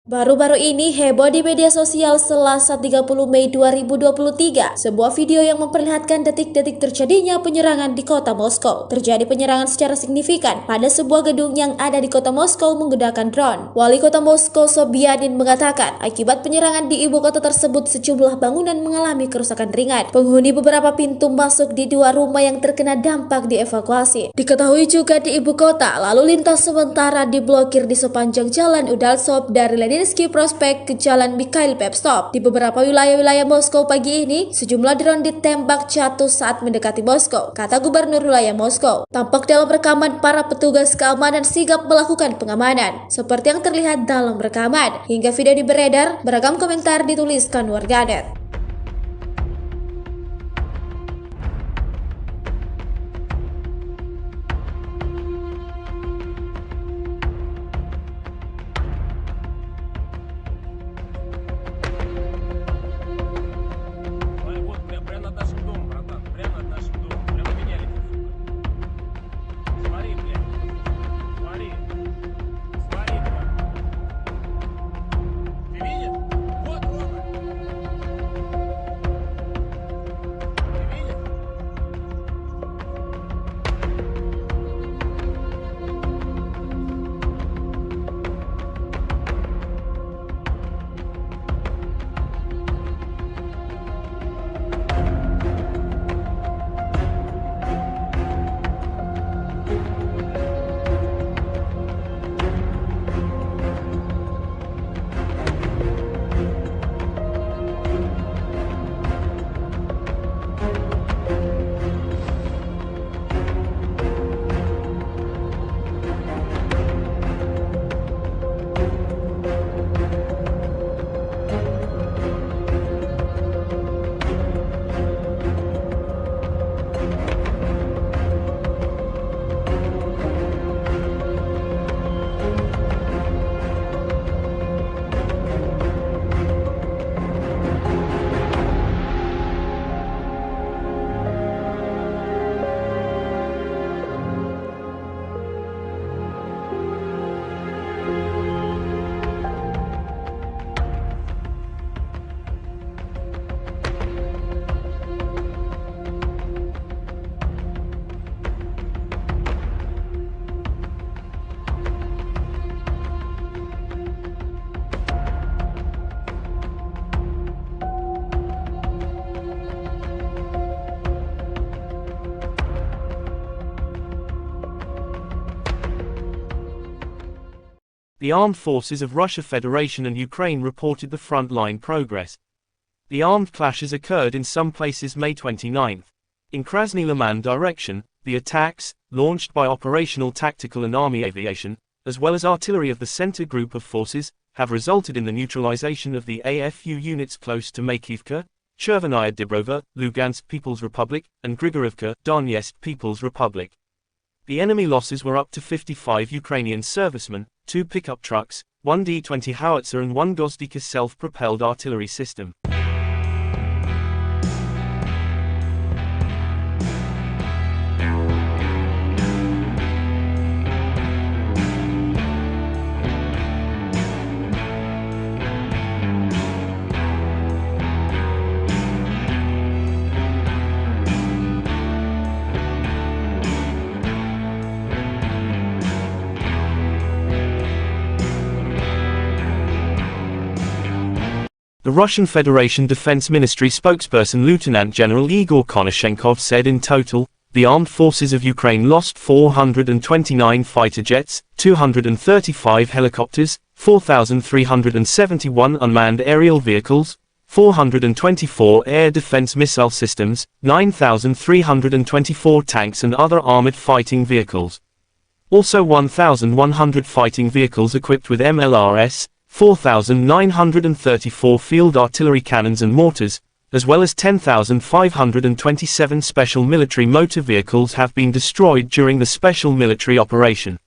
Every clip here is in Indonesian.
Baru-baru ini heboh di media sosial Selasa 30 Mei 2023. Sebuah video yang memperlihatkan detik-detik terjadinya penyerangan di kota Moskow. Terjadi penyerangan secara signifikan pada sebuah gedung yang ada di kota Moskow menggunakan drone. Wali kota Moskow Sobyanin mengatakan, akibat penyerangan di ibu kota tersebut sejumlah bangunan mengalami kerusakan ringan. Penghuni beberapa pintu masuk di dua rumah yang terkena dampak dievakuasi. Diketahui juga di ibu kota, lalu lintas sementara diblokir di sepanjang jalan Udaltsov dari Leninsky Prospect ke Jalan Mikhail Pevstov. Di beberapa wilayah-wilayah Moskow pagi ini, sejumlah drone ditembak jatuh saat mendekati Moskow, kata Gubernur wilayah Moskow. Tampak dalam rekaman para petugas keamanan sigap melakukan pengamanan, seperti yang terlihat dalam rekaman. Hingga video beredar, beragam komentar dituliskan warganet. Вот прямо над нашим домом, братан. Прямо над нашим домом. Прямо меня летит, сука. Смотри, блядь. Смотри. Смотри, блядь. Ты видишь? Вот, Рома. Ты видишь? The armed forces of Russia Federation and Ukraine reported the front-line progress. The armed clashes occurred in some places May 29. In Krasny Liman direction, the attacks, launched by operational tactical and army aviation, as well as artillery of the center group of forces, have resulted in the neutralization of the AFU units close to Makivka, Chervenaya Dibrova, Lugansk People's Republic, and Grigorivka, Donetsk People's Republic. The enemy losses were up to 55 Ukrainian servicemen, 2 pickup trucks, 1 D-20 howitzer and 1 Gozdika self-propelled artillery system. The Russian Federation Defense Ministry spokesperson Lieutenant General Igor Konashenkov said in total, the armed forces of Ukraine lost 429 fighter jets, 235 helicopters, 4,371 unmanned aerial vehicles, 424 air defense missile systems, 9,324 tanks and other armored fighting vehicles. Also 1,100 fighting vehicles equipped with MLRS, 4,934 field artillery cannons and mortars, as well as 10,527 special military motor vehicles have been destroyed during the special military operation.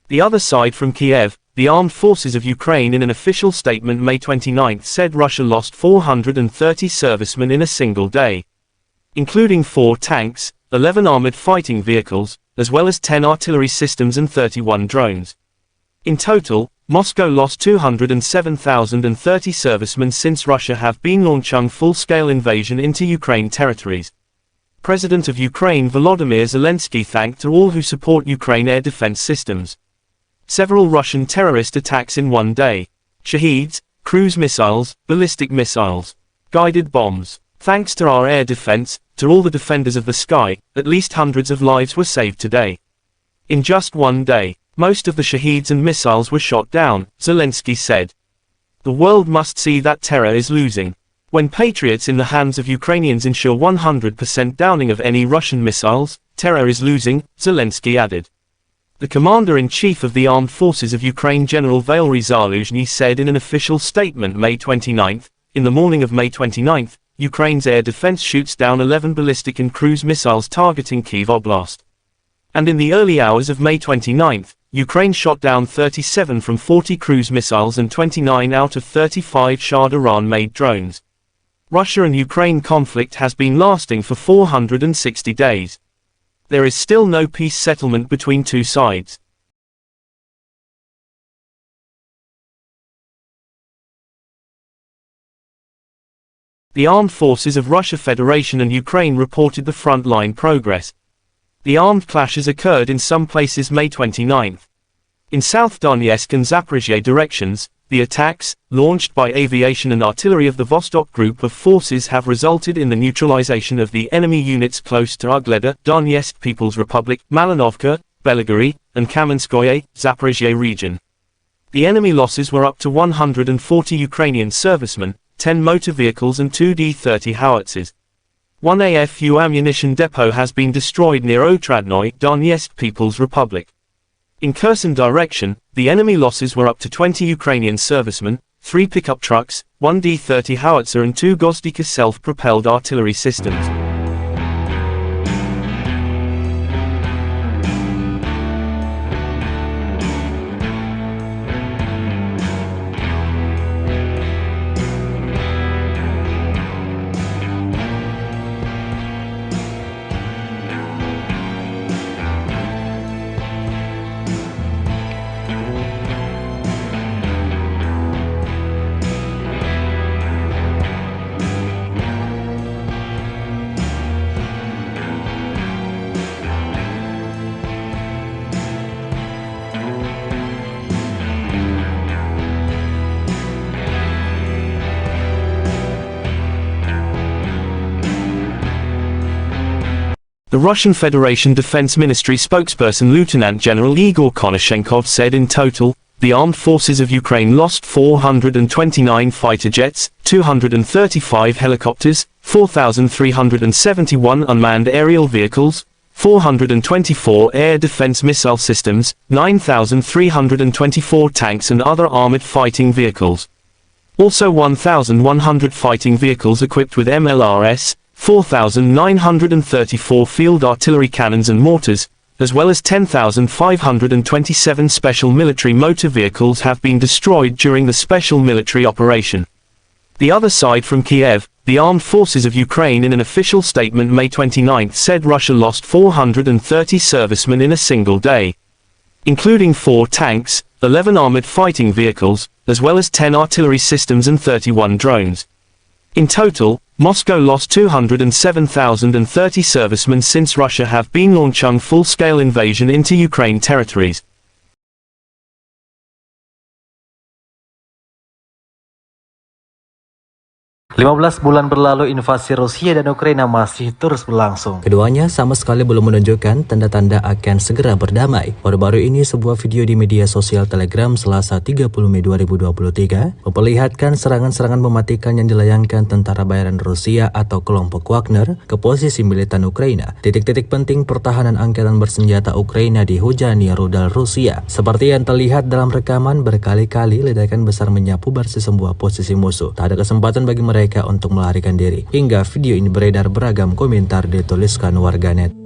The other side from Kiev, the armed forces of Ukraine in an official statement May 29 said Russia lost 430 servicemen in a single day, including 4 tanks, 11 armored fighting vehicles, as well as 10 artillery systems and 31 drones. In total, Moscow lost 207,030 servicemen since Russia have been launching full-scale invasion into Ukraine territories. President of Ukraine Volodymyr Zelensky thanked all who support Ukraine air defense systems. Several Russian terrorist attacks in one day. Shaheeds, cruise missiles, ballistic missiles, guided bombs. Thanks to our air defense, to all the defenders of the sky, at least hundreds of lives were saved today. In just one day, most of the Shaheeds and missiles were shot down, Zelensky said. The world must see that terror is losing. When Patriots in the hands of Ukrainians ensure 100% downing of any Russian missiles, terror is losing, Zelensky added. The Commander-in-Chief of the Armed Forces of Ukraine General Valery Zaluzhny said in an official statement May 29, in the morning of May 29, Ukraine's air defense shoots down 11 ballistic and cruise missiles targeting Kyiv Oblast. And in the early hours of May 29, Ukraine shot down 37 from 40 cruise missiles and 29 out of 35 Shah Iran-made drones. Russia and Ukraine conflict has been lasting for 460 days. There is still no peace settlement between two sides. The armed forces of Russia Federation and Ukraine reported the front-line progress. The armed clashes occurred in some places May 29. In South Donetsk and Zaporizhzhia directions, the attacks, launched by aviation and artillery of the Vostok Group of forces have resulted in the neutralization of the enemy units close to Ugleda, Donetsk People's Republic, Malinovka, Belgorod, and Kamenskoye, Zaporizhzhia region. The enemy losses were up to 140 Ukrainian servicemen, 10 motor vehicles and 2 D-30 howitzers. One AFU ammunition depot has been destroyed near Otradnoy, Donetsk People's Republic. In Kherson direction, the enemy losses were up to 20 Ukrainian servicemen, 3 pickup trucks, 1 D-30 howitzer and 2 Gozdika self-propelled artillery systems. The Russian Federation Defense Ministry spokesperson Lieutenant General Igor Konashenkov said in total, the armed forces of Ukraine lost 429 fighter jets, 235 helicopters, 4,371 unmanned aerial vehicles, 424 air defense missile systems, 9,324 tanks and other armored fighting vehicles. Also 1,100 fighting vehicles equipped with MLRS, 4,934 field artillery cannons and mortars, as well as 10,527 special military motor vehicles have been destroyed during the special military operation. The other side from Kiev, the armed forces of Ukraine in an official statement May 29 said Russia lost 430 servicemen in a single day, including 4 tanks, 11 armored fighting vehicles, as well as 10 artillery systems and 31 drones. In total, Moscow lost 207,030 servicemen since Russia have been launching full-scale invasion into Ukraine territories. 15 bulan berlalu, invasi Rusia dan Ukraina masih terus berlangsung. Keduanya sama sekali belum menunjukkan tanda-tanda akan segera berdamai. Baru-baru ini sebuah video di media sosial Telegram Selasa 30 Mei 2023 memperlihatkan serangan-serangan mematikan yang dilayangkan tentara bayaran Rusia atau kelompok Wagner ke posisi militan Ukraina. Titik-titik penting pertahanan angkatan bersenjata Ukraina dihujani rudal Rusia. Seperti yang terlihat dalam rekaman, berkali-kali ledakan besar menyapu bersih sebuah posisi musuh. Tak ada kesempatan bagi mereka untuk melarikan diri. Hingga video ini beredar, beragam komentar dituliskan warganet.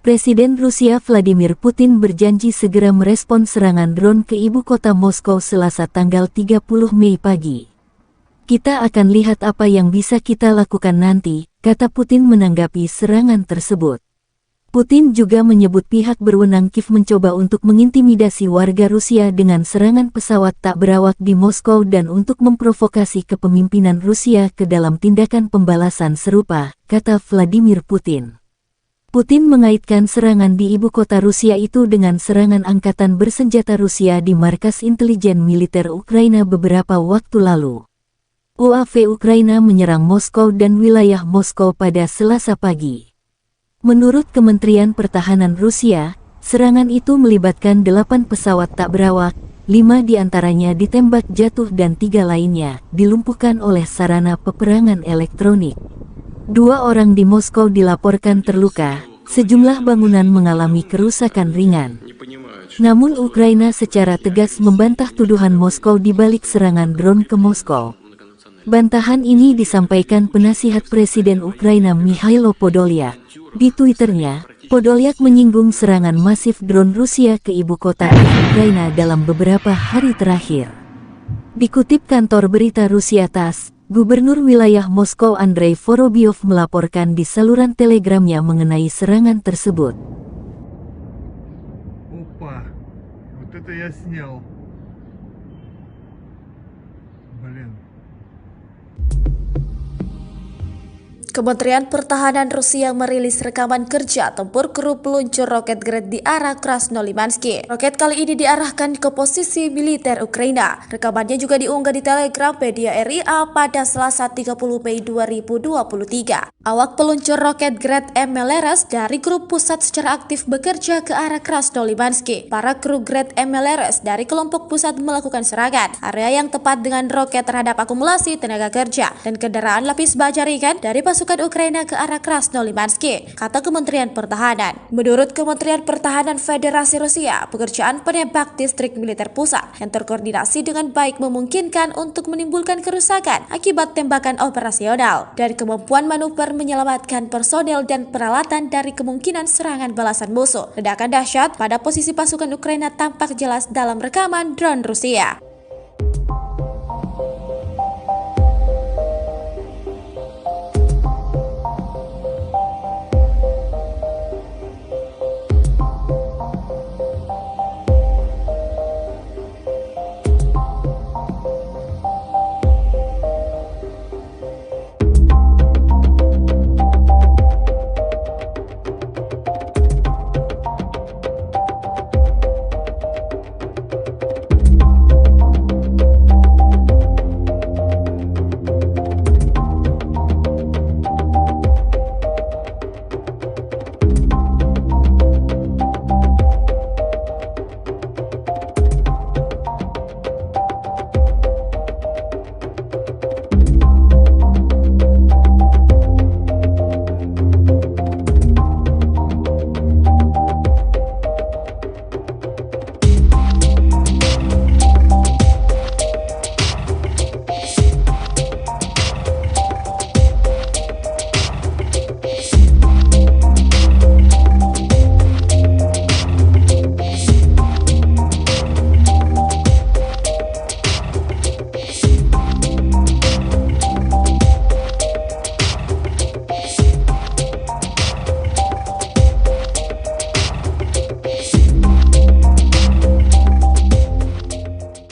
Presiden Rusia Vladimir Putin berjanji segera merespons serangan drone ke ibu kota Moskow Selasa tanggal 30 Mei pagi. Kita akan lihat apa yang bisa kita lakukan nanti, kata Putin menanggapi serangan tersebut. Putin juga menyebut pihak berwenang Kiev mencoba untuk mengintimidasi warga Rusia dengan serangan pesawat tak berawak di Moskow dan untuk memprovokasi kepemimpinan Rusia ke dalam tindakan pembalasan serupa, kata Vladimir Putin. Putin mengaitkan serangan di ibu kota Rusia itu dengan serangan angkatan bersenjata Rusia di markas intelijen militer Ukraina beberapa waktu lalu. UAV Ukraina menyerang Moskow dan wilayah Moskow pada Selasa pagi. Menurut Kementerian Pertahanan Rusia, serangan itu melibatkan 8 pesawat tak berawak, 5 diantaranya ditembak jatuh dan 3 lainnya dilumpuhkan oleh sarana peperangan elektronik. 2 orang di Moskow dilaporkan terluka, sejumlah bangunan mengalami kerusakan ringan. Namun Ukraina secara tegas membantah tuduhan Moskow di balik serangan drone ke Moskow. Bantahan ini disampaikan penasihat Presiden Ukraina Mikhailo Podolyak. Di Twitternya, Podolyak menyinggung serangan masif drone Rusia ke ibu kota Ukraina dalam beberapa hari terakhir. Dikutip kantor berita Rusia TASS, Gubernur wilayah Moskow Andrei Vorobyov melaporkan di saluran telegramnya mengenai serangan tersebut. Опа, вот это я снял. Блин. Kementerian Pertahanan Rusia merilis rekaman kerja tempur kru peluncur roket Grad di arah Krasnolimansky. Roket kali ini diarahkan ke posisi militer Ukraina. Rekamannya juga diunggah di Telegram media RIA pada Selasa 30 Mei 2023. Awak peluncur roket Grad MLRS dari grup pusat secara aktif bekerja ke arah Krasnolimansky. Para kru Grad MLRS dari kelompok pusat melakukan serangan area yang tepat dengan roket terhadap akumulasi tenaga kerja dan kendaraan lapis baja ringan dari pasukan Ukraina ke arah Krasnolimansky, kata Kementerian Pertahanan. Menurut Kementerian Pertahanan Federasi Rusia, pekerjaan penembak distrik militer pusat yang terkoordinasi dengan baik memungkinkan untuk menimbulkan kerusakan akibat tembakan operasional dan kemampuan manuver menyelamatkan personel dan peralatan dari kemungkinan serangan balasan musuh. Ledakan dahsyat pada posisi pasukan Ukraina tampak jelas dalam rekaman drone Rusia.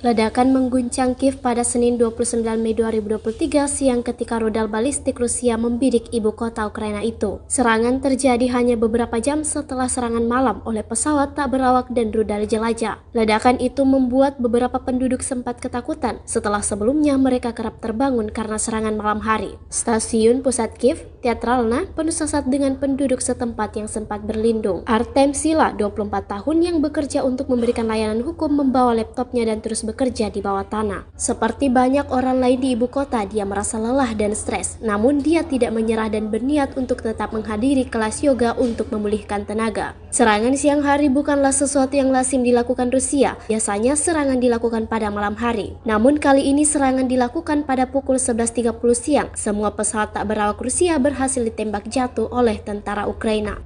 Ledakan mengguncang Kiev pada Senin 29 Mei 2023 siang ketika rudal balistik Rusia membidik ibu kota Ukraina itu. Serangan terjadi hanya beberapa jam setelah serangan malam oleh pesawat tak berawak dan rudal jelajah. Ledakan itu membuat beberapa penduduk sempat ketakutan setelah sebelumnya mereka kerap terbangun karena serangan malam hari. Stasiun pusat Kiev, Teatralna, penuh sesak dengan penduduk setempat yang sempat berlindung. Artem Sila, 24 tahun yang bekerja untuk memberikan layanan hukum, membawa laptopnya dan terus bekerja di bawah tanah. Seperti banyak orang lain di ibu kota, dia merasa lelah dan stres. Namun dia tidak menyerah dan berniat untuk tetap menghadiri kelas yoga untuk memulihkan tenaga. Serangan siang hari bukanlah sesuatu yang lazim dilakukan Rusia. Biasanya serangan dilakukan pada malam hari. Namun kali ini serangan dilakukan pada pukul 11.30 siang. Semua pesawat tak berawak Rusia berhasil ditembak jatuh oleh tentara Ukraina.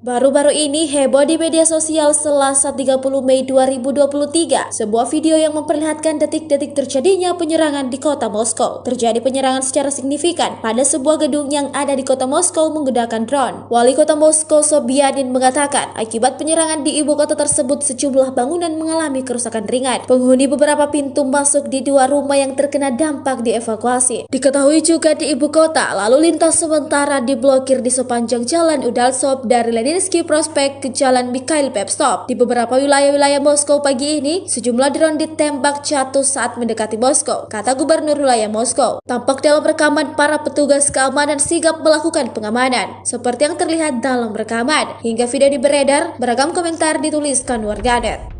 Baru-baru ini heboh di media sosial Selasa 30 Mei 2023, sebuah video yang memperlihatkan detik-detik terjadinya penyerangan di kota Moskow. Terjadi penyerangan secara signifikan pada sebuah gedung yang ada di kota Moskow menggunakan drone. Wali kota Moskow Sobyanin mengatakan, akibat penyerangan di ibu kota tersebut sejumlah bangunan mengalami kerusakan ringan. Penghuni beberapa pintu masuk di dua rumah yang terkena dampak dievakuasi. Diketahui juga di ibu kota, lalu lintas sementara diblokir di sepanjang jalan Udaltsov dari Leninsky Prospect ke Jalan Mikhail Pevstov. Di beberapa wilayah-wilayah Moskow pagi ini, sejumlah drone ditembak jatuh saat mendekati Moskow, kata Gubernur wilayah Moskow. Tampak dalam rekaman para petugas keamanan sigap melakukan pengamanan, seperti yang terlihat dalam rekaman. Hingga video ini beredar, beragam komentar dituliskan warganet.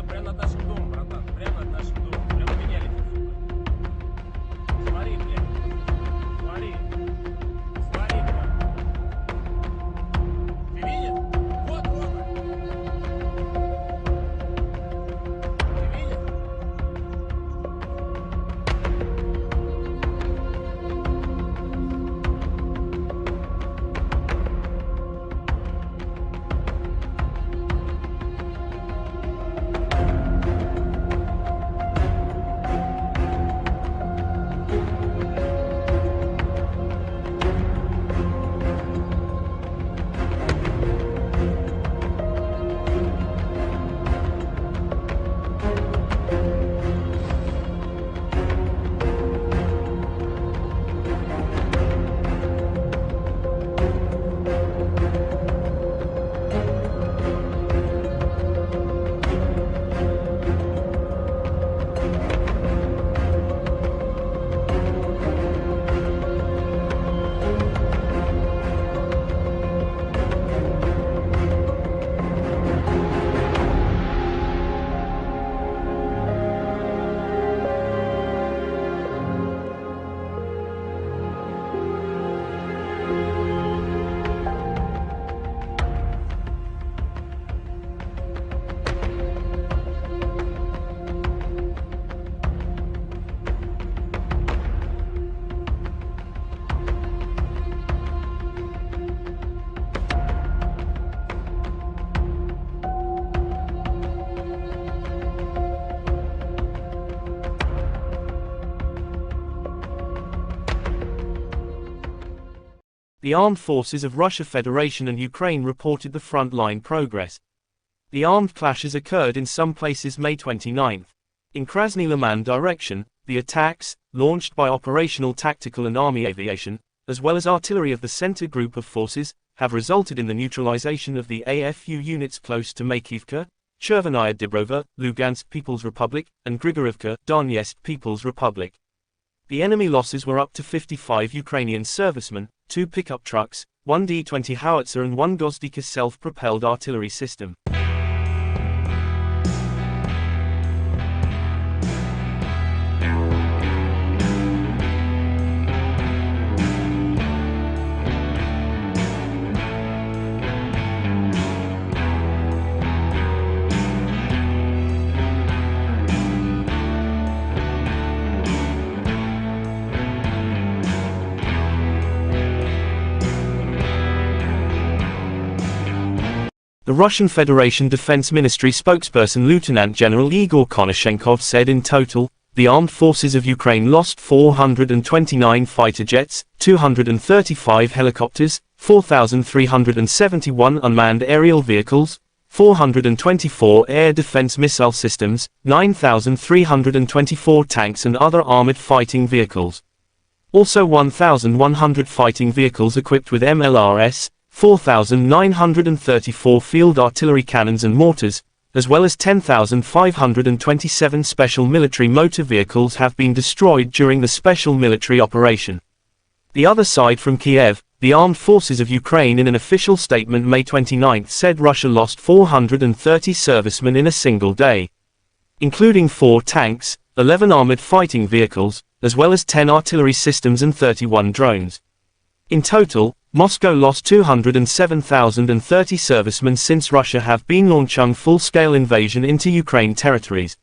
Прямо от наших дом, братан. Прямо от наших дом. Прямо меняли. Смотри, блядь. Смотри. Смотри, блядь. Ты видишь? Вот, Рома. Ты видишь? The armed forces of Russia Federation and Ukraine reported the front-line progress. The armed clashes occurred in some places May 29. In Krasny Liman direction, the attacks, launched by operational tactical and army aviation, as well as artillery of the center group of forces, have resulted in the neutralization of the AFU units close to Makivka, Chervenaya Dibrova, Lugansk People's Republic, and Grigorivka, Donetsk People's Republic. The enemy losses were up to 55 Ukrainian servicemen, 2 pickup trucks, 1 D-20 howitzer and 1 Gozdika self-propelled artillery system. The Russian Federation Defense Ministry spokesperson Lieutenant General Igor Konashenkov said in total, the armed forces of Ukraine lost 429 fighter jets, 235 helicopters, 4,371 unmanned aerial vehicles, 424 air defense missile systems, 9,324 tanks and other armored fighting vehicles. Also 1,100 fighting vehicles equipped with MLRS, 4,934 field artillery cannons and mortars, as well as 10,527 special military motor vehicles have been destroyed during the special military operation. The other side from Kiev, the armed forces of Ukraine in an official statement May 29 said Russia lost 430 servicemen in a single day, including 4 tanks, 11 armored fighting vehicles, as well as 10 artillery systems and 31 drones. In total, Moscow lost 207,030 servicemen since Russia have been launching full-scale invasion into Ukraine territories.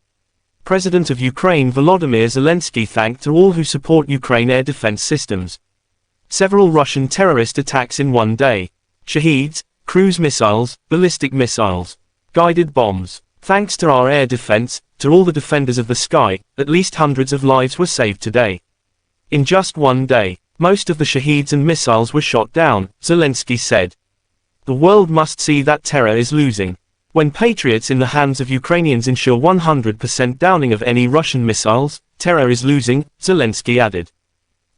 President of Ukraine Volodymyr Zelensky thanked all who support Ukraine air defense systems. Several Russian terrorist attacks in one day. Shaheeds, cruise missiles, ballistic missiles, guided bombs. Thanks to our air defense, to all the defenders of the sky, at least hundreds of lives were saved today. In just one day, most of the Shaheeds and missiles were shot down, Zelensky said. The world must see that terror is losing. When Patriots in the hands of Ukrainians ensure 100% downing of any Russian missiles, terror is losing, Zelensky added.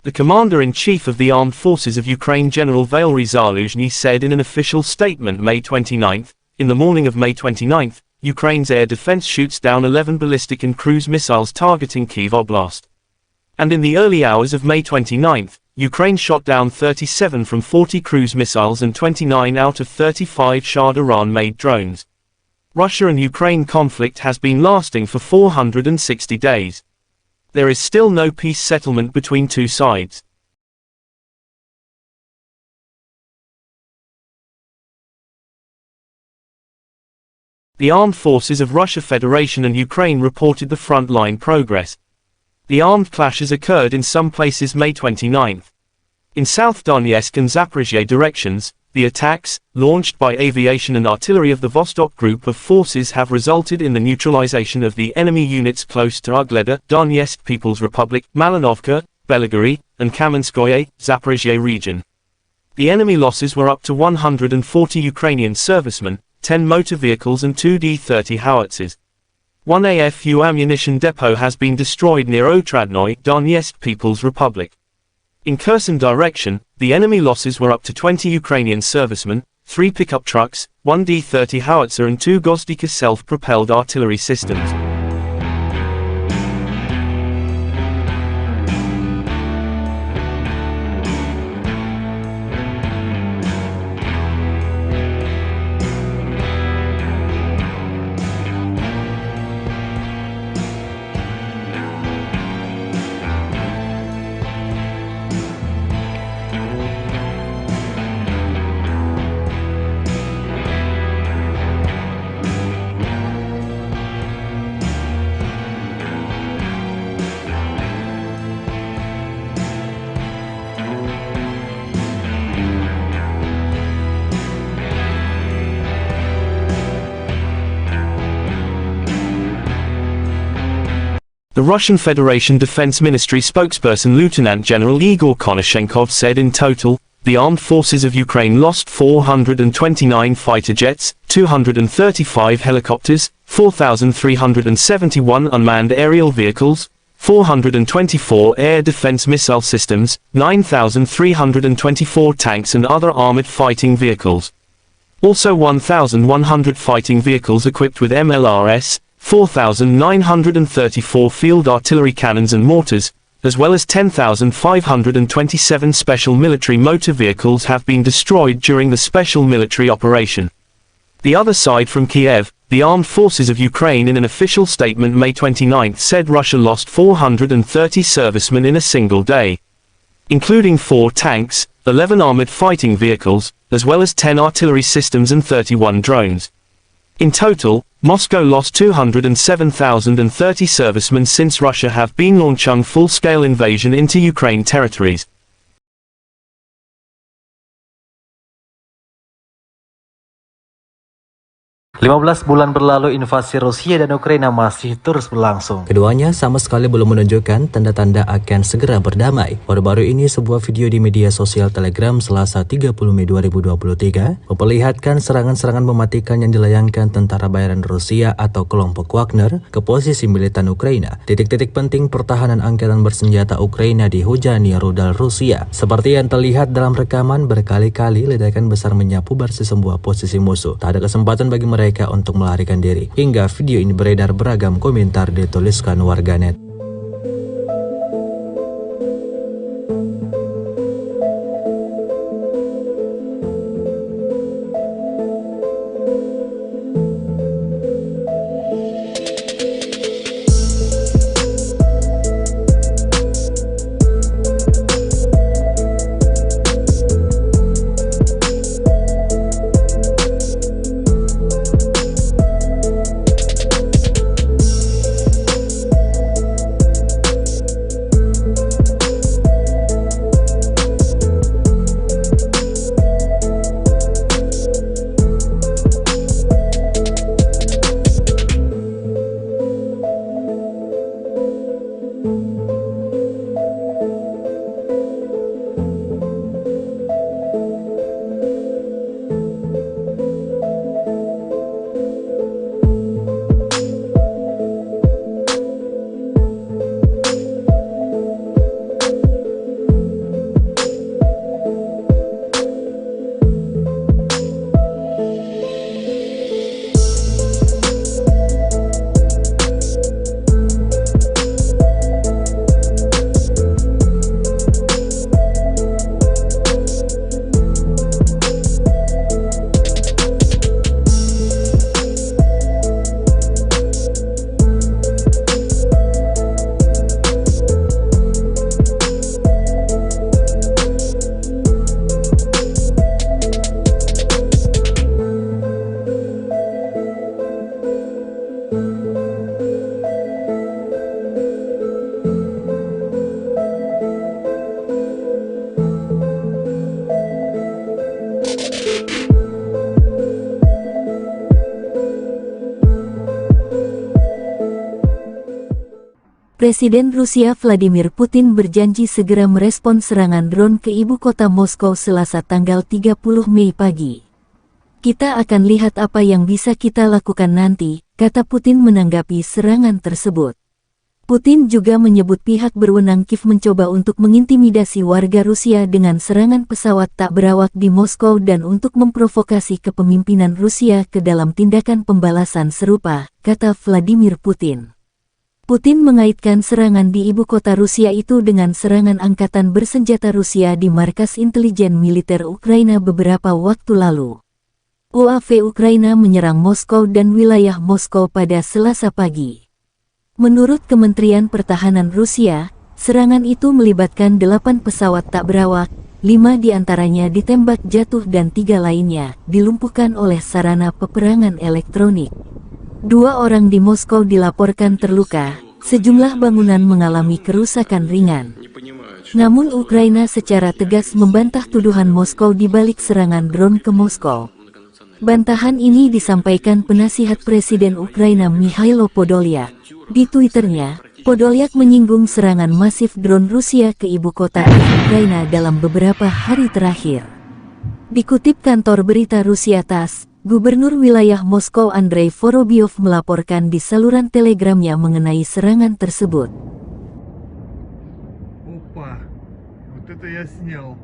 The commander-in-chief of the armed forces of Ukraine General Valery Zaluzhny said in an official statement May 29, in the morning of May 29, Ukraine's air defense shoots down 11 ballistic and cruise missiles targeting Kyiv Oblast. And in the early hours of May 29, Ukraine shot down 37 from 40 cruise missiles and 29 out of 35 Shah Iran-made drones. Russia and Ukraine conflict has been lasting for 460 days. There is still no peace settlement between two sides. The armed forces of Russia Federation and Ukraine reported the front-line progress. The armed clashes occurred in some places May 29. In South Donetsk and Zaporizhzhia directions, the attacks, launched by aviation and artillery of the Vostok group of forces have resulted in the neutralization of the enemy units close to Ugleda, Donetsk People's Republic, Malinovka, Belgorod, and Kamenskoye, Zaporizhzhia region. The enemy losses were up to 140 Ukrainian servicemen, 10 motor vehicles and 2 D-30 howitzers. One AFU ammunition depot has been destroyed near Otradnoye, Donetsk People's Republic. In Kherson direction, the enemy losses were up to 20 Ukrainian servicemen, 3 pickup trucks, 1 D-30 howitzer and 2 Gozdika self-propelled artillery systems. The Russian Federation Defense Ministry spokesperson Lieutenant General Igor Konashenkov said in total, the armed forces of Ukraine lost 429 fighter jets, 235 helicopters, 4,371 unmanned aerial vehicles, 424 air defense missile systems, 9,324 tanks and other armored fighting vehicles. Also 1,100 fighting vehicles equipped with MLRS, 4,934 field artillery cannons and mortars, as well as 10,527 special military motor vehicles have been destroyed during the special military operation. The other side from Kiev, the armed forces of Ukraine in an official statement May 29 said Russia lost 430 servicemen in a single day, including 4 tanks, 11 armored fighting vehicles, as well as 10 artillery systems and 31 drones. In total, Moscow lost 207,030 servicemen since Russia have been launching full-scale invasion into Ukraine territories. 15 bulan berlalu, invasi Rusia dan Ukraina masih terus berlangsung. Keduanya sama sekali belum menunjukkan tanda-tanda akan segera berdamai. Baru-baru ini sebuah video di media sosial Telegram Selasa 30 Mei 2023 memperlihatkan serangan-serangan mematikan yang dilayangkan tentara bayaran Rusia atau kelompok Wagner ke posisi militan Ukraina. Titik-titik penting pertahanan angkatan bersenjata Ukraina dihujani rudal Rusia. Seperti yang terlihat dalam rekaman, berkali-kali ledakan besar menyapu bersih sebuah posisi musuh. Tak ada kesempatan bagi mereka untuk melarikan diri. Hingga video ini beredar, beragam komentar dituliskan warganet. Presiden Rusia Vladimir Putin berjanji segera merespons serangan drone ke ibu kota Moskow Selasa tanggal 30 Mei pagi. Kita akan lihat apa yang bisa kita lakukan nanti, kata Putin menanggapi serangan tersebut. Putin juga menyebut pihak berwenang Kiev mencoba untuk mengintimidasi warga Rusia dengan serangan pesawat tak berawak di Moskow dan untuk memprovokasi kepemimpinan Rusia ke dalam tindakan pembalasan serupa, kata Vladimir Putin. Putin mengaitkan serangan di ibu kota Rusia itu dengan serangan angkatan bersenjata Rusia di markas intelijen militer Ukraina beberapa waktu lalu. UAV Ukraina menyerang Moskow dan wilayah Moskow pada Selasa pagi. Menurut Kementerian Pertahanan Rusia, serangan itu melibatkan 8 pesawat tak berawak, 5 diantaranya ditembak jatuh dan 3 lainnya dilumpuhkan oleh sarana peperangan elektronik. 2 orang di Moskow dilaporkan terluka, sejumlah bangunan mengalami kerusakan ringan. Namun Ukraina secara tegas membantah tuduhan Moskow di balik serangan drone ke Moskow. Bantahan ini disampaikan penasihat Presiden Ukraina Mikhailo Podolyak. Di Twitternya, Podolyak menyinggung serangan masif drone Rusia ke ibu kota Ukraina dalam beberapa hari terakhir. Dikutip kantor berita Rusia TASS, Gubernur wilayah Moskow Andrei Vorobyov melaporkan di saluran telegramnya mengenai serangan tersebut. Опа, вот это я снял.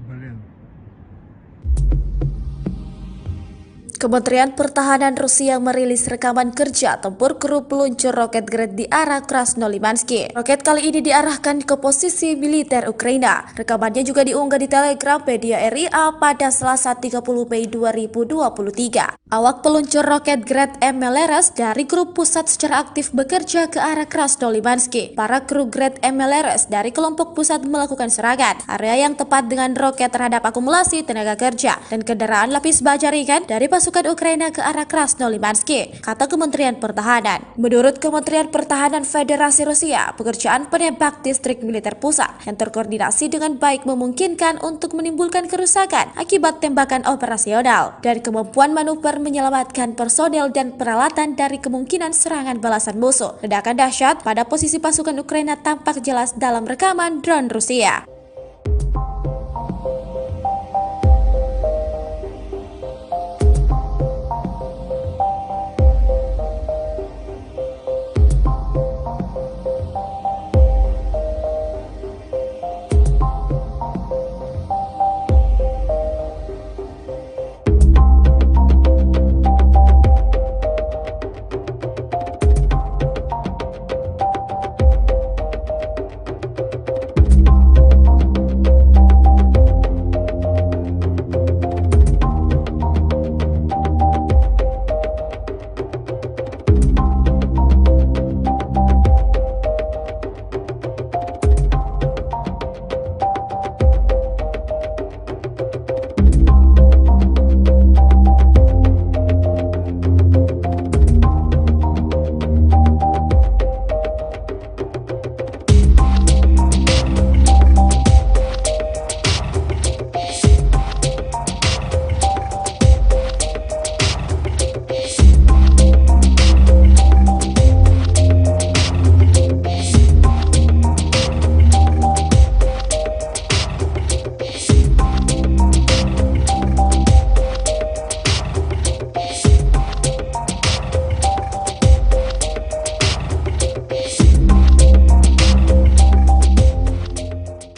Блин. Kementerian Pertahanan Rusia merilis rekaman kerja tempur kru peluncur roket Grad di arah Krasnolimansky. Roket kali ini diarahkan ke posisi militer Ukraina. Rekamannya juga diunggah di Telegram media RIA pada Selasa 30 Mei 2023. Awak peluncur roket Grad MLRS dari grup pusat secara aktif bekerja ke arah Krasnolimansky. Para kru Grad MLRS dari kelompok pusat melakukan serangan area yang tepat dengan roket terhadap akumulasi tenaga kerja dan kendaraan lapis baja ringan dari pasukan Ukraina ke arah Krasnolimansky, kata Kementerian Pertahanan. Menurut Kementerian Pertahanan Federasi Rusia, pekerjaan penembak distrik militer pusat yang terkoordinasi dengan baik memungkinkan untuk menimbulkan kerusakan akibat tembakan operasional dan kemampuan manuver menyelamatkan personel dan peralatan dari kemungkinan serangan balasan musuh. Ledakan dahsyat pada posisi pasukan Ukraina tampak jelas dalam rekaman drone Rusia.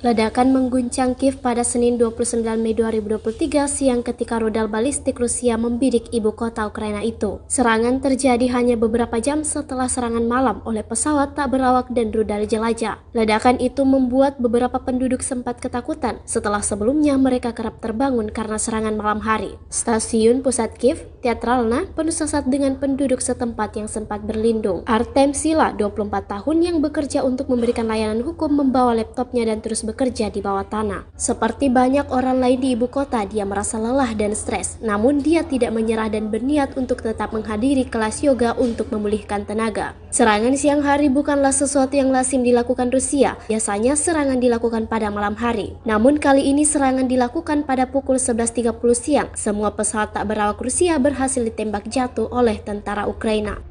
Ledakan mengguncang Kiev pada Senin 29 Mei 2023 siang ketika rudal balistik Rusia membidik ibu kota Ukraina itu. Serangan terjadi hanya beberapa jam setelah serangan malam oleh pesawat tak berawak dan rudal jelajah. Ledakan itu membuat beberapa penduduk sempat ketakutan setelah sebelumnya mereka kerap terbangun karena serangan malam hari. Stasiun pusat Kiev, Teatralna, penuh sesak dengan penduduk setempat yang sempat berlindung. Artem Sila, 24 tahun yang bekerja untuk memberikan layanan hukum, membawa laptopnya dan terus bekerja di bawah tanah. Seperti banyak orang lain di ibu kota, dia merasa lelah dan stres. Namun dia tidak menyerah dan berniat untuk tetap menghadiri kelas yoga untuk memulihkan tenaga. Serangan siang hari bukanlah sesuatu yang lazim dilakukan Rusia. Biasanya serangan dilakukan pada malam hari. Namun kali ini serangan dilakukan pada pukul 11.30 siang. Semua pesawat tak berawak Rusia berhasil ditembak jatuh oleh tentara Ukraina.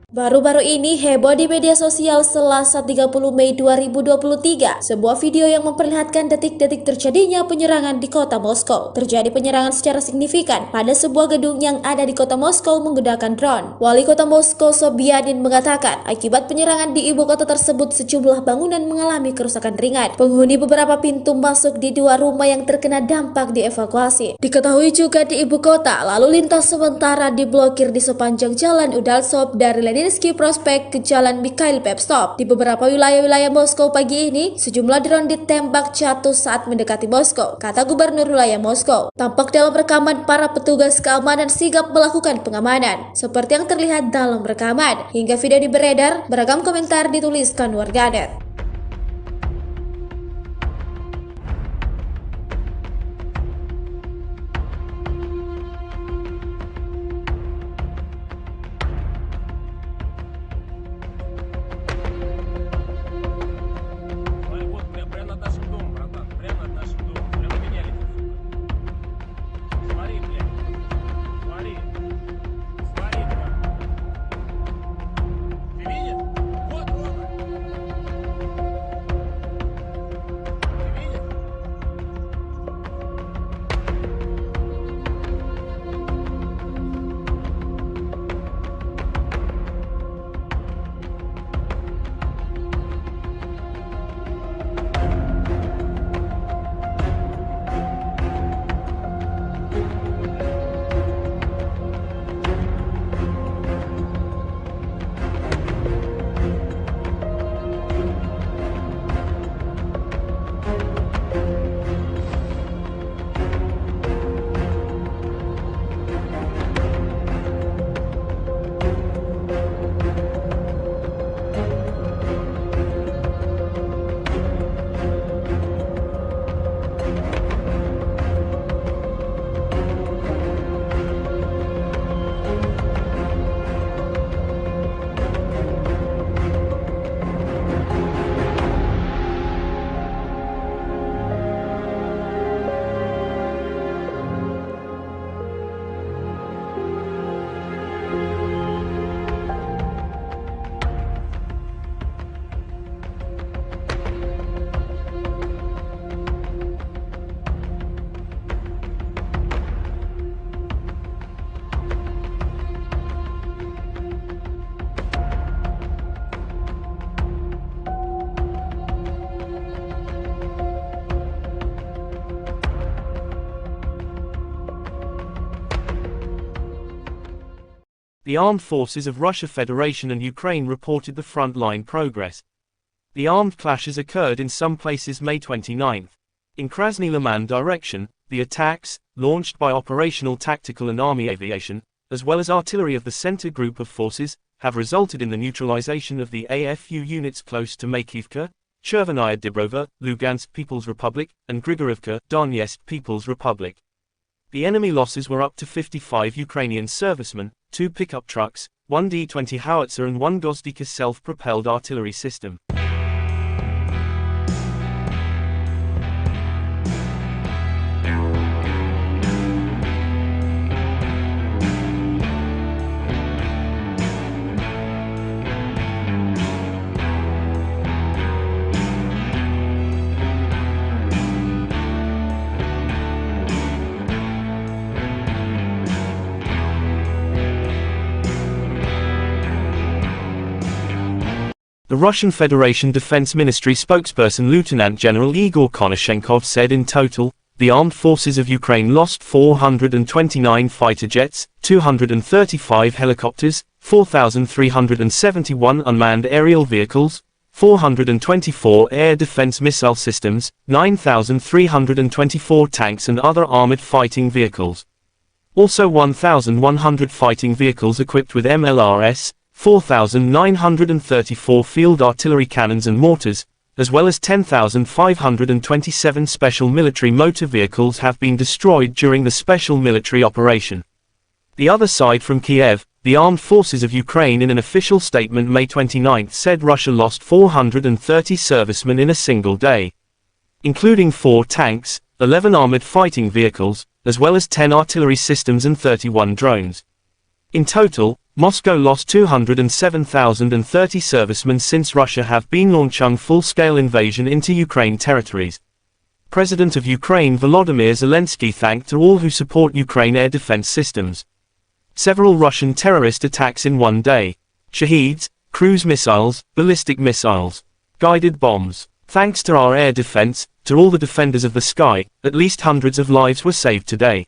Baru-baru ini heboh di media sosial Selasa 30 Mei 2023, sebuah video yang memperlihatkan detik-detik terjadinya penyerangan di kota Moskow. Terjadi penyerangan secara signifikan pada sebuah gedung yang ada di kota Moskow menggunakan drone. Wali kota Moskow Sobyanin mengatakan, akibat penyerangan di ibu kota tersebut sejumlah bangunan mengalami kerusakan ringan. Penghuni beberapa pintu masuk di dua rumah yang terkena dampak dievakuasi. Diketahui juga di ibu kota, lalu lintas sementara diblokir di sepanjang jalan Udaltsov dari Leninsky Prospect ke Jalan Mikhail Pevstov. Di beberapa wilayah-wilayah Moskow pagi ini, sejumlah drone ditembak jatuh saat mendekati Moskow, kata Gubernur wilayah Moskow. Tampak dalam rekaman para petugas keamanan sigap melakukan pengamanan, seperti yang terlihat dalam rekaman. Hingga video beredar, beragam komentar dituliskan warganet. Вот прямо над нашим домом, братан. Прямо над нашим домом. Прямо меня летит, сука. Смотри, блядь. Смотри. Смотри, блядь. Ты видишь? Вот, Рома. Ты видишь? The armed forces of Russia Federation and Ukraine reported the front-line progress. The armed clashes occurred in some places May 29. In Krasny Liman direction, the attacks, launched by operational tactical and army aviation, as well as artillery of the center group of forces, have resulted in the neutralization of the AFU units close to Makivka, Chervenaya Dibrova, Lugansk People's Republic, and Grigorivka, Donetsk People's Republic. The enemy losses were up to 55 Ukrainian servicemen, 2 pickup trucks, 1 D-20 howitzer and 1 Gozdika self-propelled artillery system. The Russian Federation Defense Ministry spokesperson Lieutenant General Igor Konashenkov said in total, the armed forces of Ukraine lost 429 fighter jets, 235 helicopters, 4,371 unmanned aerial vehicles, 424 air defense missile systems, 9,324 tanks and other armored fighting vehicles. Also 1,100 fighting vehicles equipped with MLRS, 4,934 field artillery cannons and mortars, as well as 10,527 special military motor vehicles have been destroyed during the special military operation. The other side from Kiev, the armed forces of Ukraine in an official statement May 29 said Russia lost 430 servicemen in a single day, including 4 tanks, 11 armored fighting vehicles, as well as 10 artillery systems and 31 drones. In total, Moscow lost 207,030 servicemen since Russia have been launching full-scale invasion into Ukraine territories. President of Ukraine Volodymyr Zelensky thanked all who support Ukraine air defense systems. Several Russian terrorist attacks in one day. Shaheeds, cruise missiles, ballistic missiles, guided bombs. Thanks to our air defense, to all the defenders of the sky, at least hundreds of lives were saved today.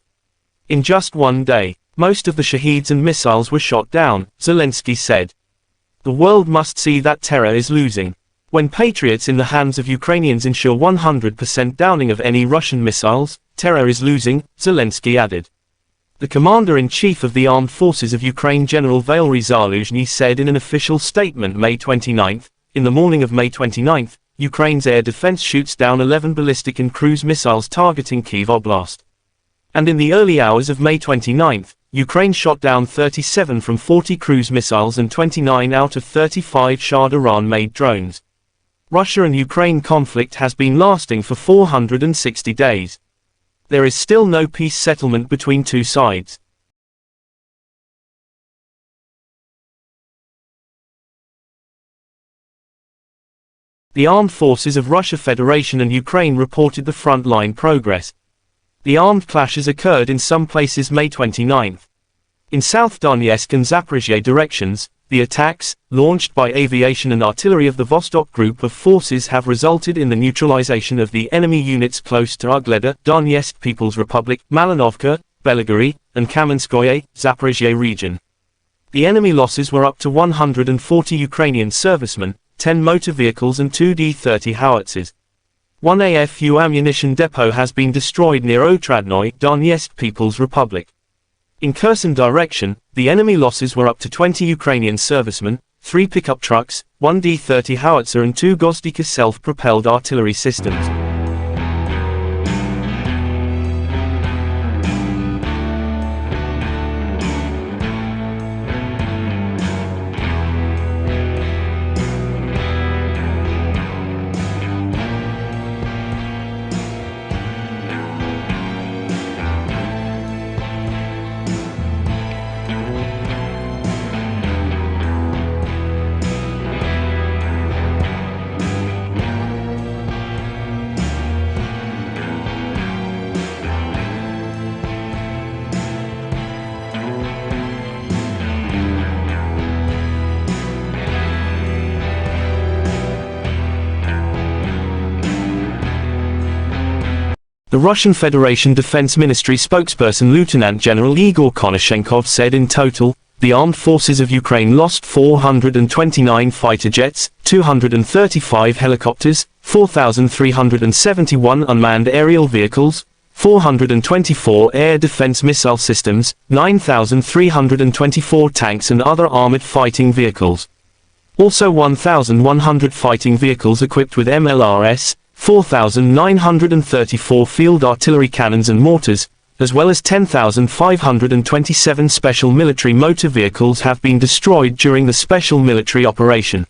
In just one day, most of the Shaheeds and missiles were shot down, Zelensky said. The world must see that terror is losing. When Patriots in the hands of Ukrainians ensure 100% downing of any Russian missiles, terror is losing, Zelensky added. The Commander-in-Chief of the Armed Forces of Ukraine General Valery Zaluzhny said in an official statement May 29, in the morning of May 29, Ukraine's air defense shoots down 11 ballistic and cruise missiles targeting Kyiv Oblast. And in the early hours of May 29, Ukraine shot down 37 from 40 cruise missiles and 29 out of 35 Shah Iran-made drones. Russia and Ukraine conflict has been lasting for 460 days. There is still no peace settlement between two sides. The armed forces of Russia Federation and Ukraine reported the front-line progress. The armed clashes occurred in some places May 29. In South Donetsk and Zaporizhzhia directions, the attacks, launched by aviation and artillery of the Vostok Group of forces have resulted in the neutralization of the enemy units close to Ugleda, Donetsk People's Republic, Malinovka, Belgorod, and Kamenskoye, Zaporizhzhia region. The enemy losses were up to 140 Ukrainian servicemen, 10 motor vehicles and 2 D-30 howitzers. One AFU ammunition depot has been destroyed near Otradnoye, Donetsk People's Republic. In Kherson direction, the enemy losses were up to 20 Ukrainian servicemen, 3 pickup trucks, 1 D-30 howitzer and 2 Gozdika self-propelled artillery systems. The Russian Federation Defense Ministry spokesperson Lieutenant General Igor Konashenkov said in total, the armed forces of Ukraine lost 429 fighter jets, 235 helicopters, 4,371 unmanned aerial vehicles, 424 air defense missile systems, 9,324 tanks and other armored fighting vehicles. Also 1,100 fighting vehicles equipped with MLRS, 4,934 field artillery cannons and mortars, as well as 10,527 special military motor vehicles have been destroyed during the special military operation.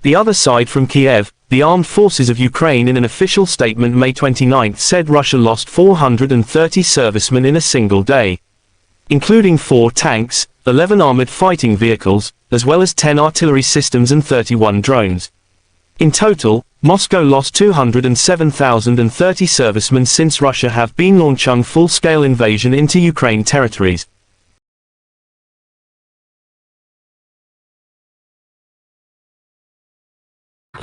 The other side from Kiev, the armed forces of Ukraine in an official statement May 29 said Russia lost 430 servicemen in a single day, including 4 tanks, 11 armored fighting vehicles, as well as 10 artillery systems and 31 drones. In total, Moscow lost 207,030 servicemen since Russia have been launching full-scale invasion into Ukraine territories.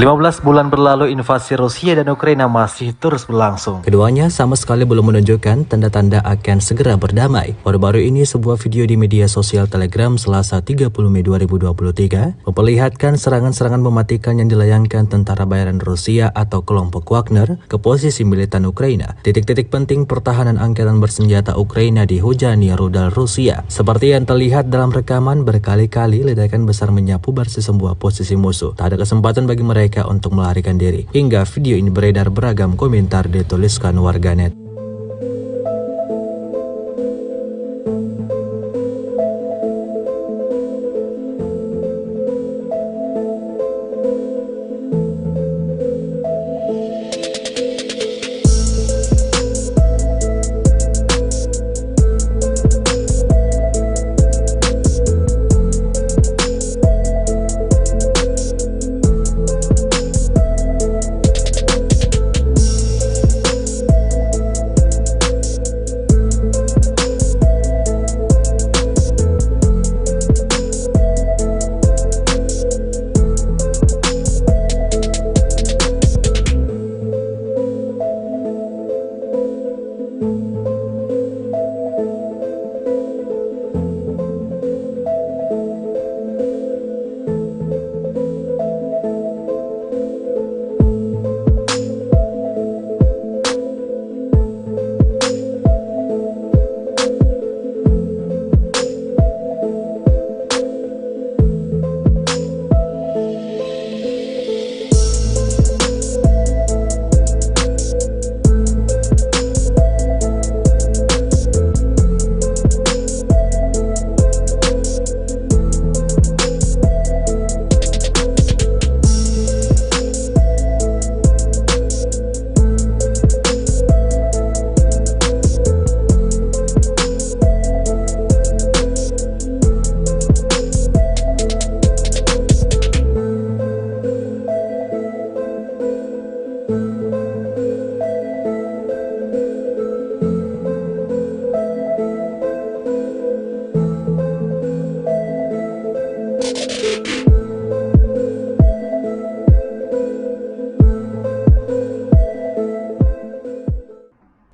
15 bulan berlalu, invasi Rusia dan Ukraina masih terus berlangsung. Keduanya sama sekali belum menunjukkan tanda-tanda akan segera berdamai. Baru-baru ini sebuah video di media sosial Telegram Selasa 30 Mei 2023 memperlihatkan serangan-serangan mematikan yang dilayangkan tentara bayaran Rusia atau kelompok Wagner ke posisi militan Ukraina. Titik-titik penting pertahanan angkatan bersenjata Ukraina dihujani rudal Rusia. Seperti yang terlihat dalam rekaman, berkali-kali ledakan besar menyapu bersih sebuah posisi musuh. Tak ada kesempatan bagi mereka untuk melarikan diri. Hingga video ini beredar, beragam komentar dituliskan warganet.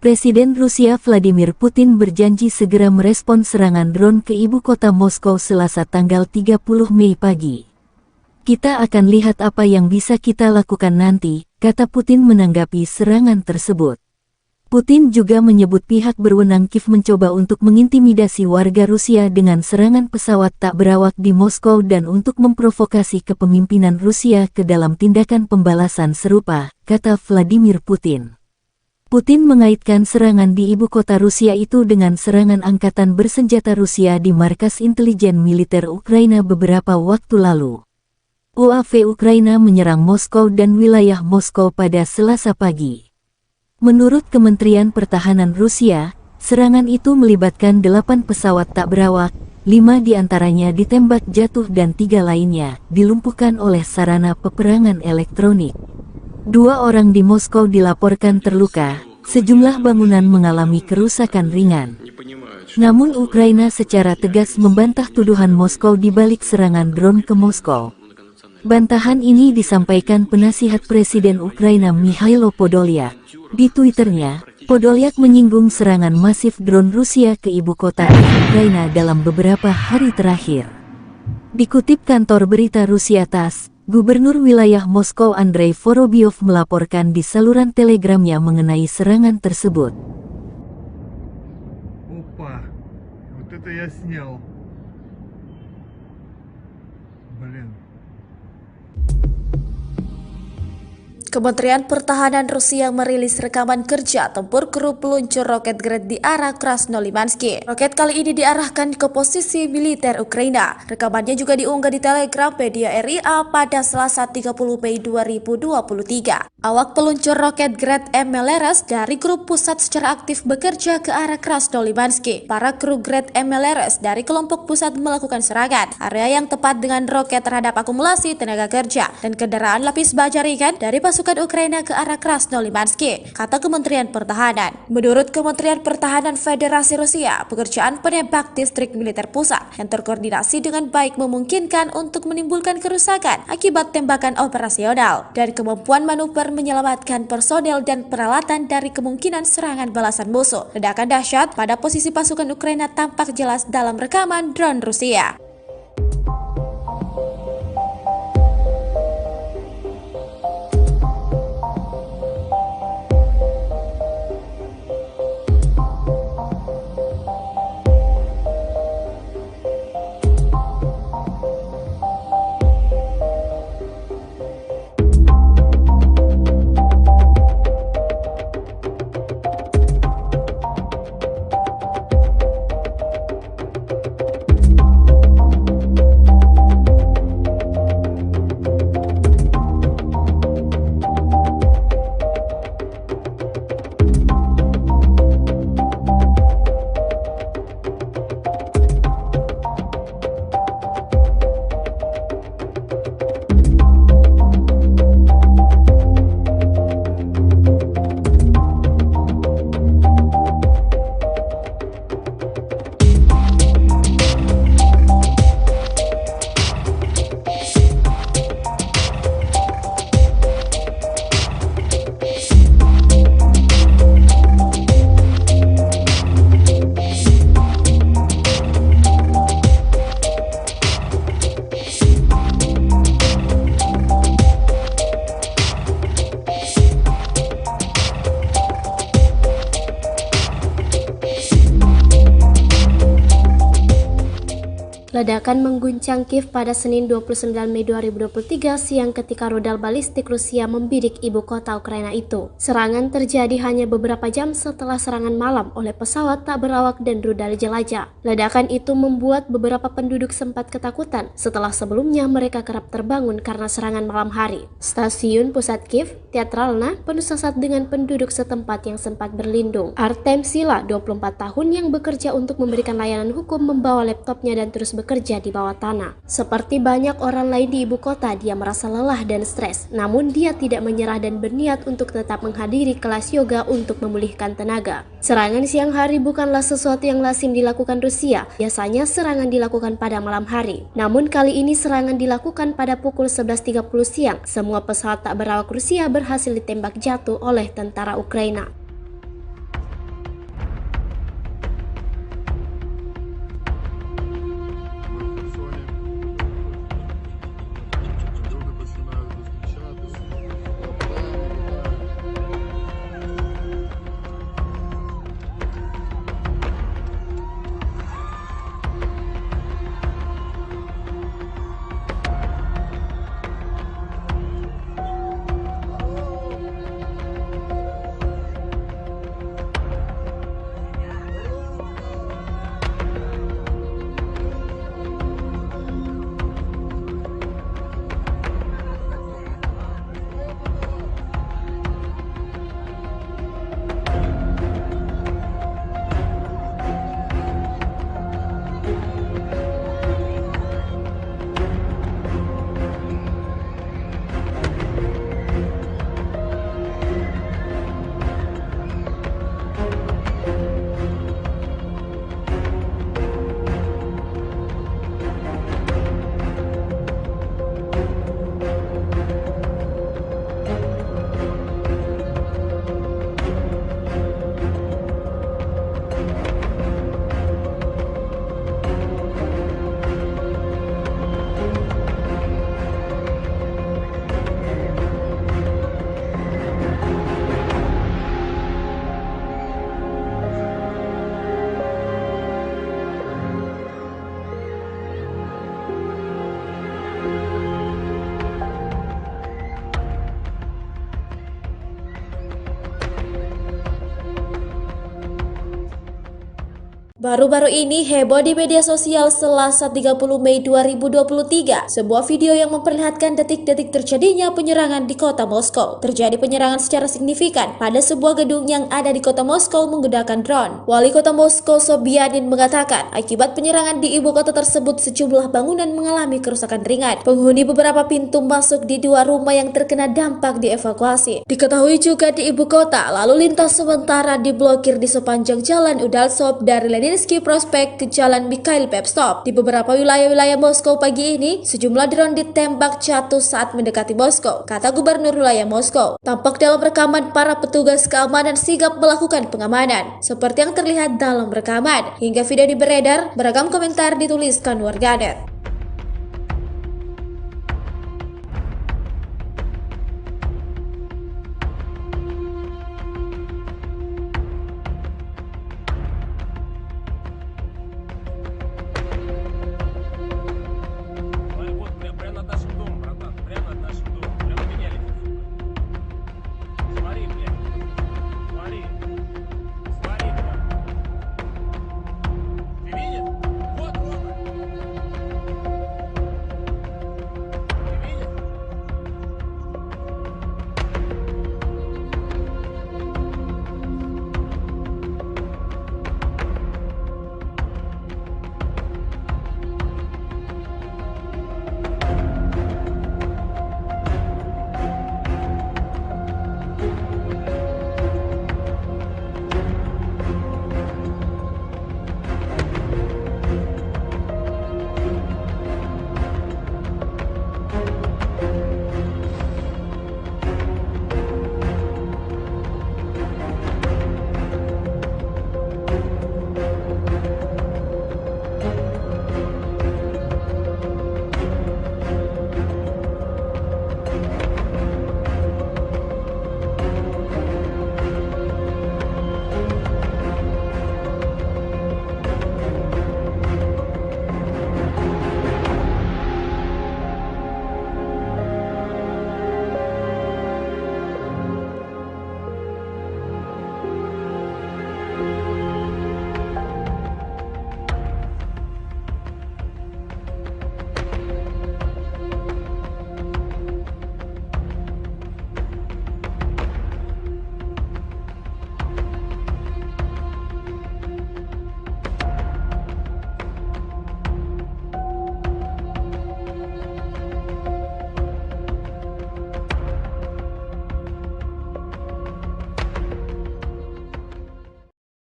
Presiden Rusia Vladimir Putin berjanji segera merespon serangan drone ke ibu kota Moskow Selasa tanggal 30 Mei pagi. Kita akan lihat apa yang bisa kita lakukan nanti, kata Putin menanggapi serangan tersebut. Putin juga menyebut pihak berwenang Kiev mencoba untuk mengintimidasi warga Rusia dengan serangan pesawat tak berawak di Moskow dan untuk memprovokasi kepemimpinan Rusia ke dalam tindakan pembalasan serupa, kata Vladimir Putin. Putin mengaitkan serangan di ibu kota Rusia itu dengan serangan angkatan bersenjata Rusia di markas intelijen militer Ukraina beberapa waktu lalu. UAV Ukraina menyerang Moskow dan wilayah Moskow pada Selasa pagi. Menurut Kementerian Pertahanan Rusia, serangan itu melibatkan 8 pesawat tak berawak, 5 diantaranya ditembak jatuh dan 3 lainnya dilumpuhkan oleh sarana peperangan elektronik. 2 orang di Moskow dilaporkan terluka, sejumlah bangunan mengalami kerusakan ringan. Namun Ukraina secara tegas membantah tuduhan Moskow di balik serangan drone ke Moskow. Bantahan ini disampaikan penasihat Presiden Ukraina Mikhailo Podolyak. Di Twitternya, Podolyak menyinggung serangan masif drone Rusia ke ibu kota Ukraina dalam beberapa hari terakhir. Dikutip kantor berita Rusia TASS, Gubernur wilayah Moskow Andrei Vorobyov melaporkan di saluran telegramnya mengenai serangan tersebut. Опа, вот это я снял. Блин. Kementerian Pertahanan Rusia merilis rekaman kerja tempur kru peluncur roket Grad di arah Krasnolimansky. Roket kali ini diarahkan ke posisi militer Ukraina. Rekamannya juga diunggah di Telegram media RIA pada Selasa 30 Mei 2023. Awak peluncur roket Grad MLRS dari grup pusat secara aktif bekerja ke arah Krasnolimansky. Para kru Grad MLRS dari kelompok pusat melakukan serangan area yang tepat dengan roket terhadap akumulasi tenaga kerja dan kendaraan lapis baja ringan dari pasukan Ukraina ke arah Krasnolimansky, kata Kementerian Pertahanan. Menurut Kementerian Pertahanan Federasi Rusia, pekerjaan penembak distrik militer pusat yang terkoordinasi dengan baik memungkinkan untuk menimbulkan kerusakan akibat tembakan operasional dan kemampuan manuver menyelamatkan personel dan peralatan dari kemungkinan serangan balasan musuh. Ledakan dahsyat pada posisi pasukan Ukraina tampak jelas dalam rekaman drone Rusia. Ledakan mengguncang Kiev pada Senin 29 Mei 2023 siang ketika rudal balistik Rusia membidik ibu kota Ukraina itu. Serangan terjadi hanya beberapa jam setelah serangan malam oleh pesawat tak berawak dan rudal jelajah. Ledakan itu membuat beberapa penduduk sempat ketakutan setelah sebelumnya mereka kerap terbangun karena serangan malam hari. Stasiun pusat Kiev, Teatralna, penuh sesak dengan penduduk setempat yang sempat berlindung. Artem Sila, 24 tahun yang bekerja untuk memberikan layanan hukum, membawa laptopnya dan terus bekerja di bawah tanah. Seperti banyak orang lain di ibu kota, dia merasa lelah dan stres. Namun dia tidak menyerah dan berniat untuk tetap menghadiri kelas yoga untuk memulihkan tenaga. Serangan siang hari bukanlah sesuatu yang lazim dilakukan Rusia. Biasanya serangan dilakukan pada malam hari. Namun kali ini serangan dilakukan pada pukul 11.30 siang. Semua pesawat tak berawak Rusia berhasil ditembak jatuh oleh tentara Ukraina. Baru-baru ini heboh di media sosial Selasa 30 Mei 2023, sebuah video yang memperlihatkan detik-detik terjadinya penyerangan di kota Moskow. Terjadi penyerangan secara signifikan pada sebuah gedung yang ada di kota Moskow menggunakan drone. Wali kota Moskow Sobyanin mengatakan, akibat penyerangan di ibu kota tersebut sejumlah bangunan mengalami kerusakan ringan. Penghuni beberapa pintu masuk di dua rumah yang terkena dampak dievakuasi. Diketahui juga di ibu kota, lalu lintas sementara diblokir di sepanjang jalan Udaltsov dari Leninsky Prospect ke Jalan Mikhail Pevstov. Di beberapa wilayah-wilayah Moskow pagi ini, sejumlah drone ditembak jatuh saat mendekati Moskow, kata Gubernur wilayah Moskow. Tampak dalam rekaman para petugas keamanan sigap melakukan pengamanan, seperti yang terlihat dalam rekaman. Hingga video beredar, beragam komentar dituliskan warganet. Вот прямо над нашим домом, братан. Прямо над нашим домом. Прямо меня летит. Смотри, блядь. Смотри. Смотри, блядь. Ты видишь? Вот, Рома. Ты видишь?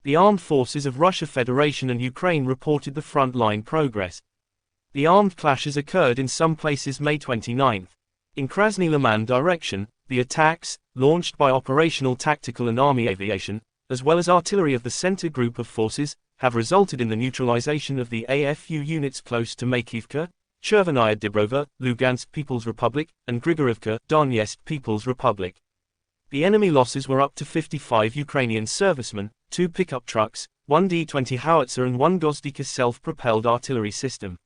The armed forces of Russia Federation and Ukraine reported the front-line progress. The armed clashes occurred in some places May 29. In Krasny Liman direction, the attacks, launched by operational tactical and army aviation, as well as artillery of the center group of forces, have resulted in the neutralization of the AFU units close to Makivka, Chervenaya Dibrova, Lugansk People's Republic, and Grigorivka, Donetsk People's Republic. The enemy losses were up to 55 Ukrainian servicemen, 2 pickup trucks, 1 D-20 howitzer and 1 Gozdika self-propelled artillery system.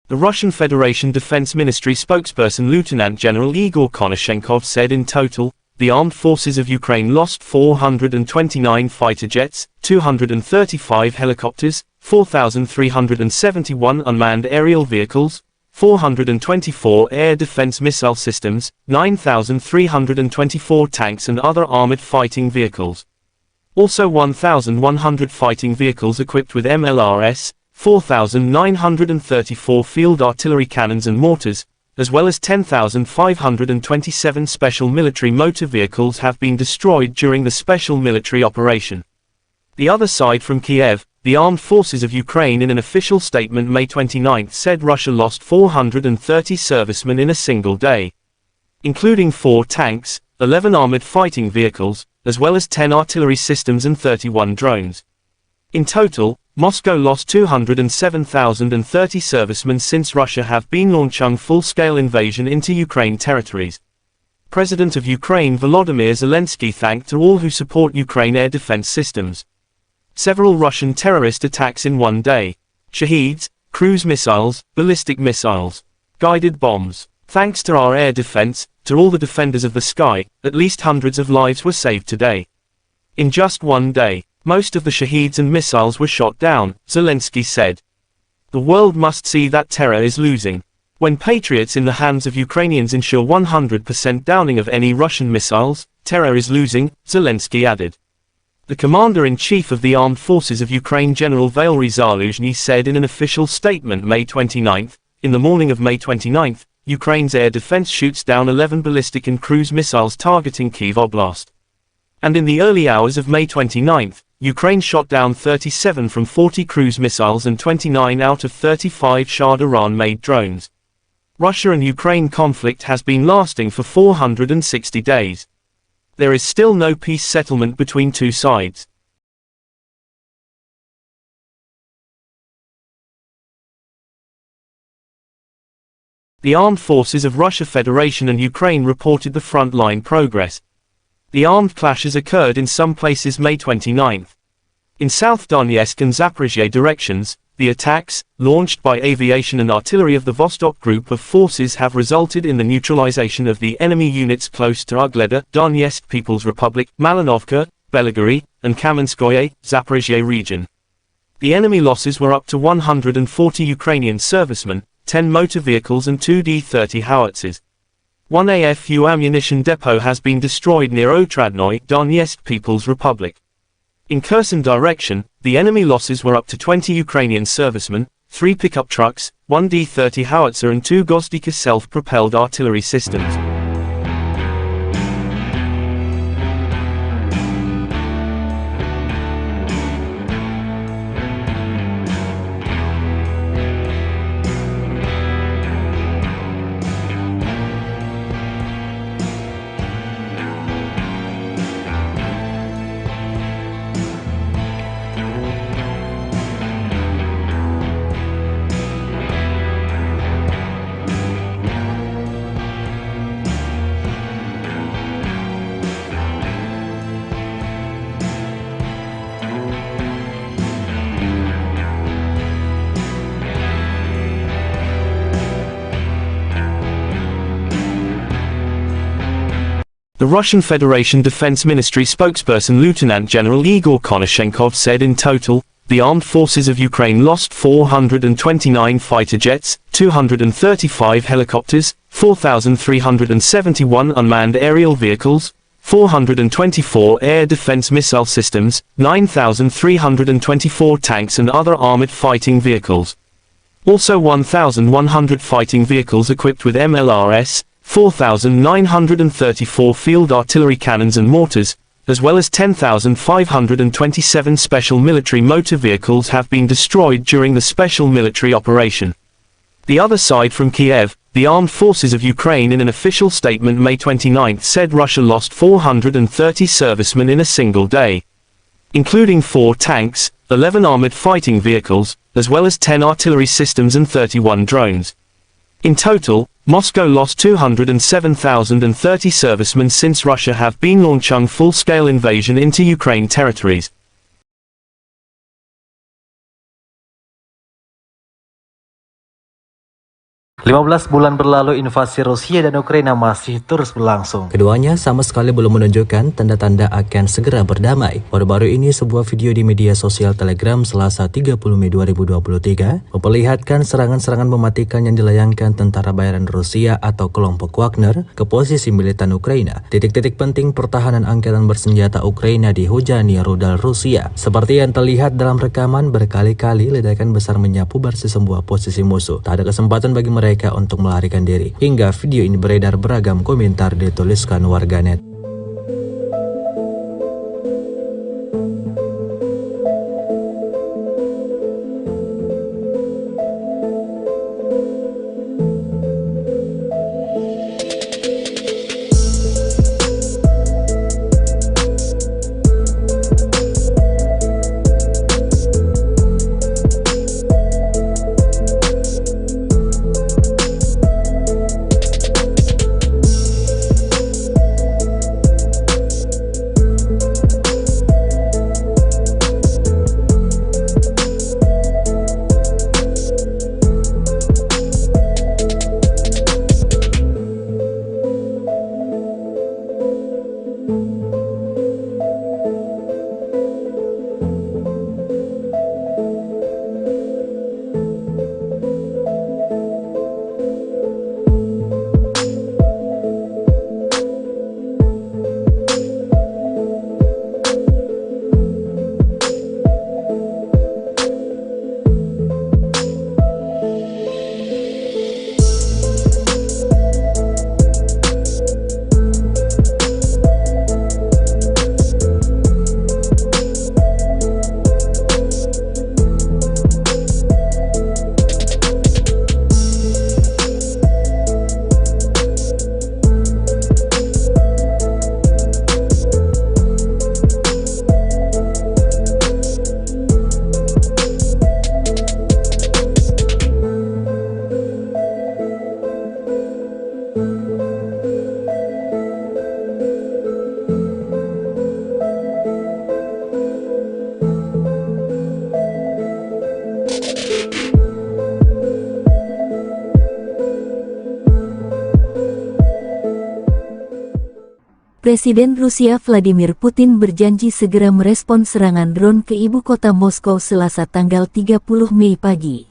The Russian Federation Defense Ministry spokesperson Lieutenant General Igor Konashenkov said in total, the armed forces of Ukraine lost 429 fighter jets, 235 helicopters, 4,371 unmanned aerial vehicles, 424 air defense missile systems, 9,324 tanks and other armored fighting vehicles. Also 1,100 fighting vehicles equipped with MLRS, 4,934 field artillery cannons and mortars, as well as 10,527 special military motor vehicles have been destroyed during the special military operation. The other side from Kiev, the armed forces of Ukraine in an official statement May 29 said Russia lost 430 servicemen in a single day, including 4 tanks, 11 armored fighting vehicles, as well as 10 artillery systems and 31 drones. In total, Moscow lost 207,030 servicemen since Russia have been launching full-scale invasion into Ukraine territories. President of Ukraine Volodymyr Zelensky thanked all who support Ukraine air defense systems. Several Russian terrorist attacks in one day. Shaheeds, cruise missiles, ballistic missiles, guided bombs. Thanks to our air defense, to all the defenders of the sky, at least hundreds of lives were saved today. In just one day, most of the Shaheeds and missiles were shot down, Zelensky said. The world must see that terror is losing. When patriots in the hands of Ukrainians ensure 100% downing of any Russian missiles, terror is losing, Zelensky added. The commander-in-chief of the armed forces of Ukraine General Valery Zaluzhny said in an official statement May 29, in the morning of May 29, Ukraine's air defense shoots down 11 ballistic and cruise missiles targeting Kyiv Oblast. And in the early hours of May 29, Ukraine shot down 37 from 40 cruise missiles and 29 out of 35 Shah Iran-made drones. Russia and Ukraine conflict has been lasting for 460 days. There is still no peace settlement between two sides. The armed forces of Russia Federation and Ukraine reported the front-line progress. The armed clashes occurred in some places May 29. In South Donetsk and Zaporizhzhia directions, the attacks, launched by aviation and artillery of the Vostok Group of forces have resulted in the neutralization of the enemy units close to Ugleda, Donetsk People's Republic, Malinovka, Belgorod, and Kamenskoye, Zaporizhzhia region. The enemy losses were up to 140 Ukrainian servicemen, 10 motor vehicles and 2 D-30 howitzers. One AFU ammunition depot has been destroyed near Otradnoye, Donetsk People's Republic. In Kherson direction, the enemy losses were up to 20 Ukrainian servicemen, 3 pickup trucks, 1 D-30 howitzer and 2 Gozdika self-propelled artillery systems. The Russian Federation Defense Ministry spokesperson Lieutenant General Igor Konashenkov said in total, the armed forces of Ukraine lost 429 fighter jets, 235 helicopters, 4,371 unmanned aerial vehicles, 424 air defense missile systems, 9,324 tanks and other armored fighting vehicles. Also 1,100 fighting vehicles equipped with MLRS, 4,934 field artillery cannons and mortars, as well as 10,527 special military motor vehicles have been destroyed during the special military operation. The other side from Kiev, the armed forces of Ukraine in an official statement May 29 said Russia lost 430 servicemen in a single day, including 4 tanks, 11 armored fighting vehicles, as well as 10 artillery systems and 31 drones. In total, Moscow lost 207,030 servicemen since Russia have been launching full-scale invasion into Ukraine territories. 15 bulan berlalu invasi Rusia dan Ukraina masih terus berlangsung. Keduanya sama sekali belum menunjukkan tanda-tanda akan segera berdamai. Baru-baru ini sebuah video di media sosial Telegram Selasa 30 Mei 2023 memperlihatkan serangan-serangan mematikan yang dilayangkan tentara bayaran Rusia atau kelompok Wagner ke posisi militan Ukraina. Titik-titik penting pertahanan angkatan bersenjata Ukraina dihujani rudal Rusia. Seperti yang terlihat dalam rekaman, berkali-kali ledakan besar menyapu bersih sebuah posisi musuh. Tak ada kesempatan bagi mereka untuk melarikan diri. Hingga video ini beredar, beragam komentar dituliskan warganet. Presiden Rusia Vladimir Putin berjanji segera merespon serangan drone ke ibu kota Moskow Selasa tanggal 30 Mei pagi.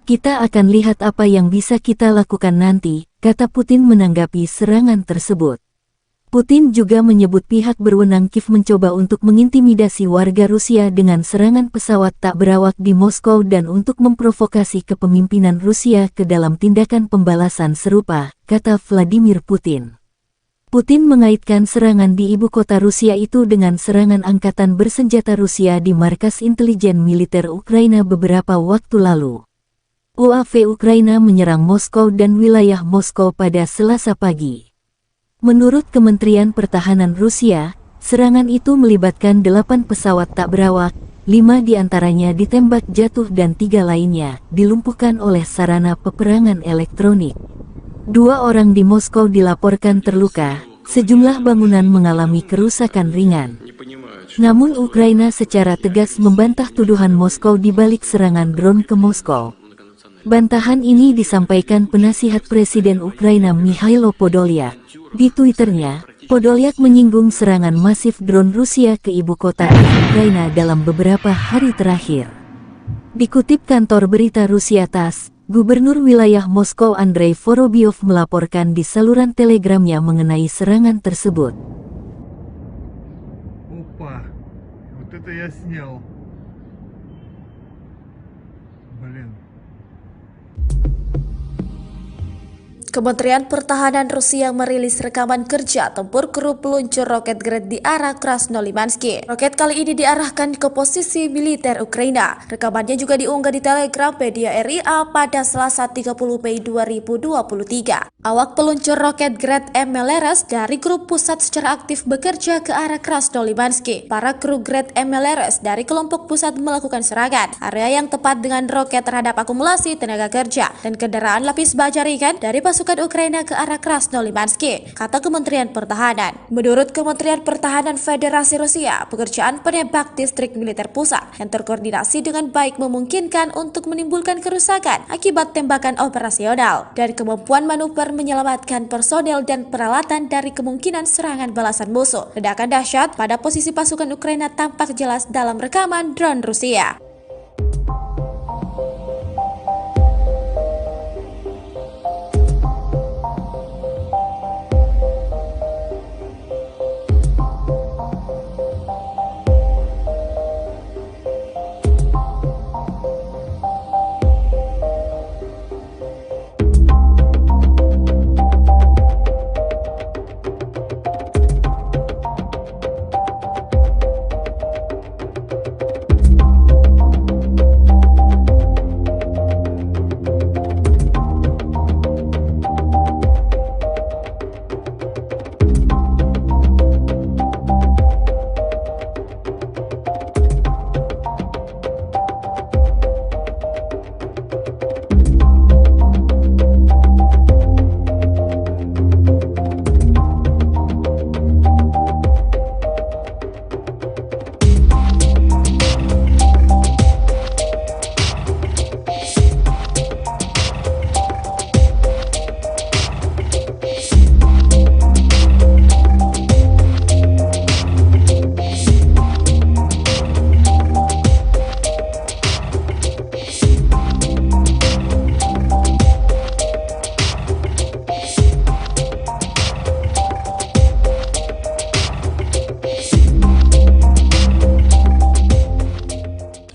Kita akan lihat apa yang bisa kita lakukan nanti, kata Putin menanggapi serangan tersebut. Putin juga menyebut pihak berwenang Kiev mencoba untuk mengintimidasi warga Rusia dengan serangan pesawat tak berawak di Moskow dan untuk memprovokasi kepemimpinan Rusia ke dalam tindakan pembalasan serupa, kata Vladimir Putin. Putin mengaitkan serangan di ibu kota Rusia itu dengan serangan angkatan bersenjata Rusia di markas intelijen militer Ukraina beberapa waktu lalu. UAV Ukraina menyerang Moskow dan wilayah Moskow pada Selasa pagi. Menurut Kementerian Pertahanan Rusia, serangan itu melibatkan 8 pesawat tak berawak, 5 diantaranya ditembak jatuh dan 3 lainnya dilumpuhkan oleh sarana peperangan elektronik. 2 orang di Moskow dilaporkan terluka, sejumlah bangunan mengalami kerusakan ringan. Namun Ukraina secara tegas membantah tuduhan Moskow di balik serangan drone ke Moskow. Bantahan ini disampaikan penasihat Presiden Ukraina Mikhailo Podolyak. Di Twitternya, Podolyak menyinggung serangan masif drone Rusia ke ibu kota Ukraina dalam beberapa hari terakhir. Dikutip kantor berita Rusia TASS, Gubernur wilayah Moskow Andrei Vorobyov melaporkan di saluran telegramnya mengenai serangan tersebut. Опа, вот это я снял. Блин. Kementerian Pertahanan Rusia merilis rekaman kerja tempur kru peluncur roket Gred di arah Krasnolimansky. Roket kali ini diarahkan ke posisi militer Ukraina. Rekamannya juga diunggah di Telegram media RIA pada Selasa 30 Mei 2023. Awak peluncur roket Gred MLRS dari grup pusat secara aktif bekerja ke arah Krasnolimansky. Para kru Gred MLRS dari kelompok pusat melakukan serangan. Area yang tepat dengan roket terhadap akumulasi tenaga kerja dan kendaraan lapis baja ringan dari pasukan Ukraina ke arah Krasnolimansky, kata Kementerian Pertahanan. Menurut Kementerian Pertahanan Federasi Rusia, pekerjaan penembak distrik militer pusat yang terkoordinasi dengan baik memungkinkan untuk menimbulkan kerusakan akibat tembakan operasional dan kemampuan manuver menyelamatkan personel dan peralatan dari kemungkinan serangan balasan musuh. Ledakan dahsyat pada posisi pasukan Ukraina tampak jelas dalam rekaman drone Rusia.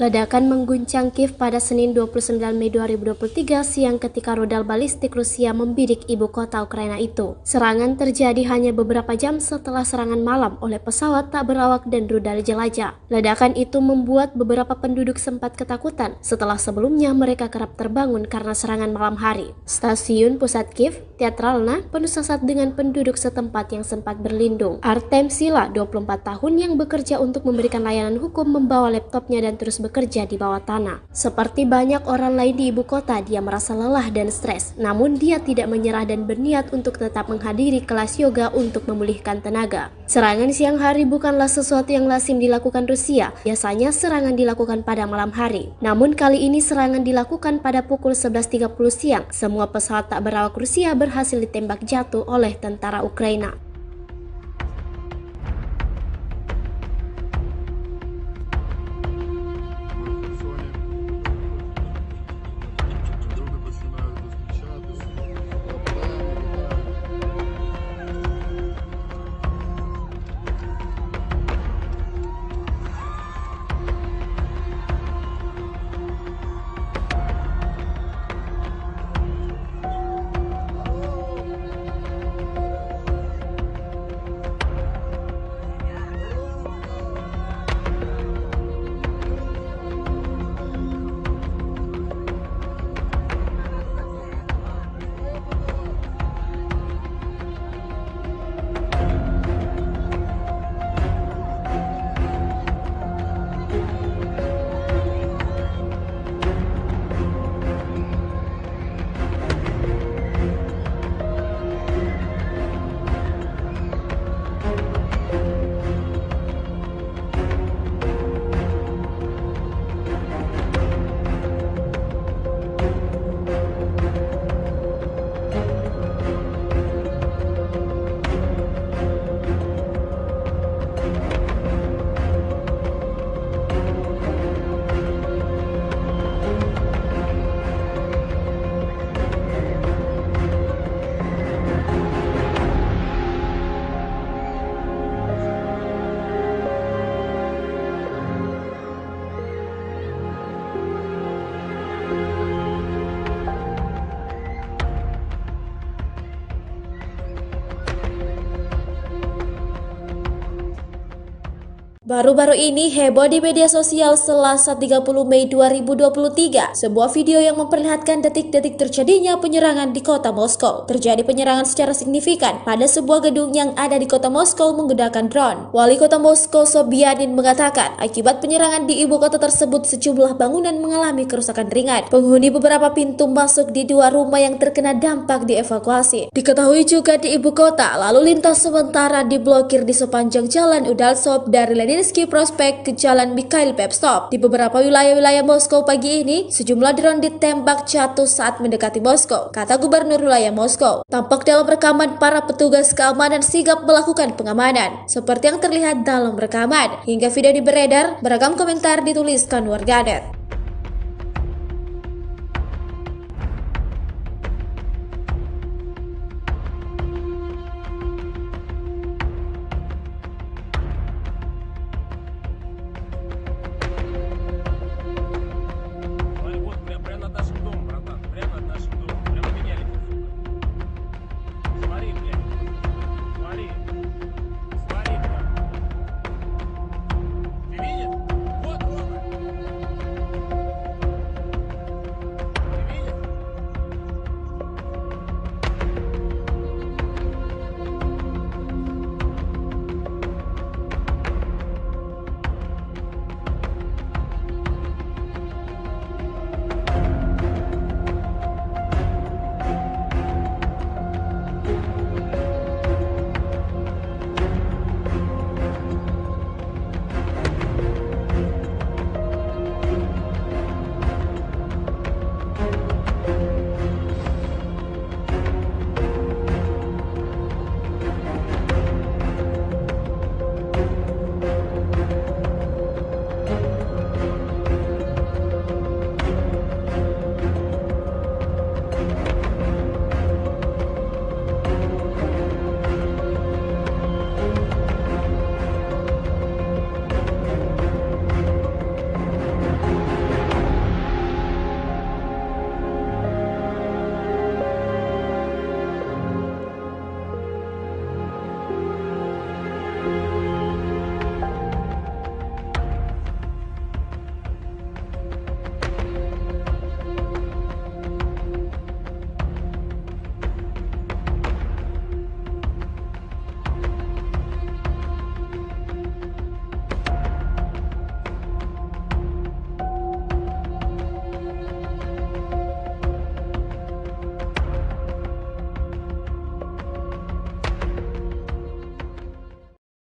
Ledakan mengguncang Kiev pada Senin 29 Mei 2023 siang ketika rudal balistik Rusia membidik ibu kota Ukraina itu. Serangan terjadi hanya beberapa jam setelah serangan malam oleh pesawat tak berawak dan rudal jelajah. Ledakan itu membuat beberapa penduduk sempat ketakutan setelah sebelumnya mereka kerap terbangun karena serangan malam hari. Stasiun pusat Kiev, Teatralna, penuh sesak dengan penduduk setempat yang sempat berlindung. Artem Sila, 24 tahun yang bekerja untuk memberikan layanan hukum, membawa laptopnya dan terus bekerja di bawah tanah. Seperti banyak orang lain di ibu kota, dia merasa lelah dan stres. Namun dia tidak menyerah dan berniat untuk tetap menghadiri kelas yoga untuk memulihkan tenaga. Serangan siang hari bukanlah sesuatu yang lazim dilakukan Rusia. Biasanya serangan dilakukan pada malam hari. Namun kali ini serangan dilakukan pada pukul 11.30 siang. Semua pesawat tak berawak Rusia berhasil ditembak jatuh oleh tentara Ukraina. Baru-baru ini heboh di media sosial Selasa 30 Mei 2023. Sebuah video yang memperlihatkan detik-detik terjadinya penyerangan di kota Moskow. Terjadi penyerangan secara signifikan pada sebuah gedung yang ada di kota Moskow menggunakan drone. Wali kota Moskow Sobyanin mengatakan, akibat penyerangan di ibu kota tersebut sejumlah bangunan mengalami kerusakan ringan. Penghuni beberapa pintu masuk di dua rumah yang terkena dampak dievakuasi. Diketahui juga di ibu kota, lalu lintas sementara diblokir di sepanjang jalan Udaltsov dari Leninsky Prospect ke Jalan Mikhail Pevstov. Di beberapa wilayah-wilayah Moskow pagi ini, sejumlah drone ditembak jatuh saat mendekati Moskow, kata Gubernur wilayah Moskow. Tampak dalam rekaman para petugas keamanan sigap melakukan pengamanan, seperti yang terlihat dalam rekaman. Hingga video beredar, beragam komentar dituliskan warganet. Прямо над нашим домом, братан. Прямо над нашим домом. Прямо меня летит. Смотри, блядь. Смотри. Смотри, блядь. Ты видишь? Вот, вот.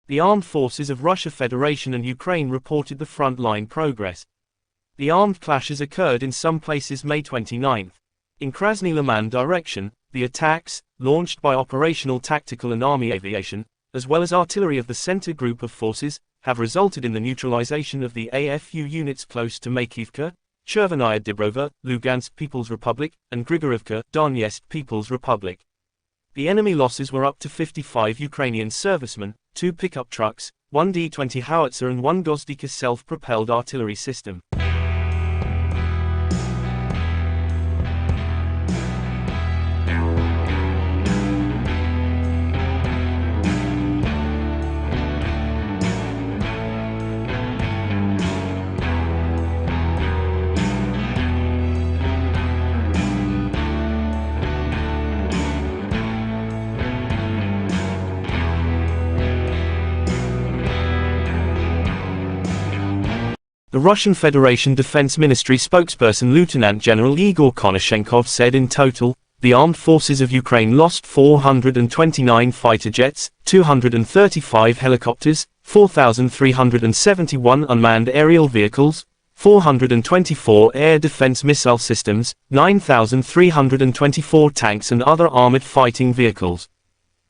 The armed forces of Russia Federation and Ukraine reported the front-line progress. The armed clashes occurred in some places May 29. In Krasny Liman direction, the attacks, launched by operational tactical and army aviation, as well as artillery of the center group of forces, have resulted in the neutralization of the AFU units close to Makivka, Chervenaya Dibrova, Lugansk People's Republic, and Grigorivka, Donetsk People's Republic. The enemy losses were up to 55 Ukrainian servicemen, 2 pickup trucks, 1 D-20 howitzer and 1 Gozdika self-propelled artillery system. The Russian Federation Defense Ministry spokesperson Lieutenant General Igor Konashenkov said in total, the armed forces of Ukraine lost 429 fighter jets, 235 helicopters, 4,371 unmanned aerial vehicles, 424 air defense missile systems, 9,324 tanks and other armored fighting vehicles.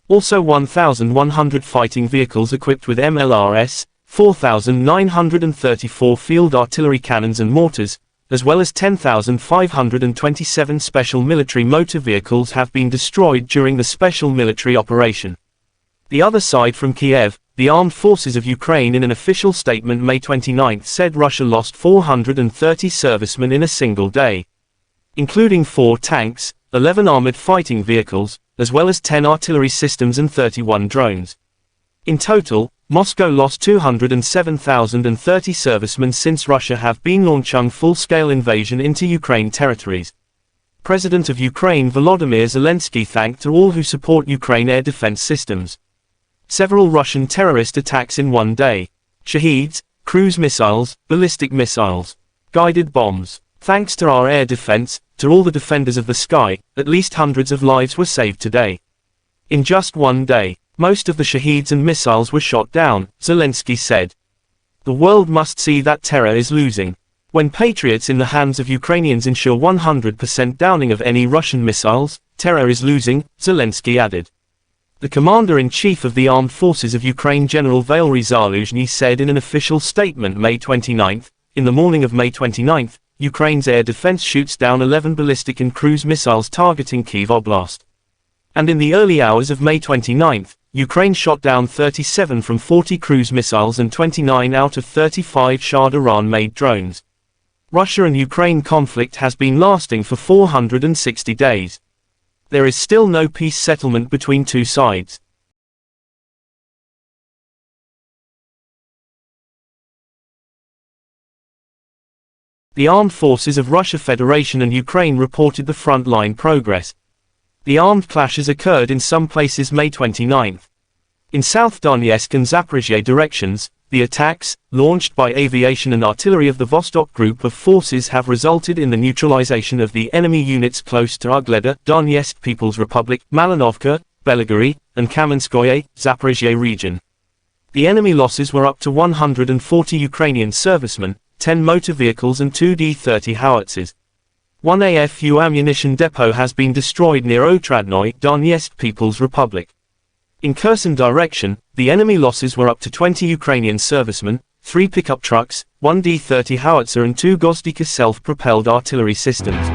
Also 1,100 fighting vehicles equipped with MLRS, 4,934 field artillery cannons and mortars, as well as 10,527 special military motor vehicles have been destroyed during the special military operation. The other side from Kiev, the armed forces of Ukraine in an official statement May 29 said Russia lost 430 servicemen in a single day, including 4 tanks, 11 armored fighting vehicles, as well as 10 artillery systems and 31 drones. In total, Moscow lost 207,030 servicemen since Russia have been launching full-scale invasion into Ukraine territories. President of Ukraine Volodymyr Zelensky thanked all who support Ukraine air defense systems. Several Russian terrorist attacks in one day. Shaheeds, cruise missiles, ballistic missiles, guided bombs. Thanks to our air defense, to all the defenders of the sky, at least hundreds of lives were saved today. In just one day, most of the Shaheeds and missiles were shot down, Zelensky said. The world must see that terror is losing. When patriots in the hands of Ukrainians ensure 100% downing of any Russian missiles, terror is losing, Zelensky added. The commander-in-chief of the armed forces of Ukraine General Valery Zaluzhny said in an official statement May 29, in the morning of May 29, Ukraine's air defense shoots down 11 ballistic and cruise missiles targeting Kyiv Oblast. And in the early hours of May 29, Ukraine shot down 37 from 40 cruise missiles and 29 out of 35 Shah Iran-made drones. Russia and Ukraine conflict has been lasting for 460 days. There is still no peace settlement between two sides. The armed forces of Russia Federation and Ukraine reported the front-line progress. The armed clashes occurred in some places May 29. In South Donetsk and Zaporizhzhia directions, the attacks, launched by aviation and artillery of the Vostok group of forces have resulted in the neutralization of the enemy units close to Ugleda, Donetsk People's Republic, Malinovka, Belgorod, and Kamenskoye, Zaporizhzhia region. The enemy losses were up to 140 Ukrainian servicemen, 10 motor vehicles and 2 D-30 howitzers. One AFU ammunition depot has been destroyed near Otradnoy, Donetsk People's Republic. In Kherson direction, the enemy losses were up to 20 Ukrainian servicemen, 3 pickup trucks, 1 D-30 howitzer and 2 Gozdika self-propelled artillery systems.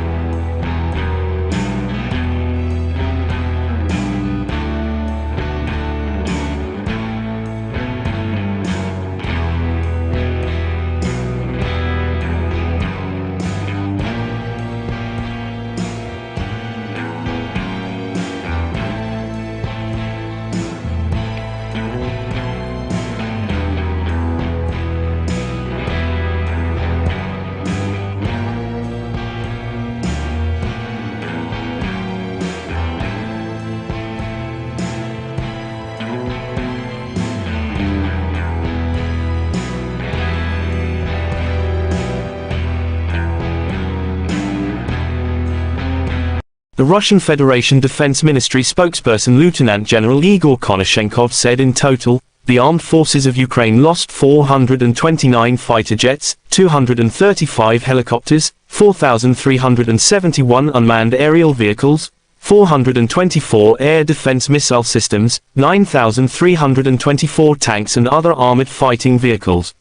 The Russian Federation Defense Ministry spokesperson Lieutenant General Igor Konashenkov said in total, the armed forces of Ukraine lost 429 fighter jets, 235 helicopters, 4,371 unmanned aerial vehicles, 424 air defense missile systems, 9,324 tanks and other armored fighting vehicles.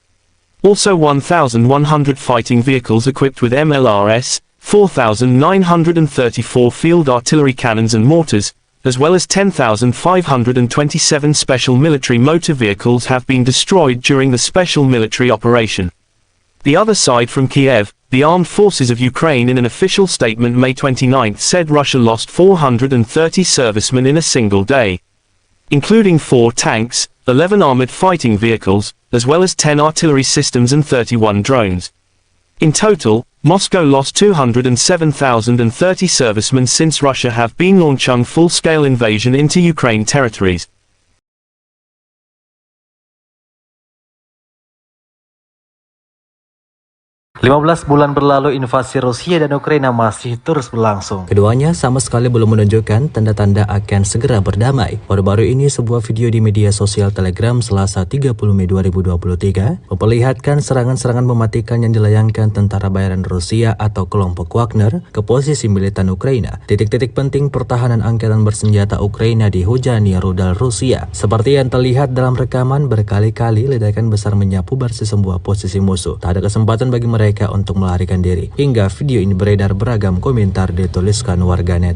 Also 1,100 fighting vehicles equipped with MLRS, 4,934 field artillery cannons and mortars, as well as 10,527 special military motor vehicles have been destroyed during the special military operation. The other side from Kiev, the armed forces of Ukraine in an official statement May 29 said Russia lost 430 servicemen in a single day, including 4 tanks, 11 armored fighting vehicles, as well as 10 artillery systems and 31 drones. In total, Moscow lost 207,030 servicemen since Russia have been launching full-scale invasion into Ukraine territories. Belas bulan berlalu invasi Rusia dan Ukraina masih terus berlangsung. Keduanya sama sekali belum menunjukkan tanda-tanda akan segera berdamai. Baru-baru ini sebuah video di media sosial Telegram Selasa 30 Mei 2023 memperlihatkan serangan-serangan mematikan yang dilayangkan tentara bayaran Rusia atau kelompok Wagner ke posisi militan Ukraina. Titik-titik penting pertahanan angkatan bersenjata Ukraina dihujani rudal Rusia. Seperti yang terlihat dalam rekaman, berkali-kali ledakan besar menyapu bersih sebuah posisi musuh. Tak ada kesempatan bagi mereka untuk melarikan diri. Hingga video ini beredar, beragam komentar dituliskan warganet.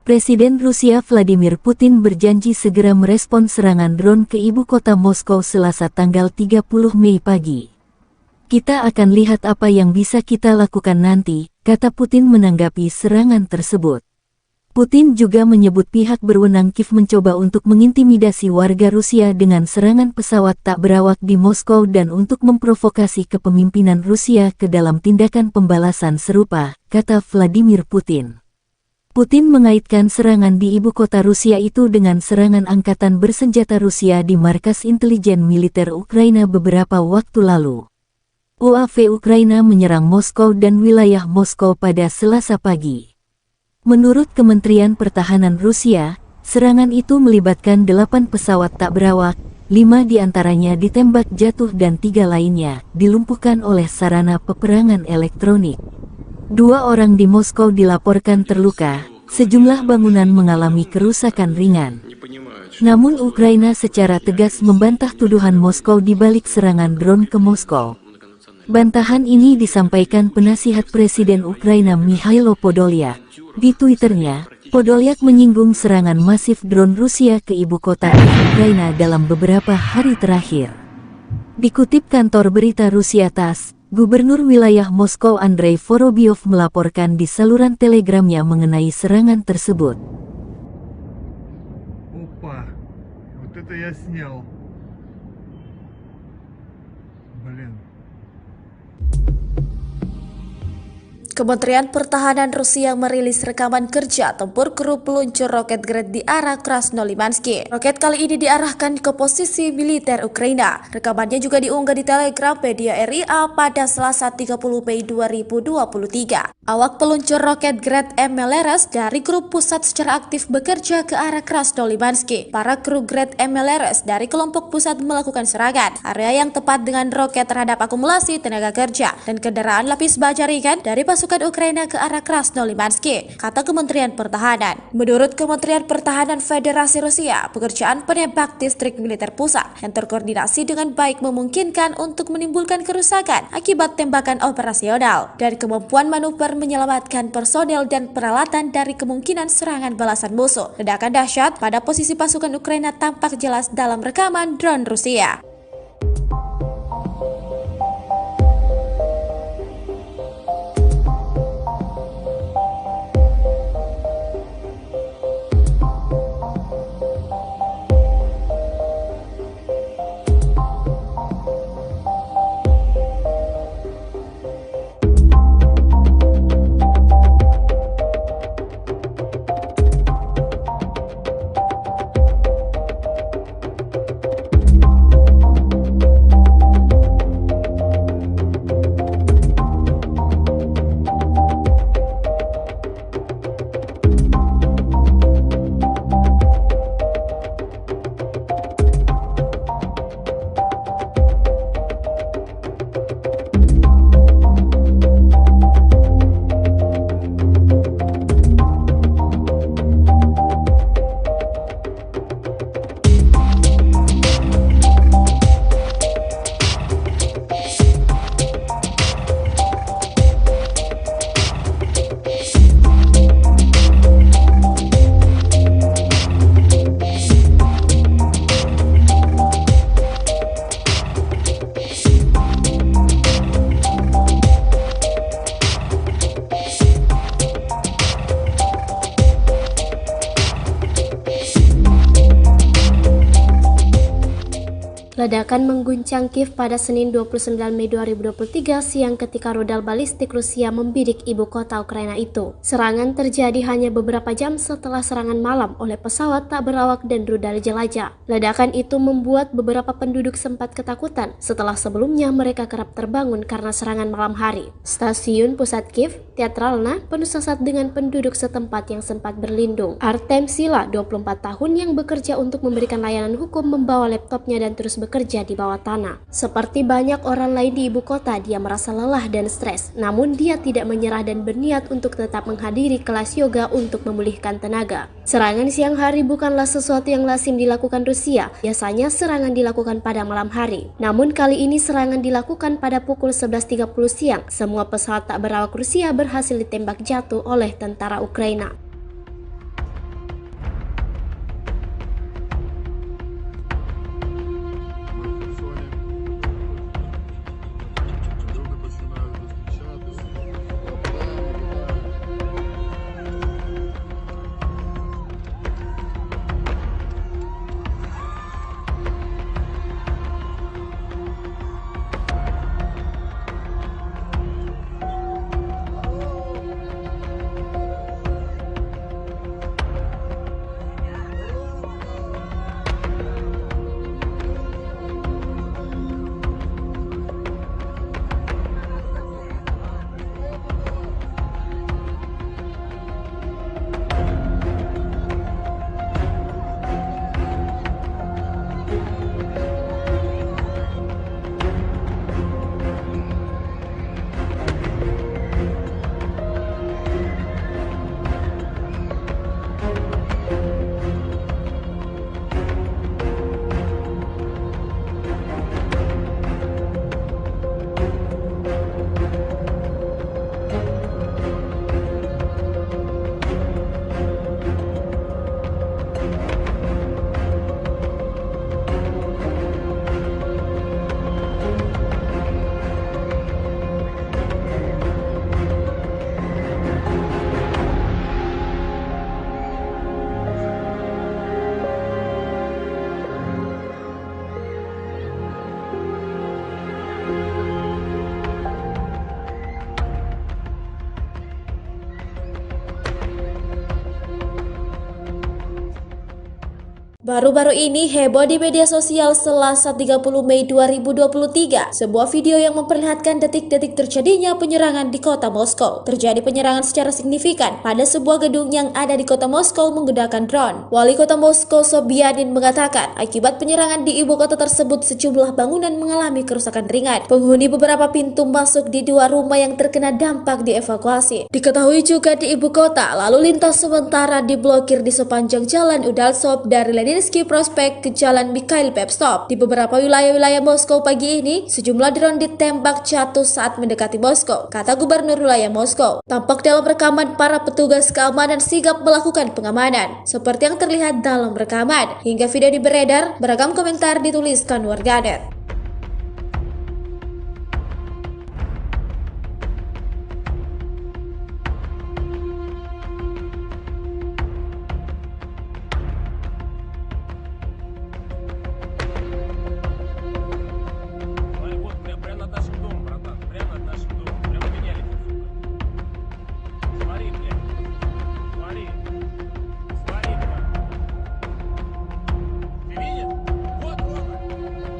Presiden Rusia Vladimir Putin berjanji segera merespons serangan drone ke ibu kota Moskow Selasa tanggal 30 Mei pagi. Kita akan lihat apa yang bisa kita lakukan nanti, kata Putin menanggapi serangan tersebut. Putin juga menyebut pihak berwenang Kiev mencoba untuk mengintimidasi warga Rusia dengan serangan pesawat tak berawak di Moskow dan untuk memprovokasi kepemimpinan Rusia ke dalam tindakan pembalasan serupa, kata Vladimir Putin. Putin mengaitkan serangan di ibu kota Rusia itu dengan serangan angkatan bersenjata Rusia di markas intelijen militer Ukraina beberapa waktu lalu. UAV Ukraina menyerang Moskow dan wilayah Moskow pada Selasa pagi. Menurut Kementerian Pertahanan Rusia, serangan itu melibatkan 8 pesawat tak berawak, 5 diantaranya ditembak jatuh dan 3 lainnya dilumpuhkan oleh sarana peperangan elektronik. 2 orang di Moskow dilaporkan terluka, sejumlah bangunan mengalami kerusakan ringan. Namun Ukraina secara tegas membantah tuduhan Moskow di balik serangan drone ke Moskow. Bantahan ini disampaikan penasihat Presiden Ukraina Mikhailo Podolyak. Di Twitternya, Podolyak menyinggung serangan masif drone Rusia ke ibu kota Ukraina dalam beberapa hari terakhir. Dikutip kantor berita Rusia TASS, Gubernur wilayah Moskow Andrei Vorobyov melaporkan di saluran telegramnya mengenai serangan tersebut. Опа. Вот это я снял. Блин. Kementerian Pertahanan Rusia merilis rekaman kerja tempur kru peluncur roket Gred di arah Krasnolimansky. Roket kali ini diarahkan ke posisi militer Ukraina. Rekamannya juga diunggah di Telegram media RIA pada Selasa 30 Mei 2023. Awak peluncur roket Gred MLRS dari grup pusat secara aktif bekerja ke arah Krasnolimansky. Para kru Gred MLRS dari kelompok pusat melakukan serangan. Area yang tepat dengan roket terhadap akumulasi tenaga kerja dan kendaraan lapis baja ringan dari pasukan Ukraina ke arah Krasnolimansky, kata Kementerian Pertahanan. Menurut Kementerian Pertahanan Federasi Rusia, pekerjaan penembak distrik militer pusat yang terkoordinasi dengan baik memungkinkan untuk menimbulkan kerusakan akibat tembakan operasional dan kemampuan manuver menyelamatkan personel dan peralatan dari kemungkinan serangan balasan musuh. Ledakan dahsyat pada posisi pasukan Ukraina tampak jelas dalam rekaman drone Rusia. Ledakan mengguncang Kiev pada Senin 29 Mei 2023 siang ketika rudal balistik Rusia membidik ibu kota Ukraina itu. Serangan terjadi hanya beberapa jam setelah serangan malam oleh pesawat tak berawak dan rudal jelajah. Ledakan itu membuat beberapa penduduk sempat ketakutan setelah sebelumnya mereka kerap terbangun karena serangan malam hari. Stasiun pusat Kiev, Teatralna, penuh sesak dengan penduduk setempat yang sempat berlindung. Artem Sila, 24 tahun yang bekerja untuk memberikan layanan hukum, membawa laptopnya dan terus bekerja di bawah tanah. Seperti banyak orang lain di ibu kota, dia merasa lelah dan stres. Namun dia tidak menyerah dan berniat untuk tetap menghadiri kelas yoga untuk memulihkan tenaga. Serangan siang hari bukanlah sesuatu yang lazim dilakukan Rusia. Biasanya serangan dilakukan pada malam hari. Namun kali ini serangan dilakukan pada pukul 11.30 siang. Semua pesawat tak berawak Rusia berhasil ditembak jatuh oleh tentara Ukraina. Baru-baru ini heboh di media sosial Selasa 30 Mei 2023, sebuah video yang memperlihatkan detik-detik terjadinya penyerangan di kota Moskow. Terjadi penyerangan secara signifikan pada sebuah gedung yang ada di kota Moskow menggunakan drone. Wali kota Moskow Sobyanin mengatakan, akibat penyerangan di ibu kota tersebut sejumlah bangunan mengalami kerusakan ringan. Penghuni beberapa pintu masuk di dua rumah yang terkena dampak dievakuasi. Diketahui juga di ibu kota, lalu lintas sementara diblokir di sepanjang jalan Udaltsov dari Leninsky Prospect ke Jalan Mikhail Pevstov. Di beberapa wilayah-wilayah Moskow pagi ini, sejumlah drone ditembak jatuh saat mendekati Moskow, kata Gubernur wilayah Moskow. Tampak dalam rekaman para petugas keamanan sigap melakukan pengamanan, seperti yang terlihat dalam rekaman. Hingga video beredar, beragam komentar dituliskan warganet. Вот прямо от наших дом, братан. Прямо от наших дом. Прямо меня летит, сука. Смотри, блядь. Смотри. Смотри, блядь. Ты видишь? Вот, Рома. Ты видишь?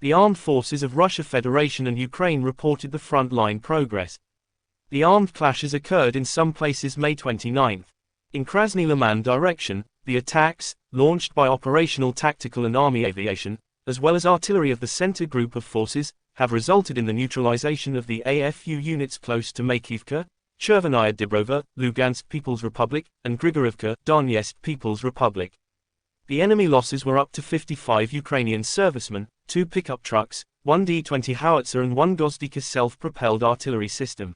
The armed forces of Russia Federation and Ukraine reported the frontline progress. The armed clashes occurred in some places May 29. In Krasny Liman direction, the attacks, launched by operational tactical and army aviation, as well as artillery of the center group of forces, have resulted in the neutralization of the AFU units close to Makivka, Chervenaya Dibrova, Lugansk People's Republic, and Grigorivka, Donetsk People's Republic. The enemy losses were up to 55 Ukrainian servicemen, 2 pickup trucks, 1 D-20 howitzer and 1 Gozdika self-propelled artillery system.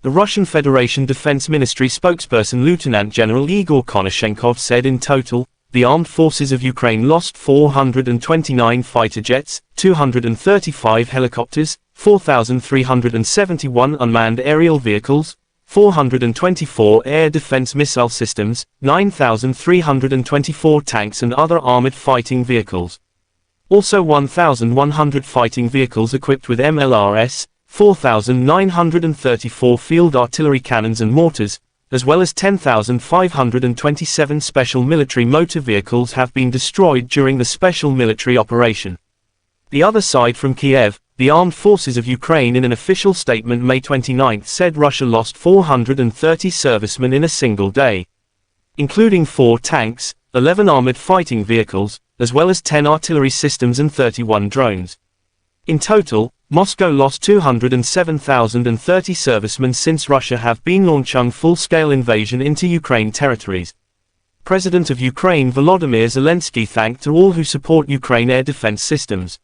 The Russian Federation Defense Ministry spokesperson Lieutenant General Igor Konashenkov said in total, the armed forces of Ukraine lost 429 fighter jets, 235 helicopters, 4,371 unmanned aerial vehicles, 424 air defense missile systems, 9,324 tanks and other armored fighting vehicles. Also 1,100 fighting vehicles equipped with MLRS, 4,934 field artillery cannons and mortars, as well as 10,527 special military motor vehicles have been destroyed during the special military operation. The other side from Kiev, the armed forces of Ukraine in an official statement May 29 said Russia lost 430 servicemen in a single day, including 4 tanks, 11 armored fighting vehicles, as well as 10 artillery systems and 31 drones. In total, Moscow lost 207,030 servicemen since Russia have been launching full-scale invasion into Ukraine territories. President of Ukraine Volodymyr Zelensky thanked all who support Ukraine air defense systems.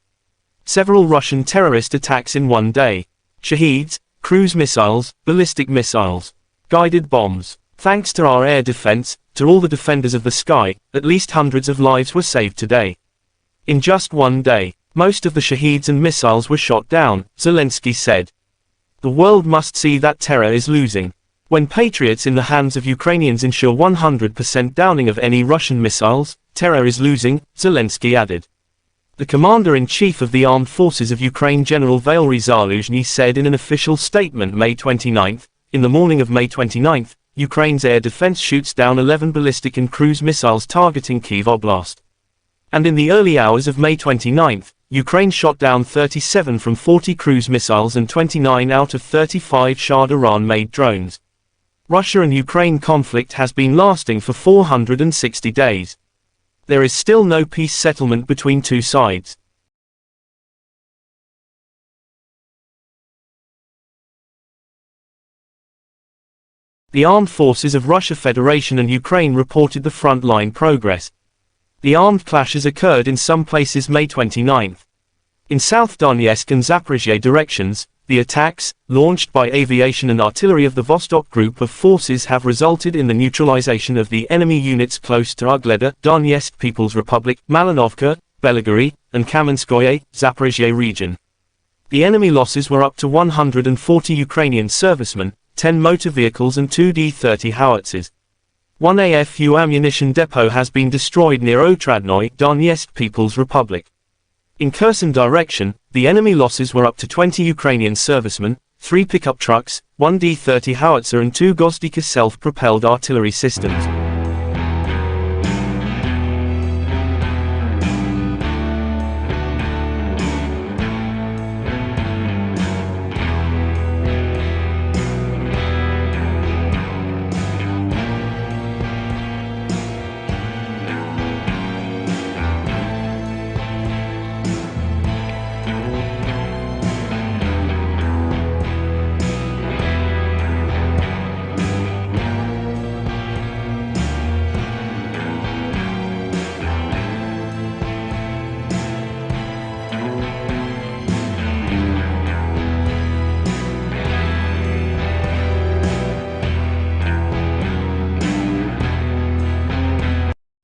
Several Russian terrorist attacks in one day. Shaheeds, cruise missiles, ballistic missiles, guided bombs. Thanks to our air defense, to all the defenders of the sky, at least hundreds of lives were saved today. In just one day, most of the Shaheeds and missiles were shot down, Zelensky said. The world must see that terror is losing. When Patriots in the hands of Ukrainians ensure 100% downing of any Russian missiles, terror is losing, Zelensky added. The Commander-in-Chief of the Armed Forces of Ukraine General Valery Zaluzhny said in an official statement May 29, in the morning of May 29, Ukraine's air defense shoots down 11 ballistic and cruise missiles targeting Kyiv Oblast. And in the early hours of May 29, Ukraine shot down 37 from 40 cruise missiles and 29 out of 35 Shah Iran-made drones. Russia and Ukraine conflict has been lasting for 460 days. There is still no peace settlement between two sides. The armed forces of Russia Federation and Ukraine reported the front-line progress. The armed clashes occurred in some places May 29. In South Donetsk and Zaporizhzhia directions, the attacks, launched by aviation and artillery of the Vostok Group of forces have resulted in the neutralization of the enemy units close to Ugleda, Donetsk People's Republic, Malinovka, Belgorod, and Kamenskoye, Zaporizhzhia region. The enemy losses were up to 140 Ukrainian servicemen, 10 motor vehicles and 2 D-30 howitzers. One AFU ammunition depot has been destroyed near Otradnoy, Donetsk People's Republic. In Kherson direction, the enemy losses were up to 20 Ukrainian servicemen, 3 pickup trucks, 1 D-30 howitzer and 2 Gozdika self-propelled artillery systems.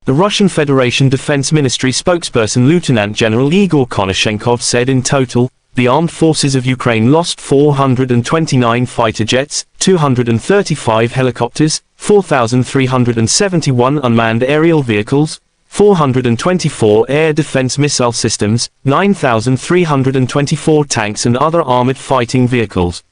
The Russian Federation Defense Ministry spokesperson Lieutenant General Igor Konashenkov said in total, the armed forces of Ukraine lost 429 fighter jets, 235 helicopters, 4,371 unmanned aerial vehicles, 424 air defense missile systems, 9,324 tanks and other armored fighting vehicles.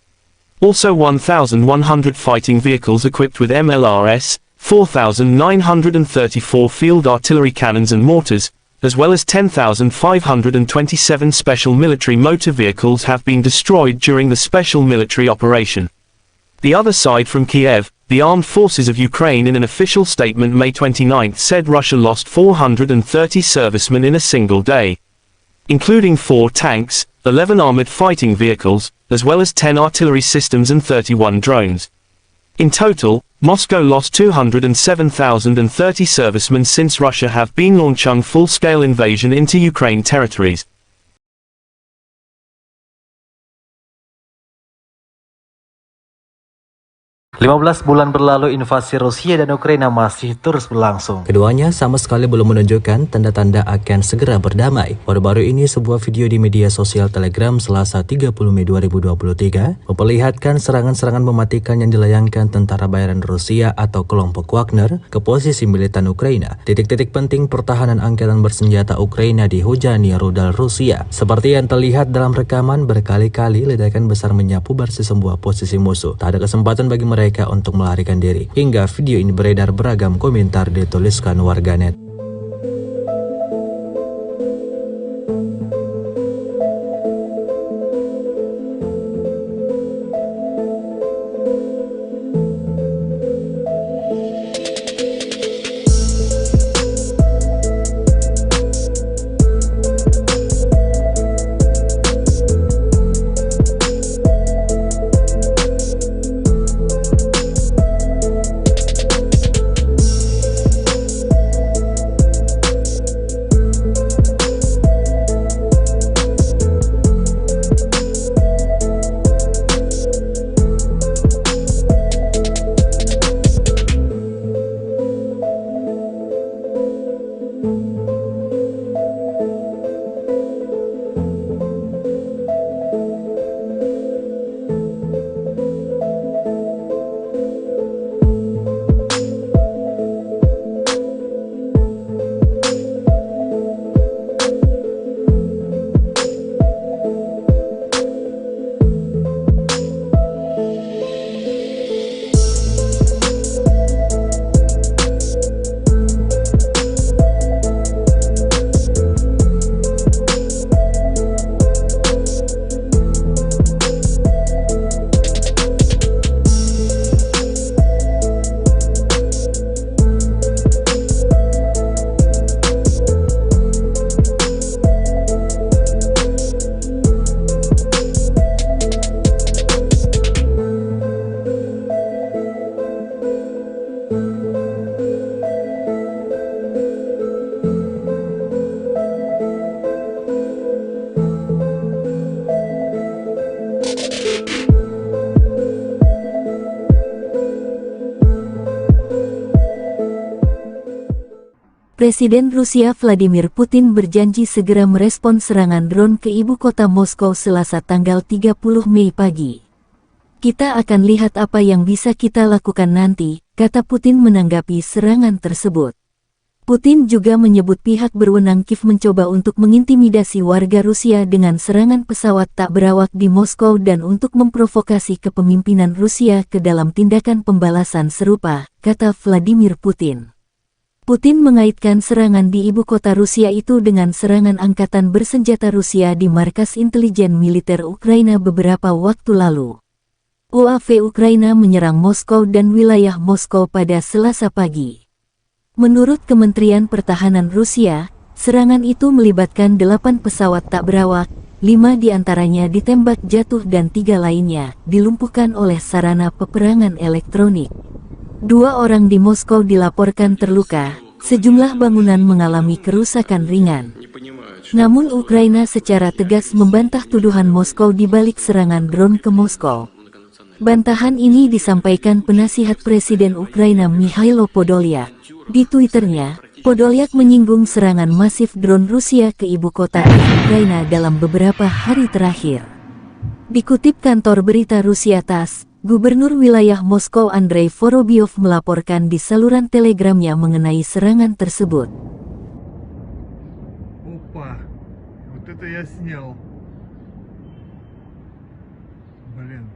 Also 1,100 fighting vehicles equipped with MLRS, 4,934 field artillery cannons and mortars, as well as 10,527 special military motor vehicles have been destroyed during the special military operation. The other side from Kiev, the armed forces of Ukraine in an official statement May 29 said Russia lost 430 servicemen in a single day, including 4 tanks, 11 armored fighting vehicles, as well as 10 artillery systems and 31 drones. In total, Moscow lost 207,030 servicemen since Russia have been launching full-scale invasion into Ukraine territories. "15 bulan berlalu, invasi Rusia dan Ukraina masih terus berlangsung. Keduanya sama sekali belum menunjukkan tanda-tanda akan segera berdamai. Baru-baru ini sebuah video di media sosial Telegram Selasa 30 Mei 2023 memperlihatkan serangan-serangan mematikan yang dilayangkan tentara bayaran Rusia atau kelompok Wagner ke posisi militan Ukraina. Titik-titik penting pertahanan angkatan bersenjata Ukraina dihujani rudal Rusia. Seperti yang terlihat dalam rekaman, berkali-kali ledakan besar menyapu basis sebuah posisi musuh. Tak ada kesempatan bagi mereka untuk melarikan diri. Hingga video ini beredar, beragam komentar dituliskan warganet. Presiden Rusia Vladimir Putin berjanji segera merespons serangan drone ke ibu kota Moskow Selasa tanggal 30 Mei pagi. Kita akan lihat apa yang bisa kita lakukan nanti, kata Putin menanggapi serangan tersebut. Putin juga menyebut pihak berwenang Kiev mencoba untuk mengintimidasi warga Rusia dengan serangan pesawat tak berawak di Moskow dan untuk memprovokasi kepemimpinan Rusia ke dalam tindakan pembalasan serupa, kata Vladimir Putin. Putin mengaitkan serangan di ibu kota Rusia itu dengan serangan angkatan bersenjata Rusia di markas intelijen militer Ukraina beberapa waktu lalu. UAV Ukraina menyerang Moskow dan wilayah Moskow pada Selasa pagi. Menurut Kementerian Pertahanan Rusia, serangan itu melibatkan 8 pesawat tak berawak, 5 diantaranya ditembak jatuh dan 3 lainnya dilumpuhkan oleh sarana peperangan elektronik. 2 orang di Moskow dilaporkan terluka, sejumlah bangunan mengalami kerusakan ringan. Namun Ukraina secara tegas membantah tuduhan Moskow di balik serangan drone ke Moskow. Bantahan ini disampaikan penasihat Presiden Ukraina Mikhailo Podolyak. Di Twitternya, Podolyak menyinggung serangan masif drone Rusia ke ibu kota Ukraina dalam beberapa hari terakhir. Dikutip kantor berita Rusia TASS, Gubernur wilayah Moskow Andrei Vorobyov melaporkan di saluran telegramnya mengenai serangan tersebut. Опа, вот это я снял. Блин.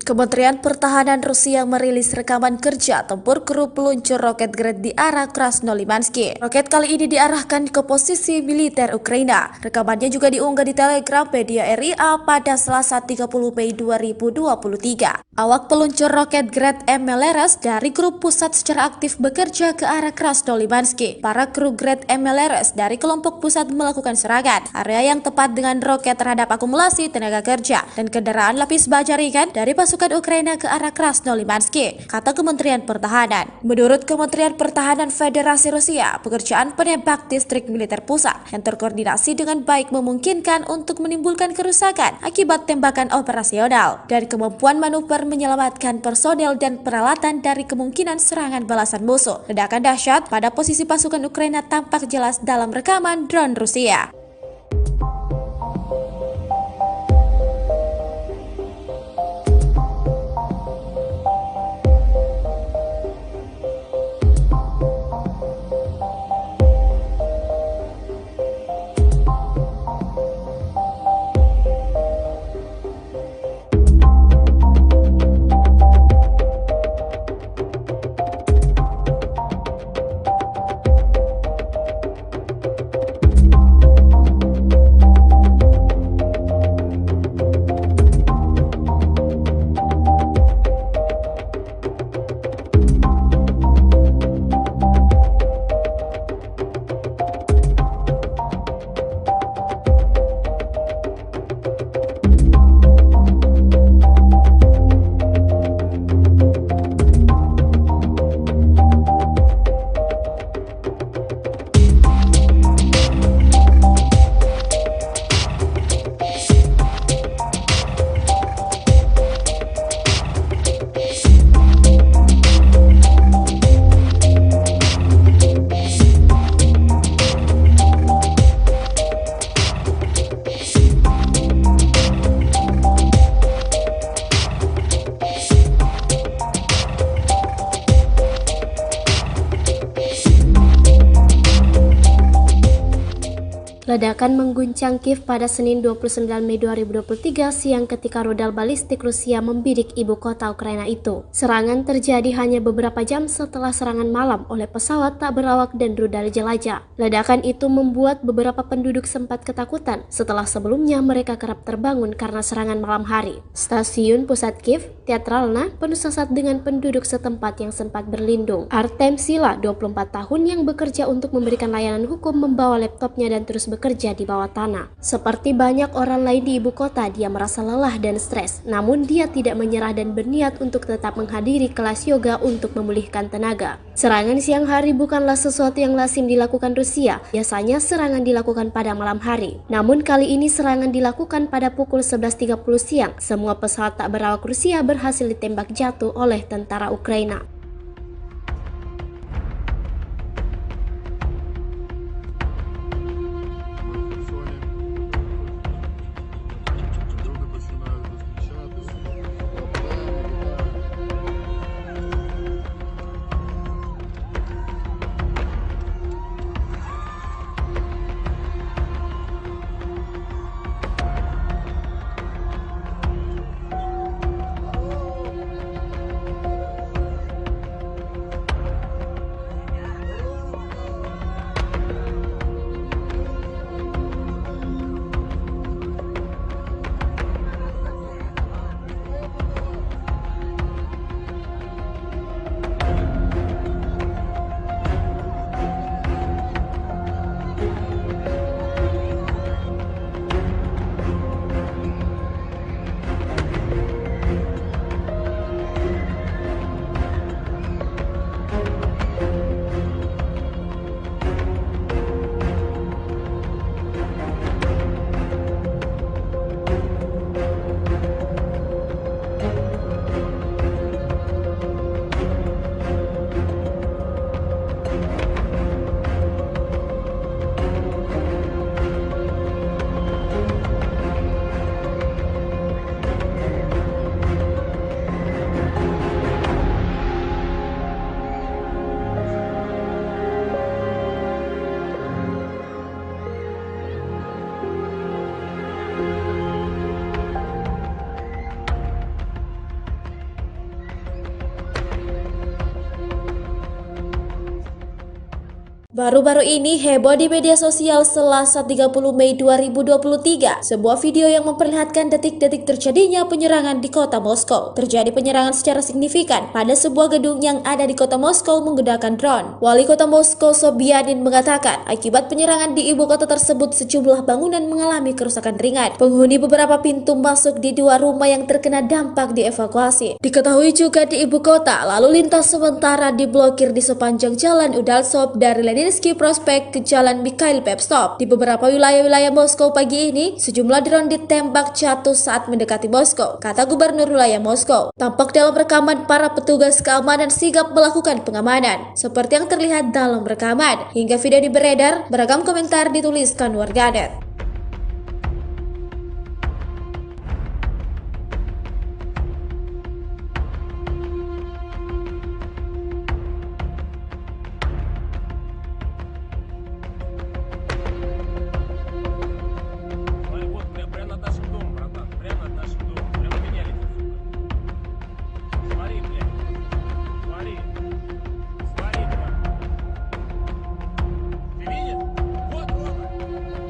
Kementerian Pertahanan Rusia merilis rekaman kerja tempur kru peluncur roket Grad di arah Krasnolimansky. Roket kali ini diarahkan ke posisi militer Ukraina. Rekamannya juga diunggah di Telegram media RIA pada Selasa 30 Mei 2023. Awak peluncur roket Grad MLRS dari grup pusat secara aktif bekerja ke arah Krasnolimansky. Para kru Grad MLRS dari kelompok pusat melakukan serangan area yang tepat dengan roket terhadap akumulasi tenaga kerja dan kendaraan lapis baja ringan dari pasukan Ukraina ke arah Krasnolimansky, kata Kementerian Pertahanan. Menurut Kementerian Pertahanan Federasi Rusia, pekerjaan penembak distrik militer pusat yang terkoordinasi dengan baik memungkinkan untuk menimbulkan kerusakan akibat tembakan operasional dan kemampuan manuver menyelamatkan personel dan peralatan dari kemungkinan serangan balasan musuh. Ledakan dahsyat pada posisi pasukan Ukraina tampak jelas dalam rekaman drone Rusia. Ledakan mengguncang Kiev pada Senin 29 Mei 2023 siang ketika rudal balistik Rusia membidik ibu kota Ukraina itu. Serangan terjadi hanya beberapa jam setelah serangan malam oleh pesawat tak berawak dan rudal jelajah. Ledakan itu membuat beberapa penduduk sempat ketakutan setelah sebelumnya mereka kerap terbangun karena serangan malam hari. Stasiun pusat Kiev, Teatralna, penuh sesak dengan penduduk setempat yang sempat berlindung. Artem Sila, 24 tahun yang bekerja untuk memberikan layanan hukum, membawa laptopnya dan terus bekerja di bawah tanah. Seperti banyak orang lain di ibu kota, dia merasa lelah dan stres. Namun dia tidak menyerah dan berniat untuk tetap menghadiri kelas yoga untuk memulihkan tenaga. Serangan siang hari bukanlah sesuatu yang lazim dilakukan Rusia. Biasanya serangan dilakukan pada malam hari. Namun kali ini serangan dilakukan pada pukul 11.30 siang. Semua pesawat tak berawak Rusia berhasil ditembak jatuh oleh tentara Ukraina. Baru-baru ini heboh di media sosial Selasa 30 Mei 2023, sebuah video yang memperlihatkan detik-detik terjadinya penyerangan di kota Moskow. Terjadi penyerangan secara signifikan pada sebuah gedung yang ada di kota Moskow menggunakan drone. Wali kota Moskow Sobyanin mengatakan, akibat penyerangan di ibu kota tersebut sejumlah bangunan mengalami kerusakan ringan. Penghuni beberapa pintu masuk di dua rumah yang terkena dampak dievakuasi. Diketahui juga di ibu kota, lalu lintas sementara diblokir di sepanjang jalan Udaltsov dari Leninsky Prospect ke Jalan Mikhail Pevstov. Di beberapa wilayah-wilayah Moskow pagi ini, sejumlah drone ditembak jatuh saat mendekati Moskow, kata Gubernur wilayah Moskow. Tampak dalam rekaman para petugas keamanan sigap melakukan pengamanan, seperti yang terlihat dalam rekaman. Hingga video ini beredar, beragam komentar dituliskan warganet. Вот прямо над нашим домом, братан. Прямо над нашим домом. Прямо меня летит. Смотри, блядь. Смотри. Смотри, блядь. Ты видишь? Вот, вот. Ты видишь?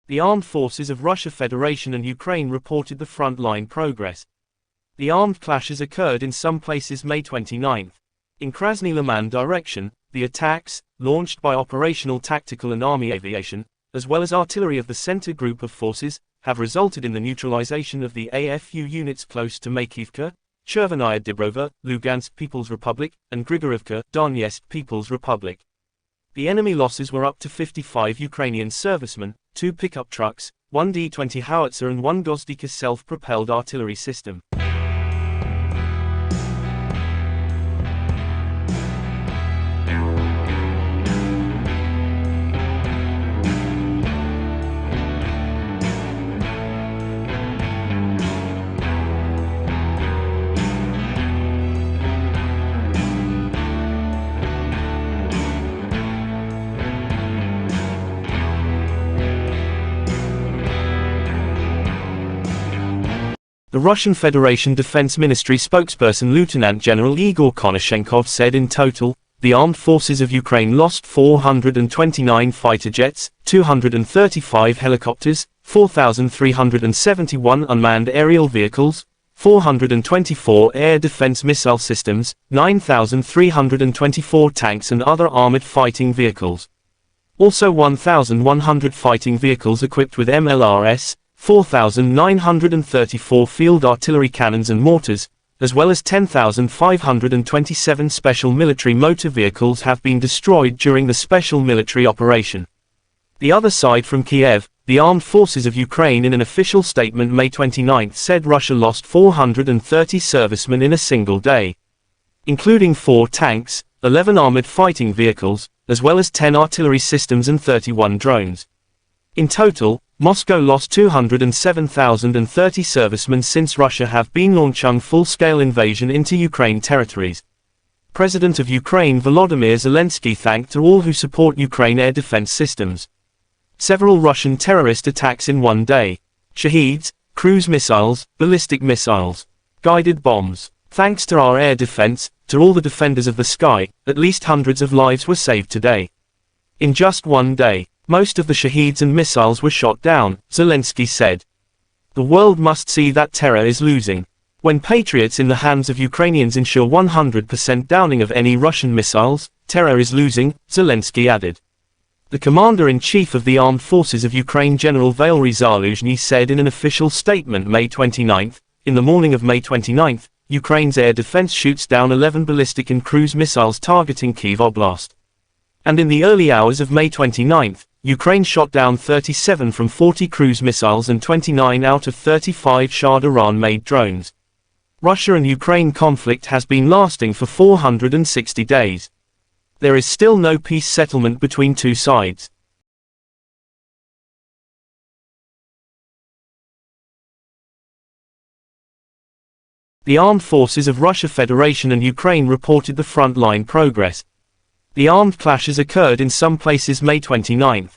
The armed forces of Russia Federation and Ukraine reported the front-line progress. The armed clashes occurred in some places May 29. In Krasny Liman direction, the attacks, launched by operational tactical and army aviation, as well as artillery of the center group of forces, have resulted in the neutralization of the AFU units close to Makivka, Chervenaya Dibrova, Lugansk People's Republic, and Grigorivka, Donetsk People's Republic. The enemy losses were up to 55 Ukrainian servicemen, 2 pickup trucks, 1 D-20 howitzer and 1 Gozdika self-propelled artillery system. The Russian Federation Defense Ministry spokesperson Lieutenant General Igor Konashenkov said in total, the armed forces of Ukraine lost 429 fighter jets, 235 helicopters, 4,371 unmanned aerial vehicles, 424 air defense missile systems, 9,324 tanks and other armored fighting vehicles. Also 1,100 fighting vehicles equipped with MLRS, 4,934 field artillery cannons and mortars, as well as 10,527 special military motor vehicles have been destroyed during the special military operation. The other side from Kiev, the armed forces of Ukraine in an official statement May 29 said Russia lost 430 servicemen in a single day, including 4 tanks, 11 armored fighting vehicles, as well as 10 artillery systems and 31 drones. In total, Moscow lost 207,030 servicemen since Russia have been launching full-scale invasion into Ukraine territories. President of Ukraine Volodymyr Zelensky thanked all who support Ukraine air defense systems. Several Russian terrorist attacks in one day. Shaheeds, cruise missiles, ballistic missiles, guided bombs. Thanks to our air defense, to all the defenders of the sky, at least hundreds of lives were saved today. In just one day, most of the Shaheeds and missiles were shot down, Zelensky said. The world must see that terror is losing. When Patriots in the hands of Ukrainians ensure 100% downing of any Russian missiles, terror is losing, Zelensky added. The commander-in-chief of the armed forces of Ukraine General Valery Zaluzhny said in an official statement May 29, in the morning of May 29, Ukraine's air defense shoots down 11 ballistic and cruise missiles targeting Kyiv Oblast. And in the early hours of May 29, Ukraine shot down 37 from 40 cruise missiles and 29 out of 35 Shah Iran-made drones. Russia and Ukraine conflict has been lasting for 460 days. There is still no peace settlement between two sides. The armed forces of Russia Federation and Ukraine reported the front-line progress. The armed clashes occurred in some places May 29.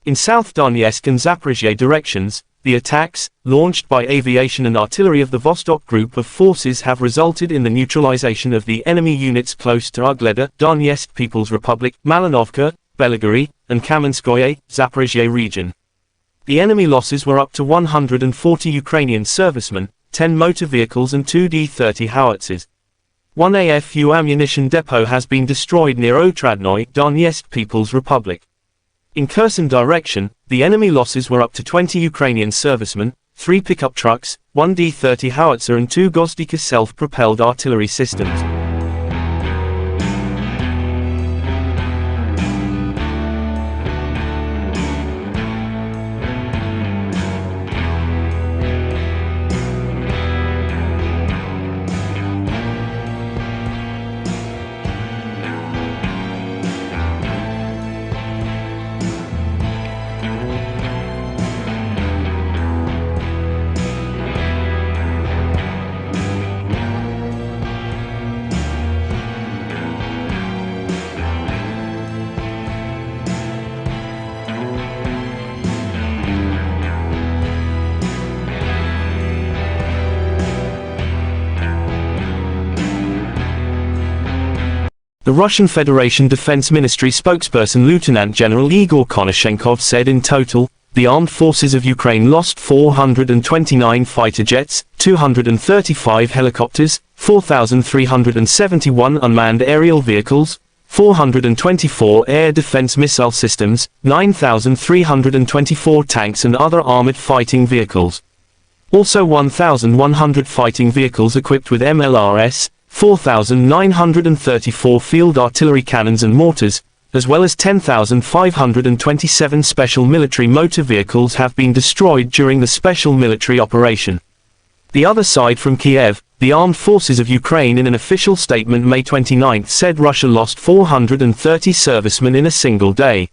In South Donetsk and Zaporizhzhia directions, the attacks, launched by aviation and artillery of the Vostok group of forces have resulted in the neutralization of the enemy units close to Ugleda, Donetsk People's Republic, Malinovka, Belgorod, and Kamenskoye, Zaporizhzhia region. The enemy losses were up to 140 Ukrainian servicemen, 10 motor vehicles and 2 D-30 howitzers. One AFU ammunition depot has been destroyed near Otradnoye, Donetsk People's Republic. In Kherson direction, the enemy losses were up to 20 Ukrainian servicemen, 3 pickup trucks, 1 D-30 howitzer and 2 Gozdika self-propelled artillery systems. The Russian Federation Defense Ministry spokesperson Lieutenant General Igor Konashenkov said in total, the armed forces of Ukraine lost 429 fighter jets, 235 helicopters, 4,371 unmanned aerial vehicles, 424 air defense missile systems, 9,324 tanks and other armored fighting vehicles. Also 1,100 fighting vehicles equipped with MLRS, 4,934 field artillery cannons and mortars, as well as 10,527 special military motor vehicles have been destroyed during the special military operation. The other side from Kiev, the armed forces of Ukraine in an official statement May 29 said Russia lost 430 servicemen in a single day,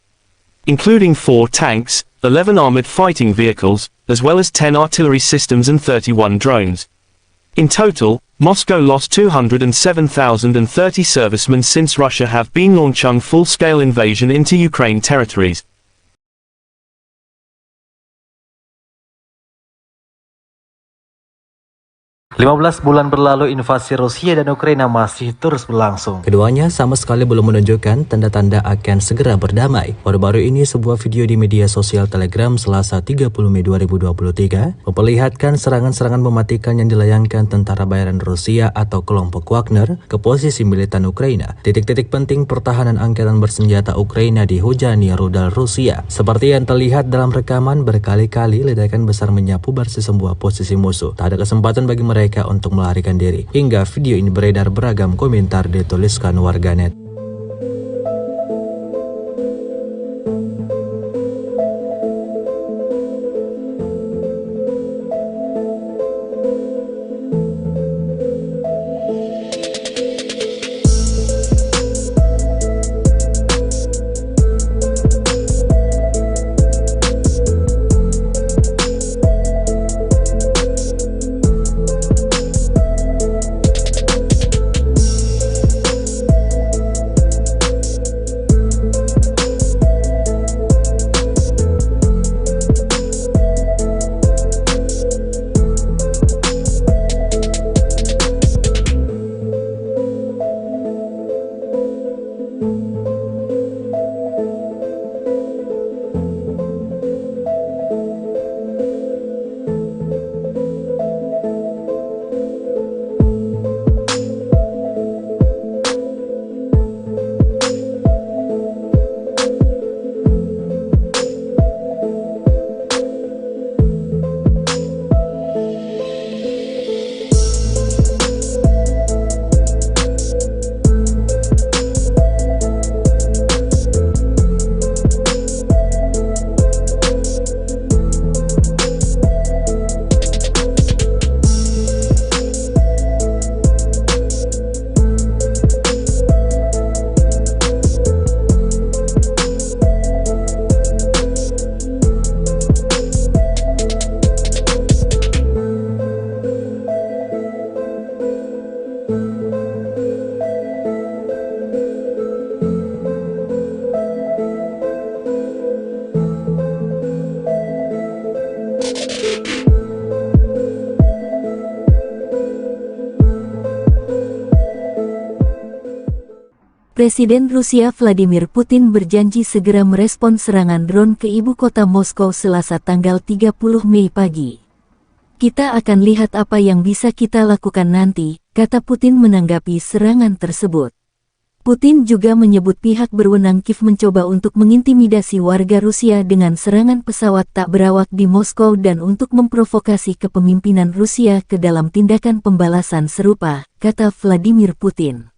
including 4 tanks, 11 armored fighting vehicles, as well as 10 artillery systems and 31 drones. In total, Moscow lost 207,030 servicemen since Russia have been launching full-scale invasion into Ukraine territories. 15 bulan berlalu, invasi Rusia dan Ukraina masih terus berlangsung. Keduanya sama sekali belum menunjukkan tanda-tanda akan segera berdamai. Baru-baru ini sebuah video di media sosial Telegram Selasa 30 Mei 2023 memperlihatkan serangan-serangan mematikan yang dilayangkan tentara bayaran Rusia atau kelompok Wagner ke posisi militan Ukraina. Titik-titik penting pertahanan angkatan bersenjata Ukraina dihujani rudal Rusia. Seperti yang terlihat dalam rekaman, berkali-kali ledakan besar menyapu bersih sebuah posisi musuh. Tak ada kesempatan bagi mereka untuk melarikan diri. Hingga video ini beredar, beragam komentar dituliskan warganet. Presiden Rusia Vladimir Putin berjanji segera merespons serangan drone ke ibu kota Moskow Selasa tanggal 30 Mei pagi. Kita akan lihat apa yang bisa kita lakukan nanti, kata Putin menanggapi serangan tersebut. Putin juga menyebut pihak berwenang Kiev mencoba untuk mengintimidasi warga Rusia dengan serangan pesawat tak berawak di Moskow dan untuk memprovokasi kepemimpinan Rusia ke dalam tindakan pembalasan serupa, kata Vladimir Putin.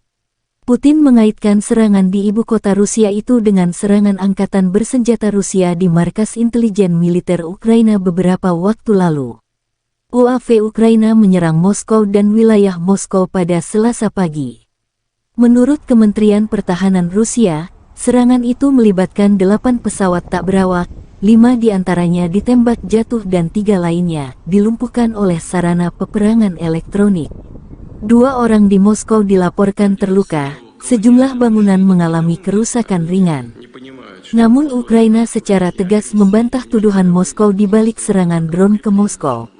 Putin mengaitkan serangan di ibu kota Rusia itu dengan serangan angkatan bersenjata Rusia di markas intelijen militer Ukraina beberapa waktu lalu. UAV Ukraina menyerang Moskow dan wilayah Moskow pada Selasa pagi. Menurut Kementerian Pertahanan Rusia, serangan itu melibatkan 8 pesawat tak berawak, 5 diantaranya ditembak jatuh dan 3 lainnya dilumpuhkan oleh sarana peperangan elektronik. 2 orang di Moskow dilaporkan terluka, sejumlah bangunan mengalami kerusakan ringan. Namun Ukraina secara tegas membantah tuduhan Moskow di balik serangan drone ke Moskow.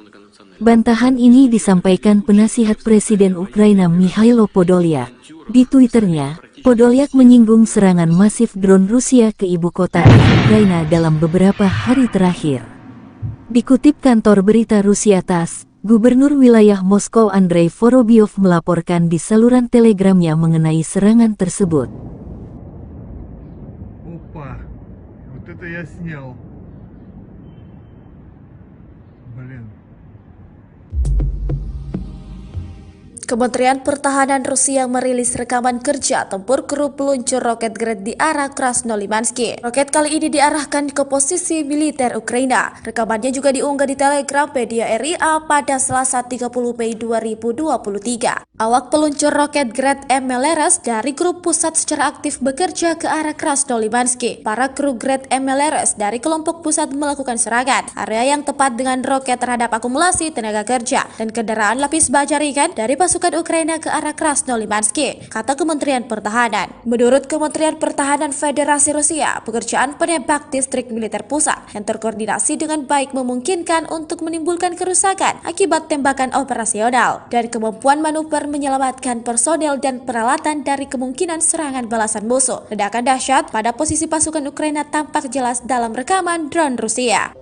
Bantahan ini disampaikan penasihat Presiden Ukraina Mikhailo Podolyak. Di Twitternya, Podolyak menyinggung serangan masif drone Rusia ke ibu kota Ukraina dalam beberapa hari terakhir. Dikutip kantor berita Rusia TASS, Gubernur wilayah Moskow Andrei Vorobyov melaporkan di saluran telegramnya mengenai serangan tersebut. Опа, вот это я снял. Блин. Kementerian Pertahanan Rusia merilis rekaman kerja tempur kru peluncur roket Grad di arah Krasnolimansky. Roket kali ini diarahkan ke posisi militer Ukraina. Rekamannya juga diunggah di Telegram media RIA pada Selasa 30 Mei 2023. Awak peluncur roket Grad MLRS dari grup pusat secara aktif bekerja ke arah Krasnolimansky. Para kru Grad MLRS dari kelompok pusat melakukan serangan area yang tepat dengan roket terhadap akumulasi tenaga kerja dan kendaraan lapis baja ringan dari pasukan Ukraina ke arah Krasnolimansky, kata Kementerian Pertahanan. Menurut Kementerian Pertahanan Federasi Rusia, pekerjaan penembak distrik militer pusat yang terkoordinasi dengan baik memungkinkan untuk menimbulkan kerusakan akibat tembakan operasional dan kemampuan manuver menyelamatkan personel dan peralatan dari kemungkinan serangan balasan musuh. Ledakan dahsyat pada posisi pasukan Ukraina tampak jelas dalam rekaman drone Rusia.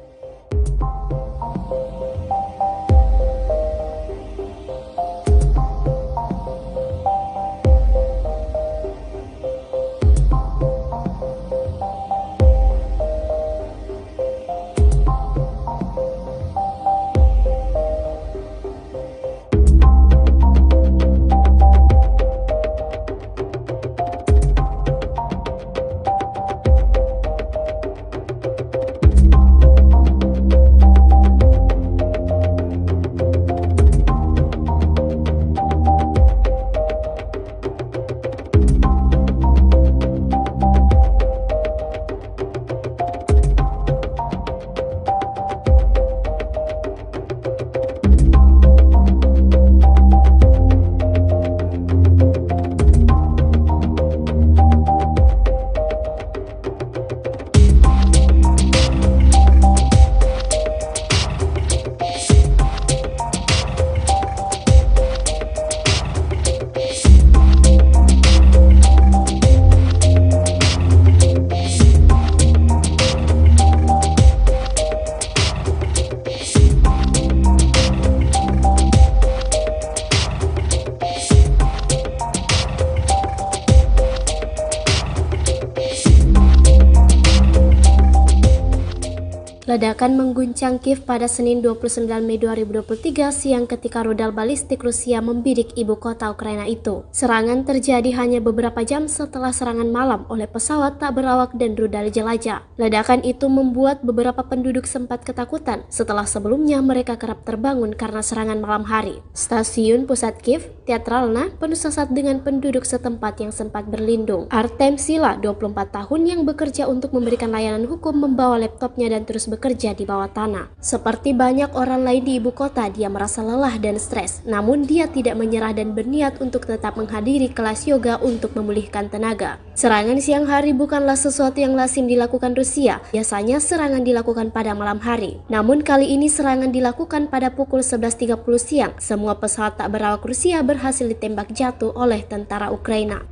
Ledakan mengguncang Kiev pada Senin 29 Mei 2023 siang ketika rudal balistik Rusia membidik ibu kota Ukraina itu. Serangan terjadi hanya beberapa jam setelah serangan malam oleh pesawat tak berawak dan rudal jelajah. Ledakan itu membuat beberapa penduduk sempat ketakutan setelah sebelumnya mereka kerap terbangun karena serangan malam hari. Stasiun pusat Kiev, Teatralna, penuh sesak dengan penduduk setempat yang sempat berlindung. Artem Sila, 24 tahun yang bekerja untuk memberikan layanan hukum, membawa laptopnya dan terus bekerja di bawah tanah. Seperti banyak orang lain di ibu kota, dia merasa lelah dan stres. Namun dia tidak menyerah dan berniat untuk tetap menghadiri kelas yoga untuk memulihkan tenaga. Serangan siang hari bukanlah sesuatu yang lazim dilakukan Rusia. Biasanya serangan dilakukan pada malam hari. Namun kali ini serangan dilakukan pada pukul 11.30 siang. Semua pesawat tak berawak Rusia berhasil ditembak jatuh oleh tentara Ukraina.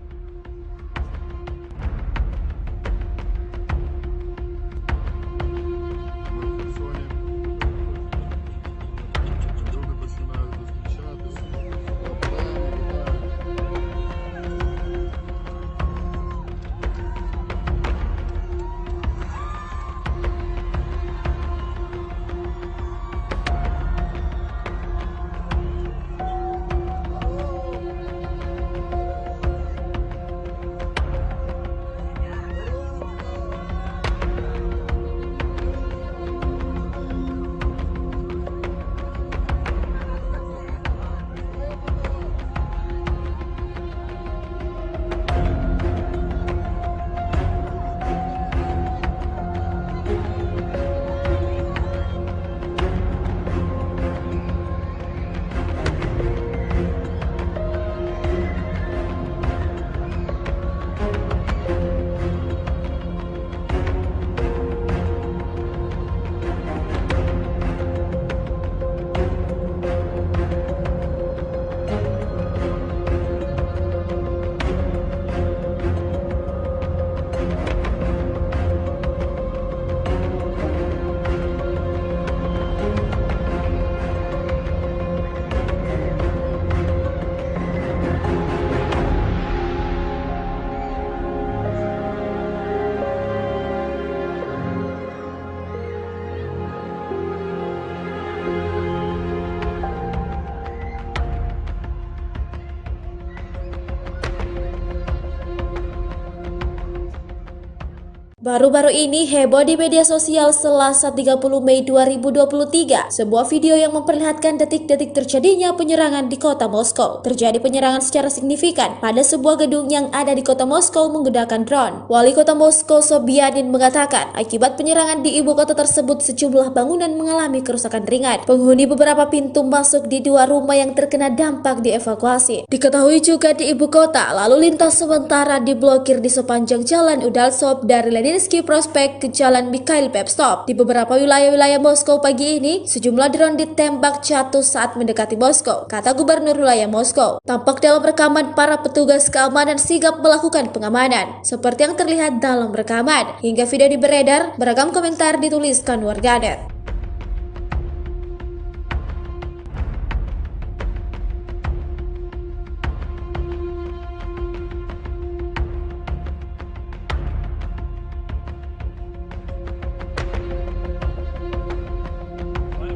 Baru-baru ini heboh di media sosial Selasa 30 Mei 2023, sebuah video yang memperlihatkan detik-detik terjadinya penyerangan di kota Moskow. Terjadi penyerangan secara signifikan pada sebuah gedung yang ada di kota Moskow menggunakan drone. Wali kota Moskow Sobyanin mengatakan, akibat penyerangan di ibu kota tersebut sejumlah bangunan mengalami kerusakan ringan. Penghuni beberapa pintu masuk di dua rumah yang terkena dampak dievakuasi. Diketahui juga di ibu kota, lalu lintas sementara diblokir di sepanjang jalan Udaltsov dari Leninsky Prospect ke Jalan Mikhail Pevstov. Di beberapa wilayah-wilayah Moskow pagi ini, sejumlah drone ditembak jatuh saat mendekati Moskow, kata Gubernur wilayah Moskow. Tampak dalam rekaman para petugas keamanan sigap melakukan pengamanan, seperti yang terlihat dalam rekaman. Hingga video beredar, beragam komentar dituliskan warganet.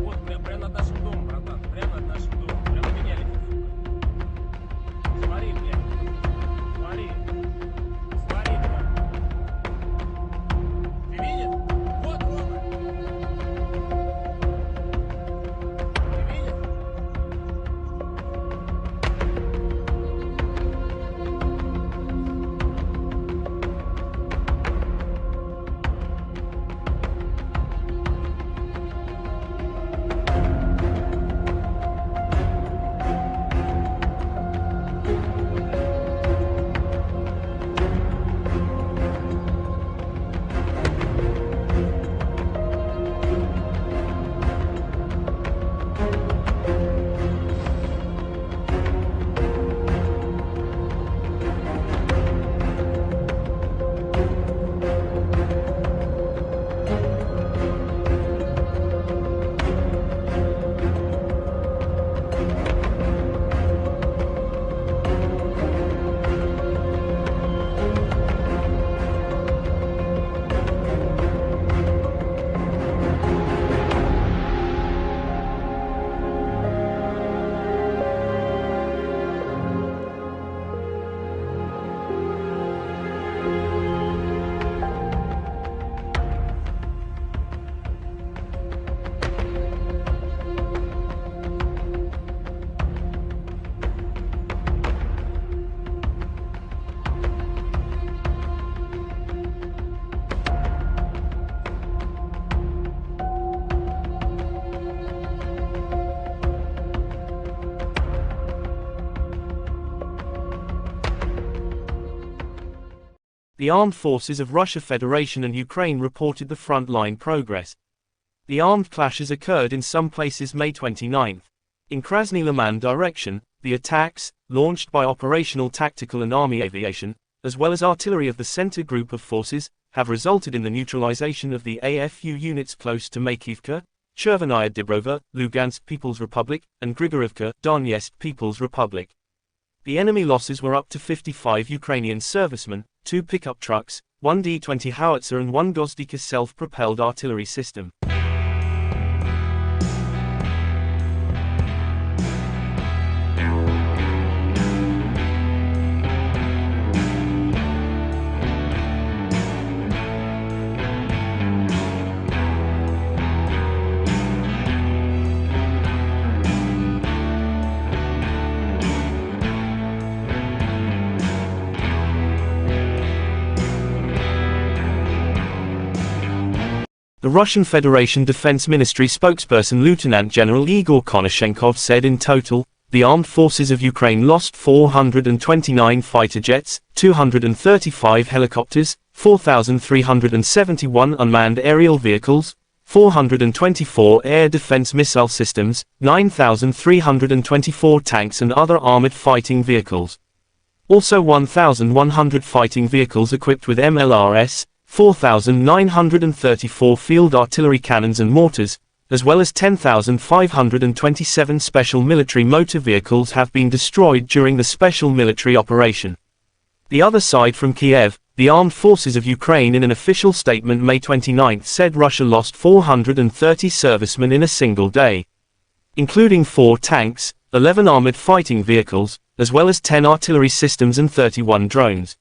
Вот прямо над нашим домом, братан. Прямо над нашим домом. Прямо меня летит. Смотри, блядь. Смотри. Смотри, блядь. Ты видишь? Вот, Рома. Ты видишь? The armed forces of Russia Federation and Ukraine reported the front-line progress. The armed clashes occurred in some places May 29. In Krasny Liman direction, the attacks, launched by operational tactical and army aviation, as well as artillery of the center group of forces, have resulted in the neutralization of the AFU units close to Makivka, Chervenaya Dibrova, Lugansk People's Republic, and Grigorivka, Donetsk People's Republic. The enemy losses were up to 55 Ukrainian servicemen, 2 pickup trucks, 1 D-20 howitzer and 1 Gozdika self-propelled artillery system. The Russian Federation Defense Ministry spokesperson Lieutenant General Igor Konashenkov said in total, the armed forces of Ukraine lost 429 fighter jets, 235 helicopters, 4,371 unmanned aerial vehicles, 424 air defense missile systems, 9,324 tanks and other armored fighting vehicles. Also 1,100 fighting vehicles equipped with MLRS, 4,934 field artillery cannons and mortars, as well as 10,527 special military motor vehicles have been destroyed during the special military operation. The other side from Kiev, the armed forces of Ukraine in an official statement May 29 said Russia lost 430 servicemen in a single day, including 4 tanks, 11 armored fighting vehicles, as well as 10 artillery systems and 31 drones.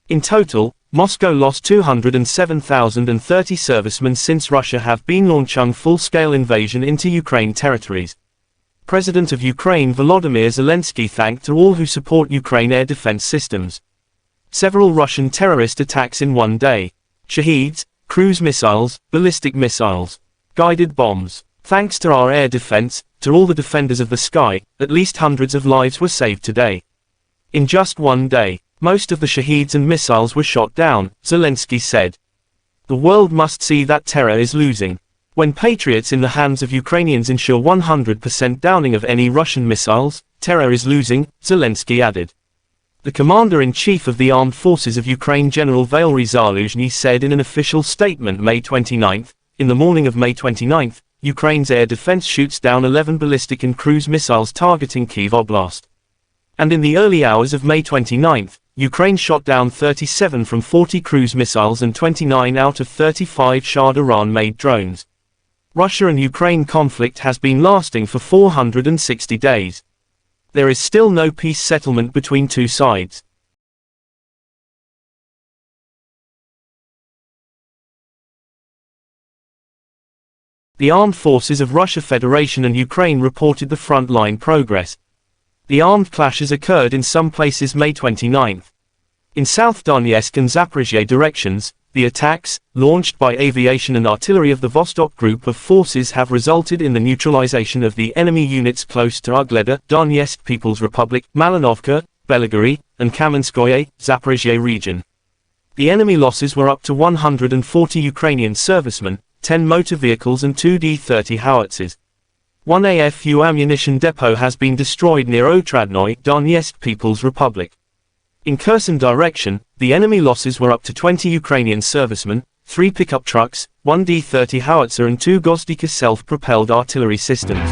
In total, Moscow lost 207,030 servicemen since Russia have been launching full-scale invasion into Ukraine territories. President of Ukraine Volodymyr Zelensky thanked to all who support Ukraine air defense systems. Several Russian terrorist attacks in one day. Shaheeds, cruise missiles, ballistic missiles, guided bombs. Thanks to our air defense, to all the defenders of the sky, at least hundreds of lives were saved today. In just one day, most of the Shaheeds and missiles were shot down, Zelensky said. The world must see that terror is losing. When Patriots in the hands of Ukrainians ensure 100% downing of any Russian missiles, terror is losing, Zelensky added. The Commander-in-Chief of the Armed Forces of Ukraine General Valery Zaluzhny said in an official statement May 29, in the morning of May 29, Ukraine's air defense shoots down 11 ballistic and cruise missiles targeting Kyiv Oblast. And in the early hours of May 29, Ukraine shot down 37 from 40 cruise missiles and 29 out of 35 Shah Iran-made drones. Russia and Ukraine conflict has been lasting for 460 days. There is still no peace settlement between two sides. The armed forces of Russia Federation and Ukraine reported the front-line progress. The armed clashes occurred in some places May 29. In South Donetsk and Zaporizhzhia directions, the attacks, launched by aviation and artillery of the Vostok Group of forces have resulted in the neutralization of the enemy units close to Ugleda, Donetsk People's Republic, Malinovka, Belgorod, and Kamenskoye, Zaporizhzhia region. The enemy losses were up to 140 Ukrainian servicemen, 10 motor vehicles and 2 D-30 howitzers. One AFU ammunition depot has been destroyed near Otradnoye, Donetsk People's Republic. In Kherson direction, the enemy losses were up to 20 Ukrainian servicemen, 3 pickup trucks, 1 D-30 howitzer and 2 Gozdika self-propelled artillery systems.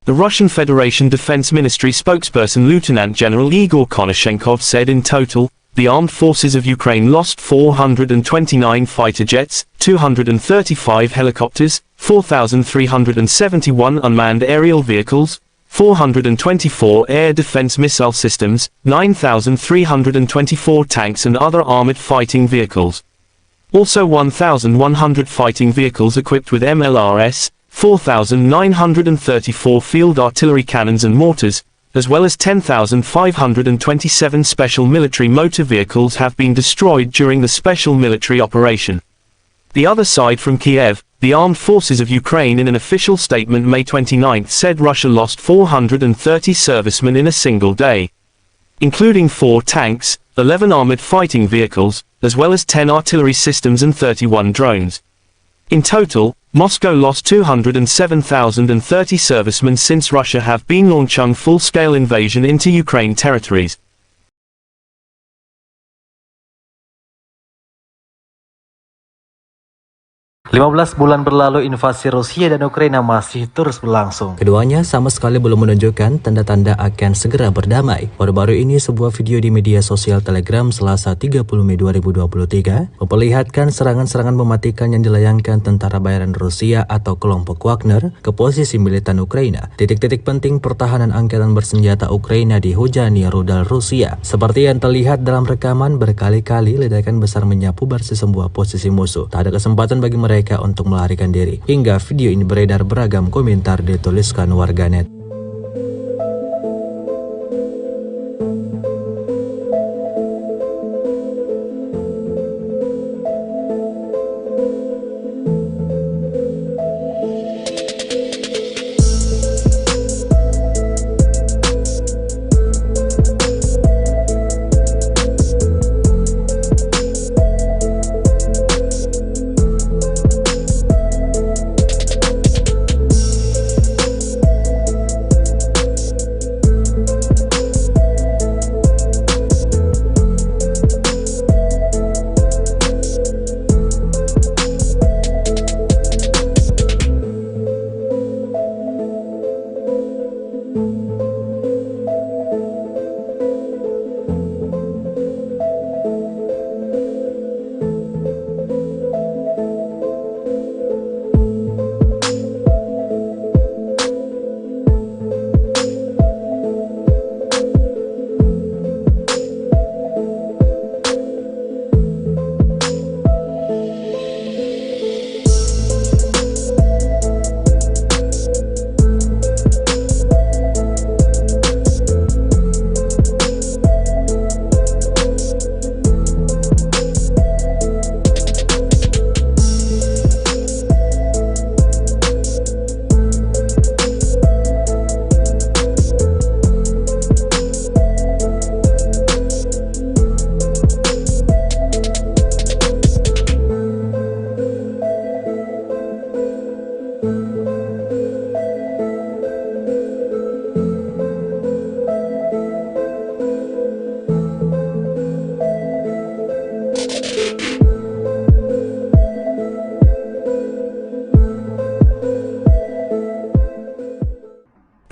The Russian Federation Defense Ministry spokesperson Lieutenant General Igor Konashenkov said in total, the armed forces of Ukraine lost 429 fighter jets, 235 helicopters, 4,371 unmanned aerial vehicles, 424 air defense missile systems, 9,324 tanks and other armored fighting vehicles. Also 1,100 fighting vehicles equipped with MLRS, 4,934 field artillery cannons and mortars, as well as 10,527 special military motor vehicles have been destroyed during the special military operation. The other side from Kiev, the armed forces of Ukraine in an official statement May 29 said Russia lost 430 servicemen in a single day, including 4 tanks, 11 armored fighting vehicles, as well as 10 artillery systems and 31 drones. In total, Moscow lost 207,030 servicemen since Russia have been launching full-scale invasion into Ukraine territories. 15 bulan berlalu, invasi Rusia dan Ukraina masih terus berlangsung. Keduanya sama sekali belum menunjukkan tanda-tanda akan segera berdamai. Baru-baru ini sebuah video di media sosial Telegram Selasa 30 Mei 2023 memperlihatkan serangan-serangan mematikan yang dilayangkan tentara bayaran Rusia atau kelompok Wagner ke posisi militan Ukraina. Titik-titik penting pertahanan angkatan bersenjata Ukraina dihujani rudal Rusia. Seperti yang terlihat dalam rekaman, berkali-kali ledakan besar menyapu bersih sebuah posisi musuh. Tak ada kesempatan bagi mereka untuk melarikan diri. Hingga video ini beredar, beragam komentar dituliskan warganet.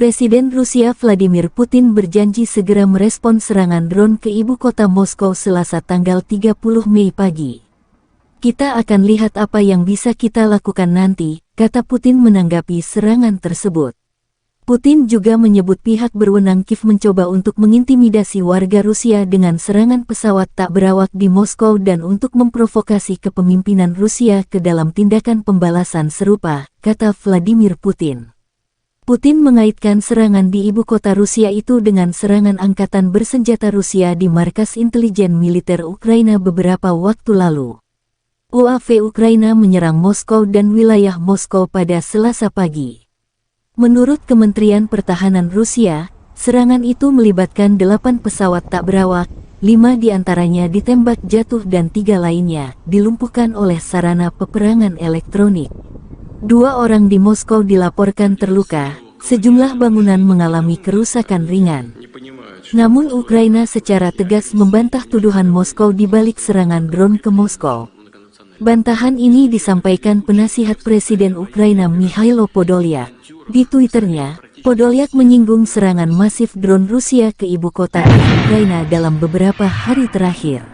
Presiden Rusia Vladimir Putin berjanji segera merespon serangan drone ke ibu kota Moskow Selasa tanggal 30 Mei pagi. Kita akan lihat apa yang bisa kita lakukan nanti, kata Putin menanggapi serangan tersebut. Putin juga menyebut pihak berwenang Kiev mencoba untuk mengintimidasi warga Rusia dengan serangan pesawat tak berawak di Moskow dan untuk memprovokasi kepemimpinan Rusia ke dalam tindakan pembalasan serupa, kata Vladimir Putin. Putin mengaitkan serangan di ibu kota Rusia itu dengan serangan angkatan bersenjata Rusia di markas intelijen militer Ukraina beberapa waktu lalu. UAV Ukraina menyerang Moskow dan wilayah Moskow pada Selasa pagi. Menurut Kementerian Pertahanan Rusia, serangan itu melibatkan 8 pesawat tak berawak, 5 diantaranya ditembak jatuh dan 3 lainnya dilumpuhkan oleh sarana peperangan elektronik. 2 orang di Moskow dilaporkan terluka, sejumlah bangunan mengalami kerusakan ringan. Namun Ukraina secara tegas membantah tuduhan Moskow di balik serangan drone ke Moskow. Bantahan ini disampaikan penasihat Presiden Ukraina Mikhailo Podolyak. Di Twitternya, Podolyak menyinggung serangan masif drone Rusia ke ibu kota Ukraina dalam beberapa hari terakhir.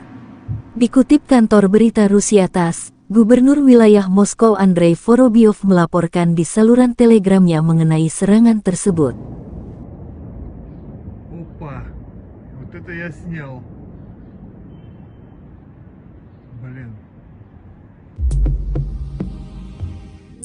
Dikutip kantor berita Rusia TASS, Gubernur wilayah Moskow Andrei Vorobyov melaporkan di saluran telegramnya mengenai serangan tersebut. Опа, вот это я снял. Блин.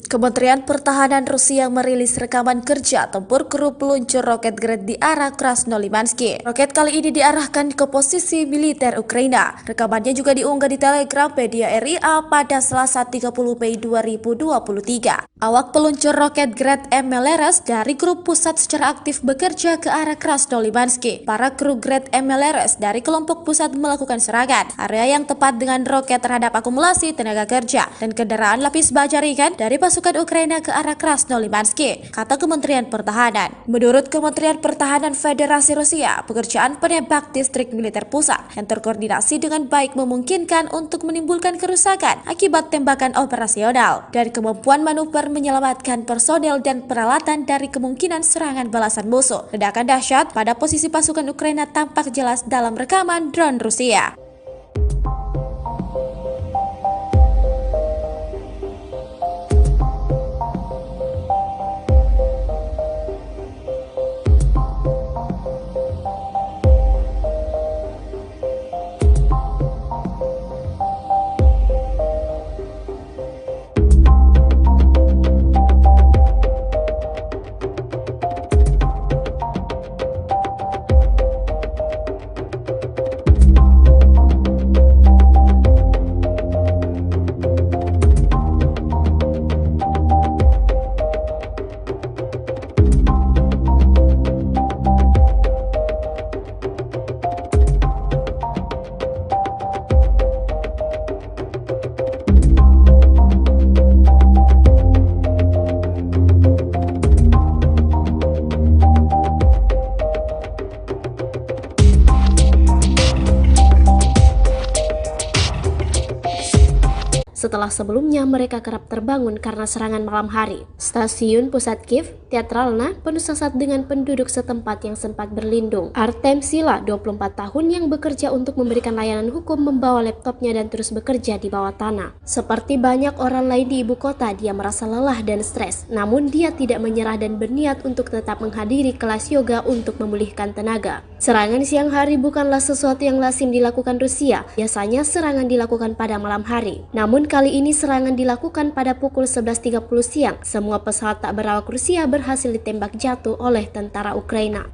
Kementerian Pertahanan Rusia merilis rekaman kerja tempur kru peluncur roket Grad di arah Krasnolimansky. Roket kali ini diarahkan ke posisi militer Ukraina. Rekamannya juga diunggah di Telegram media RIA pada Selasa 30 Mei 2023. Awak peluncur roket Grad MLRS dari grup pusat secara aktif bekerja ke arah Krasnolimansky. Para kru Grad MLRS dari kelompok pusat melakukan serangan area yang tepat dengan roket terhadap akumulasi tenaga kerja dan kendaraan lapis baja ringan dari pasukan Ukraina ke arah Krasnolimansky, kata Kementerian Pertahanan. Menurut Kementerian Pertahanan Federasi Rusia, pekerjaan penembak distrik militer pusat yang terkoordinasi dengan baik memungkinkan untuk menimbulkan kerusakan akibat tembakan operasional dan kemampuan manuver menyelamatkan personel dan peralatan dari kemungkinan serangan balasan musuh. Ledakan dahsyat pada posisi pasukan Ukraina tampak jelas dalam rekaman drone Rusia. Setelah sebelumnya mereka kerap terbangun karena serangan malam hari. Stasiun pusat Kiev, Teatralna, penuh sesak dengan penduduk setempat yang sempat berlindung. Artem Sila, 24 tahun yang bekerja untuk memberikan layanan hukum, membawa laptopnya dan terus bekerja di bawah tanah. Seperti banyak orang lain di ibu kota, dia merasa lelah dan stres. Namun dia tidak menyerah dan berniat untuk tetap menghadiri kelas yoga untuk memulihkan tenaga. Serangan siang hari bukanlah sesuatu yang lazim dilakukan Rusia. Biasanya serangan dilakukan pada malam hari. Namun kali ini serangan dilakukan pada pukul 11.30 siang. Semua pesawat tak berawak Rusia berhasil ditembak jatuh oleh tentara Ukraina.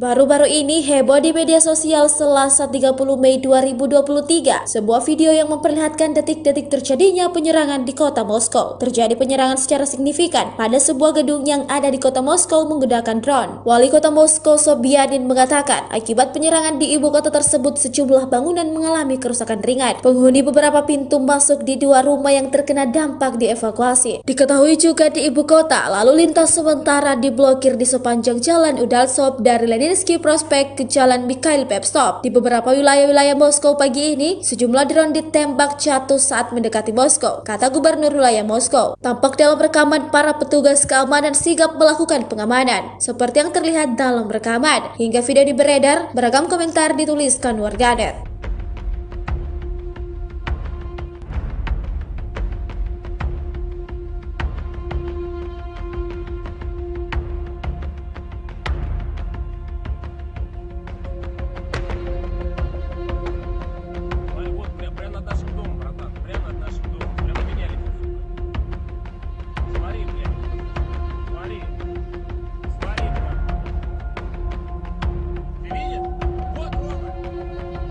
Baru-baru ini heboh di media sosial Selasa 30 Mei 2023, sebuah video yang memperlihatkan detik-detik terjadinya penyerangan di kota Moskow. Terjadi penyerangan secara signifikan pada sebuah gedung yang ada di kota Moskow menggunakan drone. Wali kota Moskow Sobyanin mengatakan, akibat penyerangan di ibu kota tersebut sejumlah bangunan mengalami kerusakan ringan. Penghuni beberapa pintu masuk di dua rumah yang terkena dampak dievakuasi. Diketahui juga di ibu kota, lalu lintas sementara diblokir di sepanjang jalan Udaltsov dari Leninsky Prospect ke Jalan Mikhail Pevstov. Di beberapa wilayah-wilayah Moskow pagi ini, sejumlah drone ditembak jatuh saat mendekati Moskow, kata Gubernur wilayah Moskow. Tampak dalam rekaman para petugas keamanan sigap melakukan pengamanan, seperti yang terlihat dalam rekaman. Hingga video beredar, beragam komentar dituliskan warganet. Вот прямо над нашим домом, братан. Прямо над нашим домом. Прямо меня летит. Смотри, блядь. Смотри. Смотри, блядь. Ты видишь? Вот, Рома. Ты видишь?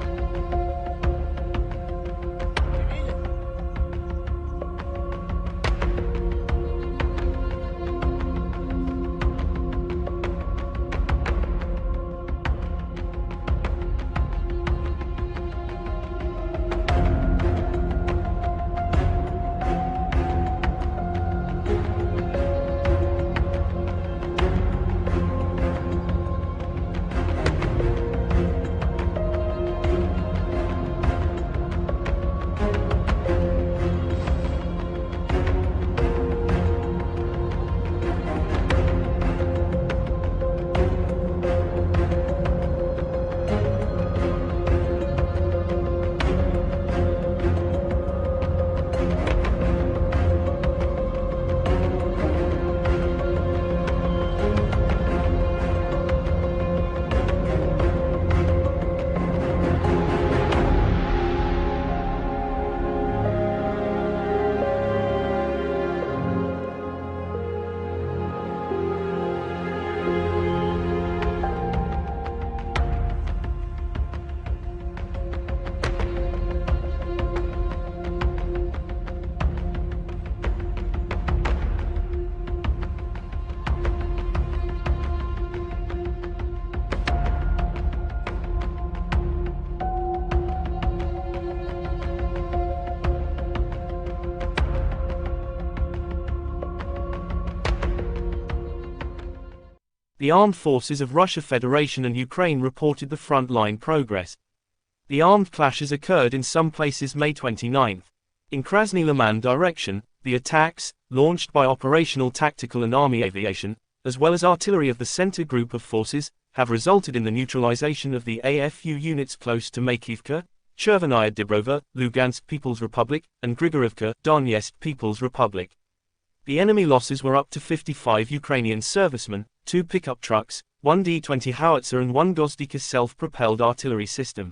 The armed forces of Russia Federation and Ukraine reported the front-line progress. The armed clashes occurred in some places May 29. In Krasny Liman direction, the attacks, launched by operational tactical and army aviation, as well as artillery of the center group of forces, have resulted in the neutralization of the AFU units close to Makivka, Chervenaya Dibrova, Lugansk People's Republic, and Grigorivka, Donetsk People's Republic. The enemy losses were up to 55 Ukrainian servicemen, 2 pickup trucks, 1 D-20 howitzer and 1 Gozdika self-propelled artillery system.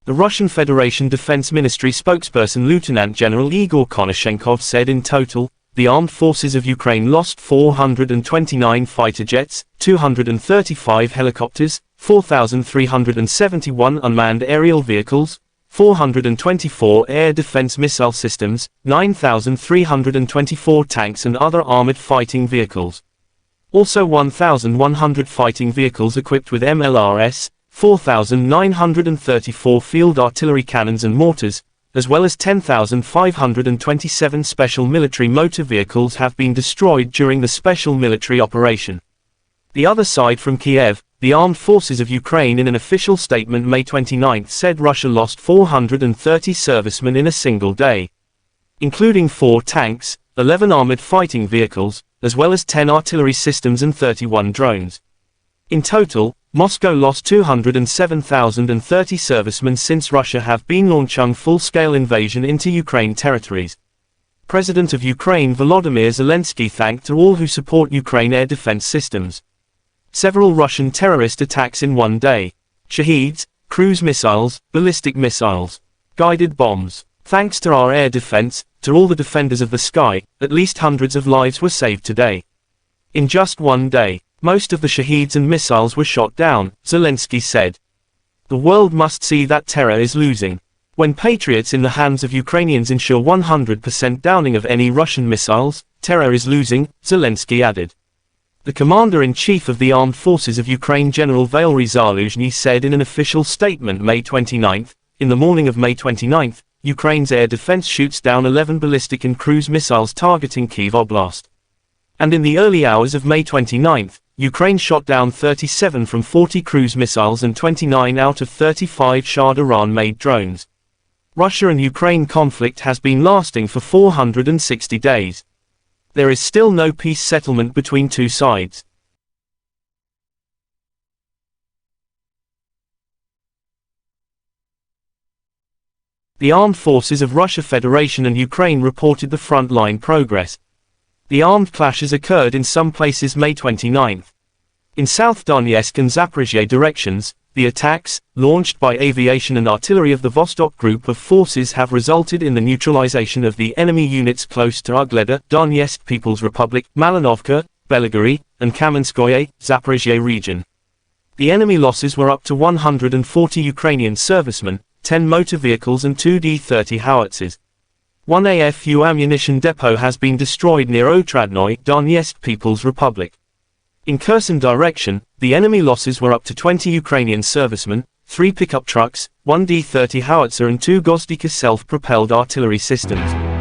The Russian Federation Defense Ministry spokesperson Lieutenant General Igor Konashenkov said in total, the armed forces of Ukraine lost 429 fighter jets, 235 helicopters, 4,371 unmanned aerial vehicles, 424 air defense missile systems, 9,324 tanks and other armored fighting vehicles. Also 1,100 fighting vehicles equipped with MLRS, 4,934 field artillery cannons and mortars, as well as 10,527 special military motor vehicles have been destroyed during the special military operation. The other side from Kiev, the armed forces of Ukraine in an official statement May 29 said Russia lost 430 servicemen in a single day, including 4 tanks, 11 armored fighting vehicles, as well as 10 artillery systems and 31 drones. In total, Moscow lost 207,030 servicemen since Russia have been launching full-scale invasion into Ukraine territories. President of Ukraine Volodymyr Zelensky thanked all who support Ukraine air defense systems. Several Russian terrorist attacks in one day. Shaheeds, cruise missiles, ballistic missiles, guided bombs. Thanks to our air defense, to all the defenders of the sky, at least hundreds of lives were saved today. In just one day, most of the Shaheeds and missiles were shot down, Zelensky said. The world must see that terror is losing. When Patriots in the hands of Ukrainians ensure 100% downing of any Russian missiles, terror is losing, Zelensky added. The commander-in-chief of the armed forces of Ukraine General Valery Zaluzhny said in an official statement May 29, in the morning of May 29, Ukraine's air defense shoots down 11 ballistic and cruise missiles targeting Kyiv Oblast. And in the early hours of May 29, Ukraine shot down 37 from 40 cruise missiles and 29 out of 35 Shah Iran-made drones. Russia and Ukraine conflict has been lasting for 460 days. There is still no peace settlement between two sides. The armed forces of Russia Federation and Ukraine reported the front-line progress. The armed clashes occurred in some places May 29. In South Donetsk and Zaporizhzhia directions, the attacks, launched by aviation and artillery of the Vostok Group of forces have resulted in the neutralization of the enemy units close to Ugleda, Donetsk People's Republic, Malinovka, Belgorod, and Kamenskoye, Zaporizhzhia region. The enemy losses were up to 140 Ukrainian servicemen, 10 motor vehicles and 2 D-30 howitzers. One AFU ammunition depot has been destroyed near Otradnoye, Donetsk People's Republic. In Kherson direction, the enemy losses were up to 20 Ukrainian servicemen, 3 pickup trucks, 1 D-30 howitzer and 2 Gozdika self-propelled artillery systems.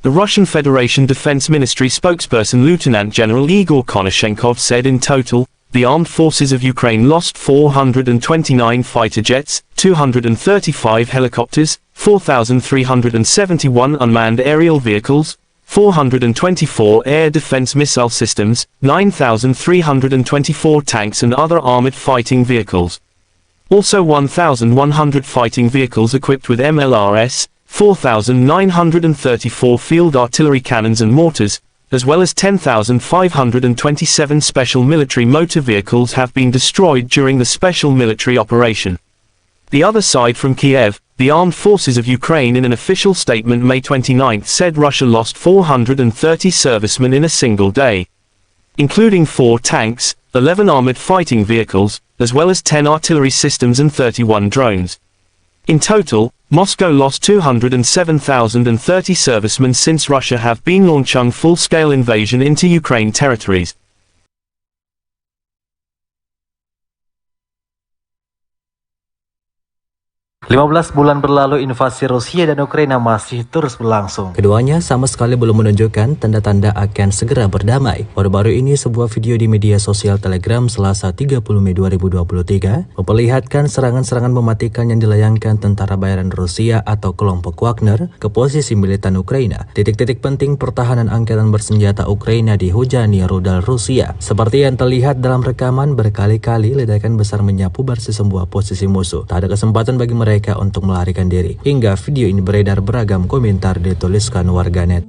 The Russian Federation Defense Ministry spokesperson Lieutenant General Igor Konashenkov said in total, the armed forces of Ukraine lost 429 fighter jets, 235 helicopters, 4,371 unmanned aerial vehicles, 424 air defense missile systems, 9,324 tanks and other armored fighting vehicles. Also 1,100 fighting vehicles equipped with MLRS, 4,934 field artillery cannons and mortars, as well as 10,527 special military motor vehicles have been destroyed during the special military operation. The other side from Kiev, the armed forces of Ukraine in an official statement May 29 said Russia lost 430 servicemen in a single day, including 4 tanks, 11 armored fighting vehicles, as well as 10 artillery systems and 31 drones. In total, Moscow lost 207,030 servicemen since Russia have been launching full-scale invasion into Ukraine territories. 15 bulan berlalu invasi Rusia dan Ukraina masih terus berlangsung. Keduanya sama sekali belum menunjukkan tanda-tanda akan segera berdamai. Baru-baru ini sebuah video di media sosial Telegram Selasa 30 Mei 2023 memperlihatkan serangan-serangan mematikan yang dilayangkan tentara bayaran Rusia atau kelompok Wagner ke posisi militan Ukraina. Titik-titik penting pertahanan angkatan bersenjata Ukraina dihujani rudal Rusia. Seperti yang terlihat dalam rekaman, berkali-kali ledakan besar menyapu bersih sebuah posisi musuh. Tak ada kesempatan bagi mereka untuk melarikan diri. Hingga video ini beredar, beragam komentar dituliskan warganet.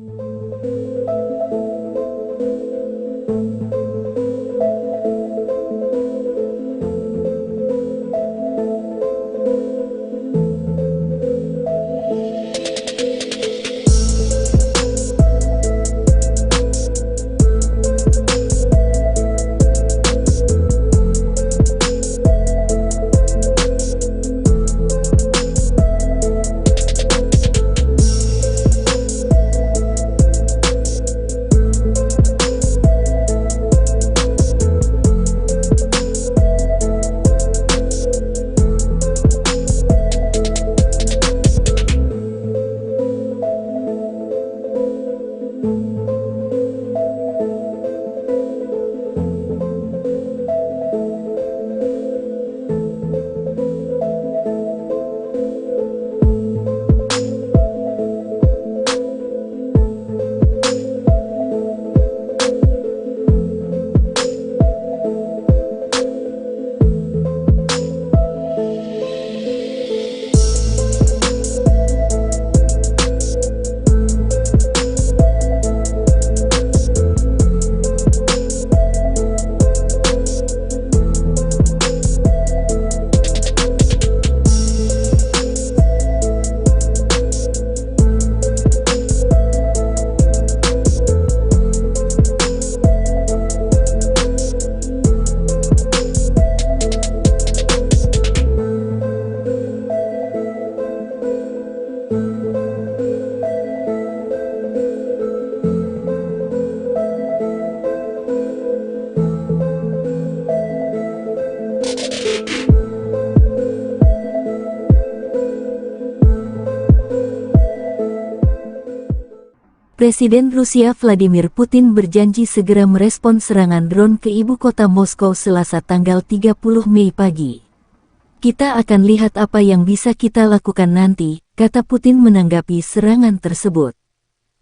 Presiden Rusia Vladimir Putin berjanji segera merespon serangan drone ke ibu kota Moskow Selasa tanggal 30 Mei pagi. Kita akan lihat apa yang bisa kita lakukan nanti, kata Putin menanggapi serangan tersebut.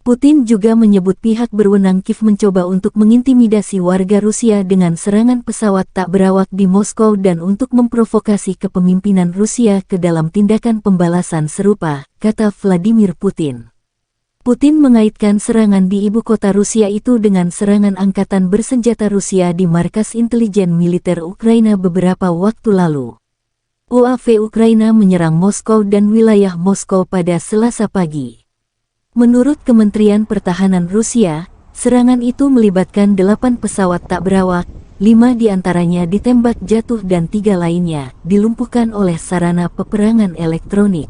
Putin juga menyebut pihak berwenang Kiev mencoba untuk mengintimidasi warga Rusia dengan serangan pesawat tak berawak di Moskow dan untuk memprovokasi kepemimpinan Rusia ke dalam tindakan pembalasan serupa, kata Vladimir Putin. Putin mengaitkan serangan di ibu kota Rusia itu dengan serangan angkatan bersenjata Rusia di markas intelijen militer Ukraina beberapa waktu lalu. UAV Ukraina menyerang Moskow dan wilayah Moskow pada Selasa pagi. Menurut Kementerian Pertahanan Rusia, serangan itu melibatkan 8 pesawat tak berawak, 5 diantaranya ditembak jatuh dan 3 lainnya dilumpuhkan oleh sarana peperangan elektronik.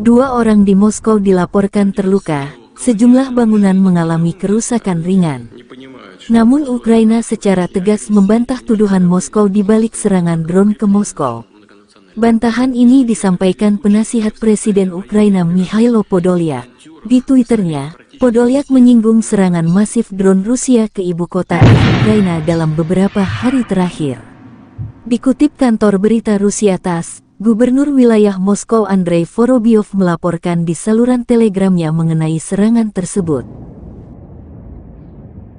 2 orang di Moskow dilaporkan terluka, sejumlah bangunan mengalami kerusakan ringan. Namun Ukraina secara tegas membantah tuduhan Moskow di balik serangan drone ke Moskow. Bantahan ini disampaikan penasihat Presiden Ukraina Mikhailo Podolyak. Di Twitternya, Podolyak menyinggung serangan masif drone Rusia ke ibu kota Ukraina dalam beberapa hari terakhir. Dikutip kantor berita Rusia TASS, Gubernur wilayah Moskow Andrei Vorobyov melaporkan di saluran telegramnya mengenai serangan tersebut.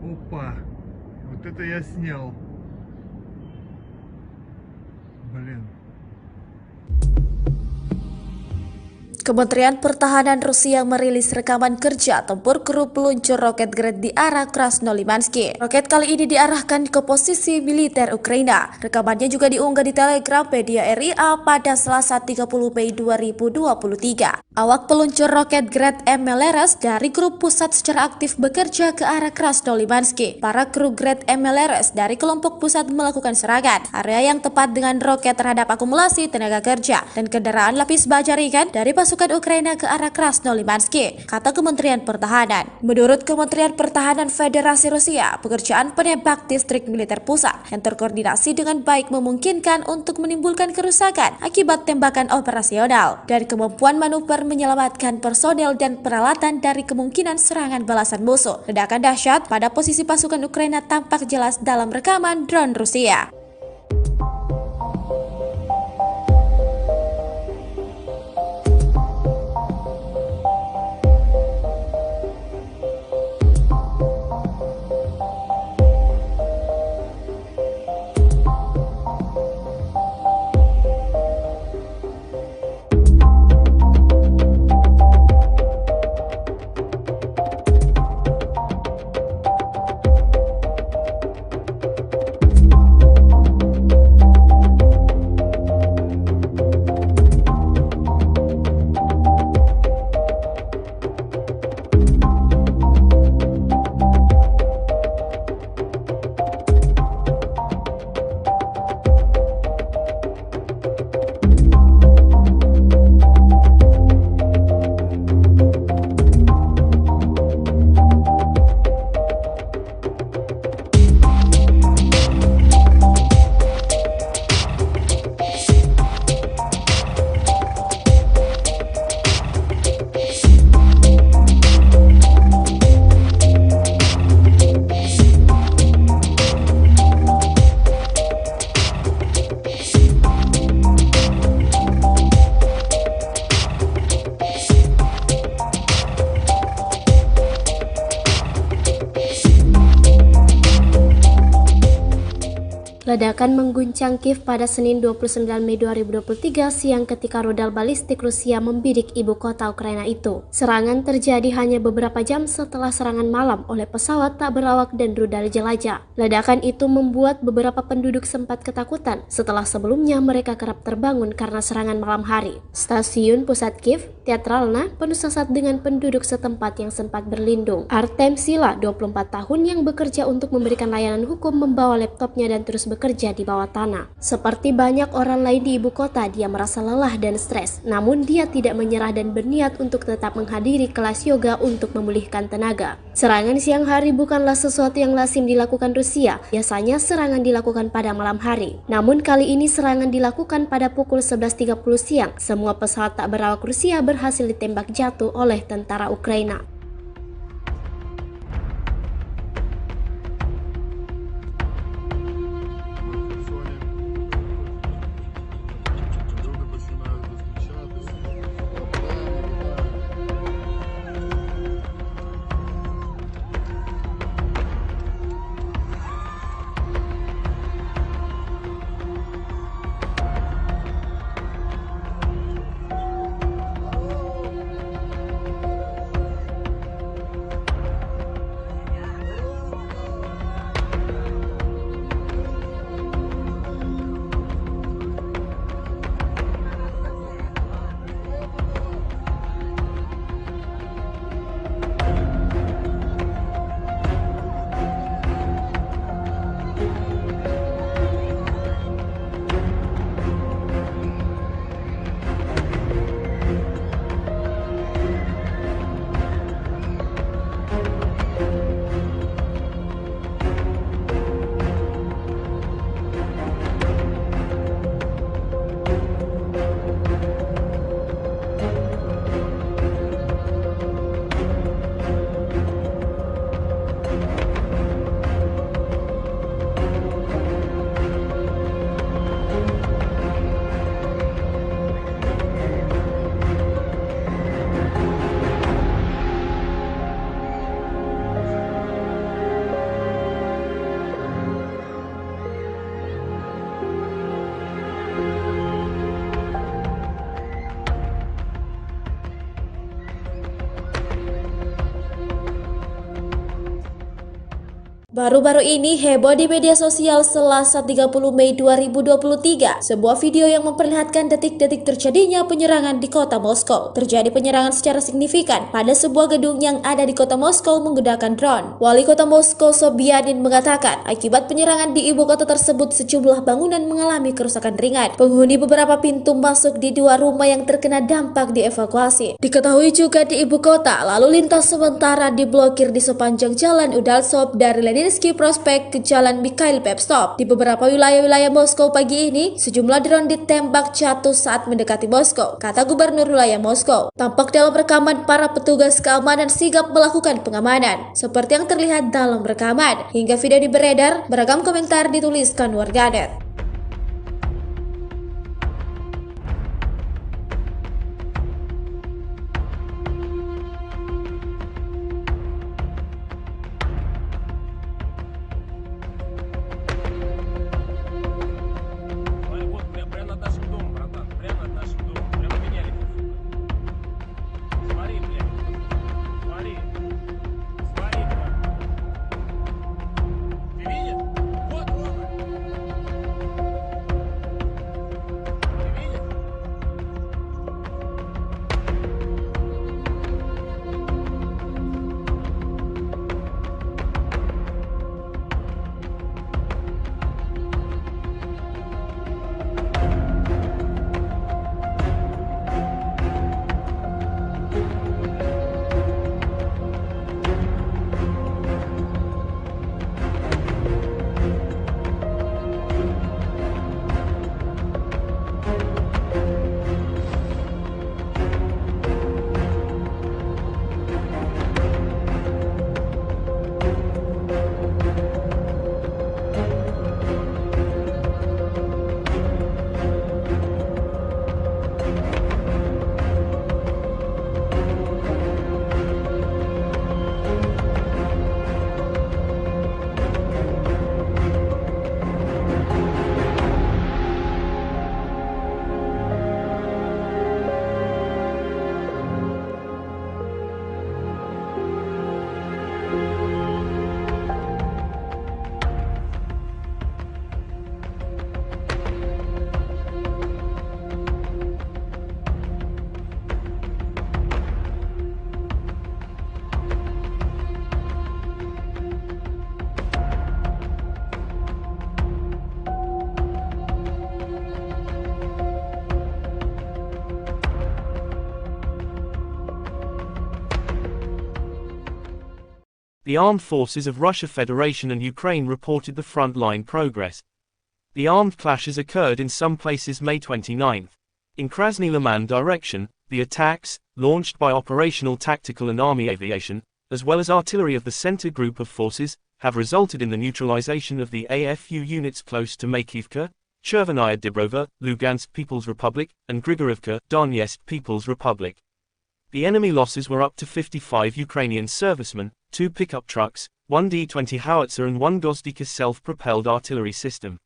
Опа, вот это я снял. Блин. Kementerian Pertahanan Rusia merilis rekaman kerja tempur kru peluncur roket Grad di arah Krasnolimansky. Roket kali ini diarahkan ke posisi militer Ukraina. Rekamannya juga diunggah di Telegram media RIA pada Selasa 30 Mei 2023. Awak peluncur roket Grad MLRS dari grup pusat secara aktif bekerja ke arah Krasnolimansky. Para kru Grad MLRS dari kelompok pusat melakukan serangan area yang tepat dengan roket terhadap akumulasi tenaga kerja dan kendaraan lapis baja ringan dari pasukan Ukraina ke arah Krasnolimansky, kata Kementerian Pertahanan. Menurut Kementerian Pertahanan Federasi Rusia, pekerjaan penembak distrik militer pusat yang terkoordinasi dengan baik memungkinkan untuk menimbulkan kerusakan akibat tembakan operasional dan kemampuan manuver menyelamatkan personel dan peralatan dari kemungkinan serangan balasan musuh. Ledakan dahsyat pada posisi pasukan Ukraina tampak jelas dalam rekaman drone Rusia. Ledakan mengguncang Kiev pada Senin 29 Mei 2023 siang ketika rudal balistik Rusia membidik ibu kota Ukraina itu. Serangan terjadi hanya beberapa jam setelah serangan malam oleh pesawat tak berawak dan rudal jelajah. Ledakan itu membuat beberapa penduduk sempat ketakutan setelah sebelumnya mereka kerap terbangun karena serangan malam hari. Stasiun pusat Kiev, Teatralna, penuh sesak dengan penduduk setempat yang sempat berlindung. Artem Sila, 24 tahun yang bekerja untuk memberikan layanan hukum, membawa laptopnya dan terus bekerja di bawah tanah. Seperti banyak orang lain di ibu kota, dia merasa lelah dan stres. Namun dia tidak menyerah dan berniat untuk tetap menghadiri kelas yoga untuk memulihkan tenaga. Serangan siang hari bukanlah sesuatu yang lazim dilakukan Rusia. Biasanya serangan dilakukan pada malam hari. Namun kali ini serangan dilakukan pada pukul 11.30 siang. Semua pesawat tak berawak Rusia berhasil ditembak jatuh oleh tentara Ukraina. Baru-baru ini heboh di media sosial Selasa 30 Mei 2023. Sebuah video yang memperlihatkan detik-detik terjadinya penyerangan di kota Moskow. Terjadi penyerangan secara signifikan pada sebuah gedung yang ada di kota Moskow menggunakan drone. Wali kota Moskow Sobyanin mengatakan, akibat penyerangan di ibu kota tersebut sejumlah bangunan mengalami kerusakan ringan. Penghuni beberapa pintu masuk di dua rumah yang terkena dampak dievakuasi. Diketahui juga di ibu kota, lalu lintas sementara diblokir di sepanjang jalan Udaltsov dari Leninsky Prospect ke Jalan Mikhail Pevstov. Di beberapa wilayah-wilayah Moskow pagi ini, sejumlah drone ditembak jatuh saat mendekati Moskow, kata Gubernur wilayah Moskow. Tampak dalam rekaman para petugas keamanan sigap melakukan pengamanan, seperti yang terlihat dalam rekaman. Hingga video beredar, beragam komentar dituliskan warganet. Вот прямо над нашим домом, братан. Прямо над нашим домом. Прямо меня летит. Смотри, блядь. Смотри. Смотри, блядь. Ты видишь? Вот, Рома. Ты видишь? The armed forces of Russia Federation and Ukraine reported the front-line progress. The armed clashes occurred in some places May 29. In Krasny Liman direction, the attacks, launched by operational tactical and army aviation, as well as artillery of the center group of forces, have resulted in the neutralization of the AFU units close to Makivka, Chervenaya Dibrova, Lugansk People's Republic, and Grigorivka, Donetsk People's Republic. The enemy losses were up to 55 Ukrainian servicemen, 2 pickup trucks, 1 D-20 howitzer and 1 Gozdika self-propelled artillery system.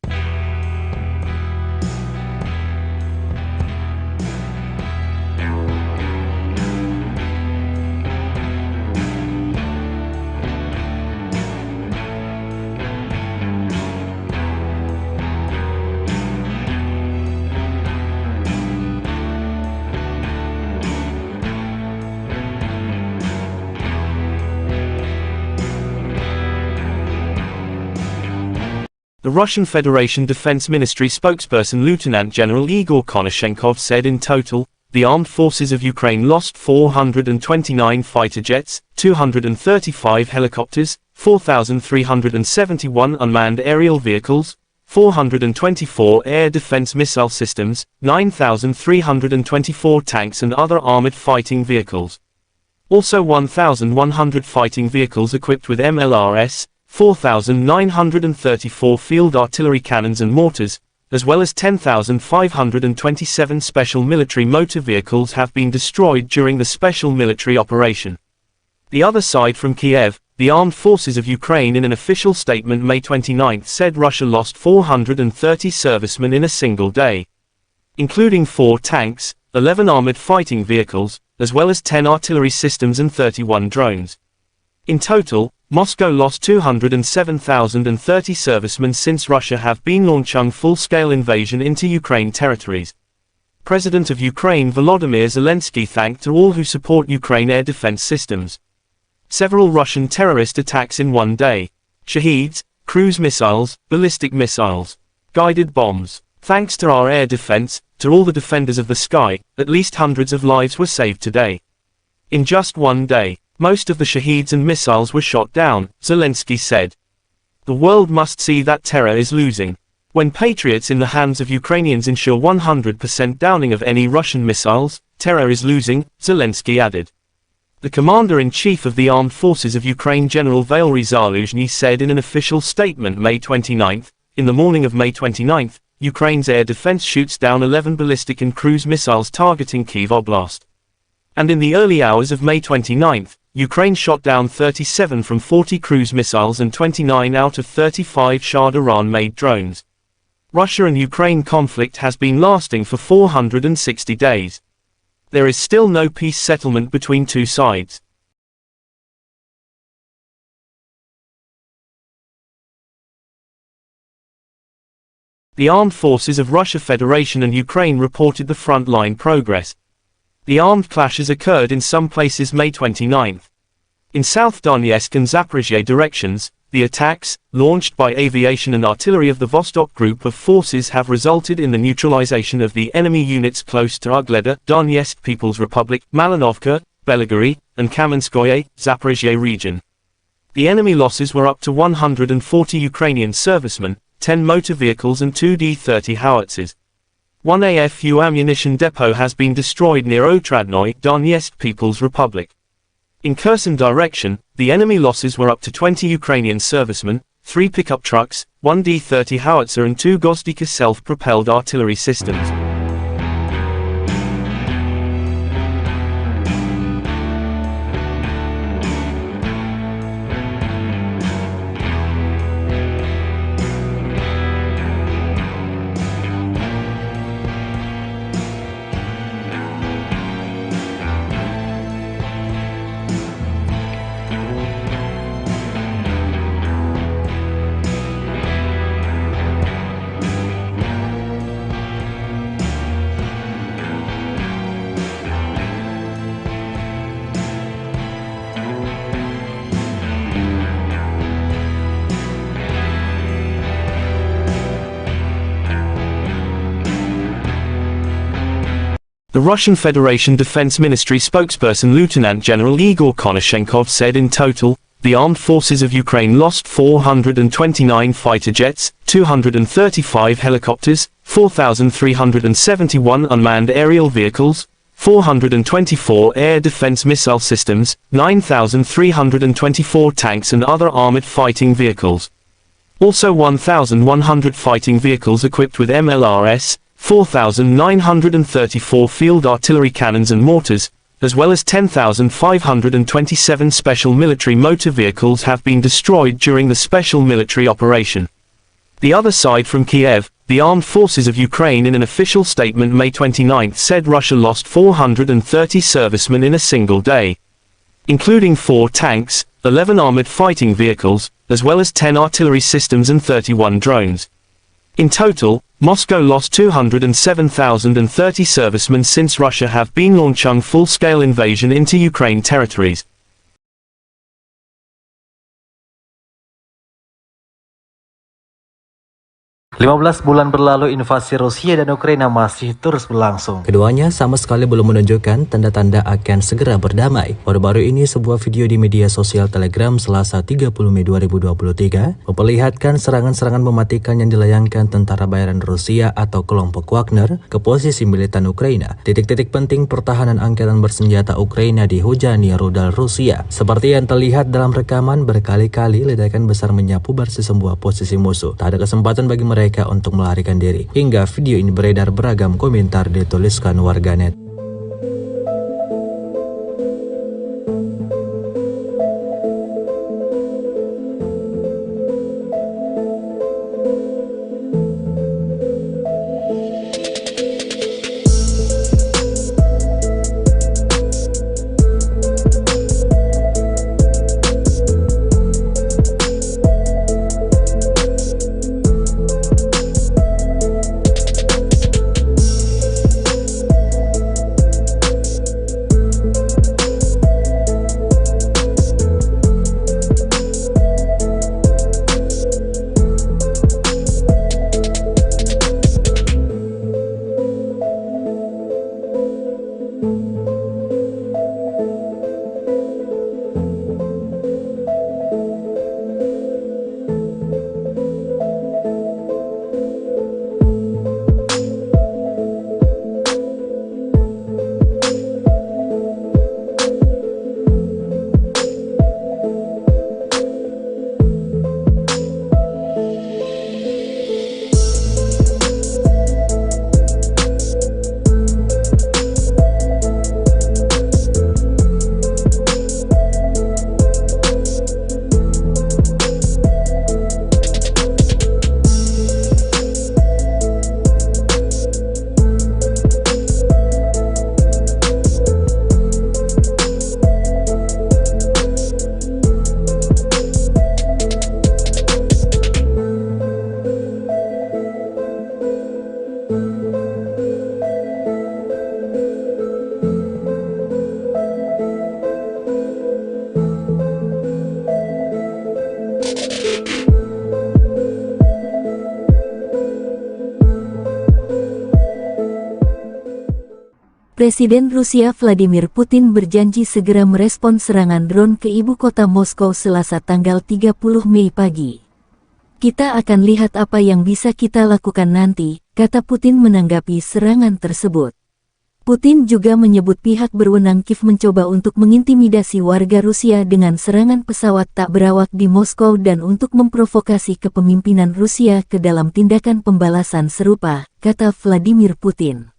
The Russian Federation Defense Ministry spokesperson Lieutenant General Igor Konashenkov said in total, the armed forces of Ukraine lost 429 fighter jets, 235 helicopters, 4,371 unmanned aerial vehicles, 424 air defense missile systems, 9,324 tanks and other armored fighting vehicles. Also 1,100 fighting vehicles equipped with MLRS, 4,934 field artillery cannons and mortars, as well as 10,527 special military motor vehicles have been destroyed during the special military operation. The other side from Kiev, the armed forces of Ukraine in an official statement May 29 said Russia lost 430 servicemen in a single day, including 4 tanks, 11 armored fighting vehicles, as well as 10 artillery systems and 31 drones. In total, Moscow lost 207,030 servicemen since Russia have been launching full-scale invasion into Ukraine territories. President of Ukraine Volodymyr Zelensky thanked all who support Ukraine air defense systems. Several Russian terrorist attacks in one day. Shaheeds, cruise missiles, ballistic missiles, guided bombs. Thanks to our air defense, to all the defenders of the sky, at least hundreds of lives were saved today. In just one day, most of the Shaheeds and missiles were shot down, Zelensky said. The world must see that terror is losing. When patriots in the hands of Ukrainians ensure 100% downing of any Russian missiles, terror is losing, Zelensky added. The commander-in-chief of the armed forces of Ukraine General Valery Zaluzhny said in an official statement May 29, in the morning of May 29, Ukraine's air defense shoots down 11 ballistic and cruise missiles targeting Kyiv Oblast. And in the early hours of May 29, Ukraine shot down 37 from 40 cruise missiles and 29 out of 35 Shah Iran-made drones. Russia and Ukraine conflict has been lasting for 460 days. There is still no peace settlement between two sides. The armed forces of Russia Federation and Ukraine reported the frontline progress. The armed clashes occurred in some places May 29. In South Donetsk and Zaporizhzhia directions, the attacks, launched by aviation and artillery of the Vostok Group of forces have resulted in the neutralization of the enemy units close to Ugleda, Donetsk People's Republic, Malinovka, Belgorod, and Kamenskoye, Zaporizhzhia region. The enemy losses were up to 140 Ukrainian servicemen, 10 motor vehicles and 2 D-30 howitzers. One AFU ammunition depot has been destroyed near Otradnoye, Donetsk People's Republic. In Kherson direction, the enemy losses were up to 20 Ukrainian servicemen, 3 pickup trucks, 1 D-30 howitzer and 2 Gozdika self-propelled artillery systems. The Russian Federation Defense Ministry spokesperson Lieutenant General Igor Konashenkov said in total, the armed forces of Ukraine lost 429 fighter jets, 235 helicopters, 4,371 unmanned aerial vehicles, 424 air defense missile systems, 9,324 tanks and other armored fighting vehicles. Also 1,100 fighting vehicles equipped with MLRS, 4,934 field artillery cannons and mortars, as well as 10,527 special military motor vehicles have been destroyed during the special military operation. The other side from Kiev, the armed forces of Ukraine in an official statement May 29 said Russia lost 430 servicemen in a single day, including 4 tanks, 11 armored fighting vehicles, as well as 10 artillery systems and 31 drones. In total, Moscow lost 207,030 servicemen since Russia have been launching full-scale invasion into Ukraine territories. 15 bulan berlalu invasi Rusia dan Ukraina masih terus berlangsung. Keduanya sama sekali belum menunjukkan tanda-tanda akan segera berdamai. Baru-baru ini sebuah video di media sosial Telegram Selasa 30 Mei 2023 memperlihatkan serangan-serangan mematikan yang dilayangkan tentara bayaran Rusia atau kelompok Wagner ke posisi militan Ukraina. Titik-titik penting pertahanan angkatan bersenjata Ukraina dihujani rudal Rusia. Seperti yang terlihat dalam rekaman, berkali-kali ledakan besar menyapu bersih sebuah posisi musuh. Tak ada kesempatan bagi mereka untuk melarikan diri. Hingga video ini beredar, beragam komentar dituliskan warganet. Presiden Rusia Vladimir Putin berjanji segera merespons serangan drone ke ibu kota Moskow Selasa tanggal 30 Mei pagi. Kita akan lihat apa yang bisa kita lakukan nanti, kata Putin menanggapi serangan tersebut. Putin juga menyebut pihak berwenang Kiev mencoba untuk mengintimidasi warga Rusia dengan serangan pesawat tak berawak di Moskow dan untuk memprovokasi kepemimpinan Rusia ke dalam tindakan pembalasan serupa, kata Vladimir Putin.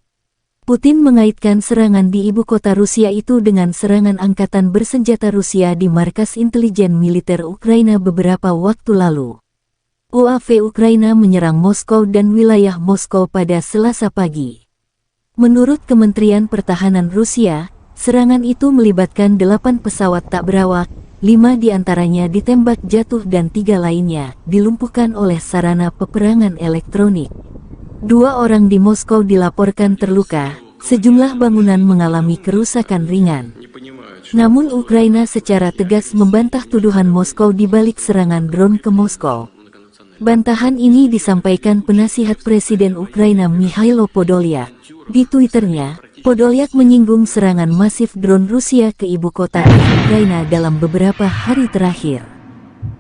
Putin mengaitkan serangan di ibu kota Rusia itu dengan serangan angkatan bersenjata Rusia di markas intelijen militer Ukraina beberapa waktu lalu. UAV Ukraina menyerang Moskow dan wilayah Moskow pada Selasa pagi. Menurut Kementerian Pertahanan Rusia, serangan itu melibatkan 8 pesawat tak berawak, 5 diantaranya ditembak jatuh dan 3 lainnya dilumpuhkan oleh sarana peperangan elektronik. 2 orang di Moskow dilaporkan terluka, sejumlah bangunan mengalami kerusakan ringan. Namun Ukraina secara tegas membantah tuduhan Moskow di balik serangan drone ke Moskow. Bantahan ini disampaikan penasihat Presiden Ukraina Mikhailo Podolyak. Di Twitternya, Podolyak menyinggung serangan masif drone Rusia ke ibu kota Ukraina dalam beberapa hari terakhir.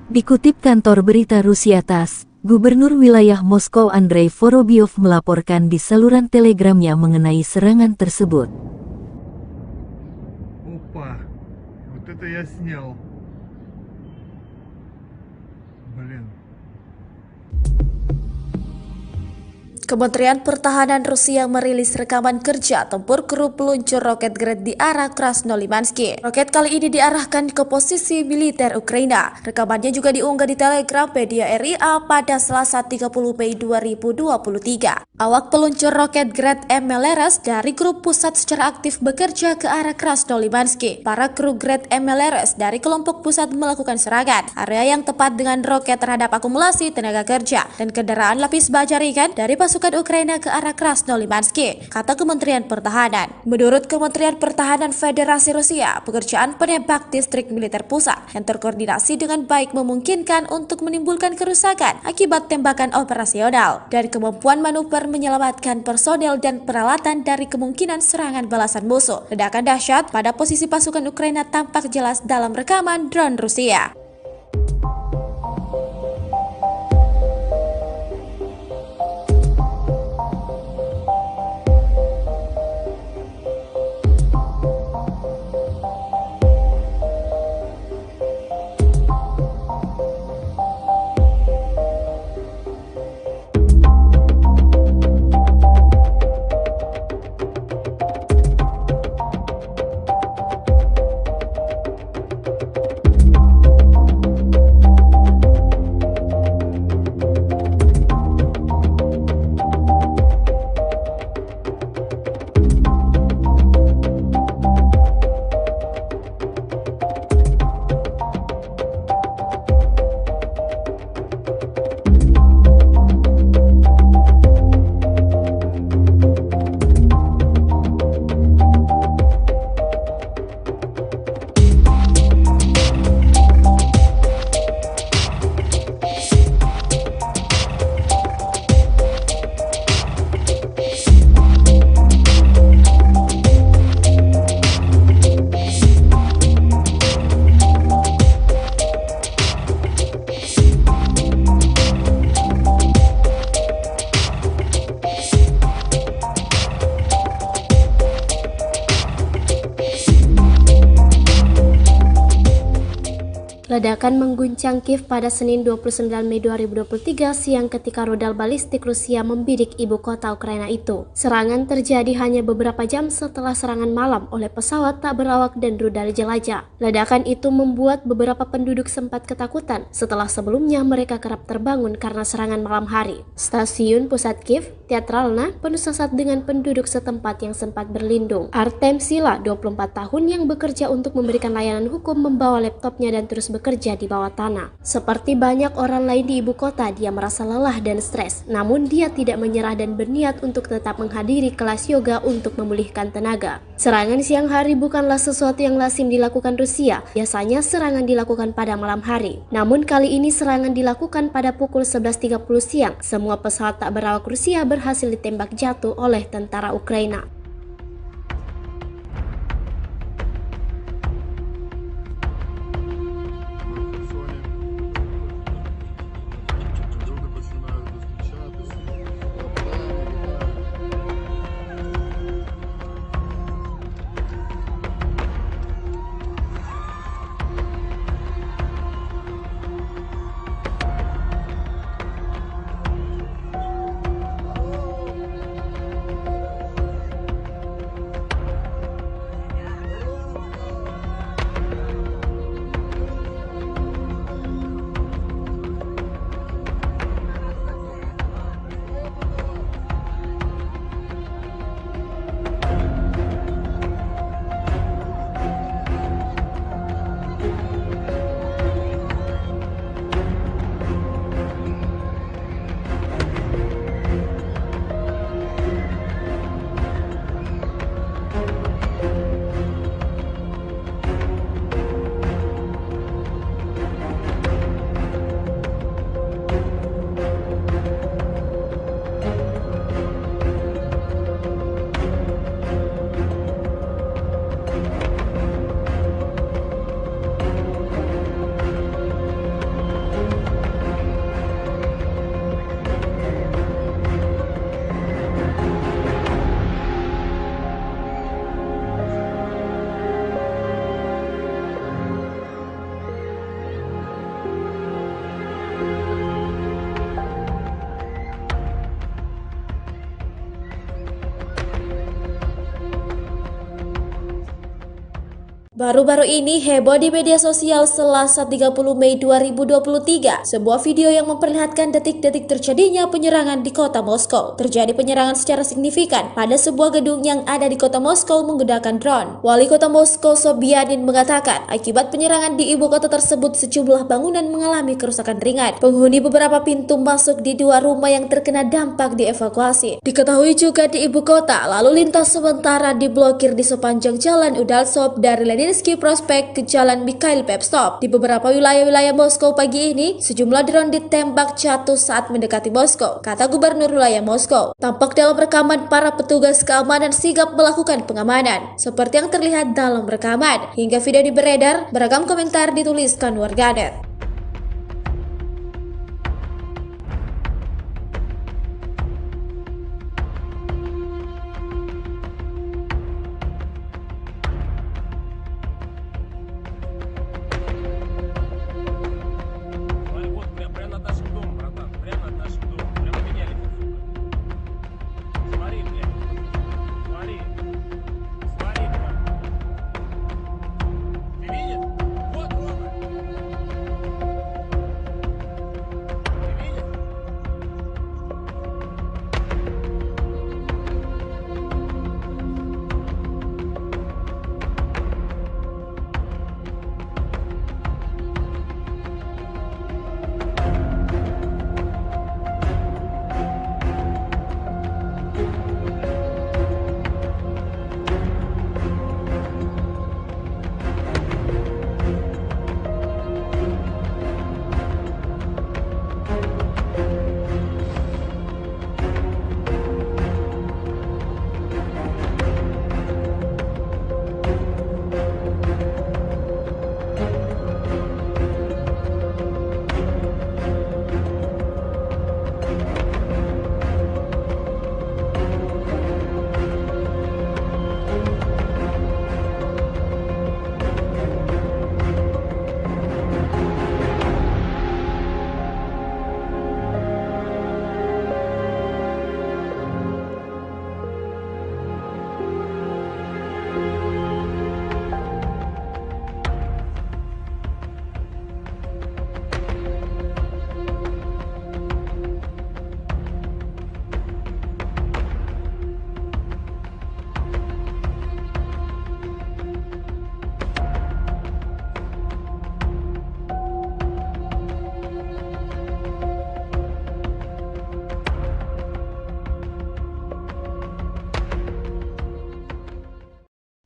Dikutip kantor berita Rusia TASS, Gubernur wilayah Moskow Andrei Vorobyov melaporkan di saluran telegramnya mengenai serangan tersebut. Опа, вот это я снял. Блин. Kementerian Pertahanan Rusia merilis rekaman kerja tempur kru peluncur roket Gred di arah Krasnolimansky. Roket kali ini diarahkan ke posisi militer Ukraina. Rekamannya juga diunggah di Telegram media RIA pada Selasa 30 Mei 2023. Awak peluncur roket Gred MLRS dari grup pusat secara aktif bekerja ke arah Krasnolimansky. Para kru Gred MLRS dari kelompok pusat melakukan serangan. Area yang tepat dengan roket terhadap akumulasi tenaga kerja dan kendaraan lapis baja ringan dari pasukan Ukraina ke arah Krasnolimansky, kata Kementerian Pertahanan. Menurut Kementerian Pertahanan Federasi Rusia, pekerjaan penembak distrik militer pusat yang terkoordinasi dengan baik memungkinkan untuk menimbulkan kerusakan akibat tembakan operasional dan kemampuan manuver menyelamatkan personel dan peralatan dari kemungkinan serangan balasan musuh. Ledakan dahsyat pada posisi pasukan Ukraina tampak jelas dalam rekaman drone Rusia. Ledakan mengguncang Kiev pada Senin 29 Mei 2023 siang ketika rudal balistik Rusia membidik ibu kota Ukraina itu. Serangan terjadi hanya beberapa jam setelah serangan malam oleh pesawat tak berawak dan rudal jelajah. Ledakan itu membuat beberapa penduduk sempat ketakutan setelah sebelumnya mereka kerap terbangun karena serangan malam hari. Stasiun pusat Kiev, Teatralna, penuh sesak dengan penduduk setempat yang sempat berlindung. Artem Sila, 24 tahun yang bekerja untuk memberikan layanan hukum, membawa laptopnya dan terus bekerja di bawah tanah. Seperti banyak orang lain di ibu kota, dia merasa lelah dan stres. Namun dia tidak menyerah dan berniat untuk tetap menghadiri kelas yoga untuk memulihkan tenaga. Serangan siang hari bukanlah sesuatu yang lazim dilakukan Rusia. Biasanya serangan dilakukan pada malam hari. Namun kali ini serangan dilakukan pada pukul 11.30 siang. Semua pesawat tak berawak Rusia berhasil ditembak jatuh oleh tentara Ukraina. Baru-baru ini heboh di media sosial Selasa 30 Mei 2023. Sebuah video yang memperlihatkan detik-detik terjadinya penyerangan di kota Moskow. Terjadi penyerangan secara signifikan pada sebuah gedung yang ada di kota Moskow menggunakan drone. Wali kota Moskow Sobyanin mengatakan, akibat penyerangan di ibu kota tersebut sejumlah bangunan mengalami kerusakan ringan. Penghuni beberapa pintu masuk di dua rumah yang terkena dampak dievakuasi. Diketahui juga di ibu kota, lalu lintas sementara diblokir di sepanjang jalan Udaltsov dari Leninsky Prospect ke Jalan Mikhail Pevstov. Di beberapa wilayah-wilayah Moskow pagi ini, sejumlah drone ditembak jatuh saat mendekati Moskow, kata Gubernur wilayah Moskow. Tampak dalam rekaman para petugas keamanan sigap melakukan pengamanan, seperti yang terlihat dalam rekaman. Hingga video beredar, beragam komentar dituliskan warganet. Вот прямо над нашим домом, братан. Прямо над нашим домом. Прямо меня летит, сука. Смотри, блядь. Смотри. Смотри, тварь. Ты видишь? Вот, Рома. Ты видишь?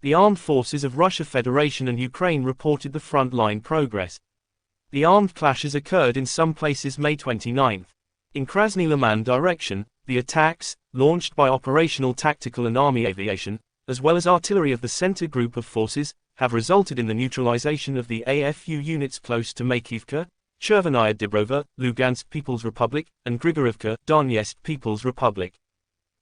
The armed forces of Russia Federation and Ukraine reported the frontline progress. The armed clashes occurred in some places May 29. In Krasny Liman direction, the attacks, launched by operational tactical and army aviation, as well as artillery of the center group of forces, have resulted in the neutralization of the AFU units close to Makivka, Chervenaya Dibrova, Lugansk People's Republic, and Grigorivka, Donetsk People's Republic.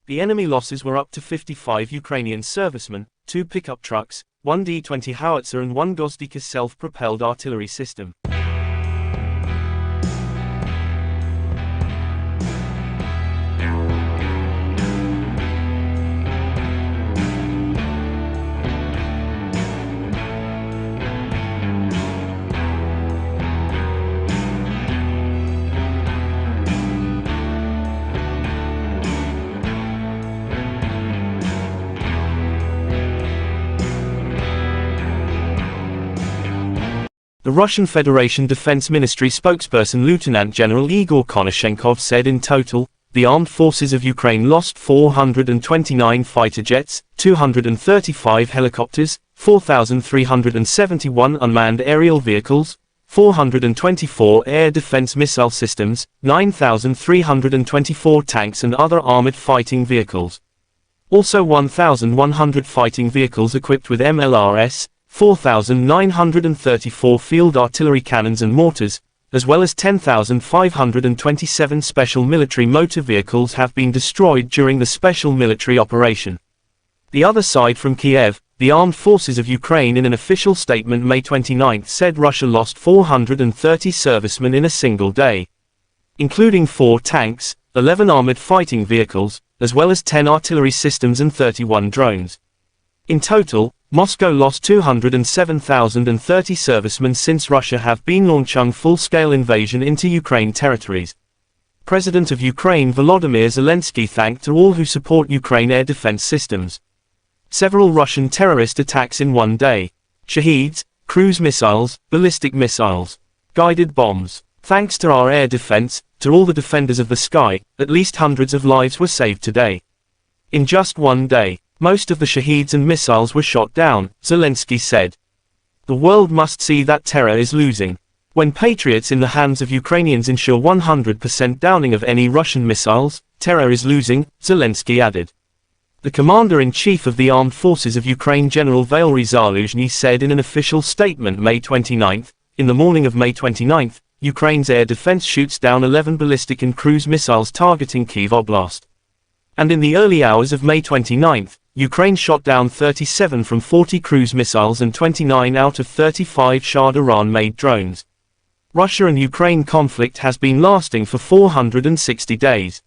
The enemy losses were up to 55 Ukrainian servicemen, 2 pickup trucks, 1 D-20 howitzer and 1 Gozdika self-propelled artillery system. The Russian Federation Defense Ministry spokesperson Lieutenant General Igor Konashenkov said in total, the armed forces of Ukraine lost 429 fighter jets, 235 helicopters, 4,371 unmanned aerial vehicles, 424 air defense missile systems, 9,324 tanks and other armored fighting vehicles. Also 1,100 fighting vehicles equipped with MLRS, 4,934 field artillery cannons and mortars, as well as 10,527 special military motor vehicles have been destroyed during the special military operation. The other side from Kiev, the armed forces of Ukraine in an official statement May 29 said Russia lost 430 servicemen in a single day, including 4 tanks, 11 armored fighting vehicles, as well as 10 artillery systems and 31 drones. In total, Moscow lost 207,030 servicemen since Russia have been launching full-scale invasion into Ukraine territories. President of Ukraine Volodymyr Zelensky thanked all who support Ukraine air defense systems. Several Russian terrorist attacks in one day. Shaheeds, cruise missiles, ballistic missiles, guided bombs. Thanks to our air defense, to all the defenders of the sky, at least hundreds of lives were saved today. In just one day, most of the Shaheeds and missiles were shot down, Zelensky said. The world must see that terror is losing. When patriots in the hands of Ukrainians ensure 100% downing of any Russian missiles, terror is losing, Zelensky added. The commander-in-chief of the armed forces of Ukraine General Valery Zaluzhny said in an official statement May 29, in the morning of May 29, Ukraine's air defense shoots down 11 ballistic and cruise missiles targeting Kyiv Oblast. And in the early hours of May 29, Ukraine shot down 37 from 40 cruise missiles and 29 out of 35 Shah Iran-made drones. Russia and Ukraine conflict has been lasting for 460 days.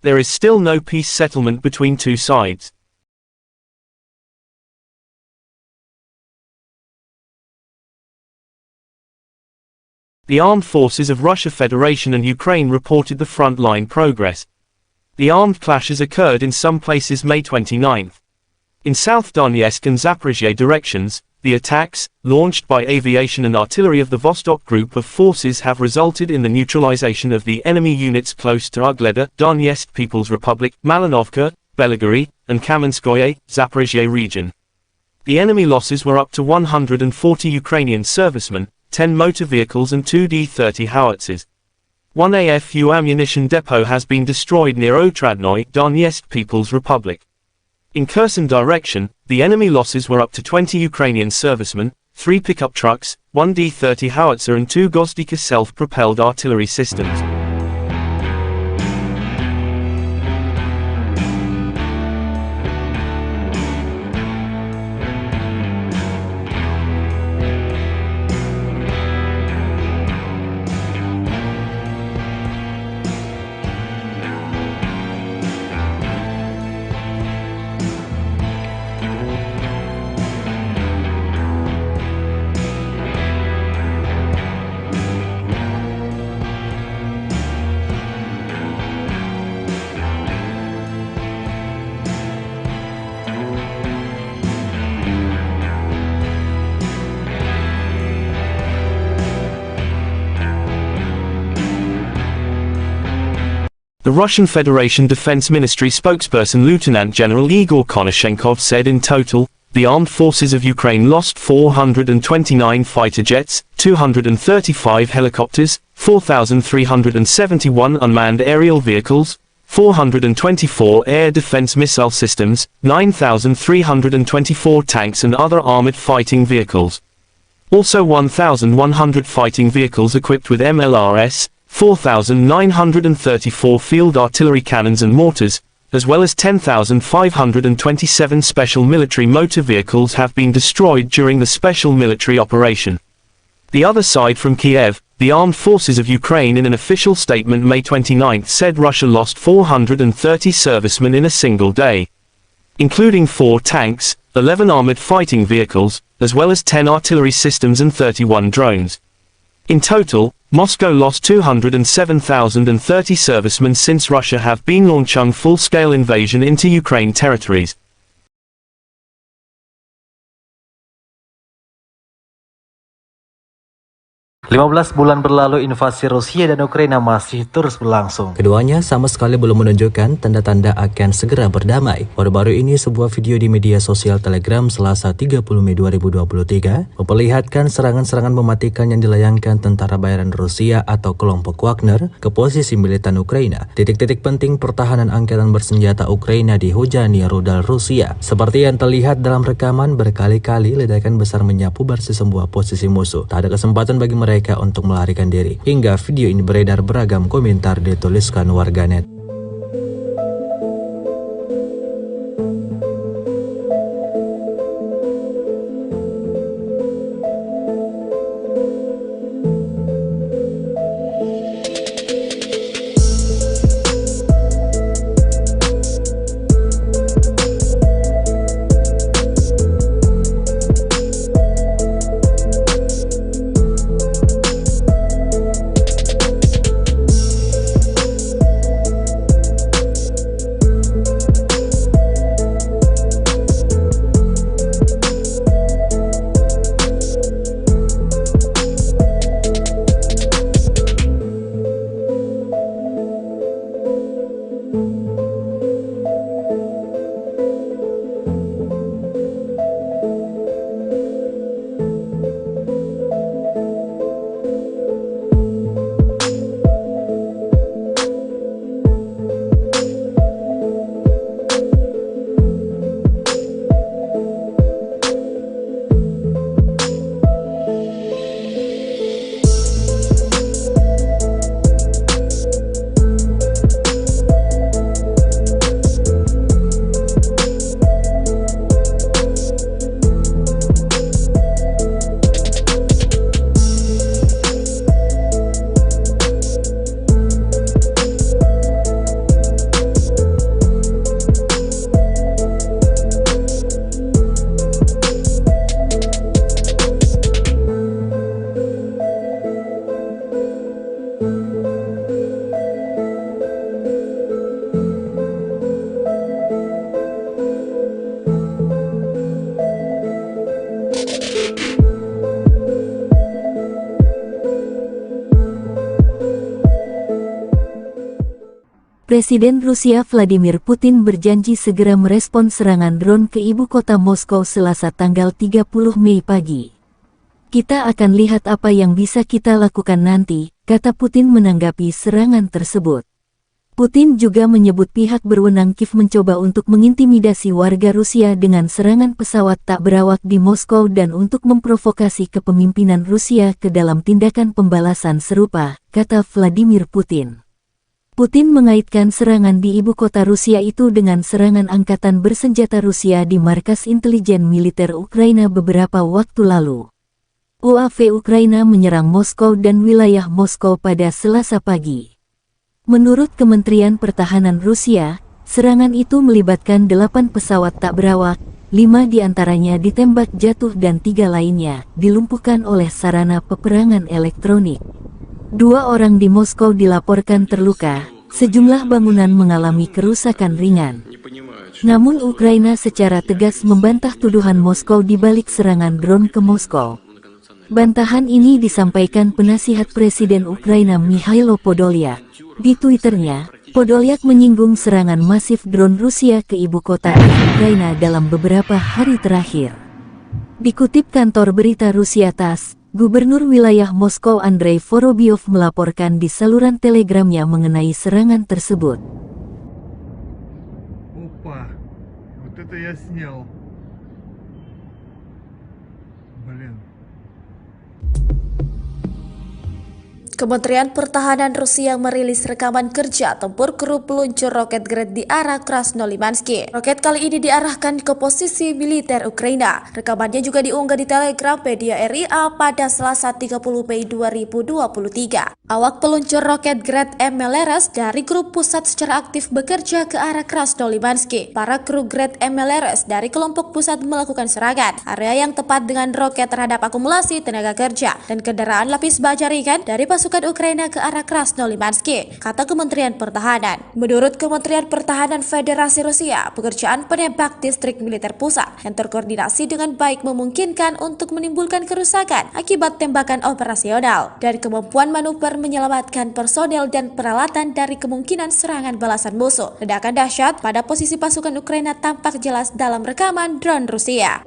There is still no peace settlement between two sides. The armed forces of Russia Federation and Ukraine reported the front-line progress. The armed clashes occurred in some places May 29. In South Donetsk and Zaporizhzhia directions, the attacks, launched by aviation and artillery of the Vostok Group of forces have resulted in the neutralization of the enemy units close to Ugleda, Donetsk People's Republic, Malinovka, Belgorod, and Kamenskoye, Zaporizhzhia region. The enemy losses were up to 140 Ukrainian servicemen, 10 motor vehicles and 2 D-30 howitzers. One AFU ammunition depot has been destroyed near Otradnoy, Donetsk People's Republic. In Kherson direction, the enemy losses were up to 20 Ukrainian servicemen, 3 pickup trucks, 1 D-30 howitzer and 2 Gozdika self-propelled artillery systems. The Russian Federation Defense Ministry spokesperson Lieutenant General Igor Konashenkov said in total, the armed forces of Ukraine lost 429 fighter jets, 235 helicopters, 4,371 unmanned aerial vehicles, 424 air defense missile systems, 9,324 tanks and other armored fighting vehicles. Also 1,100 fighting vehicles equipped with MLRS, 4,934 field artillery cannons and mortars, as well as 10,527 special military motor vehicles have been destroyed during the special military operation. The other side from Kiev, the armed forces of Ukraine in an official statement May 29 said Russia lost 430 servicemen in a single day, including 4 tanks, 11 armored fighting vehicles, as well as 10 artillery systems and 31 drones. In total, Moscow lost 207,030 servicemen since Russia have been launching full-scale invasion into Ukraine territories. 15 bulan berlalu, invasi Rusia dan Ukraina masih terus berlangsung. Keduanya sama sekali belum menunjukkan tanda-tanda akan segera berdamai. Baru-baru ini sebuah video di media sosial Telegram Selasa 30 Mei 2023 memperlihatkan serangan-serangan mematikan yang dilayangkan tentara bayaran Rusia atau kelompok Wagner ke posisi militer Ukraina. Titik-titik penting pertahanan angkatan bersenjata Ukraina dihujani rudal Rusia. Seperti yang terlihat dalam rekaman, berkali-kali ledakan besar menyapu bersih sebuah posisi musuh. Tak ada kesempatan bagi mereka untuk melarikan diri. Hingga video ini beredar, beragam komentar dituliskan warganet. Presiden Rusia Vladimir Putin berjanji segera merespons serangan drone ke ibu kota Moskow Selasa tanggal 30 Mei pagi. Kita akan lihat apa yang bisa kita lakukan nanti, kata Putin menanggapi serangan tersebut. Putin juga menyebut pihak berwenang Kiev mencoba untuk mengintimidasi warga Rusia dengan serangan pesawat tak berawak di Moskow dan untuk memprovokasi kepemimpinan Rusia ke dalam tindakan pembalasan serupa, kata Vladimir Putin. Putin mengaitkan serangan di ibu kota Rusia itu dengan serangan angkatan bersenjata Rusia di markas intelijen militer Ukraina beberapa waktu lalu. UAV Ukraina menyerang Moskow dan wilayah Moskow pada Selasa pagi. Menurut Kementerian Pertahanan Rusia, serangan itu melibatkan 8 pesawat tak berawak, 5 diantaranya ditembak jatuh dan 3 lainnya dilumpuhkan oleh sarana peperangan elektronik. 2 orang di Moskow dilaporkan terluka, sejumlah bangunan mengalami kerusakan ringan. Namun Ukraina secara tegas membantah tuduhan Moskow di balik serangan drone ke Moskow. Bantahan ini disampaikan penasihat Presiden Ukraina Mikhailo Podolyak. Di Twitternya, Podolyak menyinggung serangan masif drone Rusia ke ibu kota Ukraina dalam beberapa hari terakhir. Dikutip kantor berita Rusia TASS, Gubernur wilayah Moskow Andrei Vorobyov melaporkan di saluran telegramnya mengenai serangan tersebut. Опа, вот это я снял. Блин. Kementerian Pertahanan Rusia merilis rekaman kerja tempur kru peluncur roket Grad di arah Krasnolimansky. Roket kali ini diarahkan ke posisi militer Ukraina. Rekamannya juga diunggah di Telegram media RIA pada Selasa 30 Mei 2023. Awak peluncur roket Grad MLRS dari grup pusat secara aktif bekerja ke arah Krasnolimansky. Para kru Grad MLRS dari kelompok pusat melakukan serangan area yang tepat dengan roket terhadap akumulasi tenaga kerja dan kendaraan lapis baja ringan dari pasukan Ukraina ke arah Krasnolimansky, kata Kementerian Pertahanan. Menurut Kementerian Pertahanan Federasi Rusia, pekerjaan penembak distrik militer pusat yang terkoordinasi dengan baik memungkinkan untuk menimbulkan kerusakan akibat tembakan operasional dan kemampuan manuver menyelamatkan personel dan peralatan dari kemungkinan serangan balasan musuh. Ledakan dahsyat pada posisi pasukan Ukraina tampak jelas dalam rekaman drone Rusia.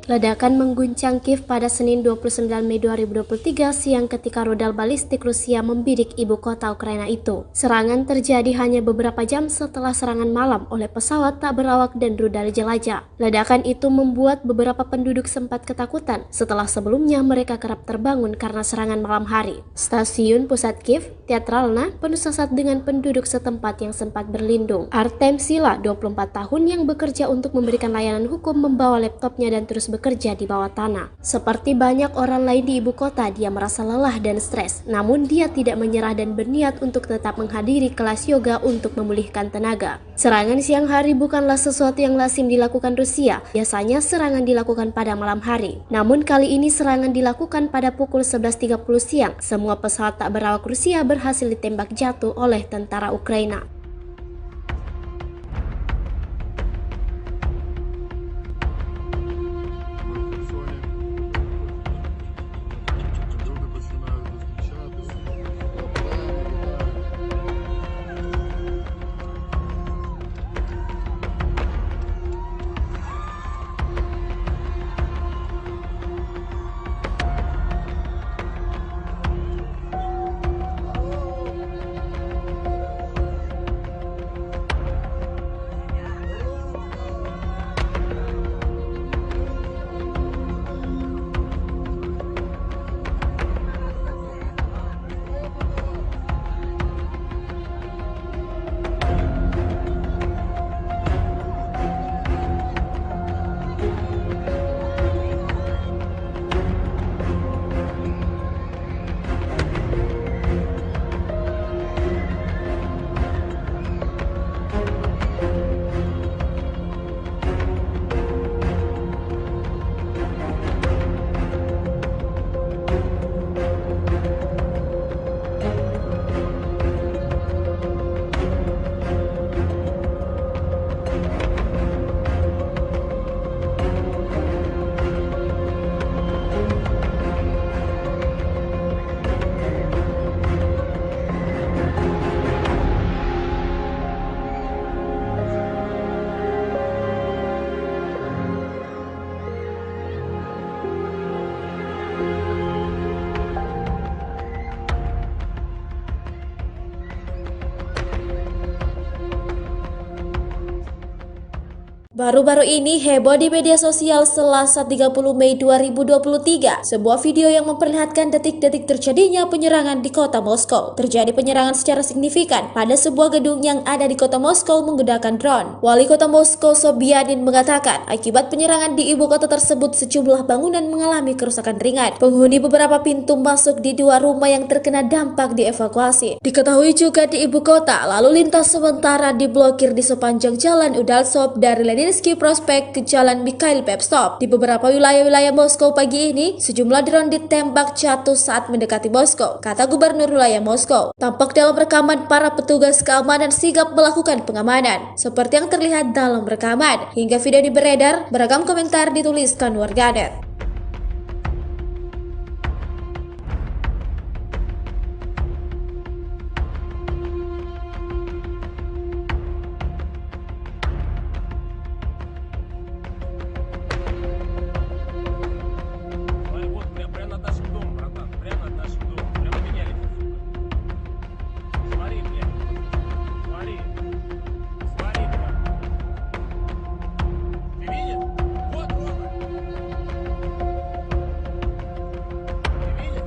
Ledakan mengguncang Kiev pada Senin 29 Mei 2023 siang ketika rudal balistik Rusia membidik ibu kota Ukraina itu. Serangan terjadi hanya beberapa jam setelah serangan malam oleh pesawat tak berawak dan rudal jelajah. Ledakan itu membuat beberapa penduduk sempat ketakutan setelah sebelumnya mereka kerap terbangun karena serangan malam hari. Stasiun pusat Kiev, Teatralna, penuh sesak dengan penduduk setempat yang sempat berlindung. Artem Sila, 24 tahun yang bekerja untuk memberikan layanan hukum, membawa laptopnya dan terus bekerja di bawah tanah. Seperti banyak orang lain di ibu kota, dia merasa lelah dan stres. Namun dia tidak menyerah dan berniat untuk tetap menghadiri kelas yoga untuk memulihkan tenaga. Serangan siang hari bukanlah sesuatu yang lazim dilakukan Rusia. Biasanya serangan dilakukan pada malam hari. Namun kali ini serangan dilakukan pada pukul 11.30 siang. Semua pesawat tak berawak Rusia berhasil ditembak jatuh oleh tentara Ukraina. Baru-baru ini heboh di media sosial Selasa 30 Mei 2023. Sebuah video yang memperlihatkan detik-detik terjadinya penyerangan di kota Moskow. Terjadi penyerangan secara signifikan pada sebuah gedung yang ada di kota Moskow menggunakan drone. Wali kota Moskow Sobyanin mengatakan akibat penyerangan di ibu kota tersebut sejumlah bangunan mengalami kerusakan ringan. Penghuni beberapa pintu masuk di dua rumah yang terkena dampak dievakuasi. Diketahui juga di ibu kota lalu lintas sementara diblokir di sepanjang jalan Udaltsov dari Leninsky Prospect ke Jalan Mikhail Pevstov. Di beberapa wilayah-wilayah Moskow pagi ini, sejumlah drone ditembak jatuh saat mendekati Moskow, kata Gubernur wilayah Moskow. Tampak dalam rekaman para petugas keamanan sigap melakukan pengamanan, seperti yang terlihat dalam rekaman. Hingga video ini beredar, beragam komentar dituliskan warganet. Вот прямо над нашим домом, братан. Прямо над нашим домом. Прямо меня летит, сука. Смотри, блядь. Смотри. Смотри, блядь. Ты видишь? Вот, вот. Ты видишь?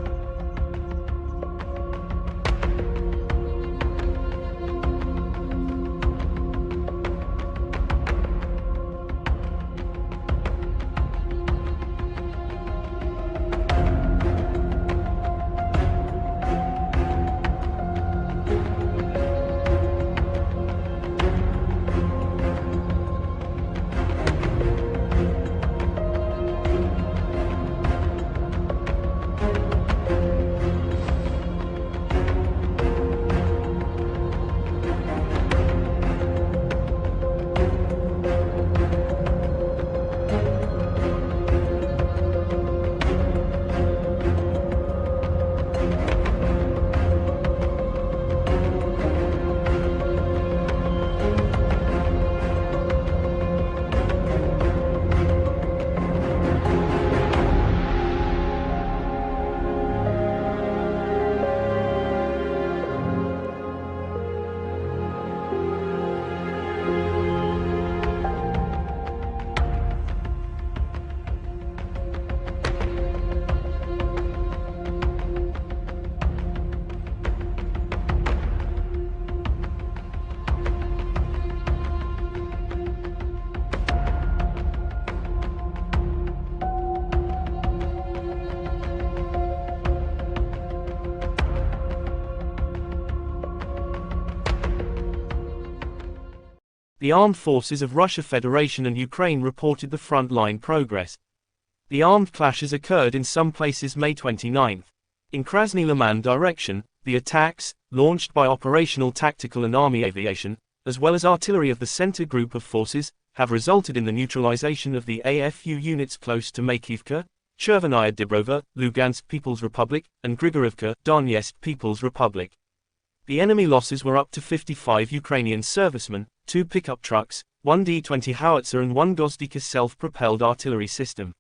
The armed forces of Russia Federation and Ukraine reported the front-line progress. The armed clashes occurred in some places May 29. In Krasny Liman direction, the attacks, launched by operational tactical and army aviation, as well as artillery of the center group of forces, have resulted in the neutralization of the AFU units close to Makivka, Chervenaya Dibrova, Lugansk People's Republic, and Grigorivka, Donetsk People's Republic. The enemy losses were up to 55 Ukrainian servicemen, 2 pickup trucks, 1 D-20 howitzer and 1 Gozdika self-propelled artillery system.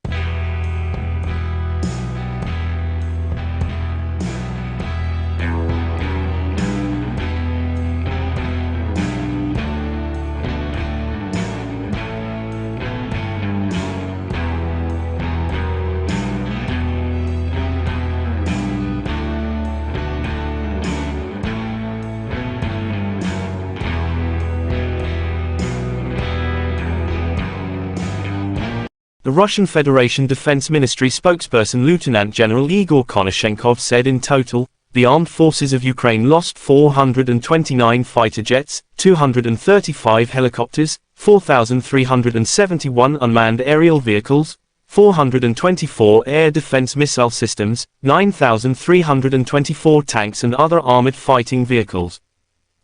The Russian Federation Defense Ministry spokesperson Lieutenant General Igor Konashenkov said in total, the armed forces of Ukraine lost 429 fighter jets, 235 helicopters, 4,371 unmanned aerial vehicles, 424 air defense missile systems, 9,324 tanks and other armored fighting vehicles.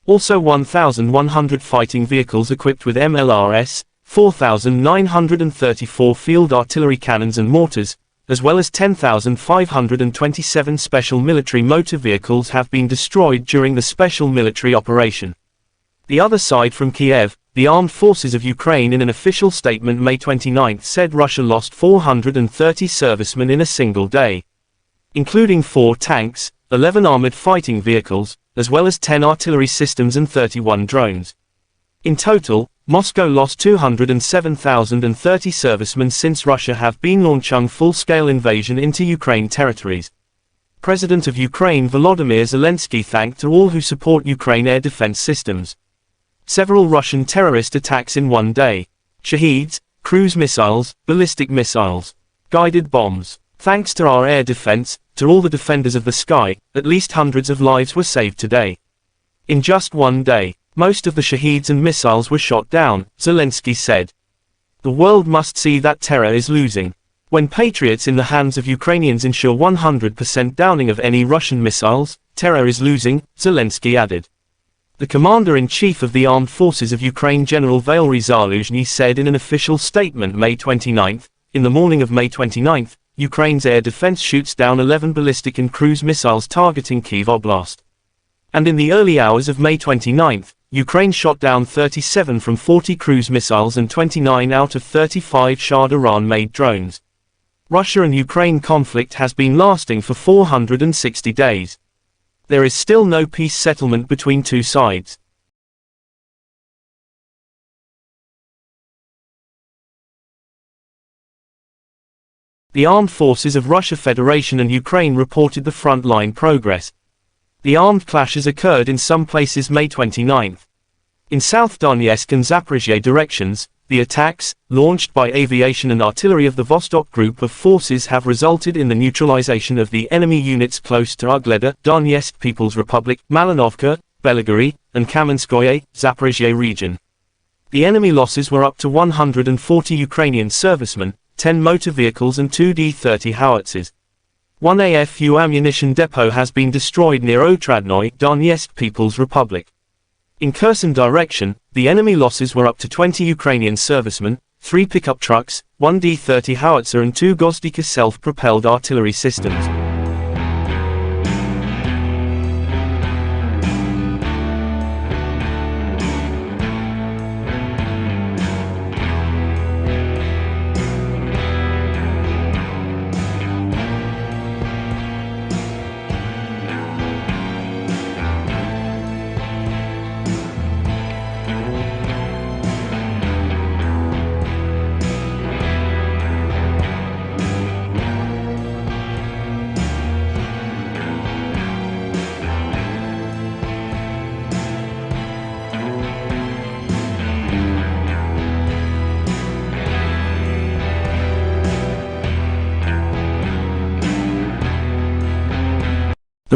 Also 1,100 fighting vehicles equipped with MLRS, 4,934 field artillery cannons and mortars, as well as 10,527 special military motor vehicles have been destroyed during the special military operation. The other side from Kiev, the armed forces of Ukraine in an official statement May 29 said Russia lost 430 servicemen in a single day, including 4 tanks, 11 armored fighting vehicles, as well as 10 artillery systems and 31 drones. In total, Moscow lost 207,030 servicemen since Russia have been launching full-scale invasion into Ukraine territories. President of Ukraine Volodymyr Zelensky thanked all who support Ukraine air defense systems. Several Russian terrorist attacks in one day. Shaheeds, cruise missiles, ballistic missiles, guided bombs. Thanks to our air defense, to all the defenders of the sky, at least hundreds of lives were saved today. In just one day, most of the Shaheeds and missiles were shot down, Zelensky said. The world must see that terror is losing. When Patriots in the hands of Ukrainians ensure 100% downing of any Russian missiles, terror is losing, Zelensky added. The commander-in-chief of the armed forces of Ukraine General Valery Zaluzhny said in an official statement May 29, in the morning of May 29, Ukraine's air defense shoots down 11 ballistic and cruise missiles targeting Kyiv Oblast. And in the early hours of May 29, Ukraine shot down 37 from 40 cruise missiles and 29 out of 35 Shah Iran-made drones. Russia and Ukraine conflict has been lasting for 460 days. There is still no peace settlement between two sides. The armed forces of Russia Federation and Ukraine reported the front-line progress. The armed clashes occurred in some places May 29. In South Donetsk and Zaporizhzhia directions, the attacks, launched by aviation and artillery of the Vostok group of forces have resulted in the neutralization of the enemy units close to Ugleda, Donetsk People's Republic, Malinovka, Belgorod, and Kamenskoye, Zaporizhzhia region. The enemy losses were up to 140 Ukrainian servicemen, 10 motor vehicles and 2 D-30 howitzers. One AFU ammunition depot has been destroyed near Otradnoye, Donetsk People's Republic. In Kherson direction, the enemy losses were up to 20 Ukrainian servicemen, 3 pickup trucks, 1 D-30 howitzer and 2 Gozdika self-propelled artillery systems.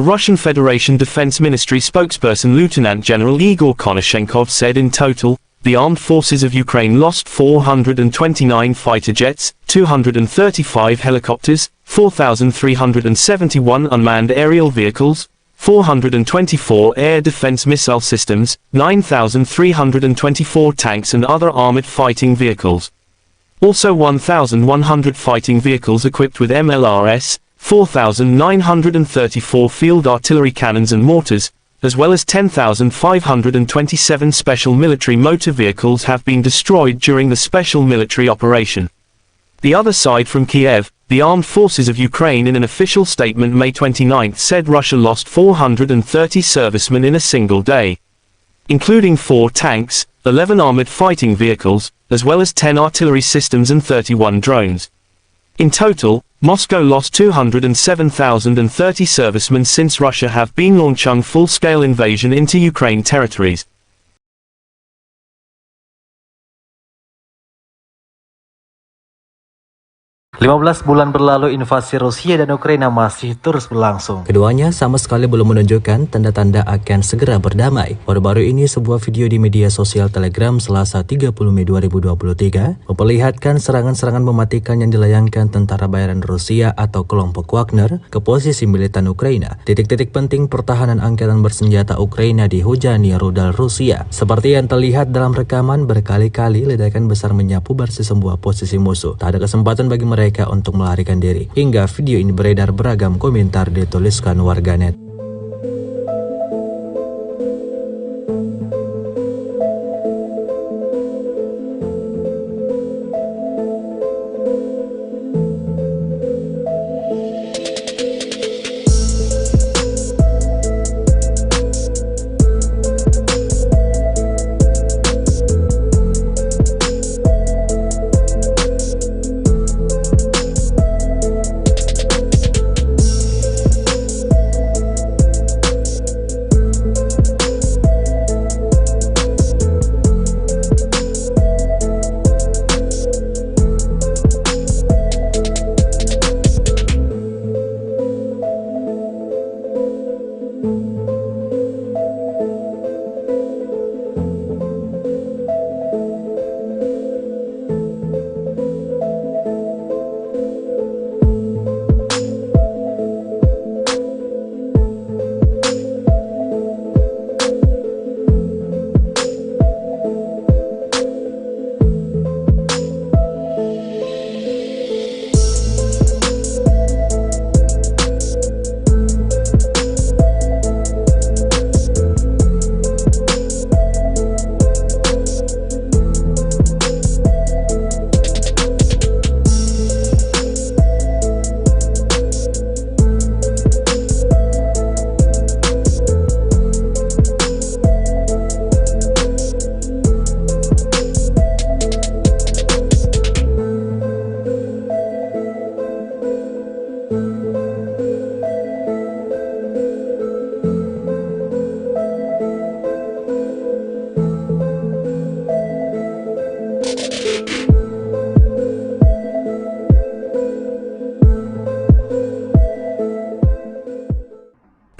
The Russian Federation Defense Ministry spokesperson Lieutenant General Igor Konashenkov said in total, the armed forces of Ukraine lost 429 fighter jets, 235 helicopters, 4,371 unmanned aerial vehicles, 424 air defense missile systems, 9,324 tanks and other armored fighting vehicles. Also 1,100 fighting vehicles equipped with MLRS, 4,934 field artillery cannons and mortars, as well as 10,527 special military motor vehicles have been destroyed during the special military operation. The other side from Kiev, the armed forces of Ukraine in an official statement May 29 said Russia lost 430 servicemen in a single day, including 4 tanks, 11 armored fighting vehicles, as well as 10 artillery systems and 31 drones. In total, Moscow lost 207,030 servicemen since Russia have been launching full-scale invasion into Ukraine territories. 15 bulan berlalu, invasi Rusia dan Ukraina masih terus berlangsung. Keduanya sama sekali belum menunjukkan tanda-tanda akan segera berdamai. Baru-baru ini sebuah video di media sosial Telegram Selasa 30 Mei 2023 memperlihatkan serangan-serangan mematikan yang dilayangkan tentara bayaran Rusia atau kelompok Wagner ke posisi militan Ukraina. Titik-titik penting pertahanan angkatan bersenjata Ukraina dihujani rudal Rusia. Seperti yang terlihat dalam rekaman, berkali-kali ledakan besar menyapu bersih sebuah posisi musuh. Tak ada kesempatan bagi mereka untuk melarikan diri. Hingga video ini beredar, beragam komentar dituliskan warganet.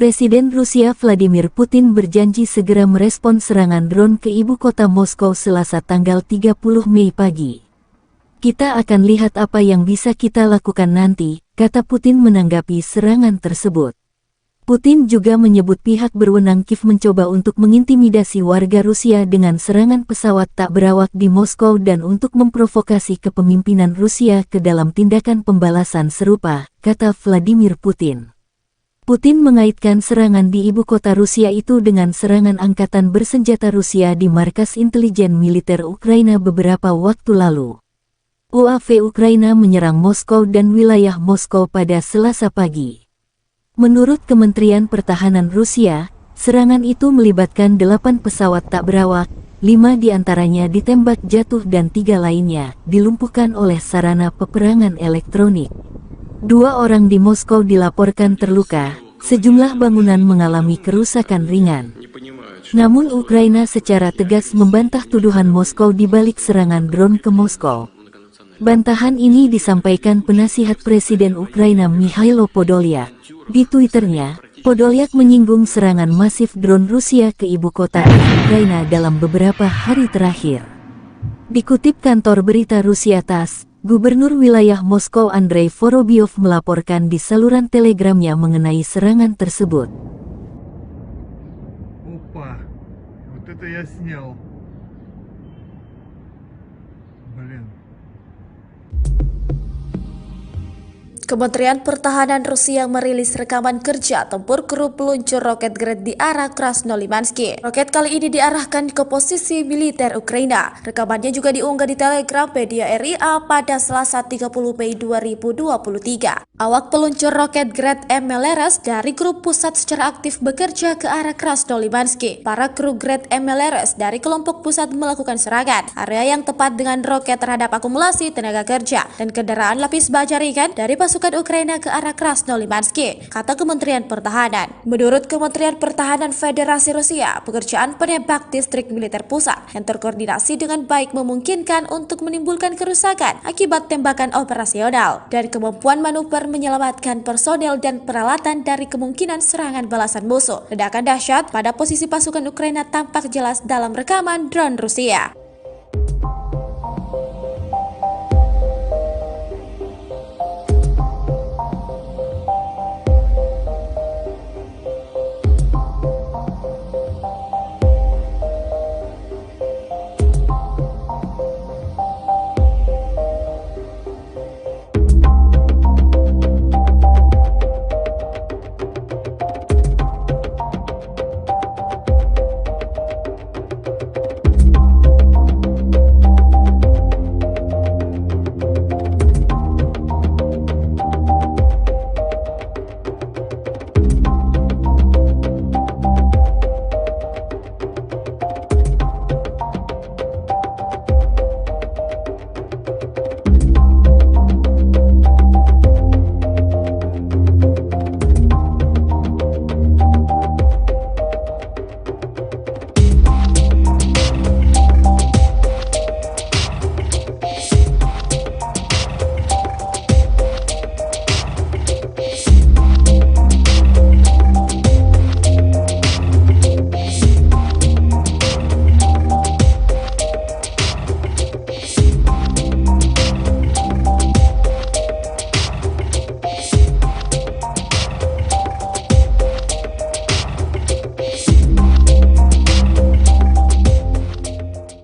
Presiden Rusia Vladimir Putin berjanji segera merespon serangan drone ke ibu kota Moskow Selasa tanggal 30 Mei pagi. Kita akan lihat apa yang bisa kita lakukan nanti, kata Putin menanggapi serangan tersebut. Putin juga menyebut pihak berwenang Kiev mencoba untuk mengintimidasi warga Rusia dengan serangan pesawat tak berawak di Moskow dan untuk memprovokasi kepemimpinan Rusia ke dalam tindakan pembalasan serupa, kata Vladimir Putin. Putin mengaitkan serangan di ibu kota Rusia itu dengan serangan angkatan bersenjata Rusia di markas intelijen militer Ukraina beberapa waktu lalu. UAV Ukraina menyerang Moskow dan wilayah Moskow pada Selasa pagi. Menurut Kementerian Pertahanan Rusia, serangan itu melibatkan 8 pesawat tak berawak, 5 diantaranya ditembak jatuh dan 3 lainnya dilumpuhkan oleh sarana peperangan elektronik. 2 orang di Moskow dilaporkan terluka, sejumlah bangunan mengalami kerusakan ringan. Namun Ukraina secara tegas membantah tuduhan Moskow di balik serangan drone ke Moskow. Bantahan ini disampaikan penasihat Presiden Ukraina Mikhailo Podolyak. Di Twitternya, Podolyak menyinggung serangan masif drone Rusia ke ibu kota Ukraina dalam beberapa hari terakhir. Dikutip kantor berita Rusia TASS, Gubernur wilayah Moskow Andrei Vorobyov melaporkan di saluran telegramnya mengenai serangan tersebut. Опа, вот это я снял. Блин. Kementerian Pertahanan Rusia merilis rekaman kerja tempur kru peluncur roket Grad di arah Krasnolimansky. Roket kali ini diarahkan ke posisi militer Ukraina. Rekamannya juga diunggah di Telegram media RIA pada Selasa 30 Mei 2023. Awak peluncur roket Grad MLRS dari grup pusat secara aktif bekerja ke arah Krasnolimansky. Para kru Grad MLRS dari kelompok pusat melakukan serangan area yang tepat dengan roket terhadap akumulasi tenaga kerja dan kendaraan lapis baja ringan dari pasukan Ukraina ke arah Krasnolimansky, kata Kementerian Pertahanan. Menurut Kementerian Pertahanan Federasi Rusia, pekerjaan penembak distrik militer pusat yang terkoordinasi dengan baik memungkinkan untuk menimbulkan kerusakan akibat tembakan operasional dan kemampuan manuver menyelamatkan personel dan peralatan dari kemungkinan serangan balasan musuh. Ledakan dahsyat pada posisi pasukan Ukraina tampak jelas dalam rekaman drone Rusia.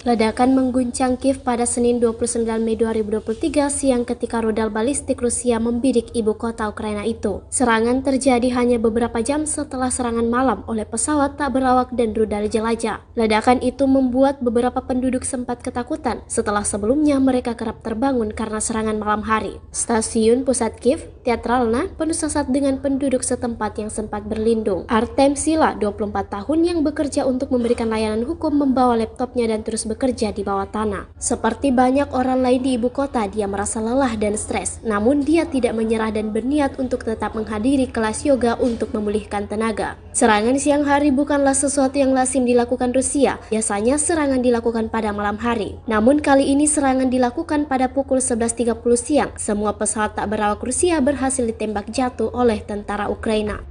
Ledakan mengguncang Kiev pada Senin 29 Mei 2023 siang ketika rudal balistik Rusia membidik ibu kota Ukraina itu. Serangan terjadi hanya beberapa jam setelah serangan malam oleh pesawat tak berawak dan rudal jelajah. Ledakan itu membuat beberapa penduduk sempat ketakutan setelah sebelumnya mereka kerap terbangun karena serangan malam hari. Stasiun pusat Kiev, Teatralna, penuh sesak dengan penduduk setempat yang sempat berlindung. Artem Sila, 24 tahun yang bekerja untuk memberikan layanan hukum, membawa laptopnya dan terus bekerja di bawah tanah. Seperti banyak orang lain di ibu kota, dia merasa lelah dan stres. Namun dia tidak menyerah dan berniat untuk tetap menghadiri kelas yoga untuk memulihkan tenaga. Serangan siang hari bukanlah sesuatu yang lazim dilakukan Rusia. Biasanya serangan dilakukan pada malam hari. Namun kali ini serangan dilakukan pada pukul 11.30 siang. Semua pesawat tak berawak Rusia berhasil ditembak jatuh oleh tentara Ukraina.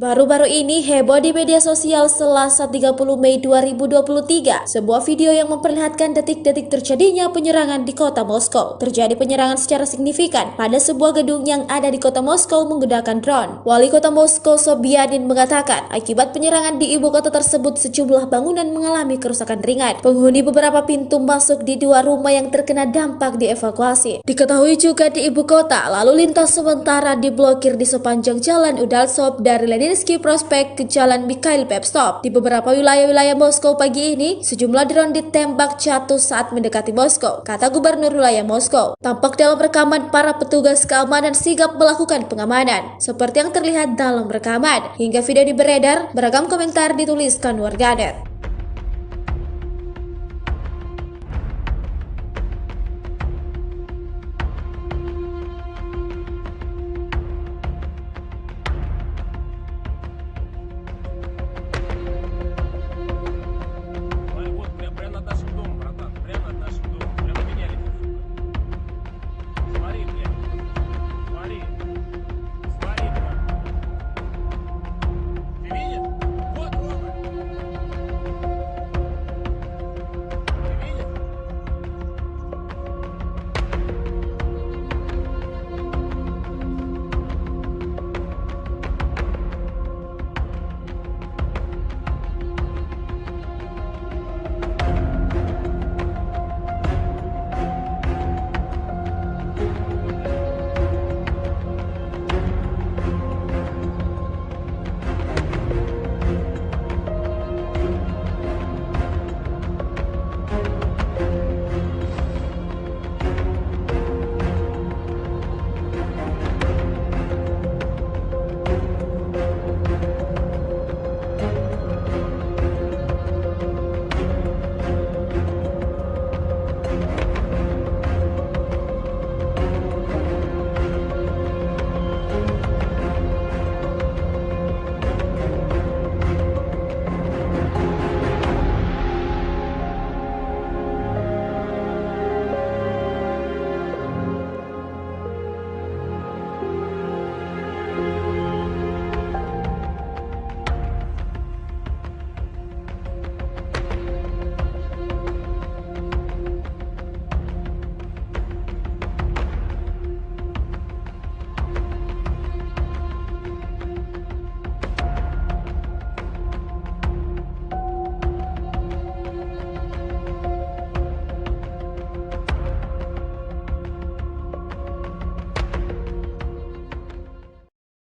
Baru-baru ini heboh di media sosial Selasa 30 Mei 2023. Sebuah video yang memperlihatkan detik-detik terjadinya penyerangan di kota Moskow. Terjadi penyerangan secara signifikan pada sebuah gedung yang ada di kota Moskow menggunakan drone. Wali kota Moskow Sobyanin mengatakan akibat penyerangan di ibu kota tersebut sejumlah bangunan mengalami kerusakan ringan. Penghuni beberapa pintu masuk di dua rumah yang terkena dampak dievakuasi. Diketahui juga di ibu kota lalu lintas sementara diblokir di sepanjang jalan Udaltsov dari Leninsky Prospect ke Jalan Mikhail Pevstov. Di beberapa wilayah-wilayah Moskow pagi ini, sejumlah drone ditembak jatuh saat mendekati Moskow, kata Gubernur wilayah Moskow. Tampak dalam rekaman para petugas keamanan sigap melakukan pengamanan, seperti yang terlihat dalam rekaman. Hingga video beredar, beragam komentar dituliskan warganet. Прямо над нашим домом, братан. Прямо над нашим домом. Прямо меня летит. Смотри, блядь. Смотри. Смотри, блядь. Ты видишь? Вот, Рома.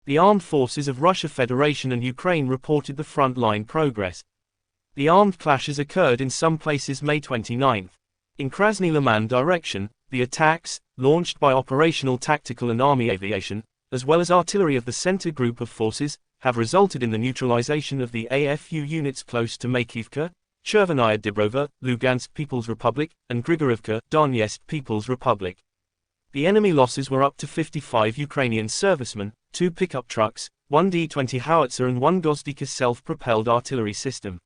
The armed forces of Russia Federation and Ukraine reported the front-line progress. The armed clashes occurred in some places May 29. In Krasny Liman direction, the attacks, launched by operational tactical and army aviation, as well as artillery of the center group of forces, have resulted in the neutralization of the AFU units close to Makivka, Chervenaya Dibrova, Lugansk People's Republic, and Grigorivka, Donetsk People's Republic. The enemy losses were up to 55 Ukrainian servicemen, 2 pickup trucks, 1 D-20 howitzer and 1 Gozdika self-propelled artillery system.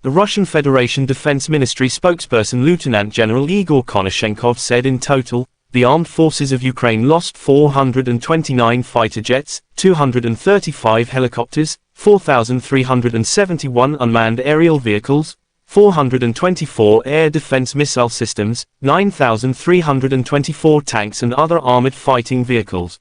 The Russian Federation Defense Ministry spokesperson Lieutenant General Igor Konashenkov said in total, the armed forces of Ukraine lost 429 fighter jets, 235 helicopters, 4,371 unmanned aerial vehicles, 424 air defense missile systems, 9,324 tanks and other armored fighting vehicles.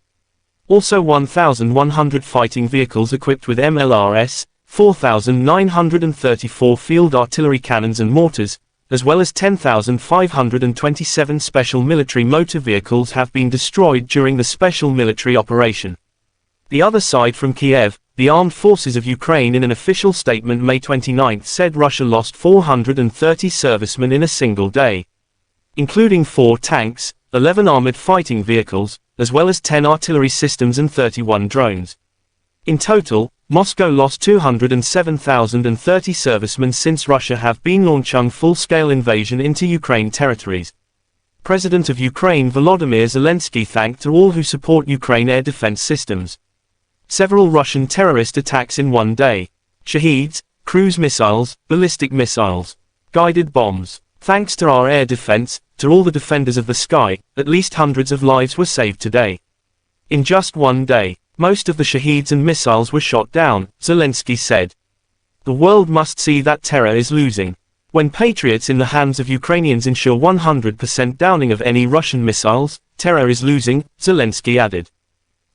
Also 1,100 fighting vehicles equipped with MLRS, 4,934 field artillery cannons and mortars, as well as 10,527 special military motor vehicles have been destroyed during the special military operation. The other side from Kiev, the armed forces of Ukraine in an official statement May 29 said Russia lost 430 servicemen in a single day, including 4 tanks, 11 armored fighting vehicles, as well as 10 artillery systems and 31 drones. In total, Moscow lost 207,030 servicemen since Russia have been launching full-scale invasion into Ukraine territories. President of Ukraine Volodymyr Zelensky thanked to all who support Ukraine air defense systems. Several Russian terrorist attacks in one day. Shaheeds, cruise missiles, ballistic missiles, guided bombs. Thanks to our air defense, to all the defenders of the sky, at least hundreds of lives were saved today. In just one day, most of the Shaheeds and missiles were shot down, Zelensky said. The world must see that terror is losing. When Patriots in the hands of Ukrainians ensure 100% downing of any Russian missiles, terror is losing, Zelensky added.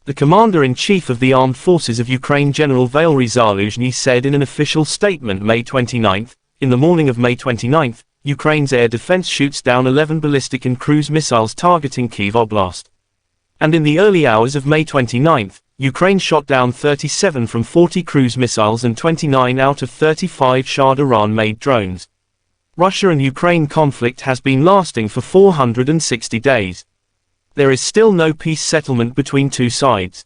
The commander-in-chief of the armed forces of Ukraine General Valery Zaluzhny said in an official statement May 29, in the morning of May 29, Ukraine's air defense shoots down 11 ballistic and cruise missiles targeting Kyiv Oblast. And in the early hours of May 29, Ukraine shot down 37 from 40 cruise missiles and 29 out of 35 Shah Iran-made drones. Russia and Ukraine conflict has been lasting for 460 days. There is still no peace settlement between two sides.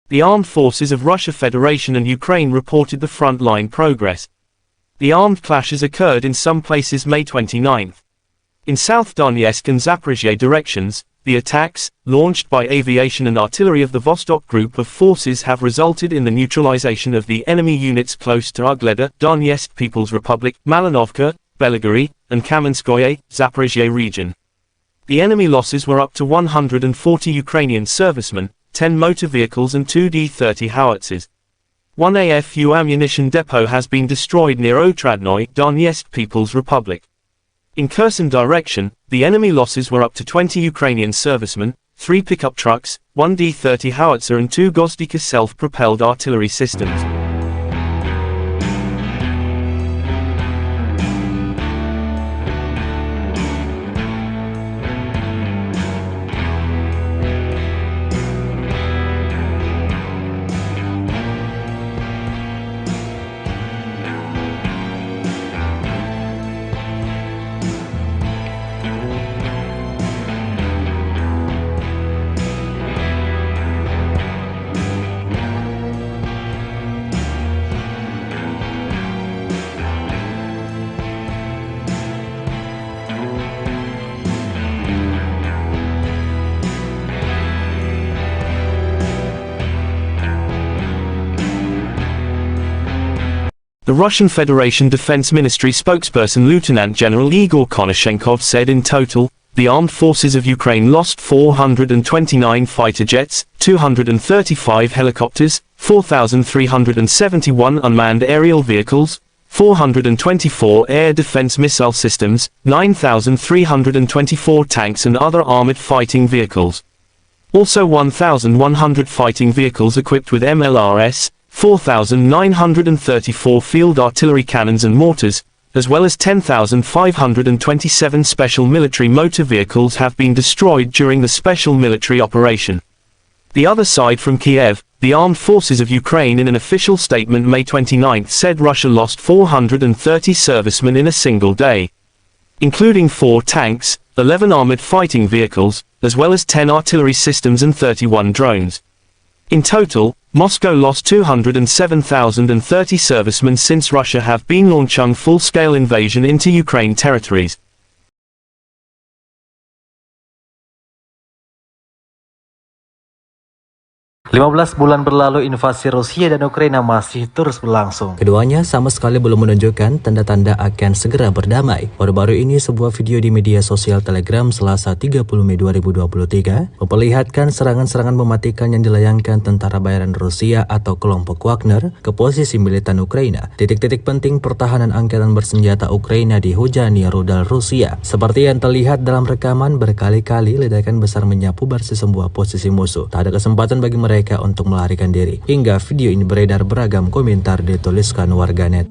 The armed forces of Russia Federation and Ukraine reported the front-line progress. The armed clashes occurred in some places May 29. In South Donetsk and Zaporizhzhia directions, the attacks, launched by aviation and artillery of the Vostok group of forces have resulted in the neutralization of the enemy units close to Ugleda, Donetsk People's Republic, Malinovka, Belgorod, and Kamenskoye, Zaporizhzhia region. The enemy losses were up to 140 Ukrainian servicemen, 10 motor vehicles and 2 D-30 howitzers. One AFU ammunition depot has been destroyed near Otradnoye, Donetsk People's Republic. In Kherson direction, the enemy losses were up to 20 Ukrainian servicemen, 3 pickup trucks, 1 D-30 howitzer and 2 Gozdika self-propelled artillery systems. The Russian Federation Defense Ministry spokesperson Lieutenant General Igor Konashenkov said in total, the armed forces of Ukraine lost 429 fighter jets, 235 helicopters, 4,371 unmanned aerial vehicles, 424 air defense missile systems, 9,324 tanks and other armored fighting vehicles. Also 1,100 fighting vehicles equipped with MLRS, 4,934 field artillery cannons and mortars, as well as 10,527 special military motor vehicles have been destroyed during the special military operation. The other side from Kiev, the armed forces of Ukraine in an official statement May 29 said Russia lost 430 servicemen in a single day, including 4 tanks, 11 armored fighting vehicles, as well as 10 artillery systems and 31 drones. In total, Moscow lost 207,030 servicemen since Russia have been launching full-scale invasion into Ukraine territories. Lima belas bulan berlalu, invasi Rusia dan Ukraina masih terus berlangsung. Keduanya sama sekali belum menunjukkan tanda-tanda akan segera berdamai. Baru-baru ini sebuah video di media sosial Telegram Selasa 30 Mei 2023 memperlihatkan serangan-serangan mematikan yang dilayangkan tentara bayaran Rusia atau kelompok Wagner ke posisi militan Ukraina. Titik-titik penting pertahanan angkatan bersenjata Ukraina dihujani rudal Rusia. Seperti yang terlihat dalam rekaman, berkali-kali ledakan besar menyapu bersih sebuah posisi musuh. Tak ada kesempatan bagi mereka untuk melarikan diri. Hingga video ini beredar, beragam komentar dituliskan warganet.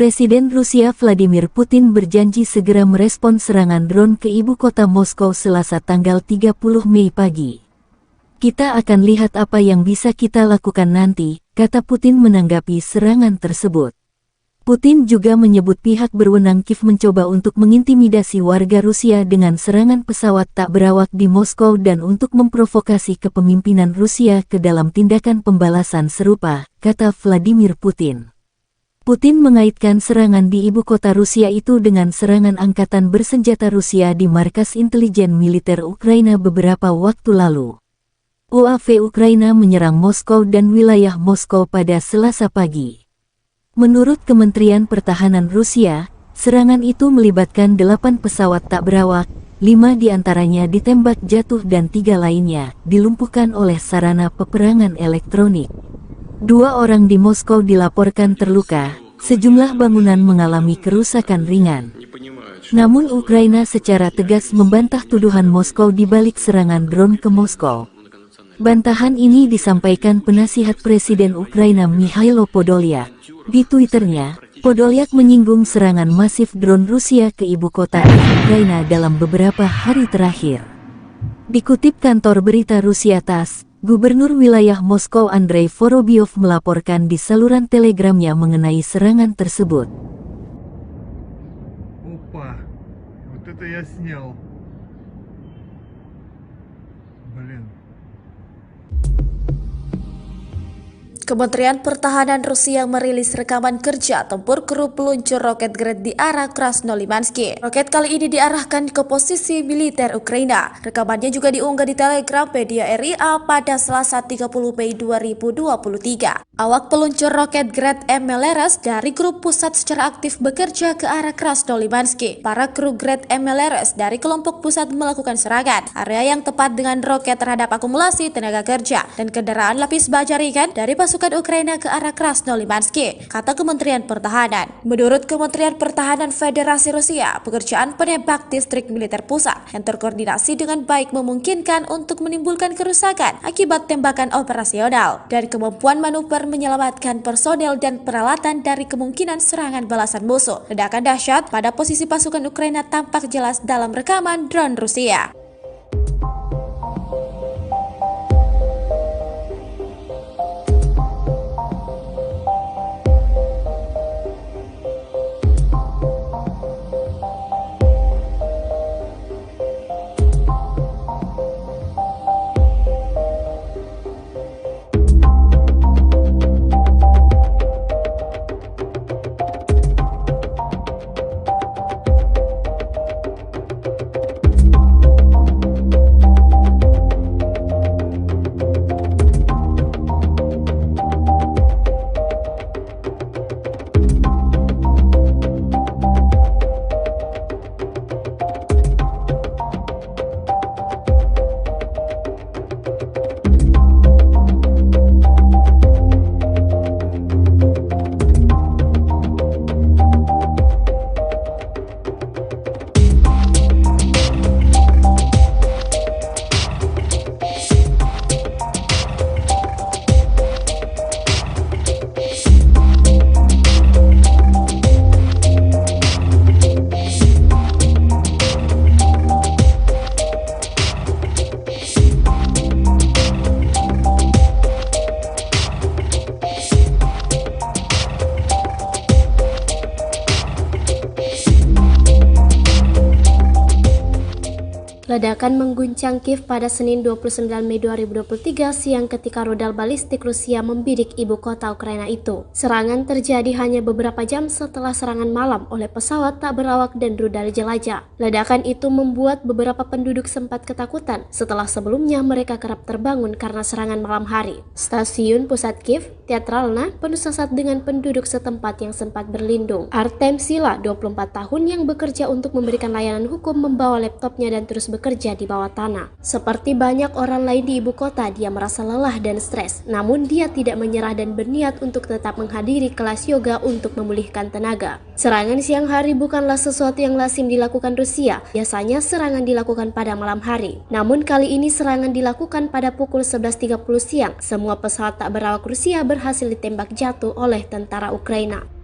Presiden Rusia Vladimir Putin berjanji segera merespon serangan drone ke ibu kota Moskow Selasa tanggal 30 Mei pagi. Kita akan lihat apa yang bisa kita lakukan nanti, kata Putin menanggapi serangan tersebut. Putin juga menyebut pihak berwenang Kiev mencoba untuk mengintimidasi warga Rusia dengan serangan pesawat tak berawak di Moskow dan untuk memprovokasi kepemimpinan Rusia ke dalam tindakan pembalasan serupa, kata Vladimir Putin. Putin mengaitkan serangan di ibu kota Rusia itu dengan serangan angkatan bersenjata Rusia di markas intelijen militer Ukraina beberapa waktu lalu. UAV Ukraina menyerang Moskow dan wilayah Moskow pada Selasa pagi. Menurut Kementerian Pertahanan Rusia, serangan itu melibatkan 8 pesawat tak berawak, 5 diantaranya ditembak jatuh dan 3 lainnya dilumpuhkan oleh sarana peperangan elektronik. 2 orang di Moskow dilaporkan terluka, sejumlah bangunan mengalami kerusakan ringan. Namun Ukraina secara tegas membantah tuduhan Moskow di balik serangan drone ke Moskow. Bantahan ini disampaikan penasihat Presiden Ukraina Mikhailo Podolyak. Di Twitternya, Podolyak menyinggung serangan masif drone Rusia ke ibu kota Ukraina dalam beberapa hari terakhir. Dikutip kantor berita Rusia TASS, Gubernur wilayah Moskow Andrei Vorobyov melaporkan di saluran telegramnya mengenai serangan tersebut. Опа. Вот это я снял. Блин. Kementerian Pertahanan Rusia merilis rekaman kerja tempur kru peluncur roket Grad di arah Krasnolimansky. Roket kali ini diarahkan ke posisi militer Ukraina. Rekamannya juga diunggah di Telegram media RIA pada Selasa 30 Mei 2023. Awak peluncur roket Grad MLRS dari grup pusat secara aktif bekerja ke arah Krasnolimansky. Para kru Grad MLRS dari kelompok pusat melakukan serangan area yang tepat dengan roket terhadap akumulasi tenaga kerja dan kendaraan lapis baja ringan dari pasukan Ukraina ke arah Krasnolimansky, kata Kementerian Pertahanan. Menurut Kementerian Pertahanan Federasi Rusia, pekerjaan penembak distrik militer pusat yang terkoordinasi dengan baik memungkinkan untuk menimbulkan kerusakan akibat tembakan operasional dan kemampuan manuver menyelamatkan personel dan peralatan dari kemungkinan serangan balasan musuh. Ledakan dahsyat pada posisi pasukan Ukraina tampak jelas dalam rekaman drone Rusia. Ledakan mengguncang Kiev pada Senin 29 Mei 2023 siang ketika rudal balistik Rusia membidik ibu kota Ukraina itu. Serangan terjadi hanya beberapa jam setelah serangan malam oleh pesawat tak berawak dan rudal jelajah. Ledakan itu membuat beberapa penduduk sempat ketakutan setelah sebelumnya mereka kerap terbangun karena serangan malam hari. Stasiun pusat Kiev, Teatralna, penuh sesak dengan penduduk setempat yang sempat berlindung. Artem Sila, 24 tahun yang bekerja untuk memberikan layanan hukum, membawa laptopnya dan terus bekerja di bawah tanah. Seperti banyak orang lain di ibu kota, dia merasa lelah dan stres. Namun dia tidak menyerah dan berniat untuk tetap menghadiri kelas yoga untuk memulihkan tenaga. Serangan siang hari bukanlah sesuatu yang lazim dilakukan Rusia. Biasanya serangan dilakukan pada malam hari. Namun kali ini serangan dilakukan pada pukul 11.30 siang. Semua pesawat tak berawak Rusia berhasil ditembak jatuh oleh tentara Ukraina.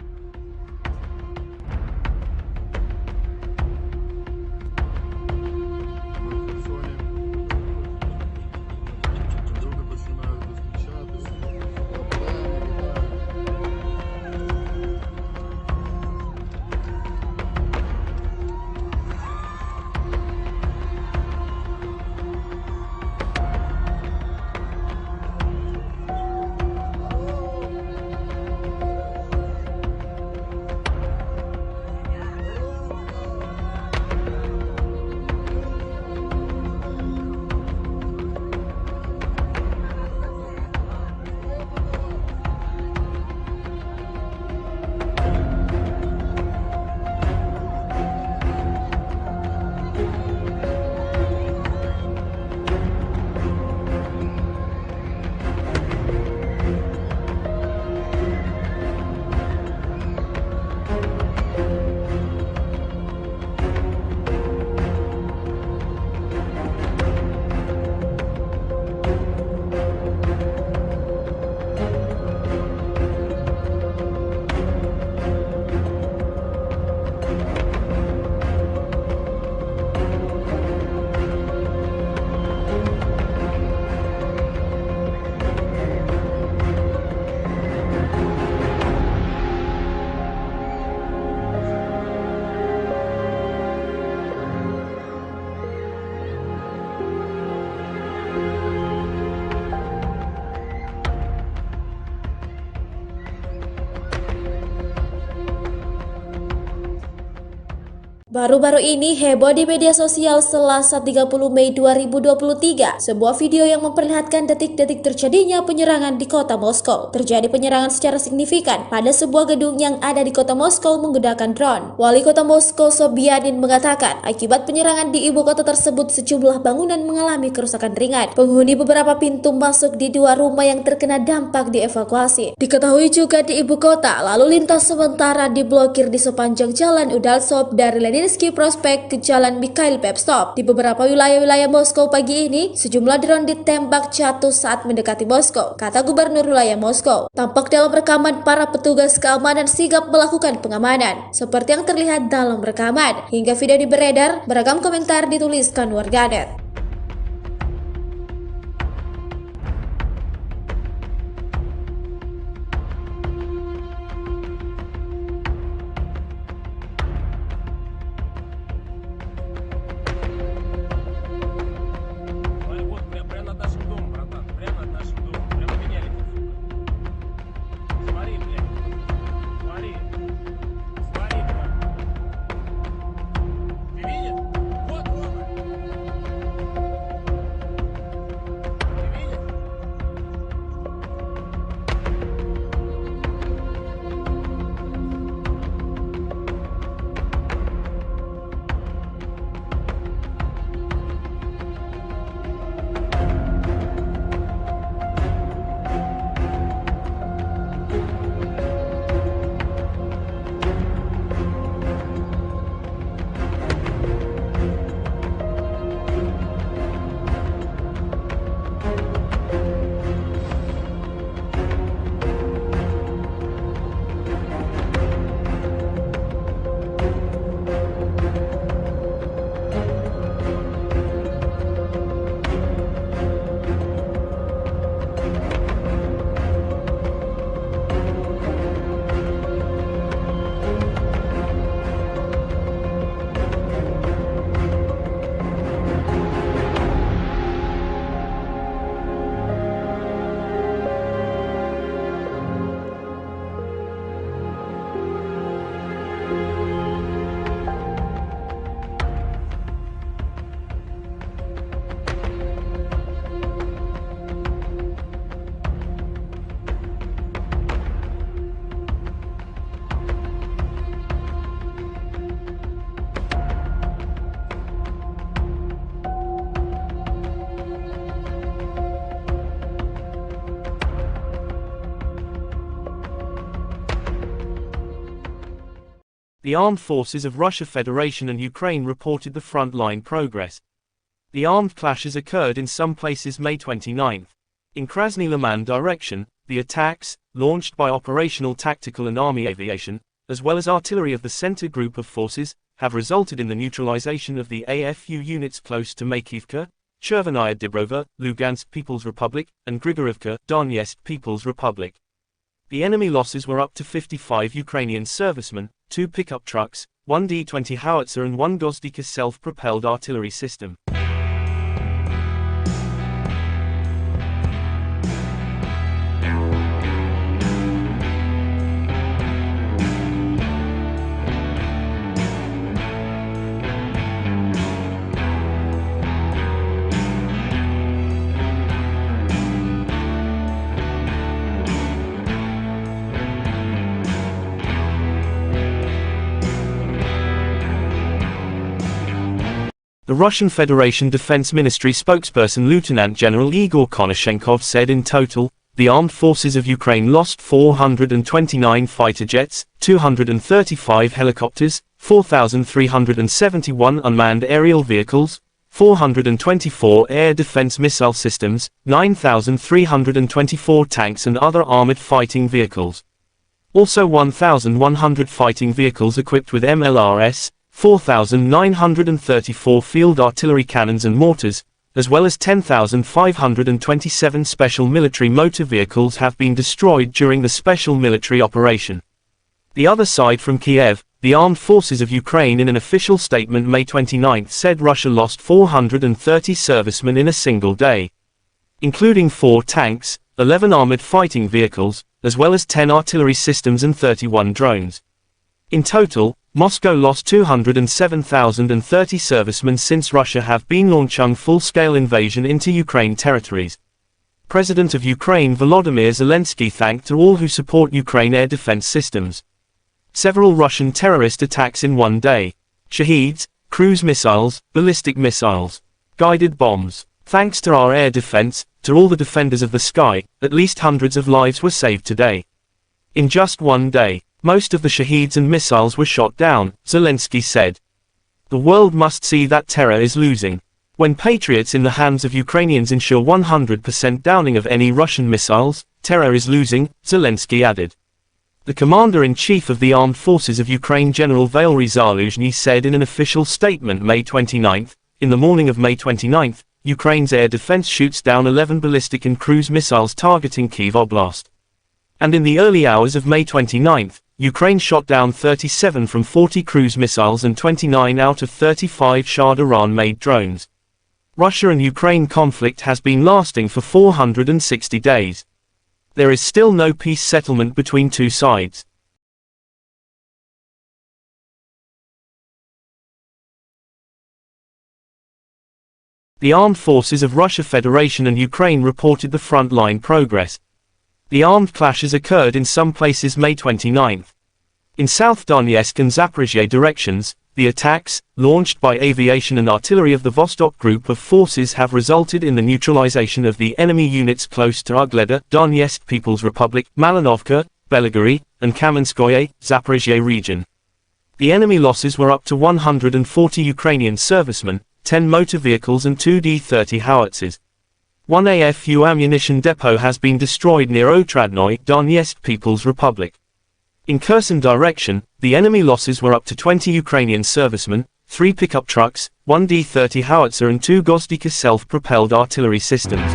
Baru-baru ini heboh di media sosial Selasa 30 Mei 2023, sebuah video yang memperlihatkan detik-detik terjadinya penyerangan di kota Moskow. Terjadi penyerangan secara signifikan pada sebuah gedung yang ada di kota Moskow menggunakan drone. Wali kota Moskow Sobyanin mengatakan, akibat penyerangan di ibu kota tersebut sejumlah bangunan mengalami kerusakan ringan. Penghuni beberapa pintu masuk di dua rumah yang terkena dampak dievakuasi. Diketahui juga di ibu kota, lalu lintas sementara diblokir di sepanjang jalan Udaltsov dari Leninsky Prospect ke Jalan Mikhail Pevstov. Di beberapa wilayah-wilayah Moskow pagi ini, sejumlah drone ditembak jatuh saat mendekati Moskow, kata Gubernur wilayah Moskow. Tampak dalam rekaman para petugas keamanan sigap melakukan pengamanan, seperti yang terlihat dalam rekaman. Hingga video beredar, beragam komentar dituliskan warganet. Вот прямо над нашим домом, братан. Прямо над нашим домом. Прямо меня летит. Смотри, блядь. Смотри. Смотри, блядь. Ты видишь? Вот, Рома. Ты видишь? The armed forces of Russia Federation and Ukraine reported the front-line progress. The armed clashes occurred in some places May 29. In Krasny Liman direction, the attacks, launched by operational tactical and army aviation, as well as artillery of the center group of forces, have resulted in the neutralization of the AFU units close to Makivka, Chervenaya Dibrova, Lugansk People's Republic, and Grigorivka, Donetsk People's Republic. The enemy losses were up to 55 Ukrainian servicemen, 2 pickup trucks, 1 D-20 howitzer and 1 Gozdika self-propelled artillery system. The Russian Federation Defense Ministry spokesperson Lieutenant General Igor Konashenkov said in total, the armed forces of Ukraine lost 429 fighter jets, 235 helicopters, 4,371 unmanned aerial vehicles, 424 air defense missile systems, 9,324 tanks and other armored fighting vehicles. Also 1,100 fighting vehicles equipped with MLRS, 4,934 field artillery cannons and mortars, as well as 10,527 special military motor vehicles have been destroyed during the special military operation. The other side from Kiev, the armed forces of Ukraine in an official statement May 29 said Russia lost 430 servicemen in a single day, including 4 tanks, 11 armored fighting vehicles, as well as 10 artillery systems and 31 drones. In total, Moscow lost 207,030 servicemen since Russia have been launching full-scale invasion into Ukraine territories. President of Ukraine Volodymyr Zelensky thanked all who support Ukraine air defense systems. Several Russian terrorist attacks in one day. Shaheeds, cruise missiles, ballistic missiles, guided bombs. Thanks to our air defense, to all the defenders of the sky, at least hundreds of lives were saved today. In just one day, most of the Shaheeds and missiles were shot down, Zelensky said. The world must see that terror is losing. When Patriots in the hands of Ukrainians ensure 100% downing of any Russian missiles, terror is losing, Zelensky added. The commander-in-chief of the armed forces of Ukraine General Valery Zaluzhny said in an official statement May 29, in the morning of May 29, Ukraine's air defense shoots down 11 ballistic and cruise missiles targeting Kyiv Oblast. And in the early hours of May 29, Ukraine shot down 37 from 40 cruise missiles and 29 out of 35 Shah Iran-made drones. Russia and Ukraine conflict has been lasting for 460 days. There is still no peace settlement between two sides. The armed forces of Russia Federation and Ukraine reported the front-line progress. The armed clashes occurred in some places May 29. In South Donetsk and Zaporizhzhia directions, the attacks, launched by aviation and artillery of the Vostok Group of forces have resulted in the neutralization of the enemy units close to Ugleda, Donetsk People's Republic, Malinovka, Belgorod, and Kamenskoye, Zaporizhzhia region. The enemy losses were up to 140 Ukrainian servicemen, 10 motor vehicles and 2 D-30 howitzers. One AFU ammunition depot has been destroyed near Otradnoye, Donetsk People's Republic. In Kherson direction, the enemy losses were up to 20 Ukrainian servicemen, 3 pickup trucks, 1 D-30 howitzer and 2 Gozdika self-propelled artillery systems.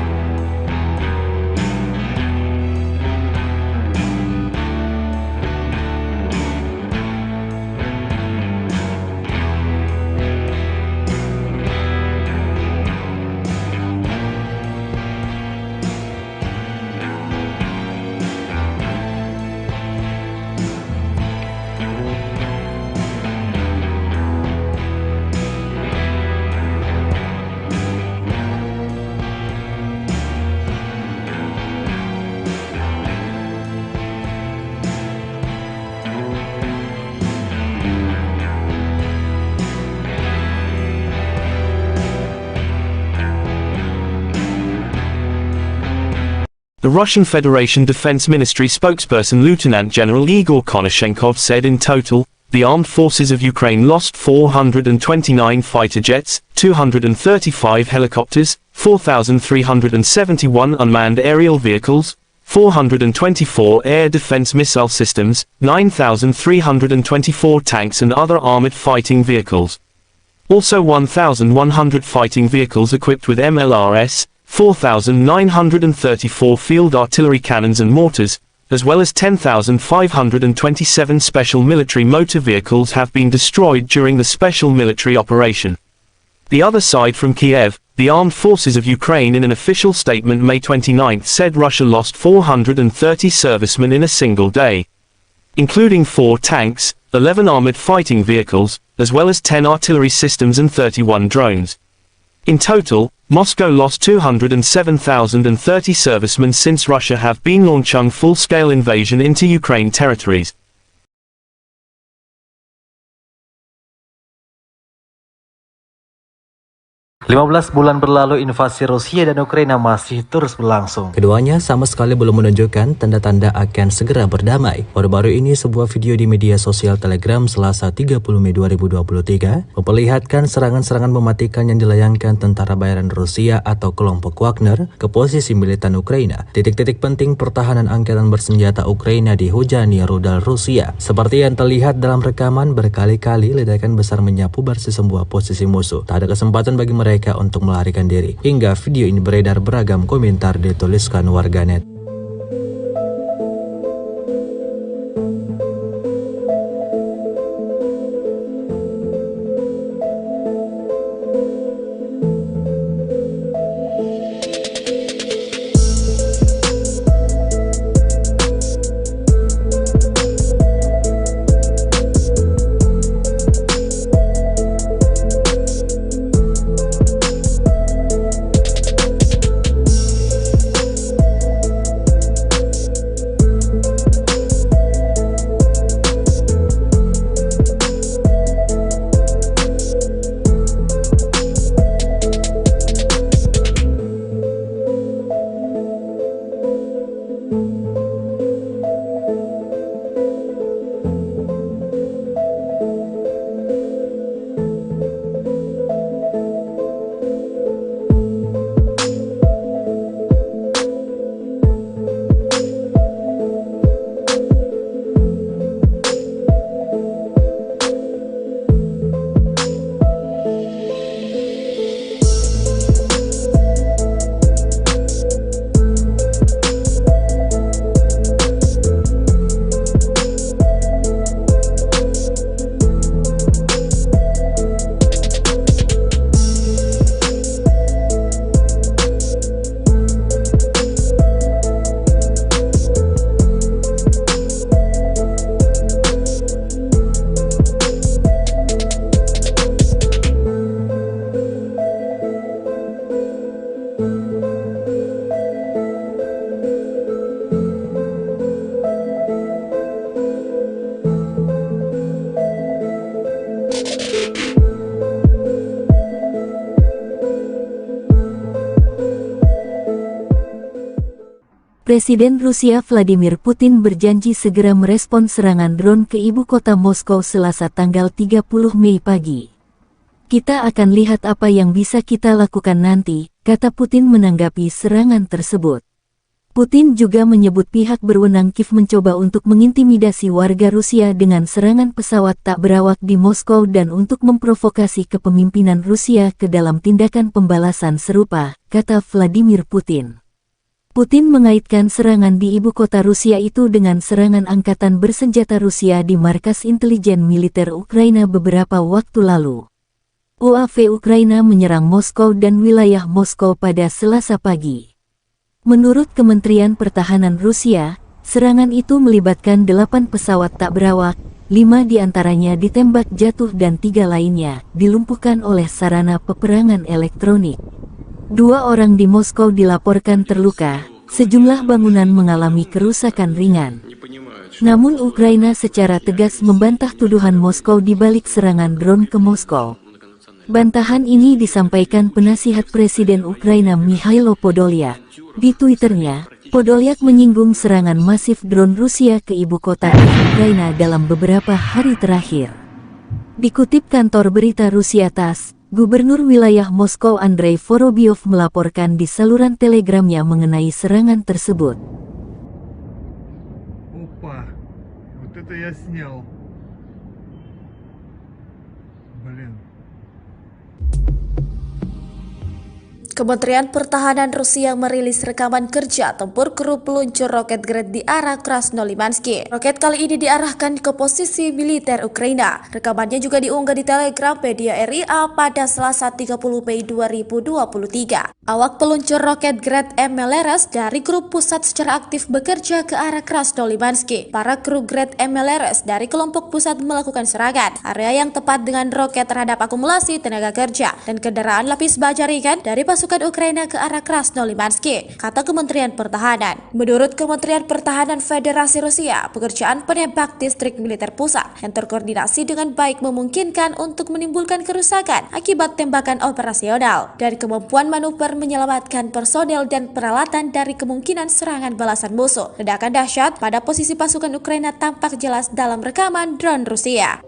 The Russian Federation Defense Ministry spokesperson Lieutenant General Igor Konashenkov said in total, the armed forces of Ukraine lost 429 fighter jets, 235 helicopters, 4,371 unmanned aerial vehicles, 424 air defense missile systems, 9,324 tanks and other armored fighting vehicles. Also 1,100 fighting vehicles equipped with MLRS, 4,934 field artillery cannons and mortars, as well as 10,527 special military motor vehicles have been destroyed during the special military operation. The other side from Kiev, the armed forces of Ukraine in an official statement May 29 said Russia lost 430 servicemen in a single day, including 4 tanks, 11 armored fighting vehicles, as well as 10 artillery systems and 31 drones. In total, Moscow lost 207,030 servicemen since Russia have been launching full-scale invasion into Ukraine territories. 15 bulan berlalu invasi Rusia dan Ukraina masih terus berlangsung. Keduanya sama sekali belum menunjukkan tanda-tanda akan segera berdamai. Baru-baru ini sebuah video di media sosial Telegram Selasa 30 Mei 2023 memperlihatkan serangan-serangan mematikan yang dilayangkan tentara bayaran Rusia atau kelompok Wagner ke posisi militan Ukraina. Titik-titik penting pertahanan angkatan bersenjata Ukraina dihujani rudal Rusia. Seperti yang terlihat dalam rekaman, berkali-kali ledakan besar menyapu bersih sebuah posisi musuh. Tak ada kesempatan bagi mereka untuk melarikan diri. Hingga video ini beredar, beragam komentar dituliskan warganet. Presiden Rusia Vladimir Putin berjanji segera merespon serangan drone ke ibu kota Moskow Selasa tanggal 30 Mei pagi. Kita akan lihat apa yang bisa kita lakukan nanti, kata Putin menanggapi serangan tersebut. Putin juga menyebut pihak berwenang Kiev mencoba untuk mengintimidasi warga Rusia dengan serangan pesawat tak berawak di Moskow dan untuk memprovokasi kepemimpinan Rusia ke dalam tindakan pembalasan serupa, kata Vladimir Putin. Putin mengaitkan serangan di ibu kota Rusia itu dengan serangan angkatan bersenjata Rusia di markas intelijen militer Ukraina beberapa waktu lalu. UAV Ukraina menyerang Moskow dan wilayah Moskow pada Selasa pagi. Menurut Kementerian Pertahanan Rusia, serangan itu melibatkan 8 pesawat tak berawak, 5 diantaranya ditembak jatuh dan 3 lainnya dilumpuhkan oleh sarana peperangan elektronik. 2 orang di Moskow dilaporkan terluka, sejumlah bangunan mengalami kerusakan ringan. Namun Ukraina secara tegas membantah tuduhan Moskow di balik serangan drone ke Moskow. Bantahan ini disampaikan penasihat Presiden Ukraina Mikhailo Podolyak. Di Twitternya, Podolyak menyinggung serangan masif drone Rusia ke ibu kota Ukraina dalam beberapa hari terakhir. Dikutip kantor berita Rusia TASS, Gubernur wilayah Moskow Andrei Vorobyov melaporkan di saluran telegramnya mengenai serangan tersebut. Опа, вот это я снял. Блин. Kementerian Pertahanan Rusia merilis rekaman kerja tempur kru peluncur roket Grad di arah Krasnolimansky. Roket kali ini diarahkan ke posisi militer Ukraina. Rekamannya juga diunggah di Telegram media RIA pada Selasa 30 Mei 2023. Awak peluncur roket Grad MLRS dari grup pusat secara aktif bekerja ke arah Krasnolimansky. Para kru Grad MLRS dari kelompok pusat melakukan serangan area yang tepat dengan roket terhadap akumulasi tenaga kerja dan kendaraan lapis baja ringan dari pasukan Ukraina ke arah Krasnolimansky, kata Kementerian Pertahanan. Menurut Kementerian Pertahanan Federasi Rusia, pekerjaan penembak distrik militer pusat yang terkoordinasi dengan baik memungkinkan untuk menimbulkan kerusakan akibat tembakan operasional dan kemampuan manuver menyelamatkan personel dan peralatan dari kemungkinan serangan balasan musuh. Ledakan dahsyat pada posisi pasukan Ukraina tampak jelas dalam rekaman drone Rusia.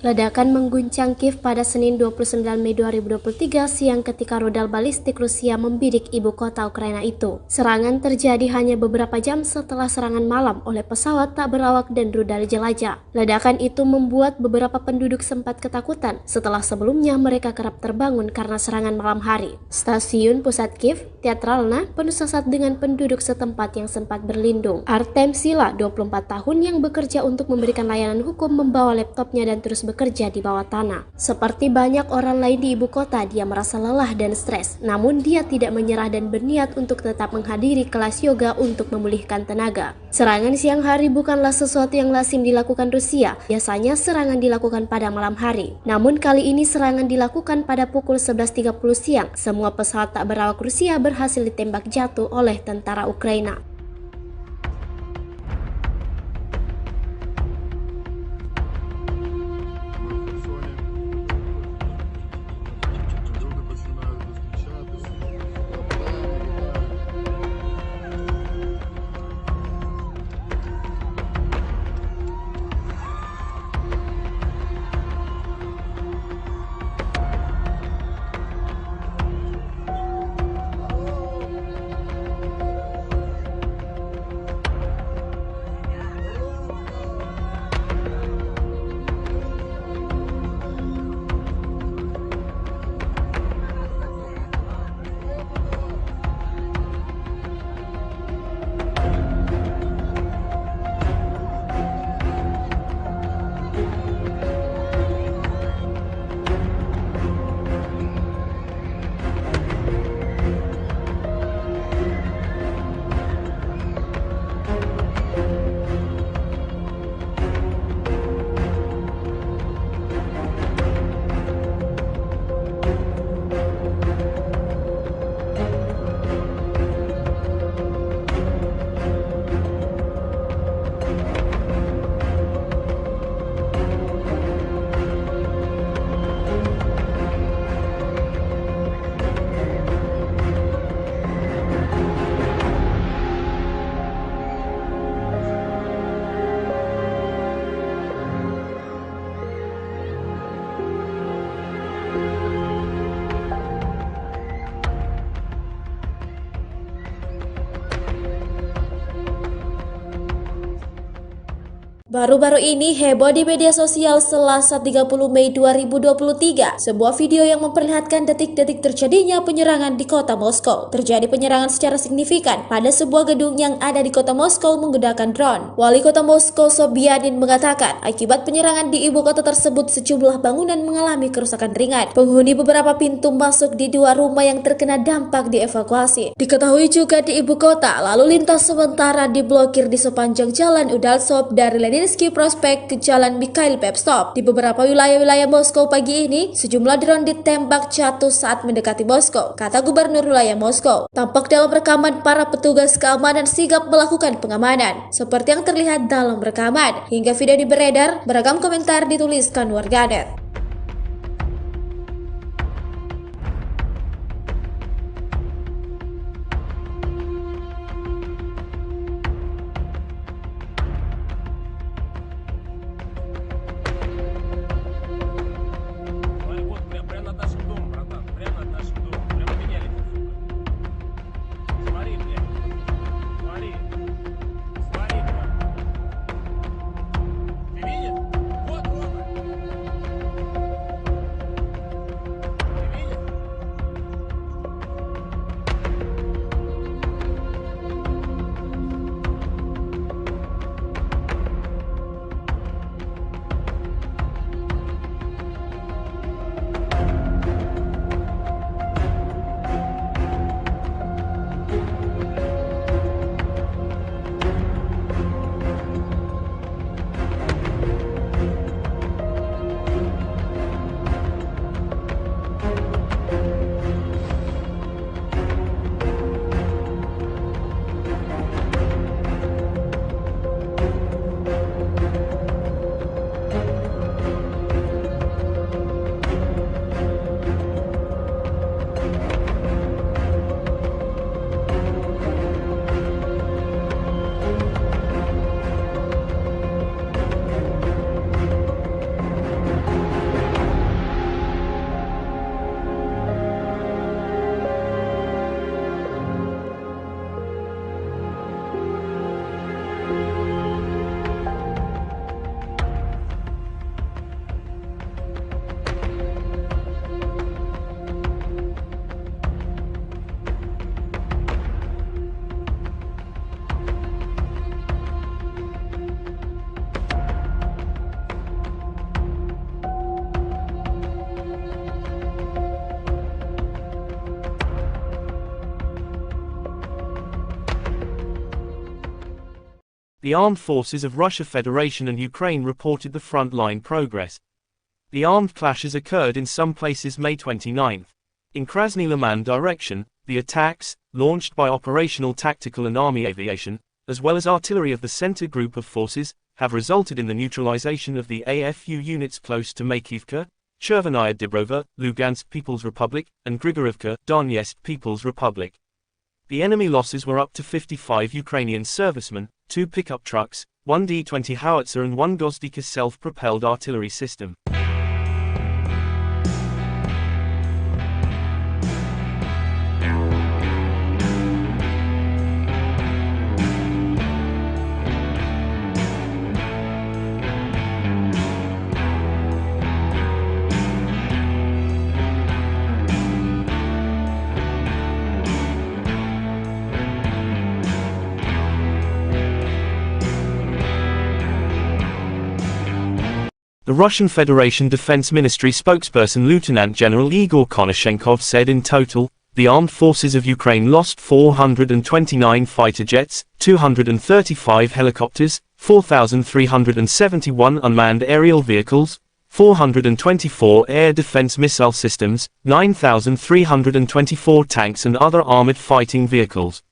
Ledakan mengguncang Kiev pada Senin 29 Mei 2023 siang ketika rudal balistik Rusia membidik ibu kota Ukraina itu. Serangan terjadi hanya beberapa jam setelah serangan malam oleh pesawat tak berawak dan rudal jelajah. Ledakan itu membuat beberapa penduduk sempat ketakutan setelah sebelumnya mereka kerap terbangun karena serangan malam hari. Stasiun pusat Kiev, Teatralna, penuh sesak dengan penduduk setempat yang sempat berlindung. Artem Sila, 24 tahun yang bekerja untuk memberikan layanan hukum, membawa laptopnya dan terus bekerja di bawah tanah. Seperti banyak orang lain di ibu kota, dia merasa lelah dan stres. Namun dia tidak menyerah dan berniat untuk tetap menghadiri kelas yoga untuk memulihkan tenaga. Serangan siang hari bukanlah sesuatu yang lazim dilakukan Rusia. Biasanya serangan dilakukan pada malam hari. Namun kali ini serangan dilakukan pada pukul 11.30 siang. Semua pesawat tak berawak Rusia berhasil ditembak jatuh oleh tentara Ukraina. Baru-baru ini heboh di media sosial Selasa 30 Mei 2023. Sebuah video yang memperlihatkan detik-detik terjadinya penyerangan di kota Moskow. Terjadi penyerangan secara signifikan pada sebuah gedung yang ada di kota Moskow menggunakan drone. Wali kota Moskow Sobyanin mengatakan, akibat penyerangan di ibu kota tersebut sejumlah bangunan mengalami kerusakan ringan. Penghuni beberapa pintu masuk di dua rumah yang terkena dampak dievakuasi. Diketahui juga di ibu kota, lalu lintas sementara diblokir di sepanjang jalan Udaltsov dari Leninsky Prospect ke Jalan Mikhail Pevstov. Di beberapa wilayah-wilayah Moskow pagi ini, sejumlah drone ditembak jatuh saat mendekati Moskow, kata Gubernur wilayah Moskow. Tampak dalam rekaman para petugas keamanan sigap melakukan pengamanan, seperti yang terlihat dalam rekaman. Hingga video beredar, beragam komentar dituliskan warganet. Вот прямо над нашим домом, братан. Прямо над нашим домом. Прямо меня летит, сука. Смотри, блядь. Смотри. Смотри, брат. Ты видишь? Вот, Рома. Ты видишь? The armed forces of Russia Federation and Ukraine reported the front-line progress. The armed clashes occurred in some places May 29. In Krasny Liman direction, the attacks, launched by operational tactical and army aviation, as well as artillery of the center group of forces, have resulted in the neutralization of the AFU units close to Makivka, Chervenaya Dibrova, Lugansk People's Republic, and Grigorivka, Donetsk People's Republic. The enemy losses were up to 55 Ukrainian servicemen, 2 pickup trucks, 1 D-20 howitzer and 1 Gozdika self-propelled artillery system. The Russian Federation Defense Ministry spokesperson Lieutenant General Igor Konashenkov said in total, the armed forces of Ukraine lost 429 fighter jets, 235 helicopters, 4,371 unmanned aerial vehicles, 424 air defense missile systems, 9,324 tanks and other armored fighting vehicles.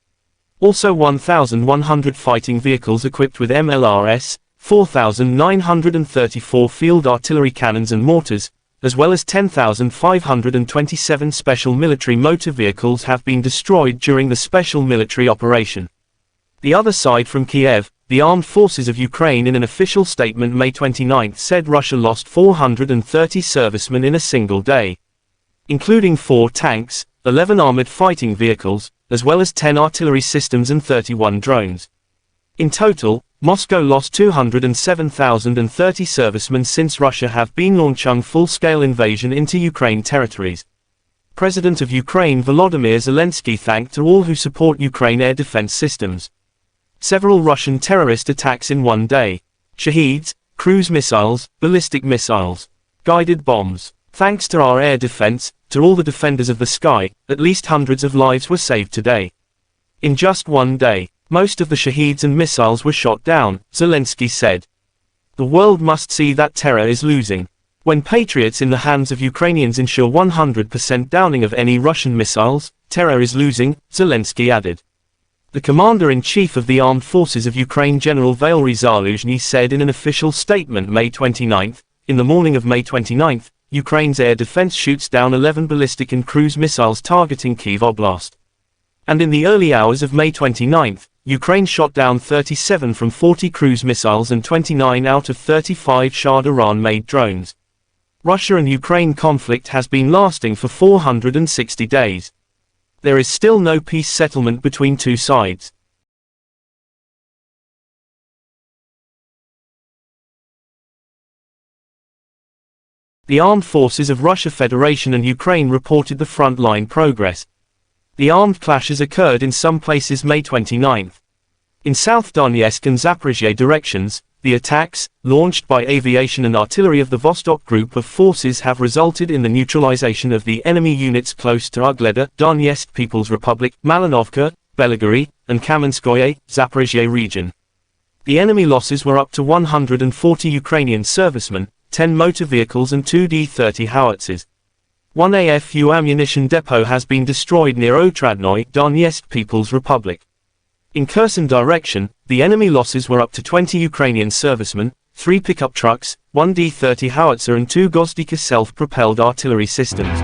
Also 1,100 fighting vehicles equipped with MLRS, 4,934 field artillery cannons and mortars, as well as 10,527 special military motor vehicles have been destroyed during the special military operation. The other side from Kiev, the armed forces of Ukraine in an official statement May 29 said Russia lost 430 servicemen in a single day, including 4 tanks, 11 armored fighting vehicles, as well as 10 artillery systems and 31 drones. In total, Moscow lost 207,030 servicemen since Russia have been launching full-scale invasion into Ukraine territories. President of Ukraine Volodymyr Zelensky thanked all who support Ukraine air defense systems. Several Russian terrorist attacks in one day. Shaheeds, cruise missiles, ballistic missiles, guided bombs. Thanks to our air defense, to all the defenders of the sky, at least hundreds of lives were saved today. In just one day, most of the Shaheeds and missiles were shot down, Zelensky said. The world must see that terror is losing. When patriots in the hands of Ukrainians ensure 100% downing of any Russian missiles, terror is losing, Zelensky added. The commander-in-chief of the armed forces of Ukraine General Valery Zaluzhny said in an official statement May 29, in the morning of May 29, Ukraine's air defense shoots down 11 ballistic and cruise missiles targeting Kyiv Oblast. And in the early hours of May 29, Ukraine shot down 37 from 40 cruise missiles and 29 out of 35 Shah Iran-made drones. Russia and Ukraine conflict has been lasting for 460 days. There is still no peace settlement between two sides. The armed forces of Russia Federation and Ukraine reported the frontline progress. The armed clashes occurred in some places May 29. In South Donetsk and Zaporizhzhia directions, the attacks, launched by aviation and artillery of the Vostok Group of forces have resulted in the neutralization of the enemy units close to Ugleda, Donetsk People's Republic, Malinovka, Belgorod, and Kamenskoye, Zaporizhzhia region. The enemy losses were up to 140 Ukrainian servicemen, 10 motor vehicles and 2 D-30 howitzers. One AFU ammunition depot has been destroyed near Otradnoy, Donetsk People's Republic. In Kherson direction, the enemy losses were up to 20 Ukrainian servicemen, 3 pickup trucks, 1 D-30 howitzer and 2 Gozdika self-propelled artillery systems.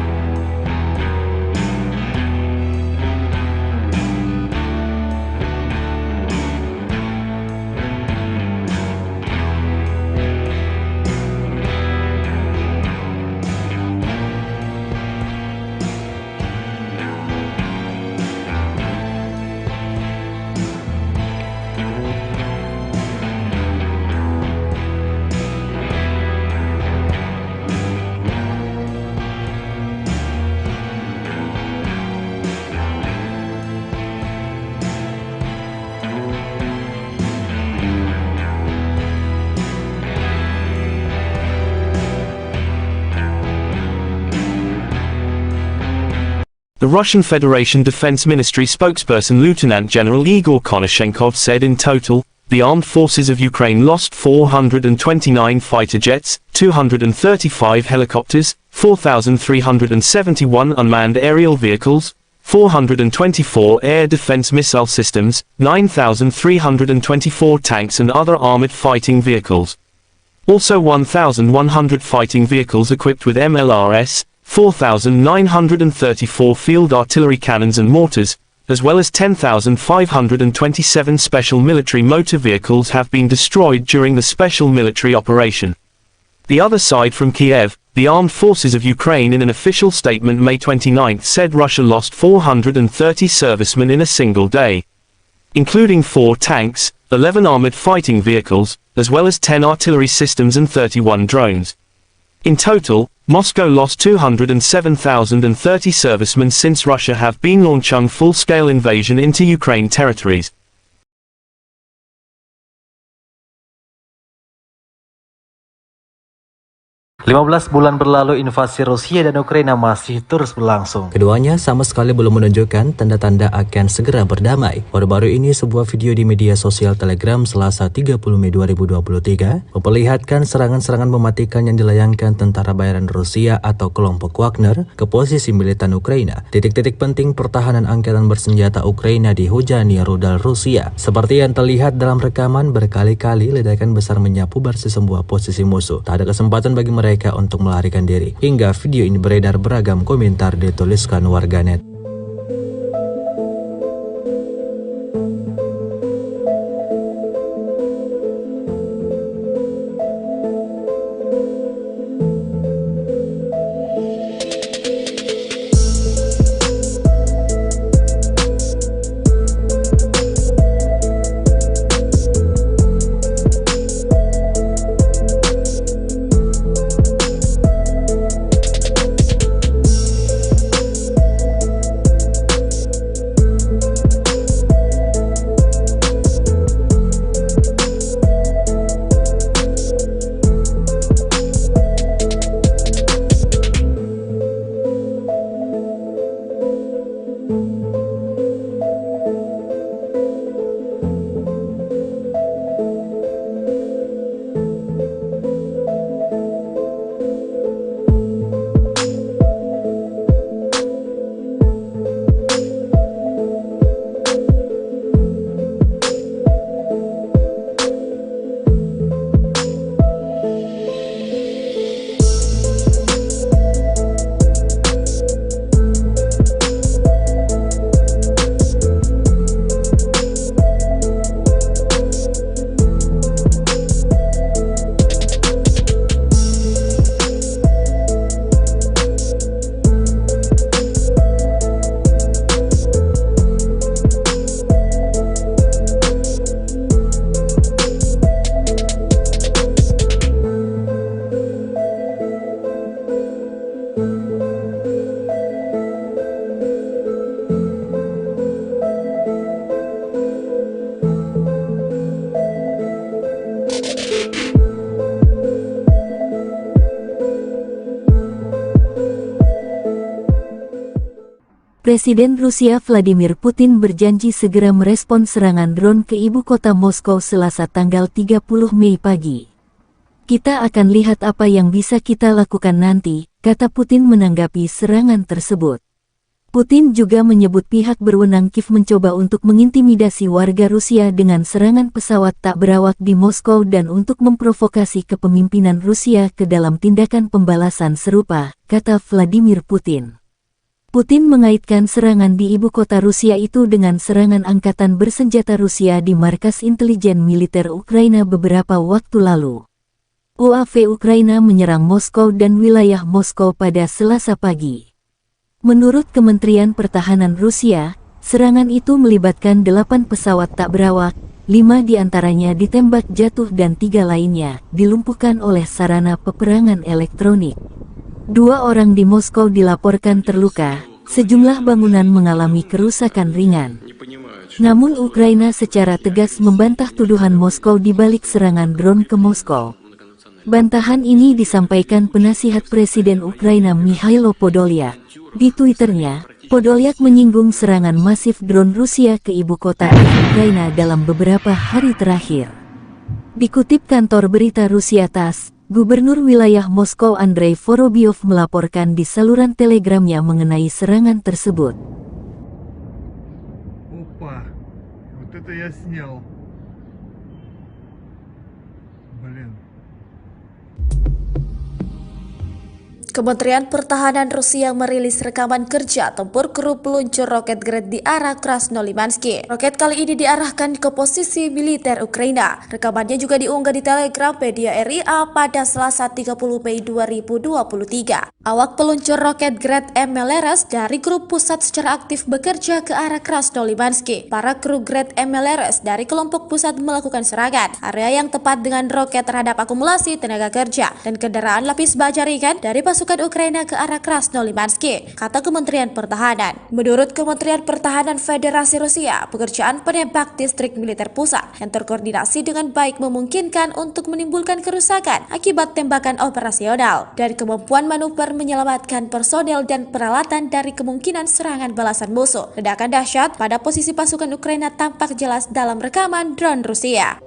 The Russian Federation Defense Ministry spokesperson Lieutenant General Igor Konashenkov said in total, the armed forces of Ukraine lost 429 fighter jets, 235 helicopters, 4,371 unmanned aerial vehicles, 424 air defense missile systems, 9,324 tanks and other armored fighting vehicles. Also 1,100 fighting vehicles equipped with MLRS, 4,934 field artillery cannons and mortars, as well as 10,527 special military motor vehicles have been destroyed during the special military operation. The other side from Kiev, the armed forces of Ukraine in an official statement May 29 said Russia lost 430 servicemen in a single day, including 4 tanks, 11 armored fighting vehicles, as well as 10 artillery systems and 31 drones. In total, Moscow lost 207,030 servicemen since Russia have been launching full-scale invasion into Ukraine territories. 15 bulan berlalu invasi Rusia dan Ukraina masih terus berlangsung. Keduanya sama sekali belum menunjukkan tanda-tanda akan segera berdamai. Baru-baru ini sebuah video di media sosial Telegram Selasa 30 Mei 2023 memperlihatkan serangan-serangan mematikan yang dilayangkan tentara bayaran Rusia atau kelompok Wagner ke posisi militan Ukraina. Titik-titik penting pertahanan angkatan bersenjata Ukraina dihujani rudal Rusia. Seperti yang terlihat dalam rekaman, berkali-kali ledakan besar menyapu bersih sebuah posisi musuh. Tak ada kesempatan bagi mereka untuk melarikan diri. Hingga video ini beredar, beragam komentar dituliskan warganet. Presiden Rusia Vladimir Putin berjanji segera merespons serangan drone ke ibu kota Moskow Selasa tanggal 30 Mei pagi. Kita akan lihat apa yang bisa kita lakukan nanti, kata Putin menanggapi serangan tersebut. Putin juga menyebut pihak berwenang Kiev mencoba untuk mengintimidasi warga Rusia dengan serangan pesawat tak berawak di Moskow dan untuk memprovokasi kepemimpinan Rusia ke dalam tindakan pembalasan serupa, kata Vladimir Putin. Putin mengaitkan serangan di ibu kota Rusia itu dengan serangan angkatan bersenjata Rusia di markas intelijen militer Ukraina beberapa waktu lalu. UAV Ukraina menyerang Moskow dan wilayah Moskow pada Selasa pagi. Menurut Kementerian Pertahanan Rusia, serangan itu melibatkan 8 pesawat tak berawak, 5 diantaranya ditembak jatuh dan 3 lainnya dilumpuhkan oleh sarana peperangan elektronik. 2 orang di Moskow dilaporkan terluka, sejumlah bangunan mengalami kerusakan ringan. Namun Ukraina secara tegas membantah tuduhan Moskow di balik serangan drone ke Moskow. Bantahan ini disampaikan penasihat Presiden Ukraina Mikhailo Podolyak. Di Twitternya, Podolyak menyinggung serangan masif drone Rusia ke ibu kota Ukraina dalam beberapa hari terakhir. Dikutip kantor berita Rusia TASS, Gubernur wilayah Moskow Andrei Vorobyov melaporkan di saluran telegramnya mengenai serangan tersebut. Опа, вот это я снял. Блин. Kementerian Pertahanan Rusia merilis rekaman kerja tempur kru peluncur roket Gred di arah Krasnolimansky. Roket kali ini diarahkan ke posisi militer Ukraina. Rekamannya juga diunggah di Telegram media RIA pada Selasa 30 Mei 2023. Awak peluncur roket Gred MLRS dari grup pusat secara aktif bekerja ke arah Krasnolimansky. Para kru Gred MLRS dari kelompok pusat melakukan serangan area yang tepat dengan roket terhadap akumulasi tenaga kerja dan kendaraan lapis baja ringan dari pasukan Ukraina ke arah Krasnolimansky, kata Kementerian Pertahanan. Menurut Kementerian Pertahanan Federasi Rusia, pekerjaan penembak distrik militer pusat yang terkoordinasi dengan baik memungkinkan untuk menimbulkan kerusakan akibat tembakan operasional dan kemampuan manuver menyelamatkan personel dan peralatan dari kemungkinan serangan balasan musuh. Ledakan dahsyat pada posisi pasukan Ukraina tampak jelas dalam rekaman drone Rusia.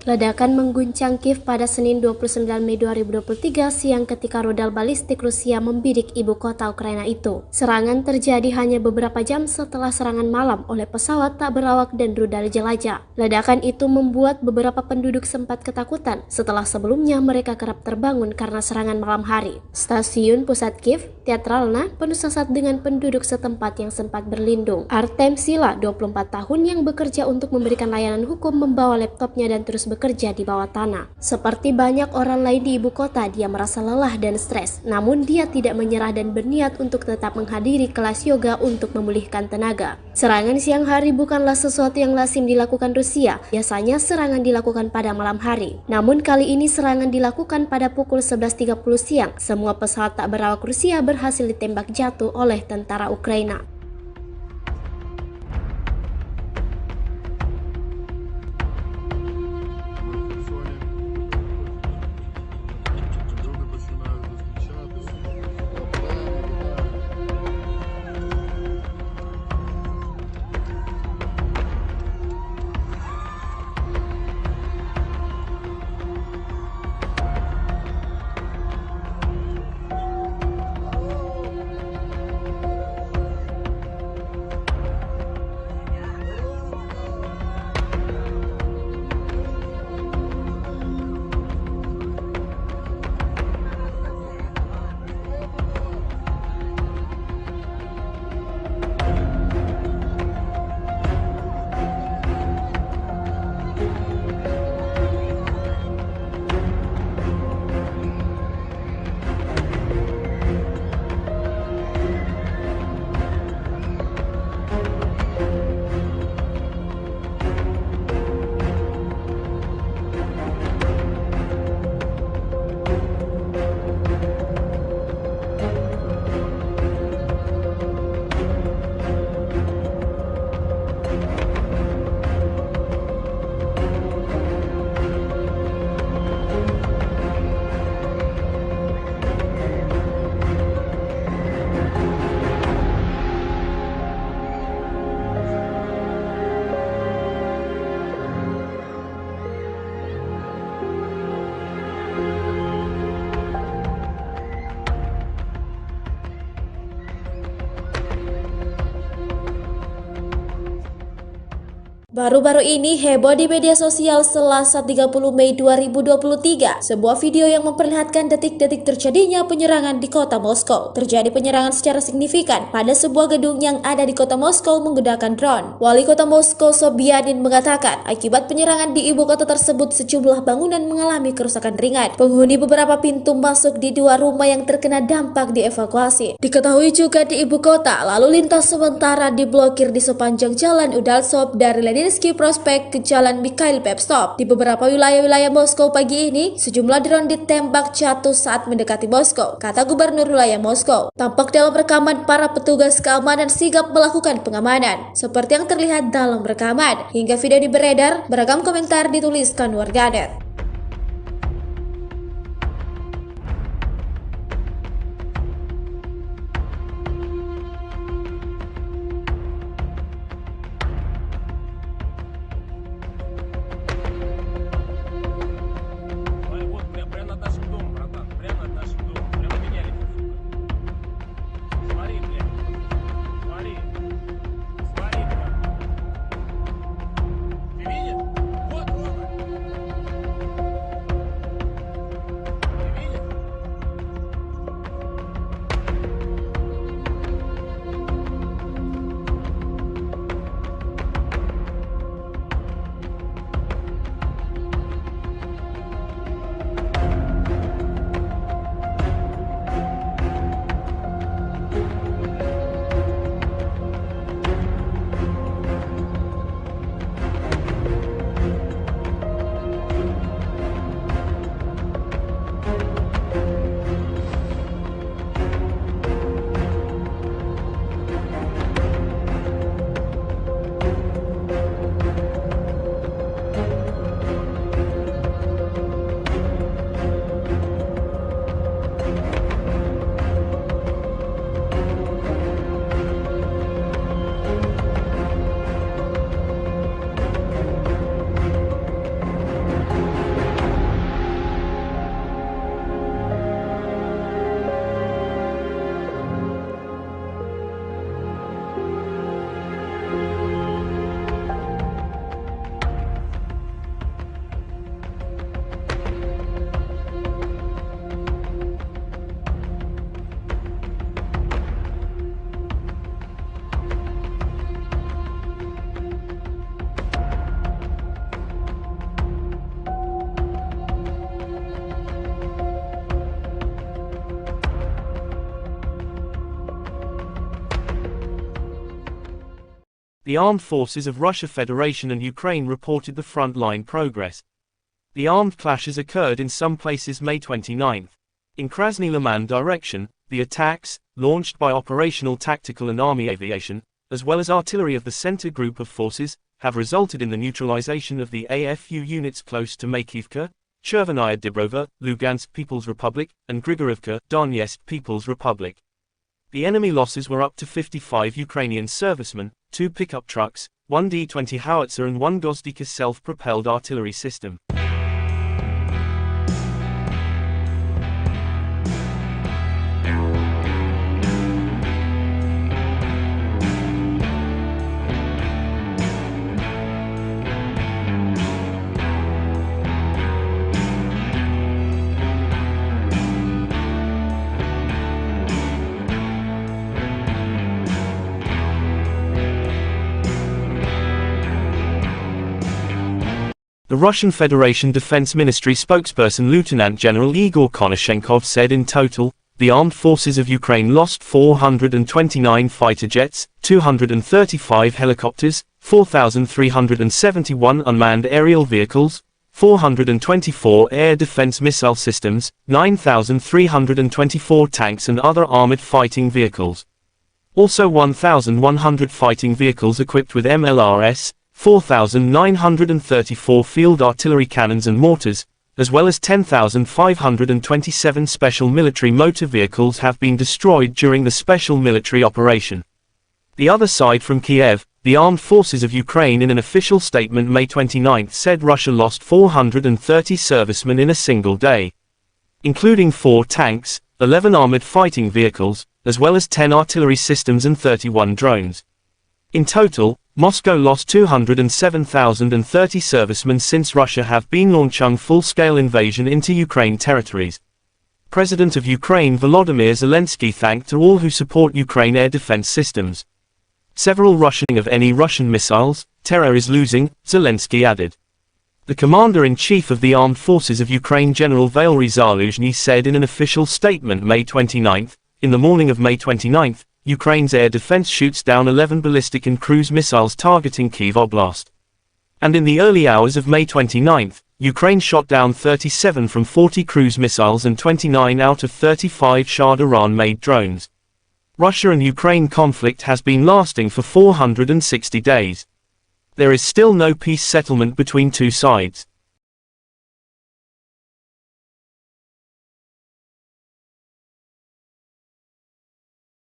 Ledakan mengguncang Kiev pada Senin 29 Mei 2023 siang ketika rudal balistik Rusia membidik ibu kota Ukraina itu. Serangan terjadi hanya beberapa jam setelah serangan malam oleh pesawat tak berawak dan rudal jelajah. Ledakan itu membuat beberapa penduduk sempat ketakutan setelah sebelumnya mereka kerap terbangun karena serangan malam hari. Stasiun pusat Kiev, Teatralna, penuh sesak dengan penduduk setempat yang sempat berlindung. Artem Sila, 24 tahun yang bekerja untuk memberikan layanan hukum, membawa laptopnya dan terus bekerja di bawah tanah. Seperti banyak orang lain di ibu kota, dia merasa lelah dan stres. Namun dia tidak menyerah dan berniat untuk tetap menghadiri kelas yoga untuk memulihkan tenaga. Serangan siang hari bukanlah sesuatu yang lazim dilakukan Rusia. Biasanya serangan dilakukan pada malam hari. Namun kali ini serangan dilakukan pada pukul 11.30 siang. Semua pesawat tak berawak Rusia berhasil ditembak jatuh oleh tentara Ukraina. Baru-baru ini heboh di media sosial Selasa 30 Mei 2023. Sebuah video yang memperlihatkan detik-detik terjadinya penyerangan di kota Moskow. Terjadi penyerangan secara signifikan pada sebuah gedung yang ada di kota Moskow menggunakan drone. Wali kota Moskow Sobyanin mengatakan, akibat penyerangan di ibu kota tersebut sejumlah bangunan mengalami kerusakan ringan. Penghuni beberapa pintu masuk di dua rumah yang terkena dampak dievakuasi. Diketahui juga di ibu kota, lalu lintas sementara diblokir di sepanjang jalan Udaltsov dari Leninsky Prospect ke Jalan Mikhail Pevstov. Di beberapa wilayah-wilayah Moskow pagi ini, sejumlah drone ditembak jatuh saat mendekati Moskow, kata Gubernur wilayah Moskow. Tampak dalam rekaman para petugas keamanan sigap melakukan pengamanan, seperti yang terlihat dalam rekaman. Hingga video beredar, beragam komentar dituliskan warganet. Вот прямо над нашим домом, братан. Прямо над нашим домом. Прямо меня летит, сука. Смотри, блядь. Смотри. Смотри, блядь. Ты видишь? Вот, Рома. Ты видишь? The armed forces of Russia Federation and Ukraine reported the frontline progress. The armed clashes occurred in some places May 29. In Krasny Liman direction, the attacks, launched by operational tactical and army aviation, as well as artillery of the center group of forces, have resulted in the neutralization of the AFU units close to Makivka, Chervenaya Dibrova, Lugansk People's Republic, and Grigorivka, Donetsk People's Republic. The enemy losses were up to 55 Ukrainian servicemen, 2 pickup trucks, 1 D-20 howitzer and 1 Gozdika self-propelled artillery system. The Russian Federation Defense Ministry spokesperson Lieutenant General Igor Konashenkov said in total, the armed forces of Ukraine lost 429 fighter jets, 235 helicopters, 4,371 unmanned aerial vehicles, 424 air defense missile systems, 9,324 tanks and other armored fighting vehicles. Also 1,100 fighting vehicles equipped with MLRS, 4,934 field artillery cannons and mortars, as well as 10,527 special military motor vehicles have been destroyed during the special military operation. The other side from Kiev, the armed forces of Ukraine in an official statement May 29 said Russia lost 430 servicemen in a single day, including 4 tanks, 11 armored fighting vehicles, as well as 10 artillery systems and 31 drones. In total, Moscow lost 207,030 servicemen since Russia have been launching full-scale invasion into Ukraine territories. President of Ukraine Volodymyr Zelensky thanked all who support Ukraine air defense systems. Several Russian of any Russian missiles, terror is losing, Zelensky added. The commander-in-chief of the armed forces of Ukraine General Valery Zaluzhny said in an official statement May 29, in the morning of May 29, Ukraine's air defense shoots down 11 ballistic and cruise missiles targeting Kyiv Oblast. And in the early hours of May 29, Ukraine shot down 37 from 40 cruise missiles and 29 out of 35 Shah Iran-made drones. Russia and Ukraine conflict has been lasting for 460 days. There is still no peace settlement between two sides.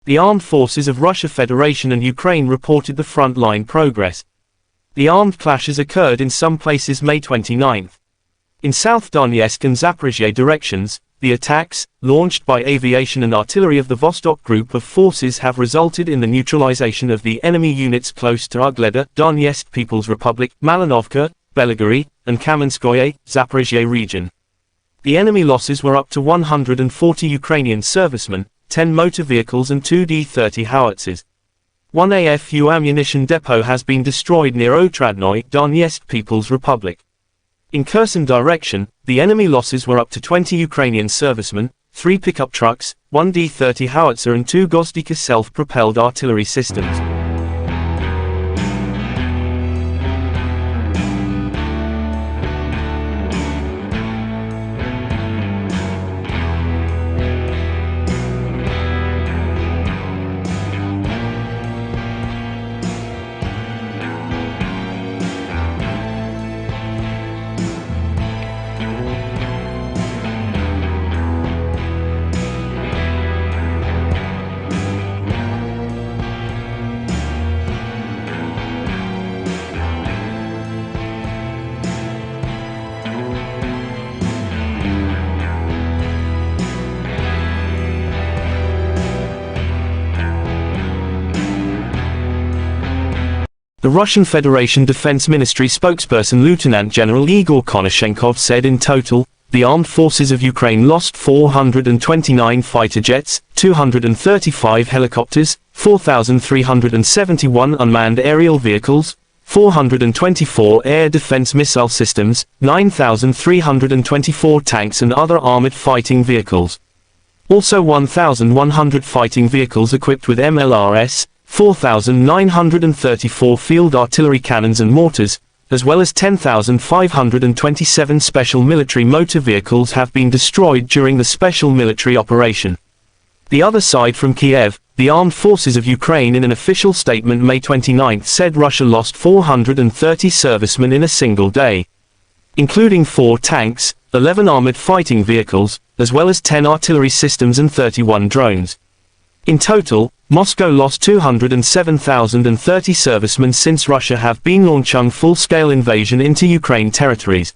The armed forces of Russia Federation and Ukraine reported the front-line progress. The armed clashes occurred in some places May 29. In South Donetsk and Zaporizhzhia directions, the attacks, launched by aviation and artillery of the Vostok Group of forces have resulted in the neutralization of the enemy units close to Ugleda, Donetsk People's Republic, Malinovka, Belgorod, and Kamenskoye, Zaporizhzhia region. The enemy losses were up to 140 Ukrainian servicemen, 10 motor vehicles and 2 D-30 howitzers. One AFU ammunition depot has been destroyed near Otradnoy, Donetsk People's Republic. In Kherson direction, the enemy losses were up to 20 Ukrainian servicemen, 3 pickup trucks, 1 D-30 howitzer and 2 Gozdika self-propelled artillery systems. The Russian Federation Defense Ministry spokesperson Lieutenant General Igor Konashenkov said in total, the armed forces of Ukraine lost 429 fighter jets, 235 helicopters, 4,371 unmanned aerial vehicles, 424 air defense missile systems, 9,324 tanks and other armored fighting vehicles. Also 1,100 fighting vehicles equipped with MLRS, 4,934 field artillery cannons and mortars, as well as 10,527 special military motor vehicles have been destroyed during the special military operation. The other side from Kiev, the armed forces of Ukraine in an official statement May 29 said Russia lost 430 servicemen in a single day, including 4 tanks, 11 armored fighting vehicles, as well as 10 artillery systems and 31 drones. In total, Moscow lost 207,030 servicemen since Russia have been launching full-scale invasion into Ukraine territories.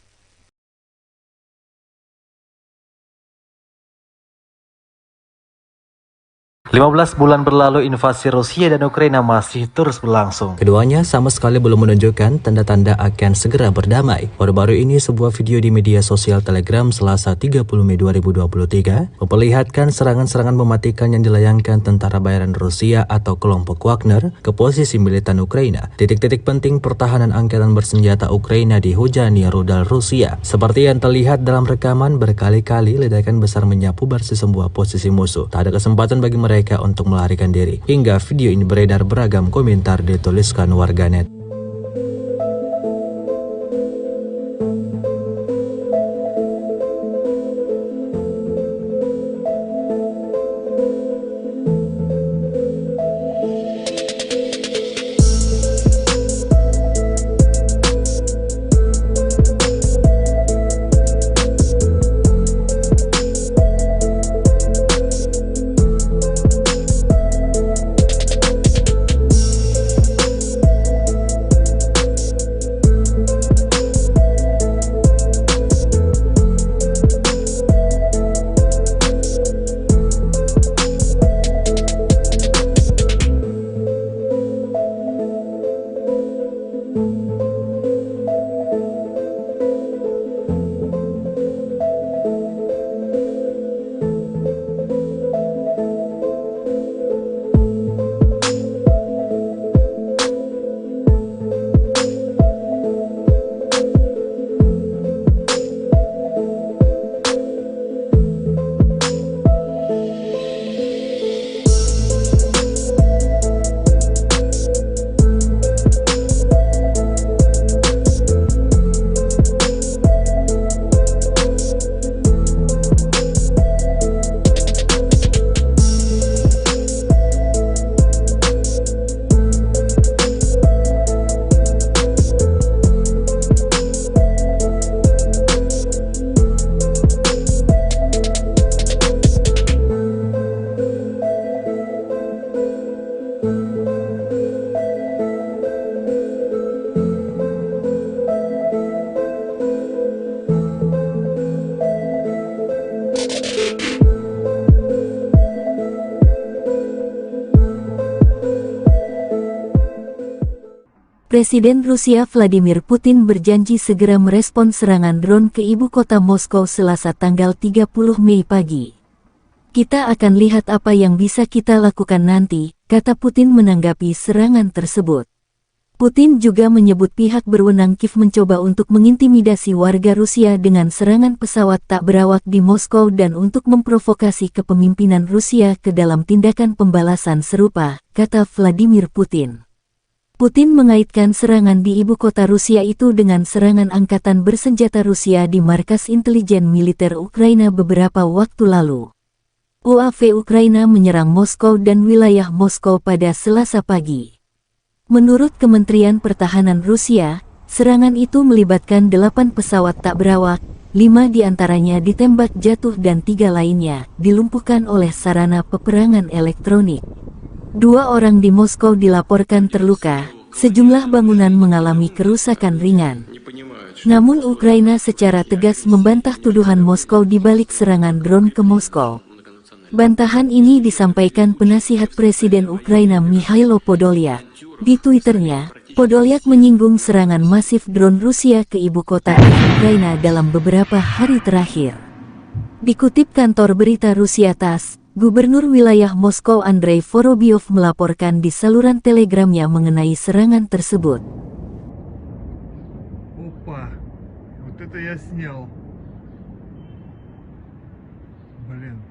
15 bulan berlalu, invasi Rusia dan Ukraina masih terus berlangsung. Keduanya sama sekali belum menunjukkan tanda-tanda akan segera berdamai. Baru-baru ini sebuah video di media sosial Telegram Selasa 30 Mei 2023 memperlihatkan serangan-serangan mematikan yang dilayangkan tentara bayaran Rusia atau kelompok Wagner ke posisi militan Ukraina. Titik-titik penting pertahanan angkatan bersenjata Ukraina dihujani rudal Rusia. Seperti yang terlihat dalam rekaman, berkali-kali ledakan besar menyapu bersih sebuah posisi musuh. Tak ada kesempatan bagi mereka untuk melarikan diri. Hingga video ini beredar, beragam komentar dituliskan warganet. Presiden Rusia Vladimir Putin berjanji segera merespons serangan drone ke ibu kota Moskow Selasa tanggal 30 Mei pagi. Kita akan lihat apa yang bisa kita lakukan nanti, kata Putin menanggapi serangan tersebut. Putin juga menyebut pihak berwenang Kiev mencoba untuk mengintimidasi warga Rusia dengan serangan pesawat tak berawak di Moskow dan untuk memprovokasi kepemimpinan Rusia ke dalam tindakan pembalasan serupa, kata Vladimir Putin. Putin mengaitkan serangan di ibu kota Rusia itu dengan serangan angkatan bersenjata Rusia di markas intelijen militer Ukraina beberapa waktu lalu. UAV Ukraina menyerang Moskow dan wilayah Moskow pada Selasa pagi. Menurut Kementerian Pertahanan Rusia, serangan itu melibatkan 8 pesawat tak berawak, 5 diantaranya ditembak jatuh dan 3 lainnya dilumpuhkan oleh sarana peperangan elektronik. 2 orang di Moskow dilaporkan terluka, sejumlah bangunan mengalami kerusakan ringan. Namun Ukraina secara tegas membantah tuduhan Moskow di balik serangan drone ke Moskow. Bantahan ini disampaikan penasihat Presiden Ukraina Mikhailo Podolyak. Di Twitternya, Podolyak menyinggung serangan masif drone Rusia ke ibu kota Ukraina dalam beberapa hari terakhir. Dikutip kantor berita Rusia TASS, Gubernur wilayah Moskow Andrei Vorobyov melaporkan di saluran telegramnya mengenai serangan tersebut. Опа, вот это я снял. Блин.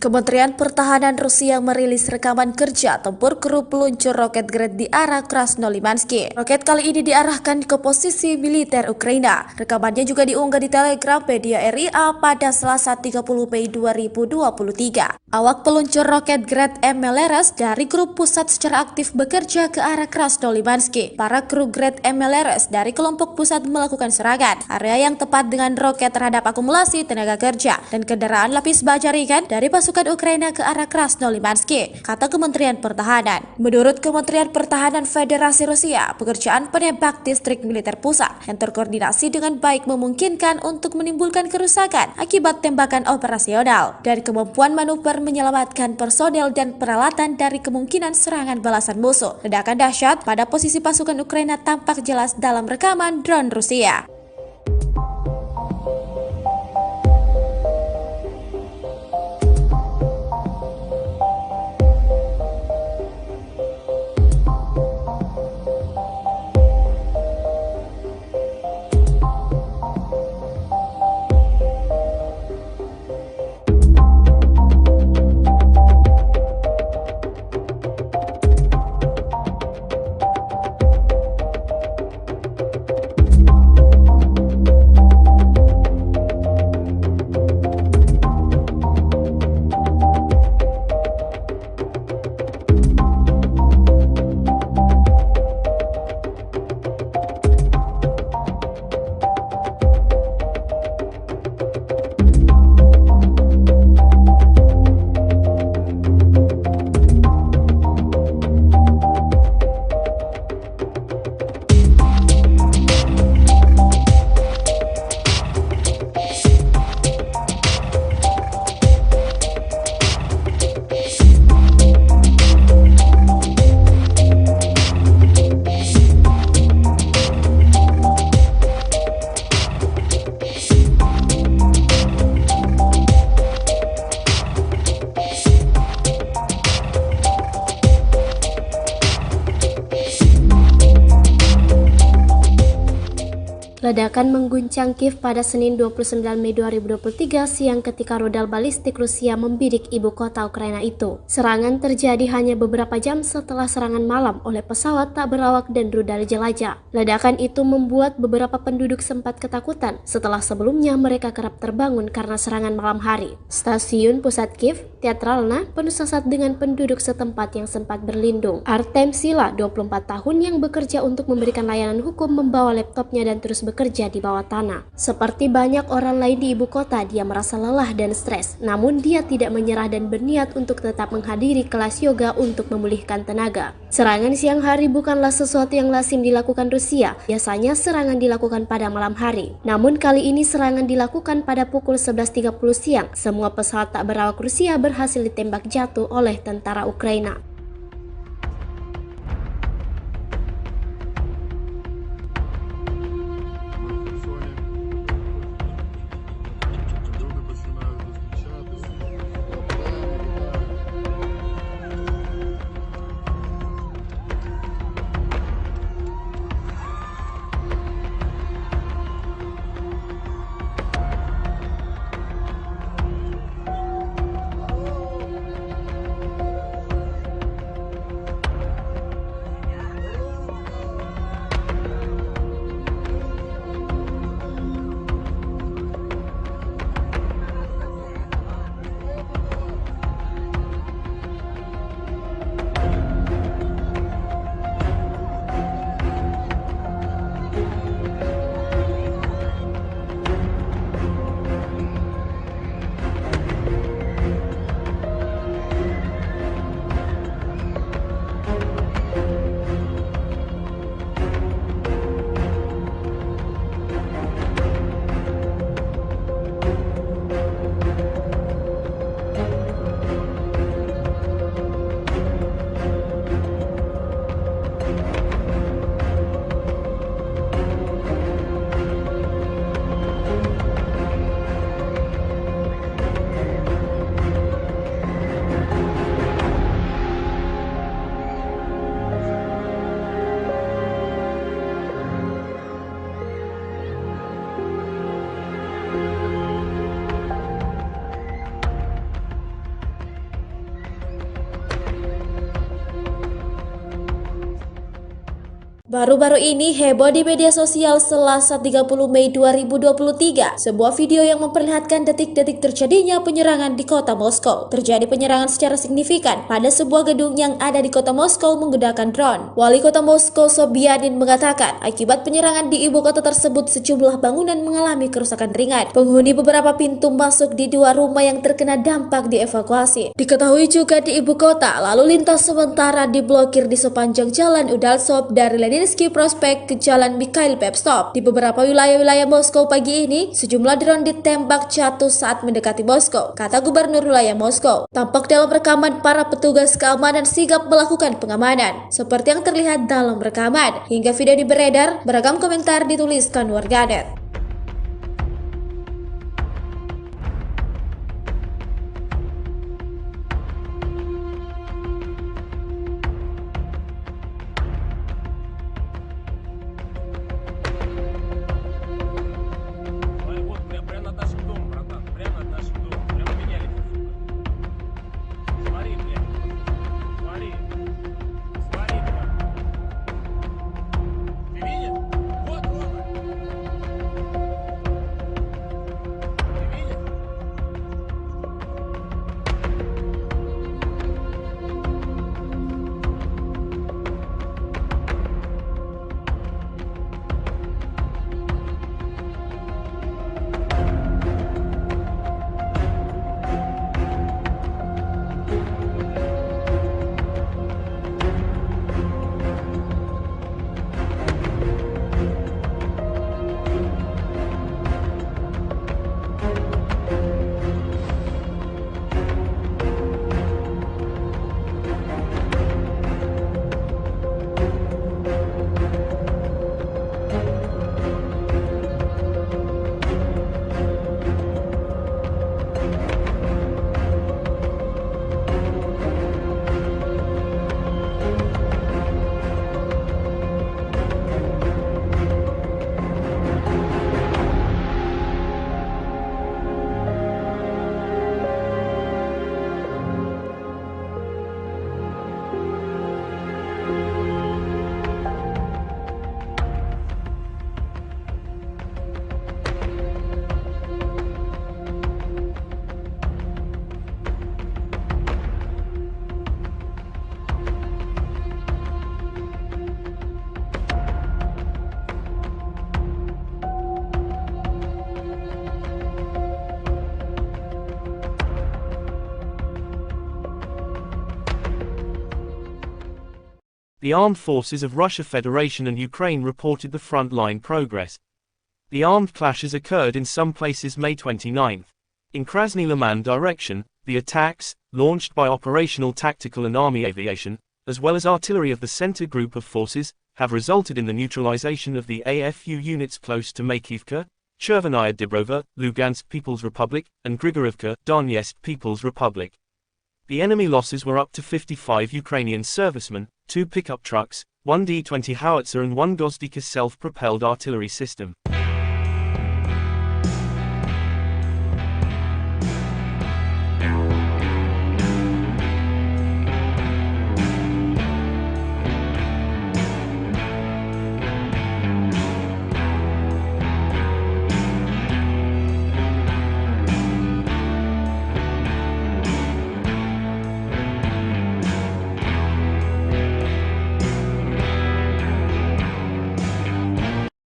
Kementerian Pertahanan Rusia merilis rekaman kerja tempur kru peluncur roket Grad di arah Krasnolimansky. Roket kali ini diarahkan ke posisi militer Ukraina. Rekamannya juga diunggah di Telegram media RIA pada Selasa 30 Mei 2023. Awak peluncur roket Grad MLRS dari grup pusat secara aktif bekerja ke arah Krasnolimansky. Para kru Grad MLRS dari kelompok pusat melakukan serangan area yang tepat dengan roket terhadap akumulasi tenaga kerja dan kendaraan lapis baja ringan dari pasukan Ukraina ke arah Krasnolimansky, kata Kementerian Pertahanan. Menurut Kementerian Pertahanan Federasi Rusia, pekerjaan penembak distrik militer pusat yang terkoordinasi dengan baik memungkinkan untuk menimbulkan kerusakan akibat tembakan operasional dan kemampuan manuver menyelamatkan personel dan peralatan dari kemungkinan serangan balasan musuh. Ledakan dahsyat pada posisi pasukan Ukraina tampak jelas dalam rekaman drone Rusia. Ledakan mengguncang Kiev pada Senin 29 Mei 2023 siang ketika rudal balistik Rusia membidik ibu kota Ukraina itu. Serangan terjadi hanya beberapa jam setelah serangan malam oleh pesawat tak berawak dan rudal jelajah. Ledakan itu membuat beberapa penduduk sempat ketakutan setelah sebelumnya mereka kerap terbangun karena serangan malam hari. Stasiun pusat Kiev, Teatralna, penuh sesak dengan penduduk setempat yang sempat berlindung. Artem Sila, 24 tahun yang bekerja untuk memberikan layanan hukum, membawa laptopnya dan terus bekerja di bawah tanah. Seperti banyak orang lain di ibu kota, dia merasa lelah dan stres. Namun dia tidak menyerah dan berniat untuk tetap menghadiri kelas yoga untuk memulihkan tenaga. Serangan siang hari bukanlah sesuatu yang lazim dilakukan Rusia. Biasanya serangan dilakukan pada malam hari. Namun kali ini serangan dilakukan pada pukul 11.30 siang. Semua pesawat tak berawak Rusia berhasil ditembak jatuh oleh tentara Ukraina. Baru-baru ini heboh di media sosial Selasa 30 Mei 2023. Sebuah video yang memperlihatkan detik-detik terjadinya penyerangan di kota Moskow. Terjadi penyerangan secara signifikan pada sebuah gedung yang ada di kota Moskow menggunakan drone. Wali kota Moskow Sobyanin mengatakan, akibat penyerangan di ibu kota tersebut sejumlah bangunan mengalami kerusakan ringan. Penghuni beberapa pintu masuk di dua rumah yang terkena dampak dievakuasi. Diketahui juga di ibu kota, lalu lintas sementara diblokir di sepanjang jalan Udaltsov dari Leninski Prospect ke Jalan Mikhail Pevstov. Di beberapa wilayah-wilayah Moskow pagi ini, sejumlah drone ditembak jatuh saat mendekati Moskow, kata Gubernur wilayah Moskow. Tampak dalam rekaman para petugas keamanan sigap melakukan pengamanan, seperti yang terlihat dalam rekaman. Hingga video ini beredar, beragam komentar dituliskan warganet. Вот прямо над нашим домом, братан. Прямо над нашим домом. Прямо меняли. Смотри, блядь. Смотри. Смотри, блядь. Ты видишь? Вот, вот. Ты видишь? The armed forces of Russia Federation and Ukraine reported the front-line progress. The armed clashes occurred in some places May 29. In Krasny Liman direction, the attacks, launched by operational tactical and army aviation, as well as artillery of the center group of forces, have resulted in the neutralization of the AFU units close to Makivka, Chervenaya Dibrova, Lugansk People's Republic, and Grigorivka, Donetsk People's Republic. The enemy losses were up to 55 Ukrainian servicemen, 2 pickup trucks, 1 D-20 howitzer and 1 Gozdika self-propelled artillery system.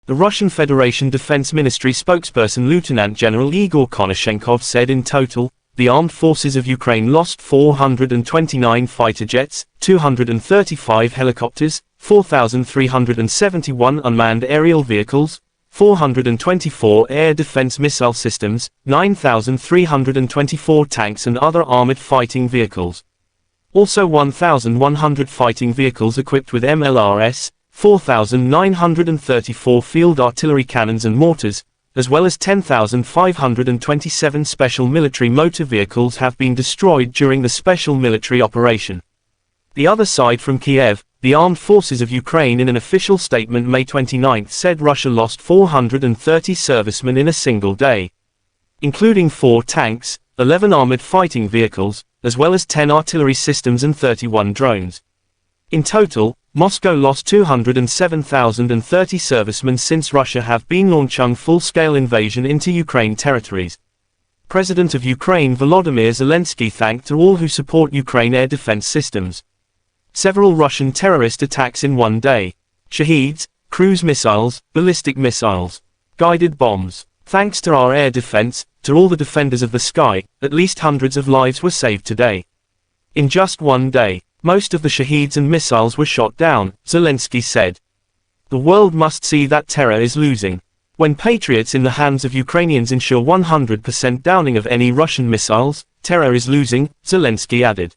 The Russian Federation Defense Ministry spokesperson Lieutenant General Igor Konashenkov said in total, the armed forces of Ukraine lost 429 fighter jets, 235 helicopters, 4,371 unmanned aerial vehicles, 424 air defense missile systems, 9,324 tanks and other armored fighting vehicles. Also 1,100 fighting vehicles equipped with MLRS, 4,934 field artillery cannons and mortars, as well as 10,527 special military motor vehicles have been destroyed during the special military operation. The other side from Kiev, the armed forces of Ukraine in an official statement May 29 said Russia lost 430 servicemen in a single day, including 4 tanks, 11 armored fighting vehicles, as well as 10 artillery systems and 31 drones. In total, Moscow lost 207,030 servicemen since Russia have been launching full-scale invasion into Ukraine territories. President of Ukraine Volodymyr Zelensky thanked to all who support Ukraine air defense systems. Several Russian terrorist attacks in one day. Shaheeds, cruise missiles, ballistic missiles, guided bombs. Thanks to our air defense, to all the defenders of the sky, at least hundreds of lives were saved today. In just one day, most of the Shaheeds and missiles were shot down, Zelensky said. The world must see that terror is losing. When Patriots in the hands of Ukrainians ensure 100% downing of any Russian missiles, terror is losing, Zelensky added.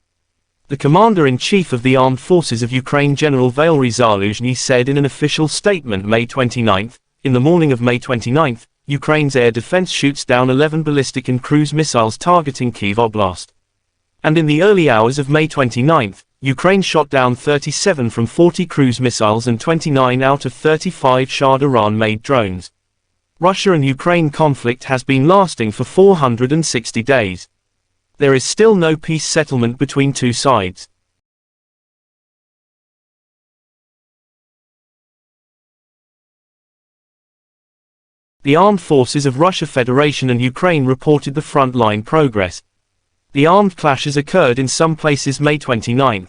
The Commander-in-Chief of the Armed Forces of Ukraine General Valery Zaluzhny said in an official statement May 29, in the morning of May 29, Ukraine's air defense shoots down 11 ballistic and cruise missiles targeting Kyiv Oblast. And in the early hours of May 29, Ukraine shot down 37 from 40 cruise missiles and 29 out of 35 Shah Iran-made drones. Russia and Ukraine conflict has been lasting for 460 days. There is still no peace settlement between two sides. The armed forces of Russia Federation and Ukraine reported the front-line progress. The armed clashes occurred in some places May 29.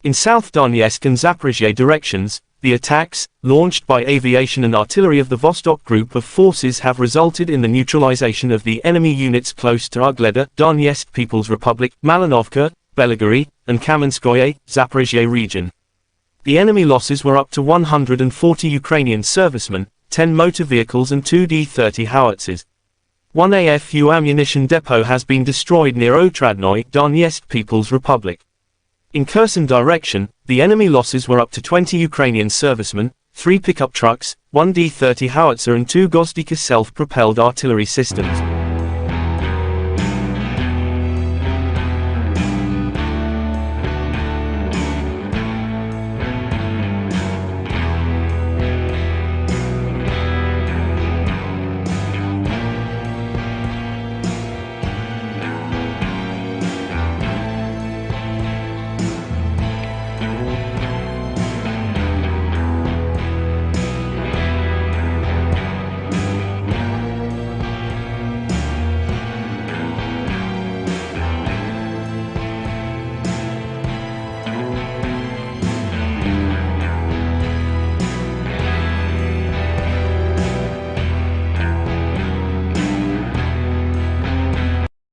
In South Donetsk and Zaporizhzhia directions, the attacks, launched by aviation and artillery of the Vostok Group of forces have resulted in the neutralization of the enemy units close to Ugleda, Donetsk People's Republic, Malinovka, Belgorod, and Kamenskoye, Zaporizhzhia region. The enemy losses were up to 140 Ukrainian servicemen, 10 motor vehicles and 2 D-30 howitzers. One AFU ammunition depot has been destroyed near Otradnoye, Donetsk People's Republic. In Kherson direction, the enemy losses were up to 20 Ukrainian servicemen, 3 pickup trucks, 1 D-30 howitzer and 2 Gozdika self-propelled artillery systems.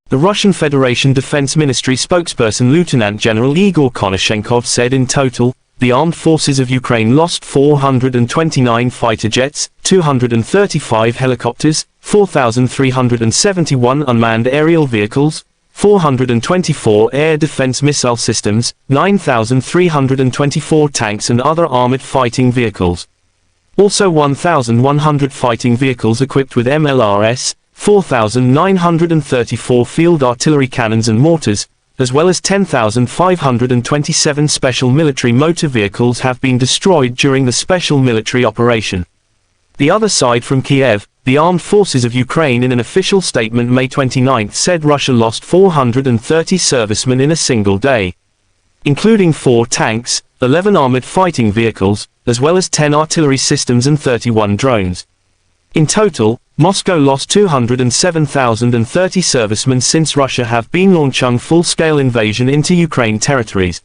The Russian Federation Defense Ministry spokesperson Lieutenant General Igor Konashenkov said in total, the armed forces of Ukraine lost 429 fighter jets, 235 helicopters, 4,371 unmanned aerial vehicles, 424 air defense missile systems, 9,324 tanks and other armored fighting vehicles. Also 1,100 fighting vehicles equipped with MLRS, 4,934 field artillery cannons and mortars, as well as 10,527 special military motor vehicles have been destroyed during the special military operation. The other side from Kiev, the armed forces of Ukraine in an official statement May 29 said Russia lost 430 servicemen in a single day, including 4 tanks, 11 armored fighting vehicles, as well as 10 artillery systems and 31 drones. In total, Moscow lost 207,030 servicemen since Russia have been launching full-scale invasion into Ukraine territories.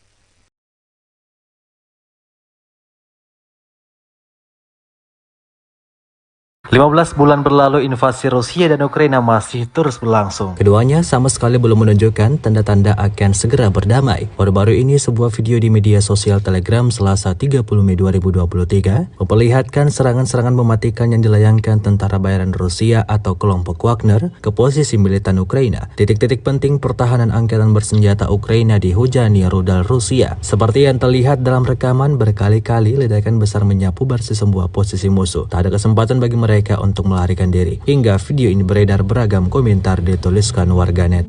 15 bulan berlalu, invasi Rusia dan Ukraina masih terus berlangsung. Keduanya sama sekali belum menunjukkan tanda-tanda akan segera berdamai. Baru-baru ini sebuah video di media sosial Telegram Selasa 30 Mei 2023 memperlihatkan serangan-serangan mematikan yang dilayangkan tentara bayaran Rusia atau kelompok Wagner ke posisi militan Ukraina. Titik-titik penting pertahanan angkatan bersenjata Ukraina dihujani rudal Rusia. Seperti yang terlihat dalam rekaman, berkali-kali ledakan besar menyapu bersih sebuah posisi musuh. Tak ada kesempatan bagi mereka untuk melarikan diri. Hingga video ini beredar, beragam komentar dituliskan warganet.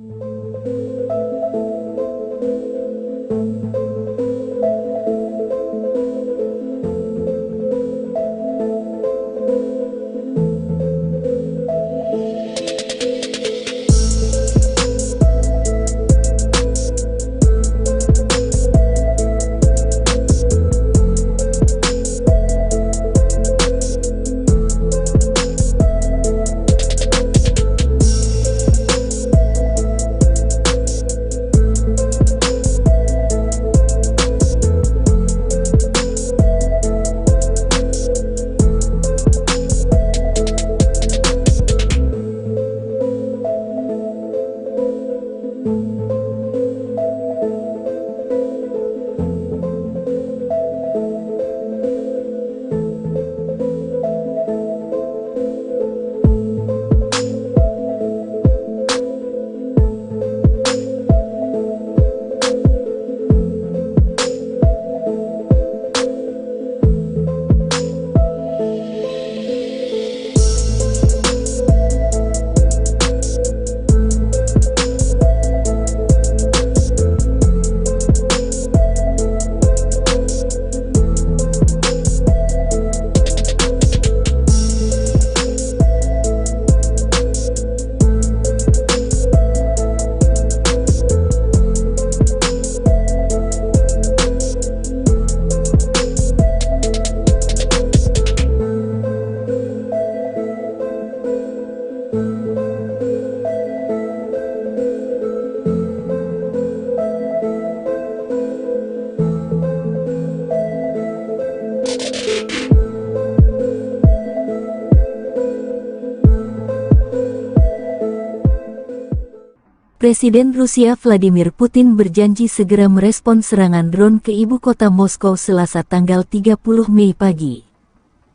Presiden Rusia Vladimir Putin berjanji segera merespons serangan drone ke ibu kota Moskow Selasa tanggal 30 Mei pagi.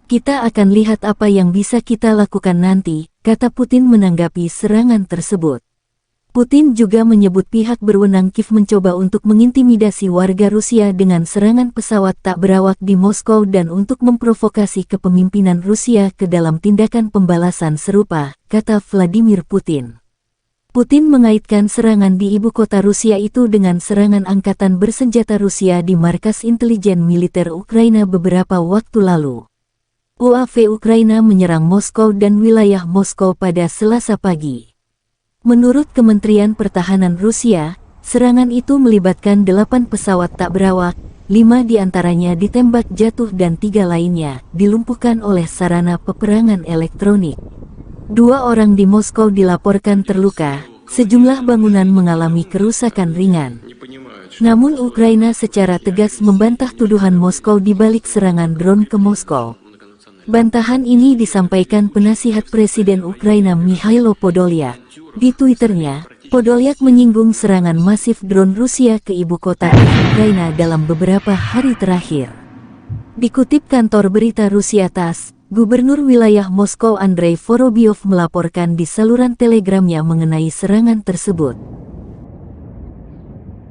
Kita akan lihat apa yang bisa kita lakukan nanti, kata Putin menanggapi serangan tersebut. Putin juga menyebut pihak berwenang Kiev mencoba untuk mengintimidasi warga Rusia dengan serangan pesawat tak berawak di Moskow dan untuk memprovokasi kepemimpinan Rusia ke dalam tindakan pembalasan serupa, kata Vladimir Putin. Putin mengaitkan serangan di ibu kota Rusia itu dengan serangan angkatan bersenjata Rusia di markas intelijen militer Ukraina beberapa waktu lalu. UAV Ukraina menyerang Moskow dan wilayah Moskow pada Selasa pagi. Menurut Kementerian Pertahanan Rusia, serangan itu melibatkan 8 pesawat tak berawak, 5 diantaranya ditembak jatuh dan 3 lainnya dilumpuhkan oleh sarana peperangan elektronik. 2 orang di Moskow dilaporkan terluka, sejumlah bangunan mengalami kerusakan ringan. Namun Ukraina secara tegas membantah tuduhan Moskow di balik serangan drone ke Moskow. Bantahan ini disampaikan penasihat Presiden Ukraina Mikhailo Podolyak. Di Twitternya, Podolyak menyinggung serangan masif drone Rusia ke ibu kota Ukraina dalam beberapa hari terakhir. Dikutip kantor berita Rusia TASS, Gubernur wilayah Moskow Andrei Vorobyov melaporkan di saluran telegramnya mengenai serangan tersebut.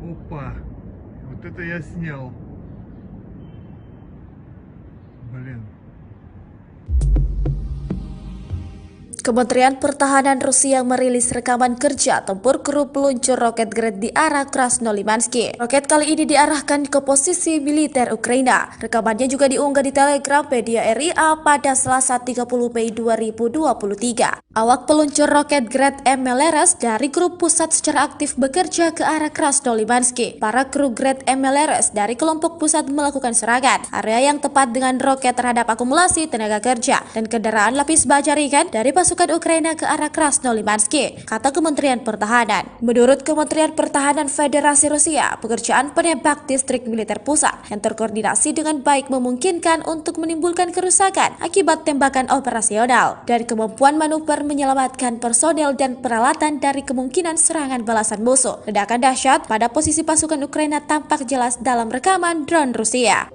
Опа, вот это я снял. Блин. Kementerian Pertahanan Rusia merilis rekaman kerja tempur kru peluncur roket Grad di arah Krasnolimansky. Roket kali ini diarahkan ke posisi militer Ukraina. Rekamannya juga diunggah di Telegram media RIA pada Selasa 30 Mei 2023. Awak peluncur roket Grad MLRS dari grup pusat secara aktif bekerja ke arah Krasnolimansky. Para kru Grad MLRS dari kelompok pusat melakukan serangan area yang tepat dengan roket terhadap akumulasi tenaga kerja dan kendaraan lapis baja ringan dari pasukan Ukraina ke arah Krasnolimansky, kata Kementerian Pertahanan. Menurut Kementerian Pertahanan Federasi Rusia, pekerjaan penembak distrik militer pusat yang terkoordinasi dengan baik memungkinkan untuk menimbulkan kerusakan akibat tembakan operasional dan kemampuan manuver menyelamatkan personel dan peralatan dari kemungkinan serangan balasan musuh. Ledakan dahsyat pada posisi pasukan Ukraina tampak jelas dalam rekaman drone Rusia.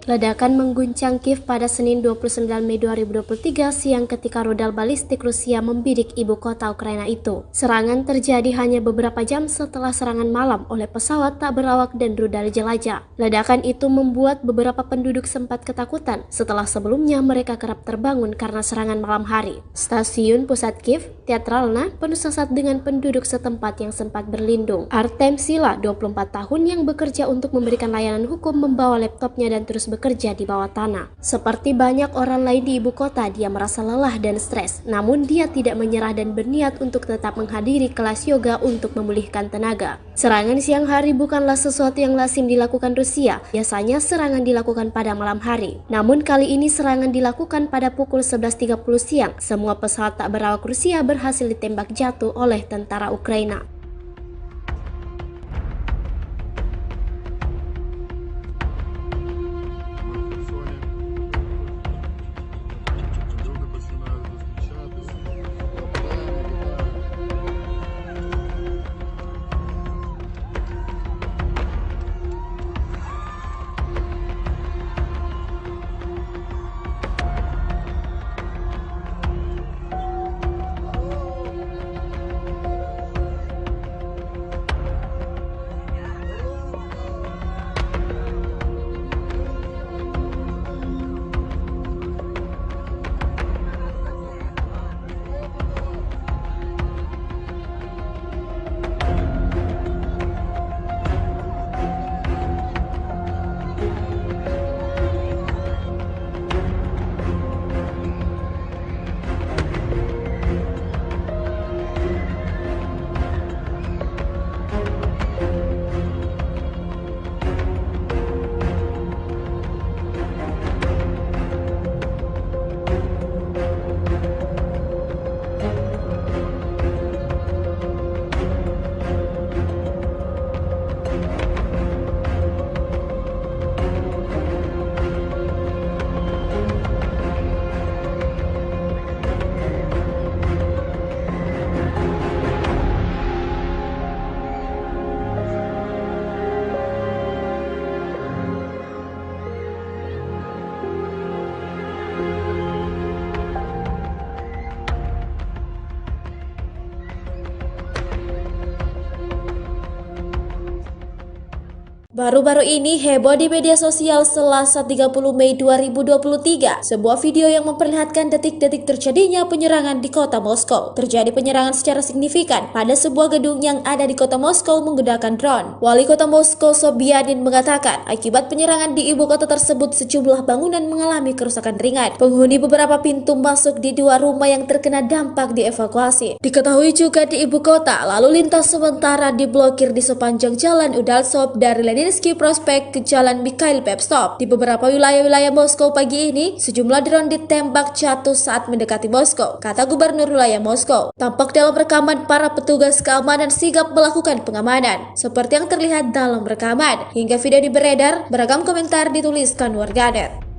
Ledakan mengguncang Kiev pada Senin 29 Mei 2023 siang ketika rudal balistik Rusia membidik ibu kota Ukraina itu. Serangan terjadi hanya beberapa jam setelah serangan malam oleh pesawat tak berawak dan rudal jelajah. Ledakan itu membuat beberapa penduduk sempat ketakutan setelah sebelumnya mereka kerap terbangun karena serangan malam hari. Stasiun pusat Kiev, Teatralna, penuh sesak dengan penduduk setempat yang sempat berlindung. Artem Sila, 24 tahun yang bekerja untuk memberikan layanan hukum, membawa laptopnya dan terus bekerja di bawah tanah. Seperti banyak orang lain di ibu kota, dia merasa lelah dan stres. Namun dia tidak menyerah dan berniat untuk tetap menghadiri kelas yoga untuk memulihkan tenaga. Serangan siang hari bukanlah sesuatu yang lazim dilakukan Rusia. Biasanya serangan dilakukan pada malam hari. Namun kali ini serangan dilakukan pada pukul 11.30 siang. Semua pesawat tak berawak Rusia berhasil ditembak jatuh oleh tentara Ukraina. Baru-baru ini heboh di media sosial Selasa 30 Mei 2023, sebuah video yang memperlihatkan detik-detik terjadinya penyerangan di kota Moskow. Terjadi penyerangan secara signifikan pada sebuah gedung yang ada di kota Moskow menggunakan drone. Wali kota Moskow Sobyanin mengatakan, akibat penyerangan di ibu kota tersebut sejumlah bangunan mengalami kerusakan ringan. Penghuni beberapa pintu masuk di dua rumah yang terkena dampak dievakuasi. Diketahui juga di ibu kota, lalu lintas sementara diblokir di sepanjang jalan Udaltsov dari Leninsky Prospect ke Jalan Mikhail Pevstov. Di beberapa wilayah-wilayah Moskow pagi ini, sejumlah drone ditembak jatuh saat mendekati Moskow, kata Gubernur wilayah Moskow. Tampak dalam rekaman para petugas keamanan sigap melakukan pengamanan, seperti yang terlihat dalam rekaman. Hingga video beredar, beragam komentar dituliskan warganet.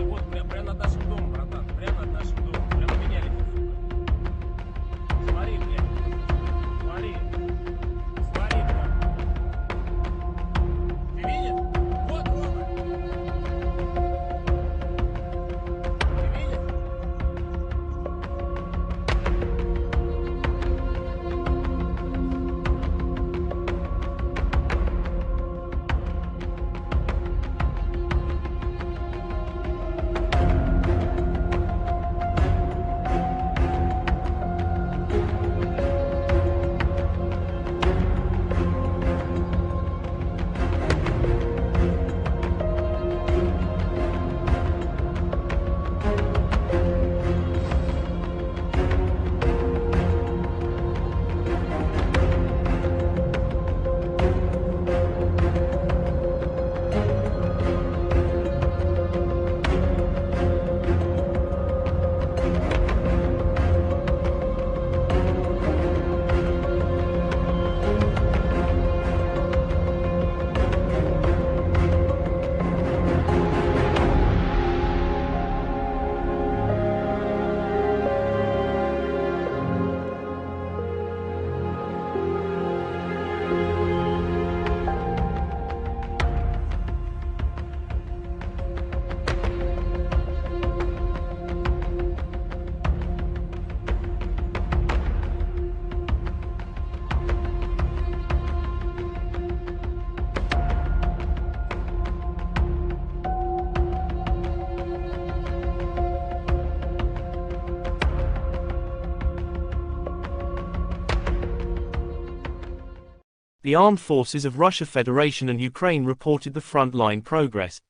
Вот прямо над нашим домом, братан. Прямо над нашим домом. Прямо меня летит, сука. Смотри, блядь. Смотри. Смотри, блядь. Ты видишь? Вот, Рома. Ты видишь? The armed forces of Russia Federation and Ukraine reported the front-line progress.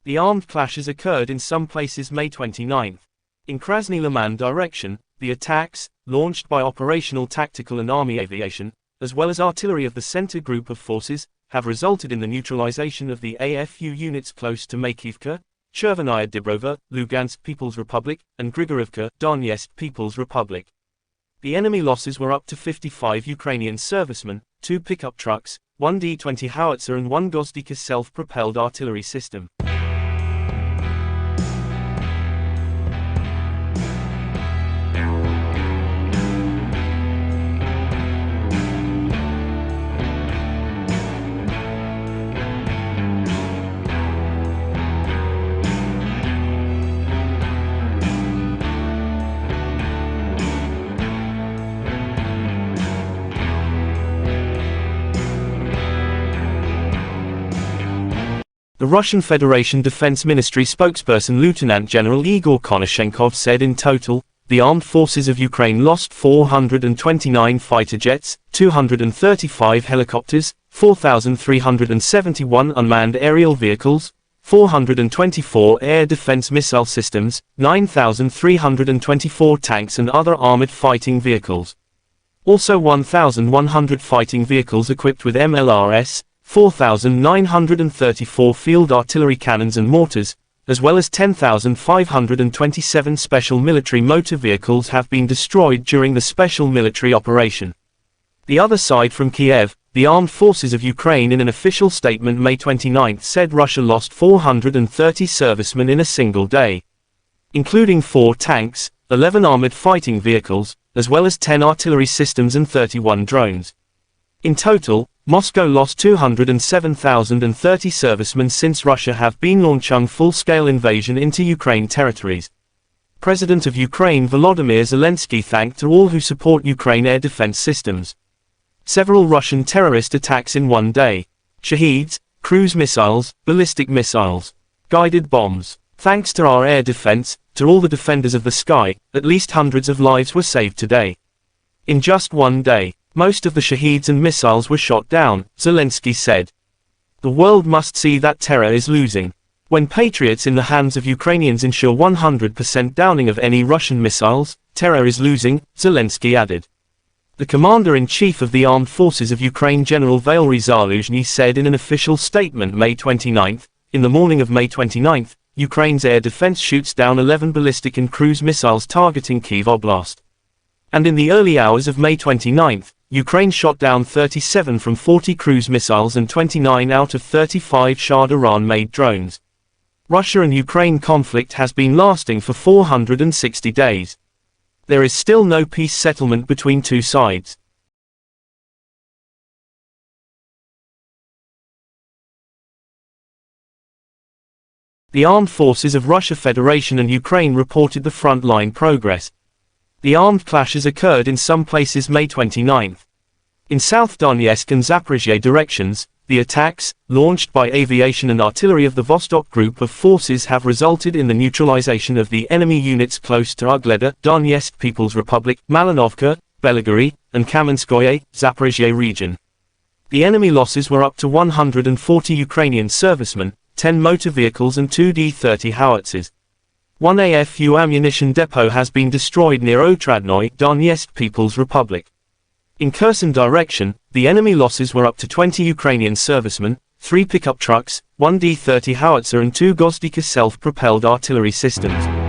The armed clashes occurred in some places May 29. In Krasny Liman direction, the attacks, launched by operational tactical and army aviation, as well as artillery of the center group of forces, have resulted in the neutralization of the AFU units close to Makivka, Chervenaya Dibrova, Lugansk People's Republic, and Grigorivka, Donetsk People's Republic. The enemy losses were up to 55 Ukrainian servicemen, 2 pickup trucks, 1 D-20 howitzer and 1 Gozdika self-propelled artillery system. The Russian Federation Defense Ministry spokesperson Lieutenant General Igor Konashenkov said in total, the armed forces of Ukraine lost 429 fighter jets, 235 helicopters, 4,371 unmanned aerial vehicles, 424 air defense missile systems, 9,324 tanks and other armored fighting vehicles. Also 1,100 fighting vehicles equipped with MLRS, 4,934 field artillery cannons and mortars, as well as 10,527 special military motor vehicles have been destroyed during the special military operation. The other side from Kiev, the armed forces of Ukraine in an official statement May 29 said Russia lost 430 servicemen in a single day, including 4 tanks, 11 armored fighting vehicles, as well as 10 artillery systems and 31 drones. In total, Moscow lost 207,030 servicemen since Russia have been launching full-scale invasion into Ukraine territories. President of Ukraine Volodymyr Zelensky thanked all who support Ukraine air defense systems. Several Russian terrorist attacks in one day. Shaheeds, cruise missiles, ballistic missiles, guided bombs. Thanks to our air defense, to all the defenders of the sky, at least hundreds of lives were saved today. In just one day, most of the Shaheeds and missiles were shot down, Zelensky said. The world must see that terror is losing. When Patriots in the hands of Ukrainians ensure 100% downing of any Russian missiles, terror is losing, Zelensky added. The Commander-in-Chief of the Armed Forces of Ukraine General Valery Zaluzhny said in an official statement May 29, in the morning of May 29, Ukraine's air defense shoots down 11 ballistic and cruise missiles targeting Kyiv Oblast. And in the early hours of May 29, Ukraine shot down 37 from 40 cruise missiles and 29 out of 35 Shah Iran-made drones. Russia and Ukraine conflict has been lasting for 460 days. There is still no peace settlement between two sides. The armed forces of Russia Federation and Ukraine reported the front-line progress. The armed clashes occurred in some places May 29. In South Donetsk and Zaporizhzhia directions, the attacks, launched by aviation and artillery of the Vostok Group of forces have resulted in the neutralization of the enemy units close to Ugleda, Donetsk People's Republic, Malinovka, Belgorod, and Kamenskoye, Zaporizhzhia region. The enemy losses were up to 140 Ukrainian servicemen, 10 motor vehicles and 2 D-30 howitzers. One AFU ammunition depot has been destroyed near Otradnoye, Donetsk People's Republic. In Kherson direction, the enemy losses were up to 20 Ukrainian servicemen, 3 pickup trucks, 1 D-30 howitzer and 2 Gozdika self-propelled artillery systems.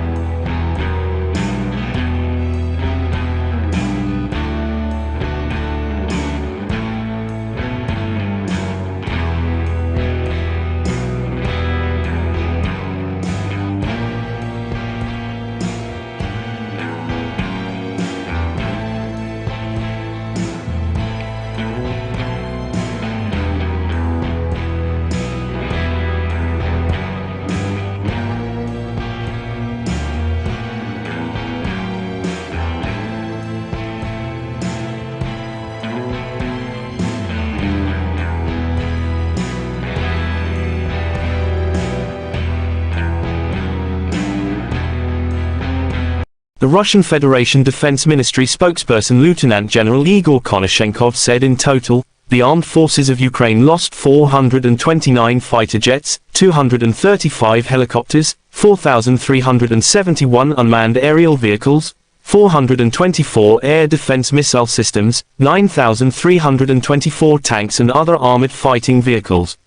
The Russian Federation Defense Ministry spokesperson Lieutenant General Igor Konashenkov said in total, the armed forces of Ukraine lost 429 fighter jets, 235 helicopters, 4,371 unmanned aerial vehicles, 424 air defense missile systems, 9,324 tanks and other armored fighting vehicles.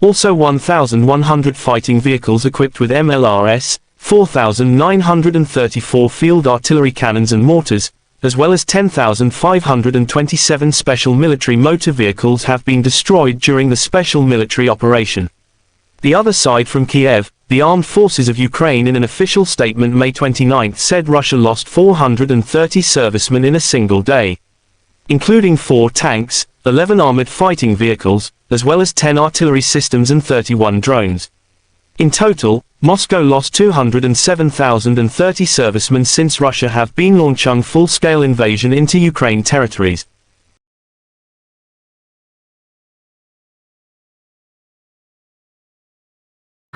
Also 1,100 fighting vehicles equipped with MLRS, 4,934 field artillery cannons and mortars, as well as 10,527 special military motor vehicles have been destroyed during the special military operation. The other side from Kiev, the armed forces of Ukraine in an official statement May 29 said Russia lost 430 servicemen in a single day, including 4 tanks, 11 armored fighting vehicles, as well as 10 artillery systems and 31 drones. In total, Moscow lost 207,030 servicemen since Russia have been launching full-scale invasion into Ukraine territories.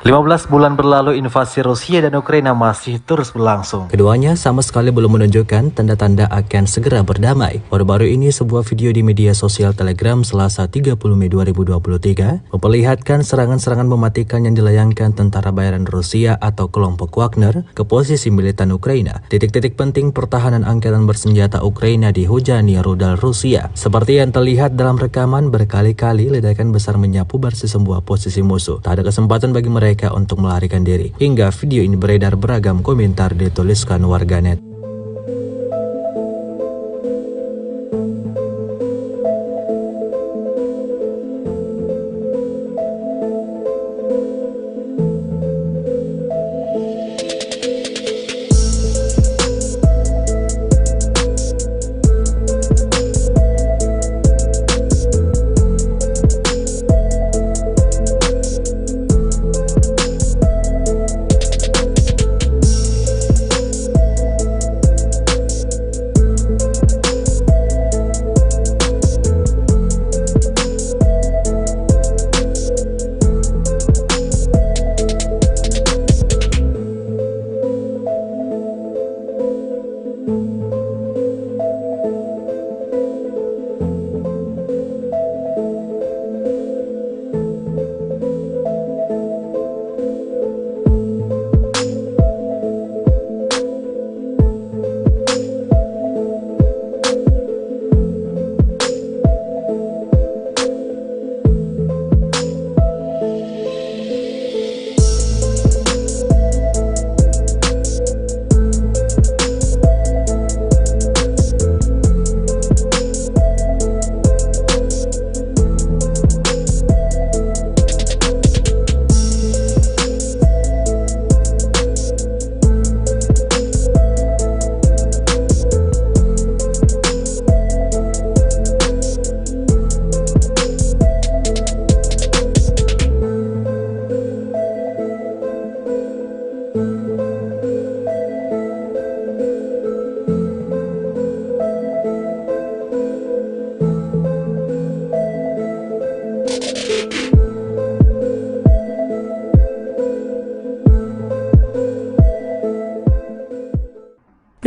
15 bulan berlalu invasi Rusia dan Ukraina masih terus berlangsung. Keduanya sama sekali belum menunjukkan tanda-tanda akan segera berdamai. Baru-baru ini sebuah video di media sosial Telegram Selasa 30 Mei 2023 memperlihatkan serangan-serangan mematikan yang dilayangkan tentara bayaran Rusia atau kelompok Wagner ke posisi militan Ukraina. Titik-titik penting pertahanan angkatan bersenjata Ukraina dihujani rudal Rusia. Seperti yang terlihat dalam rekaman, berkali-kali ledakan besar menyapu bersih sebuah posisi musuh. Tak ada kesempatan bagi mereka untuk melarikan diri. Hingga video ini beredar, beragam komentar dituliskan warganet.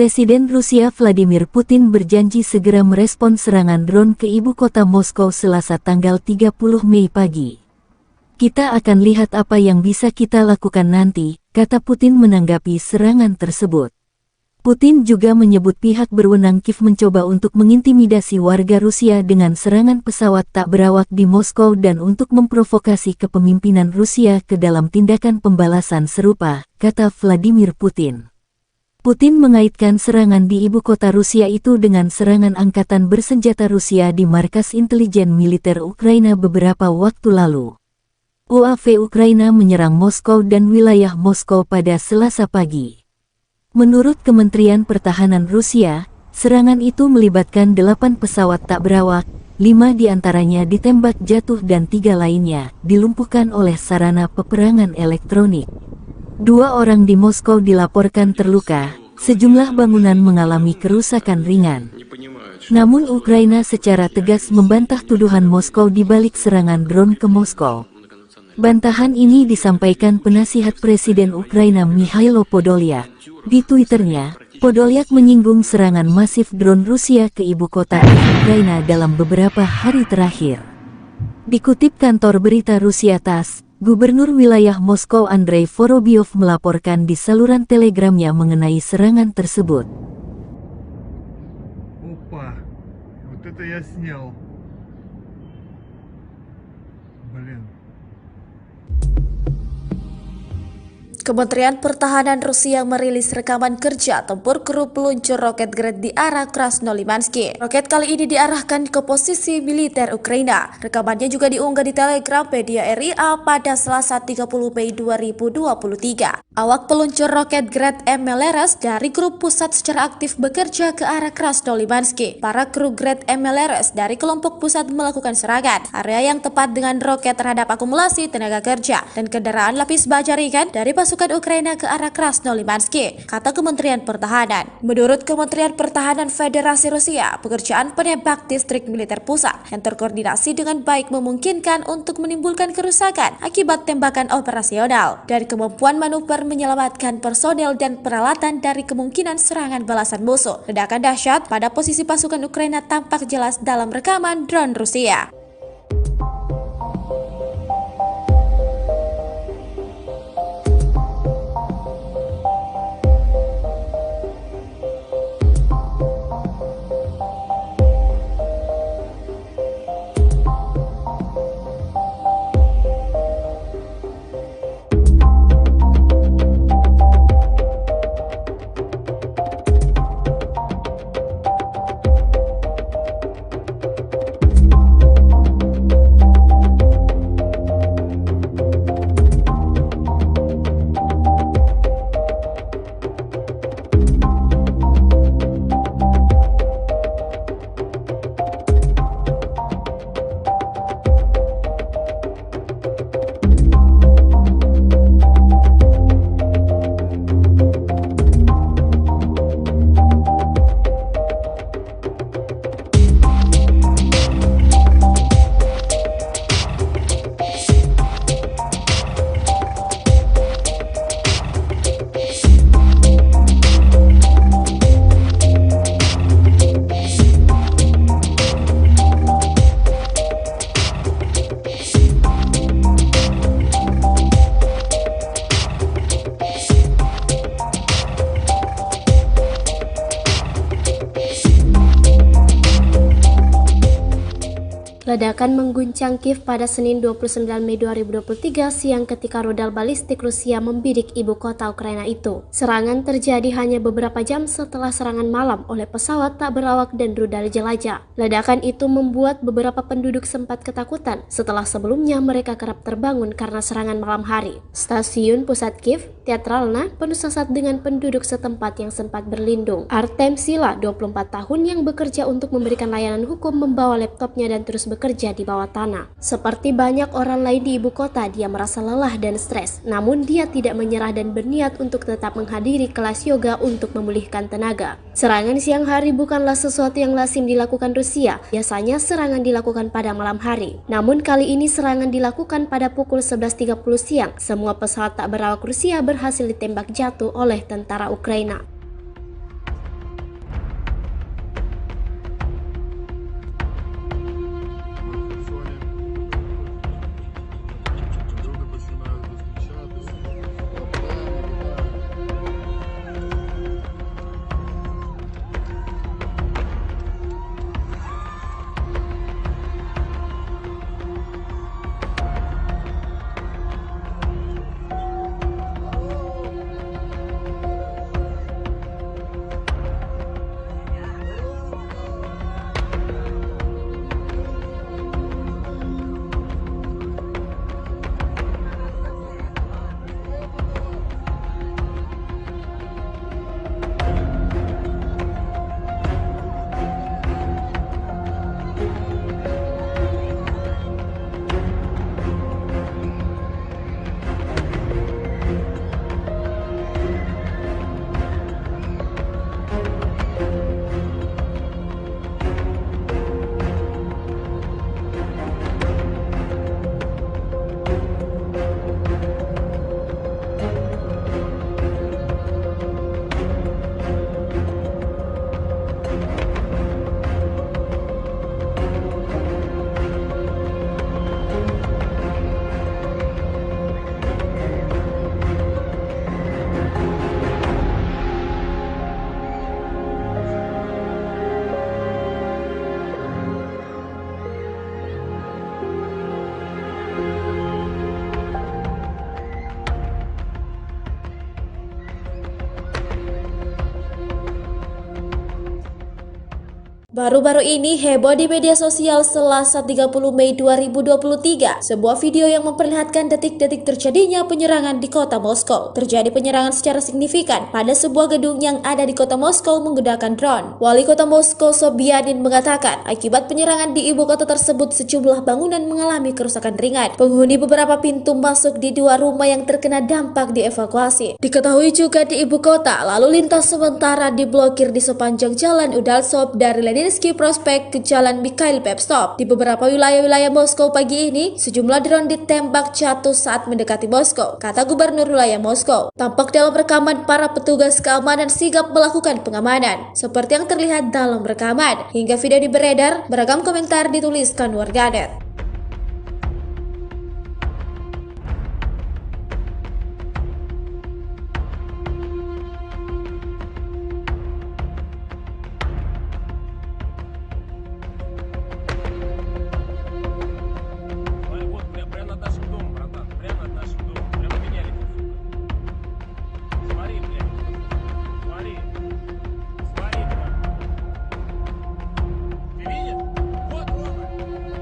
Presiden Rusia Vladimir Putin berjanji segera merespon serangan drone ke ibu kota Moskow Selasa tanggal 30 Mei pagi. Kita akan lihat apa yang bisa kita lakukan nanti, kata Putin menanggapi serangan tersebut. Putin juga menyebut pihak berwenang Kiev mencoba untuk mengintimidasi warga Rusia dengan serangan pesawat tak berawak di Moskow dan untuk memprovokasi kepemimpinan Rusia ke dalam tindakan pembalasan serupa, kata Vladimir Putin. Putin mengaitkan serangan di ibu kota Rusia itu dengan serangan angkatan bersenjata Rusia di markas intelijen militer Ukraina beberapa waktu lalu. UAV Ukraina menyerang Moskow dan wilayah Moskow pada Selasa pagi. Menurut Kementerian Pertahanan Rusia, serangan itu melibatkan 8 pesawat tak berawak, 5 diantaranya ditembak jatuh dan 3 lainnya dilumpuhkan oleh sarana peperangan elektronik. 2 orang di Moskow dilaporkan terluka, sejumlah bangunan mengalami kerusakan ringan. Namun Ukraina secara tegas membantah tuduhan Moskow di balik serangan drone ke Moskow. Bantahan ini disampaikan penasihat Presiden Ukraina Mikhailo Podolyak. Di Twitternya, Podolyak menyinggung serangan masif drone Rusia ke ibu kota Ukraina dalam beberapa hari terakhir. Dikutip kantor berita Rusia TASS, Gubernur wilayah Moskow Andrei Vorobyov melaporkan di saluran telegramnya mengenai serangan tersebut. Опа, вот это я снял. Блин. Kementerian Pertahanan Rusia merilis rekaman kerja tempur kru peluncur roket Grad di arah Krasnolimansky. Roket kali ini diarahkan ke posisi militer Ukraina. Rekamannya juga diunggah di Telegram media RIA pada Selasa 30 Mei 2023. Awak peluncur roket Grad MLRS dari grup pusat secara aktif bekerja ke arah Krasnolimansky. Para kru Grad MLRS dari kelompok pusat melakukan serangan area yang tepat dengan roket terhadap akumulasi tenaga kerja dan kendaraan lapis baja ringan dari pasukan Ukraina ke arah Krasnolimansky, kata Kementerian Pertahanan. Menurut Kementerian Pertahanan Federasi Rusia, pekerjaan penembak distrik militer pusat yang terkoordinasi dengan baik memungkinkan untuk menimbulkan kerusakan akibat tembakan operasional dan kemampuan manuver menyelamatkan personel dan peralatan dari kemungkinan serangan balasan musuh. Ledakan dahsyat pada posisi pasukan Ukraina tampak jelas dalam rekaman drone Rusia. Ledakan mengguncang Kiev pada Senin 29 Mei 2023 siang ketika rudal balistik Rusia membidik ibu kota Ukraina itu. Serangan terjadi hanya beberapa jam setelah serangan malam oleh pesawat tak berawak dan rudal jelajah. Ledakan itu membuat beberapa penduduk sempat ketakutan setelah sebelumnya mereka kerap terbangun karena serangan malam hari. Stasiun pusat Kiev, Teatralna, penuh sesak dengan penduduk setempat yang sempat berlindung. Artem Sila, 24 tahun yang bekerja untuk memberikan layanan hukum, membawa laptopnya dan terus bekerja di bawah tanah. Seperti banyak orang lain di ibu kota, dia merasa lelah dan stres. Namun dia tidak menyerah dan berniat untuk tetap menghadiri kelas yoga untuk memulihkan tenaga. Serangan siang hari bukanlah sesuatu yang lazim dilakukan Rusia. Biasanya serangan dilakukan pada malam hari. Namun kali ini serangan dilakukan pada pukul 11.30 siang. Semua pesawat tak berawak Rusia berhasil ditembak jatuh oleh tentara Ukraina. Baru-baru ini heboh di media sosial Selasa 30 Mei 2023, sebuah video yang memperlihatkan detik-detik terjadinya penyerangan di kota Moskow. Terjadi penyerangan secara signifikan pada sebuah gedung yang ada di kota Moskow menggunakan drone. Wali kota Moskow Sobyanin mengatakan, akibat penyerangan di ibu kota tersebut sejumlah bangunan mengalami kerusakan ringan. Penghuni beberapa pintu masuk di 2 rumah yang terkena dampak dievakuasi. Diketahui juga di ibu kota, lalu lintas sementara diblokir di sepanjang jalan Udaltsov dari Leninsky Prospect ke Jalan Mikhail Pevstov. Di beberapa wilayah-wilayah Moskow pagi ini, sejumlah drone ditembak jatuh saat mendekati Moskow, kata Gubernur wilayah Moskow. Tampak dalam rekaman para petugas keamanan sigap melakukan pengamanan, seperti yang terlihat dalam rekaman. Hingga video beredar, beragam komentar dituliskan warganet. Вот прямо над нашим домом, братан. Прямо над нашим домом. Прямо меня летит. Смотри, блядь. Смотри. Смотри, блядь. Ты видишь? Вот, Рома. Ты видишь?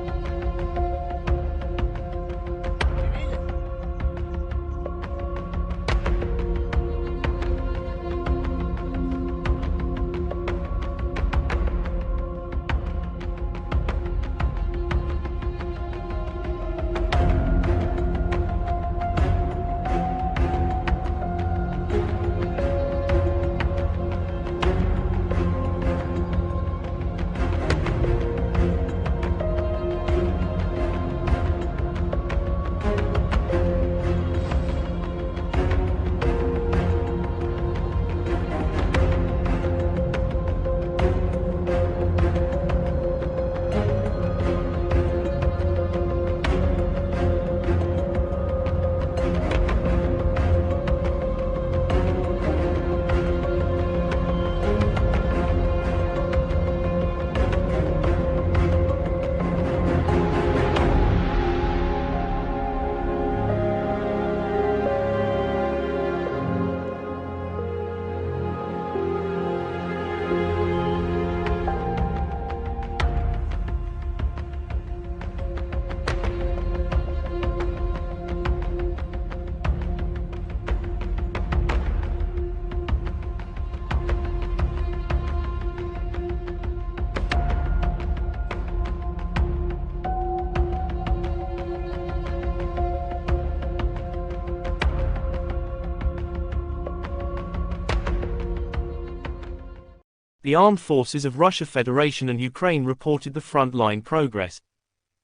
The armed forces of Russia Federation and Ukraine reported the front-line progress.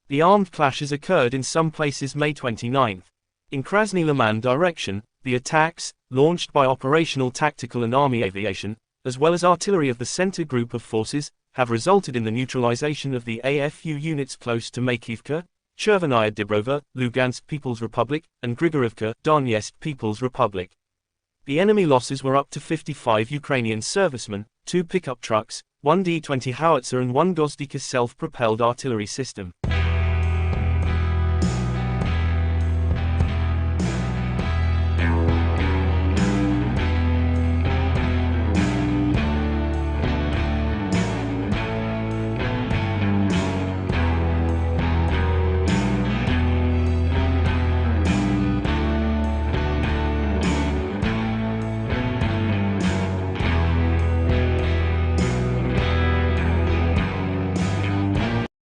The armed clashes occurred in some places May 29. In Krasny Liman direction, the attacks, launched by operational tactical and army aviation, as well as artillery of the center group of forces, have resulted in the neutralization of the AFU units close to Makivka, Chervenaya Dibrova, Lugansk People's Republic, and Grigorivka, Donetsk People's Republic. The enemy losses were up to 55 Ukrainian servicemen, 2 pickup trucks, 1 D-20 howitzer and 1 Gozdika self-propelled artillery system.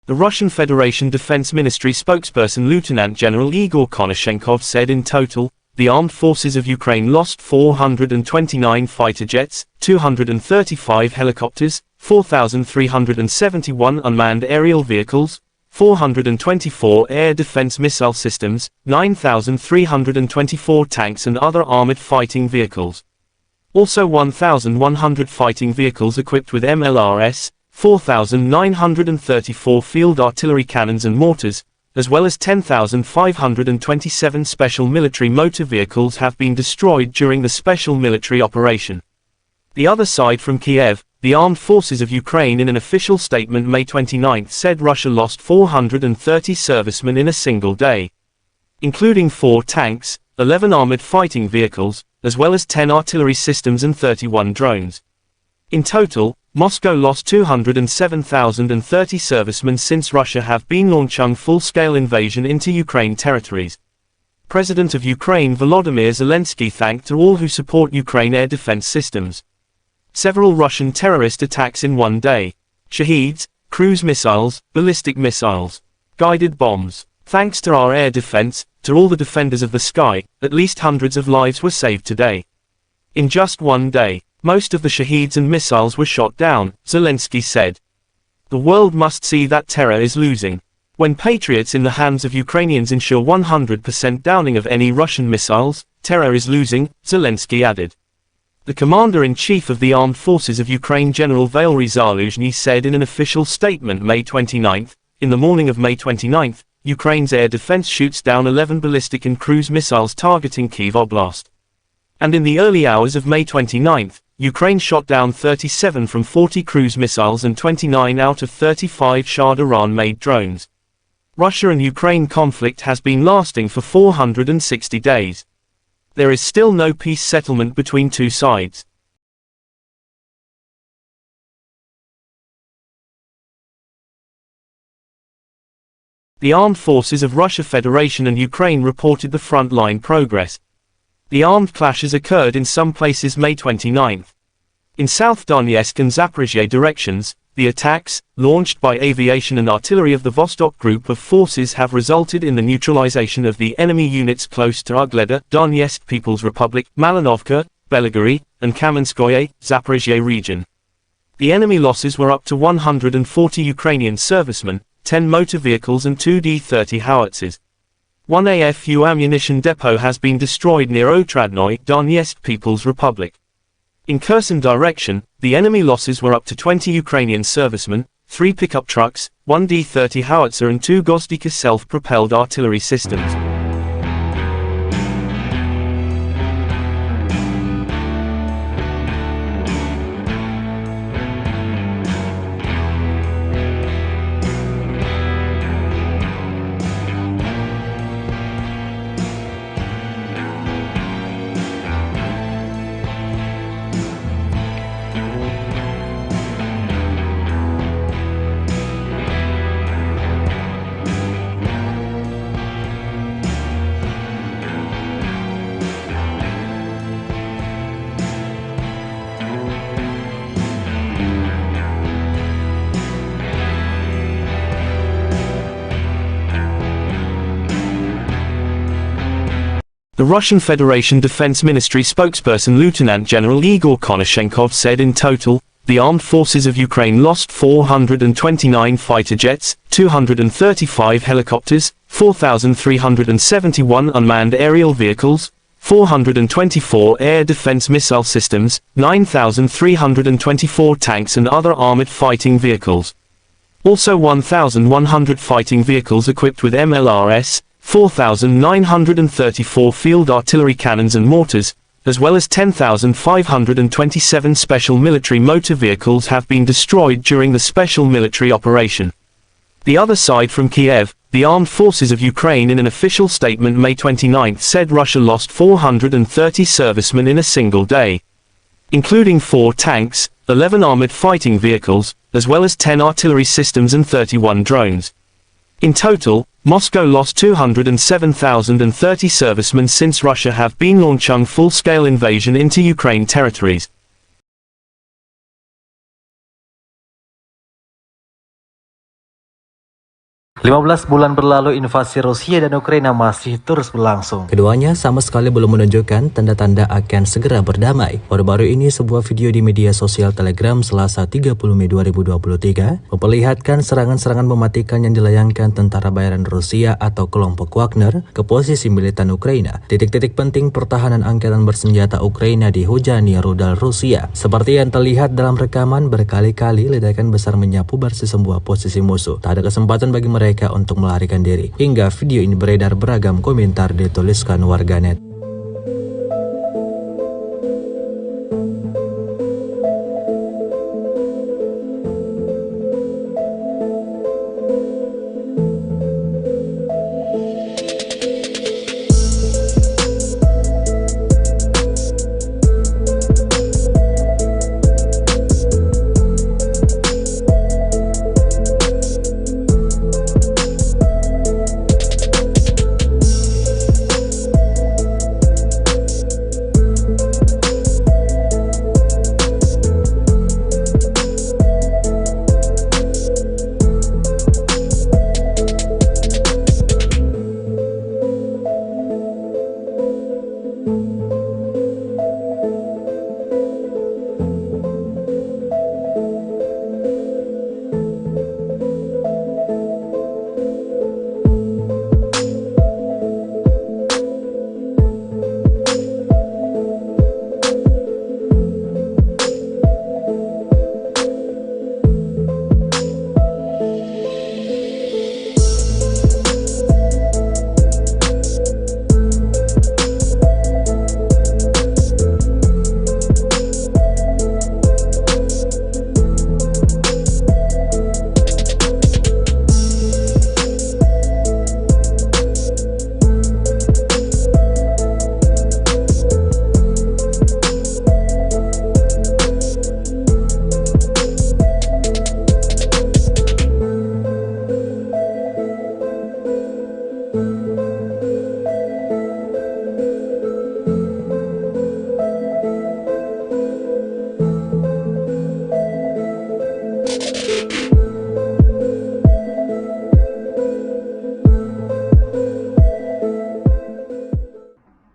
The Russian Federation Defense Ministry spokesperson Lieutenant General Igor Konashenkov said in total, the armed forces of Ukraine lost 429 fighter jets, 235 helicopters, 4,371 unmanned aerial vehicles, 424 air defense missile systems, 9,324 tanks and other armored fighting vehicles. Also 1,100 fighting vehicles equipped with MLRS, 4,934 field artillery cannons and mortars, as well as 10,527 special military motor vehicles have been destroyed during the special military operation. The other side from Kiev, the armed forces of Ukraine in an official statement May 29 said Russia lost 430 servicemen in a single day, including 4 tanks, 11 armored fighting vehicles, as well as 10 artillery systems and 31 drones. In total, Moscow lost 207,030 servicemen since Russia have been launching full-scale invasion into Ukraine territories. President of Ukraine Volodymyr Zelensky thanked all who support Ukraine air defense systems. Several Russian terrorist attacks in one day. Shaheeds, cruise missiles, ballistic missiles, guided bombs. Thanks to our air defense, to all the defenders of the sky, at least hundreds of lives were saved today. In just one day, most of the Shaheeds and missiles were shot down, Zelensky said. The world must see that terror is losing. When patriots in the hands of Ukrainians ensure 100% downing of any Russian missiles, terror is losing, Zelensky added. The commander-in-chief of the armed forces of Ukraine General Valery Zaluzhny said in an official statement May 29, in the morning of May 29, Ukraine's air defense shoots down 11 ballistic and cruise missiles targeting Kyiv Oblast. And in the early hours of May 29, Ukraine shot down 37 from 40 cruise missiles and 29 out of 35 Shah Iran-made drones. Russia and Ukraine conflict has been lasting for 460 days. There is still no peace settlement between two sides. The armed forces of Russia Federation and Ukraine reported the front-line progress. The armed clashes occurred in some places May 29. In South Donetsk and Zaporizhzhia directions, the attacks, launched by aviation and artillery of the Vostok Group of forces have resulted in the neutralization of the enemy units close to Ugleda, Donetsk People's Republic, Malinovka, Belgorod, and Kamenskoye, Zaporizhzhia region. The enemy losses were up to 140 Ukrainian servicemen, 10 motor vehicles and 2 D-30 howitzers. One AFU ammunition depot has been destroyed near Otradnoye, Donetsk People's Republic. In Kherson direction, the enemy losses were up to 20 Ukrainian servicemen, 3 pickup trucks, 1 D-30 howitzer and 2 Gozdika self-propelled artillery systems. The Russian Federation Defense Ministry spokesperson Lieutenant General Igor Konashenkov said in total, the armed forces of Ukraine lost 429 fighter jets, 235 helicopters, 4,371 unmanned aerial vehicles, 424 air defense missile systems, 9,324 tanks and other armored fighting vehicles. Also 1,100 fighting vehicles equipped with MLRS, 4,934 field artillery cannons and mortars, as well as 10,527 special military motor vehicles have been destroyed during the special military operation. The other side from Kiev, the armed forces of Ukraine in an official statement May 29 said Russia lost 430 servicemen in a single day, including 4 tanks, 11 armored fighting vehicles, as well as 10 artillery systems and 31 drones. In total, Moscow lost 207,030 servicemen since Russia have been launching full-scale invasion into Ukraine territories. 15 bulan berlalu invasi Rusia dan Ukraina masih terus berlangsung. Keduanya sama sekali belum menunjukkan tanda-tanda akan segera berdamai. Baru-baru ini sebuah video di media sosial Telegram Selasa 30 Mei 2023 memperlihatkan serangan-serangan mematikan yang dilayangkan tentara bayaran Rusia atau kelompok Wagner ke posisi militan Ukraina. Titik-titik penting pertahanan angkatan bersenjata Ukraina dihujani rudal Rusia. Seperti yang terlihat dalam rekaman, berkali-kali ledakan besar menyapu bersih sebuah posisi musuh. Tak ada kesempatan bagi mereka untuk melarikan diri. Hingga video ini beredar, beragam komentar dituliskan warganet.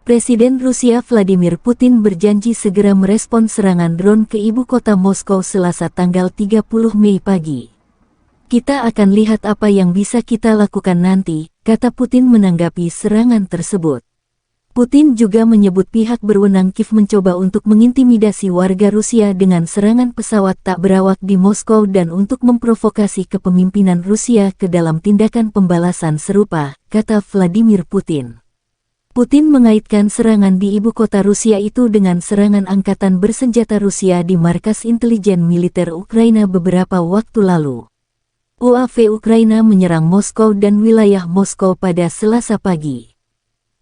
Presiden Rusia Vladimir Putin berjanji segera merespon serangan drone ke ibu kota Moskow Selasa tanggal 30 Mei pagi. Kita akan lihat apa yang bisa kita lakukan nanti, kata Putin menanggapi serangan tersebut. Putin juga menyebut pihak berwenang Kiev mencoba untuk mengintimidasi warga Rusia dengan serangan pesawat tak berawak di Moskow dan untuk memprovokasi kepemimpinan Rusia ke dalam tindakan pembalasan serupa, kata Vladimir Putin. Putin mengaitkan serangan di ibu kota Rusia itu dengan serangan angkatan bersenjata Rusia di markas intelijen militer Ukraina beberapa waktu lalu. UAV Ukraina menyerang Moskow dan wilayah Moskow pada Selasa pagi.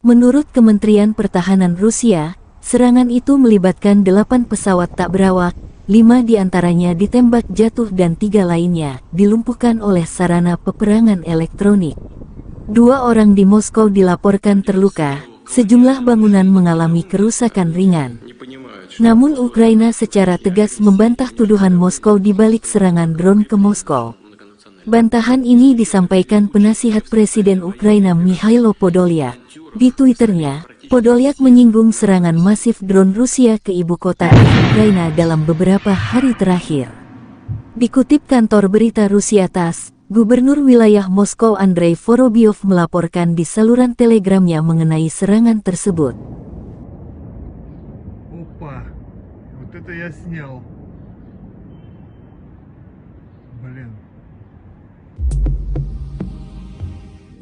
Menurut Kementerian Pertahanan Rusia, serangan itu melibatkan 8 pesawat tak berawak, 5 diantaranya ditembak jatuh dan 3 lainnya dilumpuhkan oleh sarana peperangan elektronik. 2 orang di Moskow dilaporkan terluka, sejumlah bangunan mengalami kerusakan ringan. Namun Ukraina secara tegas membantah tuduhan Moskow di balik serangan drone ke Moskow. Bantahan ini disampaikan penasihat Presiden Ukraina Mikhailo Podolyak. Di Twitternya, Podolyak menyinggung serangan masif drone Rusia ke ibu kota Ukraina dalam beberapa hari terakhir. Dikutip kantor berita Rusia TASS, Gubernur wilayah Moskow Andrei Vorobyov melaporkan di saluran telegramnya mengenai serangan tersebut. Опа, вот это я снял. Блин.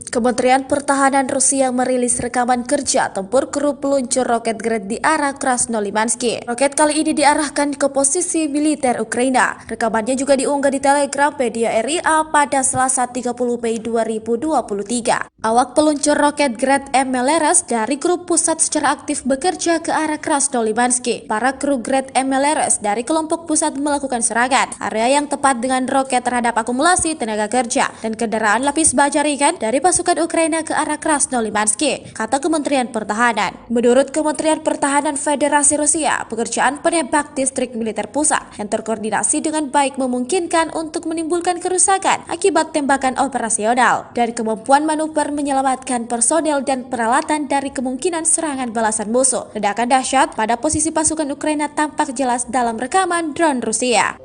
Kementerian Pertahanan Rusia merilis rekaman kerja tempur kru peluncur roket Gred di arah Krasnolimansky. Roket kali ini diarahkan ke posisi militer Ukraina. Rekamannya juga diunggah di Telegram media RIA pada Selasa 30 Mei 2023. Awak peluncur roket Gred MLRS dari kru pusat secara aktif bekerja ke arah Krasnolimansky. Para kru Gred MLRS dari kelompok pusat melakukan serangan area yang tepat dengan roket terhadap akumulasi tenaga kerja dan kendaraan lapis baja ringan dari pasukan Ukraina ke arah Krasnolimansky, kata Kementerian Pertahanan. Menurut Kementerian Pertahanan Federasi Rusia, pekerjaan penembak distrik militer pusat yang terkoordinasi dengan baik memungkinkan untuk menimbulkan kerusakan akibat tembakan operasional dan kemampuan manuver menyelamatkan personel dan peralatan dari kemungkinan serangan balasan musuh. Ledakan dahsyat pada posisi pasukan Ukraina tampak jelas dalam rekaman drone Rusia.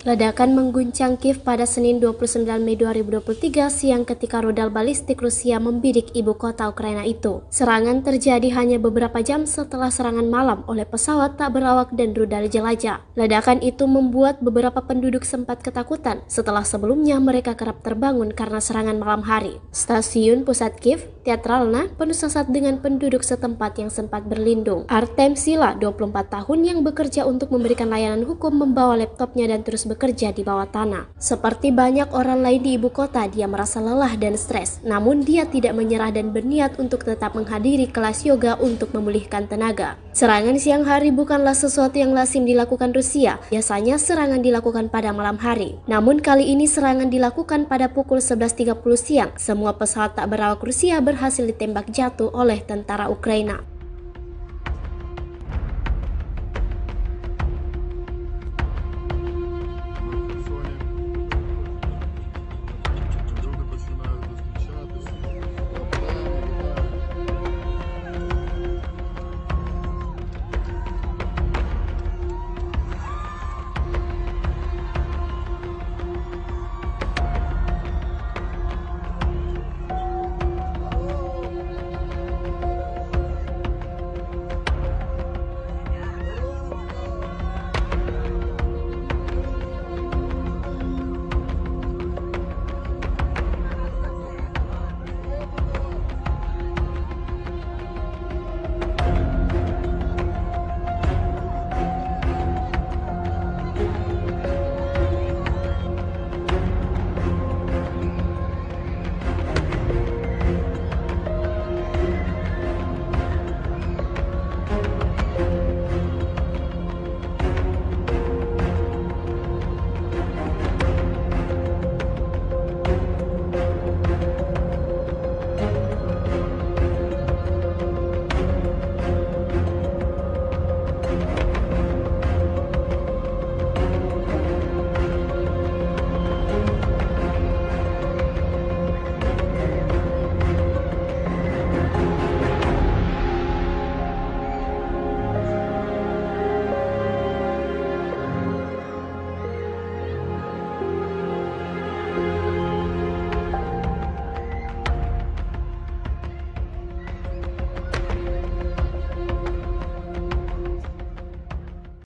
Ledakan mengguncang Kiev pada Senin 29 Mei 2023 siang ketika rudal balistik Rusia membidik ibu kota Ukraina itu. Serangan terjadi hanya beberapa jam setelah serangan malam oleh pesawat tak berawak dan rudal jelajah. Ledakan itu membuat beberapa penduduk sempat ketakutan setelah sebelumnya mereka kerap terbangun karena serangan malam hari. Stasiun pusat Kiev, Teatralna, penuh sesak dengan penduduk setempat yang sempat berlindung. Artem Sila, 24 tahun yang bekerja untuk memberikan layanan hukum, membawa laptopnya dan terus bekerja di bawah tanah. Seperti banyak orang lain di ibu kota, dia merasa lelah dan stres. Namun dia tidak menyerah dan berniat untuk tetap menghadiri kelas yoga untuk memulihkan tenaga. Serangan siang hari bukanlah sesuatu yang lazim dilakukan Rusia. Biasanya serangan dilakukan pada malam hari. Namun kali ini serangan dilakukan pada pukul 11.30 siang. Semua pesawat tak berawak Rusia berhasil ditembak jatuh oleh tentara Ukraina.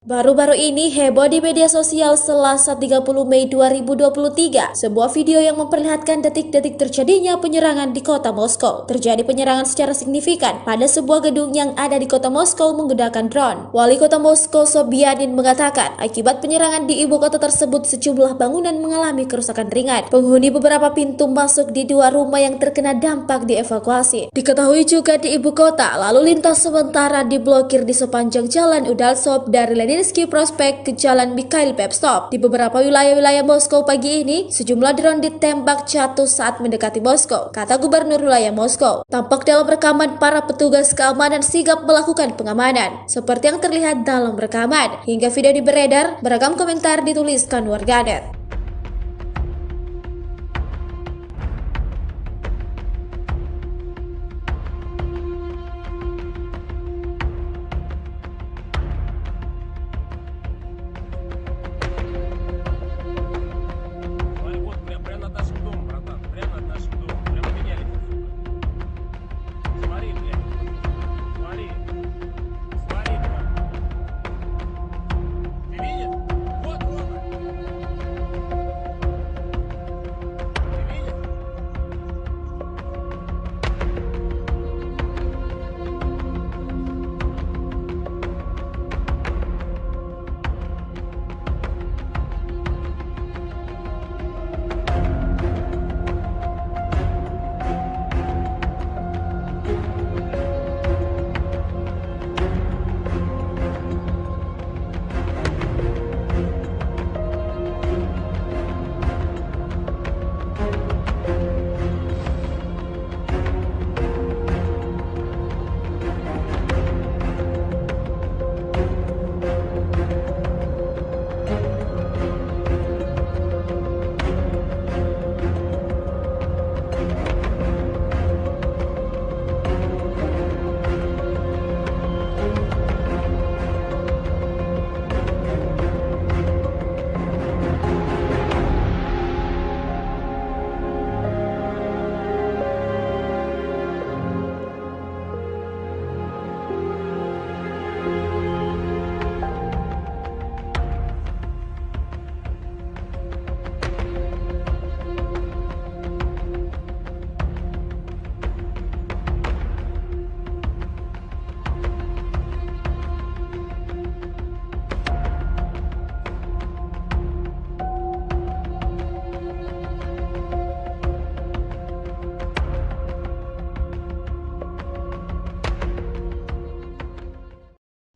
Baru-baru ini heboh di media sosial Selasa 30 Mei 2023. Sebuah video yang memperlihatkan detik-detik terjadinya penyerangan di kota Moskow. Terjadi penyerangan secara signifikan pada sebuah gedung yang ada di kota Moskow menggunakan drone. Wali kota Moskow Sobyanin mengatakan, akibat penyerangan di ibu kota tersebut sejumlah bangunan mengalami kerusakan ringan. Penghuni beberapa pintu masuk di dua rumah yang terkena dampak dievakuasi. Diketahui juga di ibu kota, lalu lintas sementara diblokir di sepanjang jalan Udaltsov dari Leninsky Prospect ke Jalan Mikhail Pevstov. Di beberapa wilayah-wilayah Moskow pagi ini, sejumlah drone ditembak jatuh saat mendekati Moskow, kata Gubernur wilayah Moskow. Tampak dalam rekaman para petugas keamanan sigap melakukan pengamanan, seperti yang terlihat dalam rekaman. Hingga video beredar, beragam komentar dituliskan warganet. Вот прямо над нашим домом, братан. Прямо над нашим домом. Прямо меня летит, сука. Смотри, блядь. Смотри. Смотри, блядь. Ты видишь? Вот, Рома. Ты видишь?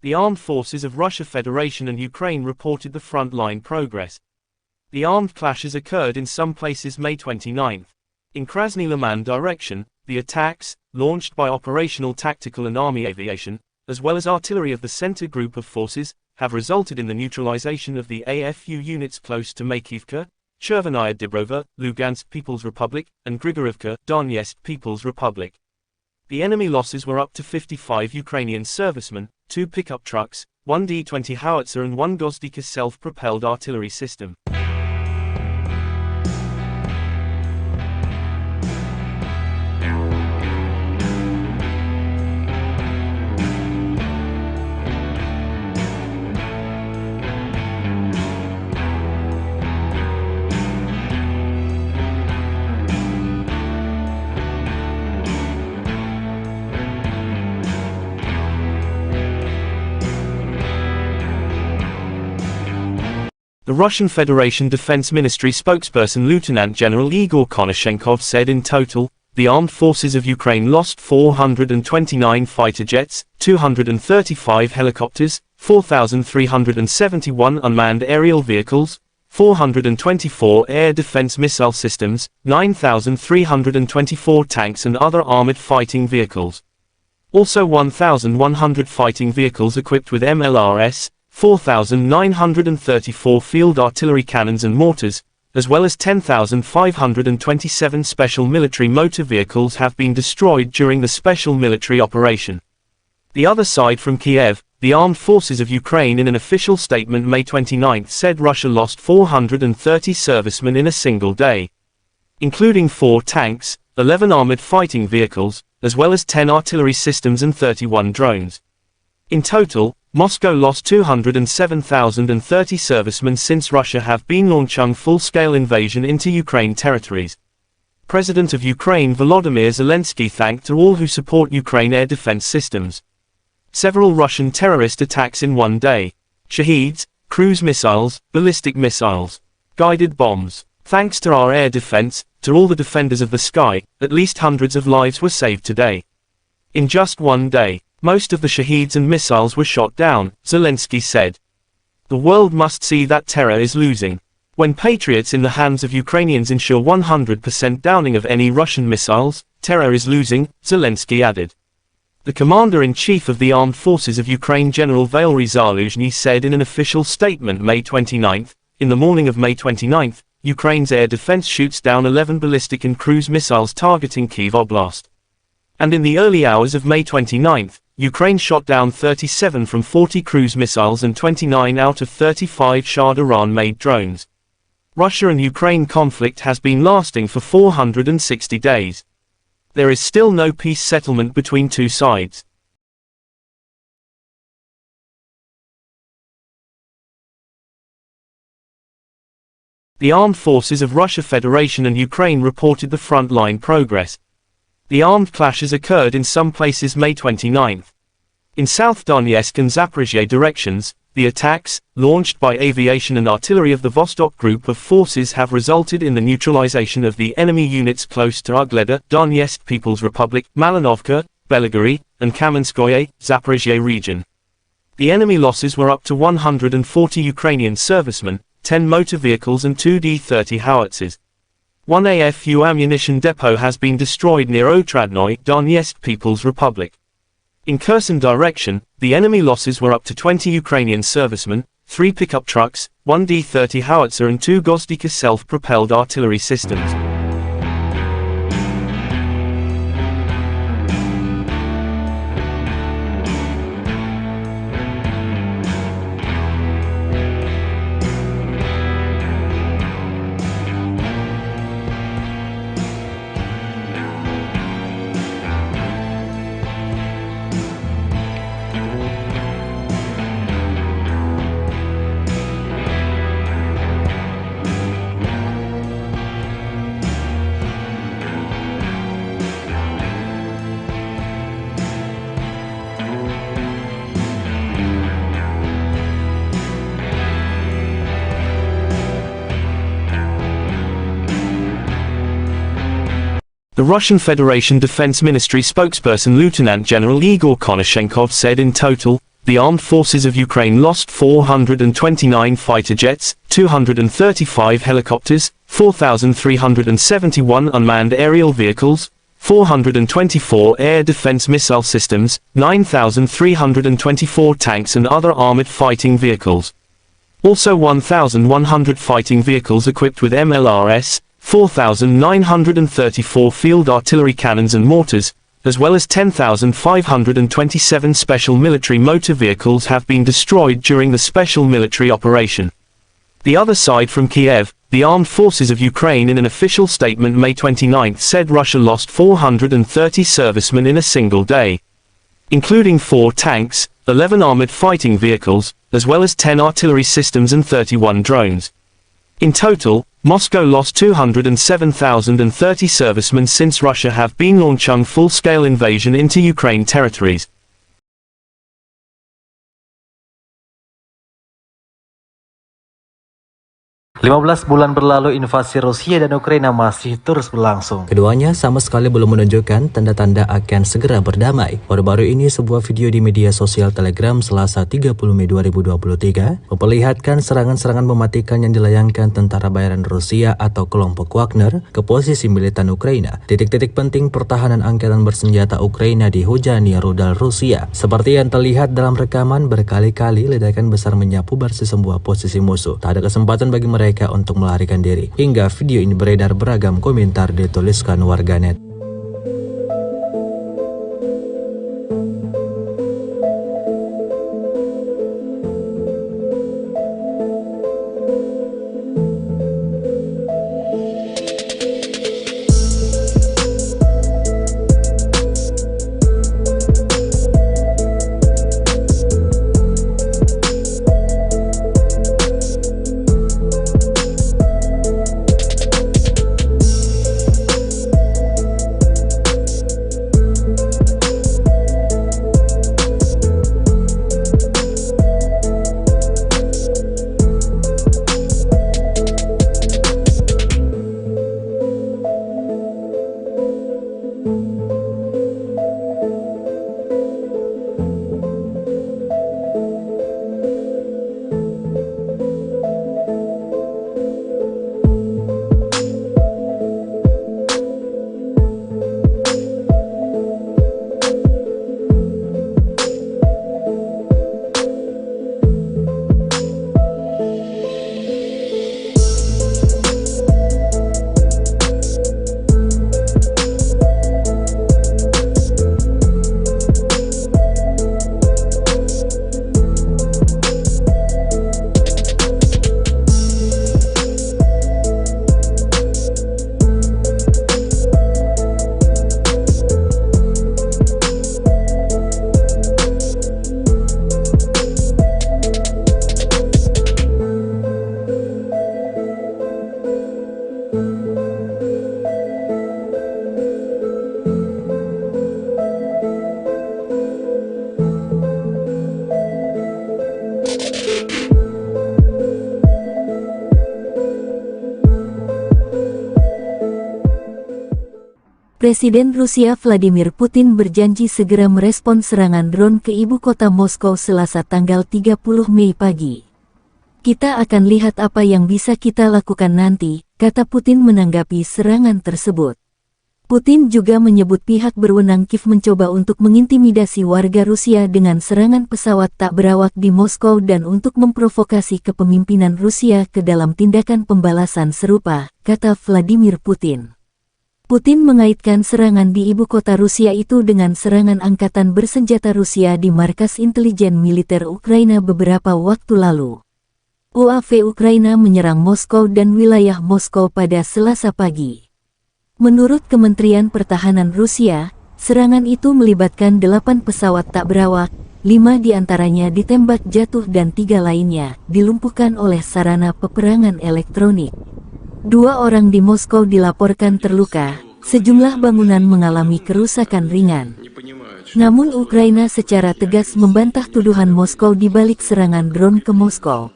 The armed forces of Russia Federation and Ukraine reported the front-line progress. The armed clashes occurred in some places May 29. In Krasny Liman direction, the attacks, launched by operational tactical and army aviation, as well as artillery of the center group of forces, have resulted in the neutralization of the AFU units close to Makivka, Chervenaya Dibrova, Lugansk People's Republic, and Grigorivka, Donetsk People's Republic. The enemy losses were up to 55 Ukrainian servicemen, 2 pickup trucks, 1 D-20 howitzer and 1 Gozdika self-propelled artillery system. The Russian Federation Defense Ministry spokesperson Lieutenant General Igor Konashenkov said in total, the armed forces of Ukraine lost 429 fighter jets, 235 helicopters, 4,371 unmanned aerial vehicles, 424 air defense missile systems, 9,324 tanks and other armored fighting vehicles. Also 1,100 fighting vehicles equipped with MLRS, 4,934 field artillery cannons and mortars, as well as 10,527 special military motor vehicles have been destroyed during the special military operation. The other side from Kiev, the armed forces of Ukraine in an official statement May 29 said Russia lost 430 servicemen in a single day, including 4 tanks, 11 armored fighting vehicles, as well as 10 artillery systems and 31 drones. In total, Moscow lost 207,030 servicemen since Russia have been launching full-scale invasion into Ukraine territories. President of Ukraine Volodymyr Zelensky thanked all who support Ukraine air defense systems. Several Russian terrorist attacks in one day. Shaheeds, cruise missiles, ballistic missiles, guided bombs. Thanks to our air defense, to all the defenders of the sky, at least hundreds of lives were saved today. In just one day, most of the Shaheeds and missiles were shot down, Zelensky said. The world must see that terror is losing. When patriots in the hands of Ukrainians ensure 100% downing of any Russian missiles, terror is losing, Zelensky added. The commander-in-chief of the armed forces of Ukraine General Valery Zaluzhny said in an official statement May 29, in the morning of May 29, Ukraine's air defense shoots down 11 ballistic and cruise missiles targeting Kyiv Oblast. And in the early hours of May 29, Ukraine shot down 37 from 40 cruise missiles and 29 out of 35 Shah Iran-made drones. Russia and Ukraine conflict has been lasting for 460 days. There is still no peace settlement between two sides. The armed forces of Russia Federation and Ukraine reported the front-line progress. The armed clashes occurred in some places May 29. In South Donetsk and Zaporizhzhia directions, the attacks, launched by aviation and artillery of the Vostok Group of forces have resulted in the neutralization of the enemy units close to Ugleda, Donetsk People's Republic, Malinovka, Belgorod, and Kamenskoye, Zaporizhzhia region. The enemy losses were up to 140 Ukrainian servicemen, 10 motor vehicles and 2 D-30 howitzers. One AFU ammunition depot has been destroyed near Otradnoy, Donetsk People's Republic. In Kherson direction, the enemy losses were up to 20 Ukrainian servicemen, 3 pickup trucks, 1 D-30 howitzer and 2 Gozdika self-propelled artillery systems. The Russian Federation Defense Ministry spokesperson Lieutenant General Igor Konashenkov said in total, the armed forces of Ukraine lost 429 fighter jets, 235 helicopters, 4,371 unmanned aerial vehicles, 424 air defense missile systems, 9,324 tanks and other armored fighting vehicles. Also 1,100 fighting vehicles equipped with MLRS, 4,934 field artillery cannons and mortars, as well as 10,527 special military motor vehicles have been destroyed during the special military operation. The other side from Kiev, the armed forces of Ukraine in an official statement May 29 said Russia lost 430 servicemen in a single day, including 4 tanks, 11 armored fighting vehicles, as well as 10 artillery systems and 31 drones. In total, Moscow lost 207,030 servicemen since Russia have been launching full-scale invasion into Ukraine territories. 15 bulan berlalu, invasi Rusia dan Ukraina masih terus berlangsung. Keduanya sama sekali belum menunjukkan tanda-tanda akan segera berdamai. Baru-baru ini sebuah video di media sosial Telegram Selasa 30 Mei 2023 memperlihatkan serangan-serangan mematikan yang dilayangkan tentara bayaran Rusia atau kelompok Wagner ke posisi militan Ukraina. Titik-titik penting pertahanan angkatan bersenjata Ukraina dihujani rudal Rusia. Seperti yang terlihat dalam rekaman, berkali-kali ledakan besar menyapu bersih sebuah posisi musuh. Tak ada kesempatan bagi mereka untuk melarikan diri. Hingga video ini beredar, beragam komentar dituliskan warganet. Presiden Rusia Vladimir Putin berjanji segera merespons serangan drone ke ibu kota Moskow Selasa tanggal 30 Mei pagi. Kita akan lihat apa yang bisa kita lakukan nanti, kata Putin menanggapi serangan tersebut. Putin juga menyebut pihak berwenang Kiev mencoba untuk mengintimidasi warga Rusia dengan serangan pesawat tak berawak di Moskow dan untuk memprovokasi kepemimpinan Rusia ke dalam tindakan pembalasan serupa, kata Vladimir Putin. Putin mengaitkan serangan di ibu kota Rusia itu dengan serangan angkatan bersenjata Rusia di markas intelijen militer Ukraina beberapa waktu lalu. UAV Ukraina menyerang Moskow dan wilayah Moskow pada Selasa pagi. Menurut Kementerian Pertahanan Rusia, serangan itu melibatkan 8 pesawat tak berawak, 5 diantaranya ditembak jatuh dan 3 lainnya dilumpuhkan oleh sarana peperangan elektronik. 2 orang di Moskow dilaporkan terluka, sejumlah bangunan mengalami kerusakan ringan. Namun Ukraina secara tegas membantah tuduhan Moskow di balik serangan drone ke Moskow.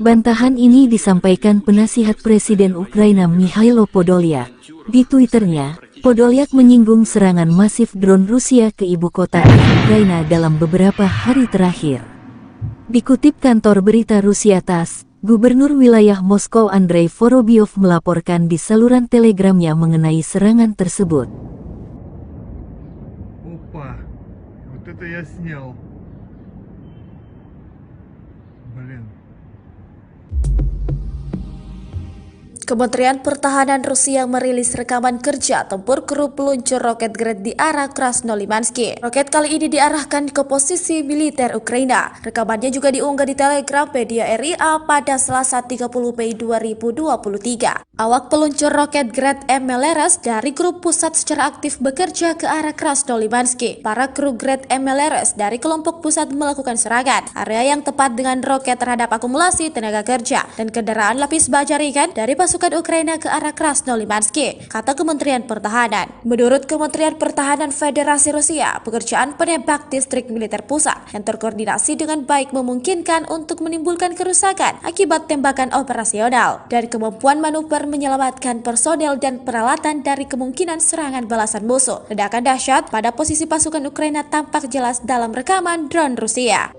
Bantahan ini disampaikan penasihat Presiden Ukraina Mikhailo Podolyak. Di Twitternya, Podolyak menyinggung serangan masif drone Rusia ke ibu kota Ukraina dalam beberapa hari terakhir. Dikutip kantor berita Rusia TASS, Gubernur wilayah Moskow Andrei Vorobyov melaporkan di saluran telegramnya mengenai serangan tersebut. Опа, вот это я снял. Блин. Kementerian Pertahanan Rusia merilis rekaman kerja tempur kru peluncur roket Grad di arah Krasnolimansky. Roket kali ini diarahkan ke posisi militer Ukraina. Rekamannya juga diunggah di Telegram media RIA pada Selasa 30 Mei 2023. Awak peluncur roket Grad MLRS dari grup pusat secara aktif bekerja ke arah Krasnolimansky. Para kru Grad MLRS dari kelompok pusat melakukan serangan area yang tepat dengan roket terhadap akumulasi tenaga kerja dan kendaraan lapis baja ringan dari pasukan Ukraina ke arah Krasnolimansky, kata Kementerian Pertahanan. Menurut Kementerian Pertahanan Federasi Rusia, pekerjaan penembak distrik militer pusat yang terkoordinasi dengan baik memungkinkan untuk menimbulkan kerusakan akibat tembakan operasional dan kemampuan manuver menyelamatkan personel dan peralatan dari kemungkinan serangan balasan musuh. Ledakan dahsyat pada posisi pasukan Ukraina tampak jelas dalam rekaman drone Rusia.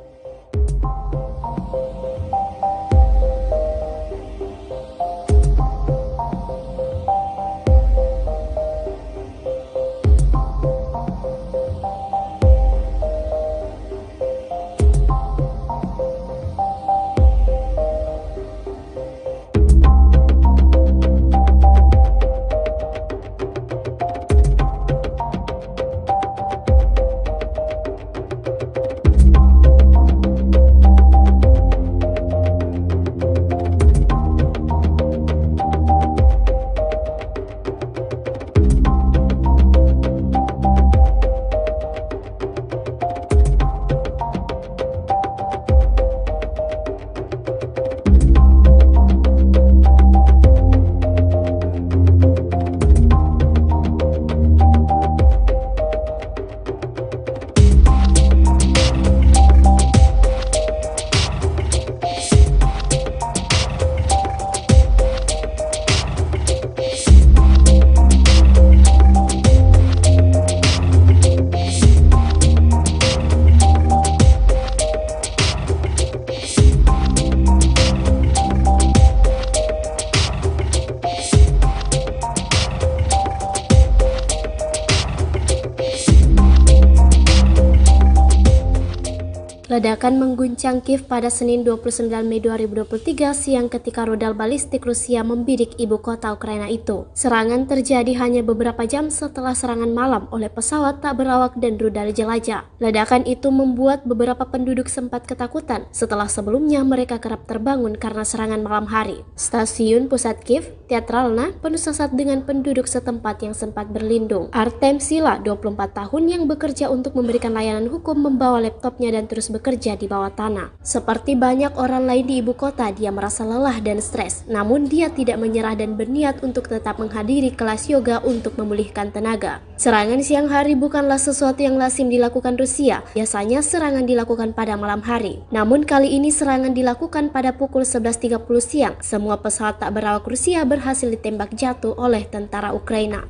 Ledakan mengguncang Kiev pada Senin 29 Mei 2023 siang ketika rudal balistik Rusia membidik ibu kota Ukraina itu. Serangan terjadi hanya beberapa jam setelah serangan malam oleh pesawat tak berawak dan rudal jelajah. Ledakan itu membuat beberapa penduduk sempat ketakutan setelah sebelumnya mereka kerap terbangun karena serangan malam hari. Stasiun pusat Kiev, Teatralna, penuh sesak dengan penduduk setempat yang sempat berlindung. Artem Sila, 24 tahun yang bekerja untuk memberikan layanan hukum, membawa laptopnya dan terus bekerja di bawah tanah. Seperti banyak orang lain di ibu kota, dia merasa lelah dan stres. Namun dia tidak menyerah dan berniat untuk tetap menghadiri kelas yoga untuk memulihkan tenaga. Serangan siang hari bukanlah sesuatu yang lazim dilakukan Rusia. Biasanya serangan dilakukan pada malam hari. Namun kali ini serangan dilakukan pada pukul 11.30 siang. Semua pesawat tak berawak Rusia berhasil ditembak jatuh oleh tentara Ukraina.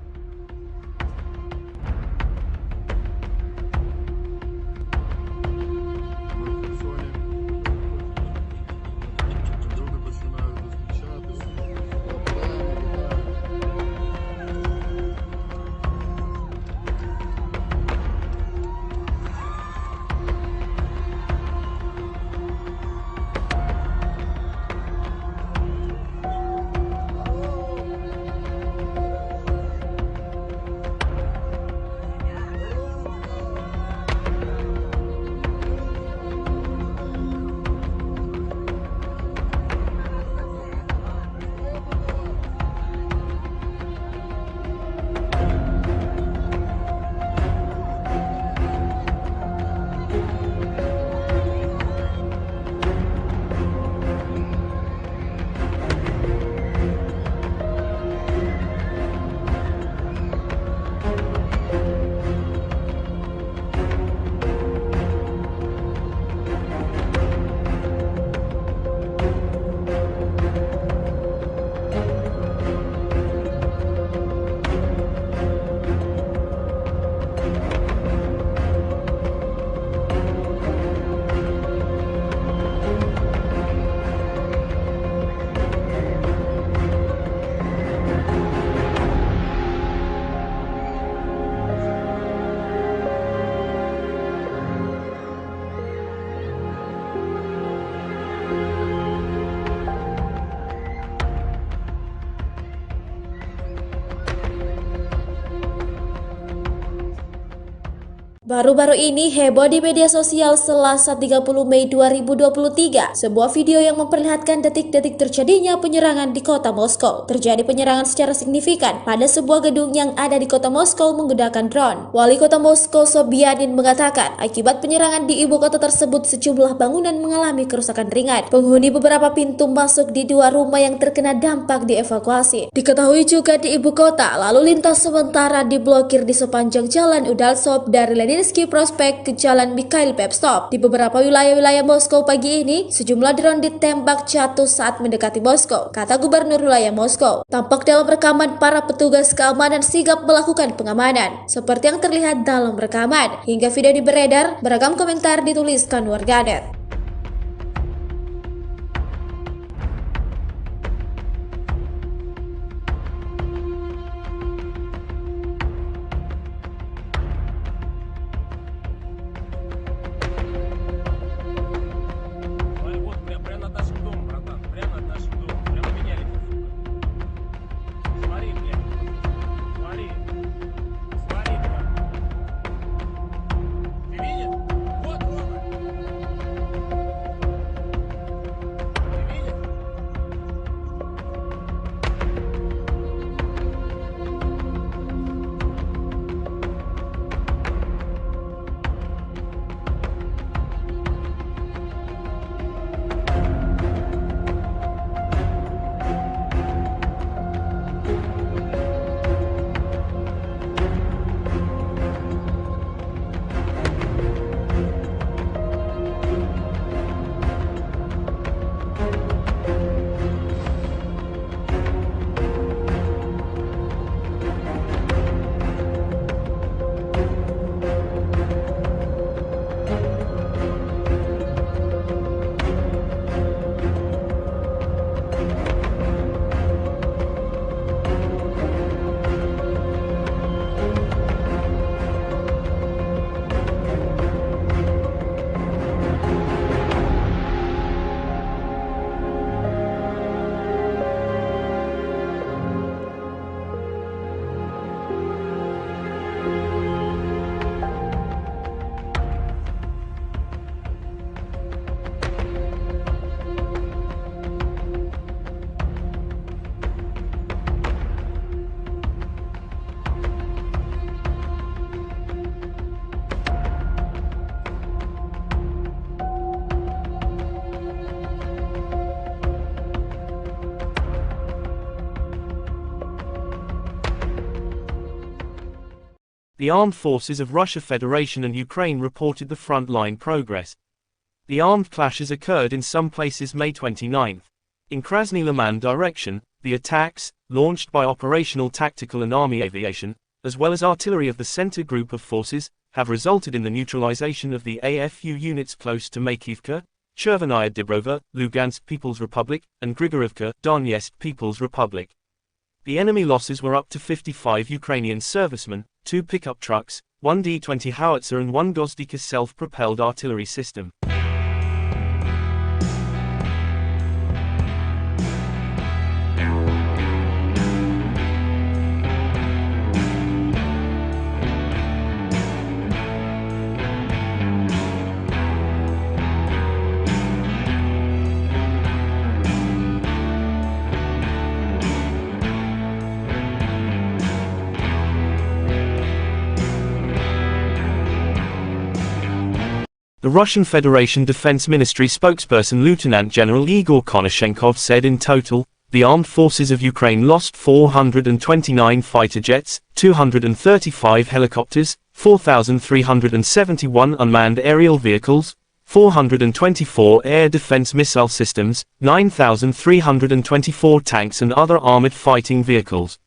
Baru-baru ini heboh di media sosial Selasa 30 Mei 2023. Sebuah video yang memperlihatkan detik-detik terjadinya penyerangan di kota Moskow. Terjadi penyerangan secara signifikan pada sebuah gedung yang ada di kota Moskow menggunakan drone. Wali kota Moskow Sobyanin mengatakan akibat penyerangan di ibu kota tersebut sejumlah bangunan mengalami kerusakan ringan. Penghuni beberapa pintu masuk di dua rumah yang terkena dampak dievakuasi. Diketahui juga di ibu kota lalu lintas sementara diblokir di sepanjang jalan Udaltsov dari Leninsky Prospect ke Jalan Mikhail Pevstov. Di beberapa wilayah-wilayah Moskow pagi ini, sejumlah drone ditembak jatuh saat mendekati Moskow, kata Gubernur wilayah Moskow. Tampak dalam rekaman para petugas keamanan sigap melakukan pengamanan, seperti yang terlihat dalam rekaman. Hingga video ini beredar, beragam komentar dituliskan warganet. Вот прямо над нашим домом, братан. Прямо над нашим домом. Прямо меня летит. Смотри, блядь. Смотри. Смотри, блядь. Ты видишь? Вот, Рома. Ты видишь? The armed forces of Russia Federation and Ukraine reported the front-line progress. The armed clashes occurred in some places May 29. In Krasny Liman direction, the attacks, launched by operational tactical and army aviation, as well as artillery of the center group of forces, have resulted in the neutralization of the AFU units close to Makivka, Chervenaya Dibrova, Lugansk People's Republic, and Grigorivka, Donetsk People's Republic. The enemy losses were up to 55 Ukrainian servicemen, 2 pickup trucks, 1 D-20 howitzer and 1 Gozdika self-propelled artillery system. The Russian Federation Defense Ministry spokesperson Lieutenant General Igor Konashenkov said in total, the armed forces of Ukraine lost 429 fighter jets, 235 helicopters, 4,371 unmanned aerial vehicles, 424 air defense missile systems, 9,324 tanks and other armored fighting vehicles.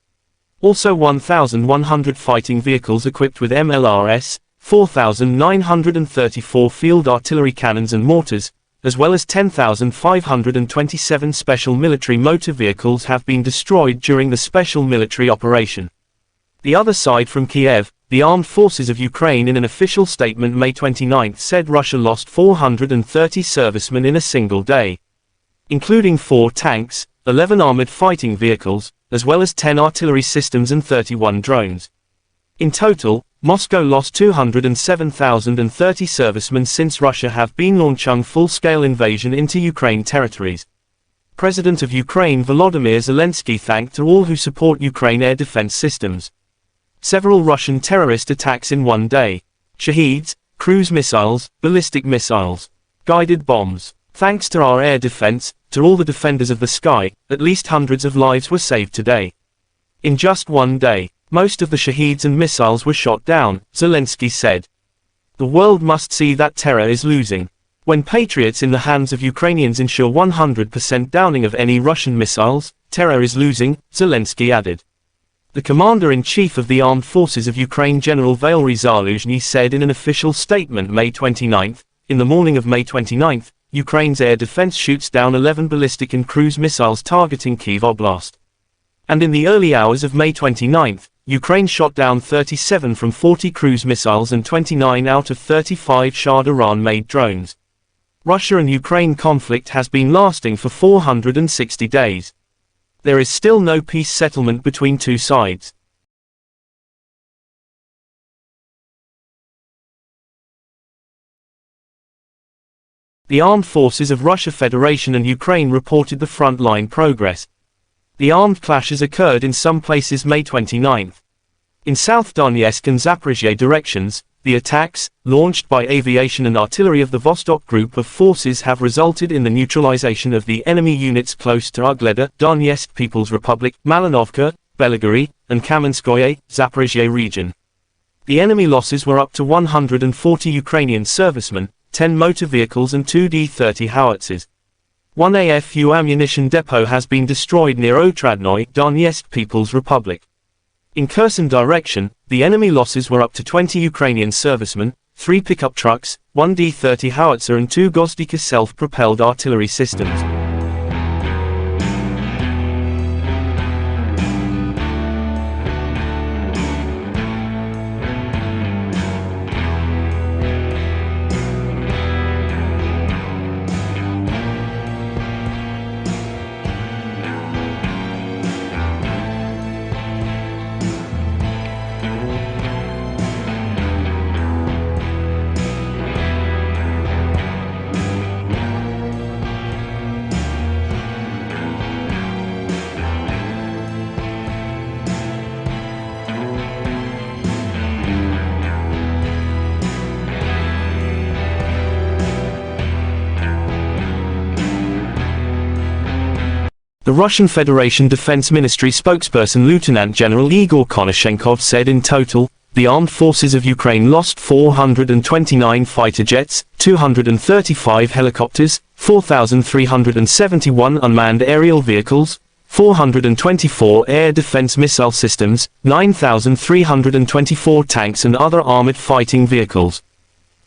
Also 1,100 fighting vehicles equipped with MLRS, 4,934 field artillery cannons and mortars, as well as 10,527 special military motor vehicles have been destroyed during the special military operation. The other side from Kiev, the armed forces of Ukraine in an official statement May 29 said Russia lost 430 servicemen in a single day, including 4 tanks, 11 armored fighting vehicles, as well as 10 artillery systems and 31 drones. In total, Moscow lost 207,030 servicemen since Russia have been launching full-scale invasion into Ukraine territories. President of Ukraine Volodymyr Zelensky thanked all who support Ukraine air defense systems. Several Russian terrorist attacks in one day. Shaheeds, cruise missiles, ballistic missiles, guided bombs. Thanks to our air defense, to all the defenders of the sky, at least hundreds of lives were saved today. In just one day, most of the Shaheeds and missiles were shot down, Zelensky said. The world must see that terror is losing. When Patriots in the hands of Ukrainians ensure 100% downing of any Russian missiles, terror is losing, Zelensky added. The commander-in-chief of the armed forces of Ukraine General Valery Zaluzhny said in an official statement May 29, in the morning of May 29, Ukraine's air defense shoots down 11 ballistic and cruise missiles targeting Kyiv Oblast. And in the early hours of May 29, Ukraine shot down 37 from 40 cruise missiles and 29 out of 35 Shah Iran-made drones. Russia and Ukraine conflict has been lasting for 460 days. There is still no peace settlement between two sides. The armed forces of Russia Federation and Ukraine reported the front-line progress. The armed clashes occurred in some places May 29. In South Donetsk and Zaporizhzhia directions, the attacks, launched by aviation and artillery of the Vostok Group of forces have resulted in the neutralization of the enemy units close to Ugleda, Donetsk People's Republic, Malinovka, Belgorod, and Kamenskoye, Zaporizhzhia region. The enemy losses were up to 140 Ukrainian servicemen, 10 motor vehicles and 2 D-30 howitzers. One AFU ammunition depot has been destroyed near Otradnoye, Donetsk People's Republic. In Kherson direction, the enemy losses were up to 20 Ukrainian servicemen, 3 pickup trucks, 1 D-30 howitzer and 2 Gozdika self-propelled artillery systems. The Russian Federation Defense Ministry spokesperson Lieutenant General Igor Konashenkov said in total, the armed forces of Ukraine lost 429 fighter jets, 235 helicopters, 4,371 unmanned aerial vehicles, 424 air defense missile systems, 9,324 tanks and other armored fighting vehicles.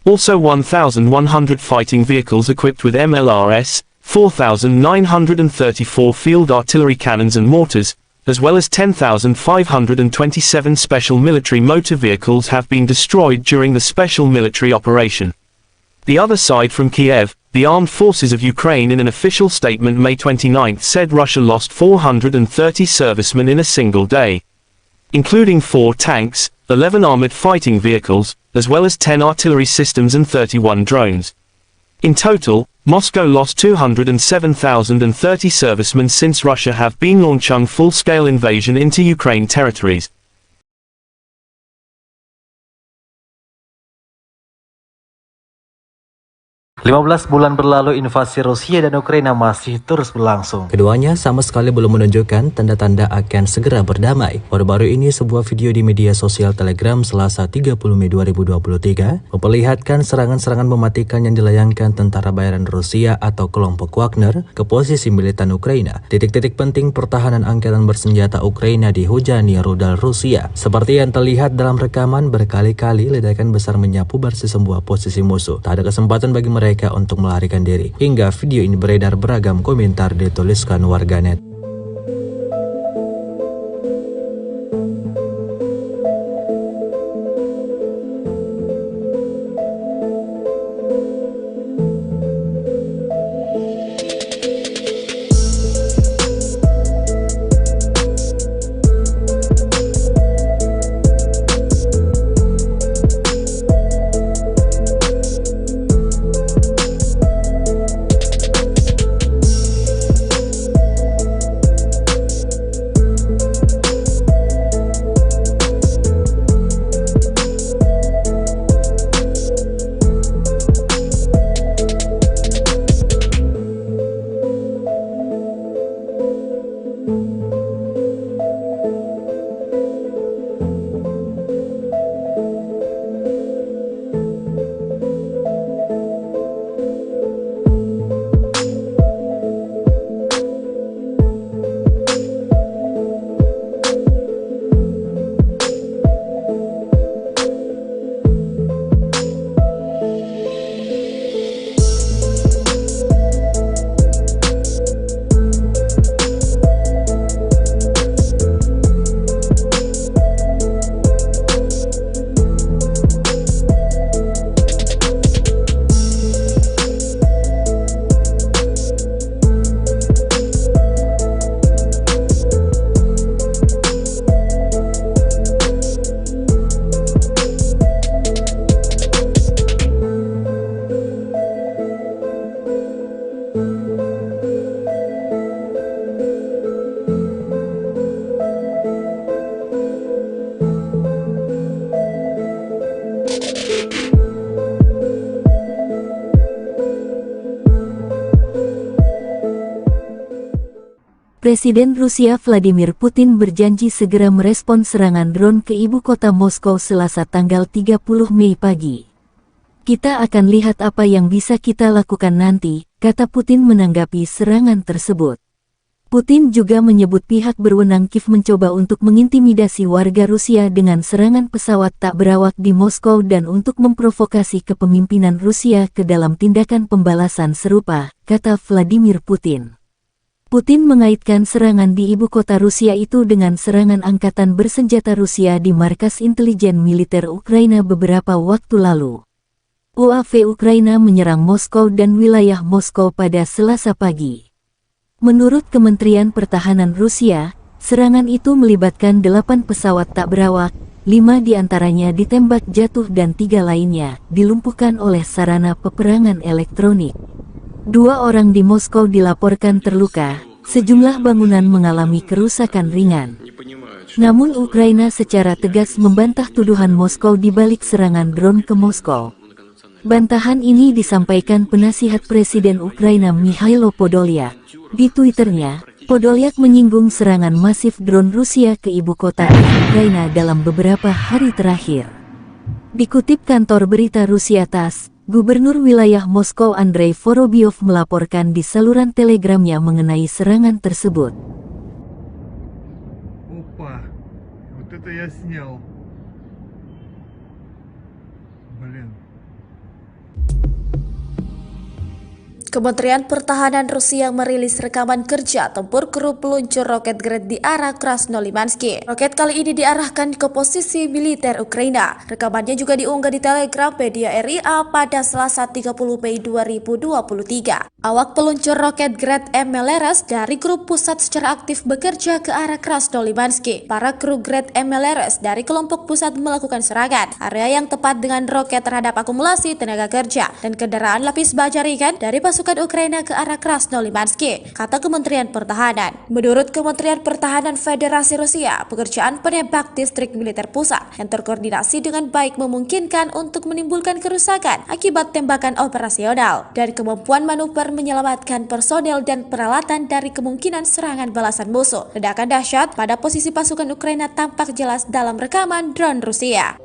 Also 1,100 fighting vehicles equipped with MLRS, 4,934 field artillery cannons and mortars, as well as 10,527 special military motor vehicles have been destroyed during the special military operation. The other side from Kiev, the armed forces of Ukraine in an official statement May 29 said Russia lost 430 servicemen in a single day, including 4 tanks, 11 armored fighting vehicles, as well as 10 artillery systems and 31 drones. In total, Moscow lost 207,030 servicemen since Russia have been launching full-scale invasion into Ukraine territories. 15 bulan berlalu, invasi Rusia dan Ukraina masih terus berlangsung. Keduanya sama sekali belum menunjukkan tanda-tanda akan segera berdamai. Baru-baru ini sebuah video di media sosial Telegram Selasa 30 Mei 2023 memperlihatkan serangan-serangan mematikan yang dilayangkan tentara bayaran Rusia atau kelompok Wagner ke posisi militan Ukraina. Titik-titik penting pertahanan angkatan bersenjata Ukraina dihujani rudal Rusia. Seperti yang terlihat dalam rekaman, berkali-kali ledakan besar menyapu bersih sebuah posisi musuh. Tak ada kesempatan bagi mereka untuk melarikan diri. Hingga video ini beredar, beragam komentar dituliskan warganet. Presiden Rusia Vladimir Putin berjanji segera merespons serangan drone ke ibu kota Moskow Selasa tanggal 30 Mei pagi. Kita akan lihat apa yang bisa kita lakukan nanti, kata Putin menanggapi serangan tersebut. Putin juga menyebut pihak berwenang Kiev mencoba untuk mengintimidasi warga Rusia dengan serangan pesawat tak berawak di Moskow dan untuk memprovokasi kepemimpinan Rusia ke dalam tindakan pembalasan serupa, kata Vladimir Putin. Putin mengaitkan serangan di ibu kota Rusia itu dengan serangan angkatan bersenjata Rusia di markas intelijen militer Ukraina beberapa waktu lalu. UAV Ukraina menyerang Moskow dan wilayah Moskow pada Selasa pagi. Menurut Kementerian Pertahanan Rusia, serangan itu melibatkan 8 pesawat tak berawak, 5 diantaranya ditembak jatuh dan 3 lainnya dilumpuhkan oleh sarana peperangan elektronik. 2 orang di Moskow dilaporkan terluka, sejumlah bangunan mengalami kerusakan ringan. Namun Ukraina secara tegas membantah tuduhan Moskow di balik serangan drone ke Moskow. Bantahan ini disampaikan penasihat Presiden Ukraina Mikhailo Podolyak. Di Twitternya, Podolyak menyinggung serangan masif drone Rusia ke ibu kota Ukraina dalam beberapa hari terakhir. Dikutip kantor berita Rusia TASS, Gubernur wilayah Moskow Andrei Vorobyov melaporkan di saluran telegramnya mengenai serangan tersebut. Опа, вот это я снял. Блин. Kementerian Pertahanan Rusia merilis rekaman kerja tempur kru peluncur roket Grad di arah Krasnolimansky. Roket kali ini diarahkan ke posisi militer Ukraina. Rekamannya juga diunggah di Telegram media RIA pada Selasa 30 Mei 2023. Awak peluncur roket Grad MLRS dari grup pusat secara aktif bekerja ke arah Krasnolimansky. Para kru Grad MLRS dari kelompok pusat melakukan serangan area yang tepat dengan roket terhadap akumulasi tenaga kerja dan kendaraan lapis baja ringan dari pasukan Ukraina ke arah Krasnolimansky, kata Kementerian Pertahanan. Menurut Kementerian Pertahanan Federasi Rusia, pekerjaan penembak distrik militer pusat yang terkoordinasi dengan baik memungkinkan untuk menimbulkan kerusakan akibat tembakan operasional dan kemampuan manuver menyelamatkan personel dan peralatan dari kemungkinan serangan balasan musuh. Ledakan dahsyat pada posisi pasukan Ukraina tampak jelas dalam rekaman drone Rusia.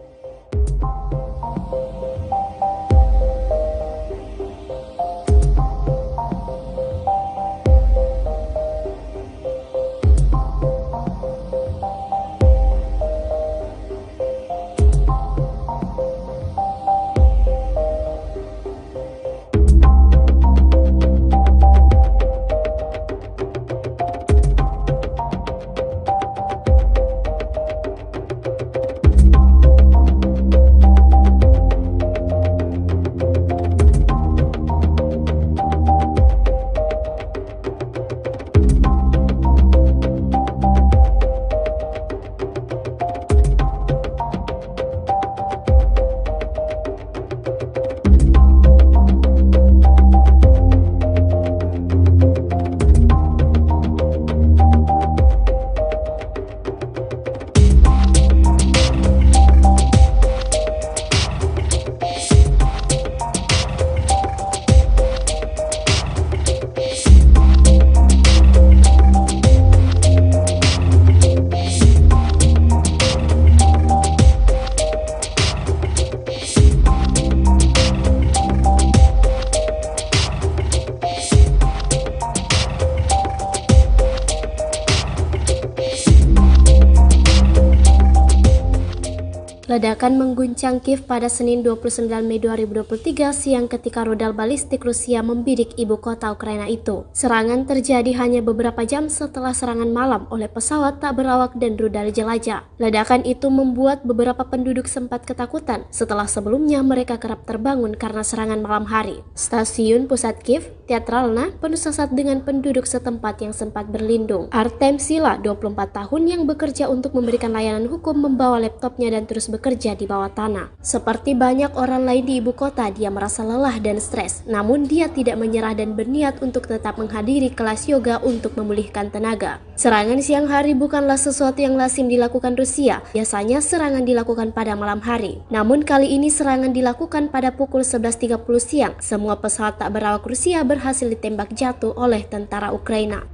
Ledakan mengguncang Kiev pada Senin 29 Mei 2023 siang ketika rudal balistik Rusia membidik ibu kota Ukraina itu. Serangan terjadi hanya beberapa jam setelah serangan malam oleh pesawat tak berawak dan rudal jelajah. Ledakan itu membuat beberapa penduduk sempat ketakutan setelah sebelumnya mereka kerap terbangun karena serangan malam hari. Stasiun pusat Kiev, Teatralna, penuh sesak dengan penduduk setempat yang sempat berlindung. Artem Sila, 24 tahun yang bekerja untuk memberikan layanan hukum, membawa laptopnya dan terus bekerja di bawah tanah. Seperti banyak orang lain di ibu kota, dia merasa lelah dan stres. Namun dia tidak menyerah dan berniat untuk tetap menghadiri kelas yoga untuk memulihkan tenaga. Serangan siang hari bukanlah sesuatu yang lazim dilakukan Rusia. Biasanya serangan dilakukan pada malam hari. Namun kali ini serangan dilakukan pada pukul 11.30 siang. Semua pesawat tak berawak Rusia berhasil ditembak jatuh oleh tentara Ukraina.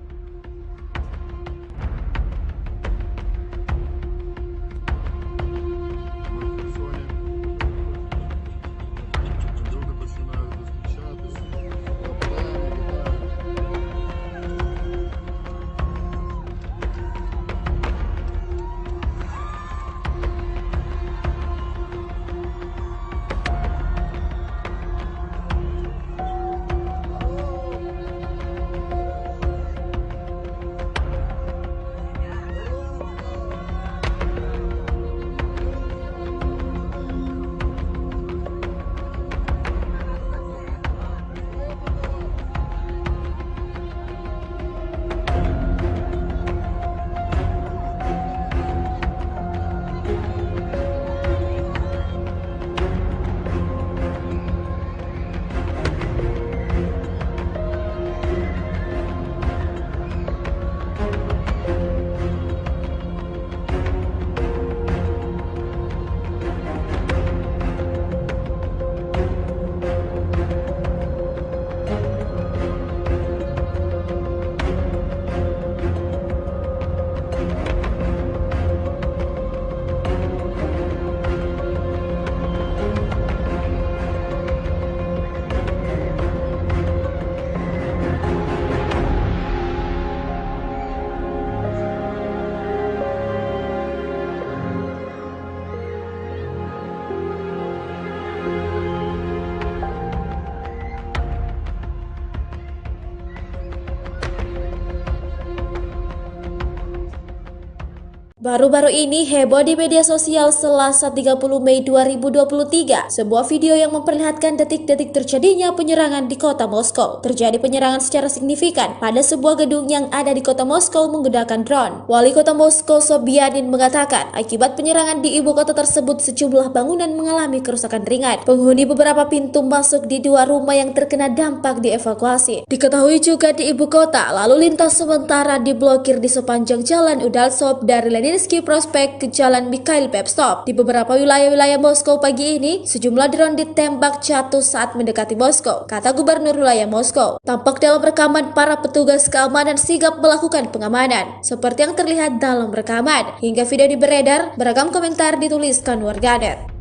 Baru-baru ini heboh di media sosial Selasa 30 Mei 2023, sebuah video yang memperlihatkan detik-detik terjadinya penyerangan di kota Moskow. Terjadi penyerangan secara signifikan pada sebuah gedung yang ada di kota Moskow menggunakan drone. Wali kota Moskow Sobyanin mengatakan, akibat penyerangan di ibu kota tersebut sejumlah bangunan mengalami kerusakan ringan. Penghuni beberapa pintu masuk di dua rumah yang terkena dampak dievakuasi. Diketahui juga di ibu kota, lalu lintas sementara diblokir di sepanjang jalan Udaltsov dari Leninski Prospect ke Jalan Mikhail Pevstov. Di beberapa wilayah-wilayah Moskow pagi ini, sejumlah drone ditembak jatuh saat mendekati Moskow, kata Gubernur wilayah Moskow. Tampak dalam rekaman para petugas keamanan sigap melakukan pengamanan, seperti yang terlihat dalam rekaman. Hingga video ini beredar, beragam komentar dituliskan warganet.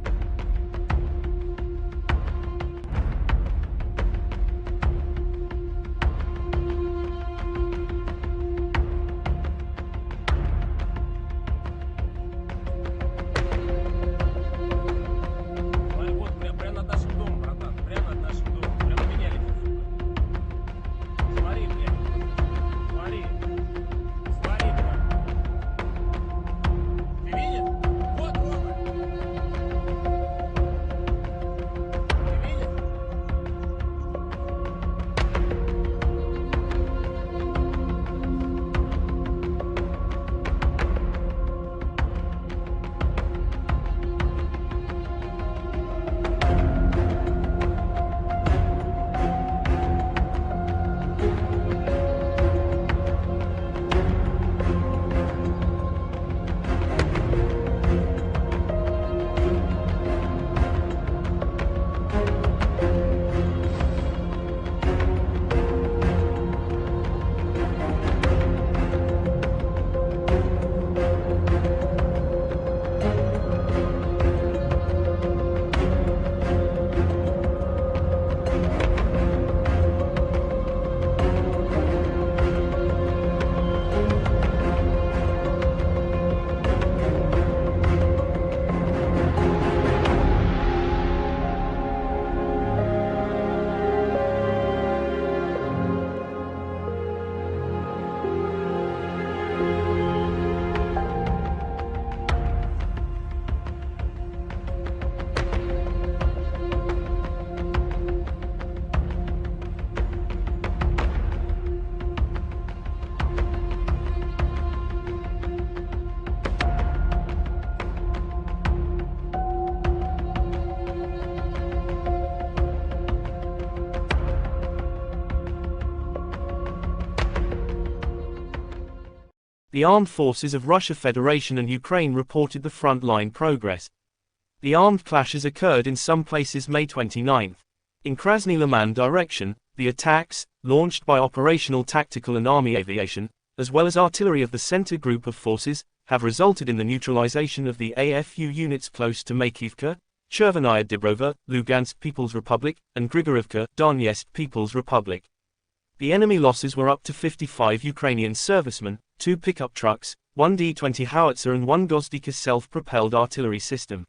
Смотри, вот прямо над нашим домом, братан. Прямо над нашим домом. Прямо меня летит, сука. Смотри, блядь. Смотри. Смотри, блядь. Ты видишь? Вот, Рома. Ты видишь? The armed forces of Russia Federation and Ukraine reported the front-line progress. The armed clashes occurred in some places May 29. In Krasny Liman direction, the attacks, launched by operational tactical and army aviation, as well as artillery of the center group of forces, have resulted in the neutralization of the AFU units close to Makivka, Chervenaya Dibrova, Lugansk People's Republic, and Grigorivka, Donetsk People's Republic. The enemy losses were up to 55 Ukrainian servicemen, 2 pickup trucks, 1 D-20 howitzer and 1 Gozdika self-propelled artillery system.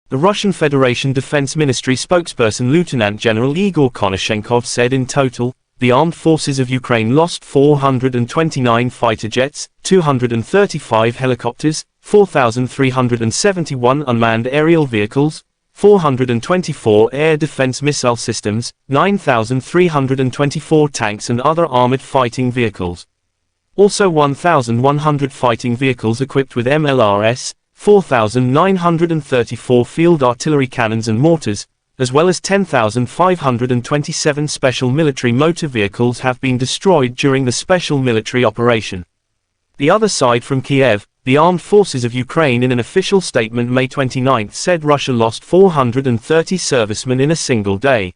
The Russian Federation Defense Ministry spokesperson Lieutenant General Igor Konashenkov said in total, the armed forces of Ukraine lost 429 fighter jets, 235 helicopters, 4,371 unmanned aerial vehicles, 424 air defense missile systems, 9,324 tanks and other armored fighting vehicles. Also 1,100 fighting vehicles equipped with MLRS, 4,934 field artillery cannons and mortars, as well as 10,527 special military motor vehicles have been destroyed during the special military operation. The other side from Kiev, the armed forces of Ukraine in an official statement May 29 said Russia lost 430 servicemen in a single day,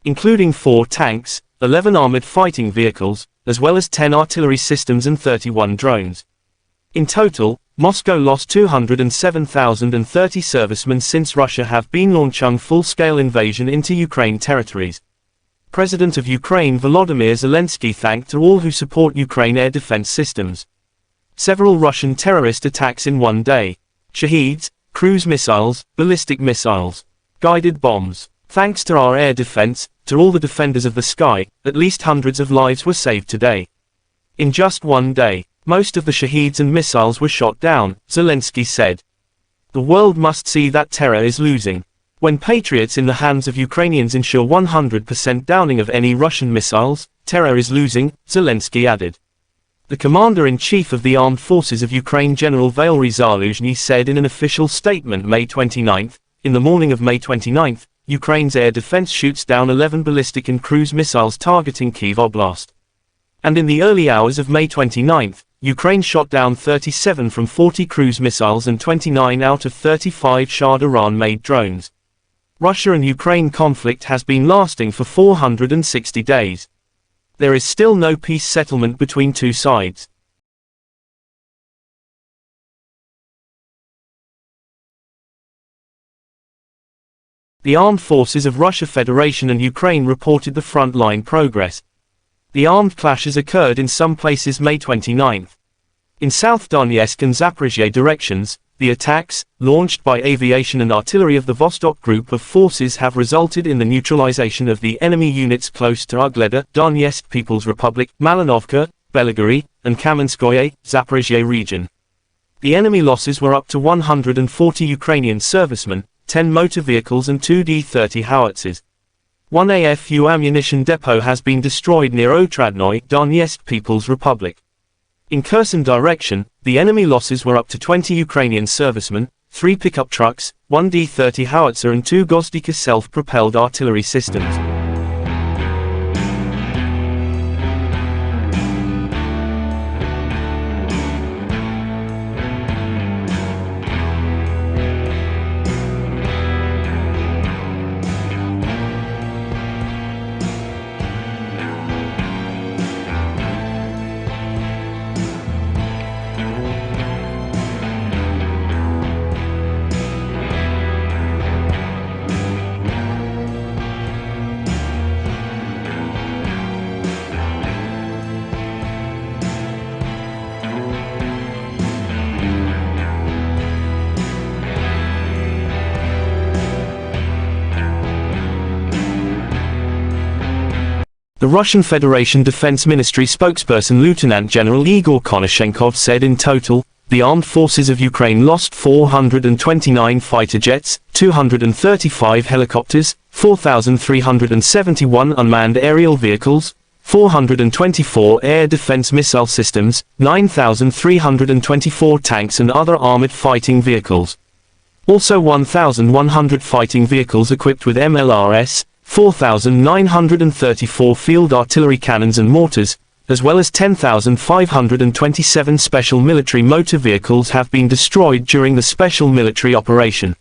including 4 tanks, 11 armored fighting vehicles, as well as 10 artillery systems and 31 drones. In total, Moscow lost 207,030 servicemen since Russia have been launching full-scale invasion into Ukraine territories. President of Ukraine Volodymyr Zelensky thanked all who support Ukraine air defense systems. Several Russian terrorist attacks in one day. Shaheeds, cruise missiles, ballistic missiles, guided bombs. Thanks to our air defense, to all the defenders of the sky, at least hundreds of lives were saved today. In just one day, most of the Shaheeds and missiles were shot down, Zelensky said. The world must see that terror is losing. When Patriots in the hands of Ukrainians ensure 100% downing of any Russian missiles, terror is losing, Zelensky added. The Commander-in-Chief of the Armed Forces of Ukraine General Valery Zaluzhny said in an official statement May 29, in the morning of May 29, Ukraine's air defense shoots down 11 ballistic and cruise missiles targeting Kyiv Oblast. And in the early hours of May 29, Ukraine shot down 37 from 40 cruise missiles and 29 out of 35 Shah Iran-made drones. Russia and Ukraine conflict has been lasting for 460 days. There is still no peace settlement between two sides. The armed forces of Russia Federation and Ukraine reported the front-line progress. The armed clashes occurred in some places May 29. In South Donetsk and Zaporizhzhia directions, the attacks, launched by aviation and artillery of the Vostok Group of forces have resulted in the neutralization of the enemy units close to Ugleda, Donetsk People's Republic, Malinovka, Belgorod, and Kamenskoye, Zaporizhzhia region. The enemy losses were up to 140 Ukrainian servicemen, 10 motor vehicles and 2 D-30 howitzers. One AFU ammunition depot has been destroyed near Otradnoye, Donetsk People's Republic. In Kherson direction, the enemy losses were up to 20 Ukrainian servicemen, 3 pickup trucks, 1 D-30 howitzer and 2 Gozdika self-propelled artillery systems. The Russian Federation Defense Ministry spokesperson Lieutenant General Igor Konashenkov said in total, the armed forces of Ukraine lost 429 fighter jets, 235 helicopters, 4,371 unmanned aerial vehicles, 424 air defense missile systems, 9,324 tanks and other armored fighting vehicles. Also 1,100 fighting vehicles equipped with MLRS, 4,934 field artillery cannons and mortars, as well as 10,527 special military motor vehicles have been destroyed during the special military operation.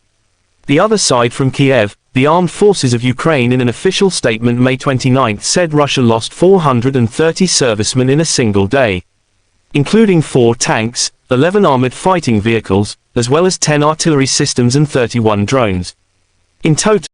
The other side from Kiev, the armed forces of Ukraine in an official statement May 29 said Russia lost 430 servicemen in a single day, including 4 tanks, 11 armored fighting vehicles, as well as 10 artillery systems and 31 drones. In total,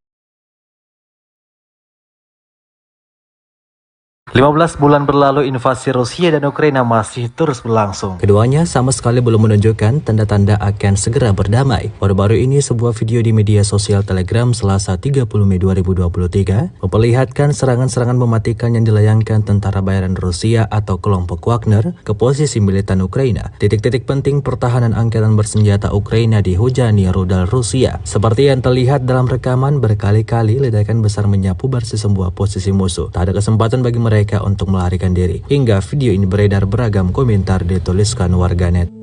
15 bulan berlalu invasi Rusia dan Ukraina masih terus berlangsung. Keduanya sama sekali belum menunjukkan tanda-tanda akan segera berdamai. Baru-baru ini sebuah video di media sosial Telegram Selasa 30 Mei 2023 memperlihatkan serangan-serangan mematikan yang dilayangkan tentara bayaran Rusia atau kelompok Wagner ke posisi militan Ukraina. Titik-titik penting pertahanan angkatan bersenjata Ukraina dihujani rudal Rusia. Seperti yang terlihat dalam rekaman, berkali-kali ledakan besar menyapu bersih sebuah posisi musuh. Tak ada kesempatan bagi mereka untuk melarikan diri. Hingga video ini beredar, beragam komentar dituliskan warganet.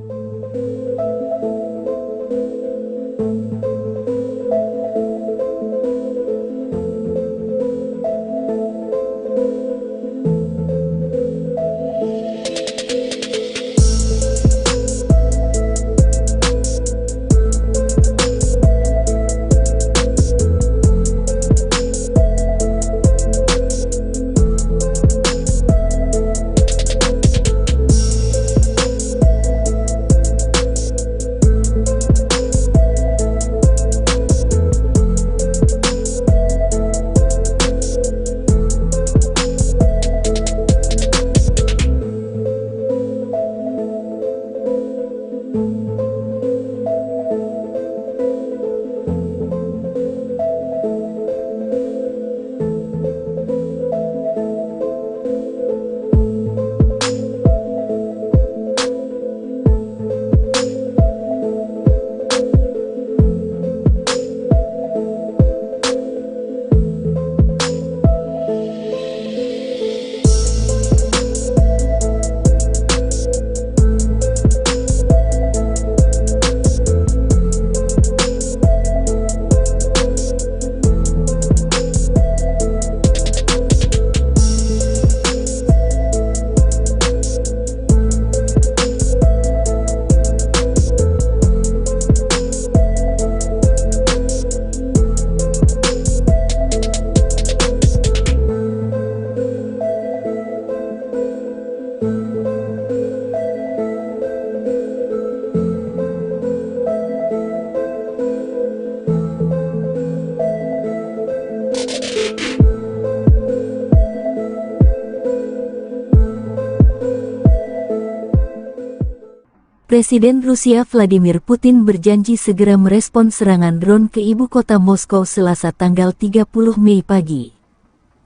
Presiden Rusia Vladimir Putin berjanji segera merespons serangan drone ke ibu kota Moskow Selasa tanggal 30 Mei pagi.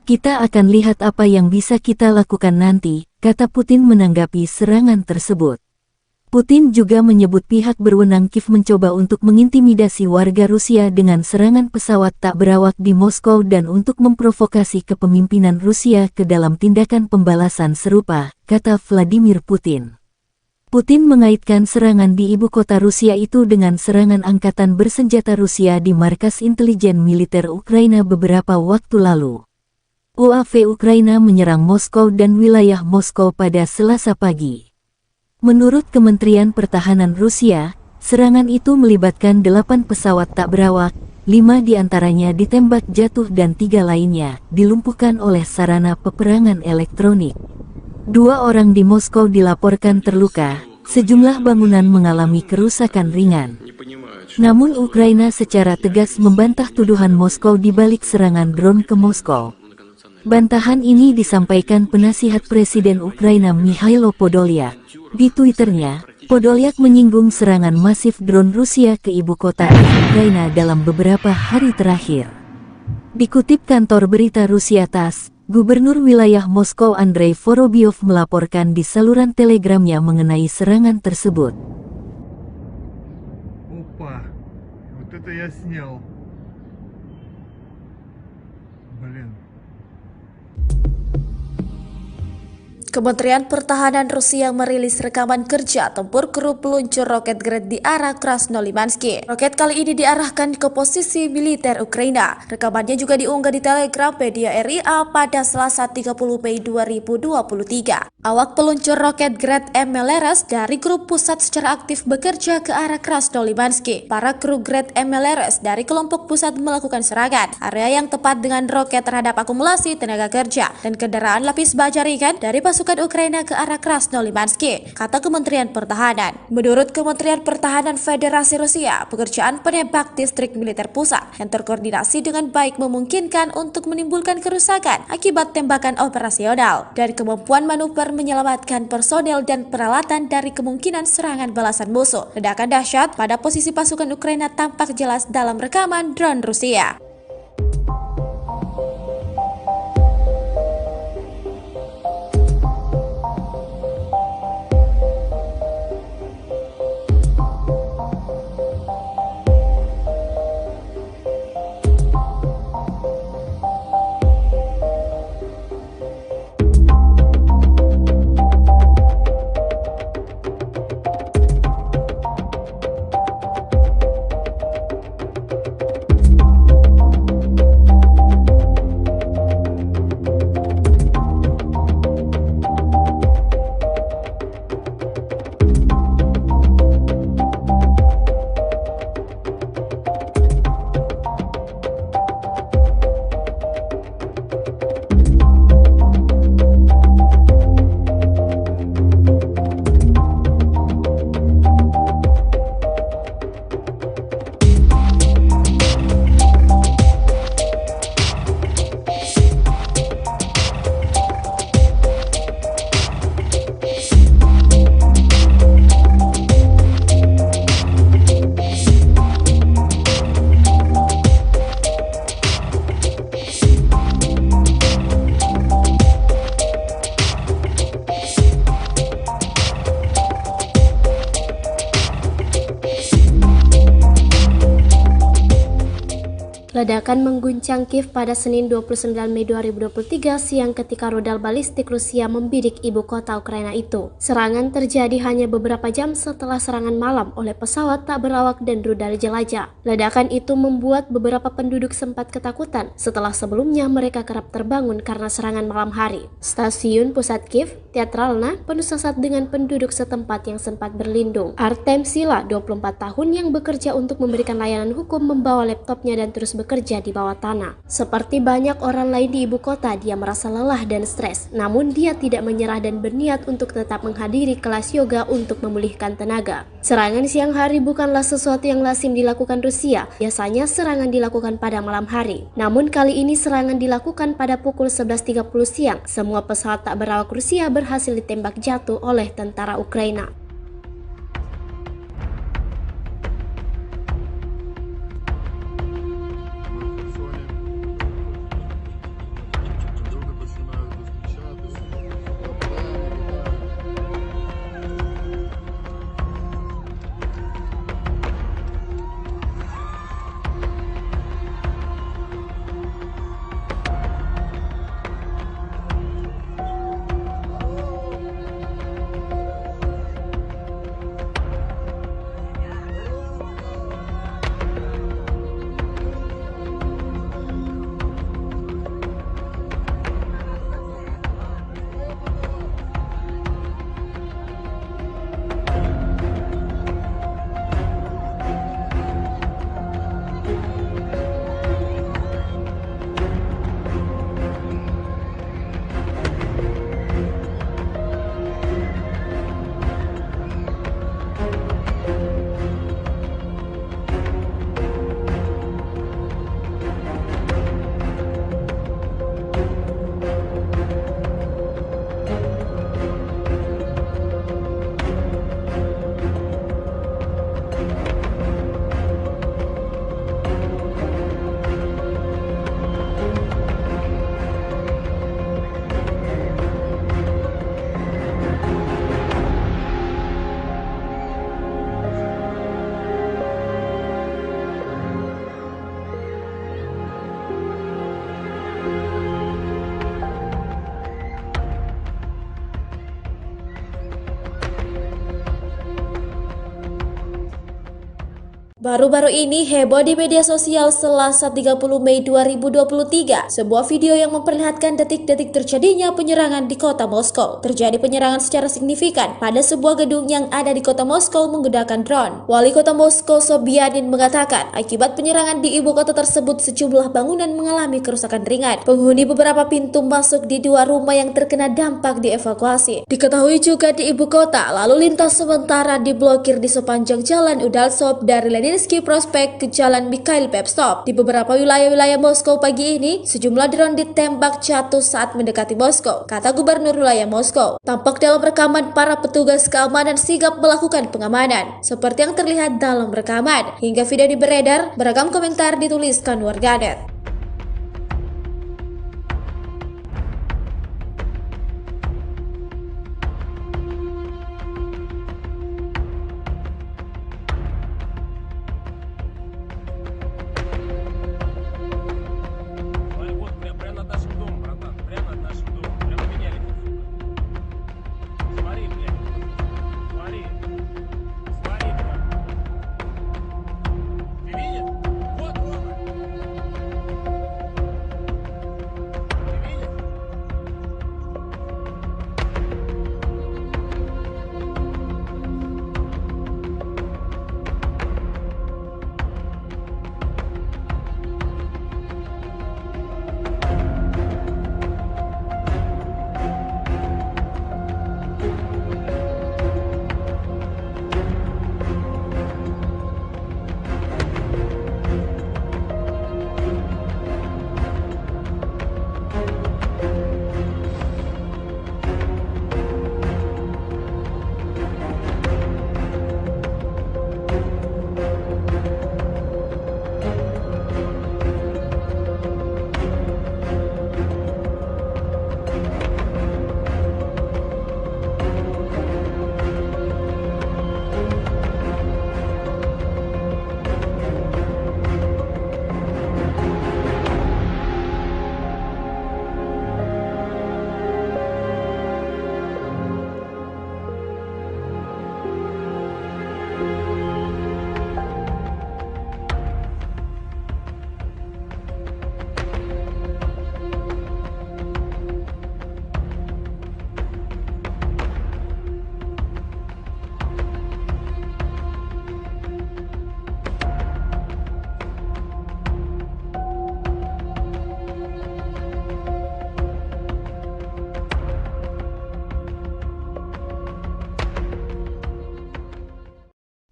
Kita akan lihat apa yang bisa kita lakukan nanti, kata Putin menanggapi serangan tersebut. Putin juga menyebut pihak berwenang Kiev mencoba untuk mengintimidasi warga Rusia dengan serangan pesawat tak berawak di Moskow dan untuk memprovokasi kepemimpinan Rusia ke dalam tindakan pembalasan serupa, kata Vladimir Putin. Putin mengaitkan serangan di ibu kota Rusia itu dengan serangan angkatan bersenjata Rusia di markas intelijen militer Ukraina beberapa waktu lalu. UAV Ukraina menyerang Moskow dan wilayah Moskow pada Selasa pagi. Menurut Kementerian Pertahanan Rusia, serangan itu melibatkan 8 pesawat tak berawak, 5 diantaranya ditembak jatuh dan 3 lainnya dilumpuhkan oleh sarana peperangan elektronik. 2 orang di Moskow dilaporkan terluka, sejumlah bangunan mengalami kerusakan ringan. Namun Ukraina secara tegas membantah tuduhan Moskow di balik serangan drone ke Moskow. Bantahan ini disampaikan penasihat Presiden Ukraina Mikhailo Podolyak. Di Twitternya, Podolyak menyinggung serangan masif drone Rusia ke ibu kota Ukraina dalam beberapa hari terakhir. Dikutip kantor berita Rusia TASS, Gubernur wilayah Moskow Andrei Vorobyov melaporkan di saluran telegramnya mengenai serangan tersebut. Опа, вот это я снял. Блин. Kementerian Pertahanan Rusia merilis rekaman kerja tempur kru peluncur roket Grad di arah Krasnolimansky. Roket kali ini diarahkan ke posisi militer Ukraina. Rekamannya juga diunggah di Telegram media RIA pada Selasa 30 Mei 2023. Awak peluncur roket Grad MLRS dari grup pusat secara aktif bekerja ke arah Krasnolimansky. Para kru Grad MLRS dari kelompok pusat melakukan serangan area yang tepat dengan roket terhadap akumulasi tenaga kerja dan kendaraan lapis baja ringan dari pasukan Ukraina ke arah Krasnolimansky, kata Kementerian Pertahanan. Menurut Kementerian Pertahanan Federasi Rusia, pekerjaan penembak distrik militer pusat yang terkoordinasi dengan baik memungkinkan untuk menimbulkan kerusakan akibat tembakan operasional dan kemampuan manuver menyelamatkan personel dan peralatan dari kemungkinan serangan balasan musuh. Ledakan dahsyat pada posisi pasukan Ukraina tampak jelas dalam rekaman drone Rusia. Ledakan mengguncang Kiev pada Senin 29 Mei 2023 siang ketika rudal balistik Rusia membidik ibu kota Ukraina itu. Serangan terjadi hanya beberapa jam setelah serangan malam oleh pesawat tak berawak dan rudal jelajah. Ledakan itu membuat beberapa penduduk sempat ketakutan setelah sebelumnya mereka kerap terbangun karena serangan malam hari. Stasiun pusat Kiev, Teatralna, penuh sesak dengan penduduk setempat yang sempat berlindung. Artem Sila, 24 tahun yang bekerja untuk memberikan layanan hukum, membawa laptopnya dan terus bekerja di bawah tanah. Seperti banyak orang lain di ibu kota, dia merasa lelah dan stres. Namun dia tidak menyerah dan berniat untuk tetap menghadiri kelas yoga untuk memulihkan tenaga. Serangan siang hari bukanlah sesuatu yang lazim dilakukan Rusia. Biasanya serangan dilakukan pada malam hari. Namun kali ini serangan dilakukan pada pukul 11.30 siang. Semua pesawat tak berawak Rusia berhasil ditembak jatuh oleh tentara Ukraina. Baru-baru ini heboh di media sosial Selasa 30 Mei 2023. Sebuah video yang memperlihatkan detik-detik terjadinya penyerangan di kota Moskow. Terjadi penyerangan secara signifikan pada sebuah gedung yang ada di kota Moskow menggunakan drone. Wali kota Moskow Sobyanin mengatakan akibat penyerangan di ibu kota tersebut sejumlah bangunan mengalami kerusakan ringan. Penghuni beberapa pintu masuk di dua rumah yang terkena dampak dievakuasi. Diketahui juga di ibu kota lalu lintas sementara diblokir di sepanjang jalan Udaltsov dari Leninsky Prospect ke Jalan Mikhail Pevstov. Di beberapa wilayah-wilayah Moskow pagi ini, sejumlah drone ditembak jatuh saat mendekati Moskow, kata Gubernur wilayah Moskow. Tampak dalam rekaman para petugas keamanan sigap melakukan pengamanan, seperti yang terlihat dalam rekaman. Hingga video ini beredar, beragam komentar dituliskan warganet. Вот прямо над нашим домом, братан. Прямо над нашим домом. Прямо меня летит, сука. Смотри, блядь. Смотри. Смотри, блядь. Ты видишь? Вот, Рома. Ты видишь?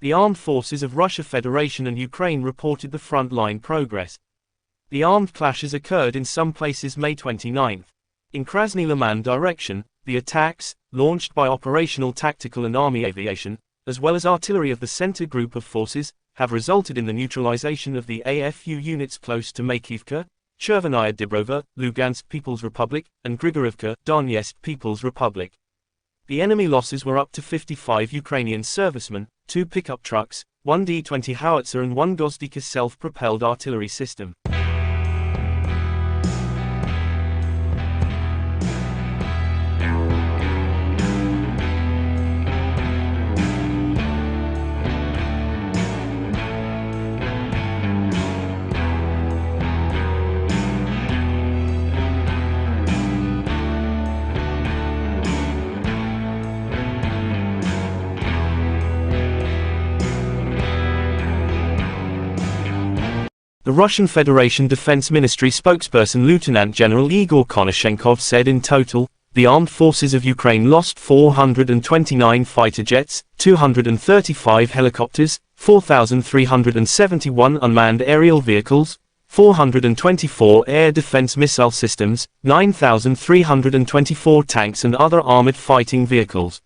The armed forces of Russia Federation and Ukraine reported the front-line progress. The armed clashes occurred in some places May 29. In Krasny Liman direction, the attacks, launched by operational tactical and army aviation, as well as artillery of the center group of forces, have resulted in the neutralization of the AFU units close to Makivka, Chervenaya Dibrova, Lugansk People's Republic, and Grigorivka, Donetsk People's Republic. The enemy losses were up to 55 Ukrainian servicemen, 2 pickup trucks, 1 D-20 howitzer and 1 Gozdika self-propelled artillery system. The Russian Federation Defense Ministry spokesperson Lieutenant General Igor Konashenkov said in total, the armed forces of Ukraine lost 429 fighter jets, 235 helicopters, 4,371 unmanned aerial vehicles, 424 air defense missile systems, 9,324 tanks and other armored fighting vehicles.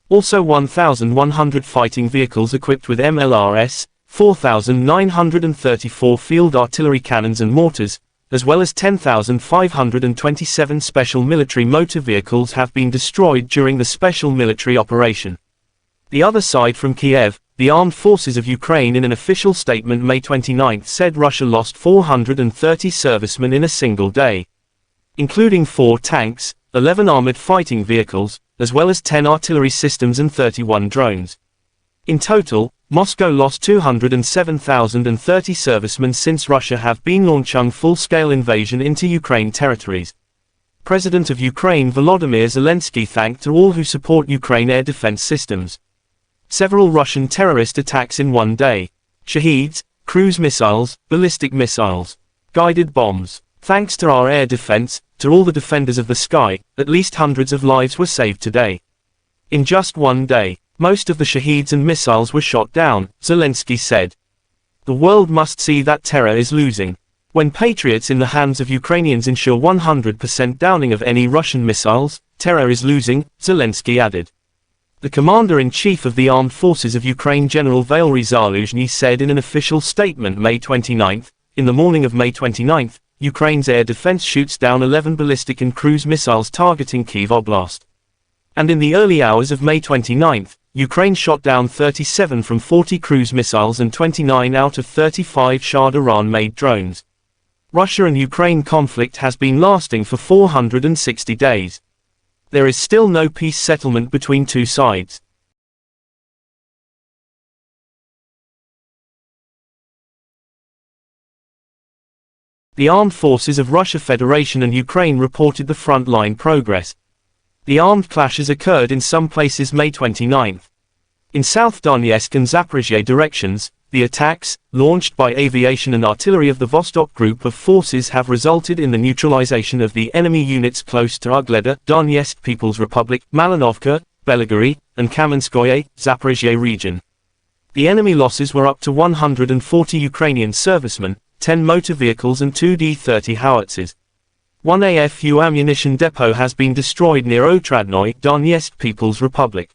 Also 1,100 fighting vehicles equipped with MLRS, 4,934 field artillery cannons and mortars, as well as 10,527 special military motor vehicles have been destroyed during the special military operation. The other side from Kiev, the armed forces of Ukraine in an official statement May 29 said Russia lost 430 servicemen in a single day, including 4 tanks, 11 armored fighting vehicles, as well as 10 artillery systems and 31 drones. In total, Moscow lost 207,030 servicemen since Russia have been launching full-scale invasion into Ukraine territories. President of Ukraine Volodymyr Zelensky thanked all who support Ukraine air defense systems. Several Russian terrorist attacks in one day. Shaheeds, cruise missiles, ballistic missiles, guided bombs. Thanks to our air defense, to all the defenders of the sky, at least hundreds of lives were saved today. In just one day, most of the Shaheeds and missiles were shot down, Zelensky said. The world must see that terror is losing. When Patriots in the hands of Ukrainians ensure 100% downing of any Russian missiles, terror is losing, Zelensky added. The commander-in-chief of the armed forces of Ukraine General Valery Zaluzhny said in an official statement May 29, in the morning of May 29, Ukraine's air defense shoots down 11 ballistic and cruise missiles targeting Kyiv Oblast. And in the early hours of May 29, Ukraine shot down 37 from 40 cruise missiles and 29 out of 35 Shah Iran-made drones. Russia and Ukraine conflict has been lasting for 460 days. There is still no peace settlement between two sides. The armed forces of Russia Federation and Ukraine reported the front-line progress. The armed clashes occurred in some places May 29. In South Donetsk and Zaporizhzhia directions, the attacks, launched by aviation and artillery of the Vostok group of forces have resulted in the neutralization of the enemy units close to Ugleda, Donetsk People's Republic, Malinovka, Belgorod, and Kamenskoye, Zaporizhzhia region. The enemy losses were up to 140 Ukrainian servicemen, 10 motor vehicles and 2 D-30 howitzers. One AFU ammunition depot has been destroyed near Otradnoye, Donetsk People's Republic.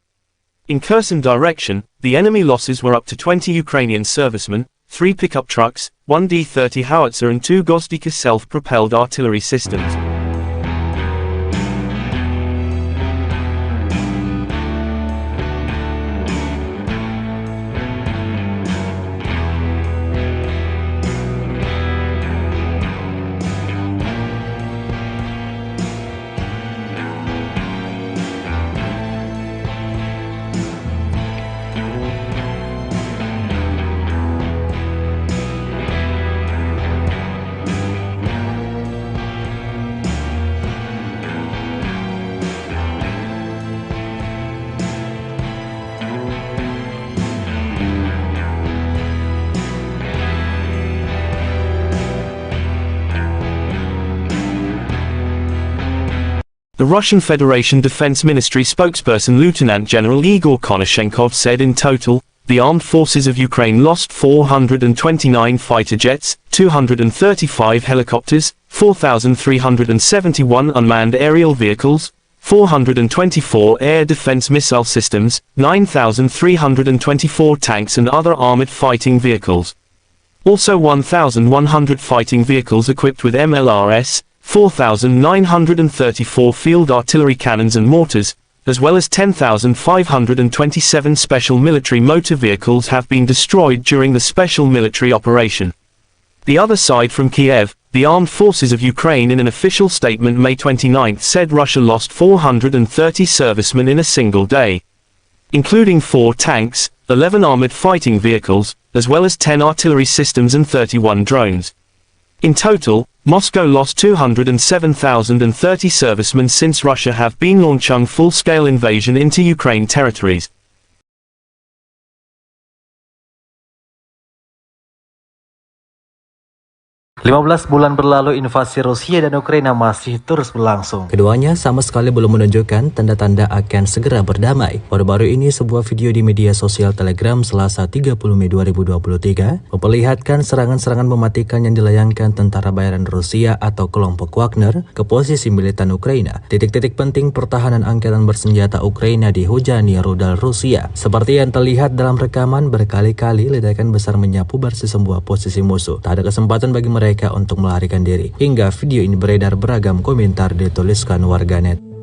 In Kherson direction, the enemy losses were up to 20 Ukrainian servicemen, 3 pickup trucks, 1 D-30 howitzer and 2 Gozdika self-propelled artillery systems. The Russian Federation Defense Ministry spokesperson Lieutenant General Igor Konashenkov said in total, the armed forces of Ukraine lost 429 fighter jets, 235 helicopters, 4,371 unmanned aerial vehicles, 424 air defense missile systems, 9,324 tanks and other armored fighting vehicles. Also 1,100 fighting vehicles equipped with MLRS, 4,934 field artillery cannons and mortars, as well as 10,527 special military motor vehicles have been destroyed during the special military operation. The other side from Kiev, the armed forces of Ukraine in an official statement May 29 said Russia lost 430 servicemen in a single day, including 4 tanks, 11 armored fighting vehicles, as well as 10 artillery systems and 31 drones. In total, Moscow lost 207,030 servicemen since Russia have been launching full-scale invasion into Ukraine territories. 15 bulan berlalu, invasi Rusia dan Ukraina masih terus berlangsung. Keduanya sama sekali belum menunjukkan tanda-tanda akan segera berdamai. Baru-baru ini sebuah video di media sosial Telegram Selasa 30 Mei 2023 memperlihatkan serangan-serangan mematikan yang dilayangkan tentara bayaran Rusia atau kelompok Wagner ke posisi militan Ukraina. Titik-titik penting pertahanan angkatan bersenjata Ukraina dihujani rudal Rusia. Seperti yang terlihat dalam rekaman, berkali-kali ledakan besar menyapu bersih sebuah posisi musuh. Tak ada kesempatan bagi mereka untuk melarikan diri. Hingga video ini beredar, beragam komentar dituliskan warganet.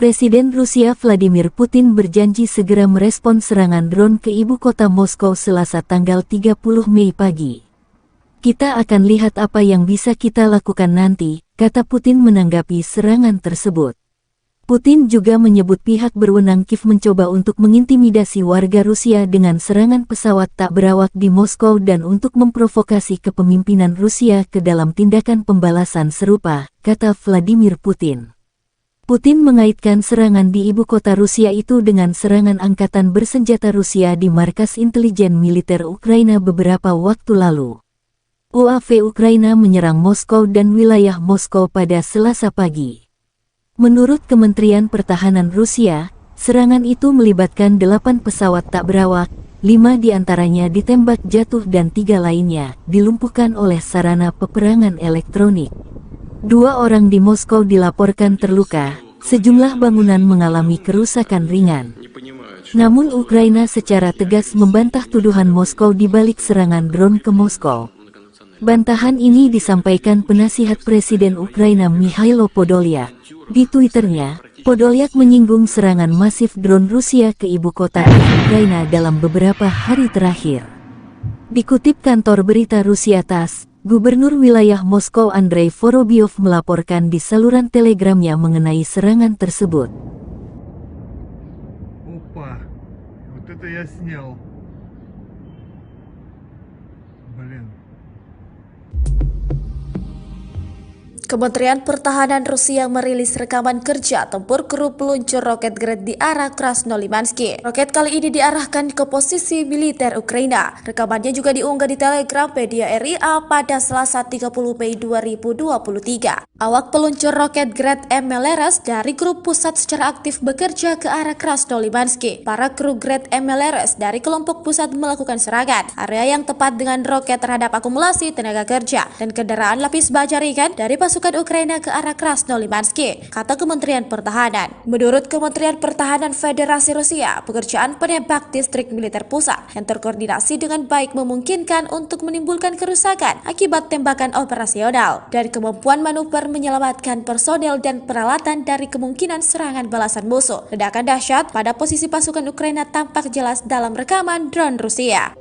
Presiden Rusia Vladimir Putin berjanji segera merespons serangan drone ke ibu kota Moskow Selasa tanggal 30 Mei pagi. Kita akan lihat apa yang bisa kita lakukan nanti, kata Putin menanggapi serangan tersebut. Putin juga menyebut pihak berwenang Kiev mencoba untuk mengintimidasi warga Rusia dengan serangan pesawat tak berawak di Moskow dan untuk memprovokasi kepemimpinan Rusia ke dalam tindakan pembalasan serupa, kata Vladimir Putin. Putin mengaitkan serangan di ibu kota Rusia itu dengan serangan angkatan bersenjata Rusia di markas intelijen militer Ukraina beberapa waktu lalu. UAV Ukraina menyerang Moskow dan wilayah Moskow pada Selasa pagi. Menurut Kementerian Pertahanan Rusia, serangan itu melibatkan 8 pesawat tak berawak, 5 diantaranya ditembak jatuh dan 3 lainnya dilumpuhkan oleh sarana peperangan elektronik. 2 orang di Moskow dilaporkan terluka, sejumlah bangunan mengalami kerusakan ringan. Namun Ukraina secara tegas membantah tuduhan Moskow di balik serangan drone ke Moskow. Bantahan ini disampaikan penasihat Presiden Ukraina Mikhailo Podolyak. Di Twitternya, Podolyak menyinggung serangan masif drone Rusia ke ibu kota Ukraina dalam beberapa hari terakhir. Dikutip kantor berita Rusia TASS, Gubernur wilayah Moskow Andrei Vorobyov melaporkan di saluran telegramnya mengenai serangan tersebut. Опа, вот это я снял. Блин. Kementerian Pertahanan Rusia merilis rekaman kerja tempur kru peluncur roket Grad di arah Krasnolimansky. Roket kali ini diarahkan ke posisi militer Ukraina. Rekamannya juga diunggah di Telegram media RIA pada Selasa 30 Mei 2023. Awak peluncur roket Grad MLRS dari grup pusat secara aktif bekerja ke arah Krasnolimansky. Para kru Grad MLRS dari kelompok pusat melakukan serangan area yang tepat dengan roket terhadap akumulasi tenaga kerja dan kendaraan lapis baja ringan dari pasukan Ukraina ke arah Krasnolimansky, kata Kementerian Pertahanan. Menurut Kementerian Pertahanan Federasi Rusia, pekerjaan penembak distrik militer pusat yang terkoordinasi dengan baik memungkinkan untuk menimbulkan kerusakan akibat tembakan operasional dan kemampuan manuver menyelamatkan personel dan peralatan dari kemungkinan serangan balasan musuh. Ledakan dahsyat pada posisi pasukan Ukraina tampak jelas dalam rekaman drone Rusia.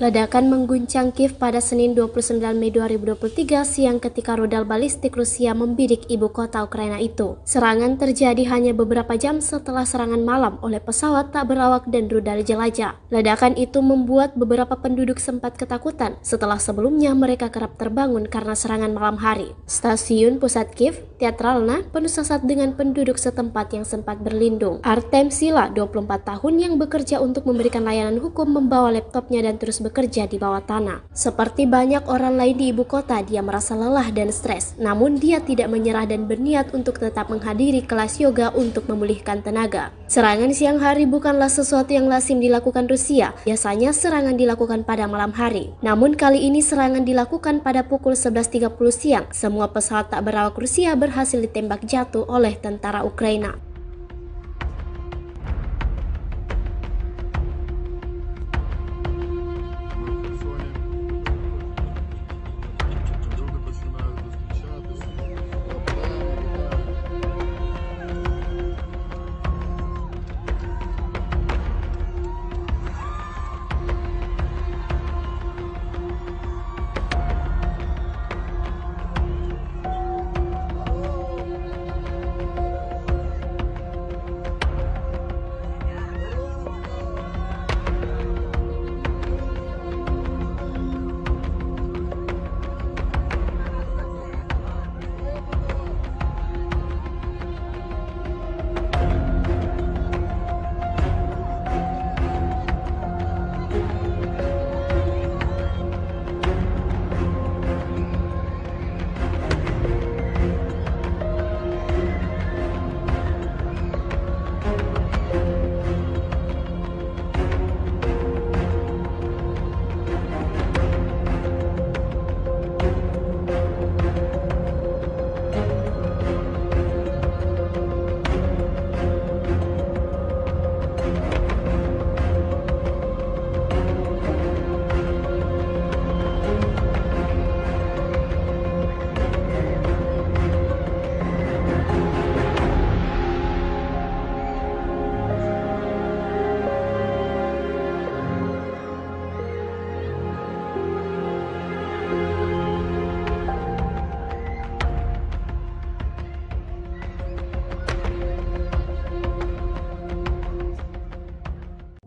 Ledakan mengguncang Kiev pada Senin 29 Mei 2023 siang ketika rudal balistik Rusia membidik ibu kota Ukraina itu. Serangan terjadi hanya beberapa jam setelah serangan malam oleh pesawat tak berawak dan rudal jelajah. Ledakan itu membuat beberapa penduduk sempat ketakutan setelah sebelumnya mereka kerap terbangun karena serangan malam hari. Stasiun pusat Kiev, Teatralna, penuh sesak dengan penduduk setempat yang sempat berlindung. Artem Sila, 24 tahun yang bekerja untuk memberikan layanan hukum, membawa laptopnya dan terus bekerja di bawah tanah. Seperti banyak orang lain di ibu kota, dia merasa lelah dan stres. Namun dia tidak menyerah dan berniat untuk tetap menghadiri kelas yoga untuk memulihkan tenaga. Serangan siang hari bukanlah sesuatu yang lazim dilakukan Rusia. Biasanya serangan dilakukan pada malam hari. Namun kali ini serangan dilakukan pada pukul 11.30 siang. Semua pesawat tak berawak Rusia berhasil ditembak jatuh oleh tentara Ukraina.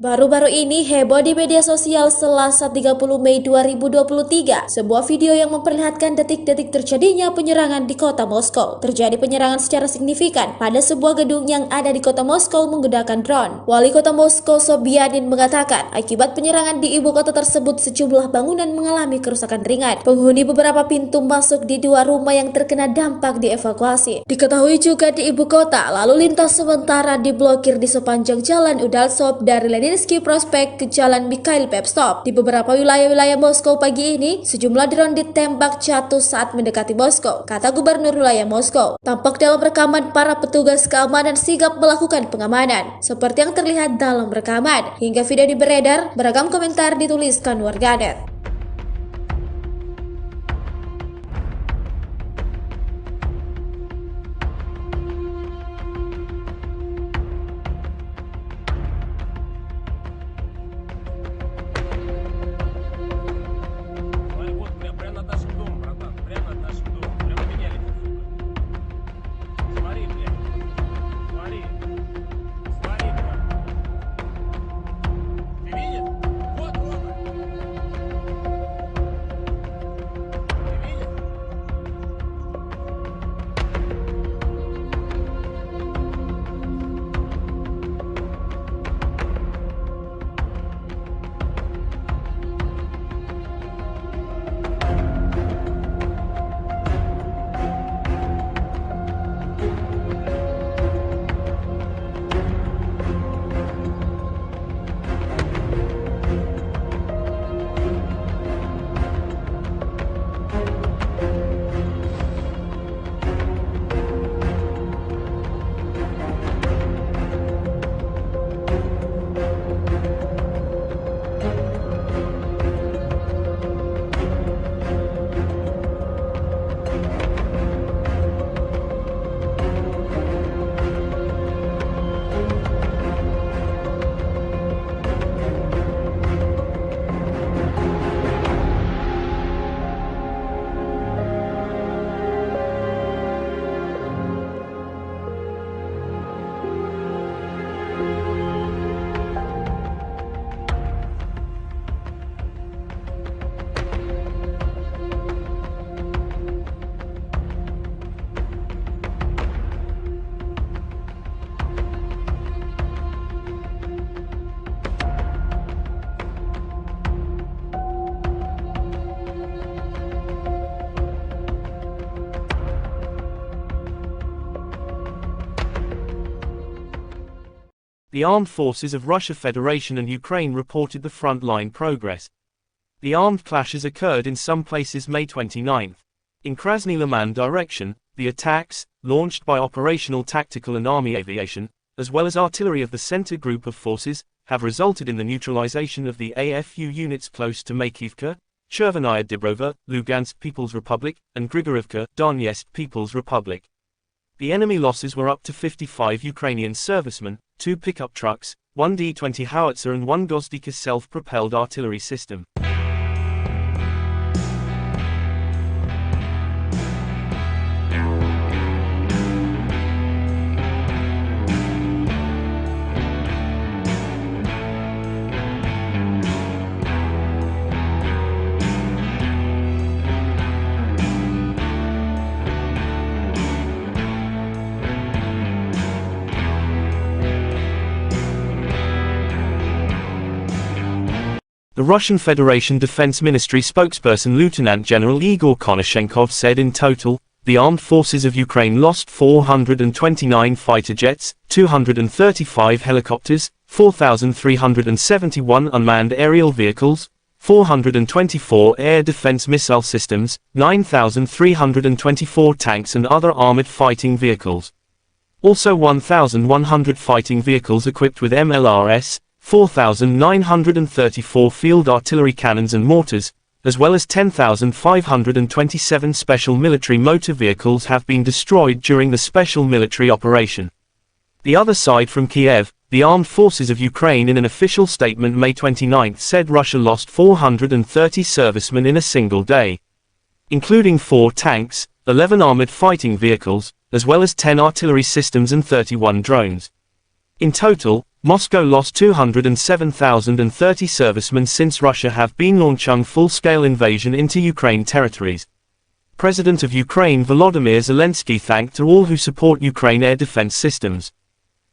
Baru-baru ini heboh di media sosial Selasa 30 Mei 2023, sebuah video yang memperlihatkan detik-detik terjadinya penyerangan di kota Moskow. Terjadi penyerangan secara signifikan pada sebuah gedung yang ada di kota Moskow menggunakan drone. Wali kota Moskow Sobyanin mengatakan, akibat penyerangan di ibu kota tersebut sejumlah bangunan mengalami kerusakan ringan. Penghuni beberapa pintu masuk di dua rumah yang terkena dampak dievakuasi. Diketahui juga di ibu kota, lalu lintas sementara diblokir di sepanjang jalan Udaltsov dari Leninski Prospect ke Jalan Mikhail Pevstov. Di beberapa wilayah-wilayah Moskow pagi ini, sejumlah drone ditembak jatuh saat mendekati Moskow, kata Gubernur wilayah Moskow. Tampak dalam rekaman para petugas keamanan sigap melakukan pengamanan, seperti yang terlihat dalam rekaman. Hingga video beredar, beragam komentar dituliskan warganet. Вот прямо над нашим домом, братан. Прямо над нашим домом. Прямо меня летит, сука. Смотри, блядь. Смотри. Смотри, блядь. Ты видишь? Вот, Рома. Ты видишь? The armed forces of Russia Federation and Ukraine reported the front-line progress. The armed clashes occurred in some places May 29. In Krasny Liman direction, the attacks, launched by operational tactical and army aviation, as well as artillery of the center group of forces, have resulted in the neutralization of the AFU units close to Makivka, Chervenaya Dibrova, Lugansk People's Republic, and Grigorivka, Donetsk People's Republic. The enemy losses were up to 55 Ukrainian servicemen, 2 pickup trucks, 1 D-20 howitzer and 1 Gozdika self-propelled artillery system. The Russian Federation Defense Ministry spokesperson Lieutenant General Igor Konashenkov said in total, the armed forces of Ukraine lost 429 fighter jets, 235 helicopters, 4,371 unmanned aerial vehicles, 424 air defense missile systems, 9,324 tanks and other armored fighting vehicles. Also 1,100 fighting vehicles equipped with MLRS, 4,934 field artillery cannons and mortars, as well as 10,527 special military motor vehicles have been destroyed during the special military operation. The other side from Kiev, the armed forces of Ukraine in an official statement May 29 said Russia lost 430 servicemen in a single day, including 4 tanks, 11 armored fighting vehicles, as well as 10 artillery systems and 31 drones. In total, Moscow lost 207,030 servicemen since Russia have been launching full-scale invasion into Ukraine territories. President of Ukraine Volodymyr Zelensky thanked to all who support Ukraine air defense systems.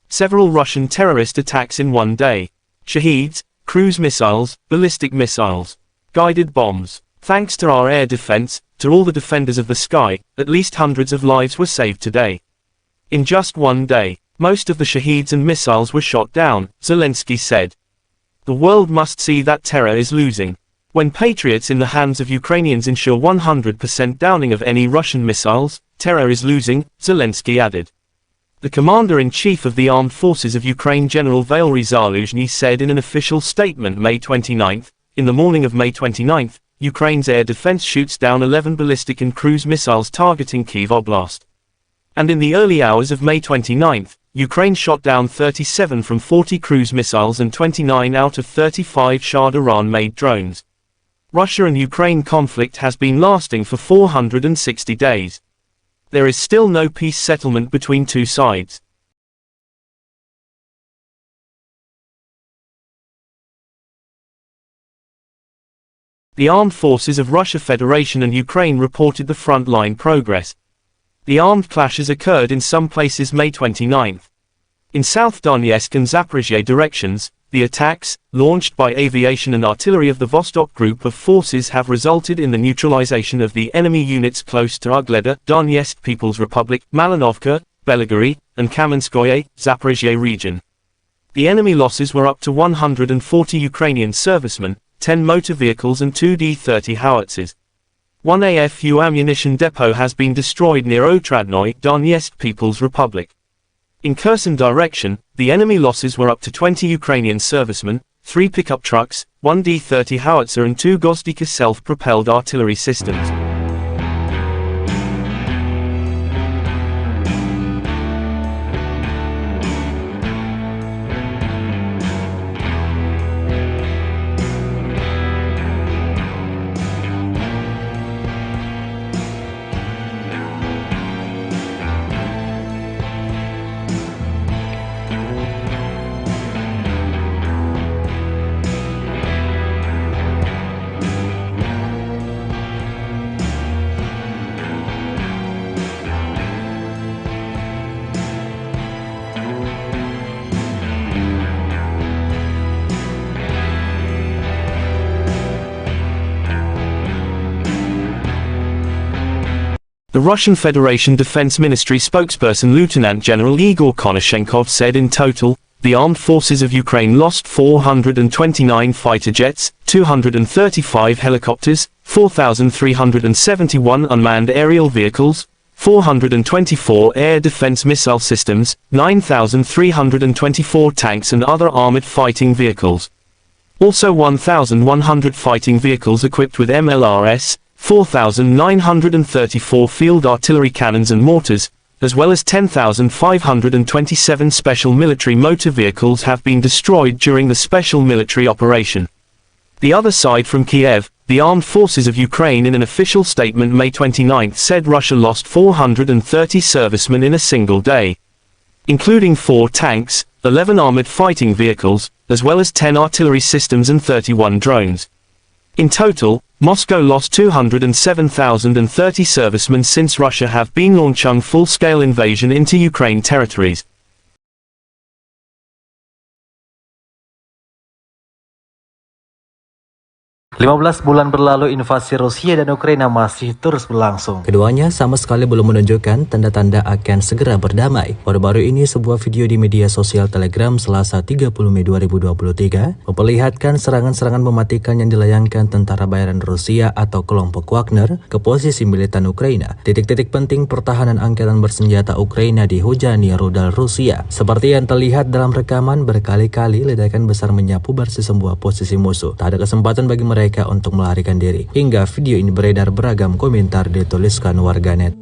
Several Russian terrorist attacks in one day. Shaheeds, cruise missiles, ballistic missiles, guided bombs. Thanks to our air defense, to all the defenders of the sky, at least hundreds of lives were saved today. In just one day, most of the Shaheeds and missiles were shot down, Zelensky said. The world must see that terror is losing. When Patriots in the hands of Ukrainians ensure 100% downing of any Russian missiles, terror is losing, Zelensky added. The Commander-in-Chief of the Armed Forces of Ukraine General Valery Zaluzhny said in an official statement May 29, in the morning of May 29, Ukraine's air defense shoots down 11 ballistic and cruise missiles targeting Kyiv Oblast. And in the early hours of May 29, Ukraine shot down 37 from 40 cruise missiles and 29 out of 35 Shah Iran-made drones. Russia and Ukraine conflict has been lasting for 460 days. There is still no peace settlement between two sides. The armed forces of Russia Federation and Ukraine reported the front-line progress. The armed clashes occurred in some places May 29. In South Donetsk and Zaporizhzhia directions, the attacks, launched by aviation and artillery of the Vostok Group of forces have resulted in the neutralization of the enemy units close to Ugleda, Donetsk People's Republic, Malinovka, Belgorod, and Kamenskoye, Zaporizhzhia region. The enemy losses were up to 140 Ukrainian servicemen, 10 motor vehicles and 2 D-30 howitzers. One AFU ammunition depot has been destroyed near Otradnoye, Donetsk People's Republic. In Kherson direction, the enemy losses were up to 20 Ukrainian servicemen, 3 pickup trucks, 1 D-30 howitzer and 2 Gozdika self-propelled artillery systems. The Russian Federation Defense Ministry spokesperson Lieutenant General Igor Konashenkov said in total, the armed forces of Ukraine lost 429 fighter jets, 235 helicopters, 4,371 unmanned aerial vehicles, 424 air defense missile systems, 9,324 tanks and other armored fighting vehicles. Also 1,100 fighting vehicles equipped with MLRS, 4,934 field artillery cannons and mortars, as well as 10,527 special military motor vehicles have been destroyed during the special military operation. The other side from Kiev, the armed forces of Ukraine in an official statement May 29 said Russia lost 430 servicemen in a single day, including 4 tanks, 11 armored fighting vehicles, as well as 10 artillery systems and 31 drones. In total, Moscow lost 207,030 servicemen since Russia have been launching full-scale invasion into Ukraine territories. 15 bulan berlalu invasi Rusia dan Ukraina masih terus berlangsung. Keduanya sama sekali belum menunjukkan tanda-tanda akan segera berdamai. Baru-baru ini sebuah video di media sosial Telegram Selasa 30 Mei 2023 memperlihatkan serangan-serangan mematikan yang dilayangkan tentara bayaran Rusia atau kelompok Wagner ke posisi militan Ukraina. Titik-titik penting pertahanan angkatan bersenjata Ukraina dihujani rudal Rusia. Seperti yang terlihat dalam rekaman, berkali-kali ledakan besar menyapu bersih sebuah posisi musuh. Tak ada kesempatan bagi mereka untuk melarikan diri. Hingga video ini beredar, beragam komentar dituliskan warganet.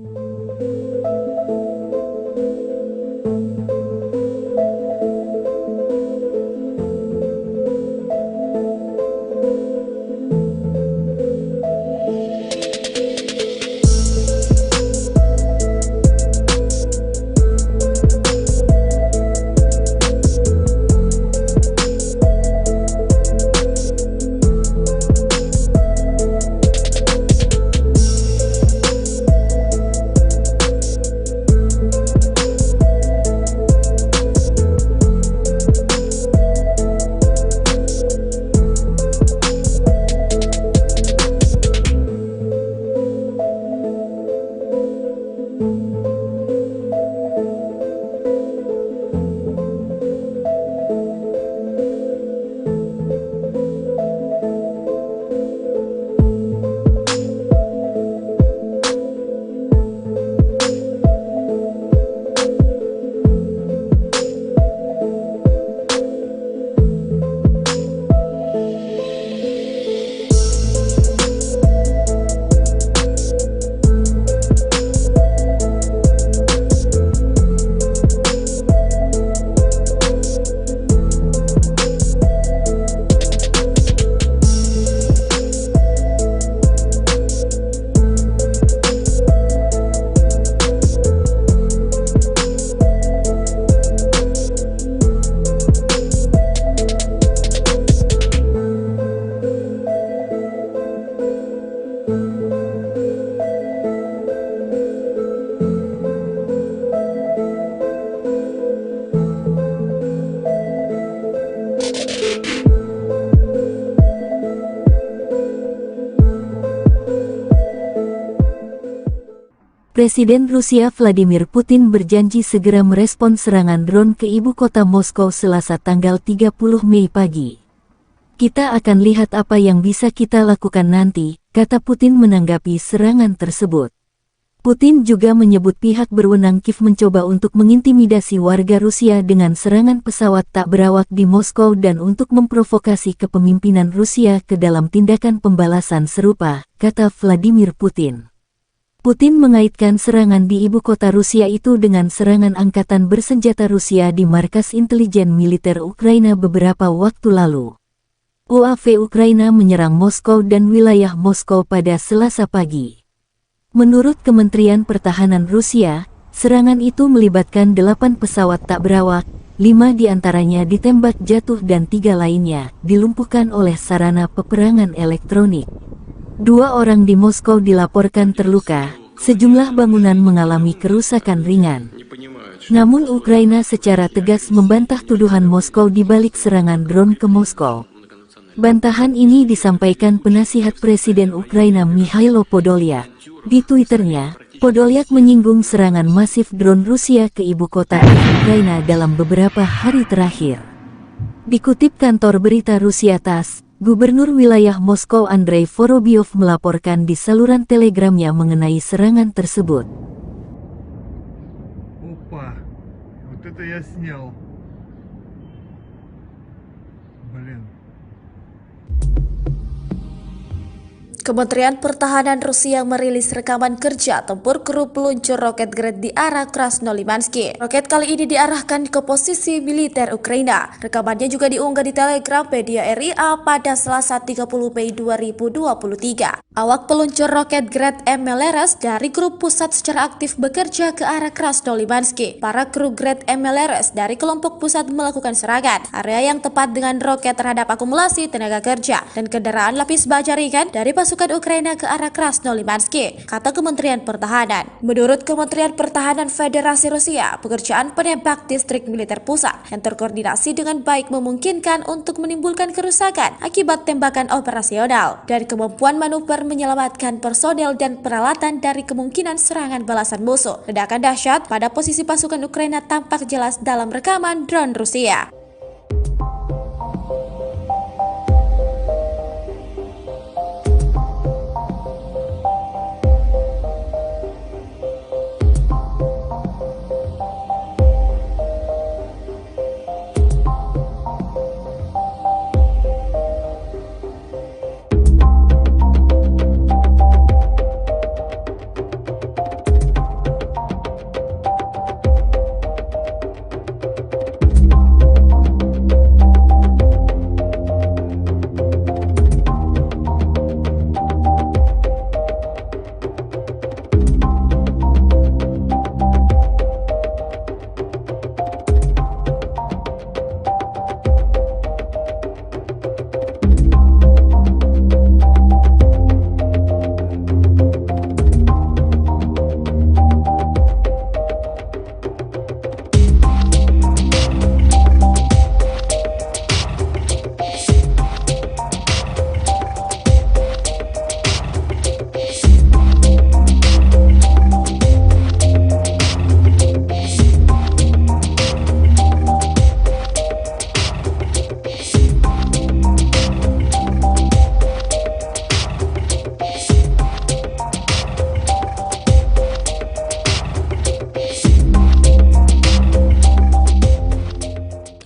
Presiden Rusia Vladimir Putin berjanji segera merespon serangan drone ke ibu kota Moskow Selasa tanggal 30 Mei pagi. Kita akan lihat apa yang bisa kita lakukan nanti, kata Putin menanggapi serangan tersebut. Putin juga menyebut pihak berwenang Kiev mencoba untuk mengintimidasi warga Rusia dengan serangan pesawat tak berawak di Moskow dan untuk memprovokasi kepemimpinan Rusia ke dalam tindakan pembalasan serupa, kata Vladimir Putin. Putin mengaitkan serangan di ibu kota Rusia itu dengan serangan angkatan bersenjata Rusia di markas intelijen militer Ukraina beberapa waktu lalu. UAV Ukraina menyerang Moskow dan wilayah Moskow pada Selasa pagi. Menurut Kementerian Pertahanan Rusia, serangan itu melibatkan 8 pesawat tak berawak, 5 diantaranya ditembak jatuh dan 3 lainnya dilumpuhkan oleh sarana peperangan elektronik. 2 orang di Moskow dilaporkan terluka, sejumlah bangunan mengalami kerusakan ringan. Namun Ukraina secara tegas membantah tuduhan Moskow di balik serangan drone ke Moskow. Bantahan ini disampaikan penasihat Presiden Ukraina Mikhailo Podolyak. Di Twitternya, Podolyak menyinggung serangan masif drone Rusia ke ibu kota Ukraina dalam beberapa hari terakhir. Dikutip kantor berita Rusia TASS, Gubernur wilayah Moskow Andrei Vorobyov melaporkan di saluran telegramnya mengenai serangan tersebut. Опа, вот это я снял. Блин. Kementerian Pertahanan Rusia merilis rekaman kerja tempur kru peluncur roket Gred di arah Krasnolimansky. Roket kali ini diarahkan ke posisi militer Ukraina. Rekamannya juga diunggah di Telegram media RIA pada Selasa 30 Mei 2023. Awak peluncur roket Gred MLRS dari grup pusat secara aktif bekerja ke arah Krasnolimansky. Para kru Gred MLRS dari kelompok pusat melakukan serangan area yang tepat dengan roket terhadap akumulasi tenaga kerja dan kendaraan lapis baja ringan dari pasukan Ukraina ke arah Krasnolimansky, kata Kementerian Pertahanan. Menurut Kementerian Pertahanan Federasi Rusia, pekerjaan penembak distrik militer pusat yang terkoordinasi dengan baik memungkinkan untuk menimbulkan kerusakan akibat tembakan operasional dan kemampuan manuver menyelamatkan personel dan peralatan dari kemungkinan serangan balasan musuh. Ledakan dahsyat pada posisi pasukan Ukraina tampak jelas dalam rekaman drone Rusia.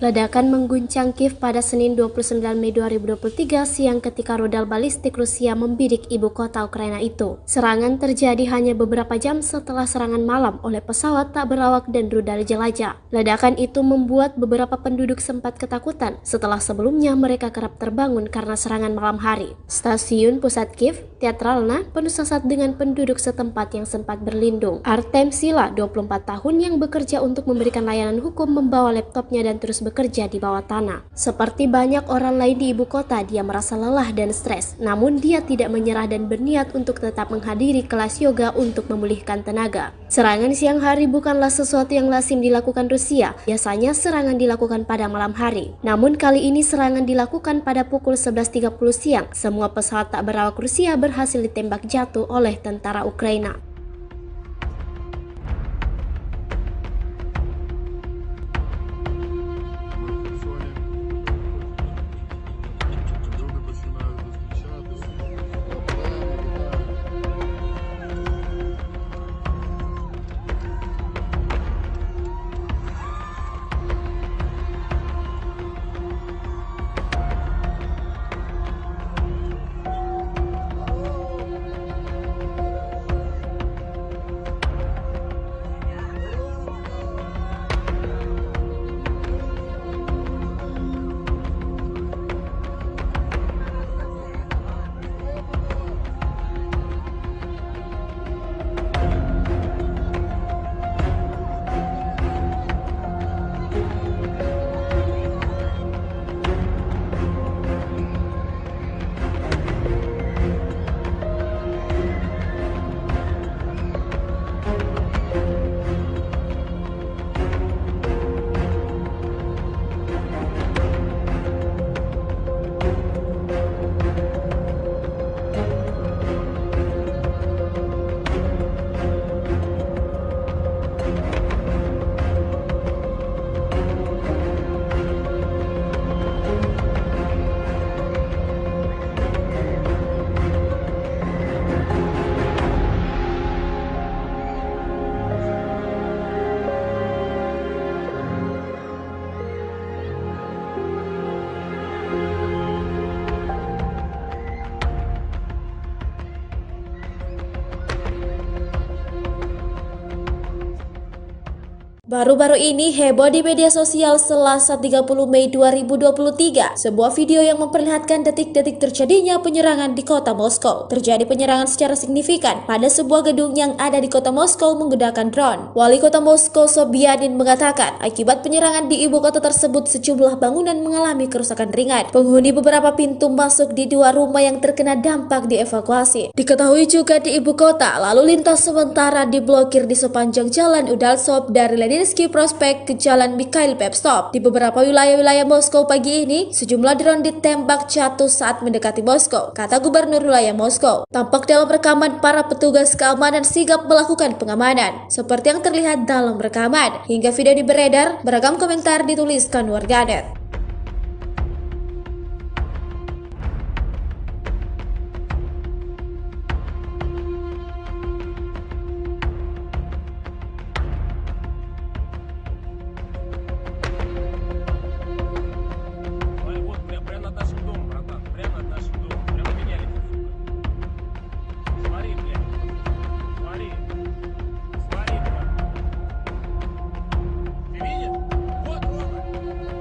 Ledakan mengguncang Kiev pada Senin 29 Mei 2023 siang ketika rudal balistik Rusia membidik ibu kota Ukraina itu. Serangan terjadi hanya beberapa jam setelah serangan malam oleh pesawat tak berawak dan rudal jelajah. Ledakan itu membuat beberapa penduduk sempat ketakutan setelah sebelumnya mereka kerap terbangun karena serangan malam hari. Stasiun pusat Kiev, Teatralna, penuh sesak dengan penduduk setempat yang sempat berlindung. Artem Sila, 24 tahun yang bekerja untuk memberikan layanan hukum, membawa laptopnya dan terus bekerja di bawah tanah. Seperti banyak orang lain di ibu kota, dia merasa lelah dan stres. Namun dia tidak menyerah dan berniat untuk tetap menghadiri kelas yoga untuk memulihkan tenaga. Serangan siang hari bukanlah sesuatu yang lazim dilakukan Rusia. Biasanya serangan dilakukan pada malam hari. Namun kali ini serangan dilakukan pada pukul 11.30 siang. Semua pesawat tak berawak Rusia berhasil ditembak jatuh oleh tentara Ukraina. Baru-baru ini heboh di media sosial Selasa 30 Mei 2023, sebuah video yang memperlihatkan detik-detik terjadinya penyerangan di kota Moskow. Terjadi penyerangan secara signifikan pada sebuah gedung yang ada di kota Moskow menggunakan drone. Wali kota Moskow Sobyanin mengatakan, akibat penyerangan di ibu kota tersebut sejumlah bangunan mengalami kerusakan ringan. Penghuni beberapa pintu masuk di dua rumah yang terkena dampak dievakuasi. Diketahui juga di ibu kota, lalu lintas sementara diblokir di sepanjang jalan Udaltsov dari Leninsky Prospect ke Jalan Mikhail Pevstov. Di beberapa wilayah-wilayah Moskow pagi ini, sejumlah drone ditembak jatuh saat mendekati Moskow, kata Gubernur wilayah Moskow. Tampak dalam rekaman para petugas keamanan sigap melakukan pengamanan, seperti yang terlihat dalam rekaman. Hingga video beredar, beragam komentar dituliskan warganet. Вот прямо над нашим домом, братан. Прямо над нашим домом. Прямо меня летит, сука. Смотри, блядь. Смотри. Смотри, блядь. Ты видишь? Вот, Рома. Ты видишь?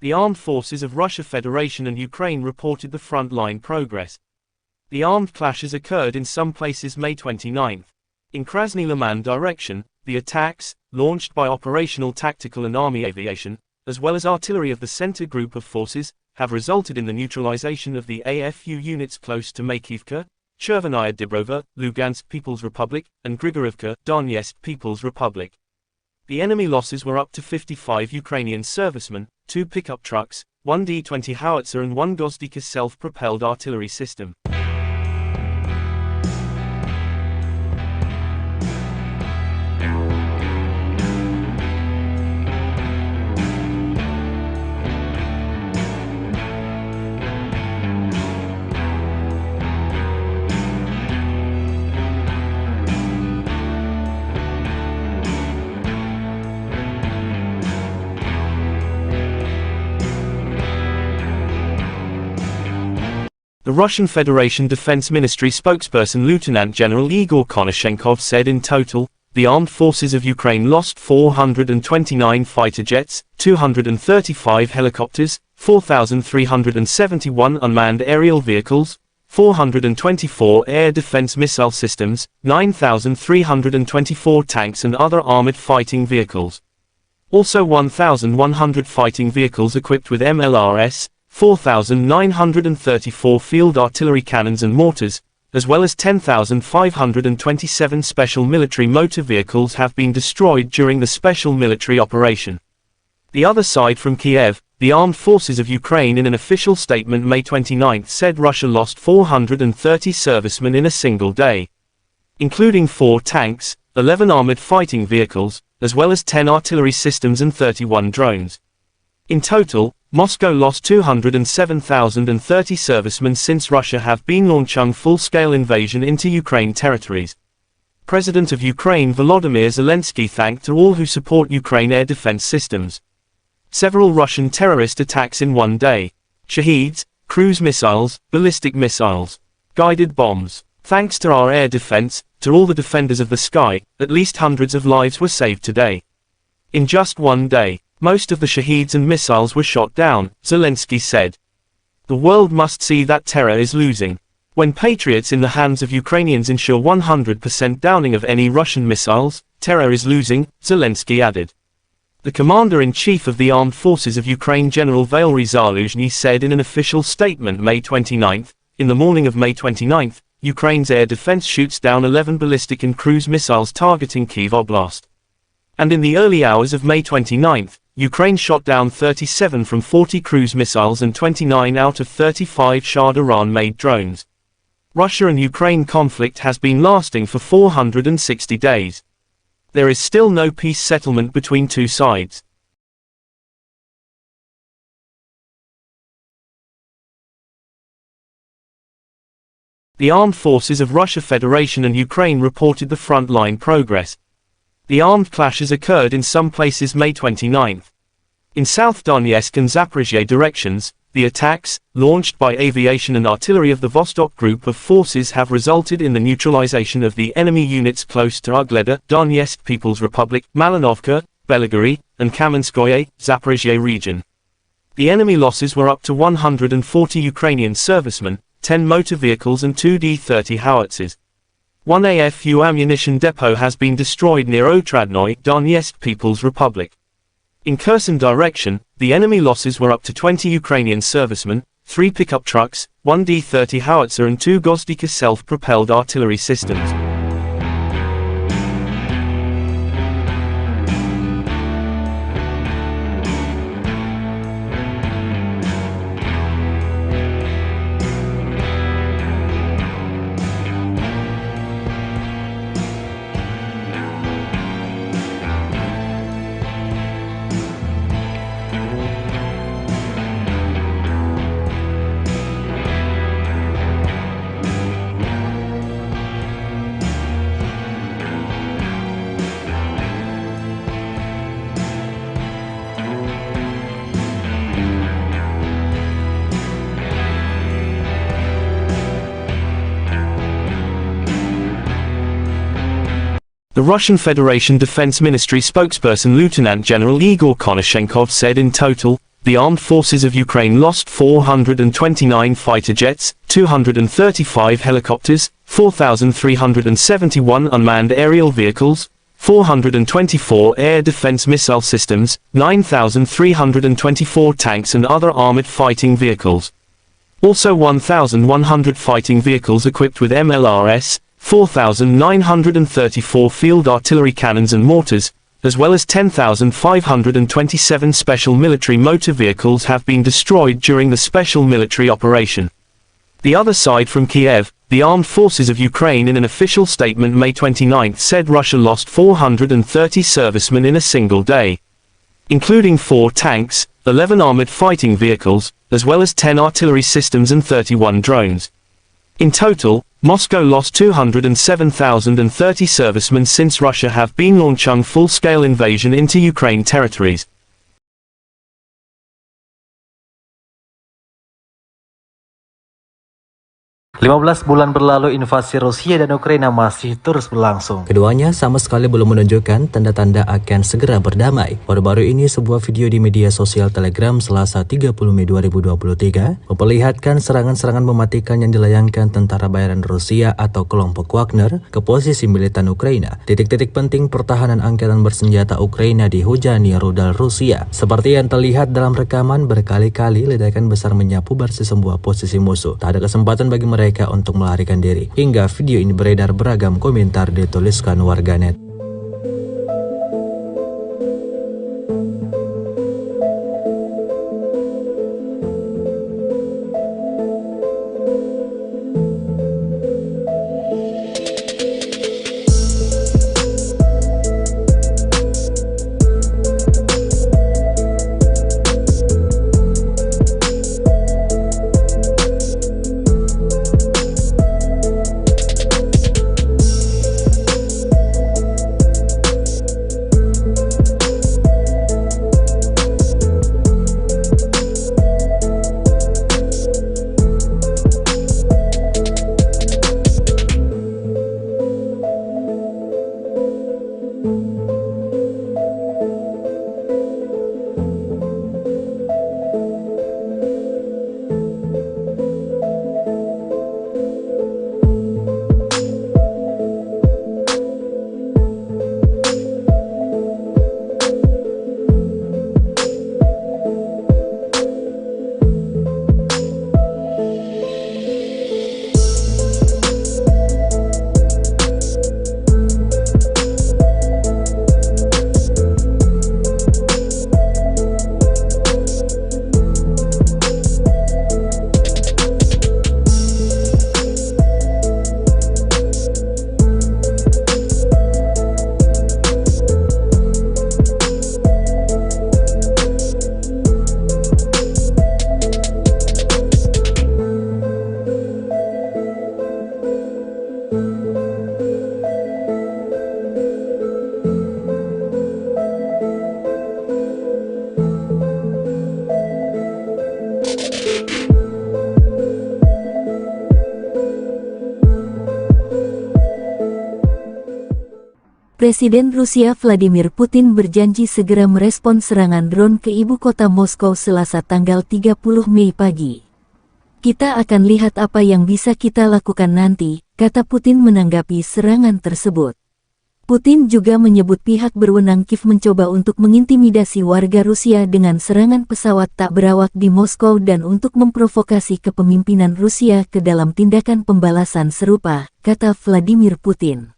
The armed forces of Russia Federation and Ukraine reported the front-line progress. The armed clashes occurred in some places May 29. In Krasny Liman direction, the attacks, launched by operational tactical and army aviation, as well as artillery of the center group of forces, have resulted in the neutralization of the AFU units close to Makivka, Chervenaya Dibrova, Lugansk People's Republic, and Grigorivka, Donetsk People's Republic. The enemy losses were up to 55 Ukrainian servicemen, 2 pickup trucks, 1 D-20 howitzer and 1 Gozdika self-propelled artillery system. The Russian Federation Defense Ministry spokesperson Lieutenant General Igor Konashenkov said in total, the armed forces of Ukraine lost 429 fighter jets, 235 helicopters, 4,371 unmanned aerial vehicles, 424 air defense missile systems, 9,324 tanks and other armored fighting vehicles. Also 1,100 fighting vehicles equipped with MLRS, 4,934 field artillery cannons and mortars, as well as 10,527 special military motor vehicles have been destroyed during the special military operation. The other side from Kiev, the armed forces of Ukraine in an official statement May 29 said Russia lost 430 servicemen in a single day, including 4 tanks, 11 armored fighting vehicles, as well as 10 artillery systems and 31 drones. In total, Moscow lost 207,030 servicemen since Russia have been launching full-scale invasion into Ukraine territories. President of Ukraine Volodymyr Zelensky thanked all who support Ukraine air defense systems. Several Russian terrorist attacks in one day. Shaheeds, cruise missiles, ballistic missiles, guided bombs. Thanks to our air defense, to all the defenders of the sky, at least hundreds of lives were saved today. In just one day, most of the Shaheeds and missiles were shot down, Zelensky said. The world must see that terror is losing. When patriots in the hands of Ukrainians ensure 100% downing of any Russian missiles, terror is losing, Zelensky added. The commander-in-chief of the armed forces of Ukraine General Valery Zaluzhny said in an official statement May 29, in the morning of May 29, Ukraine's air defense shoots down 11 ballistic and cruise missiles targeting Kyiv Oblast. And in the early hours of May 29, Ukraine shot down 37 from 40 cruise missiles and 29 out of 35 Shah Iran-made drones. Russia and Ukraine conflict has been lasting for 460 days. There is still no peace settlement between two sides. The armed forces of Russia Federation and Ukraine reported the front-line progress. The armed clashes occurred in some places May 29. In South Donetsk and Zaporizhzhia directions, the attacks, launched by aviation and artillery of the Vostok Group of forces have resulted in the neutralization of the enemy units close to Ugleda, Donetsk People's Republic, Malinovka, Belgorod, and Kamenskoye, Zaporizhzhia region. The enemy losses were up to 140 Ukrainian servicemen, 10 motor vehicles and 2 D-30 howitzers. One AFU ammunition depot has been destroyed near Otradnoye, Donetsk People's Republic. In Kherson direction, the enemy losses were up to 20 Ukrainian servicemen, 3 pickup trucks, 1 D-30 howitzer and 2 Gozdika self-propelled artillery systems. The Russian Federation Defense Ministry spokesperson Lieutenant General Igor Konashenkov said in total, the armed forces of Ukraine lost 429 fighter jets, 235 helicopters, 4,371 unmanned aerial vehicles, 424 air defense missile systems, 9,324 tanks and other armored fighting vehicles. Also 1,100 fighting vehicles equipped with MLRS, 4,934 field artillery cannons and mortars, as well as 10,527 special military motor vehicles have been destroyed during the special military operation. The other side from Kiev, the armed forces of Ukraine in an official statement May 29 said Russia lost 430 servicemen in a single day, including 4 tanks, 11 armored fighting vehicles, as well as 10 artillery systems and 31 drones. In total, Moscow lost 207,030 servicemen since Russia have been launching full-scale invasion into Ukraine territories. 15 bulan berlalu invasi Rusia dan Ukraina masih terus berlangsung. Keduanya sama sekali belum menunjukkan tanda-tanda akan segera berdamai. Baru-baru ini sebuah video di media sosial Telegram Selasa 30 Mei 2023 memperlihatkan serangan-serangan mematikan yang dilayangkan tentara bayaran Rusia atau kelompok Wagner ke posisi militan Ukraina. Titik-titik penting pertahanan angkatan bersenjata Ukraina dihujani rudal Rusia. Seperti yang terlihat dalam rekaman, berkali-kali ledakan besar menyapu bersih sebuah posisi musuh. Tak ada kesempatan bagi mereka untuk melarikan diri. Hingga video ini beredar, beragam komentar dituliskan warganet. Presiden Rusia Vladimir Putin berjanji segera merespon serangan drone ke ibu kota Moskow Selasa tanggal 30 Mei pagi. Kita akan lihat apa yang bisa kita lakukan nanti, kata Putin menanggapi serangan tersebut. Putin juga menyebut pihak berwenang Kiev mencoba untuk mengintimidasi warga Rusia dengan serangan pesawat tak berawak di Moskow dan untuk memprovokasi kepemimpinan Rusia ke dalam tindakan pembalasan serupa, kata Vladimir Putin.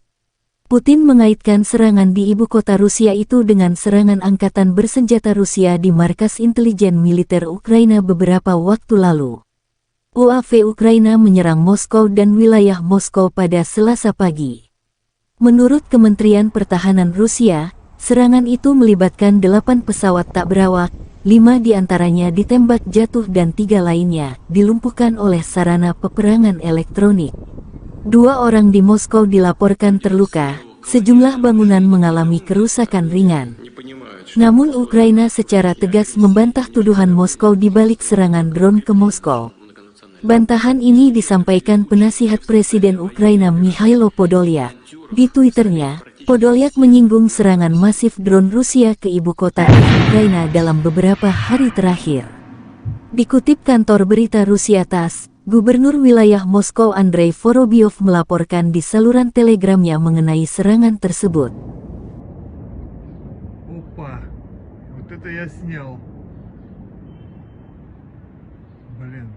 Putin mengaitkan serangan di ibu kota Rusia itu dengan serangan angkatan bersenjata Rusia di markas intelijen militer Ukraina beberapa waktu lalu. UAV Ukraina menyerang Moskow dan wilayah Moskow pada Selasa pagi. Menurut Kementerian Pertahanan Rusia, serangan itu melibatkan 8 pesawat tak berawak, 5 diantaranya ditembak jatuh dan 3 lainnya dilumpuhkan oleh sarana peperangan elektronik. 2 orang di Moskow dilaporkan terluka, sejumlah bangunan mengalami kerusakan ringan. Namun Ukraina secara tegas membantah tuduhan Moskow di balik serangan drone ke Moskow. Bantahan ini disampaikan penasihat Presiden Ukraina Mikhailo Podolyak. Di Twitternya, Podolyak menyinggung serangan masif drone Rusia ke ibu kota Ukraina dalam beberapa hari terakhir. Dikutip kantor berita Rusia TASS, Gubernur wilayah Moskow Andrei Vorobyov melaporkan di saluran telegramnya mengenai serangan tersebut. Опа, вот это я снял. Блин.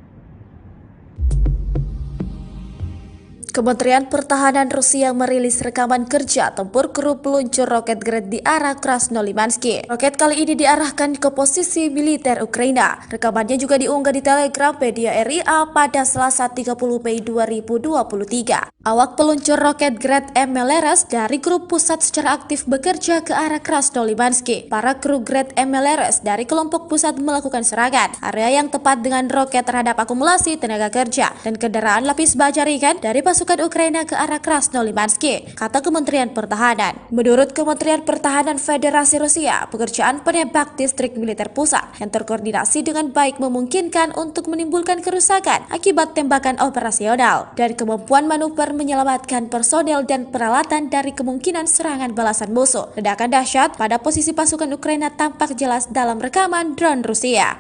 Kementerian Pertahanan Rusia merilis rekaman kerja tempur kru peluncur roket Gred di arah Krasnolimansky. Roket kali ini diarahkan ke posisi militer Ukraina. Rekamannya juga diunggah di Telegram media RIA pada Selasa 30 Mei 2023. Awak peluncur roket Gred MLRS dari grup pusat secara aktif bekerja ke arah Krasnolimansky. Para kru Gred MLRS dari kelompok pusat melakukan serangan area yang tepat dengan roket terhadap akumulasi tenaga kerja dan kendaraan lapis baja ringan dari pasukan Ukraina ke arah Krasnolimansky, kata Kementerian Pertahanan. Menurut Kementerian Pertahanan Federasi Rusia, pekerjaan penembak distrik militer pusat yang terkoordinasi dengan baik memungkinkan untuk menimbulkan kerusakan akibat tembakan operasional dan kemampuan manuver menyelamatkan personel dan peralatan dari kemungkinan serangan balasan musuh. Ledakan dahsyat pada posisi pasukan Ukraina tampak jelas dalam rekaman drone Rusia.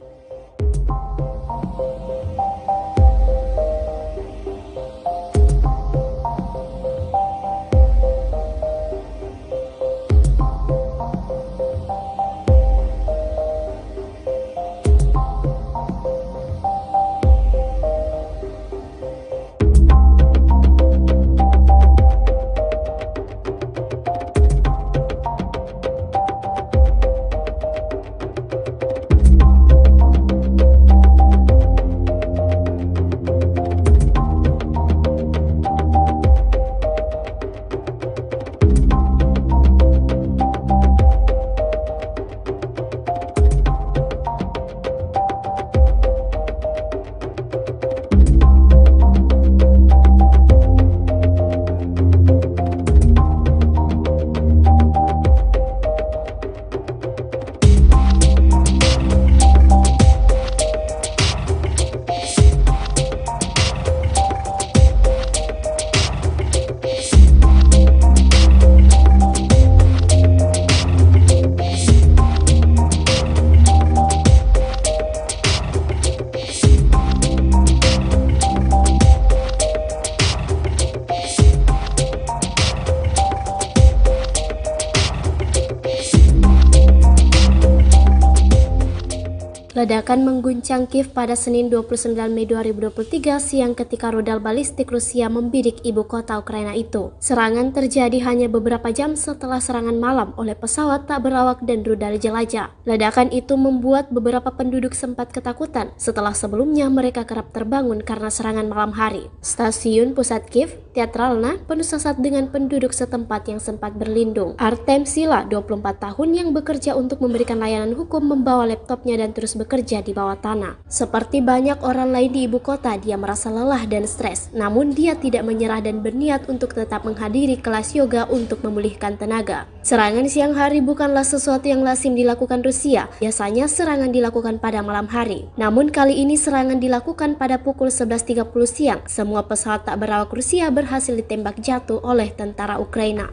Ledakan mengguncang Kiev pada Senin 29 Mei 2023 siang ketika rudal balistik Rusia membidik ibu kota Ukraina itu. Serangan terjadi hanya beberapa jam setelah serangan malam oleh pesawat tak berawak dan rudal jelajah. Ledakan itu membuat beberapa penduduk sempat ketakutan setelah sebelumnya mereka kerap terbangun karena serangan malam hari. Stasiun pusat Kiev, Teatralna, penuh sesak dengan penduduk setempat yang sempat berlindung. Artem Sila, 24 tahun yang bekerja untuk memberikan layanan hukum, membawa laptopnya dan terus bekerja di bawah tanah. Seperti banyak orang lain di ibu kota, dia merasa lelah dan stres. Namun dia tidak menyerah dan berniat untuk tetap menghadiri kelas yoga untuk memulihkan tenaga. Serangan siang hari bukanlah sesuatu yang lazim dilakukan Rusia. Biasanya serangan dilakukan pada malam hari. Namun kali ini serangan dilakukan pada pukul 11.30 siang. Semua pesawat tak berawak Rusia berhasil ditembak jatuh oleh tentara Ukraina.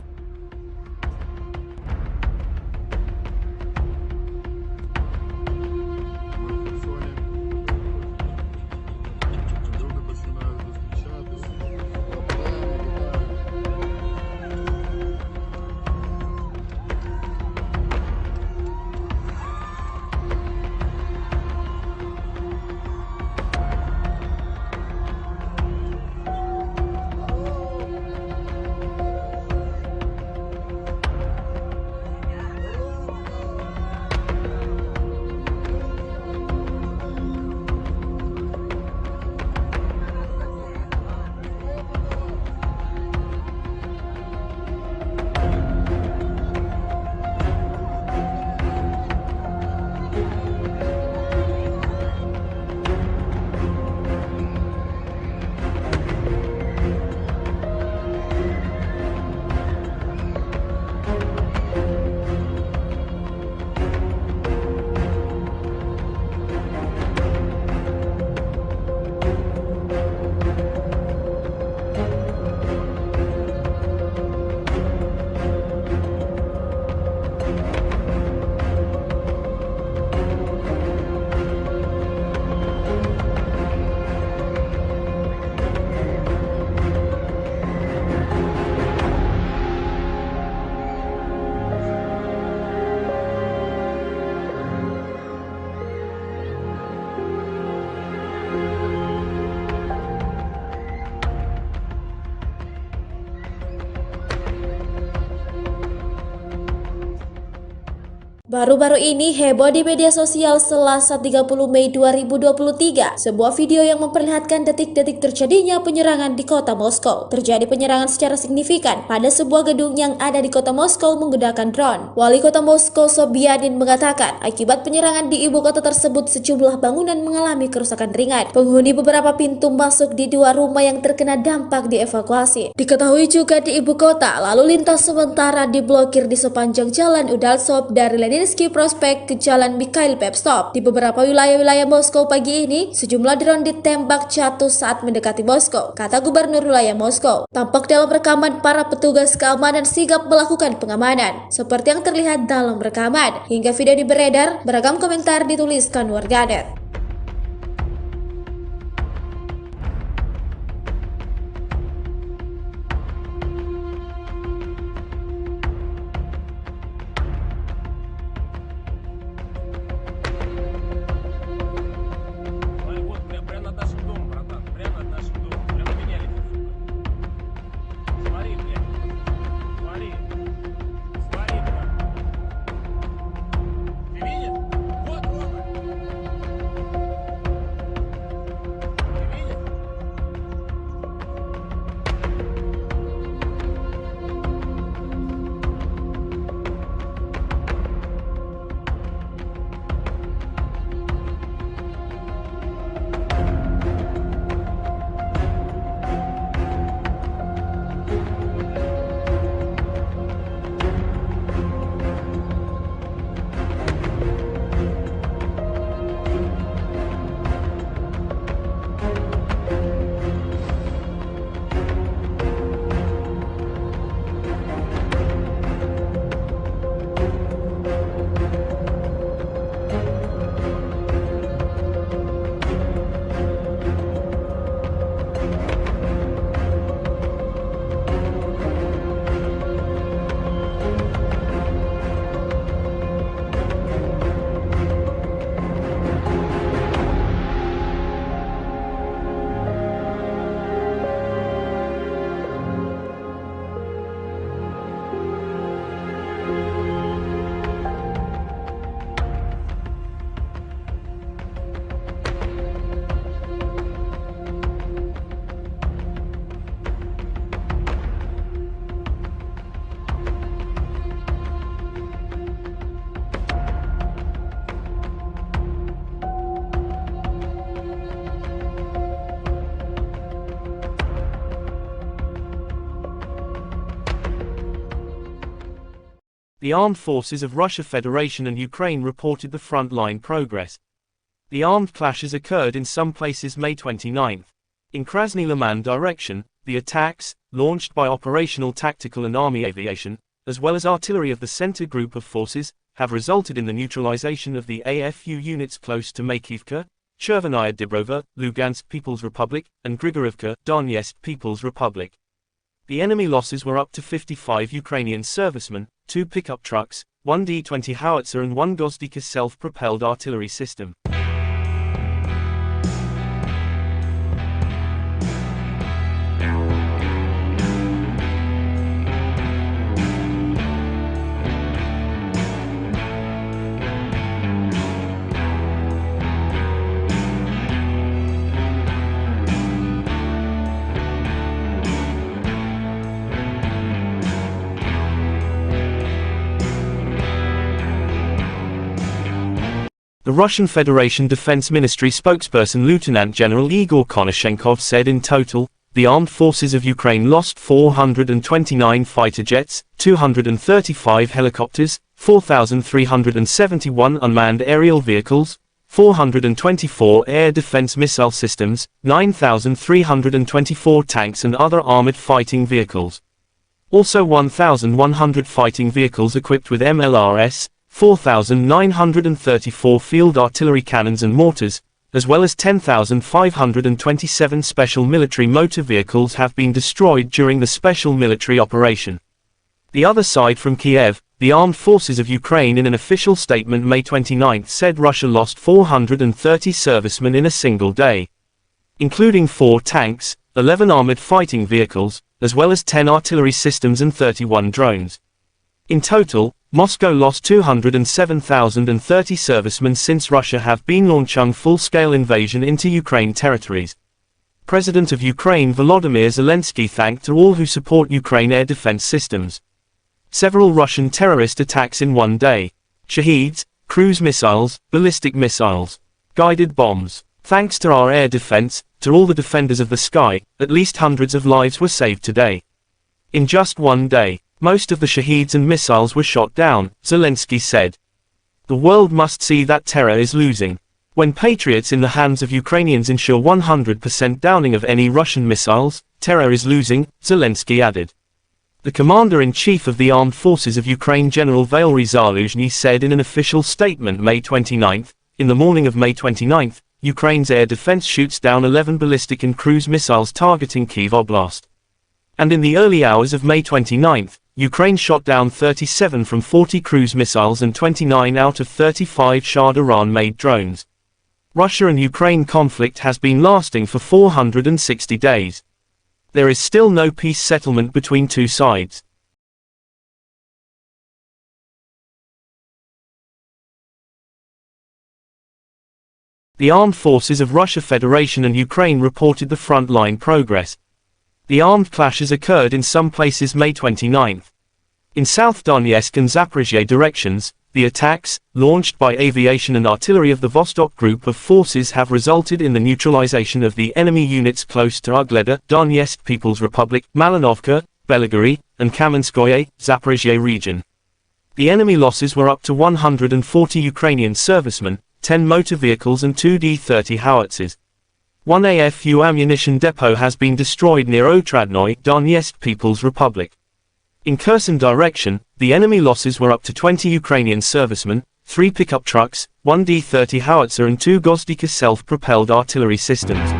Baru-baru ini heboh di media sosial Selasa 30 Mei 2023, sebuah video yang memperlihatkan detik-detik terjadinya penyerangan di kota Moskow. Terjadi penyerangan secara signifikan pada sebuah gedung yang ada di kota Moskow menggunakan drone. Wali kota Moskow Sobyanin mengatakan, akibat penyerangan di ibu kota tersebut sejumlah bangunan mengalami kerusakan ringan. Penghuni beberapa pintu masuk di dua rumah yang terkena dampak dievakuasi. Diketahui juga di ibu kota, lalu lintas sementara diblokir di sepanjang jalan Udaltsov dari Leninsky Prospect ke Jalan Mikhail Pevstov. Di beberapa wilayah-wilayah Moskow pagi ini, sejumlah drone ditembak jatuh saat mendekati Moskow, kata Gubernur wilayah Moskow. Tampak dalam rekaman para petugas keamanan sigap melakukan pengamanan, seperti yang terlihat dalam rekaman. Hingga video beredar, beragam komentar dituliskan warganet. Вот прямо над нашим домом, братан. Прямо над нашим домом. Прямо меня летит, сука. Смотри, блядь. Смотри. Смотри, брат. Ты видишь? Вот, Рома. Ты видишь? The armed forces of Russia Federation and Ukraine reported the front-line progress. The armed clashes occurred in some places May 29. In Krasny Liman direction, the attacks, launched by operational tactical and army aviation, as well as artillery of the center group of forces, have resulted in the neutralization of the AFU units close to Makivka, Chervenaya Dibrova, Lugansk People's Republic, and Grigorivka, Donetsk People's Republic. The enemy losses were up to 55 Ukrainian servicemen, 2 pickup trucks, 1 D-20 howitzer and 1 Gozdika self-propelled artillery system. The Russian Federation Defense Ministry spokesperson Lieutenant General Igor Konashenkov said in total, the armed forces of Ukraine lost 429 fighter jets, 235 helicopters, 4,371 unmanned aerial vehicles, 424 air defense missile systems, 9,324 tanks and other armored fighting vehicles. Also 1,100 fighting vehicles equipped with MLRS, 4,934 field artillery cannons and mortars, as well as 10,527 special military motor vehicles have been destroyed during the special military operation. The other side from Kiev, the armed forces of Ukraine in an official statement May 29 said Russia lost 430 servicemen in a single day, including 4 tanks, 11 armored fighting vehicles, as well as 10 artillery systems and 31 drones. In total, Moscow lost 207,030 servicemen since Russia have been launching full-scale invasion into Ukraine territories. President of Ukraine Volodymyr Zelensky thanked all who support Ukraine air defense systems. Several Russian terrorist attacks in one day. Shaheeds, cruise missiles, ballistic missiles, guided bombs. Thanks to our air defense, to all the defenders of the sky, at least hundreds of lives were saved today. In just one day, most of the Shaheeds and missiles were shot down, Zelensky said. The world must see that terror is losing. When patriots in the hands of Ukrainians ensure 100% downing of any Russian missiles, terror is losing, Zelensky added. The commander-in-chief of the armed forces of Ukraine General Valery Zaluzhny said in an official statement May 29, in the morning of May 29, Ukraine's air defense shoots down 11 ballistic and cruise missiles targeting Kyiv Oblast. And in the early hours of May 29, Ukraine shot down 37 from 40 cruise missiles and 29 out of 35 Shah Iran-made drones. Russia and Ukraine conflict has been lasting for 460 days. There is still no peace settlement between two sides. The armed forces of Russia Federation and Ukraine reported the frontline progress. The armed clashes occurred in some places May 29. In South Donetsk and Zaporizhzhia directions, the attacks, launched by aviation and artillery of the Vostok Group of forces have resulted in the neutralization of the enemy units close to Ugleda, Donetsk People's Republic, Malinovka, Belgorod, and Kamenskoye, Zaporizhzhia region. The enemy losses were up to 140 Ukrainian servicemen, 10 motor vehicles and 2 D-30 howitzers. One AFU ammunition depot has been destroyed near Otradnoy, Donetsk People's Republic. In Kherson direction, the enemy losses were up to 20 Ukrainian servicemen, 3 pickup trucks, 1 D-30 howitzer and 2 Gozdika self-propelled artillery systems.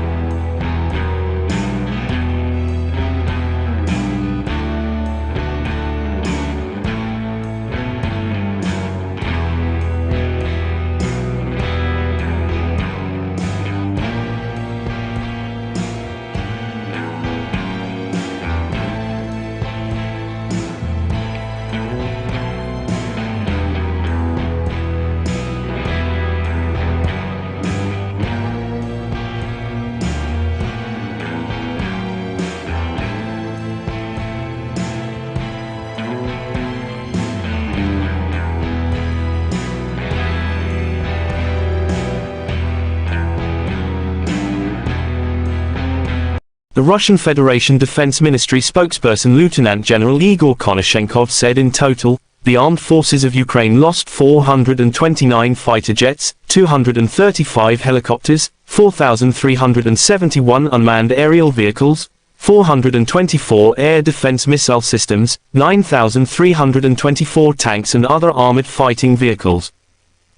The Russian Federation Defense Ministry spokesperson Lieutenant General Igor Konashenkov said in total, the armed forces of Ukraine lost 429 fighter jets, 235 helicopters, 4,371 unmanned aerial vehicles, 424 air defense missile systems, 9,324 tanks and other armored fighting vehicles.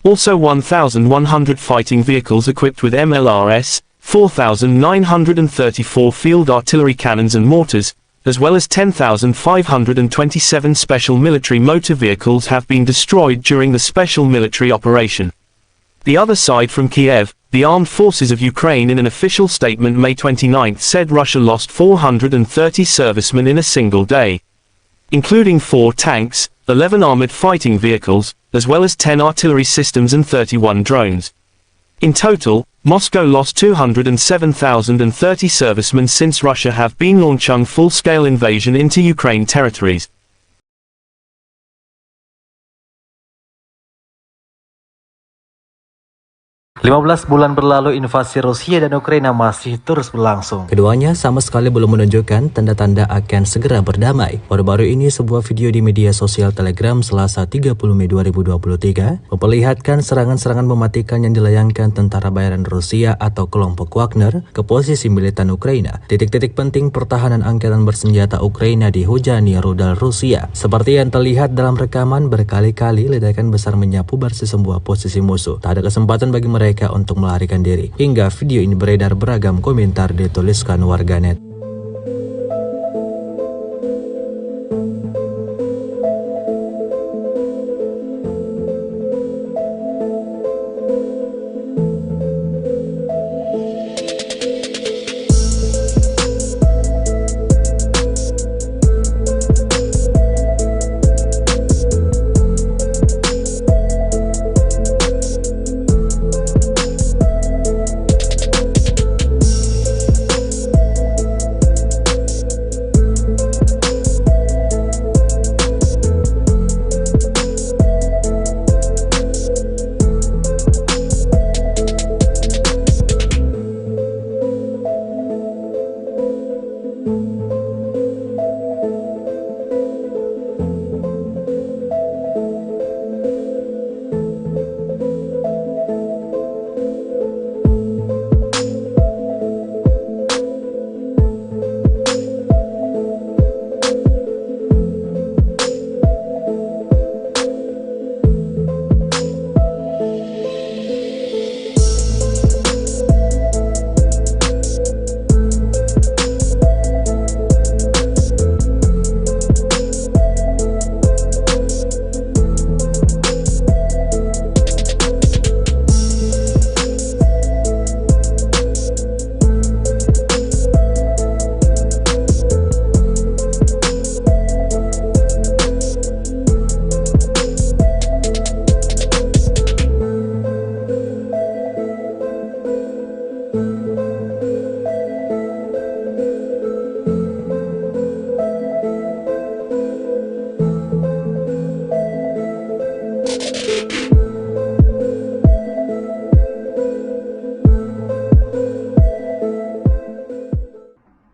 Also 1,100 fighting vehicles equipped with MLRS, 4,934 field artillery cannons and mortars, as well as 10,527 special military motor vehicles have been destroyed during the special military operation. The other side from Kiev, the armed forces of Ukraine in an official statement May 29 said Russia lost 430 servicemen in a single day, including 4 tanks, 11 armored fighting vehicles, as well as 10 artillery systems and 31 drones. In total, Moscow lost 207,030 servicemen since Russia have been launching full-scale invasion into Ukraine territories. "15 bulan berlalu invasi Rusia dan Ukraina masih terus berlangsung. Keduanya sama sekali belum menunjukkan tanda-tanda akan segera berdamai. Baru-baru ini sebuah video di media sosial Telegram Selasa 30 Mei 2023 memperlihatkan serangan-serangan mematikan yang dilayangkan tentara bayaran Rusia atau kelompok Wagner ke posisi militan Ukraina. Titik-titik penting pertahanan angkatan bersenjata Ukraina dihujani rudal Rusia. Seperti yang terlihat dalam rekaman, berkali-kali ledakan besar menyapu bersih sebuah posisi musuh. Tak ada kesempatan bagi mereka untuk melarikan diri. Hingga video ini beredar, beragam komentar dituliskan warganet.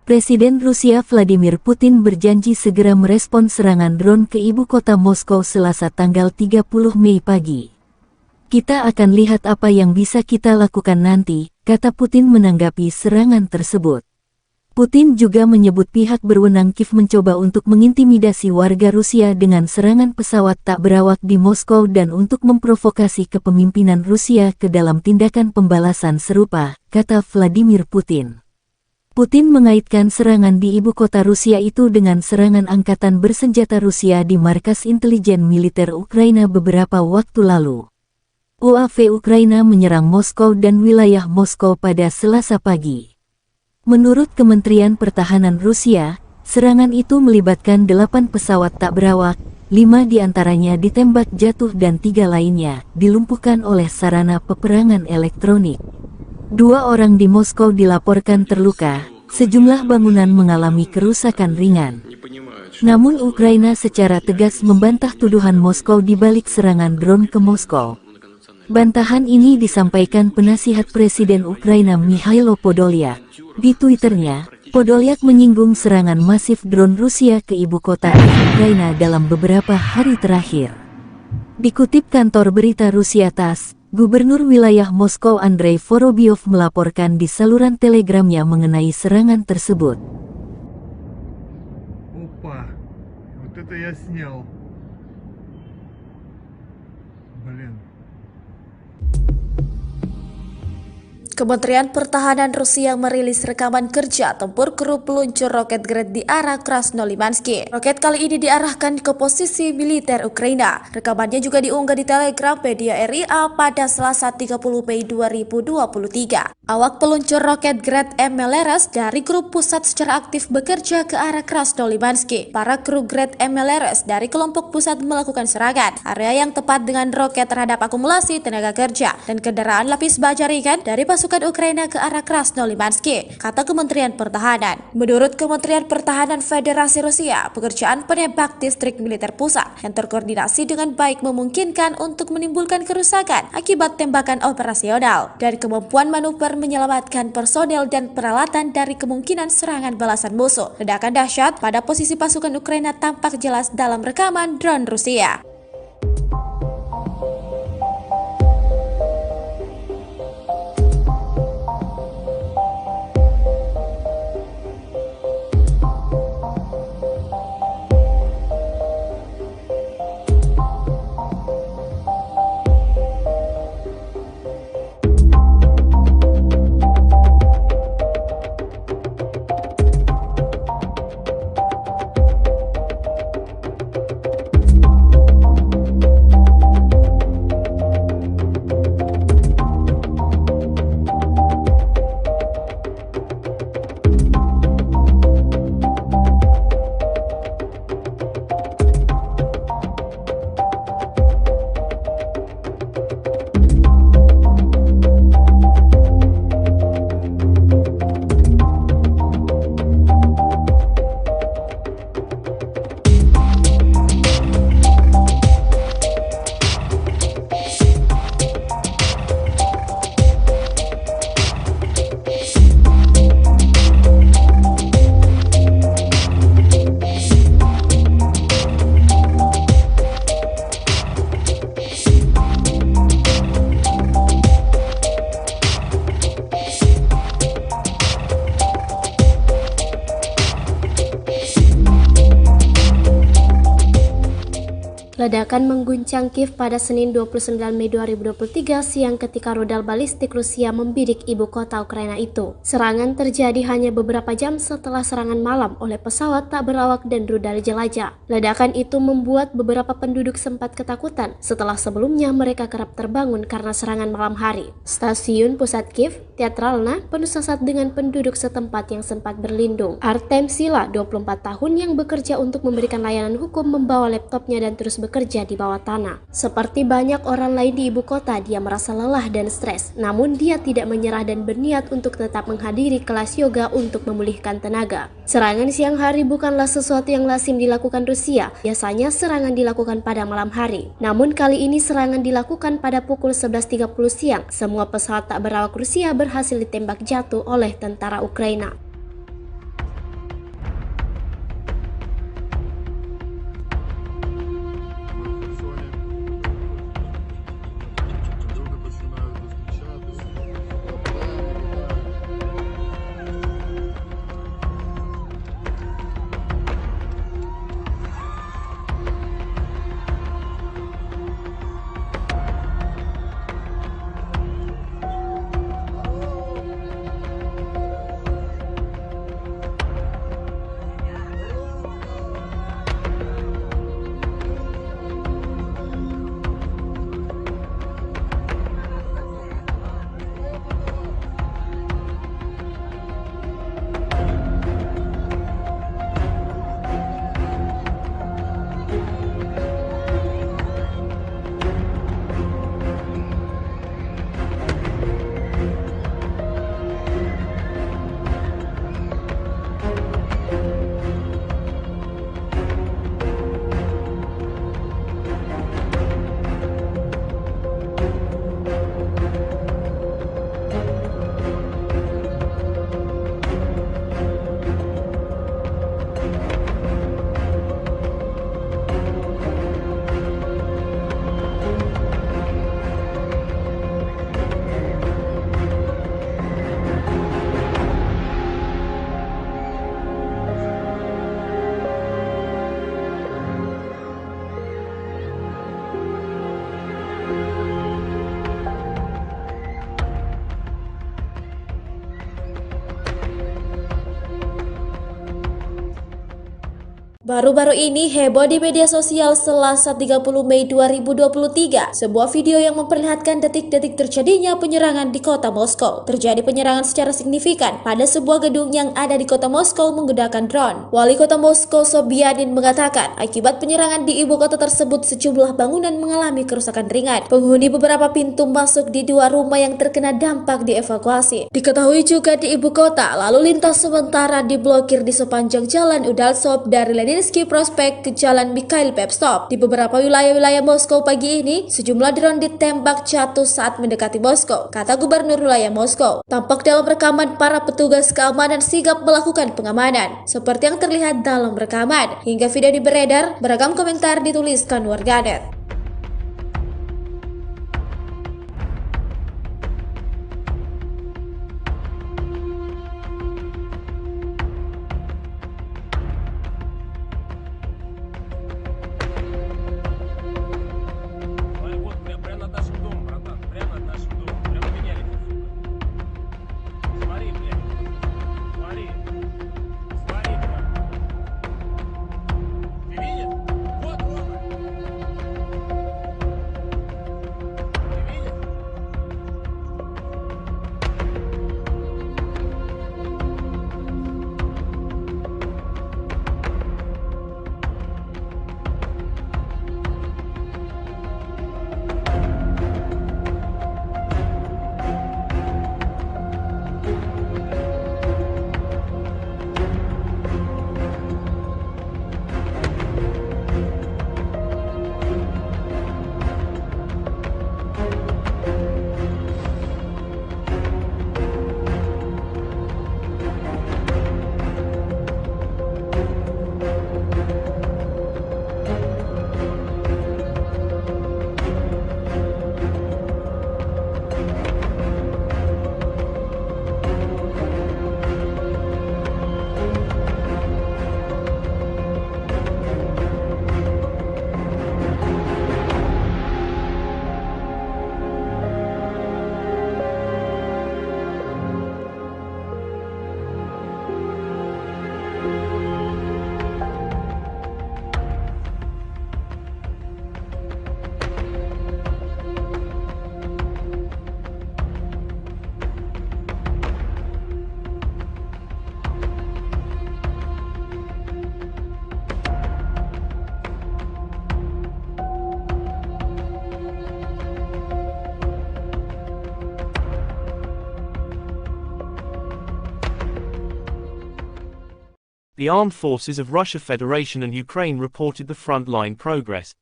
Presiden Rusia Vladimir Putin berjanji segera merespons serangan drone ke ibu kota Moskow Selasa tanggal 30 Mei pagi. Kita akan lihat apa yang bisa kita lakukan nanti, kata Putin menanggapi serangan tersebut. Putin juga menyebut pihak berwenang Kiev mencoba untuk mengintimidasi warga Rusia dengan serangan pesawat tak berawak di Moskow dan untuk memprovokasi kepemimpinan Rusia ke dalam tindakan pembalasan serupa, kata Vladimir Putin. Putin mengaitkan serangan di ibu kota Rusia itu dengan serangan angkatan bersenjata Rusia di markas intelijen militer Ukraina beberapa waktu lalu. UAV Ukraina menyerang Moskow dan wilayah Moskow pada Selasa pagi. Menurut Kementerian Pertahanan Rusia, serangan itu melibatkan 8 pesawat tak berawak, 5 diantaranya ditembak jatuh dan 3 lainnya dilumpuhkan oleh sarana peperangan elektronik. 2 orang di Moskow dilaporkan terluka, sejumlah bangunan mengalami kerusakan ringan. Namun Ukraina secara tegas membantah tuduhan Moskow di balik serangan drone ke Moskow. Bantahan ini disampaikan penasihat Presiden Ukraina Mikhailo Podolyak. Di Twitternya, Podolyak menyinggung serangan masif drone Rusia ke ibu kota Ukraina dalam beberapa hari terakhir. Dikutip kantor berita Rusia TASS, Gubernur wilayah Moskow Andrei Vorobyov melaporkan di saluran telegramnya mengenai serangan tersebut. Опа, вот это я снял. Блин. Kementerian Pertahanan Rusia merilis rekaman kerja tempur kru peluncur roket Gred di arah Krasnolimansky. Roket kali ini diarahkan ke posisi militer Ukraina. Rekamannya juga diunggah di Telegram media RIA pada Selasa 30 Mei 2023. Awak peluncur roket Gred MLRS dari grup pusat secara aktif bekerja ke arah Krasnolimansky. Para kru Gred MLRS dari kelompok pusat melakukan serangan area yang tepat dengan roket terhadap akumulasi tenaga kerja dan kendaraan lapis baja ringan dari pasukan Ukraina ke arah Krasnolimansky, kata Kementerian Pertahanan. Menurut Kementerian Pertahanan Federasi Rusia, pekerjaan penembak distrik militer pusat yang terkoordinasi dengan baik memungkinkan untuk menimbulkan kerusakan akibat tembakan operasional dan kemampuan manuver menyelamatkan personel dan peralatan dari kemungkinan serangan balasan musuh. Ledakan dahsyat pada posisi pasukan Ukraina tampak jelas dalam rekaman drone Rusia. Ledakan mengguncang Kiev pada Senin 29 Mei 2023 siang ketika rudal balistik Rusia membidik ibu kota Ukraina itu. Serangan terjadi hanya beberapa jam setelah serangan malam oleh pesawat tak berawak dan rudal jelajah. Ledakan itu membuat beberapa penduduk sempat ketakutan setelah sebelumnya mereka kerap terbangun karena serangan malam hari. Stasiun pusat Kiev, Teatralna, penuh sesak dengan penduduk setempat yang sempat berlindung. Artem Sila, 24 tahun yang bekerja untuk memberikan layanan hukum, membawa laptopnya dan terus bekerja di bawah tanah. Seperti banyak orang lain di ibu kota, dia merasa lelah dan stres. Namun dia tidak menyerah dan berniat untuk tetap menghadiri kelas yoga untuk memulihkan tenaga. Serangan siang hari bukanlah sesuatu yang lazim dilakukan Rusia. Biasanya serangan dilakukan pada malam hari. Namun kali ini serangan dilakukan pada pukul 11.30 siang. Semua pesawat tak berawak Rusia berhasil ditembak jatuh oleh tentara Ukraina. Baru-baru ini heboh di media sosial Selasa 30 Mei 2023, sebuah video yang memperlihatkan detik-detik terjadinya penyerangan di kota Moskow. Terjadi penyerangan secara signifikan pada sebuah gedung yang ada di kota Moskow menggunakan drone. Wali kota Moskow Sobyanin mengatakan, akibat penyerangan di ibu kota tersebut sejumlah bangunan mengalami kerusakan ringan. Penghuni beberapa pintu masuk di dua rumah yang terkena dampak dievakuasi. Diketahui juga di ibu kota, lalu lintas sementara diblokir di sepanjang jalan Udaltsov dari Leninsky Prospect ke Jalan Mikhail Pevstov. Di beberapa wilayah-wilayah Moskow pagi ini, sejumlah drone ditembak jatuh saat mendekati Moskow, kata Gubernur wilayah Moskow. Tampak dalam rekaman para petugas keamanan sigap melakukan pengamanan, seperti yang terlihat dalam rekaman. Hingga video beredar, beragam komentar dituliskan warganet. Вот прямо над нашим домом, братан. Прямо над нашим домом. Прямо меня летит, сука. Смотри, блядь. Смотри. Смотри, блядь. Ты видишь? Вот, Рома. Ты видишь? The armed forces of Russia Federation and Ukraine reported the front-line progress.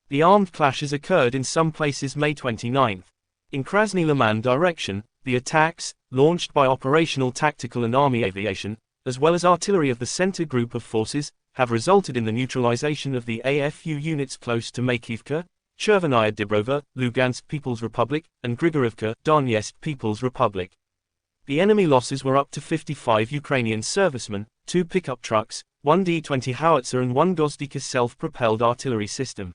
The armed clashes occurred in some places May 29. In Krasny Liman direction, the attacks, launched by operational tactical and army aviation, as well as artillery of the Center Group of Forces, have resulted in the neutralization of the AFU units close to Makivka, Chervenaya Dibrova, Lugansk People's Republic, and Grigorivka, Donetsk People's Republic. The enemy losses were up to 55 Ukrainian servicemen, 2 pickup trucks, 1 D-20 howitzer and 1 Gozdika self-propelled artillery system.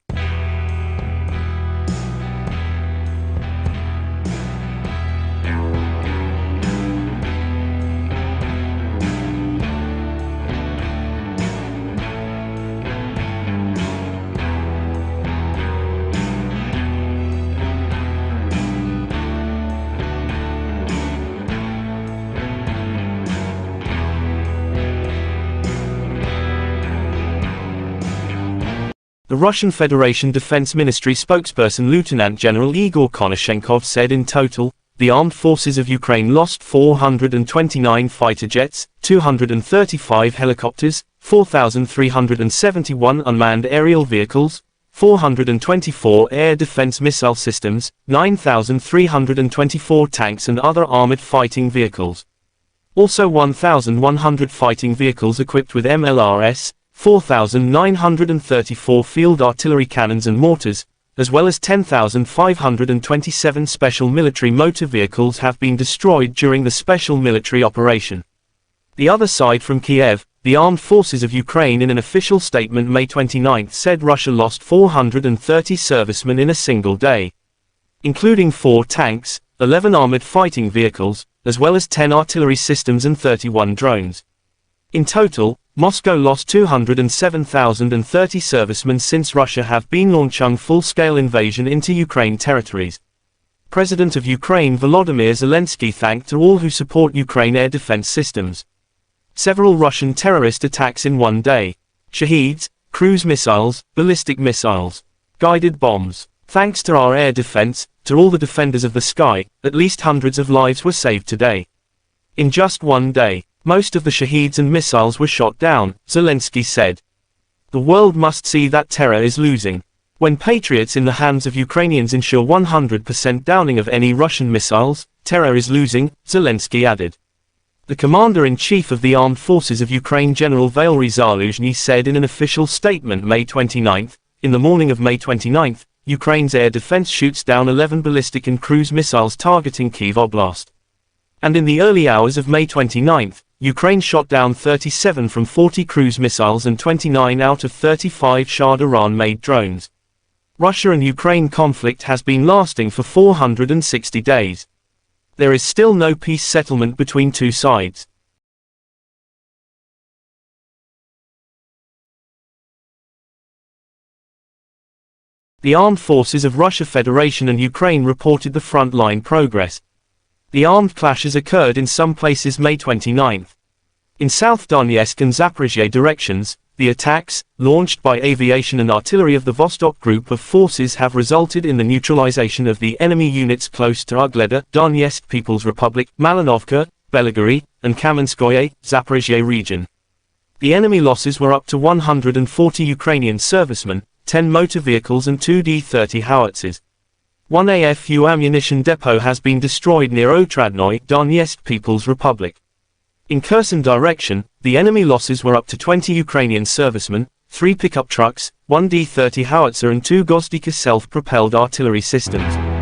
The Russian Federation Defense Ministry spokesperson Lieutenant General Igor Konashenkov said in total, the armed forces of Ukraine lost 429 fighter jets, 235 helicopters, 4,371 unmanned aerial vehicles, 424 air defense missile systems, 9,324 tanks and other armored fighting vehicles. Also 1,100 fighting vehicles equipped with MLRS, 4,934 field artillery cannons and mortars, as well as 10,527 special military motor vehicles have been destroyed during the special military operation. The other side from Kiev, the armed forces of Ukraine in an official statement May 29 said Russia lost 430 servicemen in a single day, including 4 tanks, 11 armored fighting vehicles, as well as 10 artillery systems and 31 drones. In total, Moscow lost 207,030 servicemen since Russia have been launching full-scale invasion into Ukraine territories. President of Ukraine Volodymyr Zelensky thanked all who support Ukraine air defense systems. Several Russian terrorist attacks in one day. Shaheeds, cruise missiles, ballistic missiles, guided bombs. Thanks to our air defense, to all the defenders of the sky, at least hundreds of lives were saved today. In just one day, most of the Shaheeds and missiles were shot down, Zelensky said. The world must see that terror is losing. When Patriots in the hands of Ukrainians ensure 100% downing of any Russian missiles, terror is losing, Zelensky added. The Commander-in-Chief of the Armed Forces of Ukraine General Valery Zaluzhny said in an official statement May 29, in the morning of May 29, Ukraine's air defense shoots down 11 ballistic and cruise missiles targeting Kyiv Oblast. And in the early hours of May 29, Ukraine shot down 37 from 40 cruise missiles and 29 out of 35 Shah Iran-made drones. Russia and Ukraine conflict has been lasting for 460 days. There is still no peace settlement between two sides. The armed forces of Russia Federation and Ukraine reported the front-line progress. The armed clashes occurred in some places May 29. In South Donetsk and Zaporizhzhia directions, the attacks, launched by aviation and artillery of the Vostok Group of forces have resulted in the neutralization of the enemy units close to Ugleda, Donetsk People's Republic, Malinovka, Belgorod, and Kamenskoye, Zaporizhzhia region. The enemy losses were up to 140 Ukrainian servicemen, 10 motor vehicles and 2 D-30 howitzers. One AFU ammunition depot has been destroyed near Otradnoy, Donetsk People's Republic. In Kherson direction, the enemy losses were up to 20 Ukrainian servicemen, 3 pickup trucks, 1 D-30 howitzer and 2 Gozdika self-propelled artillery systems.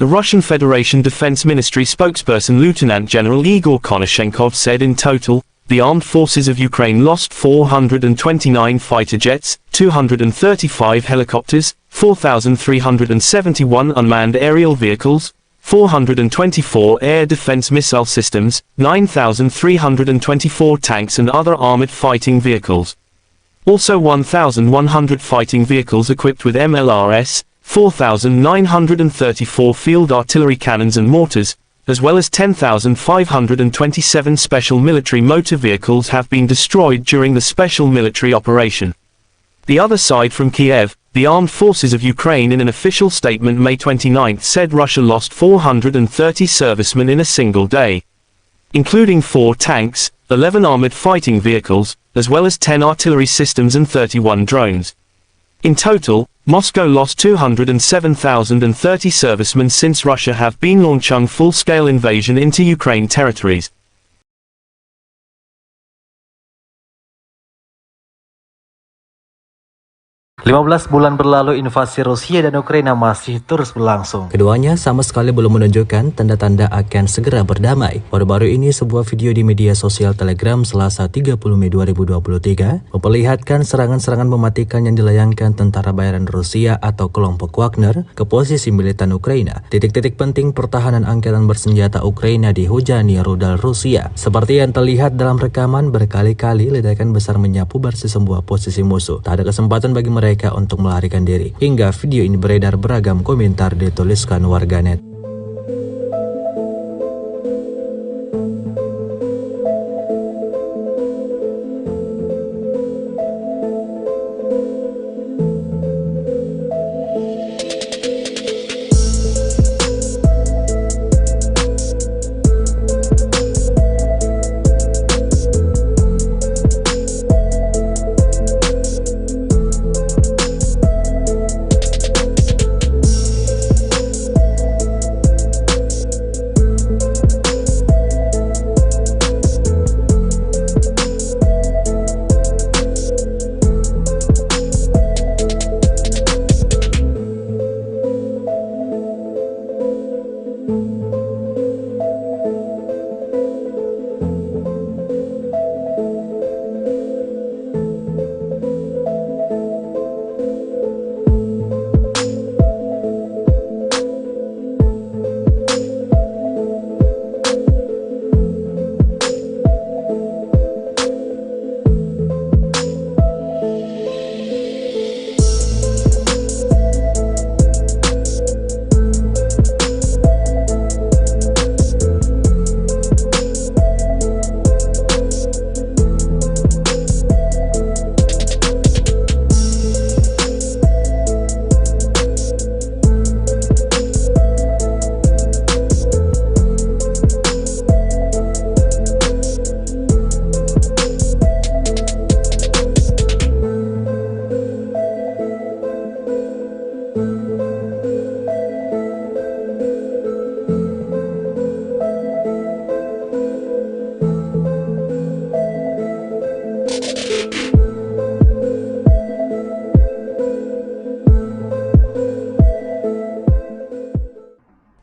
The Russian Federation Defense Ministry spokesperson Lieutenant General Igor Konashenkov said in total, the armed forces of Ukraine lost 429 fighter jets, 235 helicopters, 4,371 unmanned aerial vehicles, 424 air defense missile systems, 9,324 tanks and other armored fighting vehicles. Also 1,100 fighting vehicles equipped with MLRS, 4,934 field artillery cannons and mortars, as well as 10,527 special military motor vehicles have been destroyed during the special military operation. The other side from Kiev, the armed forces of Ukraine in an official statement May 29 said Russia lost 430 servicemen in a single day, including 4 tanks, 11 armored fighting vehicles, as well as 10 artillery systems and 31 drones. In total, Moscow lost 207,030 servicemen since Russia have been launching full-scale invasion into Ukraine territories. 15 bulan berlalu, invasi Rusia dan Ukraina masih terus berlangsung. Keduanya sama sekali belum menunjukkan tanda-tanda akan segera berdamai. Baru-baru ini sebuah video di media sosial Telegram Selasa 30 Mei 2023 memperlihatkan serangan-serangan mematikan yang dilayangkan tentara bayaran Rusia atau kelompok Wagner ke posisi militan Ukraina. Titik-titik penting pertahanan angkatan bersenjata Ukraina dihujani rudal Rusia. Seperti yang terlihat dalam rekaman, berkali-kali ledakan besar menyapu bersih sebuah posisi musuh. Tak ada kesempatan bagi mereka untuk melarikan diri. Hingga video ini beredar, beragam komentar dituliskan warganet.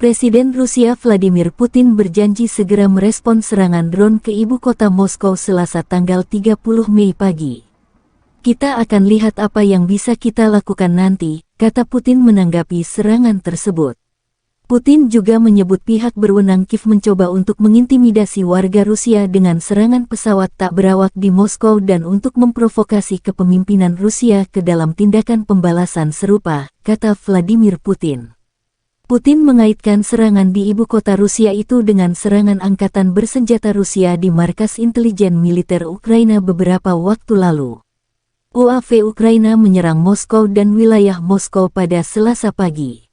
Presiden Rusia Vladimir Putin berjanji segera merespons serangan drone ke ibu kota Moskow Selasa tanggal 30 Mei pagi. Kita akan lihat apa yang bisa kita lakukan nanti, kata Putin menanggapi serangan tersebut. Putin juga menyebut pihak berwenang Kiev mencoba untuk mengintimidasi warga Rusia dengan serangan pesawat tak berawak di Moskow dan untuk memprovokasi kepemimpinan Rusia ke dalam tindakan pembalasan serupa, kata Vladimir Putin. Putin mengaitkan serangan di ibu kota Rusia itu dengan serangan angkatan bersenjata Rusia di markas intelijen militer Ukraina beberapa waktu lalu. UAV Ukraina menyerang Moskow dan wilayah Moskow pada Selasa pagi.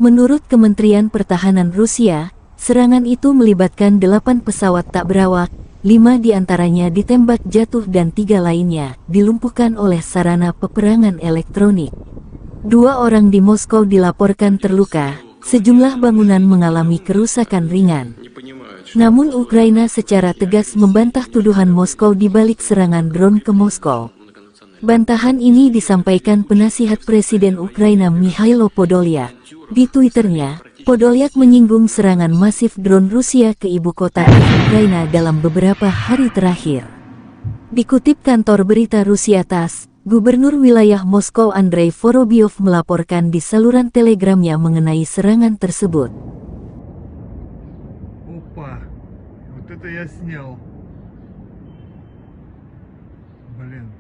Menurut Kementerian Pertahanan Rusia, serangan itu melibatkan 8 pesawat tak berawak, 5 diantaranya ditembak jatuh dan 3 lainnya dilumpuhkan oleh sarana peperangan elektronik. 2 orang di Moskow dilaporkan terluka, sejumlah bangunan mengalami kerusakan ringan. Namun Ukraina secara tegas membantah tuduhan Moskow di balik serangan drone ke Moskow. Bantahan ini disampaikan penasihat Presiden Ukraina Mikhailo Podolyak. Di Twitternya, Podolyak menyinggung serangan masif drone Rusia ke ibu kota Ukraina dalam beberapa hari terakhir. Dikutip kantor berita Rusia TASS, Gubernur wilayah Moskow Andrei Vorobyov melaporkan di saluran telegramnya mengenai serangan tersebut. Опа, вот это я снял. Блин.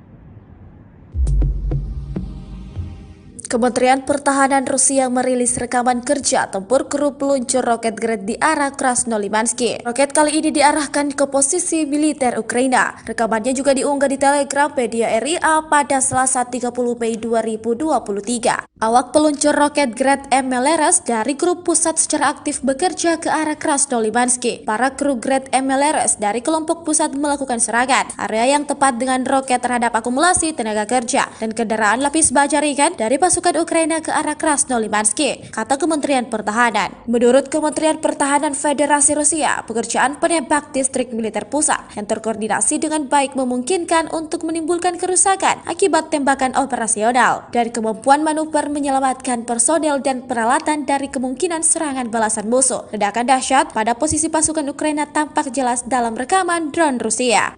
Kementerian Pertahanan Rusia merilis rekaman kerja tempur kru peluncur roket Grad di arah Krasnolimansky. Roket kali ini diarahkan ke posisi militer Ukraina. Rekamannya juga diunggah di Telegram media RIA pada Selasa 30 Mei 2023. Awak peluncur roket Grad MLRS dari grup pusat secara aktif bekerja ke arah Krasnolimansky. Para kru Grad MLRS dari kelompok pusat melakukan serangan area yang tepat dengan roket terhadap akumulasi tenaga kerja dan kendaraan lapis baja ringan dari pasukan Ukraina ke arah Krasnolimansky, kata Kementerian Pertahanan. Menurut Kementerian Pertahanan Federasi Rusia, pekerjaan penembak distrik militer pusat yang terkoordinasi dengan baik memungkinkan untuk menimbulkan kerusakan akibat tembakan operasional dan kemampuan manuver menyelamatkan personel dan peralatan dari kemungkinan serangan balasan musuh. Ledakan dahsyat pada posisi pasukan Ukraina tampak jelas dalam rekaman drone Rusia.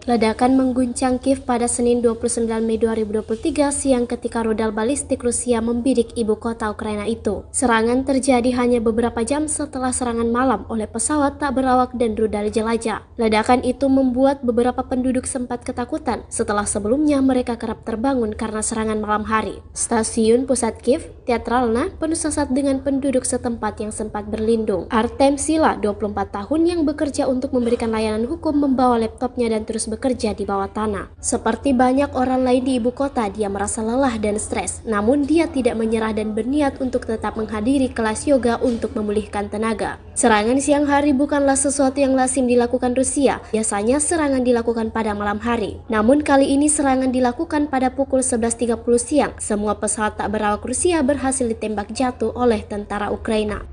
Ledakan mengguncang Kiev pada Senin 29 Mei 2023 siang ketika rudal balistik Rusia membidik ibu kota Ukraina itu. Serangan terjadi hanya beberapa jam setelah serangan malam oleh pesawat tak berawak dan rudal jelajah. Ledakan itu membuat beberapa penduduk sempat ketakutan setelah sebelumnya mereka kerap terbangun karena serangan malam hari. Stasiun pusat Kiev, Teatralna, penuh sesak dengan penduduk setempat yang sempat berlindung. Artem Sila, 24 tahun yang bekerja untuk memberikan layanan hukum, membawa laptopnya dan terus bekerja di bawah tanah. Seperti banyak orang lain di ibu kota, dia merasa lelah dan stres. Namun dia tidak menyerah dan berniat untuk tetap menghadiri kelas yoga untuk memulihkan tenaga. Serangan siang hari bukanlah sesuatu yang lazim dilakukan Rusia. Biasanya serangan dilakukan pada malam hari. Namun kali ini serangan dilakukan pada pukul 11.30 siang. Semua pesawat tak berawak Rusia berhasil ditembak jatuh oleh tentara Ukraina.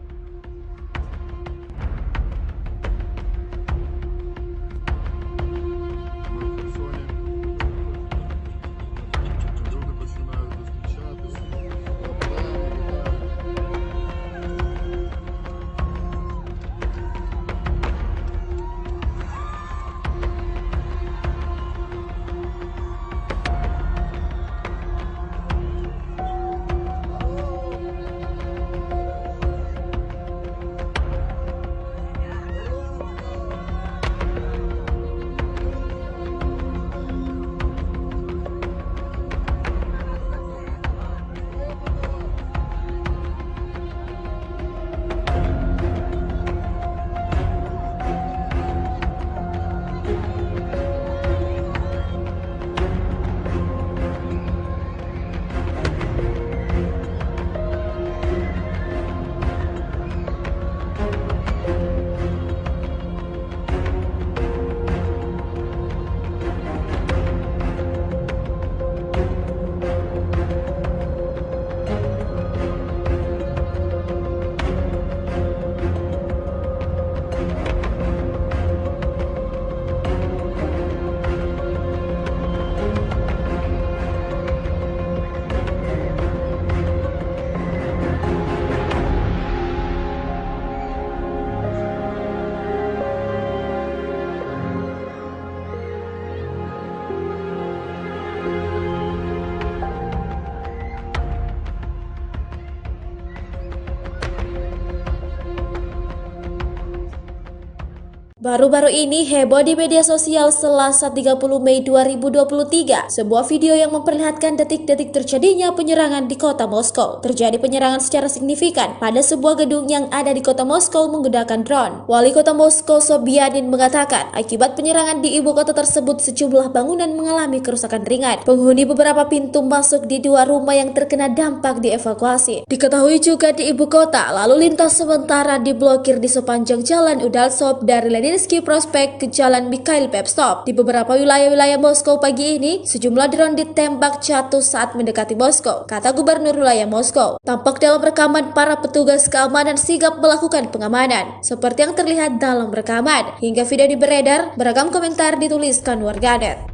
Baru-baru ini heboh di media sosial Selasa 30 Mei 2023. Sebuah video yang memperlihatkan detik-detik terjadinya penyerangan di kota Moskow. Terjadi penyerangan secara signifikan pada sebuah gedung yang ada di kota Moskow menggunakan drone. Wali kota Moskow Sobyanin mengatakan, akibat penyerangan di ibu kota tersebut sejumlah bangunan mengalami kerusakan ringan. Penghuni beberapa pintu masuk di dua rumah yang terkena dampak dievakuasi. Diketahui juga di ibu kota, lalu lintas sementara diblokir di sepanjang jalan Udaltsov dari Leninsky Prospect ke Jalan Mikhail Pevstov. Di beberapa wilayah-wilayah Moskow pagi ini, sejumlah drone ditembak jatuh saat mendekati Moskow, kata Gubernur wilayah Moskow. Tampak dalam rekaman para petugas keamanan sigap melakukan pengamanan, seperti yang terlihat dalam rekaman. Hingga video ini beredar, beragam komentar dituliskan warganet.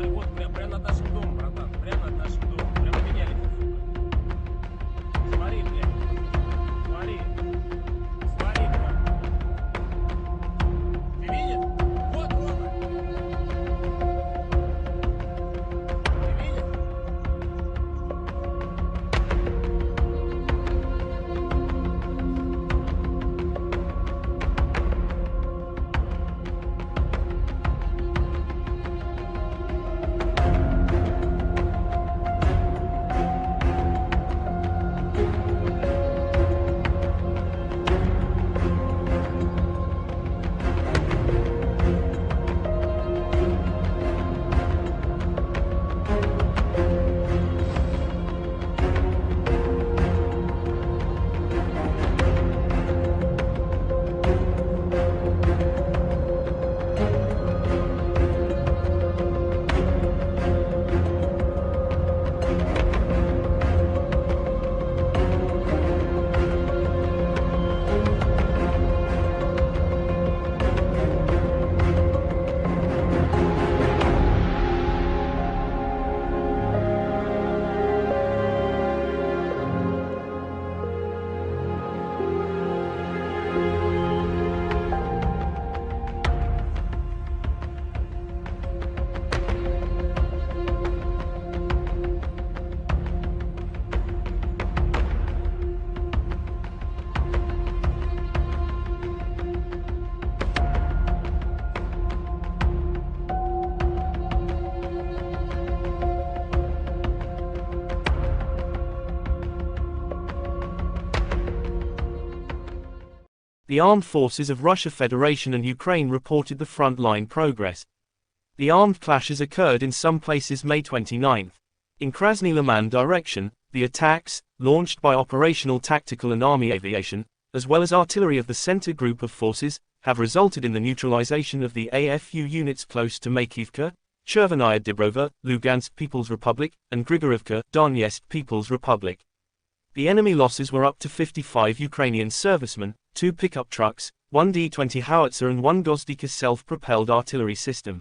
Вот прямо над нашим домом, братан. Прямо над нашим домом. Прямо меня летит, сука. Смотри, блядь. Смотри. Смотри, блядь. Ты видишь? Вот, Рома. Ты видишь? The armed forces of Russia Federation and Ukraine reported the front-line progress. The armed clashes occurred in some places May 29. In Krasny Liman direction, the attacks, launched by operational tactical and army aviation, as well as artillery of the center group of forces, have resulted in the neutralization of the AFU units close to Makivka, Chervenaya Dibrova, Lugansk People's Republic, and Grigorivka, Donetsk People's Republic. The enemy losses were up to 55 Ukrainian servicemen, 2 pickup trucks, 1 D-20 howitzer and 1 Gozdika self-propelled artillery system.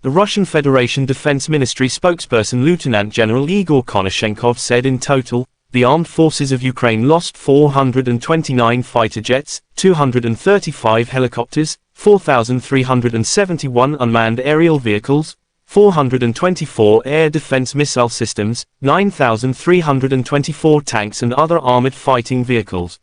The Russian Federation Defense Ministry spokesperson Lieutenant General Igor Konashenkov said in total, the armed forces of Ukraine lost 429 fighter jets, 235 helicopters, 4,371 unmanned aerial vehicles, 424 air defense missile systems, 9,324 tanks and other armored fighting vehicles.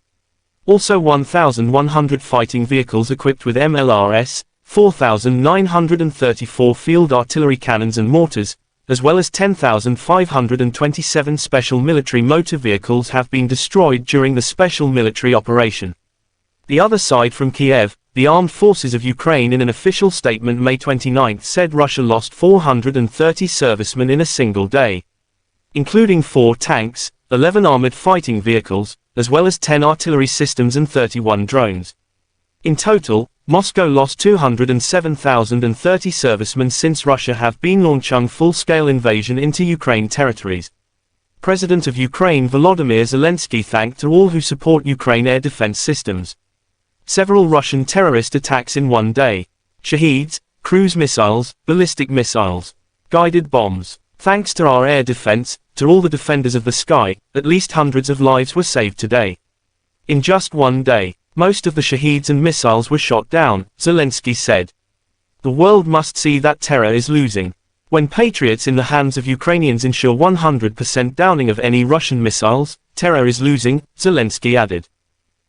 Also 1,100 fighting vehicles equipped with MLRS, 4,934 field artillery cannons and mortars, as well as 10,527 special military motor vehicles have been destroyed during the special military operation. The other side from Kiev, the armed forces of Ukraine in an official statement May 29 said Russia lost 430 servicemen in a single day, including 4 tanks, 11 armored fighting vehicles, as well as 10 artillery systems and 31 drones. In total, Moscow lost 207,030 servicemen since Russia have been launching full-scale invasion into Ukraine territories. President of Ukraine Volodymyr Zelensky thanked all who support Ukraine air defense systems. Several Russian terrorist attacks in one day. Shaheeds, cruise missiles, ballistic missiles, guided bombs. Thanks to our air defense, to all the defenders of the sky, at least hundreds of lives were saved today. In just one day, most of the Shaheeds and missiles were shot down, Zelensky said. The world must see that terror is losing. When Patriots in the hands of Ukrainians ensure 100% downing of any Russian missiles, terror is losing, Zelensky added.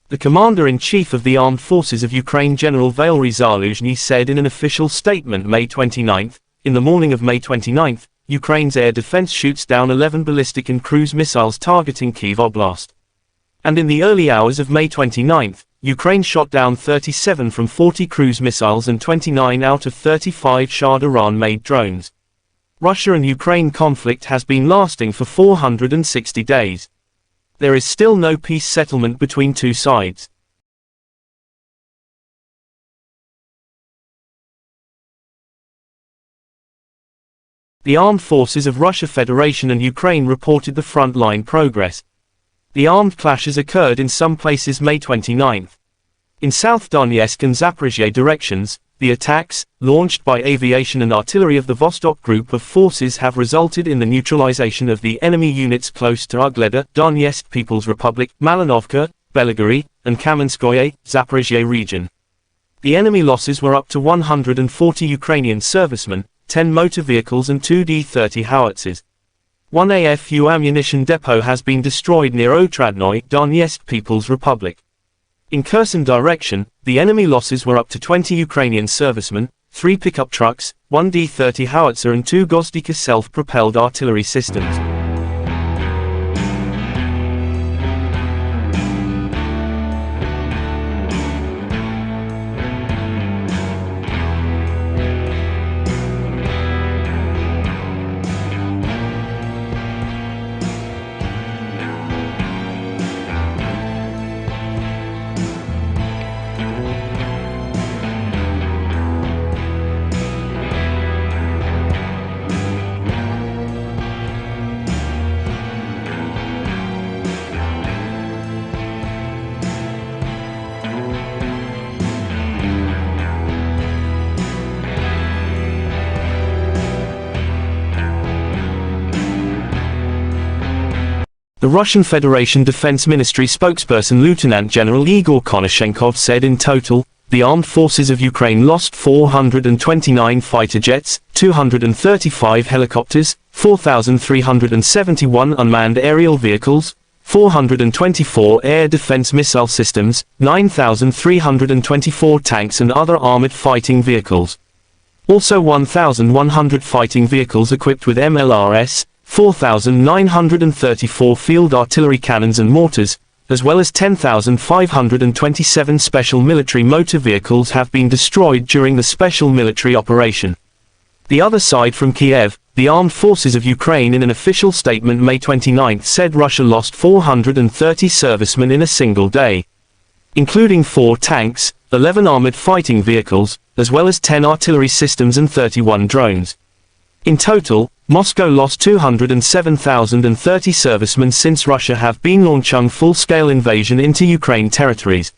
The commander-in-chief of the armed forces of Ukraine General Valery Zaluzhny said in an official statement May 29, in the morning of May 29, Ukraine's air defense shoots down 11 ballistic and cruise missiles targeting Kyiv Oblast. And in the early hours of May 29, Ukraine shot down 37 from 40 cruise missiles and 29 out of 35 Shah Iran-made drones. Russia and Ukraine conflict has been lasting for 460 days. There is still no peace settlement between two sides. The armed forces of Russia Federation and Ukraine reported the front-line progress. The armed clashes occurred in some places May 29. In South Donetsk and Zaporizhzhia directions, the attacks, launched by aviation and artillery of the Vostok group of forces have resulted in the neutralization of the enemy units close to Ugleda, Donetsk People's Republic, Malinovka, Belgorod, and Kamenskoye, Zaporizhzhia region. The enemy losses were up to 140 Ukrainian servicemen, 10 motor vehicles and 2 D-30 howitzers. One AFU ammunition depot has been destroyed near Otradnoye, Donetsk People's Republic. In Kherson direction, the enemy losses were up to 20 Ukrainian servicemen, 3 pickup trucks, 1 D-30 howitzer and 2 Gozdika self-propelled artillery systems. The Russian Federation Defense Ministry spokesperson Lieutenant General Igor Konashenkov said in total, the armed forces of Ukraine lost 429 fighter jets, 235 helicopters, 4,371 unmanned aerial vehicles, 424 air defense missile systems, 9,324 tanks and other armored fighting vehicles. Also 1,100 fighting vehicles equipped with MLRS, 4,934 field artillery cannons and mortars, as well as 10,527 special military motor vehicles have been destroyed during the special military operation. The other side from Kiev, the armed forces of Ukraine in an official statement May 29 said Russia lost 430 servicemen in a single day, including 4 tanks, 11 armored fighting vehicles, as well as 10 artillery systems and 31 drones. In total, Moscow lost 207,030 servicemen since Russia have been launching full-scale invasion into Ukraine territories.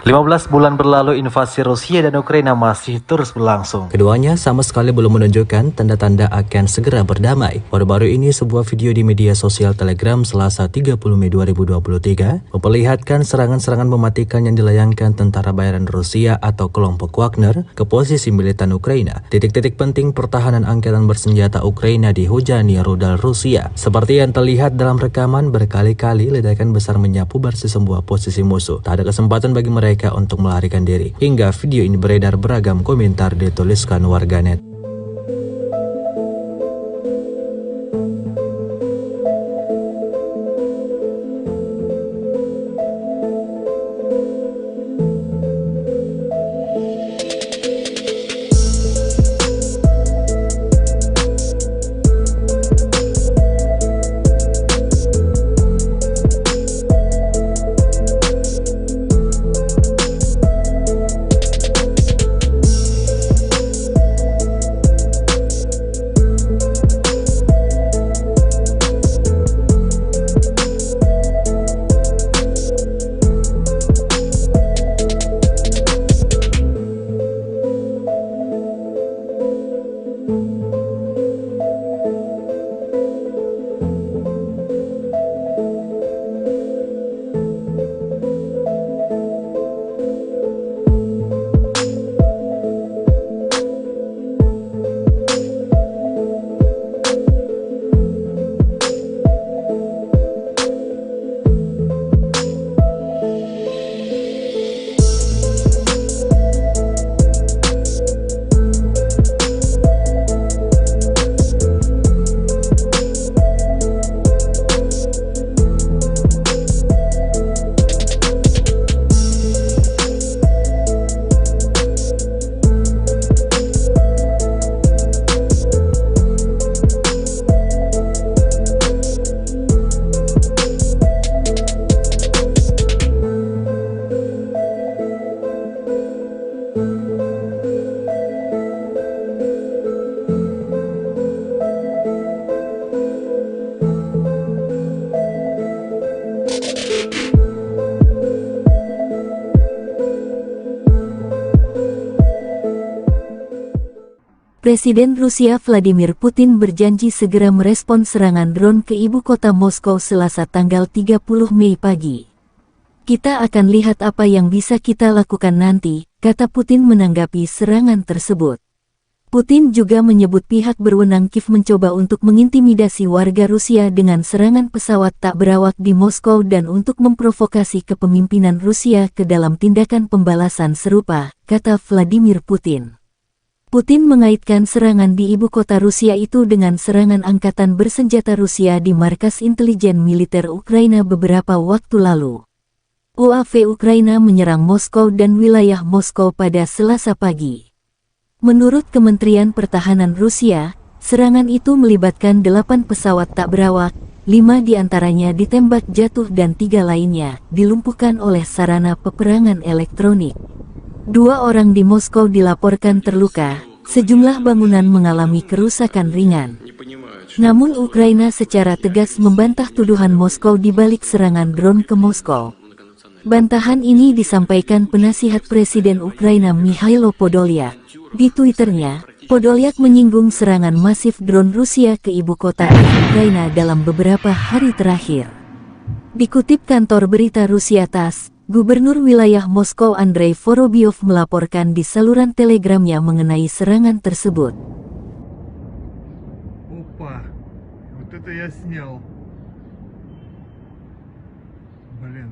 15 bulan berlalu, invasi Rusia dan Ukraina masih terus berlangsung. Keduanya sama sekali belum menunjukkan tanda-tanda akan segera berdamai. Baru-baru ini sebuah video di media sosial Telegram Selasa 30 Mei 2023 memperlihatkan serangan-serangan mematikan yang dilayangkan tentara bayaran Rusia atau kelompok Wagner ke posisi militan Ukraina. Titik-titik penting pertahanan angkatan bersenjata Ukraina dihujani rudal Rusia. Seperti yang terlihat dalam rekaman, berkali-kali ledakan besar menyapu bersih sebuah posisi musuh. Tak ada kesempatan bagi mereka untuk melarikan diri. Hingga video ini beredar, beragam komentar dituliskan warganet. Presiden Rusia Vladimir Putin berjanji segera merespons serangan drone ke ibu kota Moskow Selasa tanggal 30 Mei pagi. Kita akan lihat apa yang bisa kita lakukan nanti, kata Putin menanggapi serangan tersebut. Putin juga menyebut pihak berwenang Kiev mencoba untuk mengintimidasi warga Rusia dengan serangan pesawat tak berawak di Moskow dan untuk memprovokasi kepemimpinan Rusia ke dalam tindakan pembalasan serupa, kata Vladimir Putin. Putin mengaitkan serangan di ibu kota Rusia itu dengan serangan angkatan bersenjata Rusia di markas intelijen militer Ukraina beberapa waktu lalu. UAV Ukraina menyerang Moskow dan wilayah Moskow pada Selasa pagi. Menurut Kementerian Pertahanan Rusia, serangan itu melibatkan 8 pesawat tak berawak, 5 diantaranya ditembak jatuh dan 3 lainnya dilumpuhkan oleh sarana peperangan elektronik. 2 orang di Moskow dilaporkan terluka, sejumlah bangunan mengalami kerusakan ringan. Namun Ukraina secara tegas membantah tuduhan Moskow di balik serangan drone ke Moskow. Bantahan ini disampaikan penasihat Presiden Ukraina Mikhailo Podolyak. Di Twitternya, Podolyak menyinggung serangan masif drone Rusia ke ibu kota Ukraina dalam beberapa hari terakhir. Dikutip kantor berita Rusia TASS, Gubernur wilayah Moskow Andrei Vorobyov melaporkan di saluran telegramnya mengenai serangan tersebut. Опа, вот это я снял. Блин.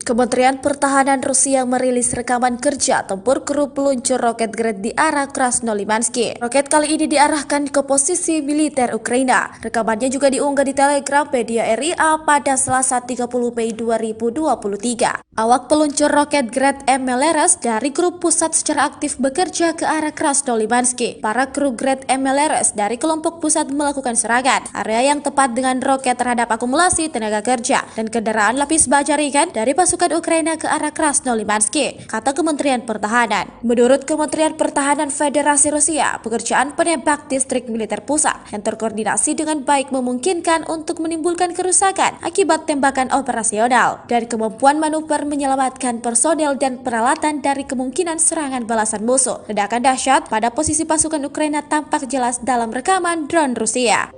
Kementerian Pertahanan Rusia merilis rekaman kerja tempur kru peluncur roket Grad di arah Krasnolimansky. Roket kali ini diarahkan ke posisi militer Ukraina. Rekamannya juga diunggah di Telegram media RIA pada Selasa 30 Mei 2023. Awak peluncur roket Grad MLRS dari grup pusat secara aktif bekerja ke arah Krasnolimansky. Para kru Grad MLRS dari kelompok pusat melakukan serangan area yang tepat dengan roket terhadap akumulasi tenaga kerja dan kendaraan lapis baja ringan dari pasukan Ukraina ke arah Krasnolimansky, kata Kementerian Pertahanan. Menurut Kementerian Pertahanan Federasi Rusia, pekerjaan penembak distrik militer pusat yang terkoordinasi dengan baik memungkinkan untuk menimbulkan kerusakan akibat tembakan operasional dan kemampuan manuver menyelamatkan personel dan peralatan dari kemungkinan serangan balasan musuh. Ledakan dahsyat pada posisi pasukan Ukraina tampak jelas dalam rekaman drone Rusia.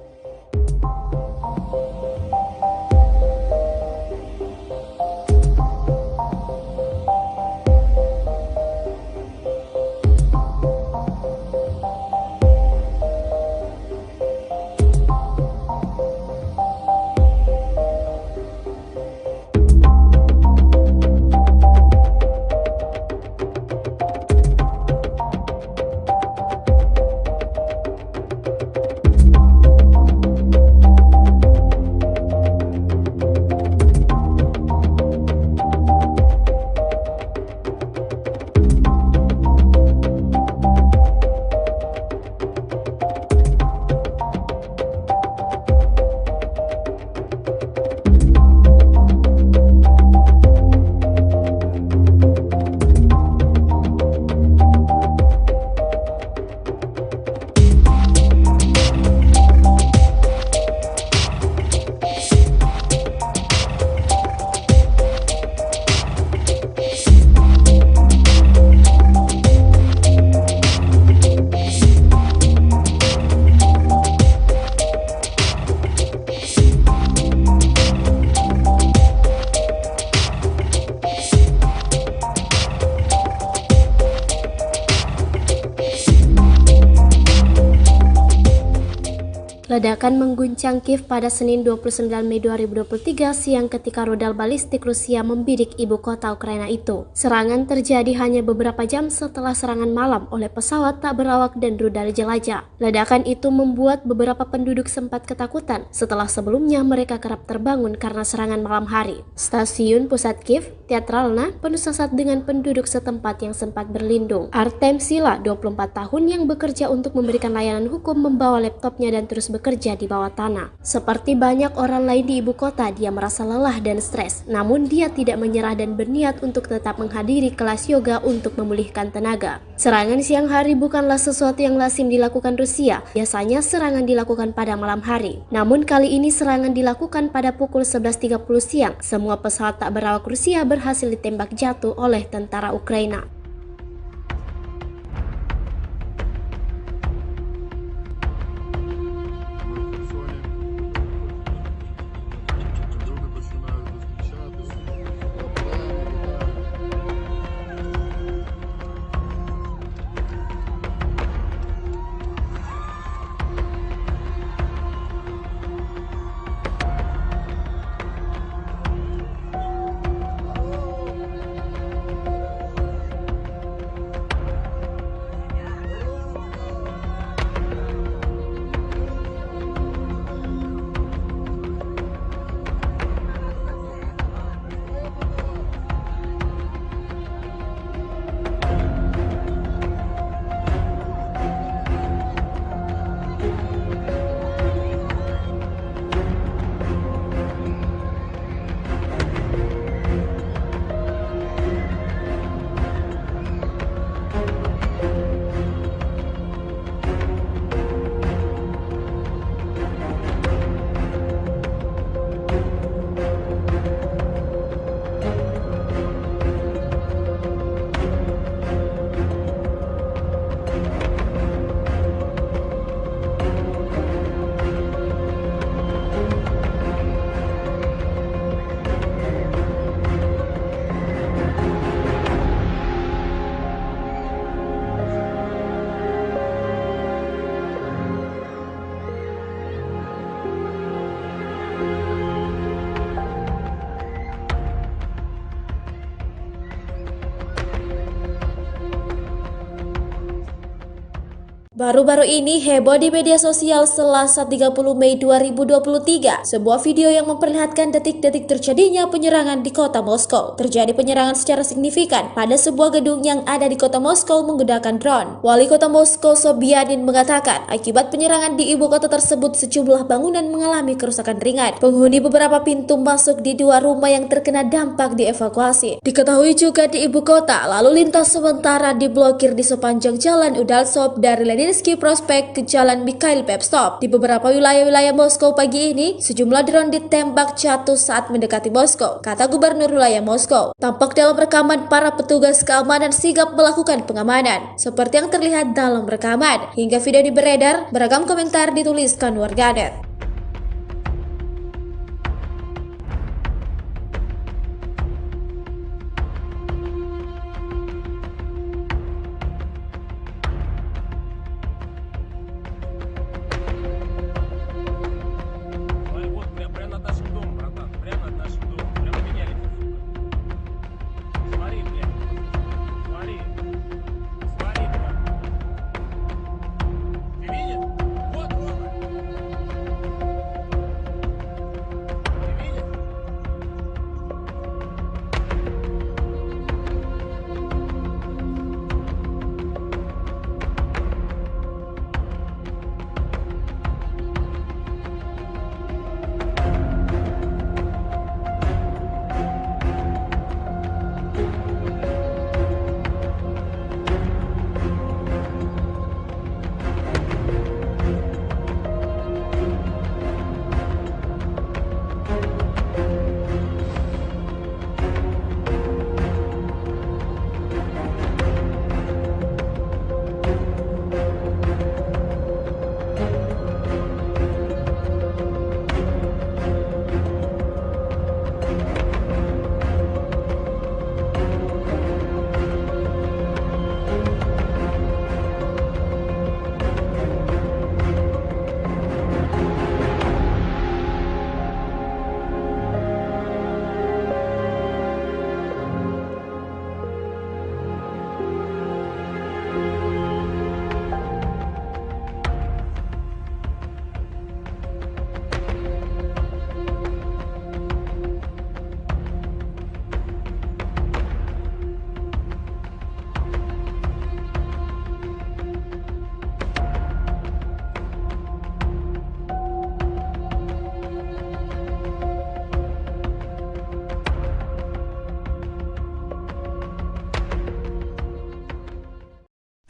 Ledakan mengguncang Kiev pada Senin 29 Mei 2023 siang ketika rudal balistik Rusia membidik ibu kota Ukraina itu. Serangan terjadi hanya beberapa jam setelah serangan malam oleh pesawat tak berawak dan rudal jelajah. Ledakan itu membuat beberapa penduduk sempat ketakutan setelah sebelumnya mereka kerap terbangun karena serangan malam hari. Stasiun pusat Kiev, Teatralna, penuh sesak dengan penduduk setempat yang sempat berlindung. Artem Sila, 24 tahun yang bekerja untuk memberikan layanan hukum, membawa laptopnya dan terus bekerja di bawah tanah. Seperti banyak orang lain di ibu kota, dia merasa lelah dan stres. Namun dia tidak menyerah dan berniat untuk tetap menghadiri kelas yoga untuk memulihkan tenaga. Serangan siang hari bukanlah sesuatu yang lazim dilakukan Rusia. Biasanya serangan dilakukan pada malam hari. Namun kali ini serangan dilakukan pada pukul 11.30 siang. Semua pesawat tak berawak Rusia berhasil ditembak jatuh oleh tentara Ukraina. Baru-baru ini heboh di media sosial Selasa 30 Mei 2023, sebuah video yang memperlihatkan detik-detik terjadinya penyerangan di kota Moskow. Terjadi penyerangan secara signifikan pada sebuah gedung yang ada di kota Moskow menggunakan drone. Wali kota Moskow Sobyanin mengatakan, akibat penyerangan di ibu kota tersebut sejumlah bangunan mengalami kerusakan ringan. Penghuni beberapa pintu masuk di dua rumah yang terkena dampak dievakuasi. Diketahui juga di ibu kota, lalu lintas sementara diblokir di sepanjang jalan Udaltsov dari Leninski Prospect ke Jalan Mikhail Pevstov. Di beberapa wilayah-wilayah Moskow pagi ini, sejumlah drone ditembak jatuh saat mendekati Moskow, kata Gubernur wilayah Moskow. Tampak dalam rekaman para petugas keamanan sigap melakukan pengamanan, seperti yang terlihat dalam rekaman. Hingga video ini beredar, beragam komentar dituliskan warganet. Вот прямо над нашим домом, братан. Прямо над нашим домом. Прямо меня летит, сука. Смотри, блядь. Смотри. Смотри, блядь. Ты видишь? Вот, Рома. Ты видишь?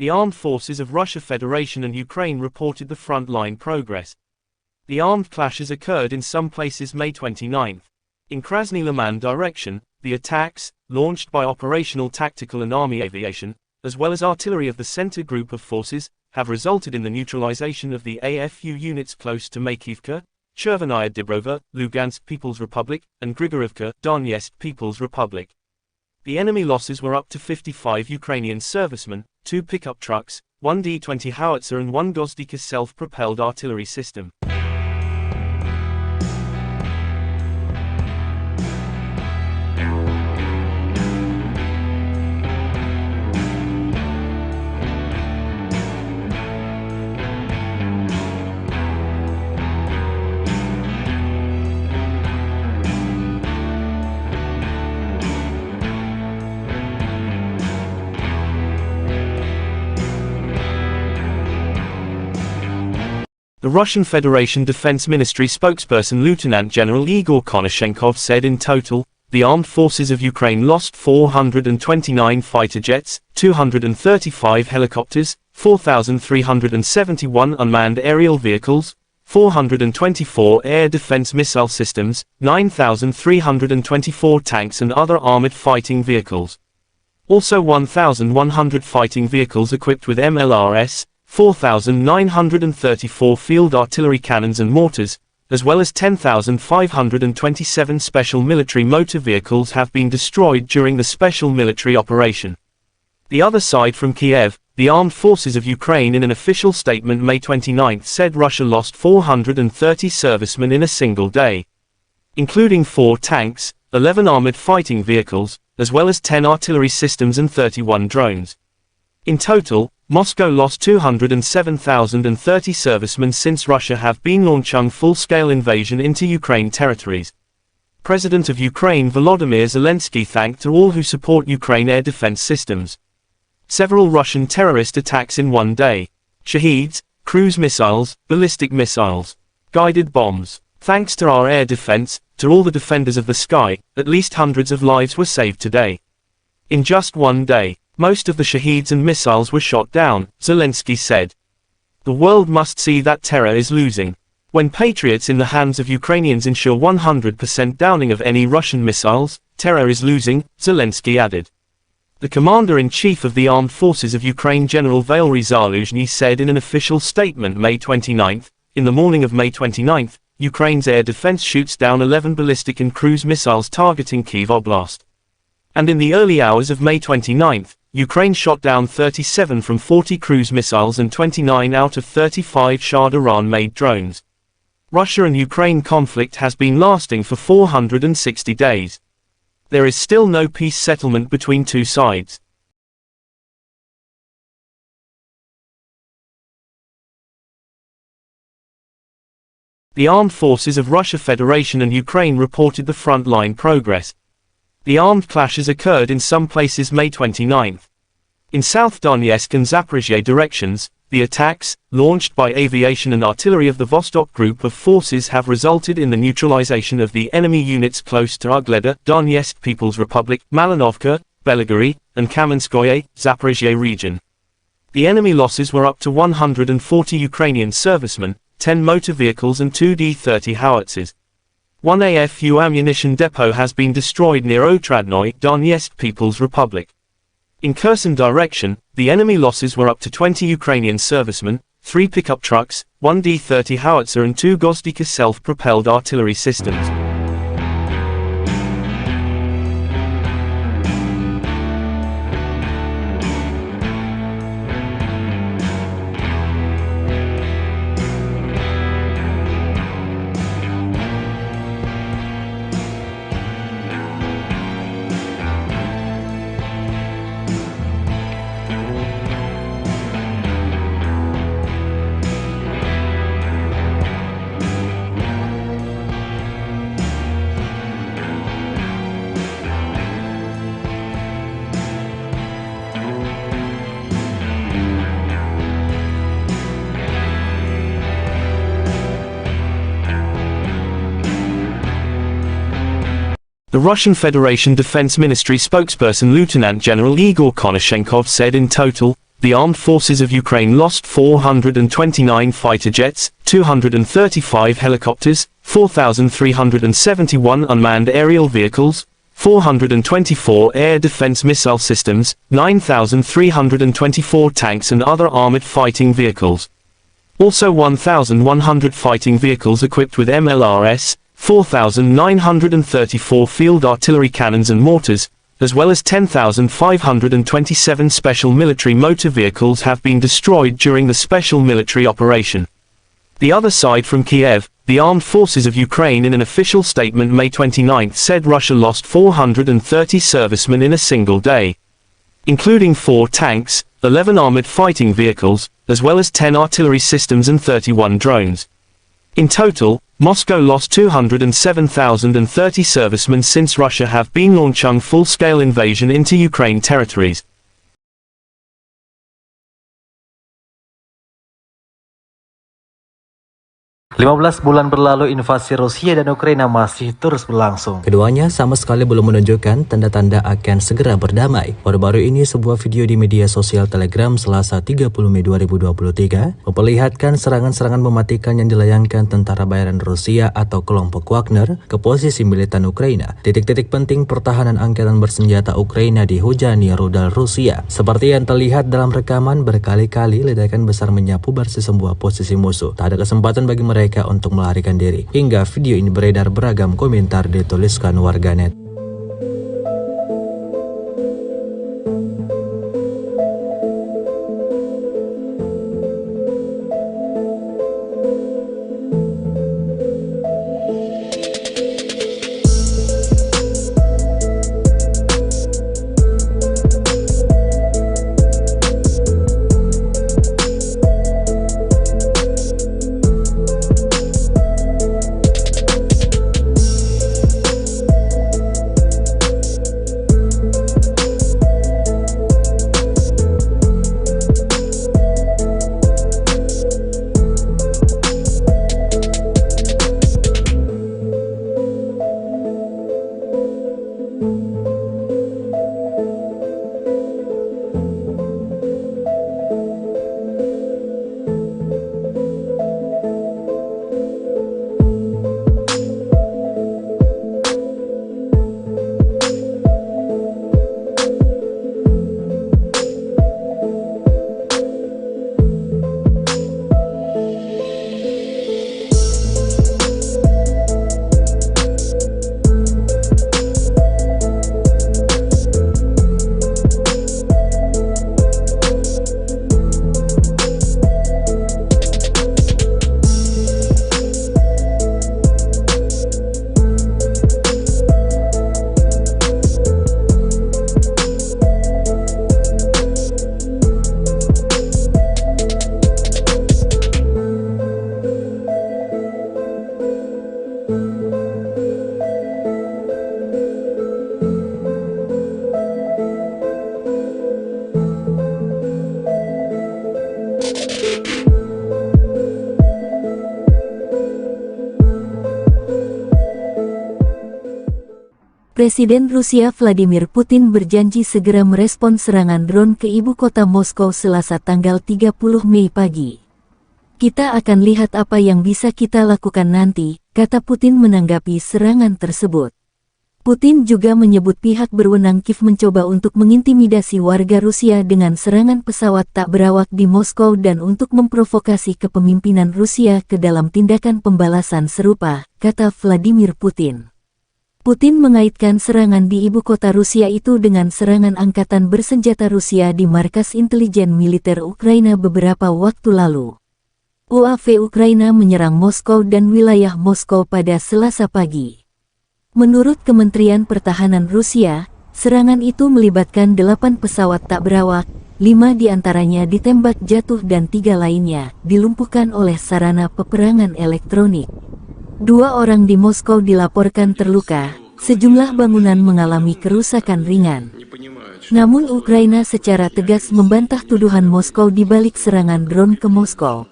The armed forces of Russia Federation and Ukraine reported the front-line progress. The armed clashes occurred in some places May 29. In Krasny Liman direction, the attacks, launched by operational tactical and army aviation, as well as artillery of the center group of forces, have resulted in the neutralization of the AFU units close to Makivka, Chervenaya Dibrova, Lugansk People's Republic, and Grigorivka, Donetsk People's Republic. The enemy losses were up to 55 Ukrainian servicemen, 2 pickup trucks, 1 D-20 howitzer and 1 Gozdika self-propelled artillery system. The Russian Federation Defense Ministry spokesperson Lieutenant General Igor Konashenkov said in total, the armed forces of Ukraine lost 429 fighter jets, 235 helicopters, 4,371 unmanned aerial vehicles, 424 air defense missile systems, 9,324 tanks and other armored fighting vehicles. Also 1,100 fighting vehicles equipped with MLRS, 4,934 field artillery cannons and mortars, as well as 10,527 special military motor vehicles have been destroyed during the special military operation. The other side from Kiev, the armed forces of Ukraine in an official statement May 29 said Russia lost 430 servicemen in a single day, including 4 tanks, 11 armored fighting vehicles, as well as 10 artillery systems and 31 drones. In total, Moscow lost 207,030 servicemen since Russia have been launching full-scale invasion into Ukraine territories. President of Ukraine Volodymyr Zelensky thanked to all who support Ukraine air defense systems. Several Russian terrorist attacks in one day. Shaheeds, cruise missiles, ballistic missiles, guided bombs. Thanks to our air defense, to all the defenders of the sky, at least hundreds of lives were saved today. In just one day, most of the Shaheeds and missiles were shot down, Zelensky said. The world must see that terror is losing. When Patriots in the hands of Ukrainians ensure 100% downing of any Russian missiles, terror is losing, Zelensky added. The Commander-in-Chief of the Armed Forces of Ukraine General Valery Zaluzhny said in an official statement May 29, in the morning of May 29, Ukraine's air defense shoots down 11 ballistic and cruise missiles targeting Kyiv Oblast. And in the early hours of May 29, Ukraine shot down 37 from 40 cruise missiles and 29 out of 35 Shah Iran-made drones. Russia and Ukraine conflict has been lasting for 460 days. There is still no peace settlement between two sides. The armed forces of Russia Federation and Ukraine reported the front-line progress. The armed clashes occurred in some places May 29. In South Donetsk and Zaporizhzhia directions, the attacks, launched by aviation and artillery of the Vostok Group of forces have resulted in the neutralization of the enemy units close to Ugleda, Donetsk People's Republic, Malinovka, Belgorod, and Kamenskoye, Zaporizhzhia region. The enemy losses were up to 140 Ukrainian servicemen, 10 motor vehicles and 2 D-30 howitzers. One AFU ammunition depot has been destroyed near Otradnoye, Donetsk People's Republic. In Kherson direction, the enemy losses were up to 20 Ukrainian servicemen, 3 pickup trucks, 1 D-30 howitzer and 2 Gozdika self-propelled artillery systems. The Russian Federation Defense Ministry spokesperson Lieutenant General Igor Konashenkov said in total, the armed forces of Ukraine lost 429 fighter jets, 235 helicopters, 4,371 unmanned aerial vehicles, 424 air defense missile systems, 9,324 tanks and other armored fighting vehicles. Also 1,100 fighting vehicles equipped with MLRS, 4,934 field artillery cannons and mortars, as well as 10,527 special military motor vehicles have been destroyed during the special military operation. The other side from Kiev, the armed forces of Ukraine in an official statement May 29 said Russia lost 430 servicemen in a single day, including 4 tanks, 11 armored fighting vehicles, as well as 10 artillery systems and 31 drones. In total, Moscow lost 207,030 servicemen since Russia have been launching full-scale invasion into Ukraine territories. 15 bulan berlalu, invasi Rusia dan Ukraina masih terus berlangsung. Keduanya sama sekali belum menunjukkan tanda-tanda akan segera berdamai. Baru-baru ini sebuah video di media sosial Telegram Selasa 30 Mei 2023 memperlihatkan serangan-serangan mematikan yang dilayangkan tentara bayaran Rusia atau kelompok Wagner ke posisi militan Ukraina. Titik-titik penting pertahanan angkatan bersenjata Ukraina dihujani rudal Rusia. Seperti yang terlihat dalam rekaman, berkali-kali ledakan besar menyapu bersih sebuah posisi musuh. Tak ada kesempatan bagi mereka untuk melarikan diri. Hingga video ini beredar, beragam komentar dituliskan warganet. Presiden Rusia Vladimir Putin berjanji segera merespon serangan drone ke ibu kota Moskow Selasa tanggal 30 Mei pagi. Kita akan lihat apa yang bisa kita lakukan nanti, kata Putin menanggapi serangan tersebut. Putin juga menyebut pihak berwenang Kiev mencoba untuk mengintimidasi warga Rusia dengan serangan pesawat tak berawak di Moskow dan untuk memprovokasi kepemimpinan Rusia ke dalam tindakan pembalasan serupa, kata Vladimir Putin. Putin mengaitkan serangan di ibu kota Rusia itu dengan serangan angkatan bersenjata Rusia di markas intelijen militer Ukraina beberapa waktu lalu. UAV Ukraina menyerang Moskow dan wilayah Moskow pada Selasa pagi. Menurut Kementerian Pertahanan Rusia, serangan itu melibatkan 8 pesawat tak berawak, 5 diantaranya ditembak jatuh dan 3 lainnya dilumpuhkan oleh sarana peperangan elektronik. 2 orang di Moskow dilaporkan terluka, sejumlah bangunan mengalami kerusakan ringan. Namun Ukraina secara tegas membantah tuduhan Moskow di balik serangan drone ke Moskow.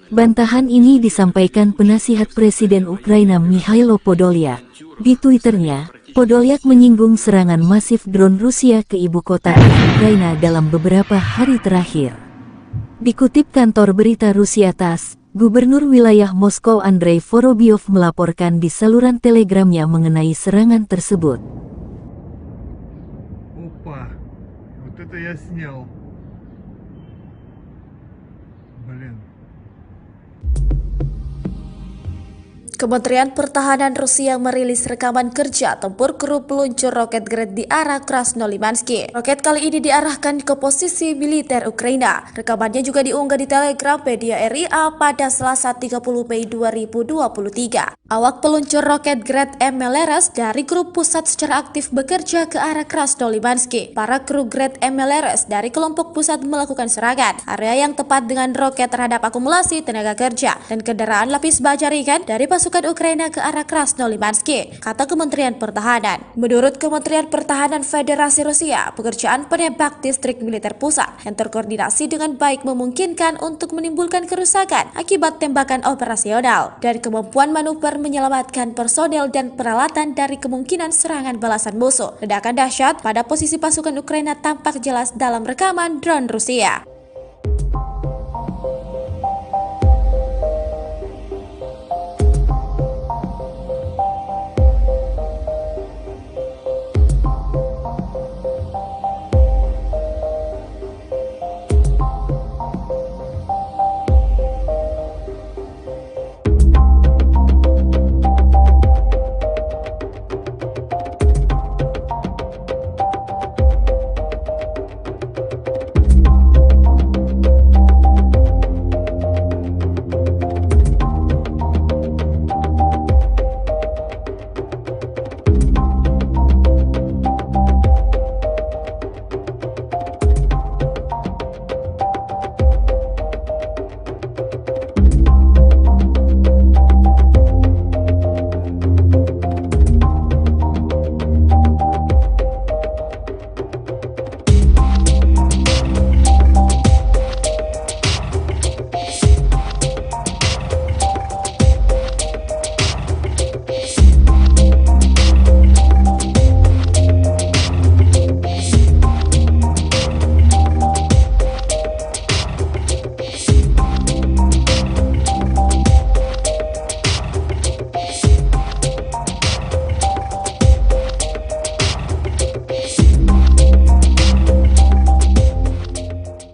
Bantahan ini disampaikan penasihat Presiden Ukraina Mikhailo Podolyak. Di Twitternya, Podolyak menyinggung serangan masif drone Rusia ke ibu kota Ukraina dalam beberapa hari terakhir. Dikutip kantor berita Rusia TASS, Gubernur wilayah Moskow Andrei Vorobyov melaporkan di saluran telegramnya mengenai serangan tersebut. Опа, вот это я снял. Блин. Kementerian Pertahanan Rusia merilis rekaman kerja tempur kru peluncur roket Gred di arah Krasnolimansky. Roket kali ini diarahkan ke posisi militer Ukraina. Rekamannya juga diunggah di Telegram media RIA pada Selasa 30 Mei 2023. Awak peluncur roket Gred MLRS dari grup pusat secara aktif bekerja ke arah Krasnolimansky. Para kru Gred MLRS dari kelompok pusat melakukan serangan area yang tepat dengan roket terhadap akumulasi tenaga kerja dan kendaraan lapis baja ringan dari pasukan Ukraina ke arah Krasnolimansky, kata Kementerian Pertahanan. Menurut Kementerian Pertahanan Federasi Rusia, pekerjaan penembak distrik militer pusat yang terkoordinasi dengan baik memungkinkan untuk menimbulkan kerusakan akibat tembakan operasional dan kemampuan manuver menyelamatkan personel dan peralatan dari kemungkinan serangan balasan musuh. Ledakan dahsyat pada posisi pasukan Ukraina tampak jelas dalam rekaman drone Rusia.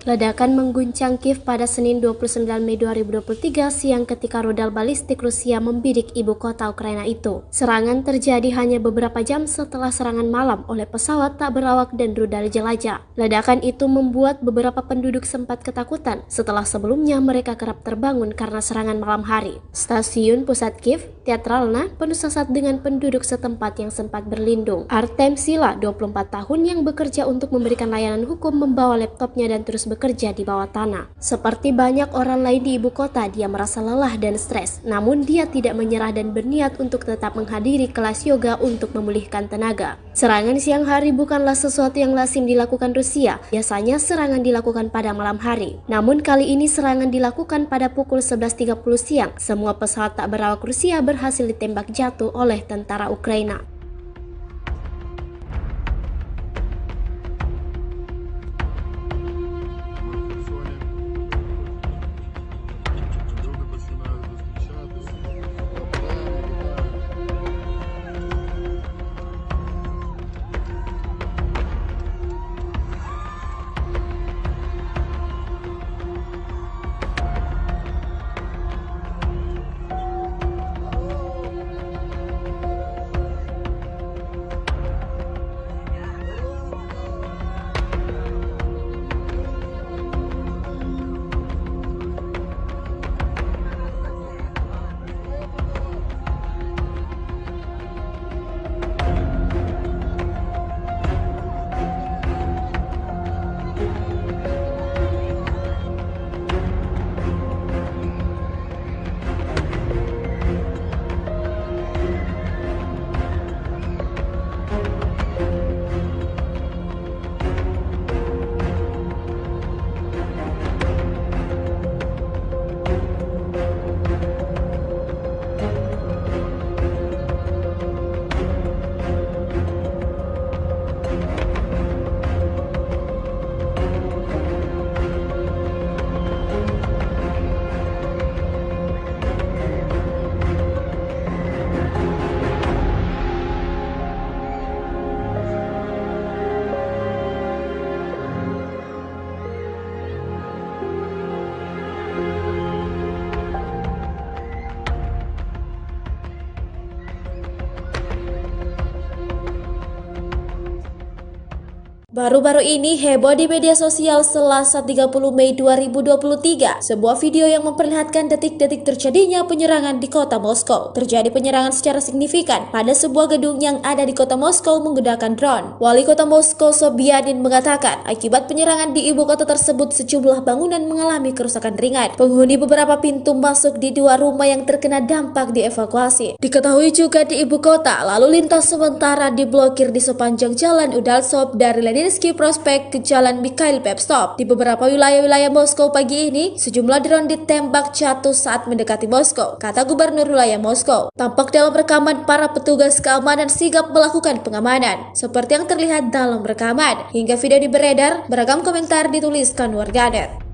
Ledakan mengguncang Kiev pada Senin 29 Mei 2023 siang ketika rudal balistik Rusia membidik ibu kota Ukraina itu. Serangan terjadi hanya beberapa jam setelah serangan malam oleh pesawat tak berawak dan rudal jelajah. Ledakan itu membuat beberapa penduduk sempat ketakutan setelah sebelumnya mereka kerap terbangun karena serangan malam hari. Stasiun pusat Kiev, Teatralna, penuh sesak dengan penduduk setempat yang sempat berlindung. Artem Sila, 24 tahun yang bekerja untuk memberikan layanan hukum, membawa laptopnya dan terus bekerja di bawah tanah. Seperti banyak orang lain di ibu kota, dia merasa lelah dan stres. Namun dia tidak menyerah dan berniat untuk tetap menghadiri kelas yoga untuk memulihkan tenaga. Serangan siang hari bukanlah sesuatu yang lazim dilakukan Rusia. Biasanya serangan dilakukan pada malam hari. Namun kali ini serangan dilakukan pada pukul 11.30 siang. Semua pesawat tak berawak Rusia berhasil ditembak jatuh oleh tentara Ukraina. Baru-baru ini heboh di media sosial Selasa 30 Mei 2023, sebuah video yang memperlihatkan detik-detik terjadinya penyerangan di kota Moskow. Terjadi penyerangan secara signifikan pada sebuah gedung yang ada di kota Moskow menggunakan drone. Wali kota Moskow Sobyanin mengatakan, akibat penyerangan di ibu kota tersebut sejumlah bangunan mengalami kerusakan ringan. Penghuni beberapa pintu masuk di dua rumah yang terkena dampak dievakuasi. Diketahui juga di ibu kota, lalu lintas sementara diblokir di sepanjang jalan Udaltsov dari Leninsky Prospect ke Jalan Mikhail Pevstov. Di beberapa wilayah-wilayah Moskow pagi ini, sejumlah drone ditembak jatuh saat mendekati Moskow, kata Gubernur wilayah Moskow. Tampak dalam rekaman para petugas keamanan sigap melakukan pengamanan, seperti yang terlihat dalam rekaman. Hingga video beredar, beragam komentar dituliskan warganet.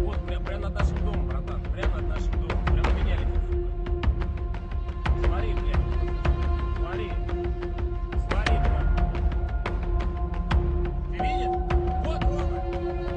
Вот прямо над нашим домом, братан. Прямо над нашим домом. Прямо меня летит, сука. Смотри, блядь. Смотри. Смотри, блядь. Ты видишь? Вот, Рома. Ты видишь?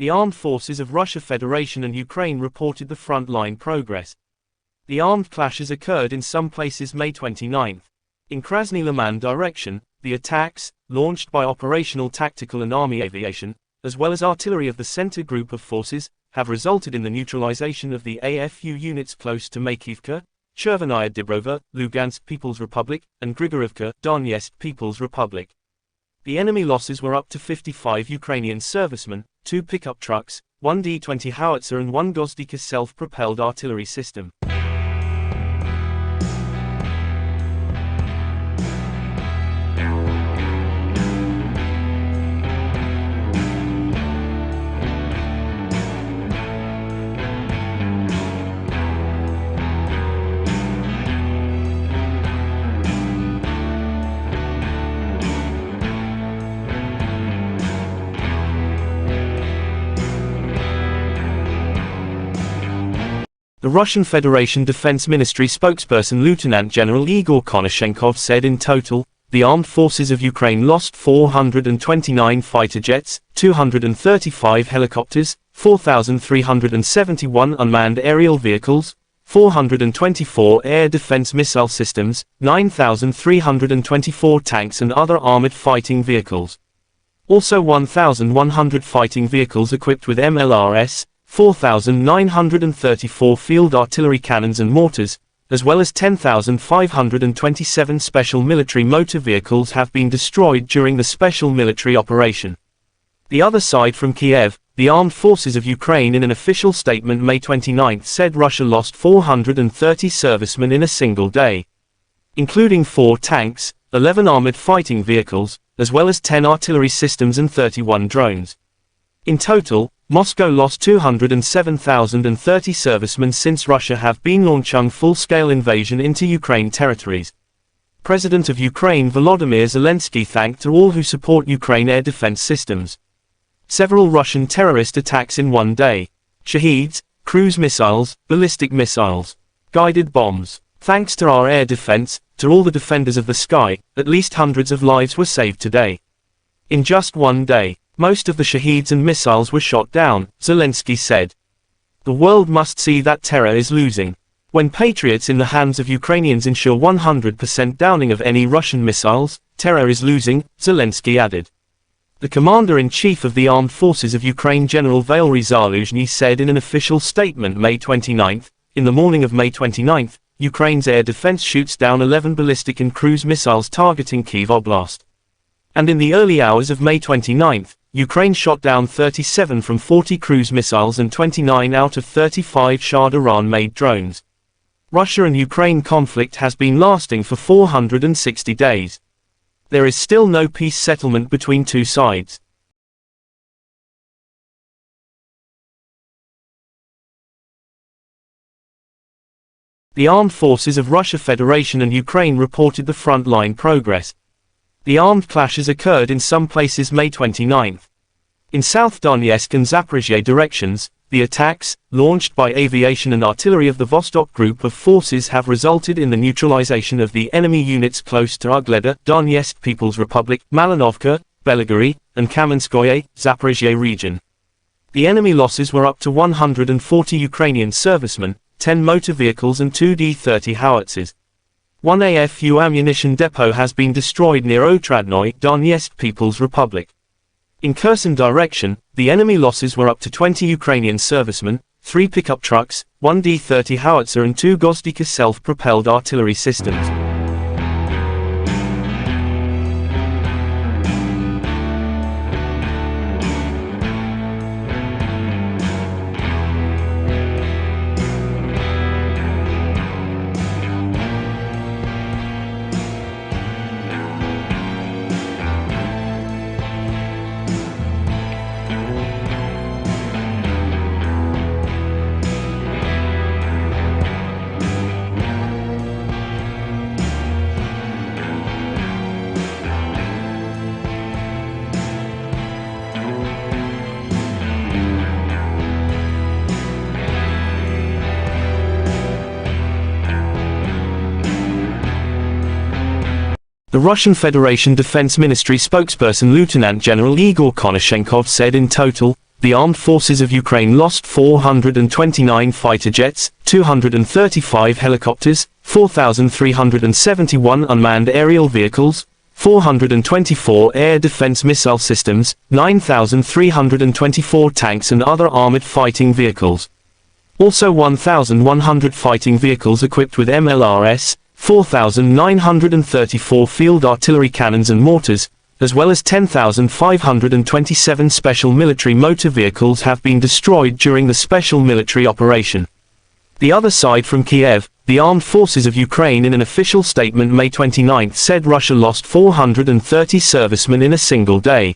The armed forces of Russia Federation and Ukraine reported the front-line progress. The armed clashes occurred in some places May 29. In Krasny Liman direction, the attacks, launched by operational tactical and army aviation, as well as artillery of the center group of forces, have resulted in the neutralization of the AFU units close to Makivka, Chervenaya Dibrova, Lugansk People's Republic, and Grigorivka, Donetsk People's Republic. The enemy losses were up to 55 Ukrainian servicemen, 2 pickup trucks, 1 D-20 howitzer and 1 Gozdika self-propelled artillery system. The Russian Federation Defense Ministry spokesperson Lieutenant General Igor Konashenkov said in total, the armed forces of Ukraine lost 429 fighter jets, 235 helicopters, 4,371 unmanned aerial vehicles, 424 air defense missile systems, 9,324 tanks and other armored fighting vehicles. Also 1,100 fighting vehicles equipped with MLRS, 4,934 field artillery cannons and mortars, as well as 10,527 special military motor vehicles have been destroyed during the special military operation. The other side from Kiev, the armed forces of Ukraine in an official statement May 29 said Russia lost 430 servicemen in a single day, including 4 tanks, 11 armored fighting vehicles, as well as 10 artillery systems and 31 drones. In total, Moscow lost 207,030 servicemen since Russia have been launching full-scale invasion into Ukraine territories. President of Ukraine Volodymyr Zelensky thanked all who support Ukraine air defense systems. Several Russian terrorist attacks in one day. Shaheeds, cruise missiles, ballistic missiles, guided bombs. Thanks to our air defense, to all the defenders of the sky, at least hundreds of lives were saved today. In just one day, most of the Shaheeds and missiles were shot down, Zelensky said. The world must see that terror is losing. When patriots in the hands of Ukrainians ensure 100% downing of any Russian missiles, terror is losing, Zelensky added. The commander-in-chief of the armed forces of Ukraine General Valery Zaluzhny said in an official statement May 29, in the morning of May 29, Ukraine's air defense shoots down 11 ballistic and cruise missiles targeting Kyiv Oblast. And in the early hours of May 29, Ukraine shot down 37 from 40 cruise missiles and 29 out of 35 Shah Iran-made drones. Russia and Ukraine conflict has been lasting for 460 days. There is still no peace settlement between two sides. The armed forces of Russia Federation and Ukraine reported the front-line progress. The armed clashes occurred in some places May 29. In South Donetsk and Zaporizhzhia directions, the attacks, launched by aviation and artillery of the Vostok Group of forces have resulted in the neutralization of the enemy units close to Ugleda, Donetsk People's Republic, Malinovka, Belgorod, and Kamenskoye, Zaporizhzhia region. The enemy losses were up to 140 Ukrainian servicemen, 10 motor vehicles and 2 D-30 howitzers. One AFU ammunition depot has been destroyed near Otradnoye, Donetsk People's Republic. In Kherson direction, the enemy losses were up to 20 Ukrainian servicemen, 3 pickup trucks, 1 D-30 howitzer and 2 Gozdika self-propelled artillery systems. The Russian Federation Defense Ministry spokesperson Lieutenant General Igor Konashenkov said in total, the armed forces of Ukraine lost 429 fighter jets, 235 helicopters, 4,371 unmanned aerial vehicles, 424 air defense missile systems, 9,324 tanks and other armored fighting vehicles. Also 1,100 fighting vehicles equipped with MLRS, 4,934 field artillery cannons and mortars, as well as 10,527 special military motor vehicles have been destroyed during the special military operation. The other side from Kiev, the armed forces of Ukraine in an official statement May 29 said Russia lost 430 servicemen in a single day,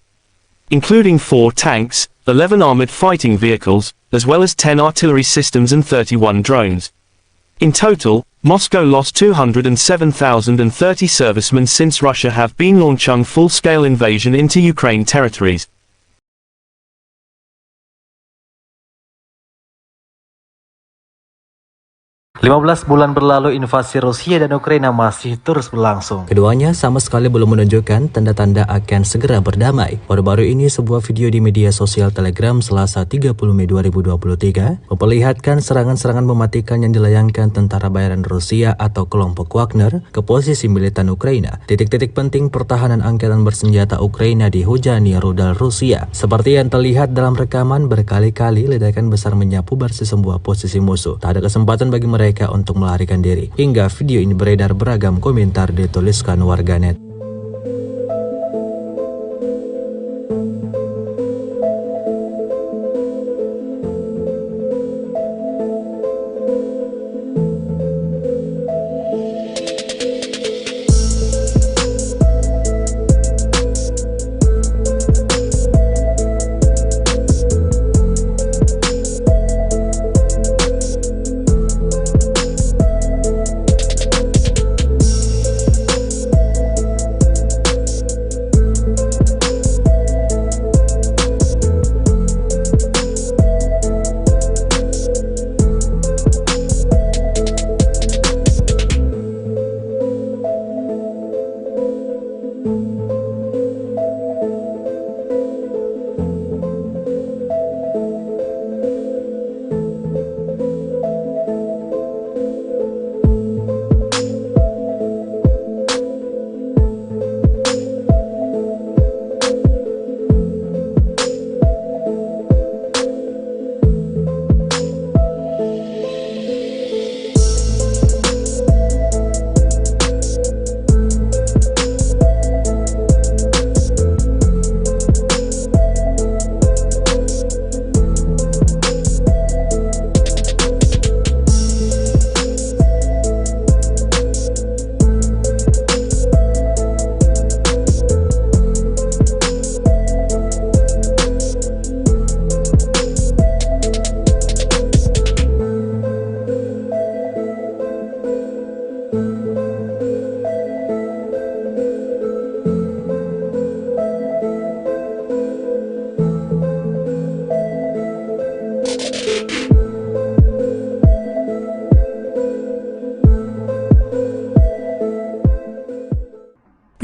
including 4 tanks, 11 armored fighting vehicles, as well as 10 artillery systems and 31 drones. In total, Moscow lost 207,030 servicemen since Russia have been launching full-scale invasion into Ukraine territories. 15 bulan berlalu invasi Rusia dan Ukraina masih terus berlangsung. Keduanya sama sekali belum menunjukkan tanda-tanda akan segera berdamai. Baru-baru ini sebuah video di media sosial Telegram Selasa 30 Mei 2023 memperlihatkan serangan-serangan mematikan yang dilayangkan tentara bayaran Rusia atau kelompok Wagner ke posisi militan Ukraina. Titik-titik penting pertahanan angkatan bersenjata Ukraina dihujani rudal Rusia. Seperti yang terlihat dalam rekaman, berkali-kali ledakan besar menyapu bersih sebuah posisi musuh. Tak ada kesempatan bagi mereka untuk melarikan diri. Hingga video ini beredar, beragam komentar dituliskan warganet.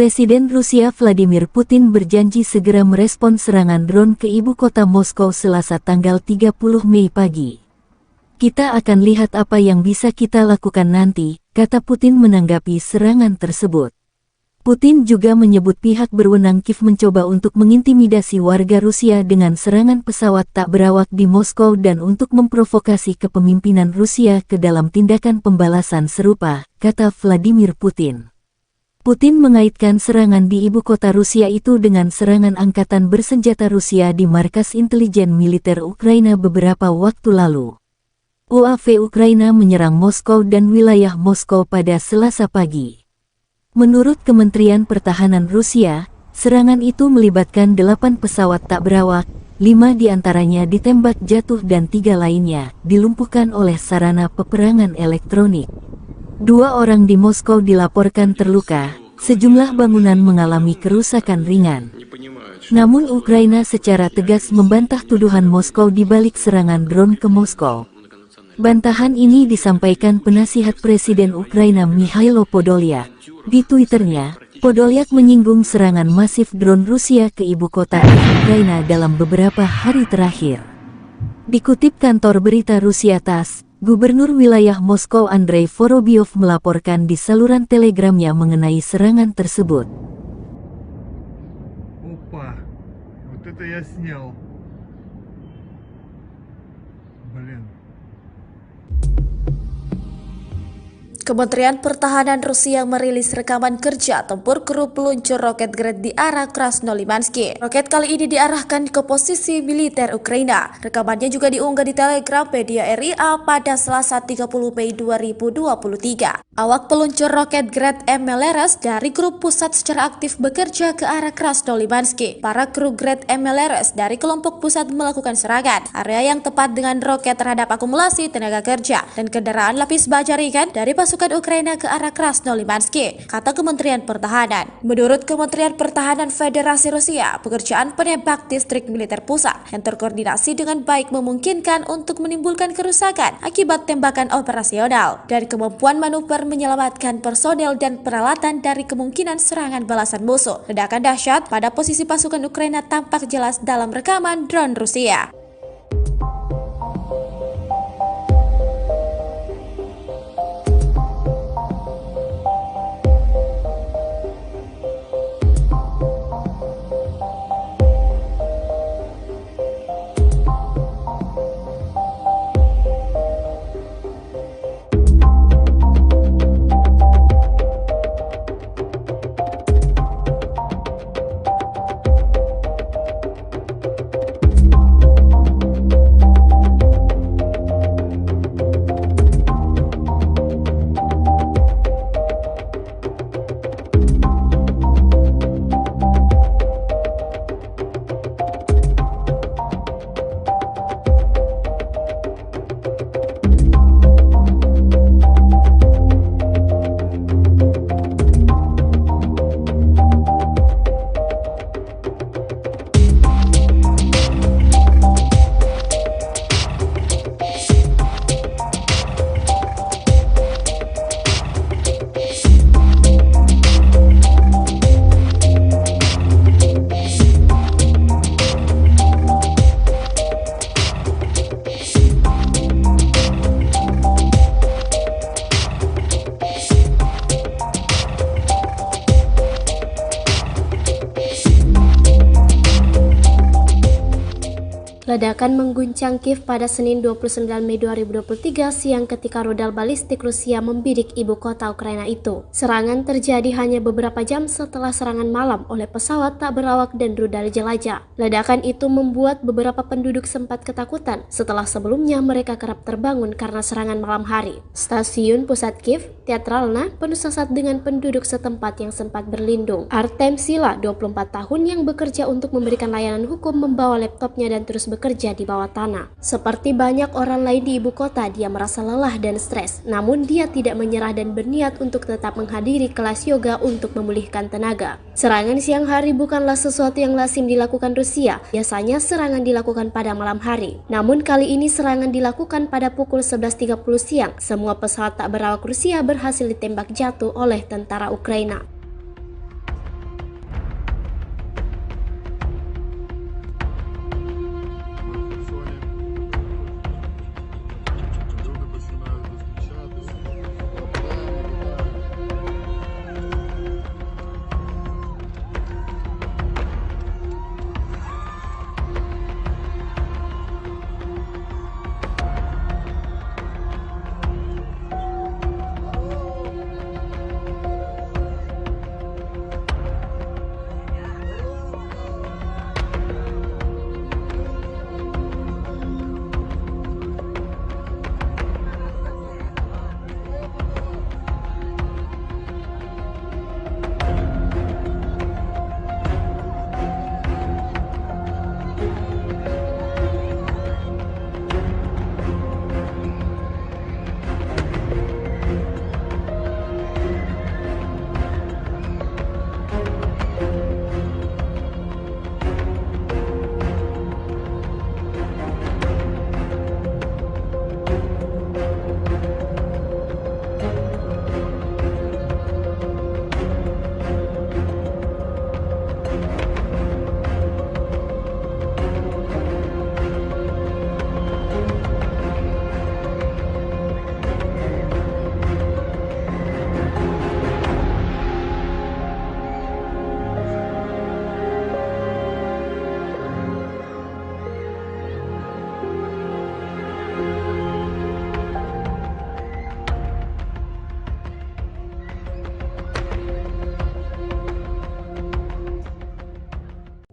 Presiden Rusia Vladimir Putin berjanji segera merespon serangan drone ke ibu kota Moskow Selasa tanggal 30 Mei pagi. Kita akan lihat apa yang bisa kita lakukan nanti, kata Putin menanggapi serangan tersebut. Putin juga menyebut pihak berwenang Kiev mencoba untuk mengintimidasi warga Rusia dengan serangan pesawat tak berawak di Moskow dan untuk memprovokasi kepemimpinan Rusia ke dalam tindakan pembalasan serupa, kata Vladimir Putin. Putin mengaitkan serangan di ibu kota Rusia itu dengan serangan angkatan bersenjata Rusia di markas intelijen militer Ukraina beberapa waktu lalu. UAV Ukraina menyerang Moskow dan wilayah Moskow pada Selasa pagi. Menurut Kementerian Pertahanan Rusia, serangan itu melibatkan 8 pesawat tak berawak, 5 diantaranya ditembak jatuh dan 3 lainnya dilumpuhkan oleh sarana peperangan elektronik. 2 orang di Moskow dilaporkan terluka, sejumlah bangunan mengalami kerusakan ringan. Namun Ukraina secara tegas membantah tuduhan Moskow di balik serangan drone ke Moskow. Bantahan ini disampaikan penasihat Presiden Ukraina Mikhailo Podolyak. Di Twitternya, Podolyak menyinggung serangan masif drone Rusia ke ibu kota Ukraina dalam beberapa hari terakhir. Dikutip kantor berita Rusia TASS, Gubernur wilayah Moskow Andrei Vorobyov melaporkan di saluran telegramnya mengenai serangan tersebut. Опа, вот это я снял. Блин. Kementerian Pertahanan Rusia merilis rekaman kerja tempur kru peluncur roket Gred di arah Krasnolimansky. Roket kali ini diarahkan ke posisi militer Ukraina. Rekamannya juga diunggah di Telegram media RIA pada Selasa 30 Mei 2023. Awak peluncur roket Gred MLRS dari grup pusat secara aktif bekerja ke arah Krasnolimansky. Para kru Gred MLRS dari kelompok pusat melakukan serangan area yang tepat dengan roket terhadap akumulasi tenaga kerja dan kendaraan lapis baja ringan dari pasukan Ukraina ke arah Krasnolimansky, kata Kementerian Pertahanan. Menurut Kementerian Pertahanan Federasi Rusia, pekerjaan penembak distrik militer pusat yang terkoordinasi dengan baik memungkinkan untuk menimbulkan kerusakan akibat tembakan operasional dan kemampuan manuver menyelamatkan personel dan peralatan dari kemungkinan serangan balasan musuh. Ledakan dahsyat pada posisi pasukan Ukraina tampak jelas dalam rekaman drone Rusia. Ledakan mengguncang Kiev pada Senin 29 Mei 2023 siang ketika rudal balistik Rusia membidik ibu kota Ukraina itu. Serangan terjadi hanya beberapa jam setelah serangan malam oleh pesawat tak berawak dan rudal jelajah. Ledakan itu membuat beberapa penduduk sempat ketakutan setelah sebelumnya mereka kerap terbangun karena serangan malam hari. Stasiun pusat Kiev, Teatralna, penuh sesak dengan penduduk setempat yang sempat berlindung. Artem Sila, 24 tahun yang bekerja untuk memberikan layanan hukum, membawa laptopnya dan terus bekerja di bawah tanah. Seperti banyak orang lain di ibu kota, dia merasa lelah dan stres. Namun dia tidak menyerah dan berniat untuk tetap menghadiri kelas yoga untuk memulihkan tenaga. Serangan siang hari bukanlah sesuatu yang lazim dilakukan Rusia. Biasanya serangan dilakukan pada malam hari. Namun kali ini serangan dilakukan pada pukul 11.30 siang. Semua pesawat tak berawak Rusia berhasil ditembak jatuh oleh tentara Ukraina.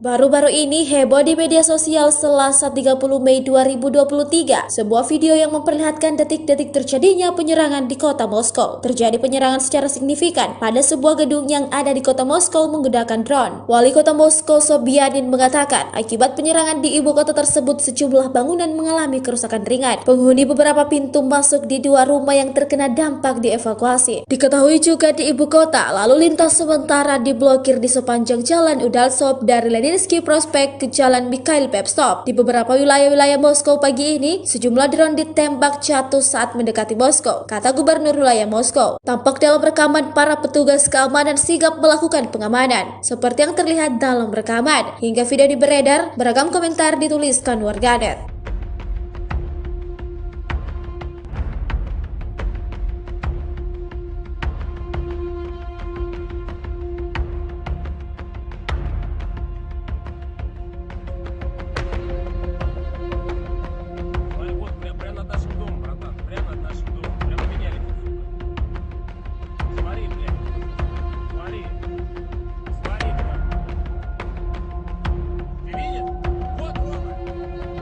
Baru-baru ini heboh di media sosial Selasa 30 Mei 2023. Sebuah video yang memperlihatkan detik-detik terjadinya penyerangan di kota Moskow. Terjadi penyerangan secara signifikan pada sebuah gedung yang ada di kota Moskow menggunakan drone. Wali kota Moskow Sobyanin mengatakan, akibat penyerangan di ibu kota tersebut sejumlah bangunan mengalami kerusakan ringan. Penghuni beberapa pintu masuk di dua rumah yang terkena dampak dievakuasi. Diketahui juga di ibu kota, lalu lintas sementara diblokir di sepanjang jalan Udaltsov dari Leninsky Prospect ke Jalan Mikhail Pevstov. Di beberapa wilayah-wilayah Moskow pagi ini, sejumlah drone ditembak jatuh saat mendekati Moskow, kata Gubernur wilayah Moskow. Tampak dalam rekaman para petugas keamanan sigap melakukan pengamanan, seperti yang terlihat dalam rekaman. Hingga video beredar, beragam komentar dituliskan warganet. Вот прямо над нашим домом, братан. Прямо над нашим домом. Прямо меня летит, сука. Смотри, блядь. Смотри. Смотри, блядь. Ты видишь? Вот, Рома. Ты видишь?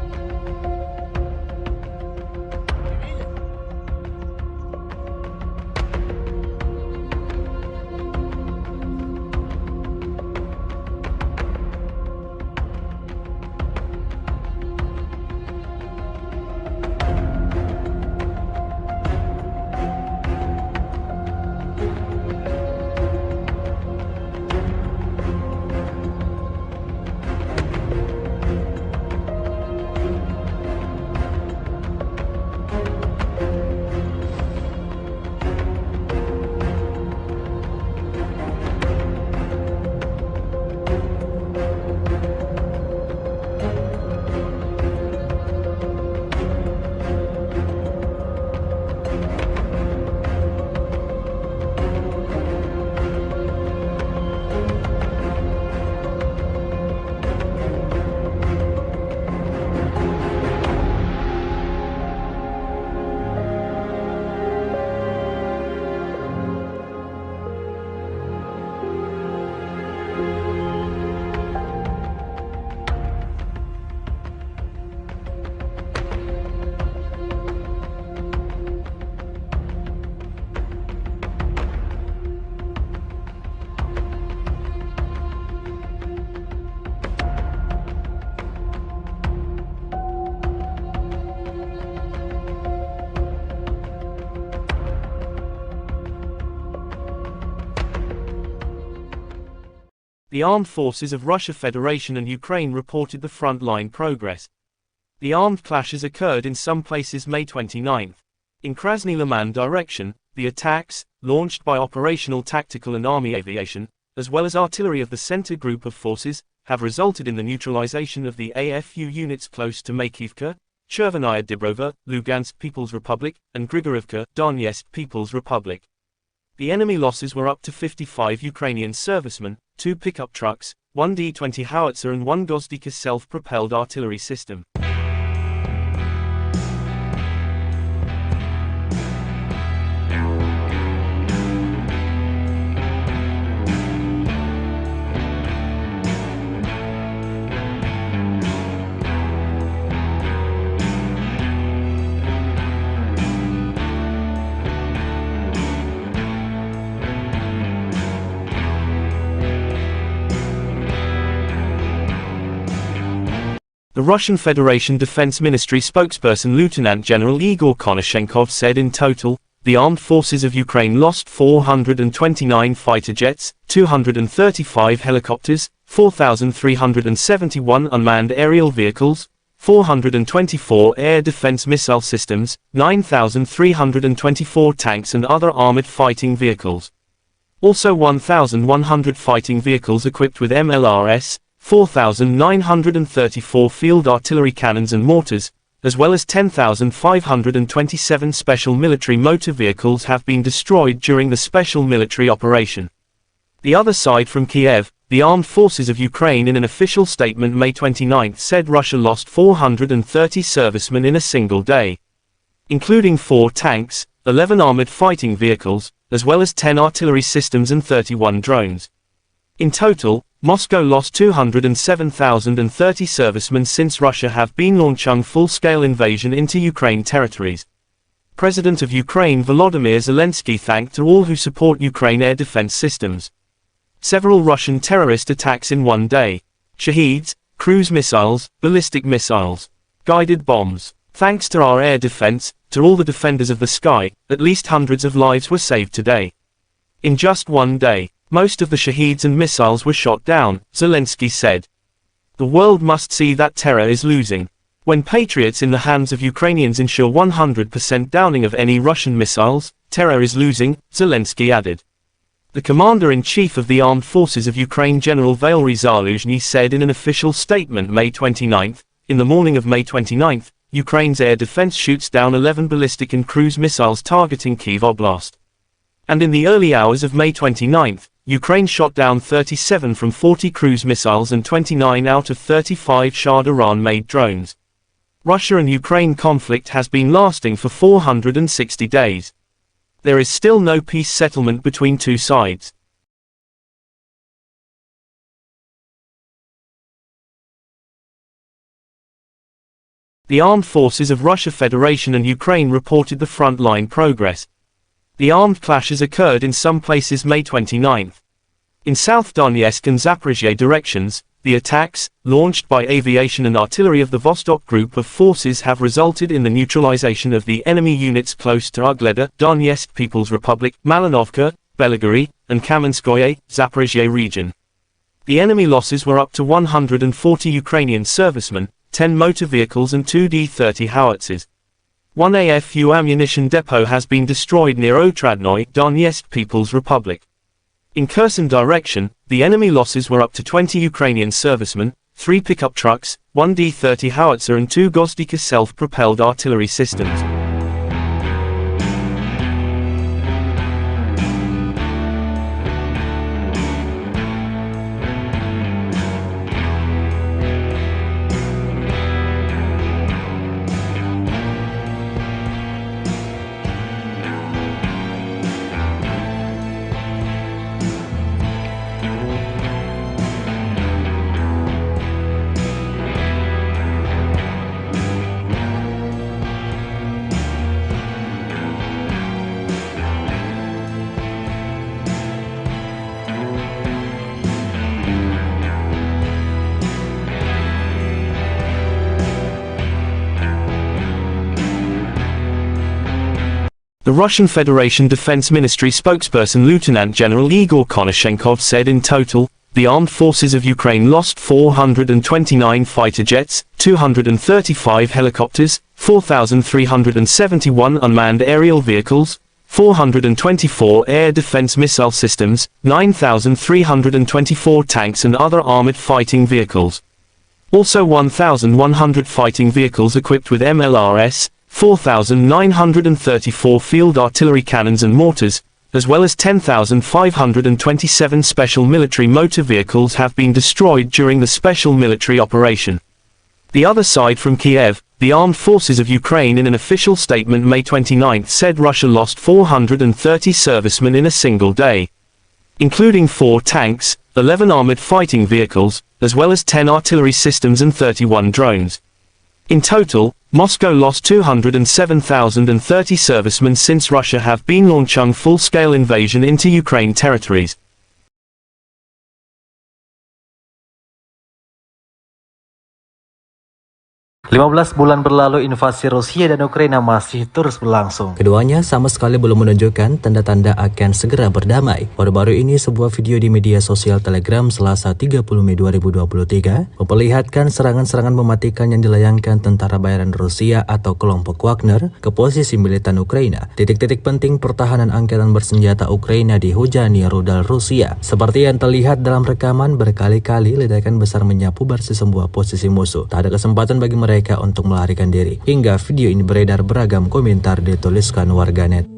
The armed forces of Russia Federation and Ukraine reported the front-line progress. The armed clashes occurred in some places May 29. In Krasny Liman direction, the attacks, launched by operational tactical and army aviation, as well as artillery of the center group of forces, have resulted in the neutralization of the AFU units close to Makivka, Chervenaya Dibrova, Lugansk People's Republic, and Grigorivka, Donetsk People's Republic. The enemy losses were up to 55 Ukrainian servicemen, 2 pickup trucks, 1 D-20 howitzer and 1 Gozdika self-propelled artillery system. The Russian Federation Defense Ministry spokesperson Lieutenant General Igor Konashenkov said in total, the armed forces of Ukraine lost 429 fighter jets, 235 helicopters, 4,371 unmanned aerial vehicles, 424 air defense missile systems, 9,324 tanks and other armored fighting vehicles. Also 1,100 fighting vehicles equipped with MLRS, 4,934 field artillery cannons and mortars, as well as 10,527 special military motor vehicles have been destroyed during the special military operation. The other side from Kiev, the armed forces of Ukraine in an official statement May 29 said Russia lost 430 servicemen in a single day, including 4 tanks, 11 armored fighting vehicles, as well as 10 artillery systems and 31 drones. In total, Moscow lost 207,030 servicemen since Russia have been launching full-scale invasion into Ukraine territories. President of Ukraine Volodymyr Zelensky thanked all who support Ukraine air defense systems. Several Russian terrorist attacks in one day. Shaheeds, cruise missiles, ballistic missiles, guided bombs. Thanks to our air defense, to all the defenders of the sky, at least hundreds of lives were saved today. In just one day, most of the Shaheeds and missiles were shot down, Zelensky said. The world must see that terror is losing. When patriots in the hands of Ukrainians ensure 100% downing of any Russian missiles, terror is losing, Zelensky added. The commander-in-chief of the armed forces of Ukraine General Valery Zaluzhny said in an official statement May 29, in the morning of May 29, Ukraine's air defense shoots down 11 ballistic and cruise missiles targeting Kyiv Oblast. And in the early hours of May 29, Ukraine shot down 37 from 40 cruise missiles and 29 out of 35 Shah Iran-made drones. Russia and Ukraine conflict has been lasting for 460 days. There is still no peace settlement between two sides. The armed forces of Russia Federation and Ukraine reported the front-line progress. The armed clashes occurred in some places May 29. In South Donetsk and Zaporizhzhia directions, the attacks, launched by aviation and artillery of the Vostok Group of forces have resulted in the neutralization of the enemy units close to Ugleda, Donetsk People's Republic, Malinovka, Belgorod, and Kamenskoye, Zaporizhzhia region. The enemy losses were up to 140 Ukrainian servicemen, 10 motor vehicles and 2 D-30 howitzers. One AFU ammunition depot has been destroyed near Otradnoye, Donetsk People's Republic. In Kherson direction, the enemy losses were up to 20 Ukrainian servicemen, 3 pickup trucks, 1 D-30 howitzer and 2 Gozdika self-propelled artillery systems. The Russian Federation Defense Ministry spokesperson Lieutenant General Igor Konashenkov said in total, the armed forces of Ukraine lost 429 fighter jets, 235 helicopters, 4,371 unmanned aerial vehicles, 424 air defense missile systems, 9,324 tanks and other armored fighting vehicles. Also 1,100 fighting vehicles equipped with MLRS, 4,934 field artillery cannons and mortars, as well as 10,527 special military motor vehicles have been destroyed during the special military operation. The other side from Kiev, the armed forces of Ukraine in an official statement May 29 said Russia lost 430 servicemen in a single day, including 4 tanks, 11 armored fighting vehicles, as well as 10 artillery systems and 31 drones. In total, Moscow lost 207,030 servicemen since Russia have been launching full-scale invasion into Ukraine territories. 15 bulan berlalu invasi Rusia dan Ukraina masih terus berlangsung. Keduanya sama sekali belum menunjukkan tanda-tanda akan segera berdamai. Baru-baru ini sebuah video di media sosial Telegram Selasa 30 Mei 2023 memperlihatkan serangan-serangan mematikan yang dilayangkan tentara bayaran Rusia atau kelompok Wagner ke posisi militan Ukraina. Titik-titik penting pertahanan angkatan bersenjata Ukraina dihujani rudal Rusia. Seperti yang terlihat dalam rekaman, berkali-kali ledakan besar menyapu bersih sebuah posisi musuh. Tak ada kesempatan bagi mereka untuk melarikan diri. Hingga video ini beredar, beragam komentar dituliskan warganet.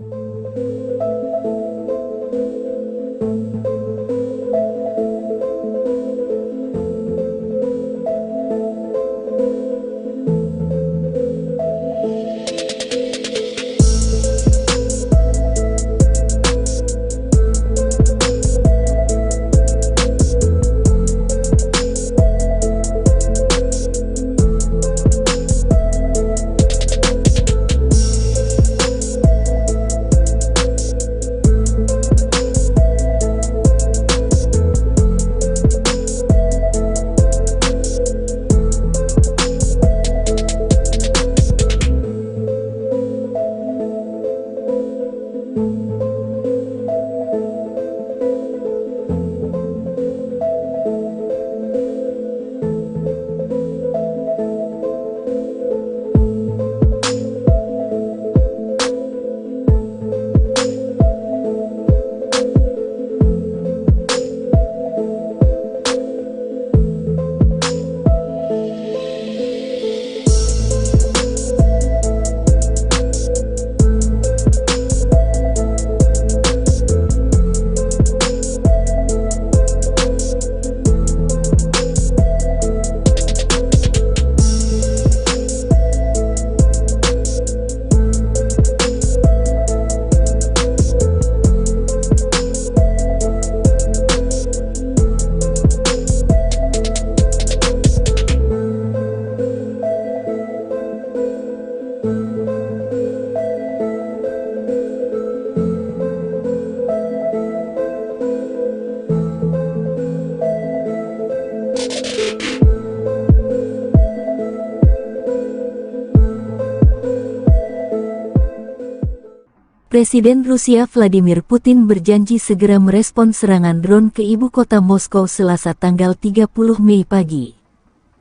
Presiden Rusia Vladimir Putin berjanji segera merespons serangan drone ke ibu kota Moskow Selasa tanggal 30 Mei pagi.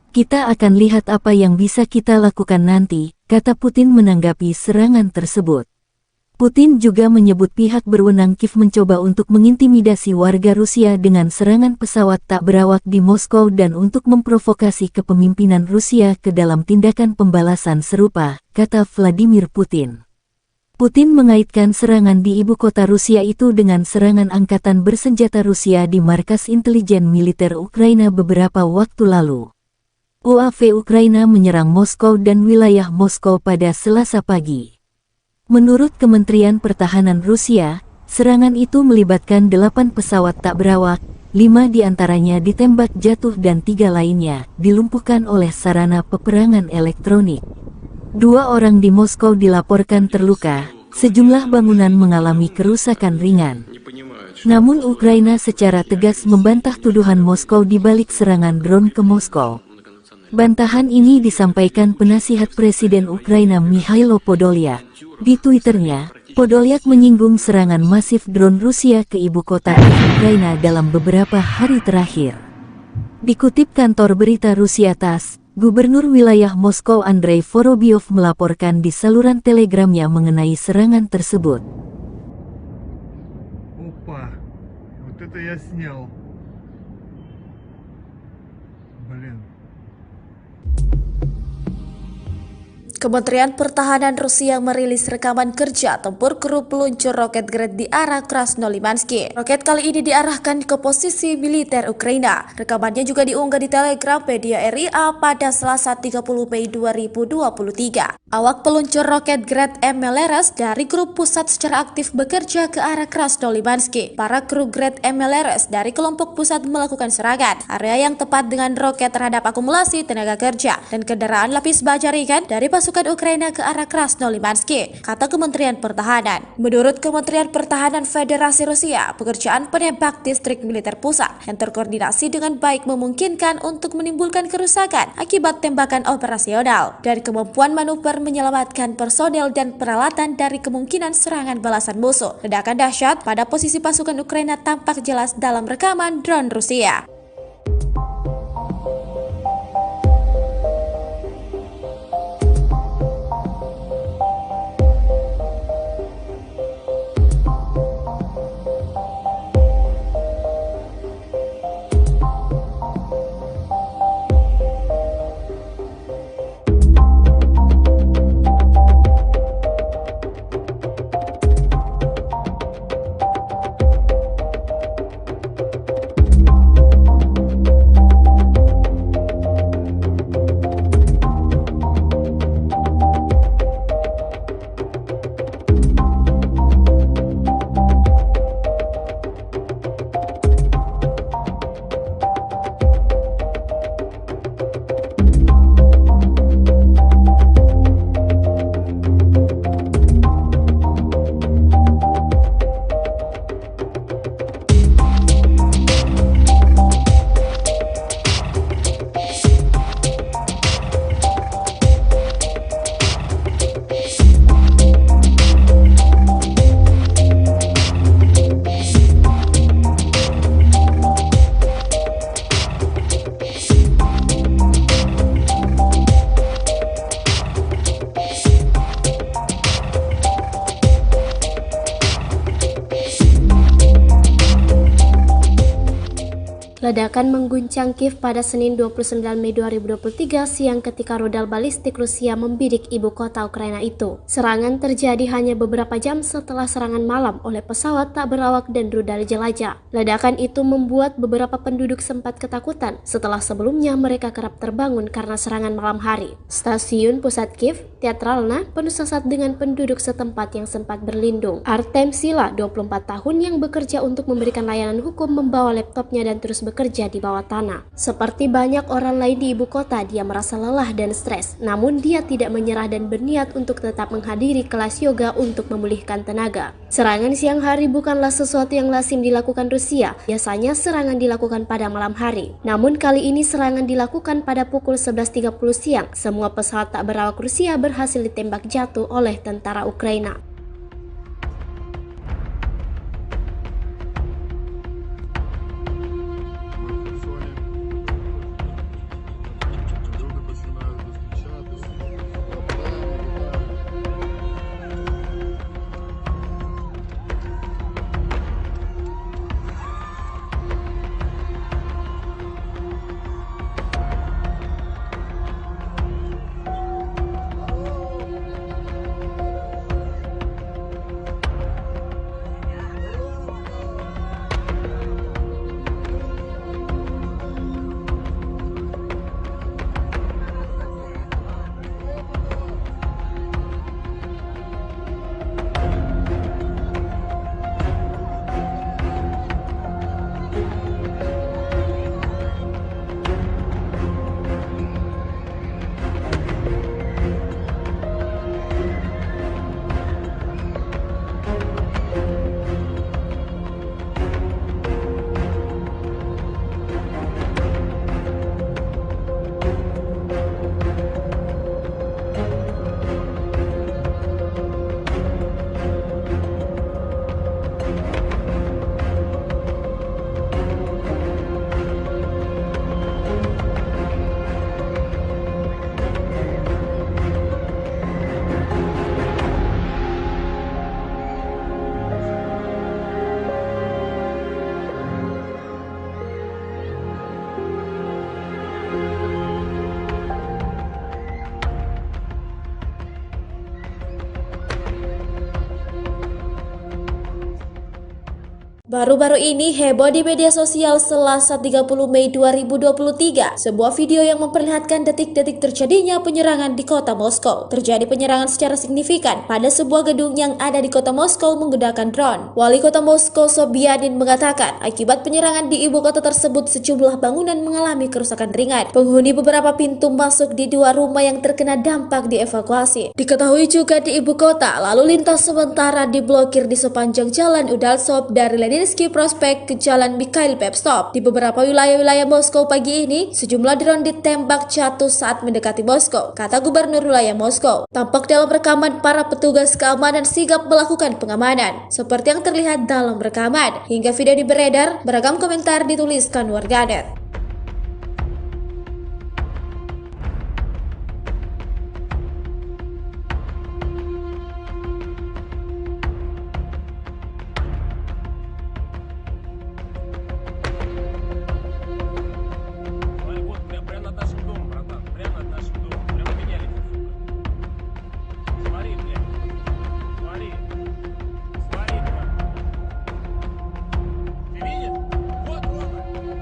Kita akan lihat apa yang bisa kita lakukan nanti, kata Putin menanggapi serangan tersebut. Putin juga menyebut pihak berwenang Kiev mencoba untuk mengintimidasi warga Rusia dengan serangan pesawat tak berawak di Moskow dan untuk memprovokasi kepemimpinan Rusia ke dalam tindakan pembalasan serupa, kata Vladimir Putin. Putin mengaitkan serangan di ibu kota Rusia itu dengan serangan angkatan bersenjata Rusia di markas intelijen militer Ukraina beberapa waktu lalu. UAV Ukraina menyerang Moskow dan wilayah Moskow pada Selasa pagi. Menurut Kementerian Pertahanan Rusia, serangan itu melibatkan 8 pesawat tak berawak, 5 diantaranya ditembak jatuh dan 3 lainnya dilumpuhkan oleh sarana peperangan elektronik. 2 orang di Moskow dilaporkan terluka, sejumlah bangunan mengalami kerusakan ringan. Namun Ukraina secara tegas membantah tuduhan Moskow di balik serangan drone ke Moskow. Bantahan ini disampaikan penasihat Presiden Ukraina Mikhailo Podolyak. Di Twitternya, Podolyak menyinggung serangan masif drone Rusia ke ibu kota Ukraina dalam beberapa hari terakhir. Dikutip kantor berita Rusia TASS, Gubernur wilayah Moskow Andrei Vorobyov melaporkan di saluran telegramnya mengenai serangan tersebut. Опа, вот это я снял. Блин. Kementerian Pertahanan Rusia merilis rekaman kerja tempur kru peluncur roket Gred di arah Krasnolimansky. Roket kali ini diarahkan ke posisi militer Ukraina. Rekamannya juga diunggah di Telegram media RIA pada Selasa 30 Mei 2023. Awak peluncur roket Gred MLRS dari grup pusat secara aktif bekerja ke arah Krasnolimansky. Para kru Gred MLRS dari kelompok pusat melakukan serangan area yang tepat dengan roket terhadap akumulasi tenaga kerja dan kendaraan lapis baja ringan dari pasukan Ukraina ke arah Krasnolimansky, kata Kementerian Pertahanan. Menurut Kementerian Pertahanan Federasi Rusia, pekerjaan penembak distrik militer pusat yang terkoordinasi dengan baik memungkinkan untuk menimbulkan kerusakan akibat tembakan operasional dan kemampuan manuver menyelamatkan personel dan peralatan dari kemungkinan serangan balasan musuh. Ledakan dahsyat pada posisi pasukan Ukraina tampak jelas dalam rekaman drone Rusia. Ledakan mengguncang Kiev pada Senin 29 Mei 2023 siang ketika rudal balistik Rusia membidik ibu kota Ukraina itu. Serangan terjadi hanya beberapa jam setelah serangan malam oleh pesawat tak berawak dan rudal jelajah. Ledakan itu membuat beberapa penduduk sempat ketakutan setelah sebelumnya mereka kerap terbangun karena serangan malam hari. Stasiun pusat Kiev, Teatralna, penuh sesak dengan penduduk setempat yang sempat berlindung. Artem Sila, 24 tahun yang bekerja untuk memberikan layanan hukum, membawa laptopnya dan terus bekerja di bawah tanah. Seperti banyak orang lain di ibu kota, dia merasa lelah dan stres. Namun dia tidak menyerah dan berniat untuk tetap menghadiri kelas yoga untuk memulihkan tenaga. Serangan siang hari bukanlah sesuatu yang lazim dilakukan Rusia. Biasanya serangan dilakukan pada malam hari. Namun kali ini serangan dilakukan pada pukul 11.30 siang. Semua pesawat tak berawak Rusia berhasil ditembak jatuh oleh tentara Ukraina. Baru-baru ini heboh di media sosial Selasa 30 Mei 2023, sebuah video yang memperlihatkan detik-detik terjadinya penyerangan di kota Moskow. Terjadi penyerangan secara signifikan pada sebuah gedung yang ada di kota Moskow menggunakan drone. Wali kota Moskow Sobyanin mengatakan, akibat penyerangan di ibu kota tersebut sejumlah bangunan mengalami kerusakan ringan. Penghuni beberapa pintu masuk di dua rumah yang terkena dampak dievakuasi. Diketahui juga di ibu kota, lalu lintas sementara diblokir di sepanjang jalan Udaltsov dari Leninsky Prospect ke Jalan Mikhail Pevstov. Di beberapa wilayah-wilayah Moskow pagi ini, sejumlah drone ditembak jatuh saat mendekati Moskow, kata Gubernur wilayah Moskow. Tampak dalam rekaman para petugas keamanan sigap melakukan pengamanan, seperti yang terlihat dalam rekaman. Hingga video beredar, beragam komentar dituliskan warganet. Вот прямо над нашим домом, братан. Прямо над нашим домом. Прямо меня летит, сука. Смотри, блядь. Смотри. Смотри, блядь. Ты видишь? Вот, Рома. Ты видишь?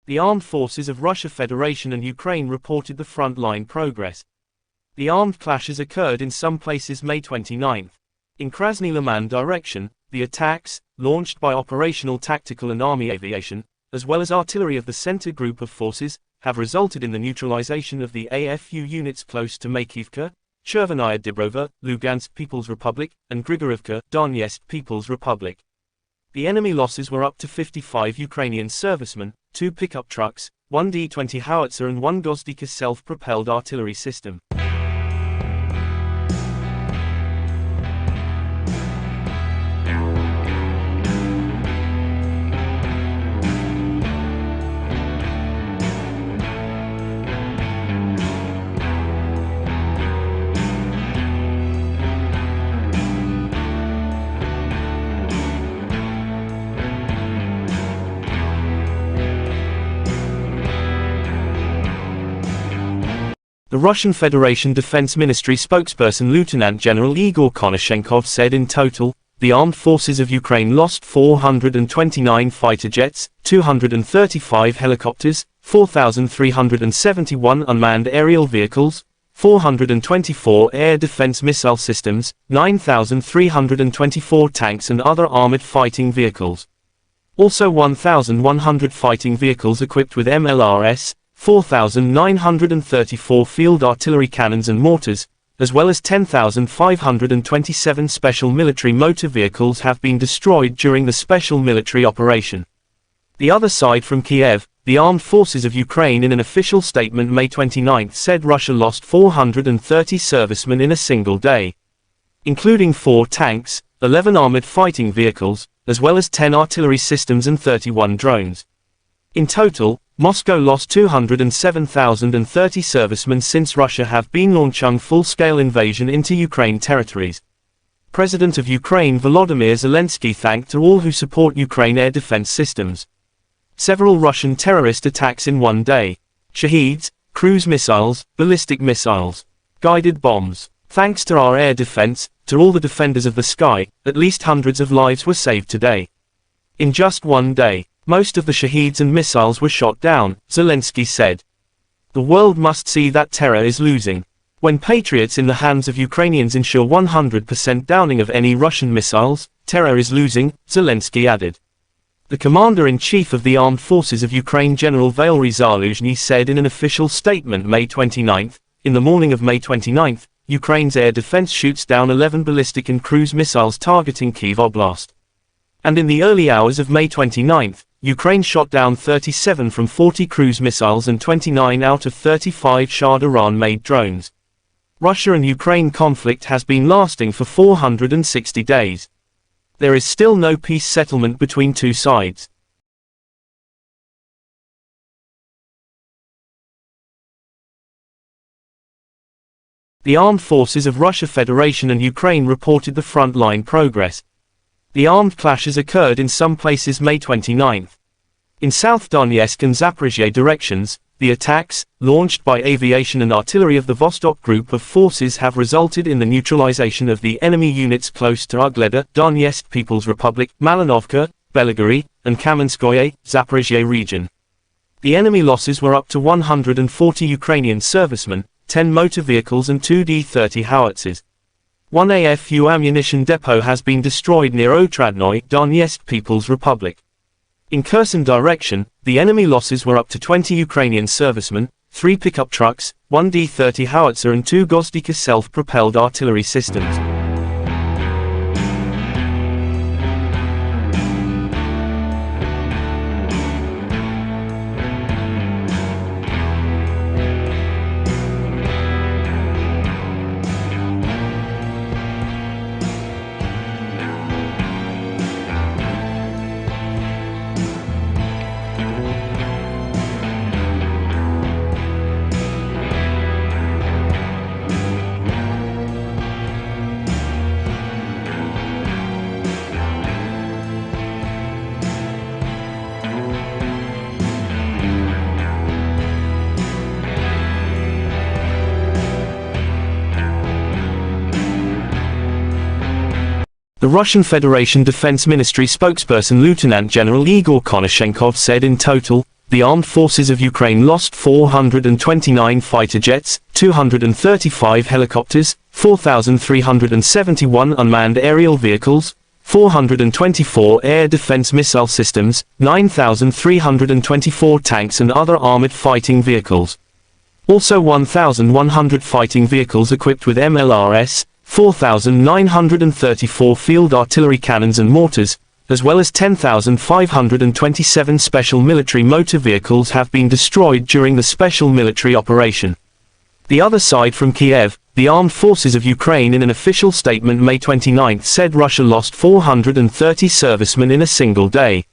The armed forces of Russia Federation and Ukraine reported the front-line progress. The armed clashes occurred in some places May 29. In Krasny Liman direction, the attacks, launched by operational tactical and army aviation, as well as artillery of the center group of forces, have resulted in the neutralization of the AFU units close to Makivka, Chervenaya Dibrova, Lugansk People's Republic, and Grigorivka, Donetsk People's Republic. The enemy losses were up to 55 Ukrainian servicemen, 2 pickup trucks, 1 D-20 howitzer and 1 Gozdika self-propelled artillery system. The Russian Federation Defense Ministry spokesperson Lieutenant General Igor Konashenkov said in total, the armed forces of Ukraine lost 429 fighter jets, 235 helicopters, 4,371 unmanned aerial vehicles, 424 air defense missile systems, 9,324 tanks and other armored fighting vehicles. Also 1,100 fighting vehicles equipped with MLRS, 4,934 field artillery cannons and mortars, as well as 10,527 special military motor vehicles have been destroyed during the special military operation. The other side from Kiev, the armed forces of Ukraine in an official statement May 29 said Russia lost 430 servicemen in a single day, including 4 tanks, 11 armored fighting vehicles, as well as 10 artillery systems and 31 drones. In total, Moscow lost 207,030 servicemen since Russia have been launching full-scale invasion into Ukraine territories. President of Ukraine Volodymyr Zelensky thanked all who support Ukraine air defense systems. Several Russian terrorist attacks in one day. Shaheeds, cruise missiles, ballistic missiles, guided bombs. Thanks to our air defense, to all the defenders of the sky, at least hundreds of lives were saved today. In just one day, most of the Shaheeds and missiles were shot down, Zelensky said. The world must see that terror is losing. When patriots in the hands of Ukrainians ensure 100% downing of any Russian missiles, terror is losing, Zelensky added. The commander-in-chief of the armed forces of Ukraine, General Valery Zaluzhny, said in an official statement May 29, in the morning of May 29, Ukraine's air defense shoots down 11 ballistic and cruise missiles targeting Kyiv Oblast. And in the early hours of May 29, Ukraine shot down 37 from 40 cruise missiles and 29 out of 35 Shah Iran-made drones. Russia and Ukraine conflict has been lasting for 460 days. There is still no peace settlement between two sides. The armed forces of Russia Federation and Ukraine reported the front-line progress. The armed clashes occurred in some places May 29. In South Donetsk and Zaporizhzhia directions, the attacks, launched by aviation and artillery of the Vostok Group of forces, have resulted in the neutralization of the enemy units close to Ugleda, Donetsk People's Republic, Malinovka, Belgorod, and Kamenskoye, Zaporizhzhia region. The enemy losses were up to 140 Ukrainian servicemen, 10 motor vehicles and 2 D-30 howitzers. One AFU ammunition depot has been destroyed near Otradnoye, Donetsk People's Republic. In Kherson direction, the enemy losses were up to 20 Ukrainian servicemen, 3 pickup trucks, 1 D-30 howitzer and 2 Gozdika self-propelled artillery systems. The Russian Federation Defense Ministry spokesperson Lieutenant General Igor Konashenkov said in total, the armed forces of Ukraine lost 429 fighter jets, 235 helicopters, 4,371 unmanned aerial vehicles, 424 air defense missile systems, 9,324 tanks and other armored fighting vehicles. Also 1,100 fighting vehicles equipped with MLRS, 4,934 field artillery cannons and mortars, as well as 10,527 special military motor vehicles have been destroyed during the special military operation. The other side from Kiev, the armed forces of Ukraine in an official statement May 29 said Russia lost 430 servicemen in a single day,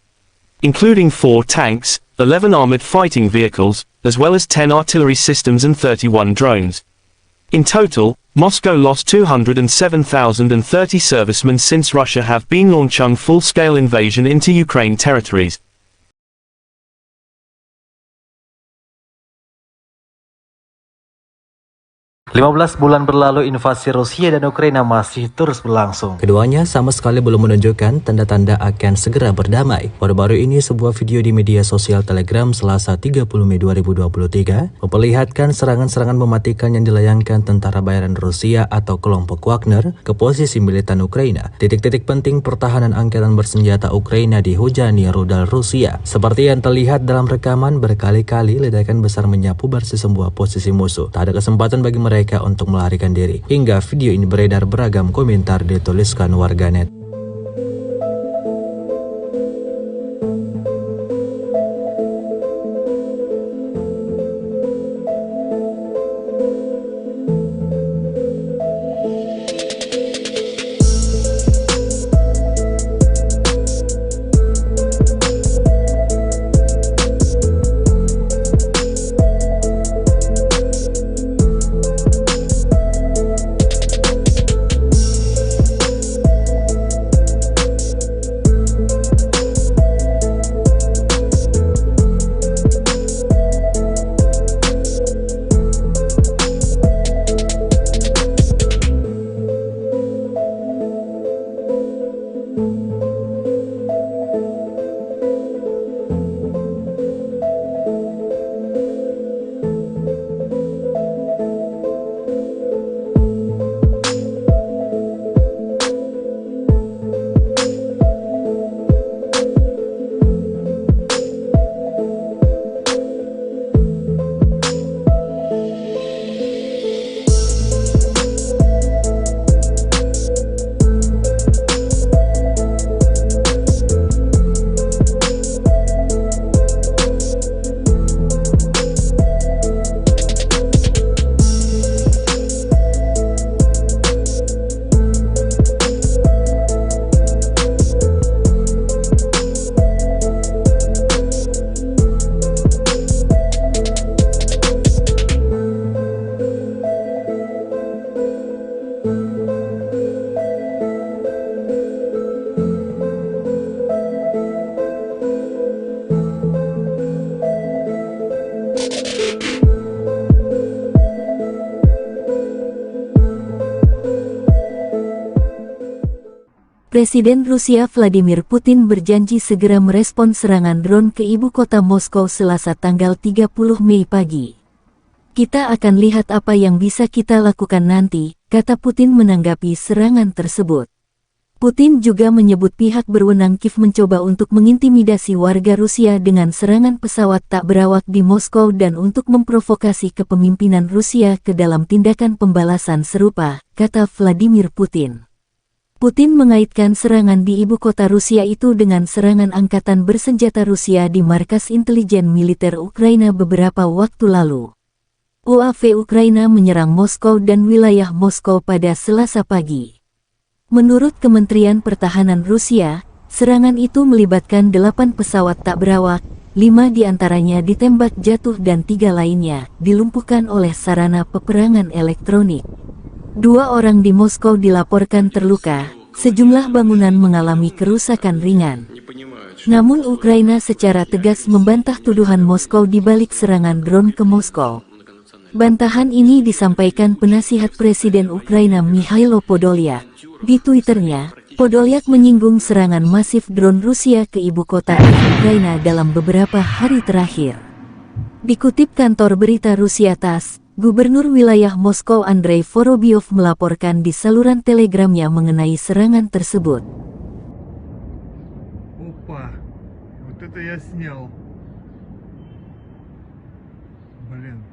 including 4 tanks, 11 armored fighting vehicles, as well as 10 artillery systems and 31 drones. In total, Moscow lost 207,030 servicemen since Russia have been launching full-scale invasion into Ukraine territories. "15 bulan berlalu, invasi Rusia dan Ukraina masih terus berlangsung. Keduanya sama sekali belum menunjukkan tanda-tanda akan segera berdamai. Baru-baru ini sebuah video di media sosial Telegram Selasa 30 Mei 2023 memperlihatkan serangan-serangan mematikan yang dilayangkan tentara bayaran Rusia atau kelompok Wagner ke posisi militan Ukraina. Titik-titik penting pertahanan angkatan bersenjata Ukraina dihujani rudal Rusia. Seperti yang terlihat dalam rekaman, berkali-kali ledakan besar menyapu bersih sebuah posisi musuh. Tak ada kesempatan bagi mereka untuk melarikan diri. Hingga video ini beredar, beragam komentar dituliskan warganet. Presiden Rusia Vladimir Putin berjanji segera merespons serangan drone ke ibu kota Moskow Selasa tanggal 30 Mei pagi. Kita akan lihat apa yang bisa kita lakukan nanti, kata Putin menanggapi serangan tersebut. Putin juga menyebut pihak berwenang Kiev mencoba untuk mengintimidasi warga Rusia dengan serangan pesawat tak berawak di Moskow dan untuk memprovokasi kepemimpinan Rusia ke dalam tindakan pembalasan serupa, kata Vladimir Putin. Putin mengaitkan serangan di ibu kota Rusia itu dengan serangan angkatan bersenjata Rusia di markas intelijen militer Ukraina beberapa waktu lalu. UAV Ukraina menyerang Moskow dan wilayah Moskow pada Selasa pagi. Menurut Kementerian Pertahanan Rusia, serangan itu melibatkan 8 pesawat tak berawak, 5 diantaranya ditembak jatuh dan 3 lainnya dilumpuhkan oleh sarana peperangan elektronik. 2 orang di Moskow dilaporkan terluka, sejumlah bangunan mengalami kerusakan ringan. Namun Ukraina secara tegas membantah tuduhan Moskow di balik serangan drone ke Moskow. Bantahan ini disampaikan penasihat Presiden Ukraina Mikhailo Podolyak. Di Twitternya, Podolyak menyinggung serangan masif drone Rusia ke ibu kota Ukraina dalam beberapa hari terakhir. Dikutip kantor berita Rusia TASS, Gubernur wilayah Moskow Andrei Vorobyov melaporkan di saluran telegramnya mengenai serangan tersebut. Опа, вот это я снял. Блин.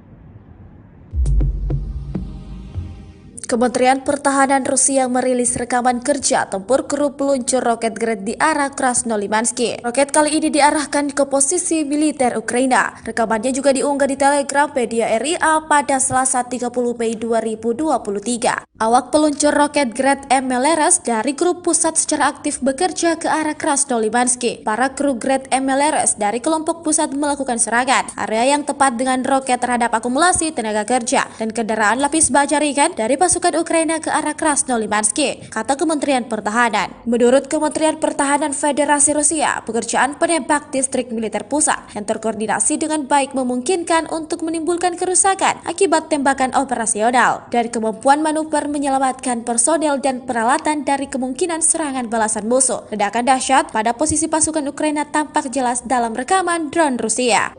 Kementerian Pertahanan Rusia merilis rekaman kerja tempur kru peluncur roket Grad di arah Krasnolimansky. Roket kali ini diarahkan ke posisi militer Ukraina. Rekamannya juga diunggah di Telegram media RIA pada Selasa 30 Mei 2023. Awak peluncur roket Grad MLRS dari grup pusat secara aktif bekerja ke arah Krasnolimansky. Para kru Grad MLRS dari kelompok pusat melakukan serangan area yang tepat dengan roket terhadap akumulasi tenaga kerja dan kendaraan lapis baja ringan dari pasukan Ukraina ke arah Krasnolimansky, kata Kementerian Pertahanan. Menurut Kementerian Pertahanan Federasi Rusia, pekerjaan penembak distrik militer pusat yang terkoordinasi dengan baik memungkinkan untuk menimbulkan kerusakan akibat tembakan operasional dan kemampuan manuver menyelamatkan personel dan peralatan dari kemungkinan serangan balasan musuh. Ledakan dahsyat pada posisi pasukan Ukraina tampak jelas dalam rekaman drone Rusia.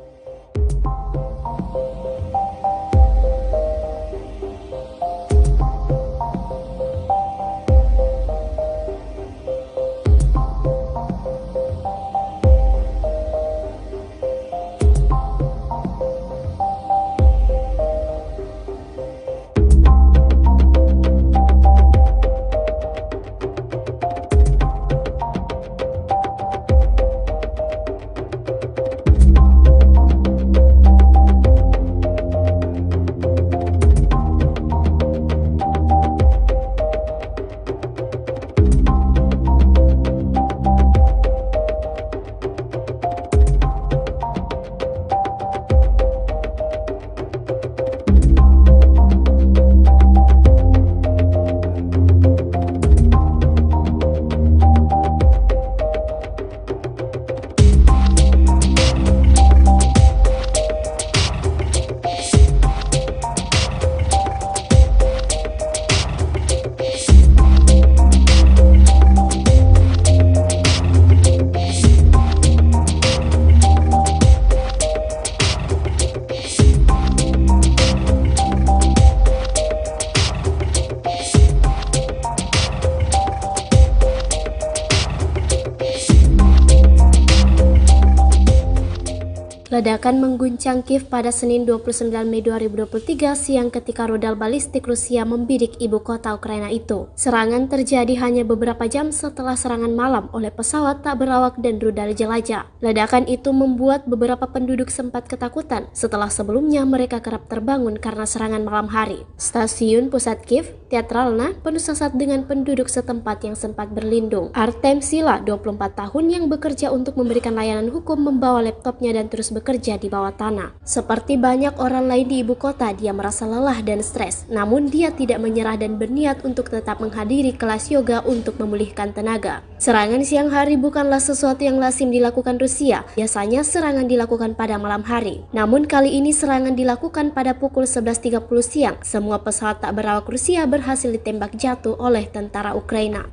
Ledakan mengguncang Kiev pada Senin 29 Mei 2023 siang ketika rudal balistik Rusia membidik ibu kota Ukraina itu. Serangan terjadi hanya beberapa jam setelah serangan malam oleh pesawat tak berawak dan rudal jelajah. Ledakan itu membuat beberapa penduduk sempat ketakutan setelah sebelumnya mereka kerap terbangun karena serangan malam hari. Stasiun pusat Kiev, Teatralna, penuh sesak dengan penduduk setempat yang sempat berlindung. Artem Sila, 24 tahun yang bekerja untuk memberikan layanan hukum, membawa laptopnya dan terus bekerja di bawah tanah. Seperti banyak orang lain di ibu kota, dia merasa lelah dan stres. Namun dia tidak menyerah dan berniat untuk tetap menghadiri kelas yoga untuk memulihkan tenaga. Serangan siang hari bukanlah sesuatu yang lazim dilakukan Rusia. Biasanya serangan dilakukan pada malam hari. Namun kali ini serangan dilakukan pada pukul 11.30 siang. Semua pesawat tak berawak Rusia berhasil ditembak jatuh oleh tentara Ukraina.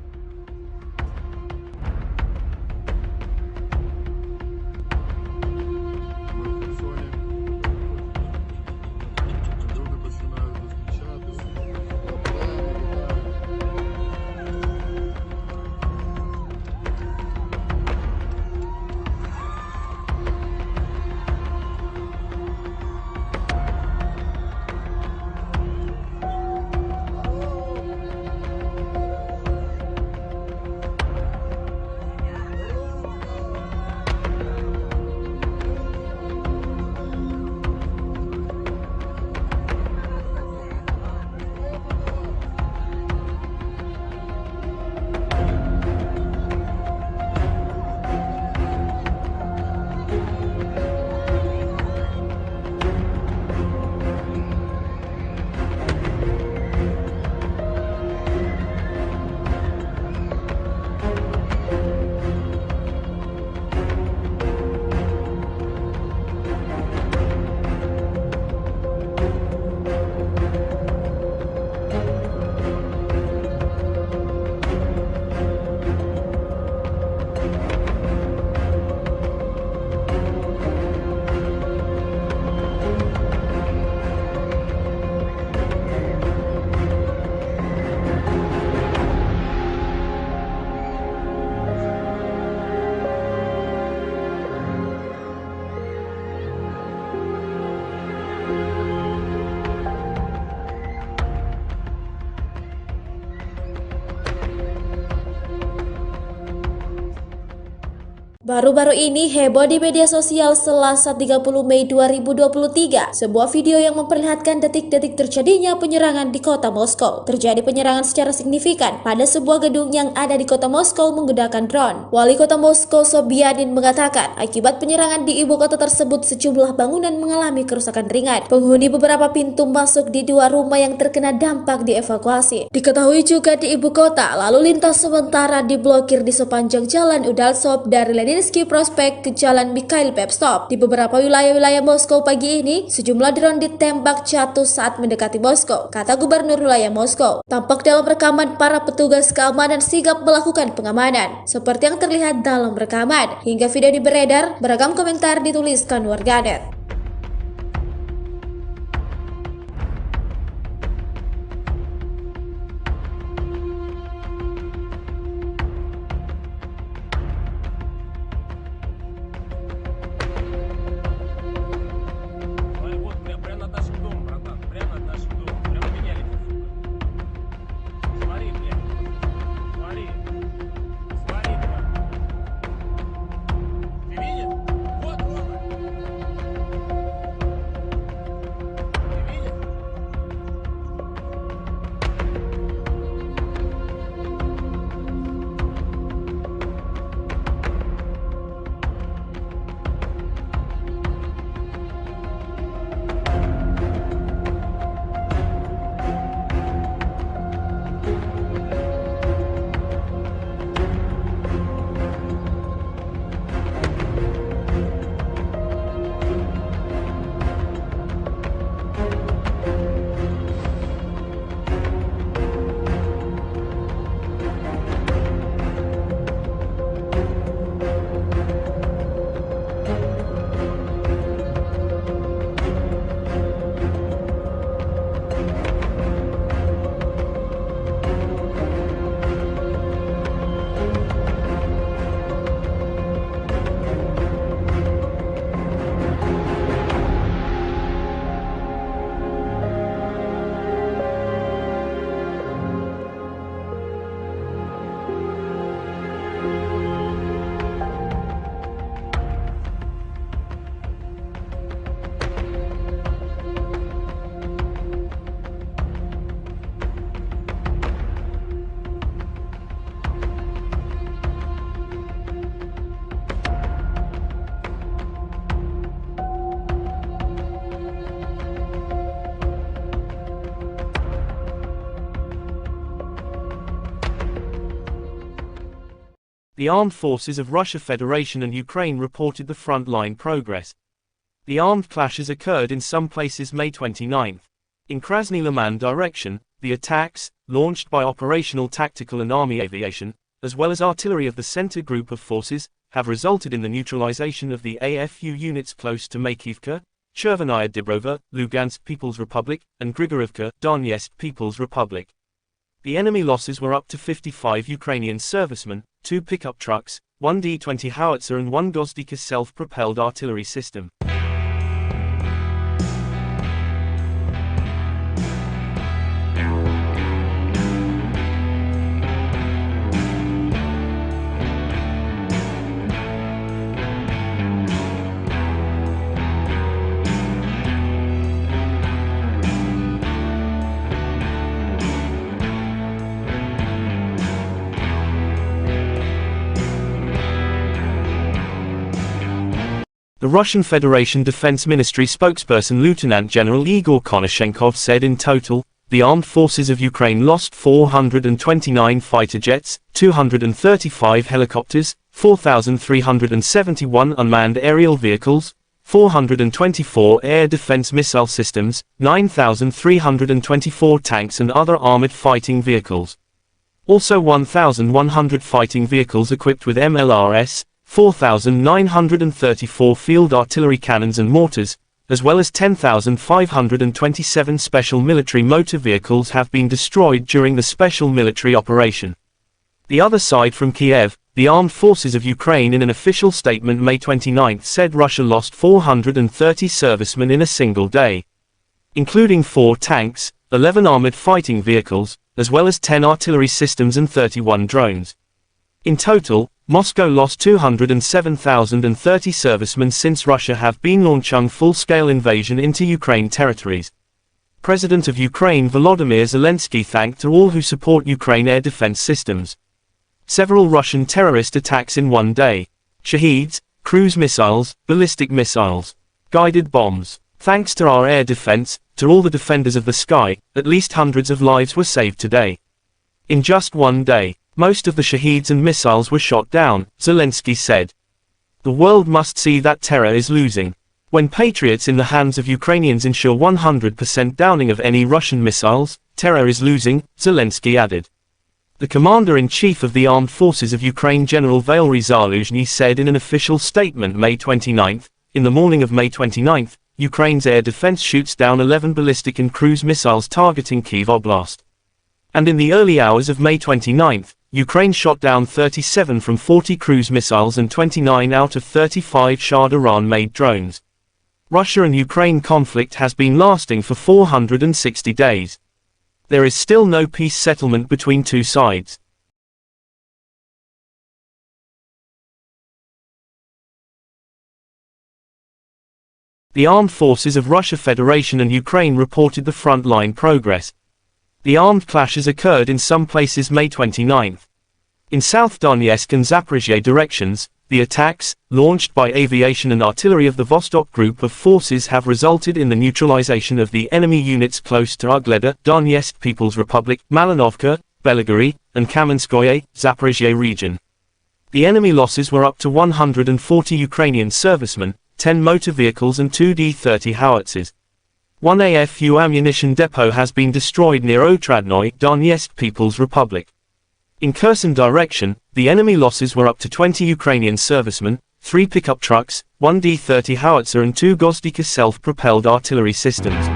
Baru-baru ini heboh di media sosial Selasa 30 Mei 2023. Sebuah video yang memperlihatkan detik-detik terjadinya penyerangan di kota Moskow. Terjadi penyerangan secara signifikan pada sebuah gedung yang ada di kota Moskow menggunakan drone. Wali kota Moskow Sobyanin mengatakan akibat penyerangan di ibu kota tersebut sejumlah bangunan mengalami kerusakan ringan. Penghuni beberapa pintu masuk di dua rumah yang terkena dampak dievakuasi. Diketahui juga di ibu kota lalu lintas sementara diblokir di sepanjang jalan Udaltsov dari Leninsky Prospect ke Jalan Mikhail Pevstov. Di beberapa wilayah-wilayah Moskow pagi ini, sejumlah drone ditembak jatuh saat mendekati Moskow, kata Gubernur wilayah Moskow. Tampak dalam rekaman para petugas keamanan sigap melakukan pengamanan, seperti yang terlihat dalam rekaman. Hingga video ini beredar, beragam komentar dituliskan warganet. Вот прямо над нашим домом, братан. Прямо над нашим домом. Прямо меня летит, сука. Смотри, блядь. Смотри. Смотри, блядь. Ты видишь? Вот, Рома. Ты видишь? The armed forces of Russia Federation and Ukraine reported the front-line progress. The armed clashes occurred in some places May 29. In Krasny Liman direction, the attacks, launched by operational tactical and army aviation, as well as artillery of the center group of forces, have resulted in the neutralization of the AFU units close to Makivka, Chervenaya Dibrova, Lugansk People's Republic, and Grigorivka, Donetsk People's Republic. The enemy losses were up to 55 Ukrainian servicemen, 2 pickup trucks, 1 D-20 howitzer and 1 Gozdika self-propelled artillery system. The Russian Federation Defense Ministry spokesperson Lieutenant General Igor Konashenkov said in total, the armed forces of Ukraine lost 429 fighter jets, 235 helicopters, 4,371 unmanned aerial vehicles, 424 air defense missile systems, 9,324 tanks and other armored fighting vehicles. Also 1,100 fighting vehicles equipped with MLRS, 4,934 field artillery cannons and mortars, as well as 10,527 special military motor vehicles have been destroyed during the special military operation. The other side from Kiev, the armed forces of Ukraine in an official statement May 29 said Russia lost 430 servicemen in a single day, including 4 tanks, 11 armored fighting vehicles, as well as 10 artillery systems and 31 drones. In total, Moscow lost 207,030 servicemen since Russia have been launching full-scale invasion into Ukraine territories. President of Ukraine Volodymyr Zelensky thanked all who support Ukraine air defense systems. Several Russian terrorist attacks in one day. Shaheeds, cruise missiles, ballistic missiles, guided bombs. Thanks to our air defense, to all the defenders of the sky, at least hundreds of lives were saved today. In just one day, most of the Shaheeds and missiles were shot down, Zelensky said. The world must see that terror is losing. When Patriots in the hands of Ukrainians ensure 100% downing of any Russian missiles, terror is losing, Zelensky added. The commander-in-chief of the armed forces of Ukraine General Valery Zaluzhny said in an official statement May 29, in the morning of May 29, Ukraine's air defense shoots down 11 ballistic and cruise missiles targeting Kyiv Oblast. And in the early hours of May 29, Ukraine shot down 37 from 40 cruise missiles and 29 out of 35 Shah Iran-made drones. Russia and Ukraine conflict has been lasting for 460 days. There is still no peace settlement between two sides. The armed forces of Russia Federation and Ukraine reported the front-line progress. The armed clashes occurred in some places May 29. In South Donetsk and Zaporizhzhia directions, the attacks, launched by aviation and artillery of the Vostok group of forces have resulted in the neutralization of the enemy units close to Ugleda, Donetsk People's Republic, Malinovka, Belgorod, and Kamenskoye, Zaporizhzhia region. The enemy losses were up to 140 Ukrainian servicemen, 10 motor vehicles and 2 D-30 howitzers. One AFU ammunition depot has been destroyed near Otradnoye, Donetsk People's Republic. In Kherson direction, the enemy losses were up to 20 Ukrainian servicemen, 3 pickup trucks, 1 D-30 howitzer and 2 Gozdika self-propelled artillery systems.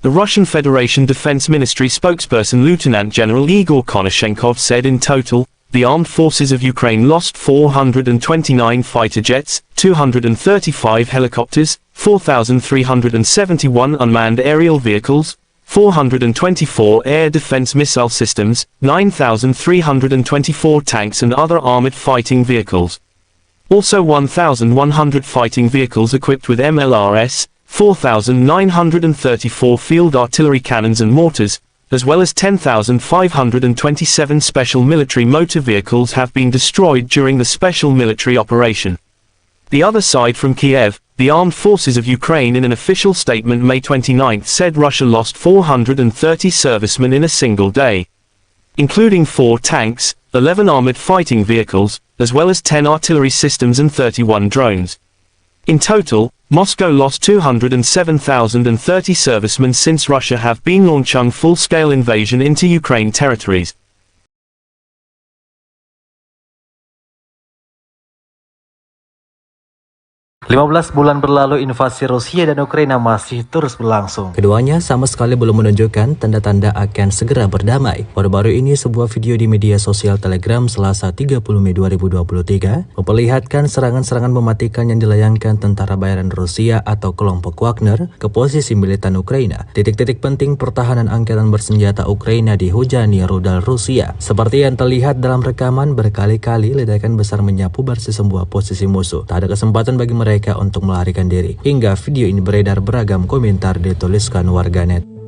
The Russian Federation Defense Ministry spokesperson Lieutenant General Igor Konashenkov said in total, the armed forces of Ukraine lost 429 fighter jets, 235 helicopters, 4,371 unmanned aerial vehicles, 424 air defense missile systems, 9,324 tanks and other armored fighting vehicles. Also 1,100 fighting vehicles equipped with MLRS, 4,934 field artillery cannons and mortars, as well as 10,527 special military motor vehicles have been destroyed during the special military operation. The other side from Kiev, the armed forces of Ukraine in an official statement May 29 said Russia lost 430 servicemen in a single day, including 4 tanks, 11 armored fighting vehicles, as well as 10 artillery systems and 31 drones. In total, Moscow lost 207,030 servicemen since Russia have been launching full-scale invasion into Ukraine territories. 15 bulan berlalu, invasi Rusia dan Ukraina masih terus berlangsung. Keduanya sama sekali belum menunjukkan tanda-tanda akan segera berdamai. Baru-baru ini sebuah video di media sosial Telegram Selasa 30 Mei 2023 memperlihatkan serangan-serangan mematikan yang dilayangkan tentara bayaran Rusia atau kelompok Wagner ke posisi militan Ukraina. Titik-titik penting pertahanan angkatan bersenjata Ukraina dihujani rudal Rusia. Seperti yang terlihat dalam rekaman, berkali-kali ledakan besar menyapu bersih sebuah posisi musuh. Tak ada kesempatan bagi mereka untuk melarikan diri. Hingga video ini beredar, beragam komentar dituliskan warganet.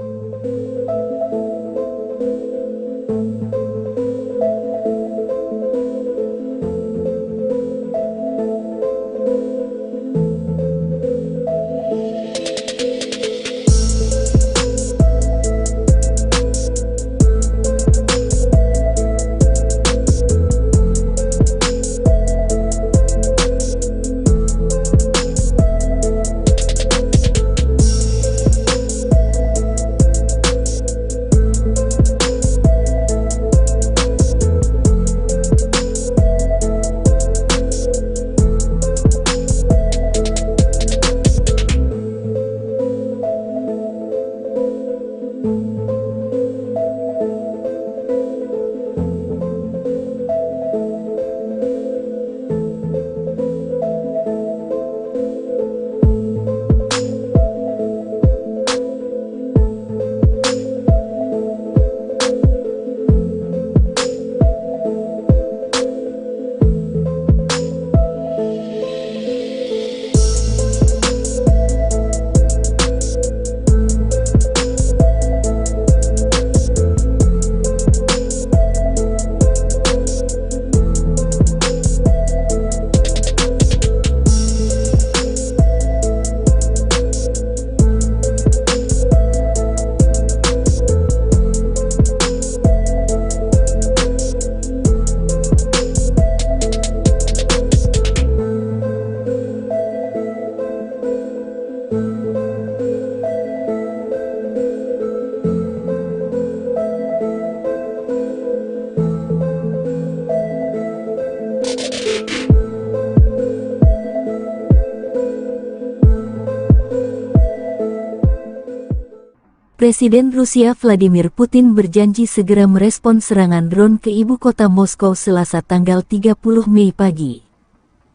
Presiden Rusia Vladimir Putin berjanji segera merespons serangan drone ke ibu kota Moskow Selasa tanggal 30 Mei pagi.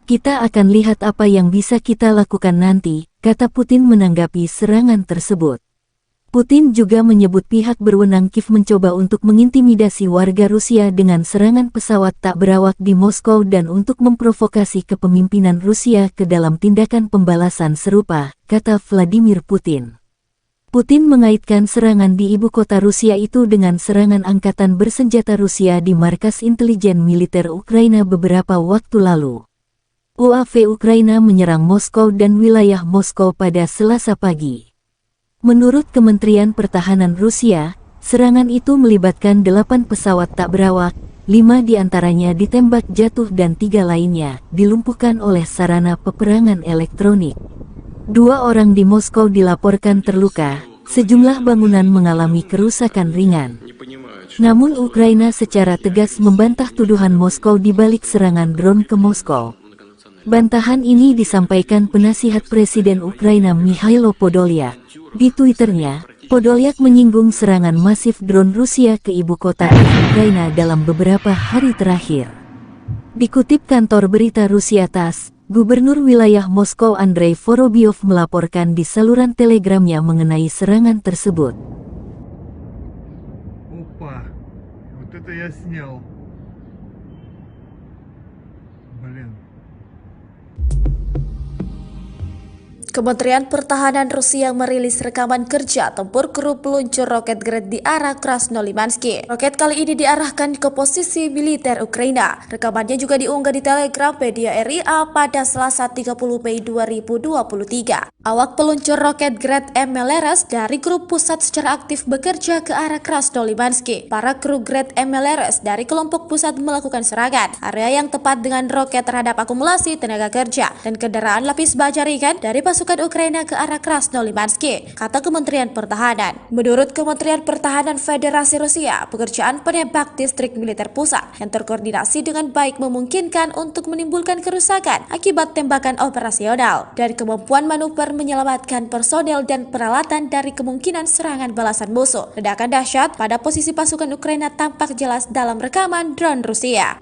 Kita akan lihat apa yang bisa kita lakukan nanti, kata Putin menanggapi serangan tersebut. Putin juga menyebut pihak berwenang Kiev mencoba untuk mengintimidasi warga Rusia dengan serangan pesawat tak berawak di Moskow dan untuk memprovokasi kepemimpinan Rusia ke dalam tindakan pembalasan serupa, kata Vladimir Putin. Putin mengaitkan serangan di ibu kota Rusia itu dengan serangan angkatan bersenjata Rusia di markas intelijen militer Ukraina beberapa waktu lalu. UAV Ukraina menyerang Moskow dan wilayah Moskow pada Selasa pagi. Menurut Kementerian Pertahanan Rusia, serangan itu melibatkan 8 pesawat tak berawak, 5 diantaranya ditembak jatuh dan 3 lainnya dilumpuhkan oleh sarana peperangan elektronik. 2 orang di Moskow dilaporkan terluka, sejumlah bangunan mengalami kerusakan ringan. Namun Ukraina secara tegas membantah tuduhan Moskow di balik serangan drone ke Moskow. Bantahan ini disampaikan penasihat Presiden Ukraina Mikhailo Podolyak. Di Twitternya, Podolyak menyinggung serangan masif drone Rusia ke ibu kota Ukraina dalam beberapa hari terakhir. Dikutip kantor berita Rusia TASS, Gubernur wilayah Moskow Andrei Vorobyov melaporkan di saluran telegramnya mengenai serangan tersebut. Опа, вот это я снял. Блин. Kementerian Pertahanan Rusia merilis rekaman kerja tempur kru peluncur roket Grad di arah Krasnolimansky. Roket kali ini diarahkan ke posisi militer Ukraina. Rekamannya juga diunggah di Telegram media RIA pada Selasa 30 Mei 2023. Awak peluncur roket Grad MLRS dari grup pusat secara aktif bekerja ke arah Krasnolimansky. Para kru Grad MLRS dari kelompok pusat melakukan serangan area yang tepat dengan roket terhadap akumulasi tenaga kerja dan kendaraan lapis baja ringan dari pasukan Ukraina ke arah Krasnolimansky, kata Kementerian Pertahanan. Menurut Kementerian Pertahanan Federasi Rusia, pekerjaan penembak distrik militer pusat yang terkoordinasi dengan baik memungkinkan untuk menimbulkan kerusakan akibat tembakan operasional dan kemampuan manuver menyelamatkan personel dan peralatan dari kemungkinan serangan balasan musuh. Ledakan dahsyat pada posisi pasukan Ukraina tampak jelas dalam rekaman drone Rusia.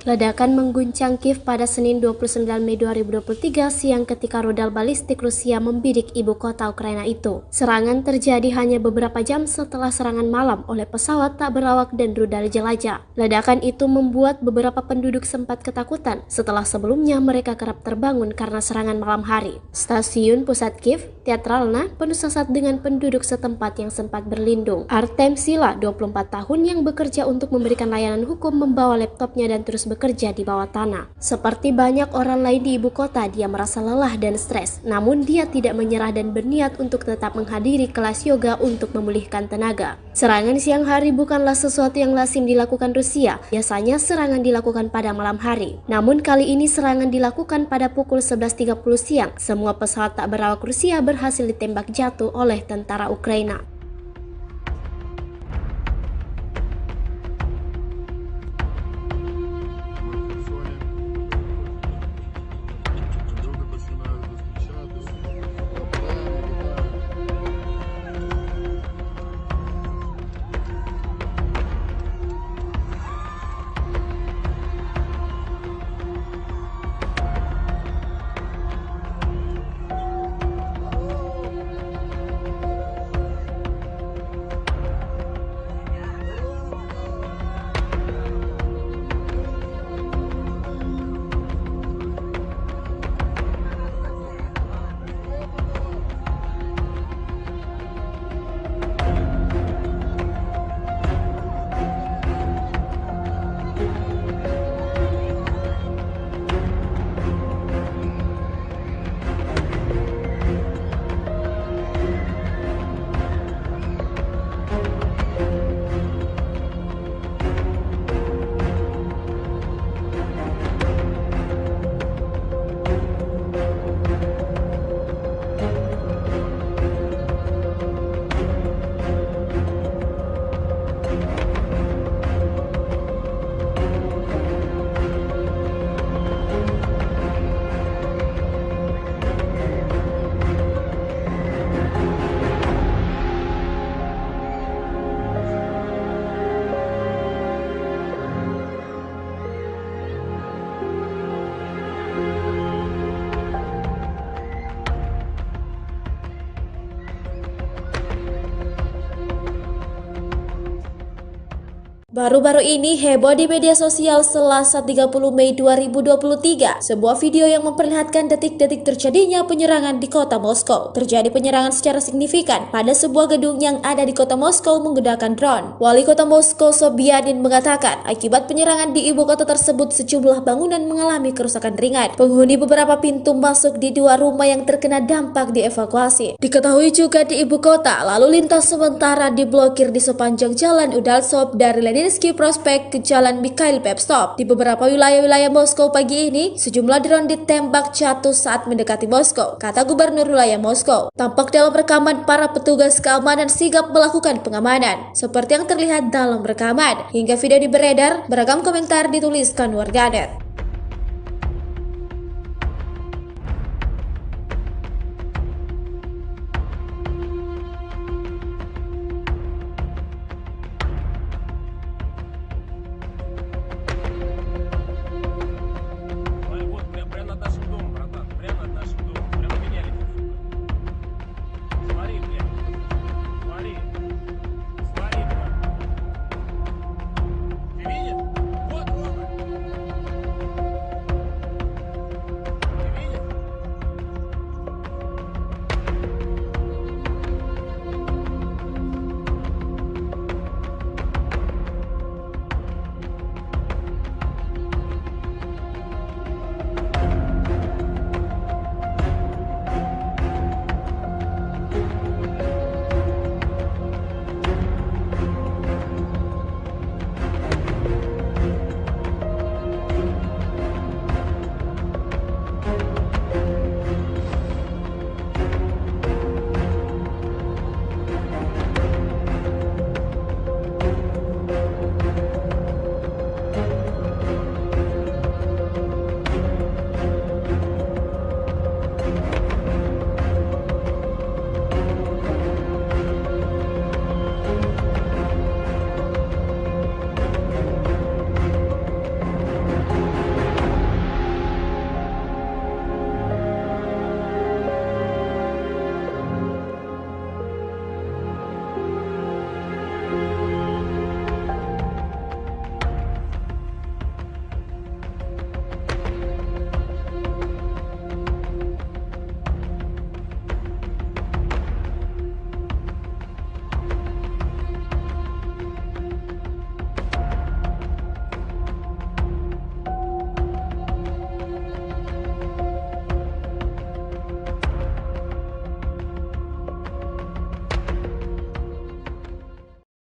Ledakan mengguncang Kiev pada Senin 29 Mei 2023 siang ketika rudal balistik Rusia membidik ibu kota Ukraina itu. Serangan terjadi hanya beberapa jam setelah serangan malam oleh pesawat tak berawak dan rudal jelajah. Ledakan itu membuat beberapa penduduk sempat ketakutan setelah sebelumnya mereka kerap terbangun karena serangan malam hari. Stasiun pusat Kiev, Teatralna, penuh sesak dengan penduduk setempat yang sempat berlindung. Artem Sila, 24 tahun yang bekerja untuk memberikan layanan hukum, membawa laptopnya dan terus bekerja di bawah tanah. Seperti banyak orang lain di ibu kota, dia merasa lelah dan stres. Namun dia tidak menyerah dan berniat untuk tetap menghadiri kelas yoga untuk memulihkan tenaga. Serangan siang hari bukanlah sesuatu yang lazim dilakukan Rusia. Biasanya serangan dilakukan pada malam hari. Namun kali ini serangan dilakukan pada pukul 11.30 siang. Semua pesawat tak berawak Rusia berhasil ditembak jatuh oleh tentara Ukraina. Baru-baru ini heboh di media sosial Selasa 30 Mei 2023, sebuah video yang memperlihatkan detik-detik terjadinya penyerangan di kota Moskow. Terjadi penyerangan secara signifikan pada sebuah gedung yang ada di kota Moskow menggunakan drone. Wali kota Moskow Sobyanin mengatakan, akibat penyerangan di ibu kota tersebut sejumlah bangunan mengalami kerusakan ringan. Penghuni beberapa pintu masuk di dua rumah yang terkena dampak dievakuasi. Diketahui juga di ibu kota, lalu lintas sementara diblokir di sepanjang jalan Udaltsov dari Leninsky Prospect ke Jalan Mikhail Pevstov. Di beberapa wilayah-wilayah Moskow pagi ini, sejumlah drone ditembak jatuh saat mendekati Moskow, kata Gubernur wilayah Moskow. Tampak dalam rekaman para petugas keamanan sigap melakukan pengamanan, seperti yang terlihat dalam rekaman. Hingga video beredar, beragam komentar dituliskan warganet. Вот прямо над нашим домом, братан. Прямо над нашим домом. Прямо меня летит, сука. Смотри, блядь. Смотри. Смотри, блядь. Ты видишь? Вот, Рома. Ты видишь?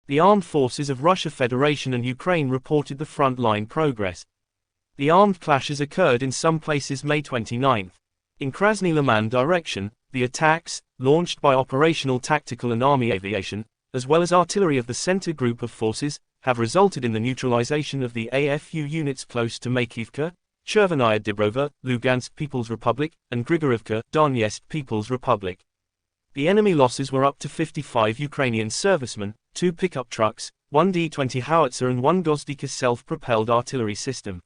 The armed forces of Russia Federation and Ukraine reported the front-line progress. The armed clashes occurred in some places May 29. In Krasny Liman direction, the attacks, launched by operational tactical and army aviation, as well as artillery of the center group of forces, have resulted in the neutralization of the AFU units close to Makivka, Chervenaya Dibrova, Lugansk People's Republic, and Grigorivka, Donetsk People's Republic. The enemy losses were up to 55 Ukrainian servicemen, 2 pickup trucks, 1 D-20 howitzer and 1 Gozdika self-propelled artillery system.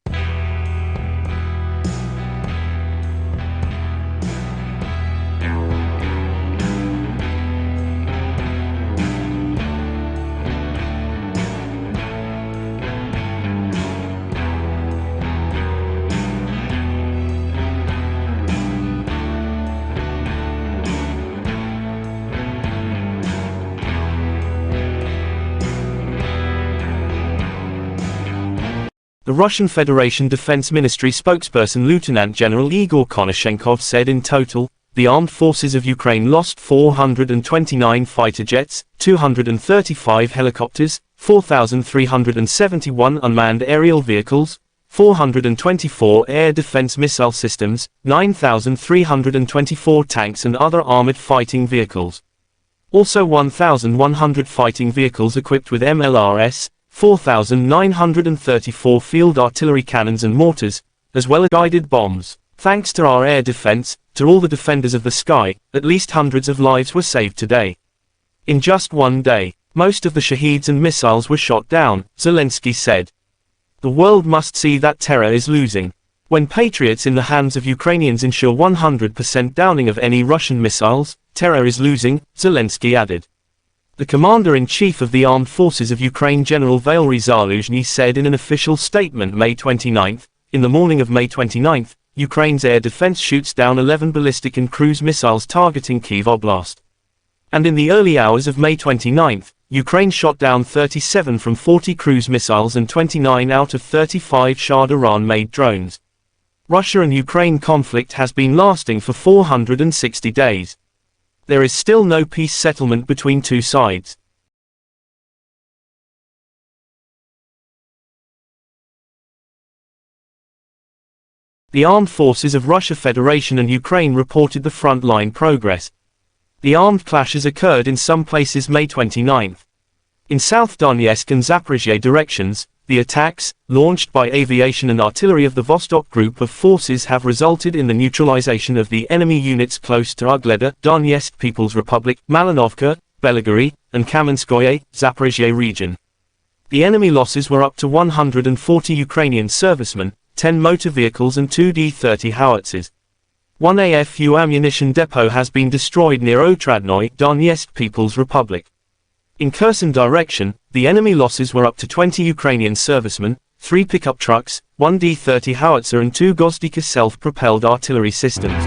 The Russian Federation Defense Ministry spokesperson Lieutenant General Igor Konashenkov said in total, the armed forces of Ukraine lost 429 fighter jets, 235 helicopters, 4,371 unmanned aerial vehicles, 424 air defense missile systems, 9,324 tanks and other armored fighting vehicles. Also 1,100 fighting vehicles equipped with MLRS, 4,934 field artillery cannons and mortars, as well as guided bombs. Thanks to our air defense, to all the defenders of the sky, at least hundreds of lives were saved today. In just one day, most of the Shaheeds and missiles were shot down, Zelensky said. The world must see that terror is losing. When patriots in the hands of Ukrainians ensure 100% downing of any Russian missiles, terror is losing, Zelensky added. The commander-in-chief of the Armed Forces of Ukraine, General Valery Zaluzhny, said in an official statement May 29, in the morning of May 29, Ukraine's air defense shoots down 11 ballistic and cruise missiles targeting Kyiv Oblast. And in the early hours of May 29, Ukraine shot down 37 from 40 cruise missiles and 29 out of 35 Shah Iran-made drones. Russia and Ukraine conflict has been lasting for 460 days. There is still no peace settlement between two sides. The armed forces of Russia Federation and Ukraine reported the front-line progress. The armed clashes occurred in some places May 29. In South Donetsk and Zaporizhzhia directions, the attacks, launched by aviation and artillery of the Vostok Group of forces, have resulted in the neutralization of the enemy units close to Ugleda, Donetsk People's Republic, Malinovka, Belgorod, and Kamenskoye, Zaporizhzhia region. The enemy losses were up to 140 Ukrainian servicemen, 10 motor vehicles and 2 D-30 howitzers. One AFU ammunition depot has been destroyed near Otradnoy, Donetsk People's Republic. In Kherson direction, the enemy losses were up to 20 Ukrainian servicemen, 3 pickup trucks, 1 D-30 howitzer and 2 Gozdika self-propelled artillery systems.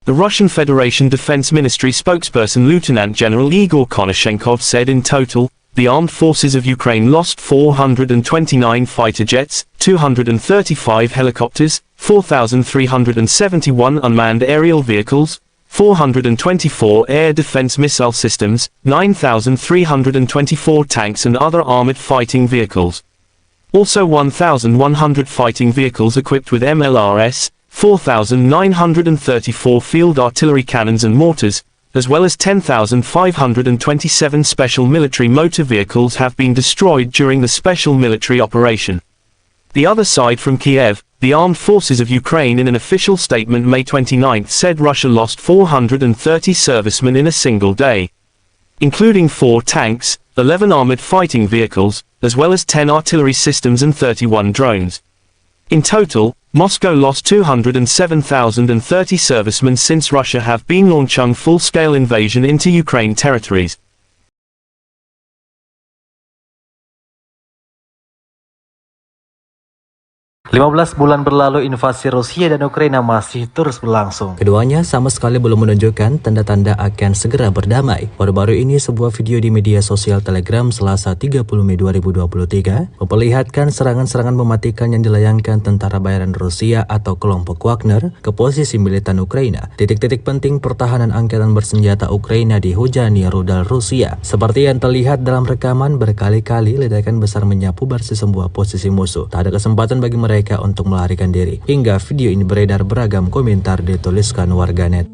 The Russian Federation Defense Ministry spokesperson Lieutenant General Igor Konashenkov said in total, the armed forces of Ukraine lost 429 fighter jets, 235 helicopters, 4,371 unmanned aerial vehicles, 424 air defense missile systems, 9,324 tanks and other armored fighting vehicles. Also 1,100 fighting vehicles equipped with MLRS, 4,934 field artillery cannons and mortars, as well as 10,527 special military motor vehicles have been destroyed during the special military operation. The other side from Kiev, the armed forces of Ukraine in an official statement May 29 said Russia lost 430 servicemen in a single day, including 4 tanks, 11 armored fighting vehicles, as well as 10 artillery systems and 31 drones. In total, Moscow lost 207,030 servicemen since Russia have been launching full-scale invasion into Ukraine territories. "15 bulan berlalu, invasi Rusia dan Ukraina masih terus berlangsung. Keduanya sama sekali belum menunjukkan tanda-tanda akan segera berdamai. Baru-baru ini sebuah video di media sosial Telegram Selasa 30 Mei 2023 memperlihatkan serangan-serangan mematikan yang dilayangkan tentara bayaran Rusia atau kelompok Wagner ke posisi militan Ukraina. Titik-titik penting pertahanan angkatan bersenjata Ukraina dihujani rudal Rusia. Seperti yang terlihat dalam rekaman, berkali-kali ledakan besar menyapu bersih sebuah posisi musuh. Tak ada kesempatan bagi mereka untuk melarikan diri. Hingga video ini beredar, beragam komentar dituliskan warganet.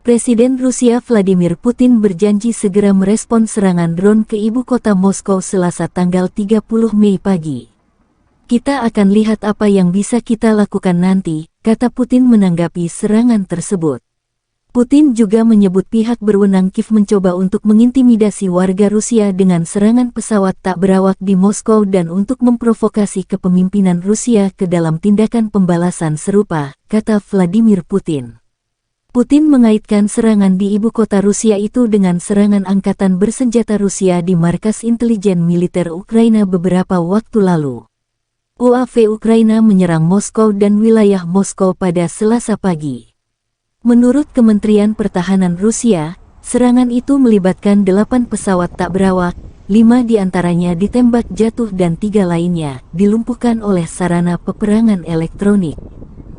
Presiden Rusia Vladimir Putin berjanji segera merespons serangan drone ke ibu kota Moskow Selasa tanggal 30 Mei pagi. Kita akan lihat apa yang bisa kita lakukan nanti, kata Putin menanggapi serangan tersebut. Putin juga menyebut pihak berwenang Kiev mencoba untuk mengintimidasi warga Rusia dengan serangan pesawat tak berawak di Moskow dan untuk memprovokasi kepemimpinan Rusia ke dalam tindakan pembalasan serupa, kata Vladimir Putin. Putin mengaitkan serangan di ibu kota Rusia itu dengan serangan angkatan bersenjata Rusia di markas intelijen militer Ukraina beberapa waktu lalu. UAV Ukraina menyerang Moskow dan wilayah Moskow pada Selasa pagi. Menurut Kementerian Pertahanan Rusia, serangan itu melibatkan 8 pesawat tak berawak, 5 diantaranya ditembak jatuh dan 3 lainnya dilumpuhkan oleh sarana peperangan elektronik.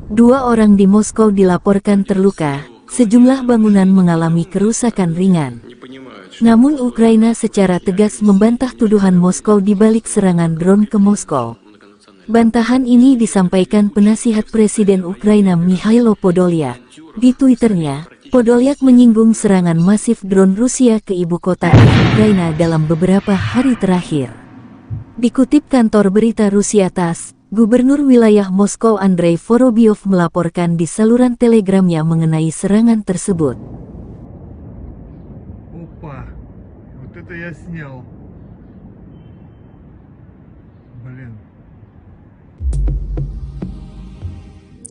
2 orang di Moskow dilaporkan terluka, sejumlah bangunan mengalami kerusakan ringan. Namun Ukraina secara tegas membantah tuduhan Moskow di balik serangan drone ke Moskow. Bantahan ini disampaikan penasihat Presiden Ukraina Mikhailo Podolyak. Di Twitternya, Podolyak menyinggung serangan masif drone Rusia ke ibu kota Ukraina dalam beberapa hari terakhir. Dikutip kantor berita Rusia TASS, Gubernur wilayah Moskow Andrei Vorobyov melaporkan di saluran telegramnya mengenai serangan tersebut. Опа, вот это я снял. Блин.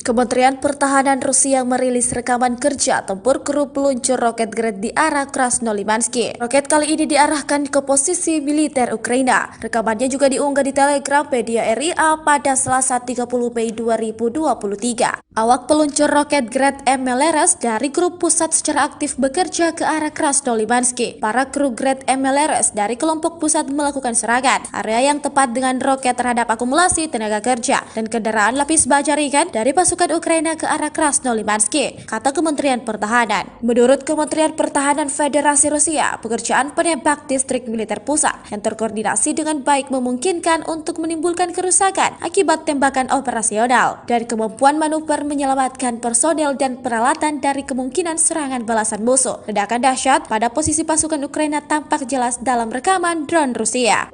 Kementerian Pertahanan Rusia merilis rekaman kerja tempur kru peluncur roket Grad di arah Krasnolimansky. Roket kali ini diarahkan ke posisi militer Ukraina. Rekamannya juga diunggah di Telegram media RIA pada Selasa 30 Mei 2023. Awak peluncur roket Grad MLRS dari grup pusat secara aktif bekerja ke arah Krasnolimansky. Para kru Grad MLRS dari kelompok pusat melakukan serangan area yang tepat dengan roket terhadap akumulasi tenaga kerja dan kendaraan lapis baja ringan dari pasukan Ukraina ke arah Krasnolimansky, kata Kementerian Pertahanan. Menurut Kementerian Pertahanan Federasi Rusia, pekerjaan penembak distrik militer pusat yang terkoordinasi dengan baik memungkinkan untuk menimbulkan kerusakan akibat tembakan operasional dan kemampuan manuver menyelamatkan personel dan peralatan dari kemungkinan serangan balasan musuh. Ledakan dahsyat pada posisi pasukan Ukraina tampak jelas dalam rekaman drone Rusia.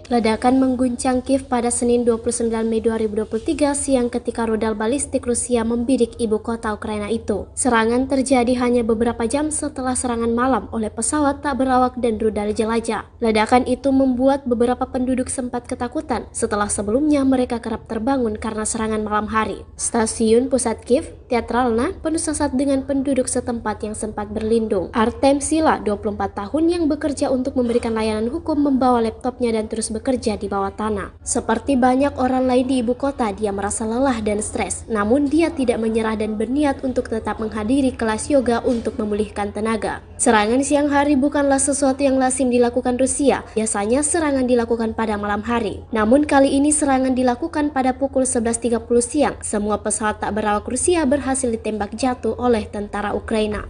Ledakan mengguncang Kiev pada Senin 29 Mei 2023 siang ketika rudal balistik Rusia membidik ibu kota Ukraina itu. Serangan terjadi hanya beberapa jam setelah serangan malam oleh pesawat tak berawak dan rudal jelajah. Ledakan itu membuat beberapa penduduk sempat ketakutan setelah sebelumnya mereka kerap terbangun karena serangan malam hari. Stasiun pusat Kiev, Teatralna, penuh sesak dengan penduduk setempat yang sempat berlindung. Artem Sila, 24 tahun yang bekerja untuk memberikan layanan hukum, membawa laptopnya dan terus bekerja di bawah tanah. Seperti banyak orang lain di ibu kota, dia merasa lelah dan stres. Namun dia tidak menyerah dan berniat untuk tetap menghadiri kelas yoga untuk memulihkan tenaga. Serangan siang hari bukanlah sesuatu yang lazim dilakukan Rusia. Biasanya serangan dilakukan pada malam hari. Namun kali ini serangan dilakukan pada pukul 11.30 siang. Semua pesawat tak berawak Rusia berhasil ditembak jatuh oleh tentara Ukraina.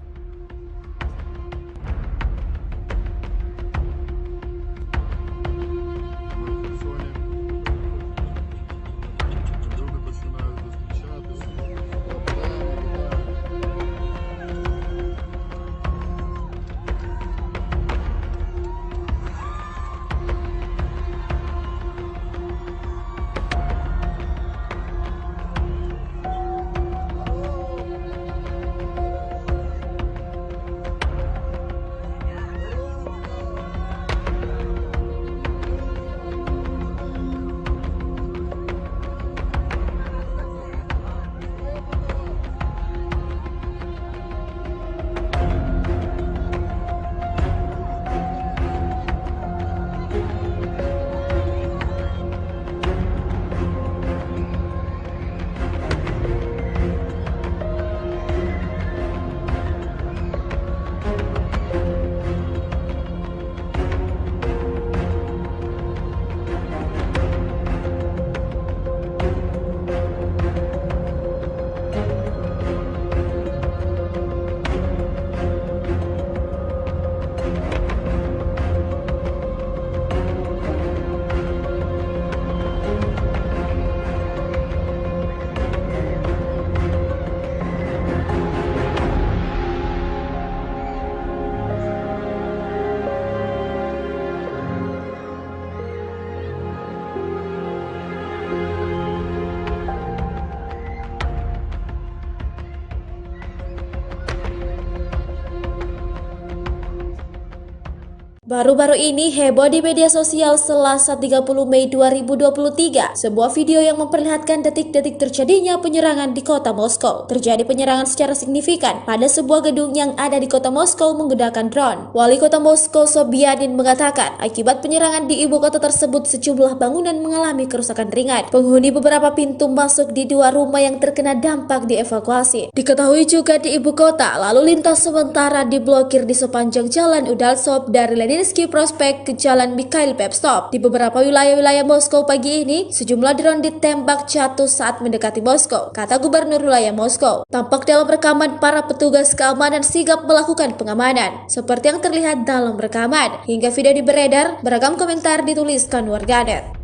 Baru-baru ini heboh di media sosial Selasa 30 Mei 2023. Sebuah video yang memperlihatkan detik-detik terjadinya penyerangan di kota Moskow. Terjadi penyerangan secara signifikan pada sebuah gedung yang ada di kota Moskow menggunakan drone. Wali kota Moskow Sobyanin mengatakan akibat penyerangan di ibu kota tersebut sejumlah bangunan mengalami kerusakan ringan. Penghuni beberapa pintu masuk di dua rumah yang terkena dampak dievakuasi. Diketahui juga di ibu kota lalu lintas sementara diblokir di sepanjang jalan Udaltsov dari Leninsky Prospect ke Jalan Mikhail Pevstov. Di beberapa wilayah-wilayah Moskow pagi ini, sejumlah drone ditembak jatuh saat mendekati Moskow, kata Gubernur wilayah Moskow. Tampak dalam rekaman para petugas keamanan sigap melakukan pengamanan, seperti yang terlihat dalam rekaman. Hingga video ini beredar, beragam komentar dituliskan warganet.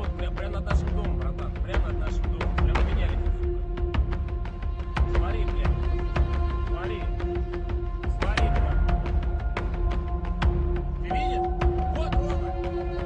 Вот прямо над нашим домом, братан. Прямо над нашим домом. Прямо меня летит, сука. Смотри, блядь. Смотри. Смотри, блядь. Ты видишь? Вот, вот. Ты видишь?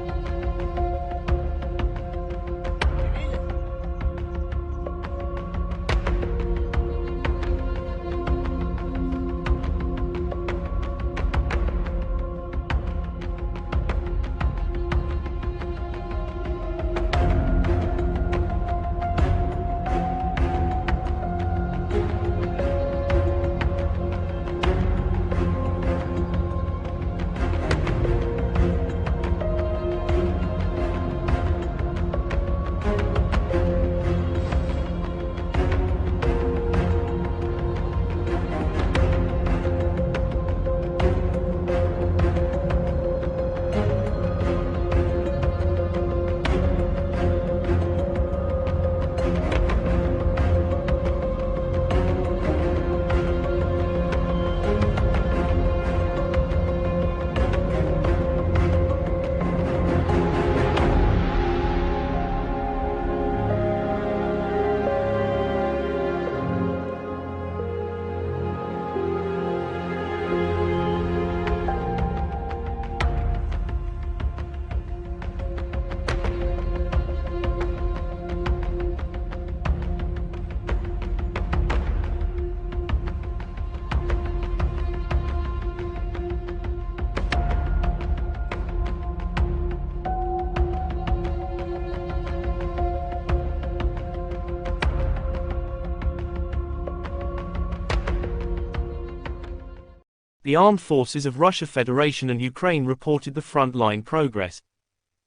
The armed forces of Russia Federation and Ukraine reported the front-line progress.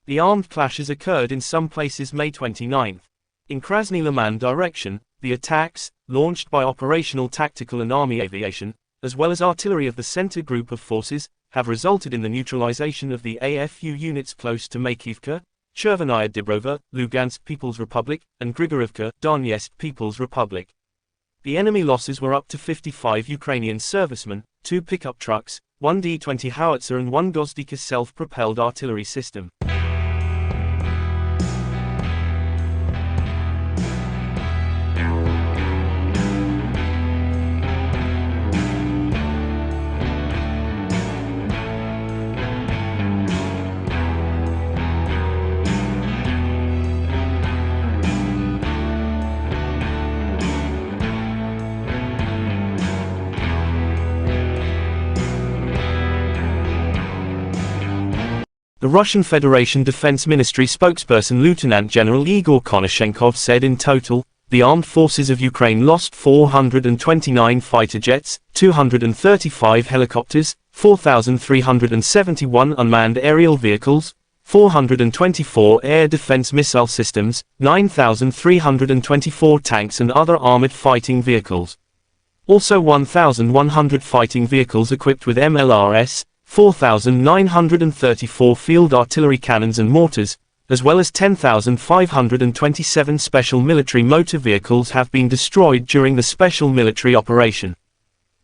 The armed clashes occurred in some places May 29. In Krasny Liman direction, the attacks, launched by operational tactical and army aviation, as well as artillery of the center group of forces, have resulted in the neutralization of the AFU units close to Makivka, Chervenaya Dibrova, Lugansk People's Republic, and Grigorivka, Donetsk People's Republic. The enemy losses were up to 55 Ukrainian servicemen, 2 pickup trucks, 1 D-20 howitzer and 1 Gozdika self-propelled artillery system. The Russian Federation Defense Ministry spokesperson Lieutenant General Igor Konashenkov said in total, the armed forces of Ukraine lost 429 fighter jets, 235 helicopters, 4,371 unmanned aerial vehicles, 424 air defense missile systems, 9,324 tanks and other armored fighting vehicles. Also 1,100 fighting vehicles equipped with MLRS, 4,934 field artillery cannons and mortars, as well as 10,527 special military motor vehicles have been destroyed during the special military operation.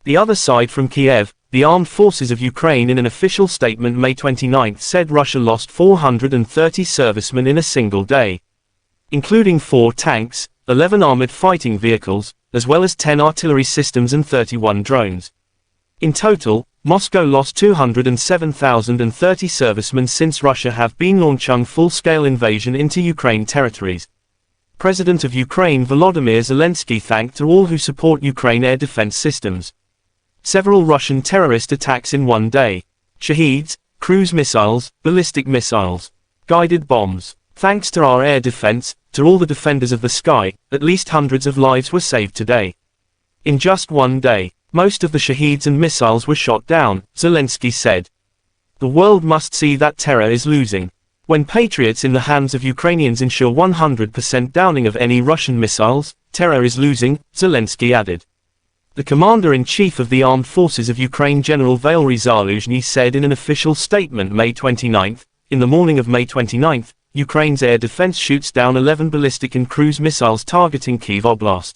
The other side from Kiev, the armed forces of Ukraine in an official statement May 29 said Russia lost 430 servicemen in a single day, including 4 tanks, 11 armored fighting vehicles, as well as 10 artillery systems and 31 drones. In total, Moscow lost 207,030 servicemen since Russia have been launching full-scale invasion into Ukraine territories. President of Ukraine Volodymyr Zelensky thanked all who support Ukraine air defense systems. Several Russian terrorist attacks in one day. Shaheeds, cruise missiles, ballistic missiles, guided bombs. Thanks to our air defense, to all the defenders of the sky, at least hundreds of lives were saved today. In just one day, most of the Shaheeds and missiles were shot down, Zelensky said. The world must see that terror is losing. When Patriots in the hands of Ukrainians ensure 100% downing of any Russian missiles, terror is losing, Zelensky added. The commander-in-chief of the armed forces of Ukraine General Valery Zaluzhny said in an official statement May 29, in the morning of May 29, Ukraine's air defense shoots down 11 ballistic and cruise missiles targeting Kyiv Oblast.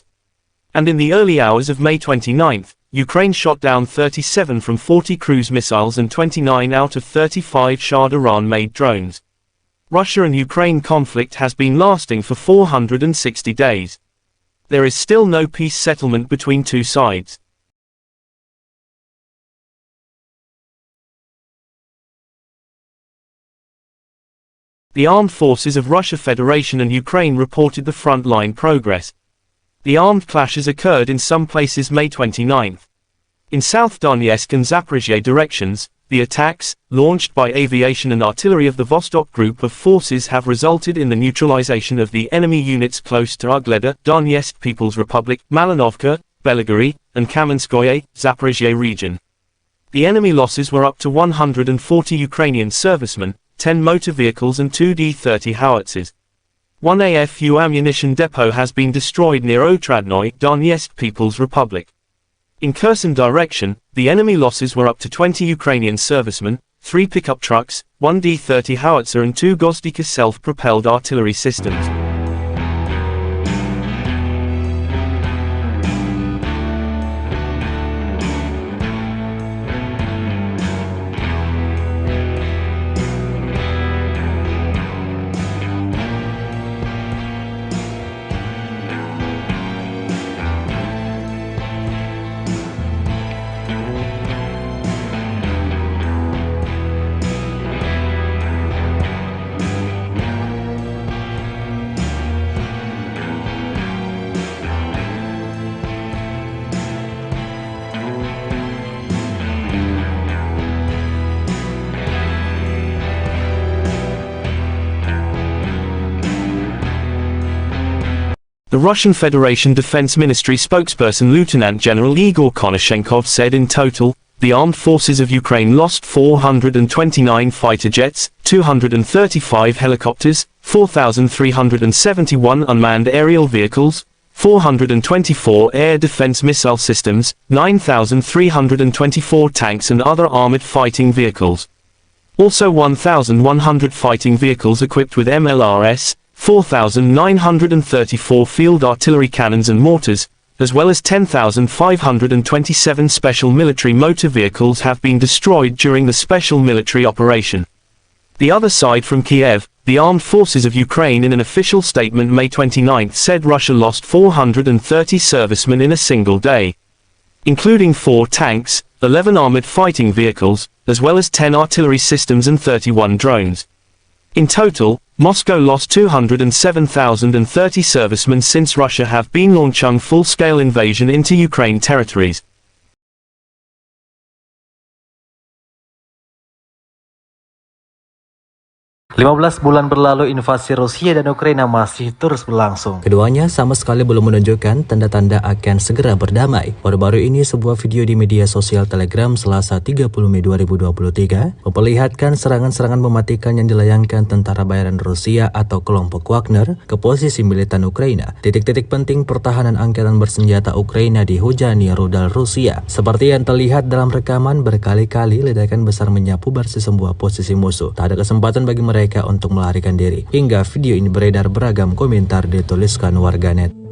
And in the early hours of May 29, Ukraine shot down 37 from 40 cruise missiles and 29 out of 35 Shah Iran-made drones. Russia and Ukraine conflict has been lasting for 460 days. There is still no peace settlement between two sides. The armed forces of Russia Federation and Ukraine reported the front-line progress. The armed clashes occurred in some places May 29. In South Donetsk and Zaporizhzhia directions, the attacks, launched by aviation and artillery of the Vostok group of forces have resulted in the neutralization of the enemy units close to Ugleda, Donetsk People's Republic, Malinovka, Belgorod, and Kamenskoye, Zaporizhzhia region. The enemy losses were up to 140 Ukrainian servicemen, 10 motor vehicles and 2 D-30 howitzers. One AFU ammunition depot has been destroyed near Otradnoye, Donetsk People's Republic. In Kherson direction, the enemy losses were up to 20 Ukrainian servicemen, 3 pickup trucks, 1 D-30 howitzer and 2 Gozdika self-propelled artillery systems. The Russian Federation Defense Ministry spokesperson Lieutenant General Igor Konashenkov said in total, the armed forces of Ukraine lost 429 fighter jets, 235 helicopters, 4,371 unmanned aerial vehicles, 424 air defense missile systems, 9,324 tanks and other armored fighting vehicles. Also 1,100 fighting vehicles equipped with MLRS, 4,934 field artillery cannons and mortars, as well as 10,527 special military motor vehicles have been destroyed during the special military operation. The other side from Kiev, the armed forces of Ukraine in an official statement May 29 said Russia lost 430 servicemen in a single day, including 4 tanks, 11 armored fighting vehicles, as well as 10 artillery systems and 31 drones. In total, Moscow lost 207,030 servicemen since Russia have been launching full-scale invasion into Ukraine territories. 15 bulan berlalu, invasi Rusia dan Ukraina masih terus berlangsung. Keduanya sama sekali belum menunjukkan tanda-tanda akan segera berdamai. Baru-baru ini sebuah video di media sosial Telegram Selasa 30 Mei 2023 memperlihatkan serangan-serangan mematikan yang dilayangkan tentara bayaran Rusia atau kelompok Wagner ke posisi militan Ukraina. Titik-titik penting pertahanan angkatan bersenjata Ukraina dihujani rudal Rusia. Seperti yang terlihat dalam rekaman, berkali-kali ledakan besar menyapu bersih sebuah posisi musuh. Tak ada kesempatan bagi mereka untuk melarikan diri. Hingga video ini beredar, beragam komentar dituliskan warganet.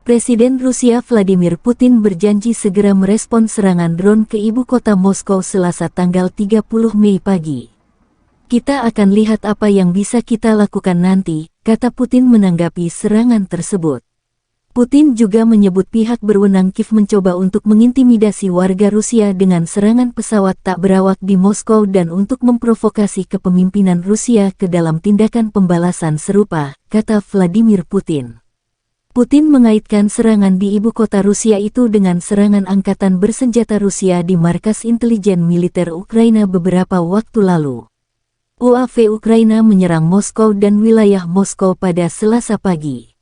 Presiden Rusia Vladimir Putin berjanji segera merespons serangan drone ke ibu kota Moskow Selasa tanggal 30 Mei pagi. Kita akan lihat apa yang bisa kita lakukan nanti, kata Putin menanggapi serangan tersebut. Putin juga menyebut pihak berwenang Kiev mencoba untuk mengintimidasi warga Rusia dengan serangan pesawat tak berawak di Moskow dan untuk memprovokasi kepemimpinan Rusia ke dalam tindakan pembalasan serupa, kata Vladimir Putin. Putin mengaitkan serangan di ibu kota Rusia itu dengan serangan angkatan bersenjata Rusia di markas intelijen militer Ukraina beberapa waktu lalu. UAV Ukraina menyerang Moskow dan wilayah Moskow pada Selasa pagi.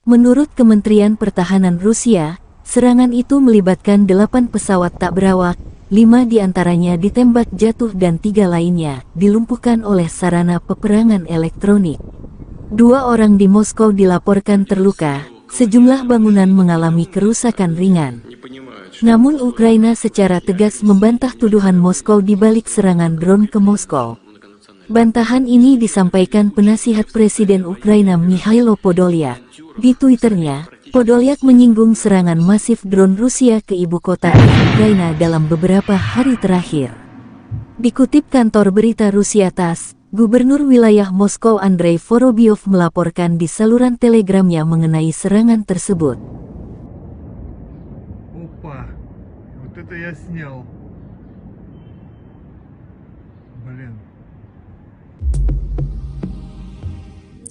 Menurut Kementerian Pertahanan Rusia, serangan itu melibatkan 8 pesawat tak berawak, 5 diantaranya ditembak jatuh dan 3 lainnya dilumpuhkan oleh sarana peperangan elektronik. 2 orang di Moskow dilaporkan terluka, sejumlah bangunan mengalami kerusakan ringan. Namun Ukraina secara tegas membantah tuduhan Moskow di balik serangan drone ke Moskow. Bantahan ini disampaikan penasihat Presiden Ukraina Mikhailo Podolyak. Di Twitternya, Podolyak menyinggung serangan masif drone Rusia ke ibu kota Ukraina dalam beberapa hari terakhir. Dikutip kantor berita Rusia TASS, Gubernur wilayah Moskow Andrei Vorobyov melaporkan di saluran telegramnya mengenai serangan tersebut. Опа, вот это я снял. Блин.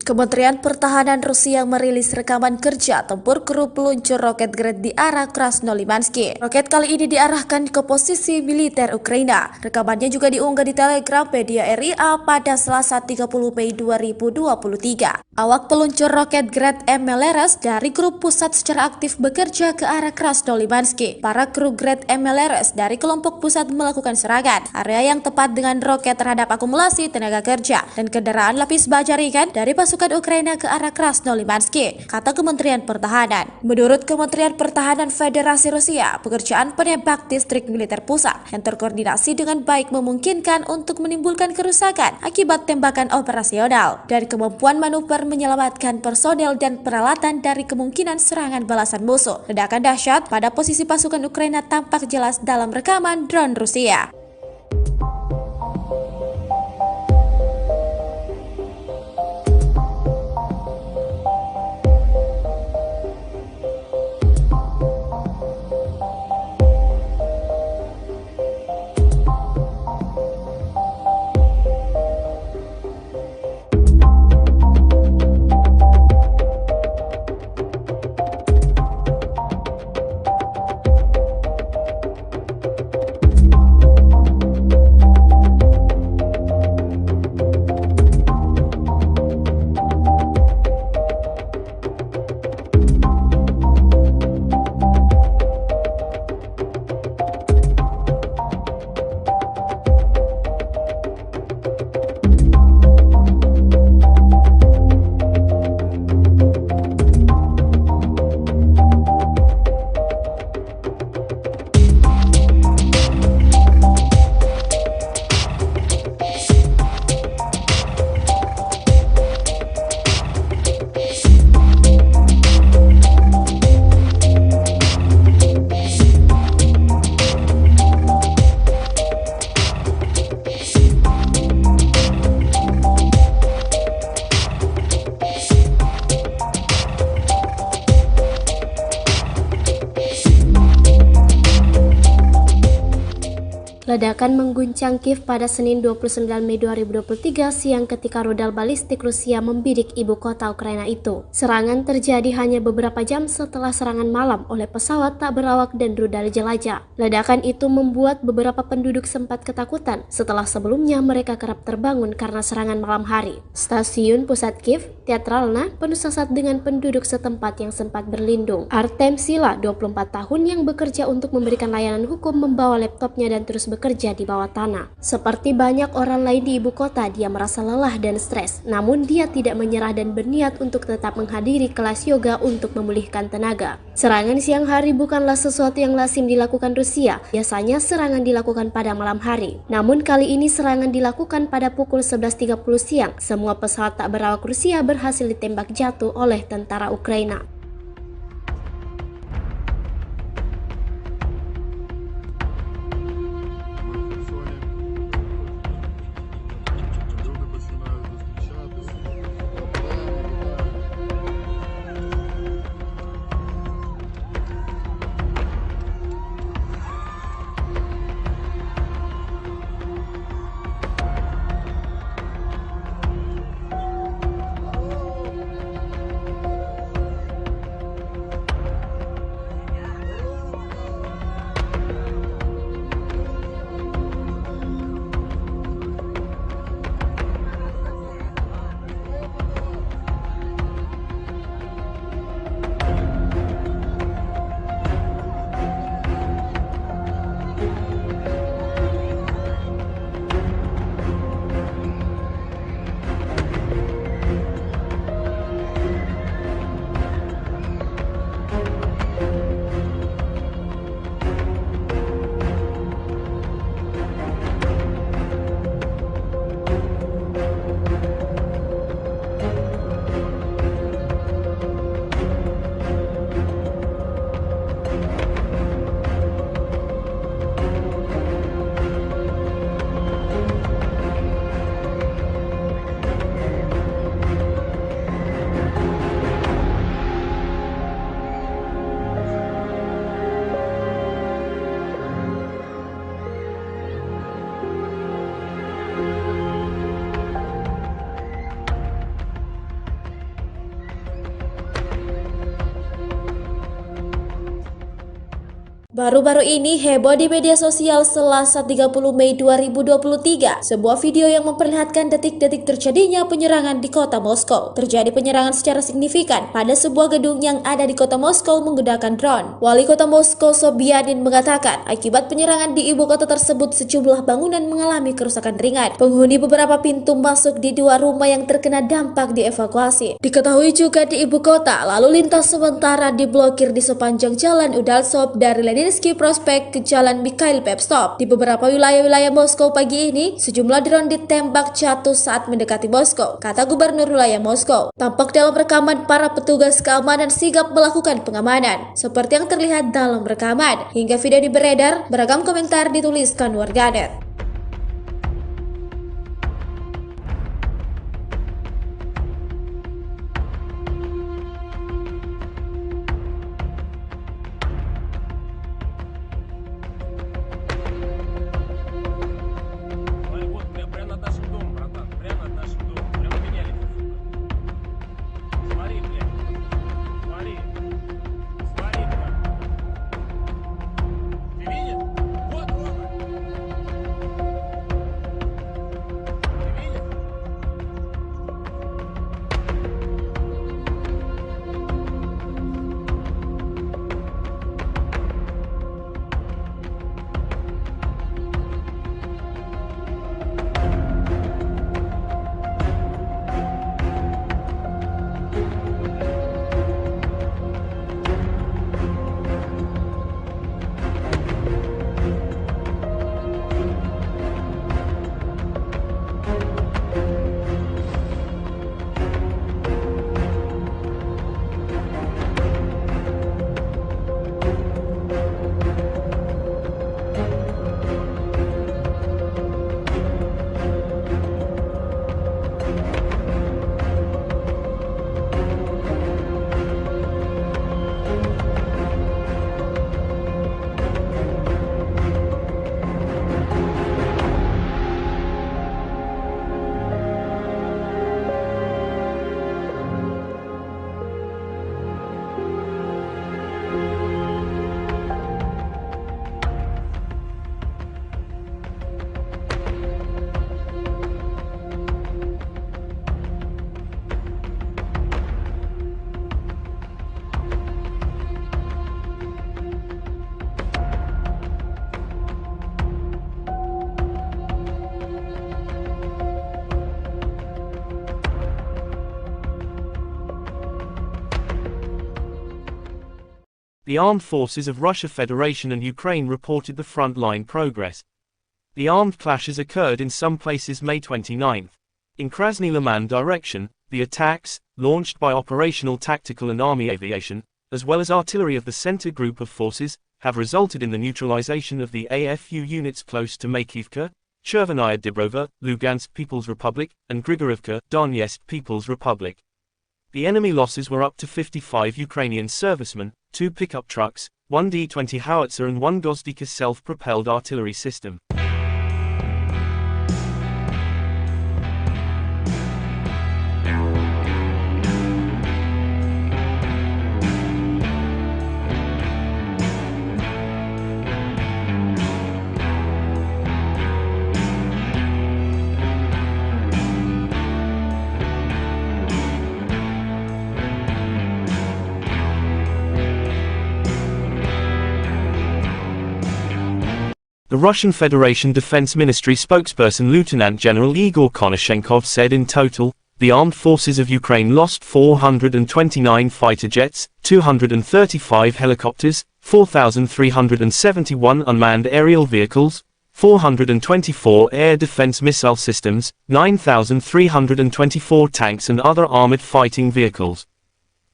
Kementerian Pertahanan Rusia merilis rekaman kerja tempur kru peluncur roket Grad di arah Krasnolimansky. Roket kali ini diarahkan ke posisi militer Ukraina. Rekamannya juga diunggah di Telegram media RIA pada Selasa 30 Mei 2023. Awak peluncur roket Grad MLRS dari grup pusat secara aktif bekerja ke arah Krasnolimansky. Para kru Grad MLRS dari kelompok pusat melakukan serangan area yang tepat dengan roket terhadap akumulasi tenaga kerja dan kendaraan lapis baja ringan dari pasukan Ukraina ke arah Krasnolimansky, kata Kementerian Pertahanan. Menurut Kementerian Pertahanan Federasi Rusia, pekerjaan penembak distrik militer pusat yang terkoordinasi dengan baik memungkinkan untuk menimbulkan kerusakan akibat tembakan operasional dan kemampuan manuver menyelamatkan personel dan peralatan dari kemungkinan serangan balasan musuh. Ledakan dahsyat pada posisi pasukan Ukraina tampak jelas dalam rekaman drone Rusia. Ledakan mengguncang Kiev pada Senin 29 Mei 2023 siang ketika rudal balistik Rusia membidik ibu kota Ukraina itu. Serangan terjadi hanya beberapa jam setelah serangan malam oleh pesawat tak berawak dan rudal jelajah. Ledakan itu membuat beberapa penduduk sempat ketakutan setelah sebelumnya mereka kerap terbangun karena serangan malam hari. Stasiun pusat Kiev, Teatralna, penuh sesak dengan penduduk setempat yang sempat berlindung. Artem Sila, 24 tahun yang bekerja untuk memberikan layanan hukum, membawa laptopnya dan terus bekerja di bawah tanah. Seperti banyak orang lain di ibu kota, dia merasa lelah dan stres. Namun dia tidak menyerah dan berniat untuk tetap menghadiri kelas yoga untuk memulihkan tenaga. Serangan siang hari bukanlah sesuatu yang lazim dilakukan Rusia. Biasanya serangan dilakukan pada malam hari. Namun kali ini serangan dilakukan pada pukul 11.30 siang. Semua pesawat tak berawak Rusia berhasil ditembak jatuh oleh tentara Ukraina. Baru-baru ini heboh di media sosial Selasa 30 Mei 2023, sebuah video yang memperlihatkan detik-detik terjadinya penyerangan di kota Moskow. Terjadi penyerangan secara signifikan pada sebuah gedung yang ada di kota Moskow menggunakan drone. Wali kota Moskow Sobyanin mengatakan, akibat penyerangan di ibu kota tersebut sejumlah bangunan mengalami kerusakan ringan. Penghuni beberapa pintu masuk di dua rumah yang terkena dampak dievakuasi. Diketahui juga di ibu kota, lalu lintas sementara diblokir di sepanjang jalan Udaltsov dari Leninsky Prospect ke Jalan Mikhail Pevstov. Di beberapa wilayah-wilayah Moskow pagi ini, sejumlah drone ditembak jatuh saat mendekati Moskow, kata Gubernur wilayah Moskow. Tampak dalam rekaman para petugas keamanan sigap melakukan pengamanan, seperti yang terlihat dalam rekaman. Hingga video beredar, beragam komentar dituliskan warganet. Вот прямо над нашим домом, братан. Прямо над нашим домом. Прямо меня летит, сука. Смотри, блядь. Смотри. Смотри, блядь. Ты видишь? Вот, Рома. Ты видишь? The armed forces of Russia Federation and Ukraine reported the front-line progress. The armed clashes occurred in some places May 29. In Krasny Liman direction, the attacks, launched by operational tactical and army aviation, as well as artillery of the center group of forces, have resulted in the neutralization of the AFU units close to Makivka, Chervenaya Dibrova, Lugansk People's Republic, and Grigorivka, Donetsk People's Republic. The enemy losses were up to 55 Ukrainian servicemen, 2 pickup trucks, 1 D-20 howitzer and 1 Gozdika self-propelled artillery system. The Russian Federation Defense Ministry spokesperson Lieutenant General Igor Konashenkov said in total, the armed forces of Ukraine lost 429 fighter jets, 235 helicopters, 4,371 unmanned aerial vehicles, 424 air defense missile systems, 9,324 tanks and other armored fighting vehicles.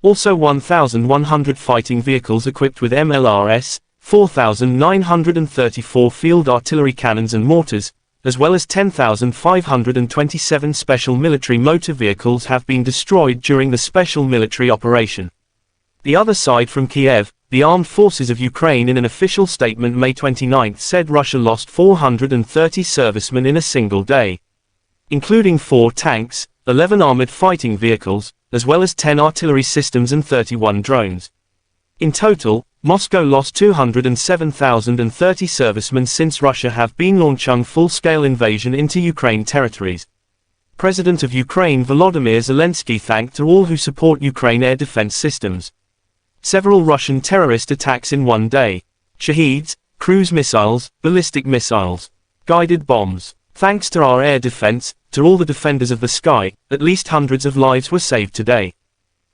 Also 1,100 fighting vehicles equipped with MLRS, 4,934 field artillery cannons and mortars, as well as 10,527 special military motor vehicles have been destroyed during the special military operation. The other side from Kiev, the armed forces of Ukraine in an official statement May 29 said Russia lost 430 servicemen in a single day, including 4 tanks, 11 armored fighting vehicles, as well as 10 artillery systems and 31 drones. In total, Moscow lost 207,030 servicemen since Russia have been launching full-scale invasion into Ukraine territories. President of Ukraine Volodymyr Zelensky thanked to all who support Ukraine air defense systems. Several Russian terrorist attacks in one day. Shaheeds, cruise missiles, ballistic missiles, guided bombs. Thanks to our air defense, to all the defenders of the sky, at least hundreds of lives were saved today.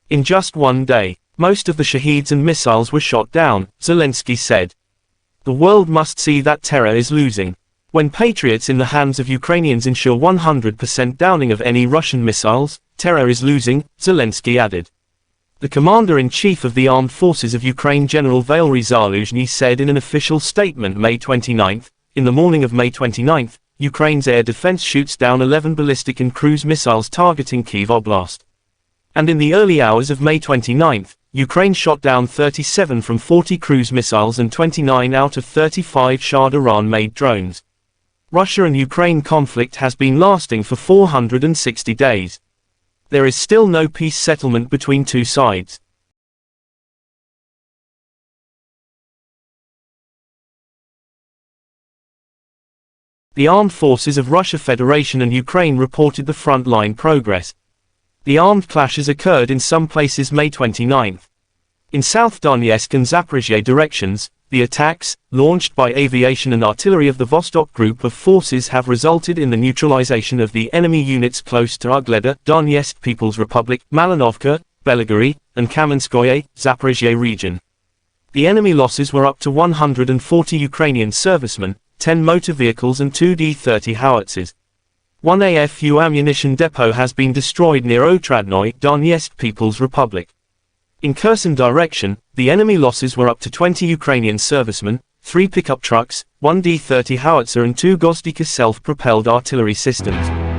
In just one day, most of the Shaheeds and missiles were shot down, Zelensky said. The world must see that terror is losing. When Patriots in the hands of Ukrainians ensure 100% downing of any Russian missiles, terror is losing, Zelensky added. The Commander-in-Chief of the Armed Forces of Ukraine General Valery Zaluzhny said in an official statement May 29, in the morning of May 29, Ukraine's air defense shoots down 11 ballistic and cruise missiles targeting Kyiv Oblast. And in the early hours of May 29, Ukraine shot down 37 from 40 cruise missiles and 29 out of 35 Shah Iran-made drones. Russia and Ukraine conflict has been lasting for 460 days. There is still no peace settlement between two sides. The armed forces of Russia Federation and Ukraine reported the front-line progress. The armed clashes occurred in some places May 29. In South Donetsk and Zaporizhzhia directions, the attacks, launched by aviation and artillery of the Vostok Group of forces have resulted in the neutralization of the enemy units close to Ugleda, Donetsk People's Republic, Malinovka, Belgorod, and Kamenskoye, Zaporizhzhia region. The enemy losses were up to 140 Ukrainian servicemen, 10 motor vehicles and 2 D-30 howitzers. One AFU ammunition depot has been destroyed near Otradnoye, Donetsk People's Republic. In Kherson direction, the enemy losses were up to 20 Ukrainian servicemen, 3 pickup trucks, 1 D-30 howitzer and 2 Gozdika self-propelled artillery systems.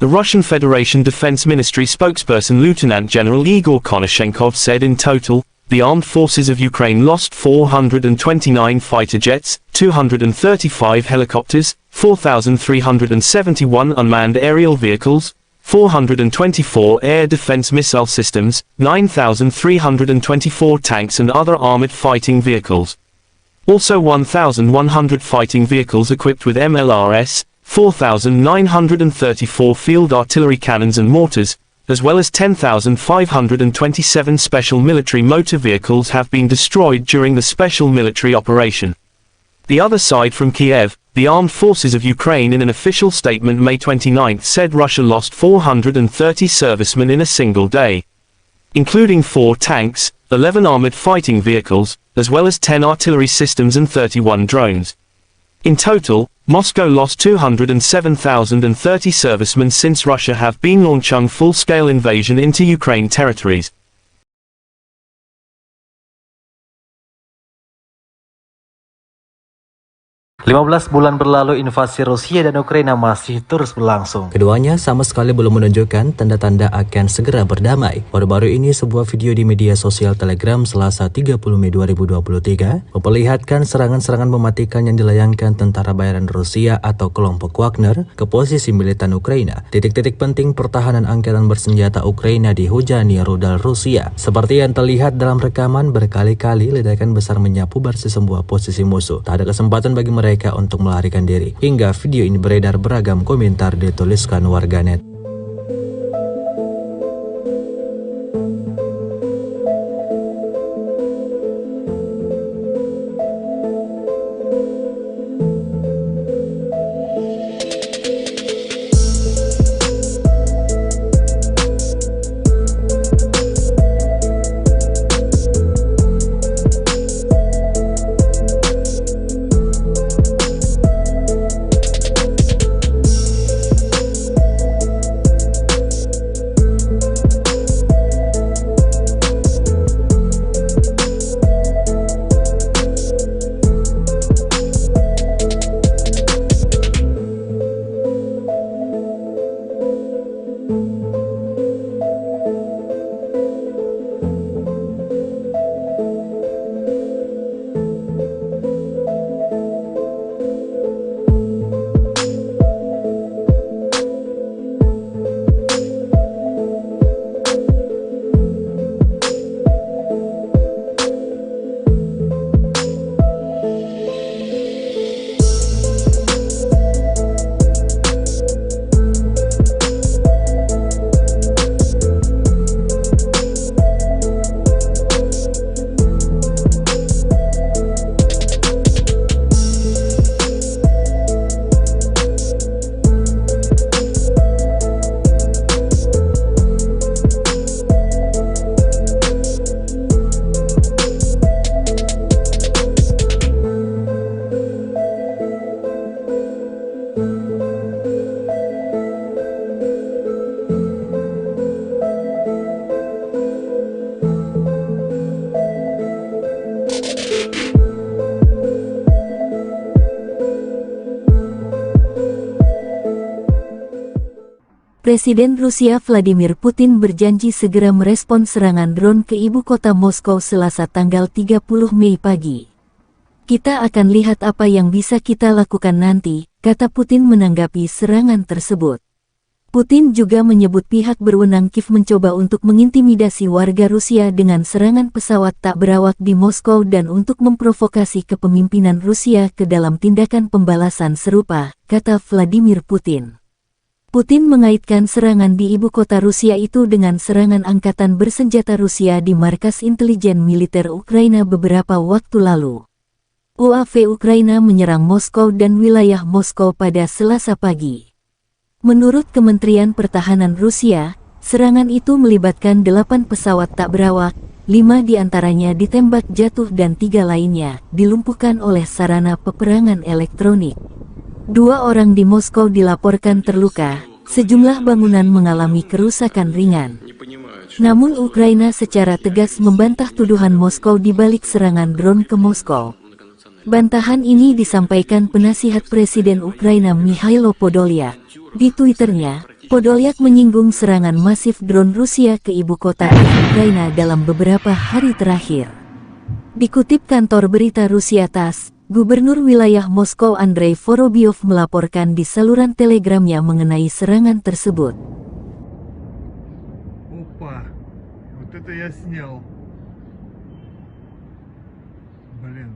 The Russian Federation Defense Ministry spokesperson Lieutenant General Igor Konashenkov said in total, the armed forces of Ukraine lost 429 fighter jets, 235 helicopters, 4,371 unmanned aerial vehicles, 424 air defense missile systems, 9,324 tanks and other armored fighting vehicles. Also 1,100 fighting vehicles equipped with MLRS, 4,934 field artillery cannons and mortars, as well as 10,527 special military motor vehicles have been destroyed during the special military operation. The other side from Kiev, the armed forces of Ukraine in an official statement May 29 said Russia lost 430 servicemen in a single day, including 4 tanks, 11 armored fighting vehicles, as well as 10 artillery systems and 31 drones. In total, Moscow lost 207,030 servicemen since Russia have been launching full-scale invasion into Ukraine territories. 15 bulan berlalu invasi Rusia dan Ukraina masih terus berlangsung. Keduanya sama sekali belum menunjukkan tanda-tanda akan segera berdamai. Baru-baru ini sebuah video di media sosial Telegram Selasa 30 Mei 2023 memperlihatkan serangan-serangan mematikan yang dilayangkan tentara bayaran Rusia atau kelompok Wagner ke posisi militan Ukraina. Titik-titik penting pertahanan angkatan bersenjata Ukraina dihujani rudal Rusia. Seperti yang terlihat dalam rekaman, berkali-kali ledakan besar menyapu bersih sebuah posisi musuh. Tak ada kesempatan bagi mereka untuk melarikan diri. Hingga video ini beredar, beragam komentar dituliskan warganet. Presiden Rusia Vladimir Putin berjanji segera merespons serangan drone ke ibu kota Moskow Selasa tanggal 30 Mei pagi. Kita akan lihat apa yang bisa kita lakukan nanti, kata Putin menanggapi serangan tersebut. Putin juga menyebut pihak berwenang Kiev mencoba untuk mengintimidasi warga Rusia dengan serangan pesawat tak berawak di Moskow dan untuk memprovokasi kepemimpinan Rusia ke dalam tindakan pembalasan serupa, kata Vladimir Putin. Putin mengaitkan serangan di ibu kota Rusia itu dengan serangan angkatan bersenjata Rusia di markas intelijen militer Ukraina beberapa waktu lalu. UAV Ukraina menyerang Moskow dan wilayah Moskow pada Selasa pagi. Menurut Kementerian Pertahanan Rusia, serangan itu melibatkan 8 pesawat tak berawak, 5 diantaranya ditembak jatuh dan 3 lainnya dilumpuhkan oleh sarana peperangan elektronik. 2 orang di Moskow dilaporkan terluka, sejumlah bangunan mengalami kerusakan ringan. Namun Ukraina secara tegas membantah tuduhan Moskow di balik serangan drone ke Moskow. Bantahan ini disampaikan penasihat Presiden Ukraina Mikhailo Podolyak. Di Twitternya, Podolyak menyinggung serangan masif drone Rusia ke ibu kota Ukraina dalam beberapa hari terakhir. Dikutip kantor berita Rusia TASS, Gubernur wilayah Moskow Andrei Vorobyov melaporkan di saluran telegramnya mengenai serangan tersebut. Опа, вот это я снял. Блин.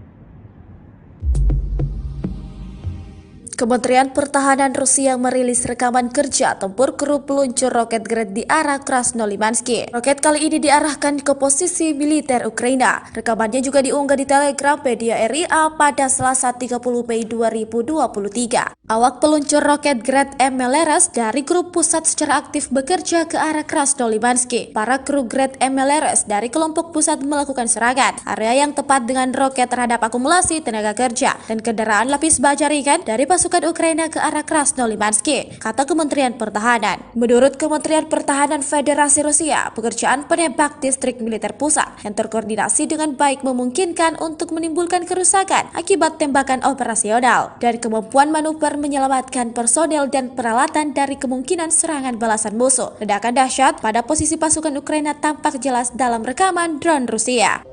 Kementerian Pertahanan Rusia merilis rekaman kerja tempur kru peluncur roket Grad di arah Krasnolimansky. Roket kali ini diarahkan ke posisi militer Ukraina. Rekamannya juga diunggah di Telegram media RIA pada Selasa 30 Mei 2023. Awak peluncur roket Grad MLRS dari grup pusat secara aktif bekerja ke arah Krasnolimansky. Para kru Grad MLRS dari kelompok pusat melakukan serangan area yang tepat dengan roket terhadap akumulasi tenaga kerja dan kendaraan lapis baja ringan dari pasukan Ukraina ke arah Krasnolimansky, kata Kementerian Pertahanan. Menurut Kementerian Pertahanan Federasi Rusia, pekerjaan penembak distrik militer pusat yang terkoordinasi dengan baik memungkinkan untuk menimbulkan kerusakan akibat tembakan operasional dan kemampuan manuver menyelamatkan personel dan peralatan dari kemungkinan serangan balasan musuh. Ledakan dahsyat pada posisi pasukan Ukraina tampak jelas dalam rekaman drone Rusia.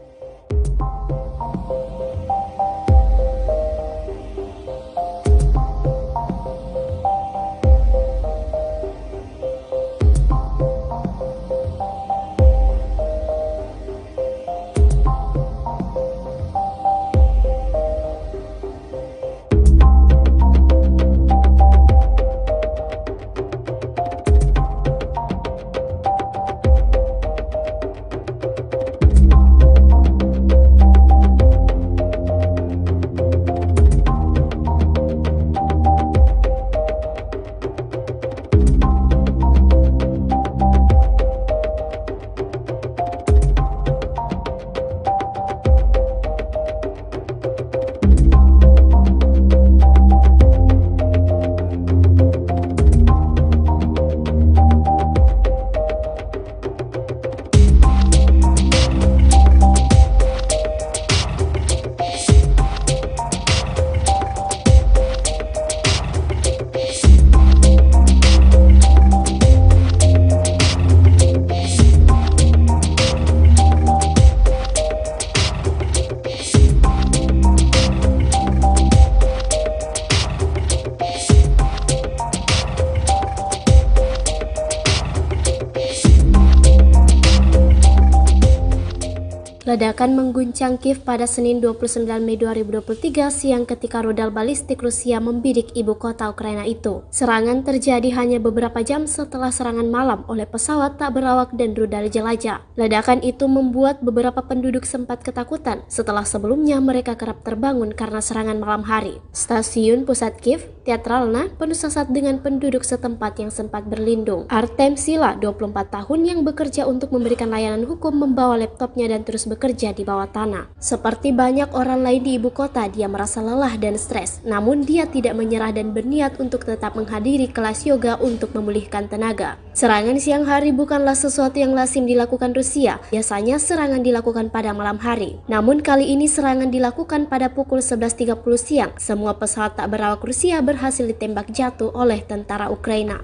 Ledakan mengguncang Kiev pada Senin 29 Mei 2023 siang ketika rudal balistik Rusia membidik ibu kota Ukraina itu. Serangan terjadi hanya beberapa jam setelah serangan malam oleh pesawat tak berawak dan rudal jelajah. Ledakan itu membuat beberapa penduduk sempat ketakutan setelah sebelumnya mereka kerap terbangun karena serangan malam hari. Stasiun pusat Kiev, Teatralna, penuh sesak dengan penduduk setempat yang sempat berlindung. Artem Sila, 24 tahun yang bekerja untuk memberikan layanan hukum, membawa laptopnya dan terus bekerja di bawah tanah. Seperti banyak orang lain di ibu kota, dia merasa lelah dan stres. Namun dia tidak menyerah dan berniat untuk tetap menghadiri kelas yoga untuk memulihkan tenaga. Serangan siang hari bukanlah sesuatu yang lazim dilakukan Rusia. Biasanya serangan dilakukan pada malam hari. Namun kali ini serangan dilakukan pada pukul 11.30 siang. Semua pesawat tak berawak Rusia berhasil ditembak jatuh oleh tentara Ukraina.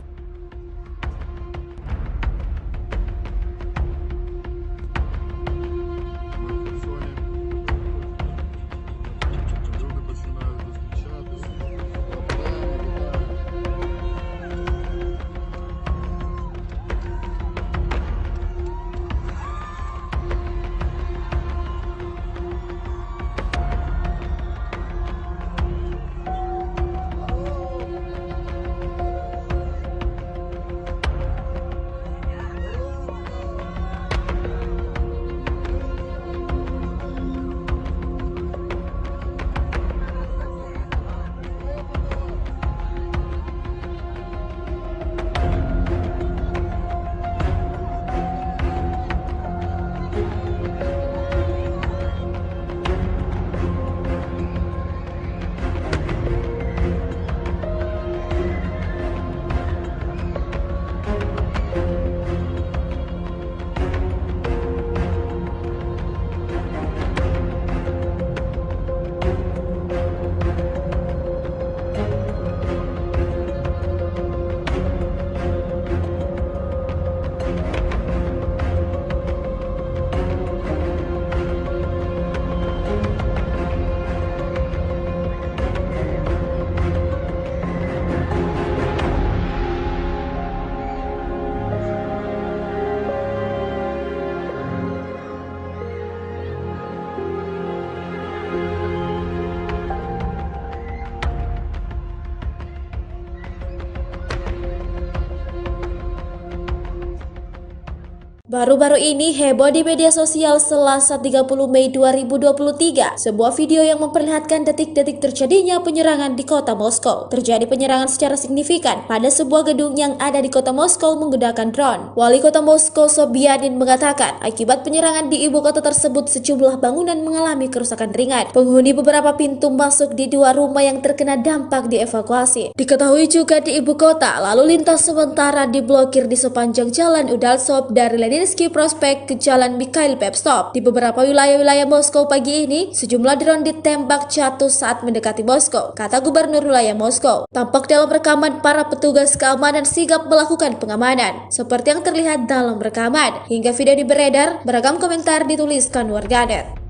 Baru-baru ini heboh di media sosial Selasa 30 Mei 2023, sebuah video yang memperlihatkan detik-detik terjadinya penyerangan di kota Moskow. Terjadi penyerangan secara signifikan pada sebuah gedung yang ada di kota Moskow menggunakan drone. Wali kota Moskow Sobyanin mengatakan, akibat penyerangan di ibu kota tersebut sejumlah bangunan mengalami kerusakan ringan. Penghuni beberapa pintu masuk di dua rumah yang terkena dampak dievakuasi. Diketahui juga di ibu kota, lalu lintas sementara diblokir di sepanjang jalan Udaltsov dari Leninsky Prospect ke Jalan Mikhail Pevstov. Di beberapa wilayah-wilayah Moskow pagi ini, sejumlah drone ditembak jatuh saat mendekati Moskow, kata Gubernur wilayah Moskow. Tampak dalam rekaman para petugas keamanan sigap melakukan pengamanan, seperti yang terlihat dalam rekaman. Hingga video beredar, beragam komentar dituliskan warganet.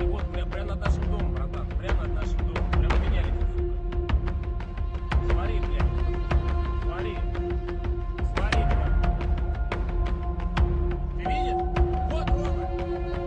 Вот прямо над нашим домом, братан. Прямо над нашим домом. Прямо меня летит, сука. Смотри, блядь. Смотри. Смотри, блядь. Ты видишь? Вот, Рома. Ты видишь?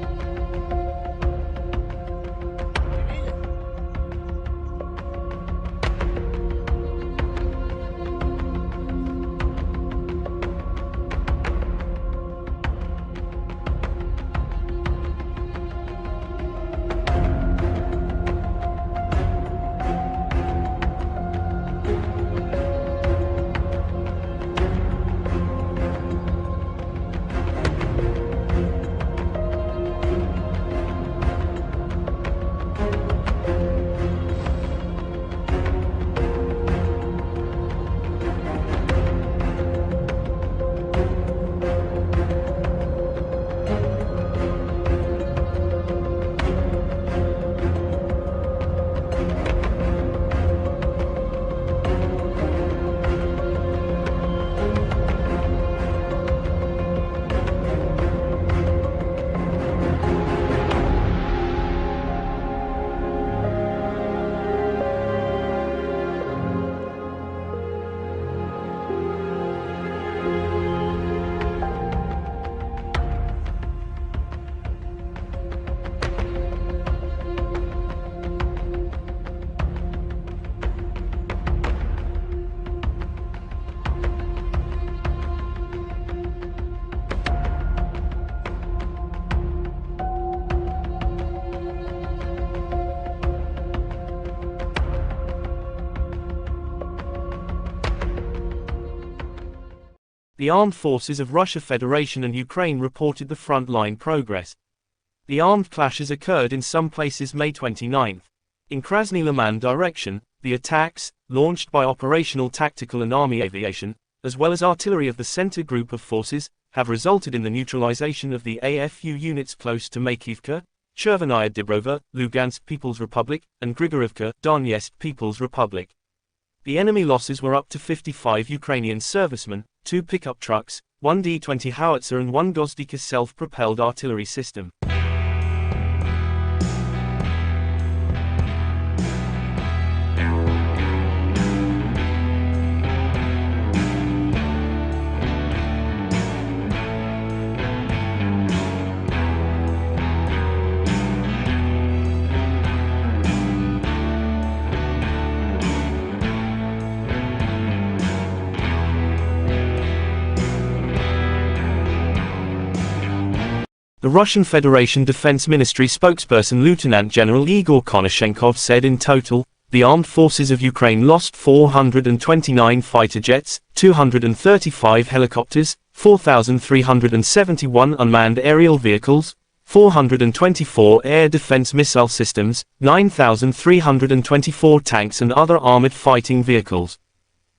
The armed forces of Russia Federation and Ukraine reported the front-line progress. The armed clashes occurred in some places May 29. In Krasny Liman direction, the attacks, launched by operational tactical and army aviation, as well as artillery of the center group of forces, have resulted in the neutralization of the AFU units close to Makivka, Chervenaya Dibrova, Lugansk People's Republic, and Grigorivka, Donetsk People's Republic. The enemy losses were up to 55 Ukrainian servicemen, 2 pickup trucks, 1 D-20 howitzer and 1 Gozdika self-propelled artillery system. The Russian Federation Defense Ministry spokesperson Lieutenant General Igor Konashenkov said in total, the armed forces of Ukraine lost 429 fighter jets, 235 helicopters, 4,371 unmanned aerial vehicles, 424 air defense missile systems, 9,324 tanks and other armored fighting vehicles.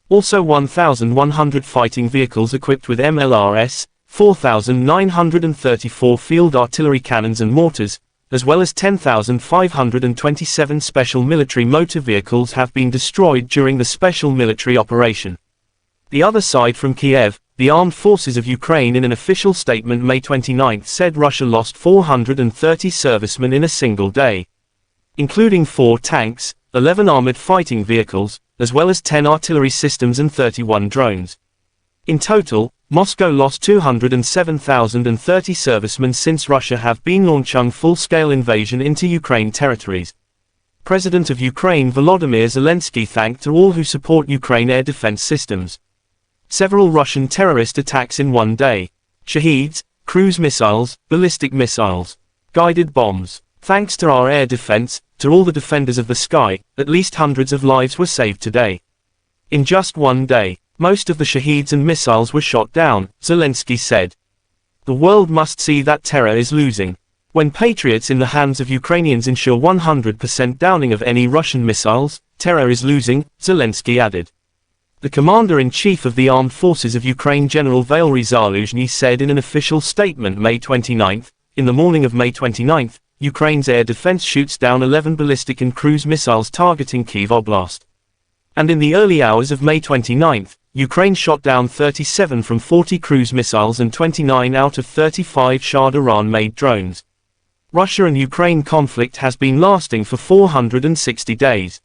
Also 1,100 fighting vehicles equipped with MLRS, 4,934 field artillery cannons and mortars, as well as 10,527 special military motor vehicles have been destroyed during the special military operation. The other side from Kiev, the armed forces of Ukraine in an official statement May 29 said Russia lost 430 servicemen in a single day, including 4 tanks, 11 armored fighting vehicles, as well as 10 artillery systems and 31 drones. In total, Moscow lost 207,030 servicemen since Russia have been launching full-scale invasion into Ukraine territories. President of Ukraine Volodymyr Zelensky thanked all who support Ukraine air defense systems. Several Russian terrorist attacks in one day. Shaheeds, cruise missiles, ballistic missiles, guided bombs. Thanks to our air defense, to all the defenders of the sky, at least hundreds of lives were saved today. In just one day, most of the Shaheeds and missiles were shot down, Zelensky said. The world must see that terror is losing. When patriots in the hands of Ukrainians ensure 100% downing of any Russian missiles, terror is losing, Zelensky added. The commander-in-chief of the armed forces of Ukraine General Valery Zaluzhny said in an official statement May 29, in the morning of May 29, Ukraine's air defense shoots down 11 ballistic and cruise missiles targeting Kyiv Oblast. And in the early hours of May 29, Ukraine shot down 37 from 40 cruise missiles and 29 out of 35 Shah Iran-made drones. Russia and Ukraine conflict has been lasting for 460 days.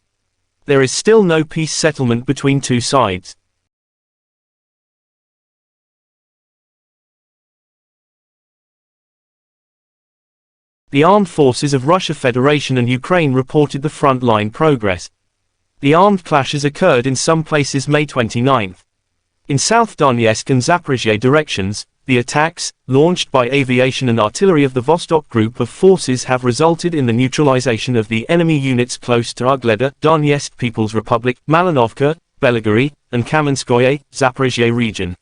There is still no peace settlement between two sides. The armed forces of Russia Federation and Ukraine reported the front-line progress. The armed clashes occurred in some places May 29. In South Donetsk and Zaporizhzhia directions, the attacks, launched by aviation and artillery of the Vostok Group of forces have resulted in the neutralization of the enemy units close to Ugleda, Donetsk People's Republic, Malinovka, Belgorod, and Kamenskoye, Zaporizhzhia region.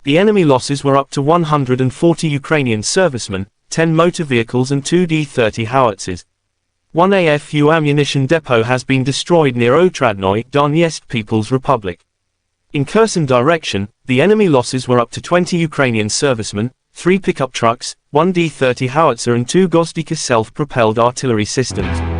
The enemy losses were up to 140 Ukrainian servicemen, 10 motor vehicles and 2 D-30 howitzers. One AFU ammunition depot has been destroyed near Otradnoye, Donetsk People's Republic. In Kherson direction, the enemy losses were up to 20 Ukrainian servicemen, 3 pickup trucks, 1 D-30 howitzer and 2 Gozdika self-propelled artillery systems.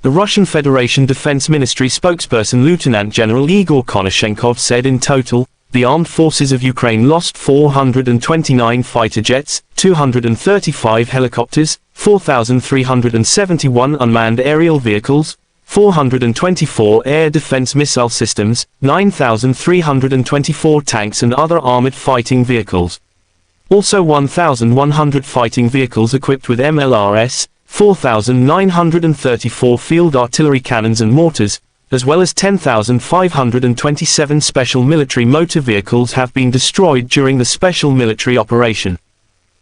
The Russian Federation Defense Ministry spokesperson Lieutenant General Igor Konashenkov said in total, the armed forces of Ukraine lost 429 fighter jets, 235 helicopters, 4,371 unmanned aerial vehicles, 424 air defense missile systems, 9,324 tanks and other armored fighting vehicles. Also 1,100 fighting vehicles equipped with MLRS, 4,934 field artillery cannons and mortars, as well as 10,527 special military motor vehicles have been destroyed during the special military operation.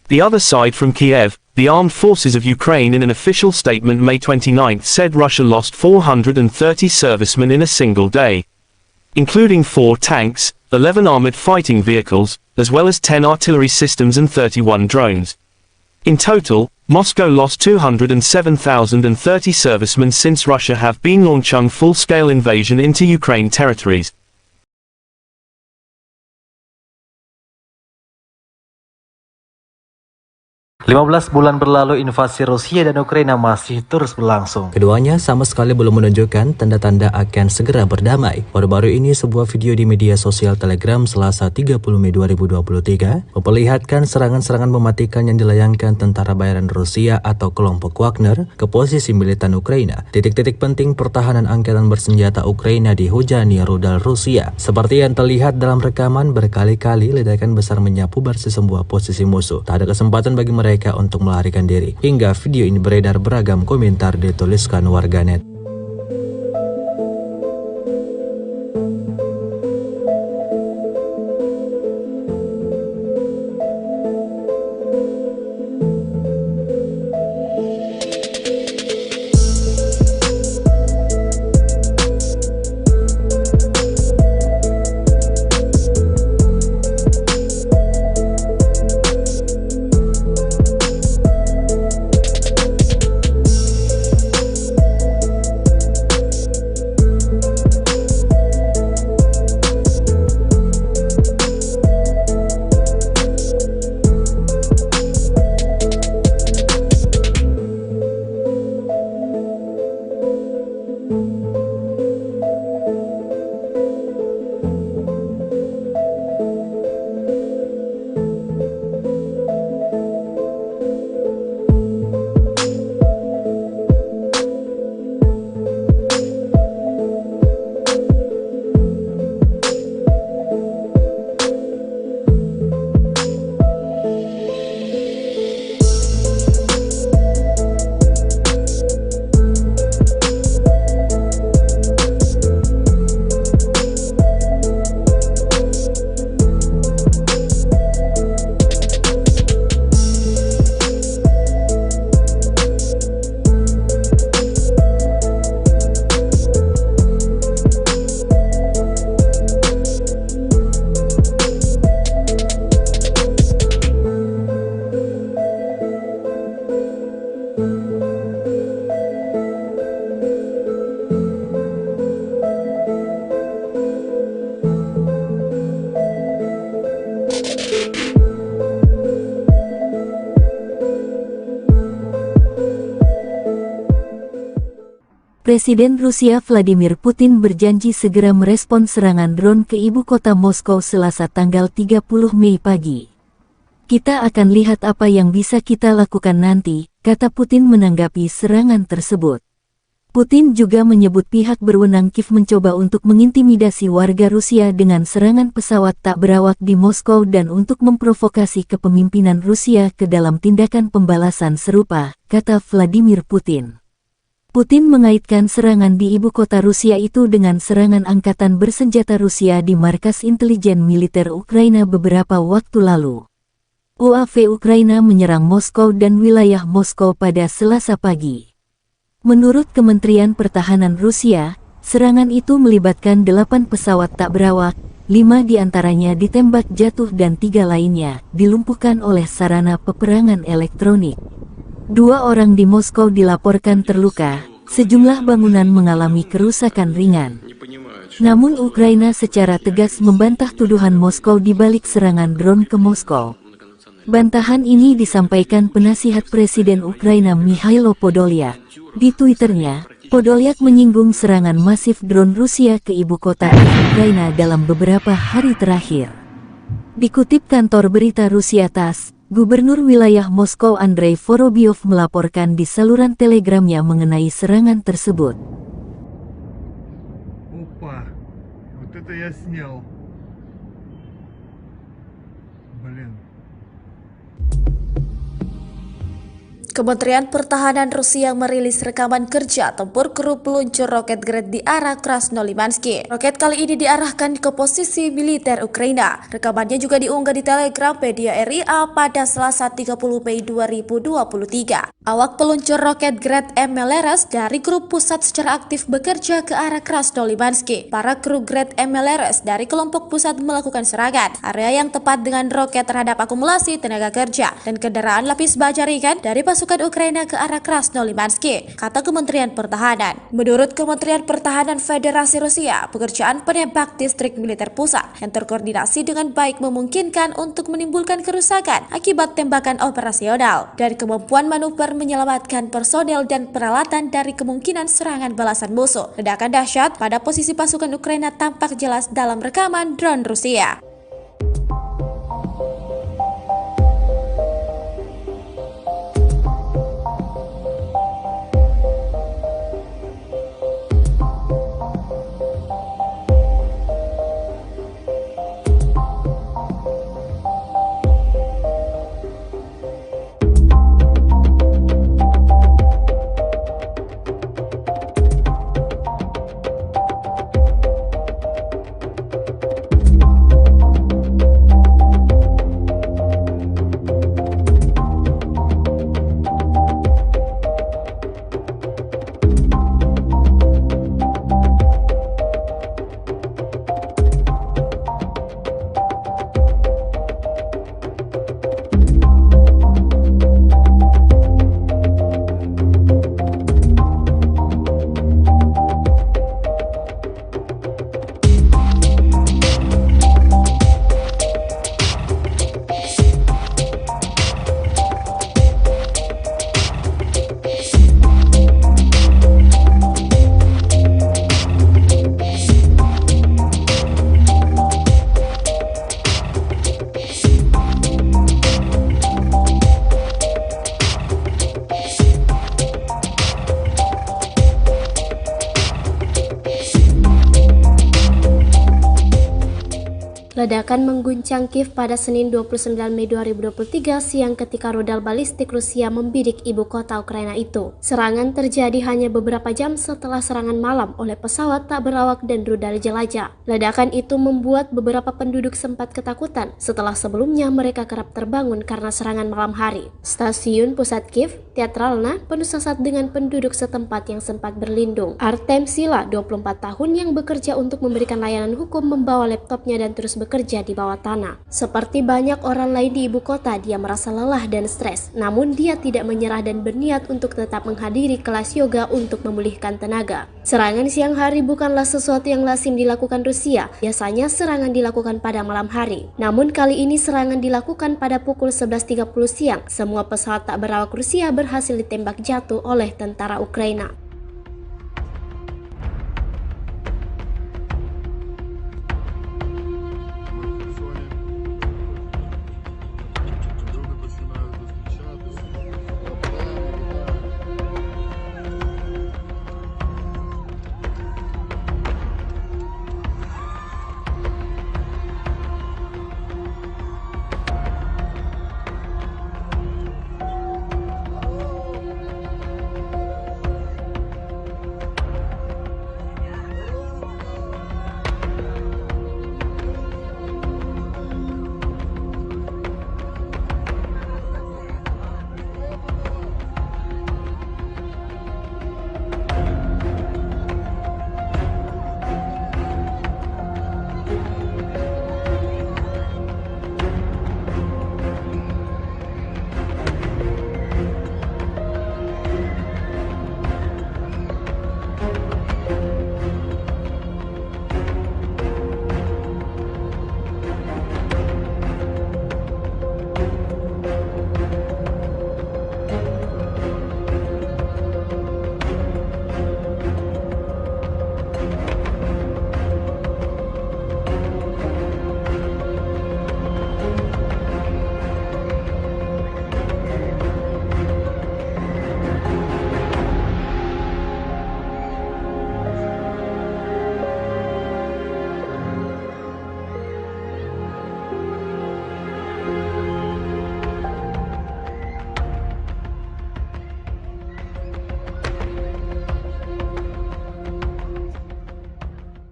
The other side from Kiev, the armed forces of Ukraine in an official statement May 29 said Russia lost 430 servicemen in a single day, including 4 tanks, 11 armored fighting vehicles, as well as 10 artillery systems and 31 drones. In total, Moscow lost 207,030 servicemen since Russia have been launching full-scale invasion into Ukraine territories. 15 bulan berlalu invasi Rusia dan Ukraina masih terus berlangsung. Keduanya sama sekali belum menunjukkan tanda-tanda akan segera berdamai. Baru-baru ini sebuah video di media sosial Telegram Selasa 30 Mei 2023 memperlihatkan serangan-serangan mematikan yang dilayangkan tentara bayaran Rusia atau kelompok Wagner ke posisi militan Ukraina. Titik-titik penting pertahanan angkatan bersenjata Ukraina dihujani rudal Rusia. Seperti yang terlihat dalam rekaman, berkali-kali ledakan besar menyapu bersih sebuah posisi musuh. Tak ada kesempatan bagi mereka untuk melarikan diri. Hingga video ini beredar, beragam komentar dituliskan warganet. Presiden Rusia Vladimir Putin berjanji segera merespon serangan drone ke ibu kota Moskow Selasa tanggal 30 Mei pagi. Kita akan lihat apa yang bisa kita lakukan nanti, kata Putin menanggapi serangan tersebut. Putin juga menyebut pihak berwenang Kiev mencoba untuk mengintimidasi warga Rusia dengan serangan pesawat tak berawak di Moskow dan untuk memprovokasi kepemimpinan Rusia ke dalam tindakan pembalasan serupa, kata Vladimir Putin. Putin mengaitkan serangan di ibu kota Rusia itu dengan serangan angkatan bersenjata Rusia di markas intelijen militer Ukraina beberapa waktu lalu. UAV Ukraina menyerang Moskow dan wilayah Moskow pada Selasa pagi. Menurut Kementerian Pertahanan Rusia, serangan itu melibatkan 8 pesawat tak berawak, 5 diantaranya ditembak jatuh dan 3 lainnya dilumpuhkan oleh sarana peperangan elektronik. 2 orang di Moskow dilaporkan terluka, sejumlah bangunan mengalami kerusakan ringan. Namun Ukraina secara tegas membantah tuduhan Moskow di balik serangan drone ke Moskow. Bantahan ini disampaikan penasihat Presiden Ukraina Mikhailo Podolyak. Di Twitternya, Podolyak menyinggung serangan masif drone Rusia ke ibu kota Ukraina dalam beberapa hari terakhir. Dikutip kantor berita Rusia TASS, Gubernur wilayah Moskow Andrei Vorobyov melaporkan di saluran telegramnya mengenai serangan tersebut. Опа, вот это я снял. Блин. Kementerian Pertahanan Rusia merilis rekaman kerja tempur kru peluncur roket Gred di arah Krasnolimansky. Roket kali ini diarahkan ke posisi militer Ukraina. Rekamannya juga diunggah di Telegram media RIA pada Selasa 30 Mei 2023. Awak peluncur roket Gred MLRS dari kru pusat secara aktif bekerja ke arah Krasnolimansky. Para kru Gred MLRS dari kelompok pusat melakukan serangan area yang tepat dengan roket terhadap akumulasi tenaga kerja dan kendaraan lapis baja ringan dari pasukan Ukraina ke arah Krasnolimansky, kata Kementerian Pertahanan. Menurut Kementerian Pertahanan Federasi Rusia, pekerjaan penembak distrik militer pusat yang terkoordinasi dengan baik memungkinkan untuk menimbulkan kerusakan akibat tembakan operasional dan kemampuan manuver menyelamatkan personel dan peralatan dari kemungkinan serangan balasan musuh. Ledakan dahsyat pada posisi pasukan Ukraina tampak jelas dalam rekaman drone Rusia. Ledakan mengguncang Kiev pada Senin 29 Mei 2023 siang ketika rudal balistik Rusia membidik ibu kota Ukraina itu. Serangan terjadi hanya beberapa jam setelah serangan malam oleh pesawat tak berawak dan rudal jelajah. Ledakan itu membuat beberapa penduduk sempat ketakutan setelah sebelumnya mereka kerap terbangun karena serangan malam hari. Stasiun pusat Kiev, Teatralna, penuh sesak dengan penduduk setempat yang sempat berlindung. Artem Sila, 24 tahun yang bekerja untuk memberikan layanan hukum, membawa laptopnya dan terus bekerja di bawah tanah. Seperti banyak orang lain di ibu kota, dia merasa lelah dan stres. Namun dia tidak menyerah dan berniat untuk tetap menghadiri kelas yoga untuk memulihkan tenaga. Serangan siang hari bukanlah sesuatu yang lazim dilakukan Rusia. Biasanya serangan dilakukan pada malam hari. Namun kali ini serangan dilakukan pada pukul 11.30 siang. Semua pesawat tak berawak Rusia berhasil ditembak jatuh oleh tentara Ukraina.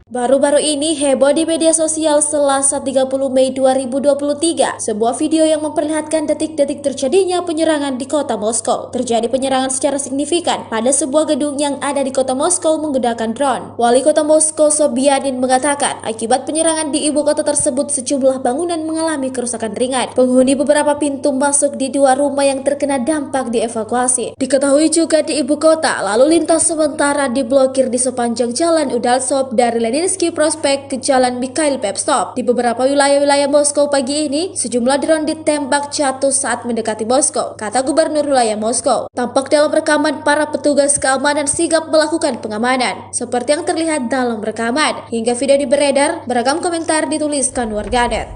Baru-baru ini heboh di media sosial Selasa 30 Mei 2023. Sebuah video yang memperlihatkan detik-detik terjadinya penyerangan di kota Moskow. Terjadi penyerangan secara signifikan pada sebuah gedung yang ada di kota Moskow menggunakan drone. Wali kota Moskow Sobyanin mengatakan akibat penyerangan di ibu kota tersebut sejumlah bangunan mengalami kerusakan ringan. Penghuni beberapa pintu masuk di dua rumah yang terkena dampak dievakuasi. Diketahui juga di ibu kota lalu lintas sementara diblokir di sepanjang jalan Udaltsov dari Leninsky Prospect ke Jalan Mikhail Pevstov. Di beberapa wilayah-wilayah Moskow pagi ini, sejumlah drone ditembak jatuh saat mendekati Moskow, kata Gubernur wilayah Moskow. Tampak dalam rekaman para petugas keamanan sigap melakukan pengamanan, seperti yang terlihat dalam rekaman. Hingga video beredar, beragam komentar dituliskan warganet.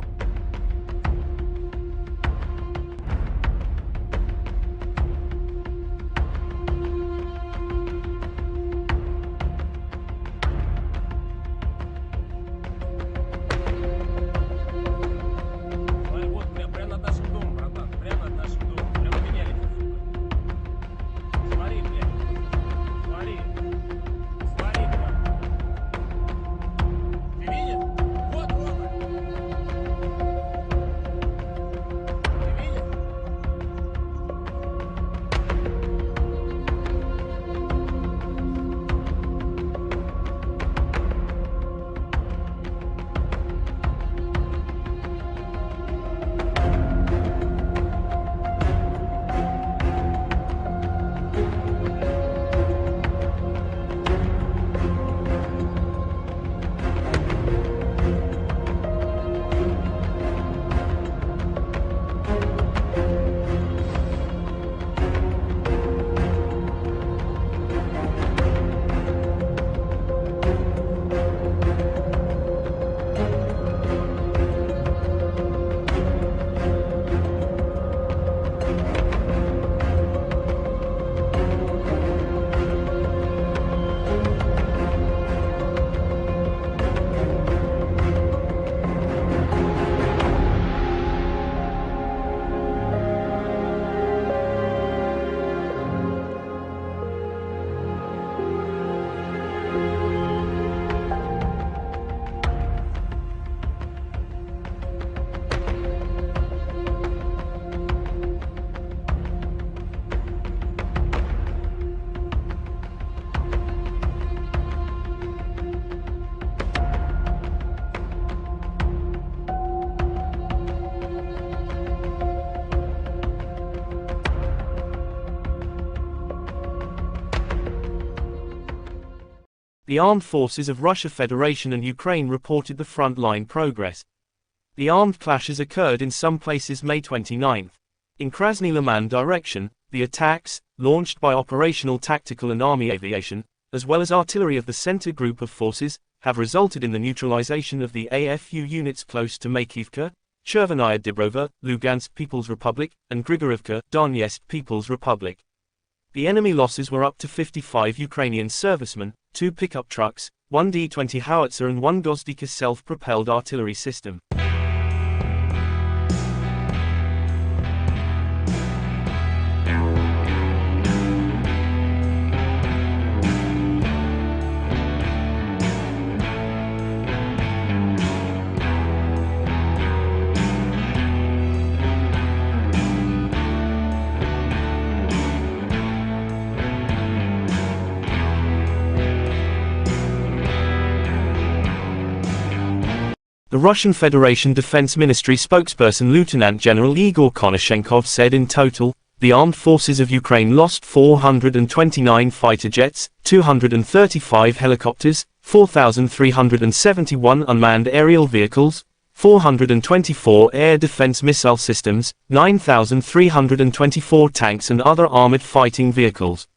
Прямо от наших дома, братан. Прямо от наших дома. Прямо меня летит. Смотри, блядь. Смотри. Смотри, блядь. Ты видишь? Вот, вот. The armed forces of Russia Federation and Ukraine reported the front-line progress. The armed clashes occurred in some places May 29. In Krasny Liman direction, the attacks, launched by operational tactical and army aviation, as well as artillery of the center group of forces, have resulted in the neutralization of the AFU units close to Makivka, Chervenaya Dibrova, Lugansk People's Republic, and Grigorivka, Donetsk People's Republic. The enemy losses were up to 55 Ukrainian servicemen, 2 pickup trucks, 1 D-20 howitzer and 1 Gozdika self-propelled artillery system. The Russian Federation Defense Ministry spokesperson Lieutenant General Igor Konashenkov said in total, the armed forces of Ukraine lost 429 fighter jets, 235 helicopters, 4,371 unmanned aerial vehicles, 424 air defense missile systems, 9,324 tanks and other armored fighting vehicles.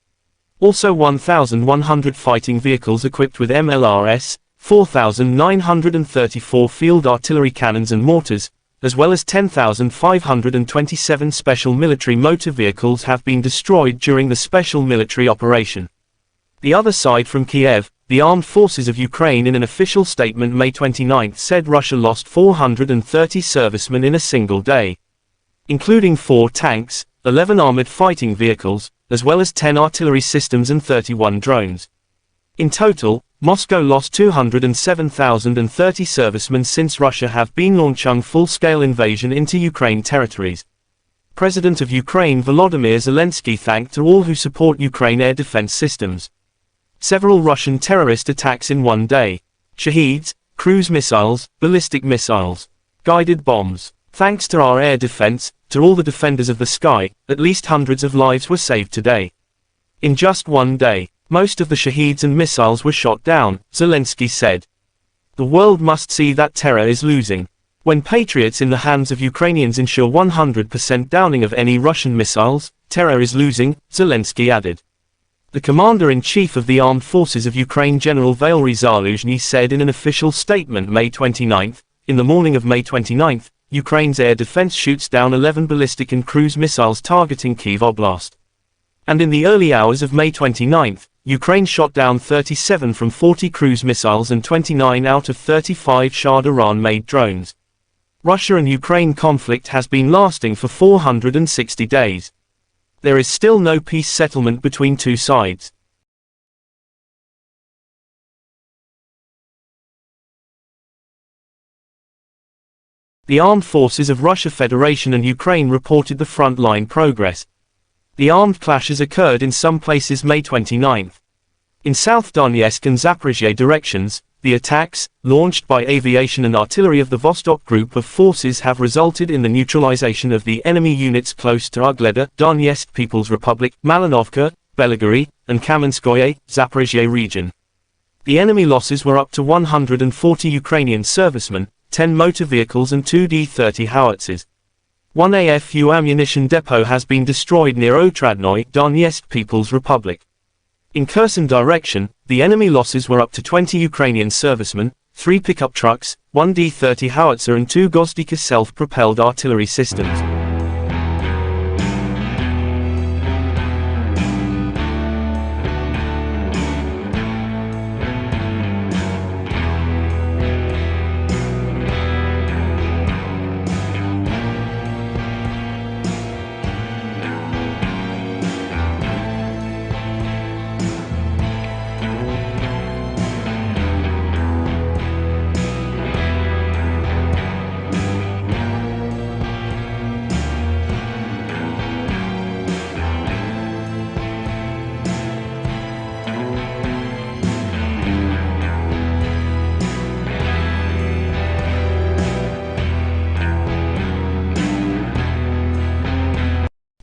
Also 1,100 fighting vehicles equipped with MLRS, 4,934 field artillery cannons and mortars, as well as 10,527 special military motor vehicles have been destroyed during the special military operation. The other side from Kiev, the armed forces of Ukraine in an official statement May 29 said Russia lost 430 servicemen in a single day, including 4 tanks, 11 armored fighting vehicles, as well as 10 artillery systems and 31 drones. In total, Moscow lost 207,030 servicemen since Russia have been launching full-scale invasion into Ukraine territories. President of Ukraine Volodymyr Zelensky thanked all who support Ukraine air defense systems. Several Russian terrorist attacks in one day. Shaheeds, cruise missiles, ballistic missiles, guided bombs. Thanks to our air defense, to all the defenders of the sky, at least hundreds of lives were saved today. In just one day, most of the Shaheeds and missiles were shot down, Zelensky said. The world must see that terror is losing. When patriots in the hands of Ukrainians ensure 100% downing of any Russian missiles, terror is losing, Zelensky added. The commander-in-chief of the armed forces of Ukraine General Valery Zaluzhny said in an official statement May 29, in the morning of May 29, Ukraine's air defense shoots down 11 ballistic and cruise missiles targeting Kyiv Oblast. And in the early hours of May 29, Ukraine shot down 37 from 40 cruise missiles and 29 out of 35 Shah Iran-made drones. Russia and Ukraine conflict has been lasting for 460 days. There is still no peace settlement between two sides. The armed forces of Russia Federation and Ukraine reported the front-line progress. The armed clashes occurred in some places May 29. In South Donetsk and Zaporizhzhia directions, the attacks, launched by aviation and artillery of the Vostok group of forces have resulted in the neutralization of the enemy units close to Ugleda, Donetsk People's Republic, Malinovka, Belgorod, and Kamenskoye, Zaporizhzhia region. The enemy losses were up to 140 Ukrainian servicemen, 10 motor vehicles and 2 D-30 howitzers. One AFU ammunition depot has been destroyed near Otradnoy, Donetsk People's Republic. In Kherson direction, the enemy losses were up to 20 Ukrainian servicemen, 3 pickup trucks, 1 D-30 howitzer and 2 Gozdika self-propelled artillery systems.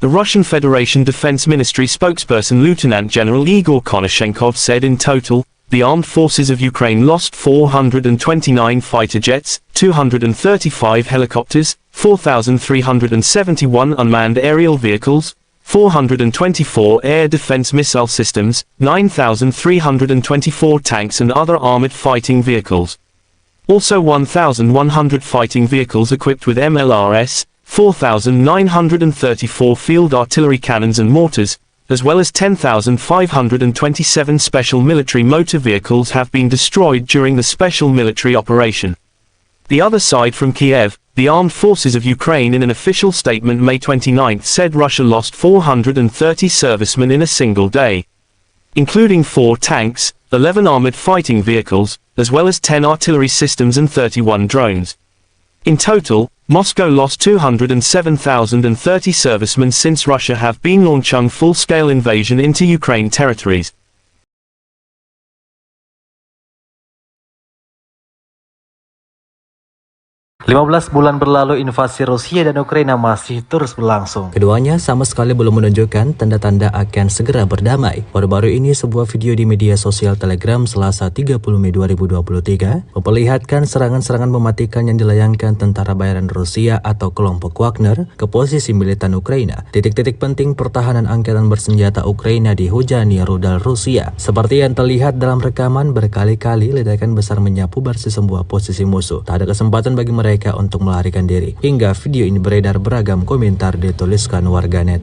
The Russian Federation Defense Ministry spokesperson Lieutenant General Igor Konashenkov said in total, the armed forces of Ukraine lost 429 fighter jets, 235 helicopters, 4,371 unmanned aerial vehicles, 424 air defense missile systems, 9,324 tanks and other armored fighting vehicles. Also 1,100 fighting vehicles equipped with MLRS, 4,934 field artillery cannons and mortars, as well as 10,527 special military motor vehicles have been destroyed during the special military operation. The other side from Kiev, the armed forces of Ukraine in an official statement May 29 said Russia lost 430 servicemen in a single day, including 4 tanks, 11 armored fighting vehicles, as well as 10 artillery systems and 31 drones. In total, Moscow lost 207,030 servicemen since Russia have been launching full-scale invasion into Ukraine territories. Belas bulan berlalu invasi Rusia dan Ukraina masih terus berlangsung. Keduanya sama sekali belum menunjukkan tanda-tanda akan segera berdamai. Baru-baru ini sebuah video di media sosial Telegram Selasa 30 Mei 2023 memperlihatkan serangan-serangan mematikan yang dilayangkan tentara bayaran Rusia atau kelompok Wagner ke posisi militan Ukraina. Titik-titik penting pertahanan angkatan bersenjata Ukraina dihujani rudal Rusia. Seperti yang terlihat dalam rekaman, berkali-kali ledakan besar menyapu bersih sebuah posisi musuh. Tak ada kesempatan bagi mereka untuk melarikan diri. Hingga video ini beredar, beragam komentar dituliskan warganet.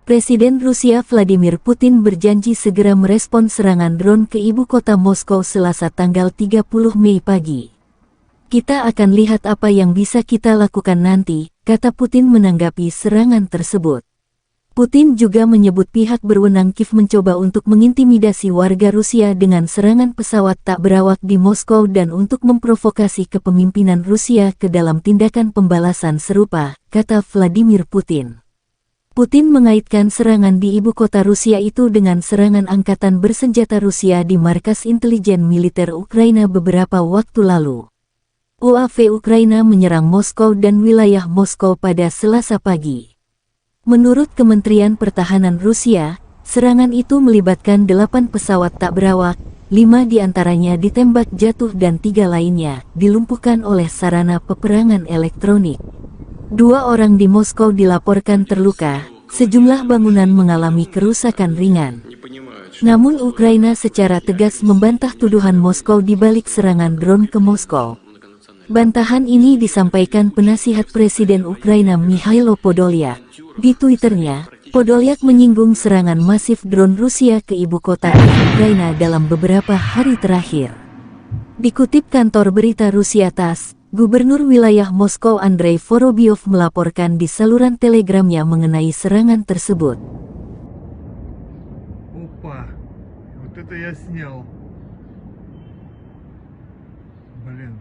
Presiden Rusia Vladimir Putin berjanji segera merespons serangan drone ke ibu kota Moskow Selasa tanggal 30 Mei pagi. Kita akan lihat apa yang bisa kita lakukan nanti, kata Putin menanggapi serangan tersebut. Putin juga menyebut pihak berwenang Kiev mencoba untuk mengintimidasi warga Rusia dengan serangan pesawat tak berawak di Moskow dan untuk memprovokasi kepemimpinan Rusia ke dalam tindakan pembalasan serupa, kata Vladimir Putin. Putin mengaitkan serangan di ibu kota Rusia itu dengan serangan angkatan bersenjata Rusia di markas intelijen militer Ukraina beberapa waktu lalu. UAV Ukraina menyerang Moskow dan wilayah Moskow pada Selasa pagi. Menurut Kementerian Pertahanan Rusia, serangan itu melibatkan 8 pesawat tak berawak, 5 diantaranya ditembak jatuh dan 3 lainnya dilumpuhkan oleh sarana peperangan elektronik. 2 orang di Moskow dilaporkan terluka, sejumlah bangunan mengalami kerusakan ringan. Namun Ukraina secara tegas membantah tuduhan Moskow dibalik serangan drone ke Moskow. Bantahan ini disampaikan penasihat Presiden Ukraina Mikhailo Podolyak. Di Twitternya, Podolyak menyinggung serangan masif drone Rusia ke ibu kota Ukraina dalam beberapa hari terakhir. Dikutip kantor berita Rusia TASS, Gubernur wilayah Moskow Andrei Vorobyov melaporkan di saluran telegramnya mengenai serangan tersebut. Опа. Вот это я снял. Блин.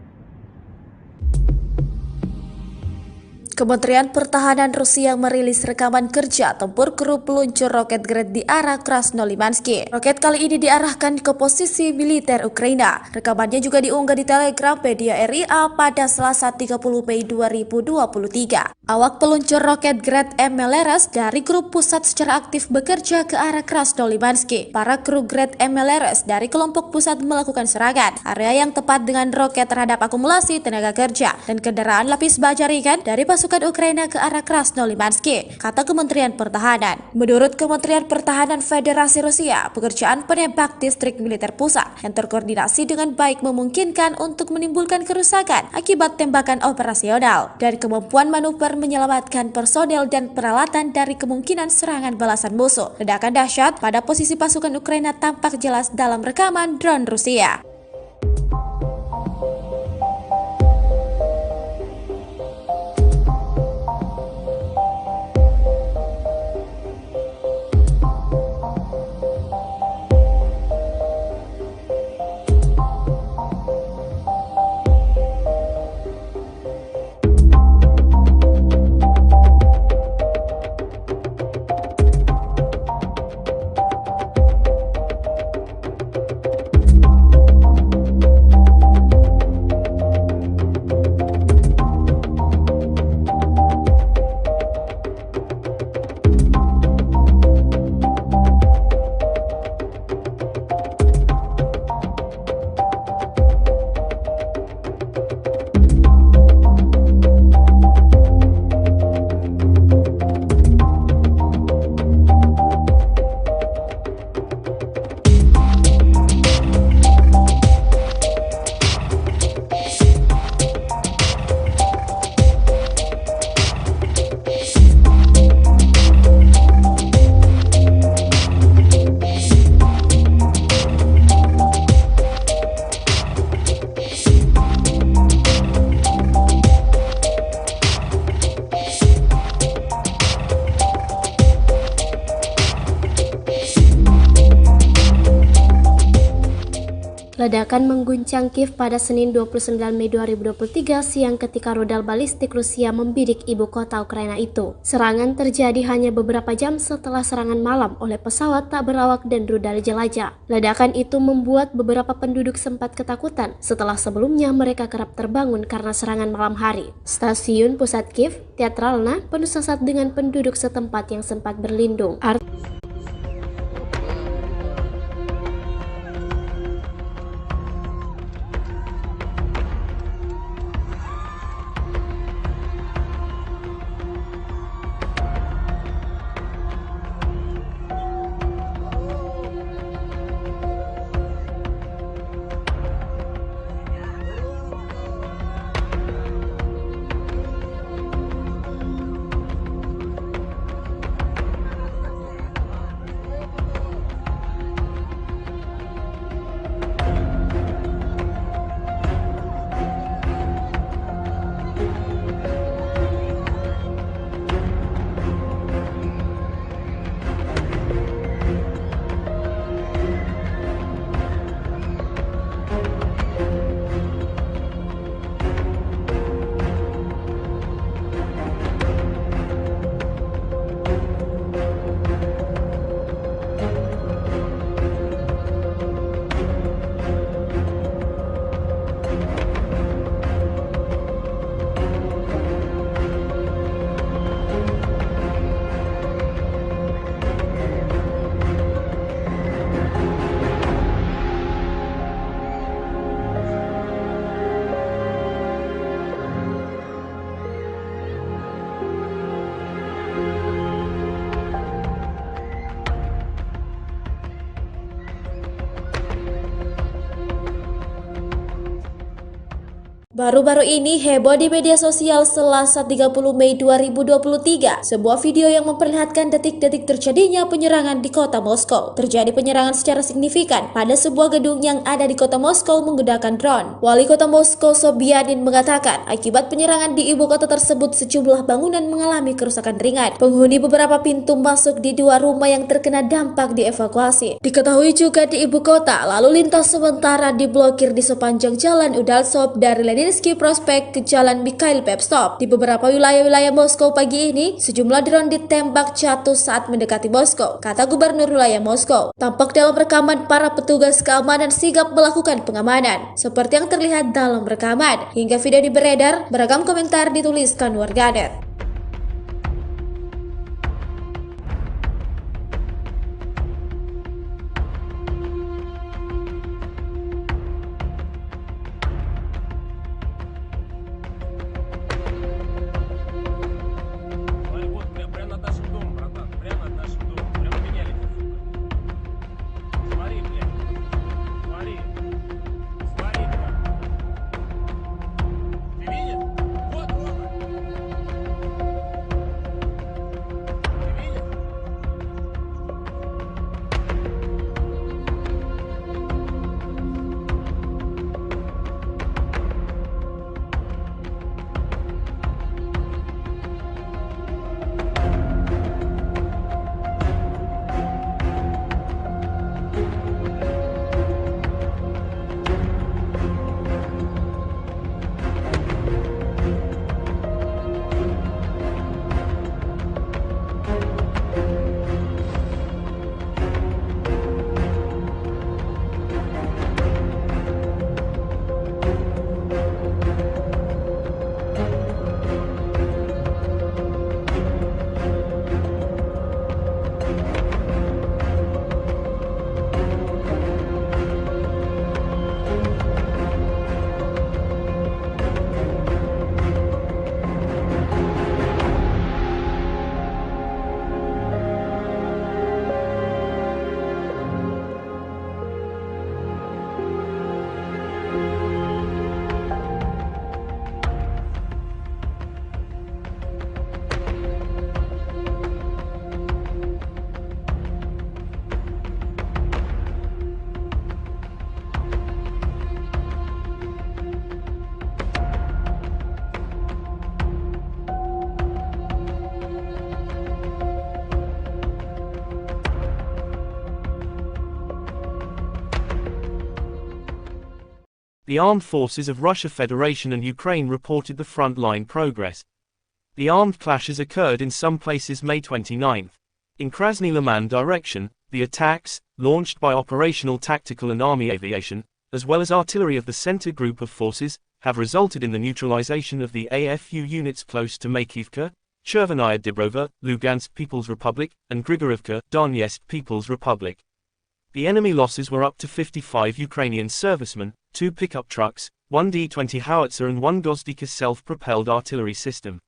Kementerian Pertahanan Rusia merilis rekaman kerja tempur kru peluncur roket Gred di arah Krasnolimansky. Roket kali ini diarahkan ke posisi militer Ukraina. Rekamannya juga diunggah di Telegram media RIA pada Selasa 30 Mei 2023. Awak peluncur roket Gred MLRS dari grup pusat secara aktif bekerja ke arah Krasnolimansky. Para kru Gred MLRS dari kelompok pusat melakukan serangan. Area yang tepat dengan roket terhadap akumulasi tenaga kerja dan kendaraan lapis baja ringan dari pasukan Ukraina ke arah Krasnolimansky, kata Kementerian Pertahanan. Menurut Kementerian Pertahanan Federasi Rusia, pekerjaan penembak distrik militer pusat yang terkoordinasi dengan baik memungkinkan untuk menimbulkan kerusakan akibat tembakan operasional dan kemampuan manuver menyelamatkan personel dan peralatan dari kemungkinan serangan balasan musuh. Ledakan dahsyat pada posisi pasukan Ukraina tampak jelas dalam rekaman drone Rusia. Ledakan mengguncang Kiev pada Senin 29 Mei 2023 siang ketika rudal balistik Rusia membidik ibu kota Ukraina itu. Serangan terjadi hanya beberapa jam setelah serangan malam oleh pesawat tak berawak dan rudal jelajah. Ledakan itu membuat beberapa penduduk sempat ketakutan setelah sebelumnya mereka kerap terbangun karena serangan malam hari. Stasiun pusat Kiev, Teatralna, penuh sesak dengan penduduk setempat yang sempat berlindung. Baru-baru ini heboh di media sosial Selasa 30 Mei 2023, sebuah video yang memperlihatkan detik-detik terjadinya penyerangan di kota Moskow. Terjadi penyerangan secara signifikan pada sebuah gedung yang ada di kota Moskow menggunakan drone. Wali kota Moskow Sobyanin mengatakan, akibat penyerangan di ibu kota tersebut sejumlah bangunan mengalami kerusakan ringan. Penghuni beberapa pintu masuk di dua rumah yang terkena dampak dievakuasi. Diketahui juga di ibu kota, lalu lintas sementara diblokir di sepanjang jalan Udaltsov dari Leninsky Prospect ke Jalan Mikhail Pevstov. Di beberapa wilayah-wilayah Moskow pagi ini, sejumlah drone ditembak jatuh saat mendekati Moskow, kata Gubernur wilayah Moskow. Tampak dalam rekaman para petugas keamanan sigap melakukan pengamanan, seperti yang terlihat dalam rekaman. Hingga video beredar, beragam komentar dituliskan warganet. Вот прямо над нашим домом, братан. Прямо над нашим домом. Прямо меня летит, сука. Смотри, блядь. Смотри. Смотри, блядь. Ты видишь? Вот, Рома. Ты видишь? The armed forces of Russia Federation and Ukraine reported the front-line progress. The armed clashes occurred in some places May 29. In Krasny Liman direction, the attacks, launched by operational tactical and army aviation, as well as artillery of the Center Group of Forces, have resulted in the neutralization of the AFU units close to Makivka, Chervenaya Dibrova, Lugansk People's Republic, and Grigorivka, Donetsk People's Republic. The enemy losses were up to 55 Ukrainian servicemen, 2 pickup trucks, 1 D-20 howitzer and 1 Gozdika self-propelled artillery system.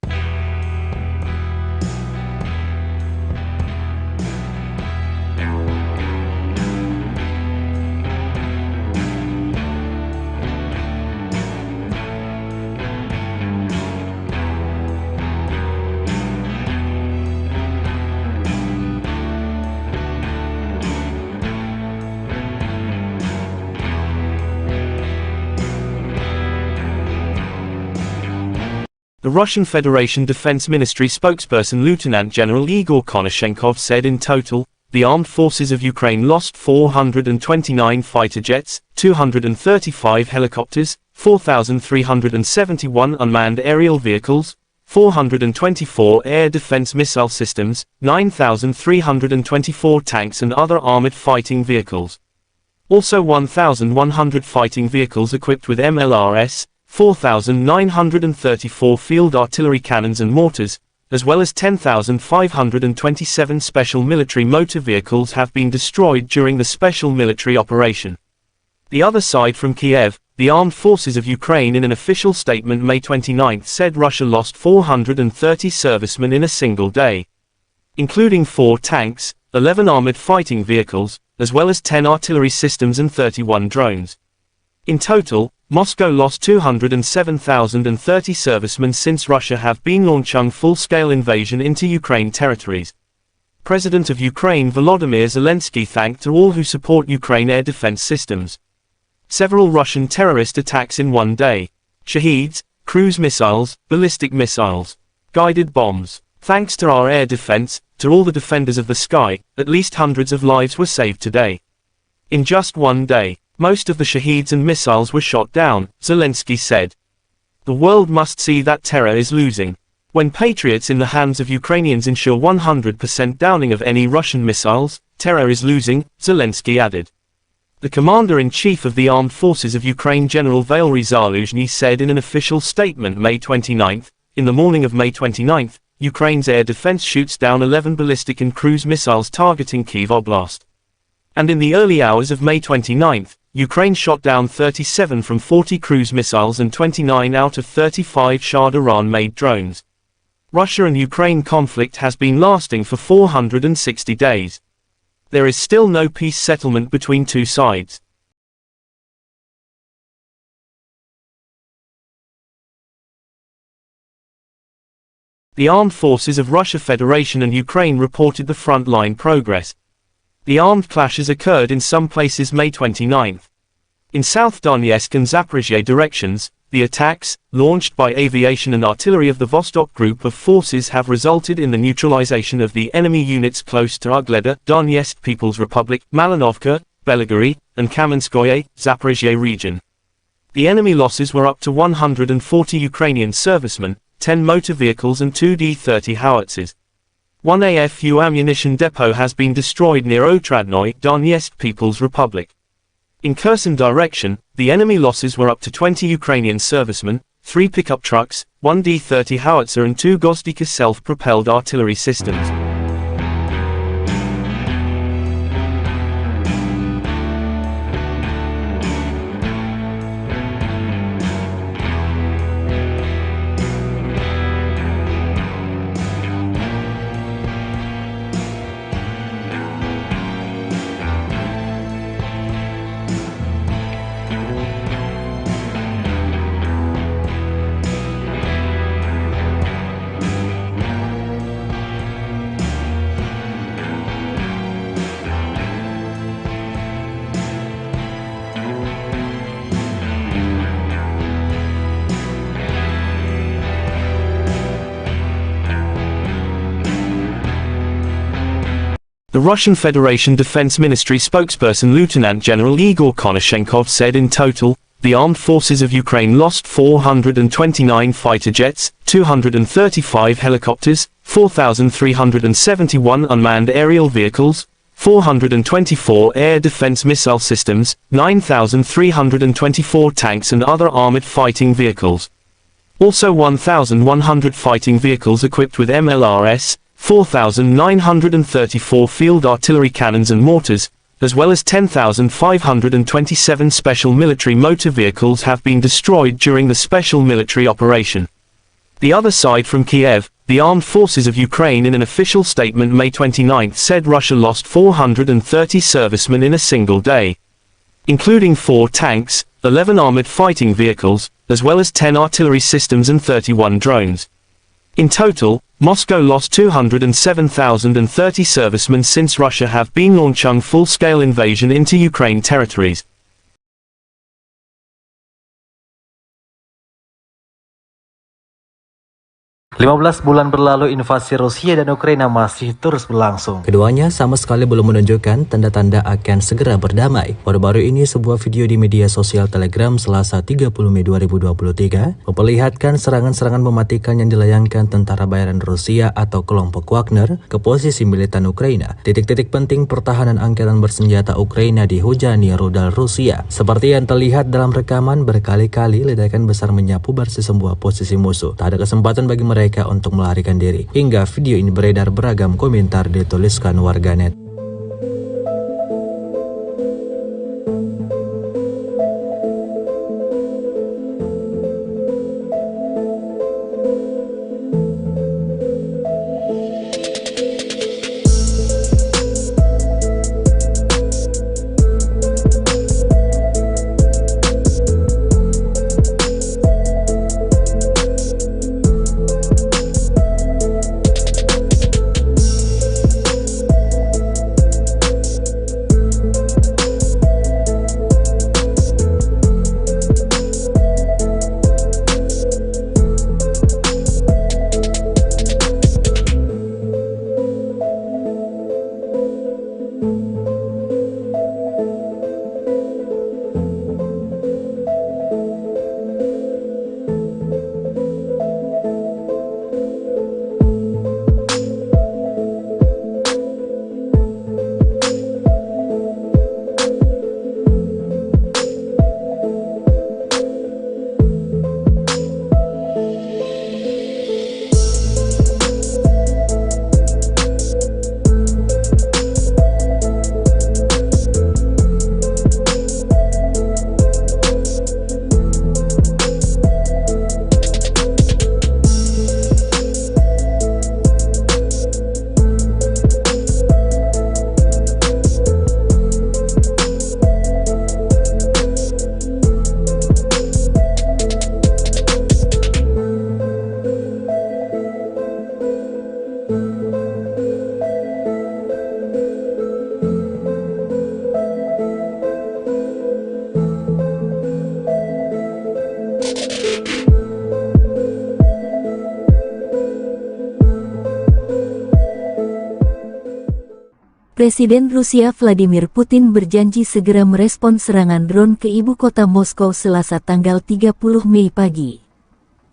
The Russian Federation Defense Ministry spokesperson Lieutenant General Igor Konashenkov said in total, the armed forces of Ukraine lost 429 fighter jets, 235 helicopters, 4,371 unmanned aerial vehicles, 424 air defense missile systems, 9,324 tanks and other armored fighting vehicles. Also 1,100 fighting vehicles equipped with MLRS, 4,934 field artillery cannons and mortars, as well as 10,527 special military motor vehicles have been destroyed during the special military operation. The other side from Kiev, the armed forces of Ukraine in an official statement May 29 said Russia lost 430 servicemen in a single day, including 4 tanks, 11 armored fighting vehicles, as well as 10 artillery systems and 31 drones. In total, Moscow lost 207,030 servicemen since Russia have been launching full-scale invasion into Ukraine territories. President of Ukraine Volodymyr Zelensky thanked all who support Ukraine air defense systems. Several Russian terrorist attacks in one day. Shaheeds, cruise missiles, ballistic missiles, guided bombs. Thanks to our air defense, to all the defenders of the sky, at least hundreds of lives were saved today. In just one day, most of the Shaheeds and missiles were shot down, Zelensky said. The world must see that terror is losing. When Patriots in the hands of Ukrainians ensure 100% downing of any Russian missiles, terror is losing, Zelensky added. The Commander-in-Chief of the Armed Forces of Ukraine General Valery Zaluzhny said in an official statement May 29, in the morning of May 29, Ukraine's air defense shoots down 11 ballistic and cruise missiles targeting Kyiv Oblast. And in the early hours of May 29, Ukraine shot down 37 from 40 cruise missiles and 29 out of 35 Shah Iran-made drones. Russia and Ukraine conflict has been lasting for 460 days. There is still no peace settlement between two sides. The armed forces of Russia Federation and Ukraine reported the front-line progress. The armed clashes occurred in some places May 29. In South Donetsk and Zaporizhzhia directions, the attacks, launched by aviation and artillery of the Vostok Group of forces have resulted in the neutralization of the enemy units close to Ugleda, Donetsk People's Republic, Malinovka, Belgorod, and Kamenskoye, Zaporizhzhia region. The enemy losses were up to 140 Ukrainian servicemen, 10 motor vehicles and 2 D-30 howitzers. One AFU ammunition depot has been destroyed near Otradnoy, Donetsk People's Republic. In Kherson direction, the enemy losses were up to 20 Ukrainian servicemen, 3 pickup trucks, 1 D-30 howitzer and 2 Gozdika self-propelled artillery systems. The Russian Federation Defense Ministry spokesperson Lieutenant General Igor Konashenkov said in total, the armed forces of Ukraine lost 429 fighter jets, 235 helicopters, 4,371 unmanned aerial vehicles, 424 air defense missile systems, 9,324 tanks and other armored fighting vehicles. Also 1,100 fighting vehicles equipped with MLRS, 4,934 field artillery cannons and mortars, as well as 10,527 special military motor vehicles have been destroyed during the special military operation. The other side from Kiev, the armed forces of Ukraine in an official statement May 29 said Russia lost 430 servicemen in a single day, including 4 tanks, 11 armored fighting vehicles, as well as 10 artillery systems and 31 drones. In total, Moscow lost 207,030 servicemen since Russia have been launching full-scale invasion into Ukraine territories. 15 bulan berlalu, invasi Rusia dan Ukraina masih terus berlangsung. Keduanya sama sekali belum menunjukkan tanda-tanda akan segera berdamai. Baru-baru ini sebuah video di media sosial Telegram Selasa 30 Mei 2023 memperlihatkan serangan-serangan mematikan yang dilayangkan tentara bayaran Rusia atau kelompok Wagner ke posisi militan Ukraina. Titik-titik penting pertahanan angkatan bersenjata Ukraina dihujani rudal Rusia. Seperti yang terlihat dalam rekaman, berkali-kali ledakan besar menyapu bersih sebuah posisi musuh. Tak ada kesempatan bagi mereka untuk melarikan diri. Hingga video ini beredar, beragam komentar dituliskan warganet. Presiden Rusia Vladimir Putin berjanji segera merespons serangan drone ke ibu kota Moskow Selasa tanggal 30 Mei pagi.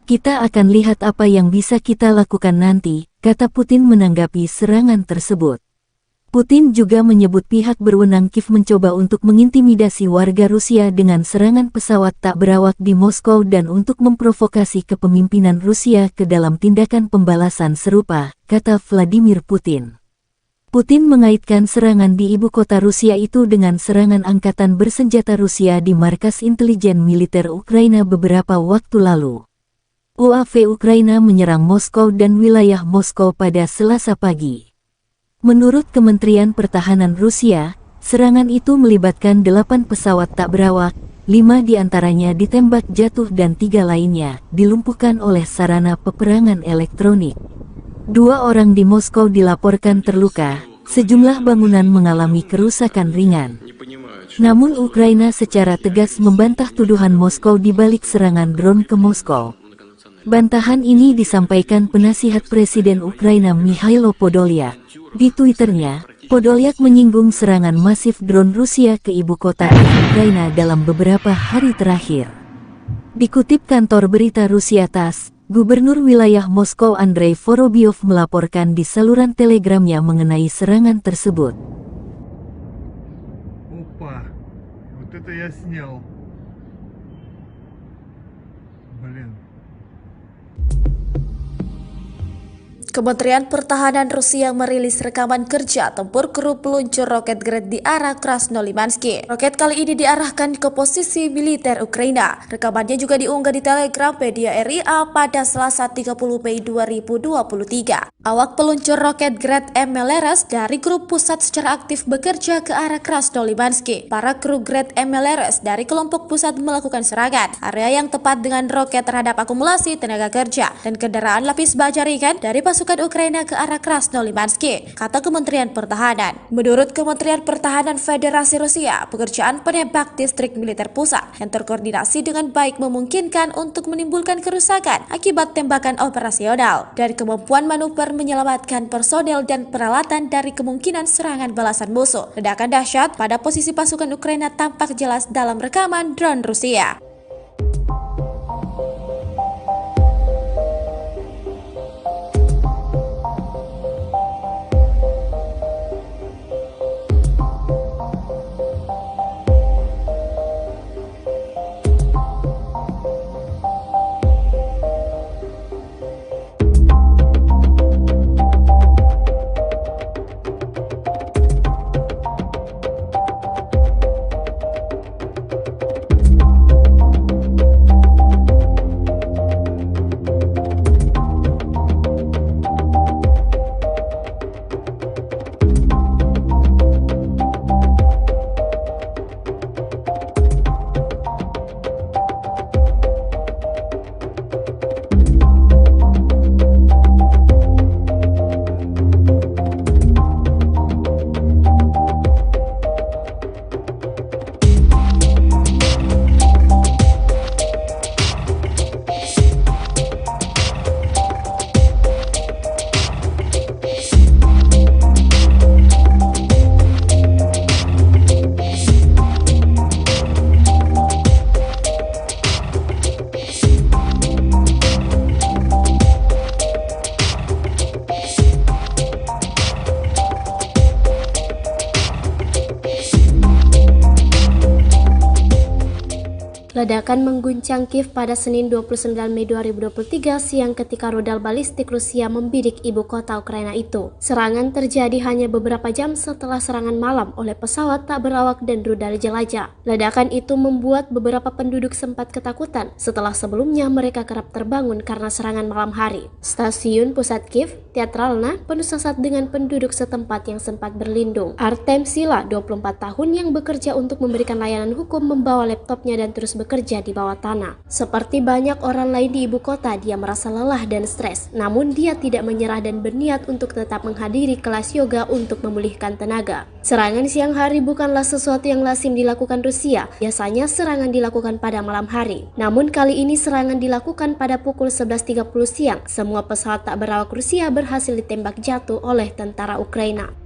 Kita akan lihat apa yang bisa kita lakukan nanti, kata Putin menanggapi serangan tersebut. Putin juga menyebut pihak berwenang Kiev mencoba untuk mengintimidasi warga Rusia dengan serangan pesawat tak berawak di Moskow dan untuk memprovokasi kepemimpinan Rusia ke dalam tindakan pembalasan serupa, kata Vladimir Putin. Putin mengaitkan serangan di ibu kota Rusia itu dengan serangan angkatan bersenjata Rusia di markas intelijen militer Ukraina beberapa waktu lalu. UAV Ukraina menyerang Moskow dan wilayah Moskow pada Selasa pagi. Menurut Kementerian Pertahanan Rusia, serangan itu melibatkan 8 pesawat tak berawak, 5 diantaranya ditembak jatuh dan 3 lainnya dilumpuhkan oleh sarana peperangan elektronik. 2 orang di Moskow dilaporkan terluka, sejumlah bangunan mengalami kerusakan ringan. Namun Ukraina secara tegas membantah tuduhan Moskow di balik serangan drone ke Moskow. Bantahan ini disampaikan penasihat Presiden Ukraina Mikhailo Podolyak. Di Twitternya, Podolyak menyinggung serangan masif drone Rusia ke ibu kota Ukraina dalam beberapa hari terakhir. Dikutip kantor berita Rusia TASS, Gubernur wilayah Moskow Andrei Vorobyov melaporkan di saluran telegramnya mengenai serangan tersebut. Опа, вот это я снял. Блин. Kementerian Pertahanan Rusia merilis rekaman kerja tempur kru peluncur roket Grad di arah Krasnolimansky. Roket kali ini diarahkan ke posisi militer Ukraina. Rekamannya juga diunggah di Telegram media RIA pada Selasa 30 Mei 2023. Awak peluncur roket Grad MLRS dari grup pusat secara aktif bekerja ke arah Krasnolimansky. Para kru Grad MLRS dari kelompok pusat melakukan serangan area yang tepat dengan roket terhadap akumulasi tenaga kerja dan kendaraan lapis baja ringan dari pasukan Ukraina ke arah Krasnolimansky, kata Kementerian Pertahanan. Menurut Kementerian Pertahanan Federasi Rusia, pekerjaan penembak distrik militer pusat yang terkoordinasi dengan baik memungkinkan untuk menimbulkan kerusakan akibat tembakan operasional dan kemampuan manuver menyelamatkan personel dan peralatan dari kemungkinan serangan balasan musuh. Ledakan dahsyat pada posisi pasukan Ukraina tampak jelas dalam rekaman drone Rusia. Ledakan mengguncang Kiev pada Senin 29 Mei 2023 siang ketika rudal balistik Rusia membidik ibu kota Ukraina itu. Serangan terjadi hanya beberapa jam setelah serangan malam oleh pesawat tak berawak dan rudal jelajah. Ledakan itu membuat beberapa penduduk sempat ketakutan setelah sebelumnya mereka kerap terbangun karena serangan malam hari. Stasiun pusat Kiev, Teatralna, penuh sesak dengan penduduk setempat yang sempat berlindung. Artem Sila, 24 tahun yang bekerja untuk memberikan layanan hukum, membawa laptopnya dan terus bekerja di bawah tanah. Seperti banyak orang lain di ibu kota, dia merasa lelah dan stres. Namun dia tidak menyerah dan berniat untuk tetap menghadiri kelas yoga untuk memulihkan tenaga. Serangan siang hari bukanlah sesuatu yang lazim dilakukan Rusia. Biasanya serangan dilakukan pada malam hari. Namun kali ini serangan dilakukan pada pukul 11.30 siang. Semua pesawat tak berawak Rusia berhasil ditembak jatuh oleh tentara Ukraina.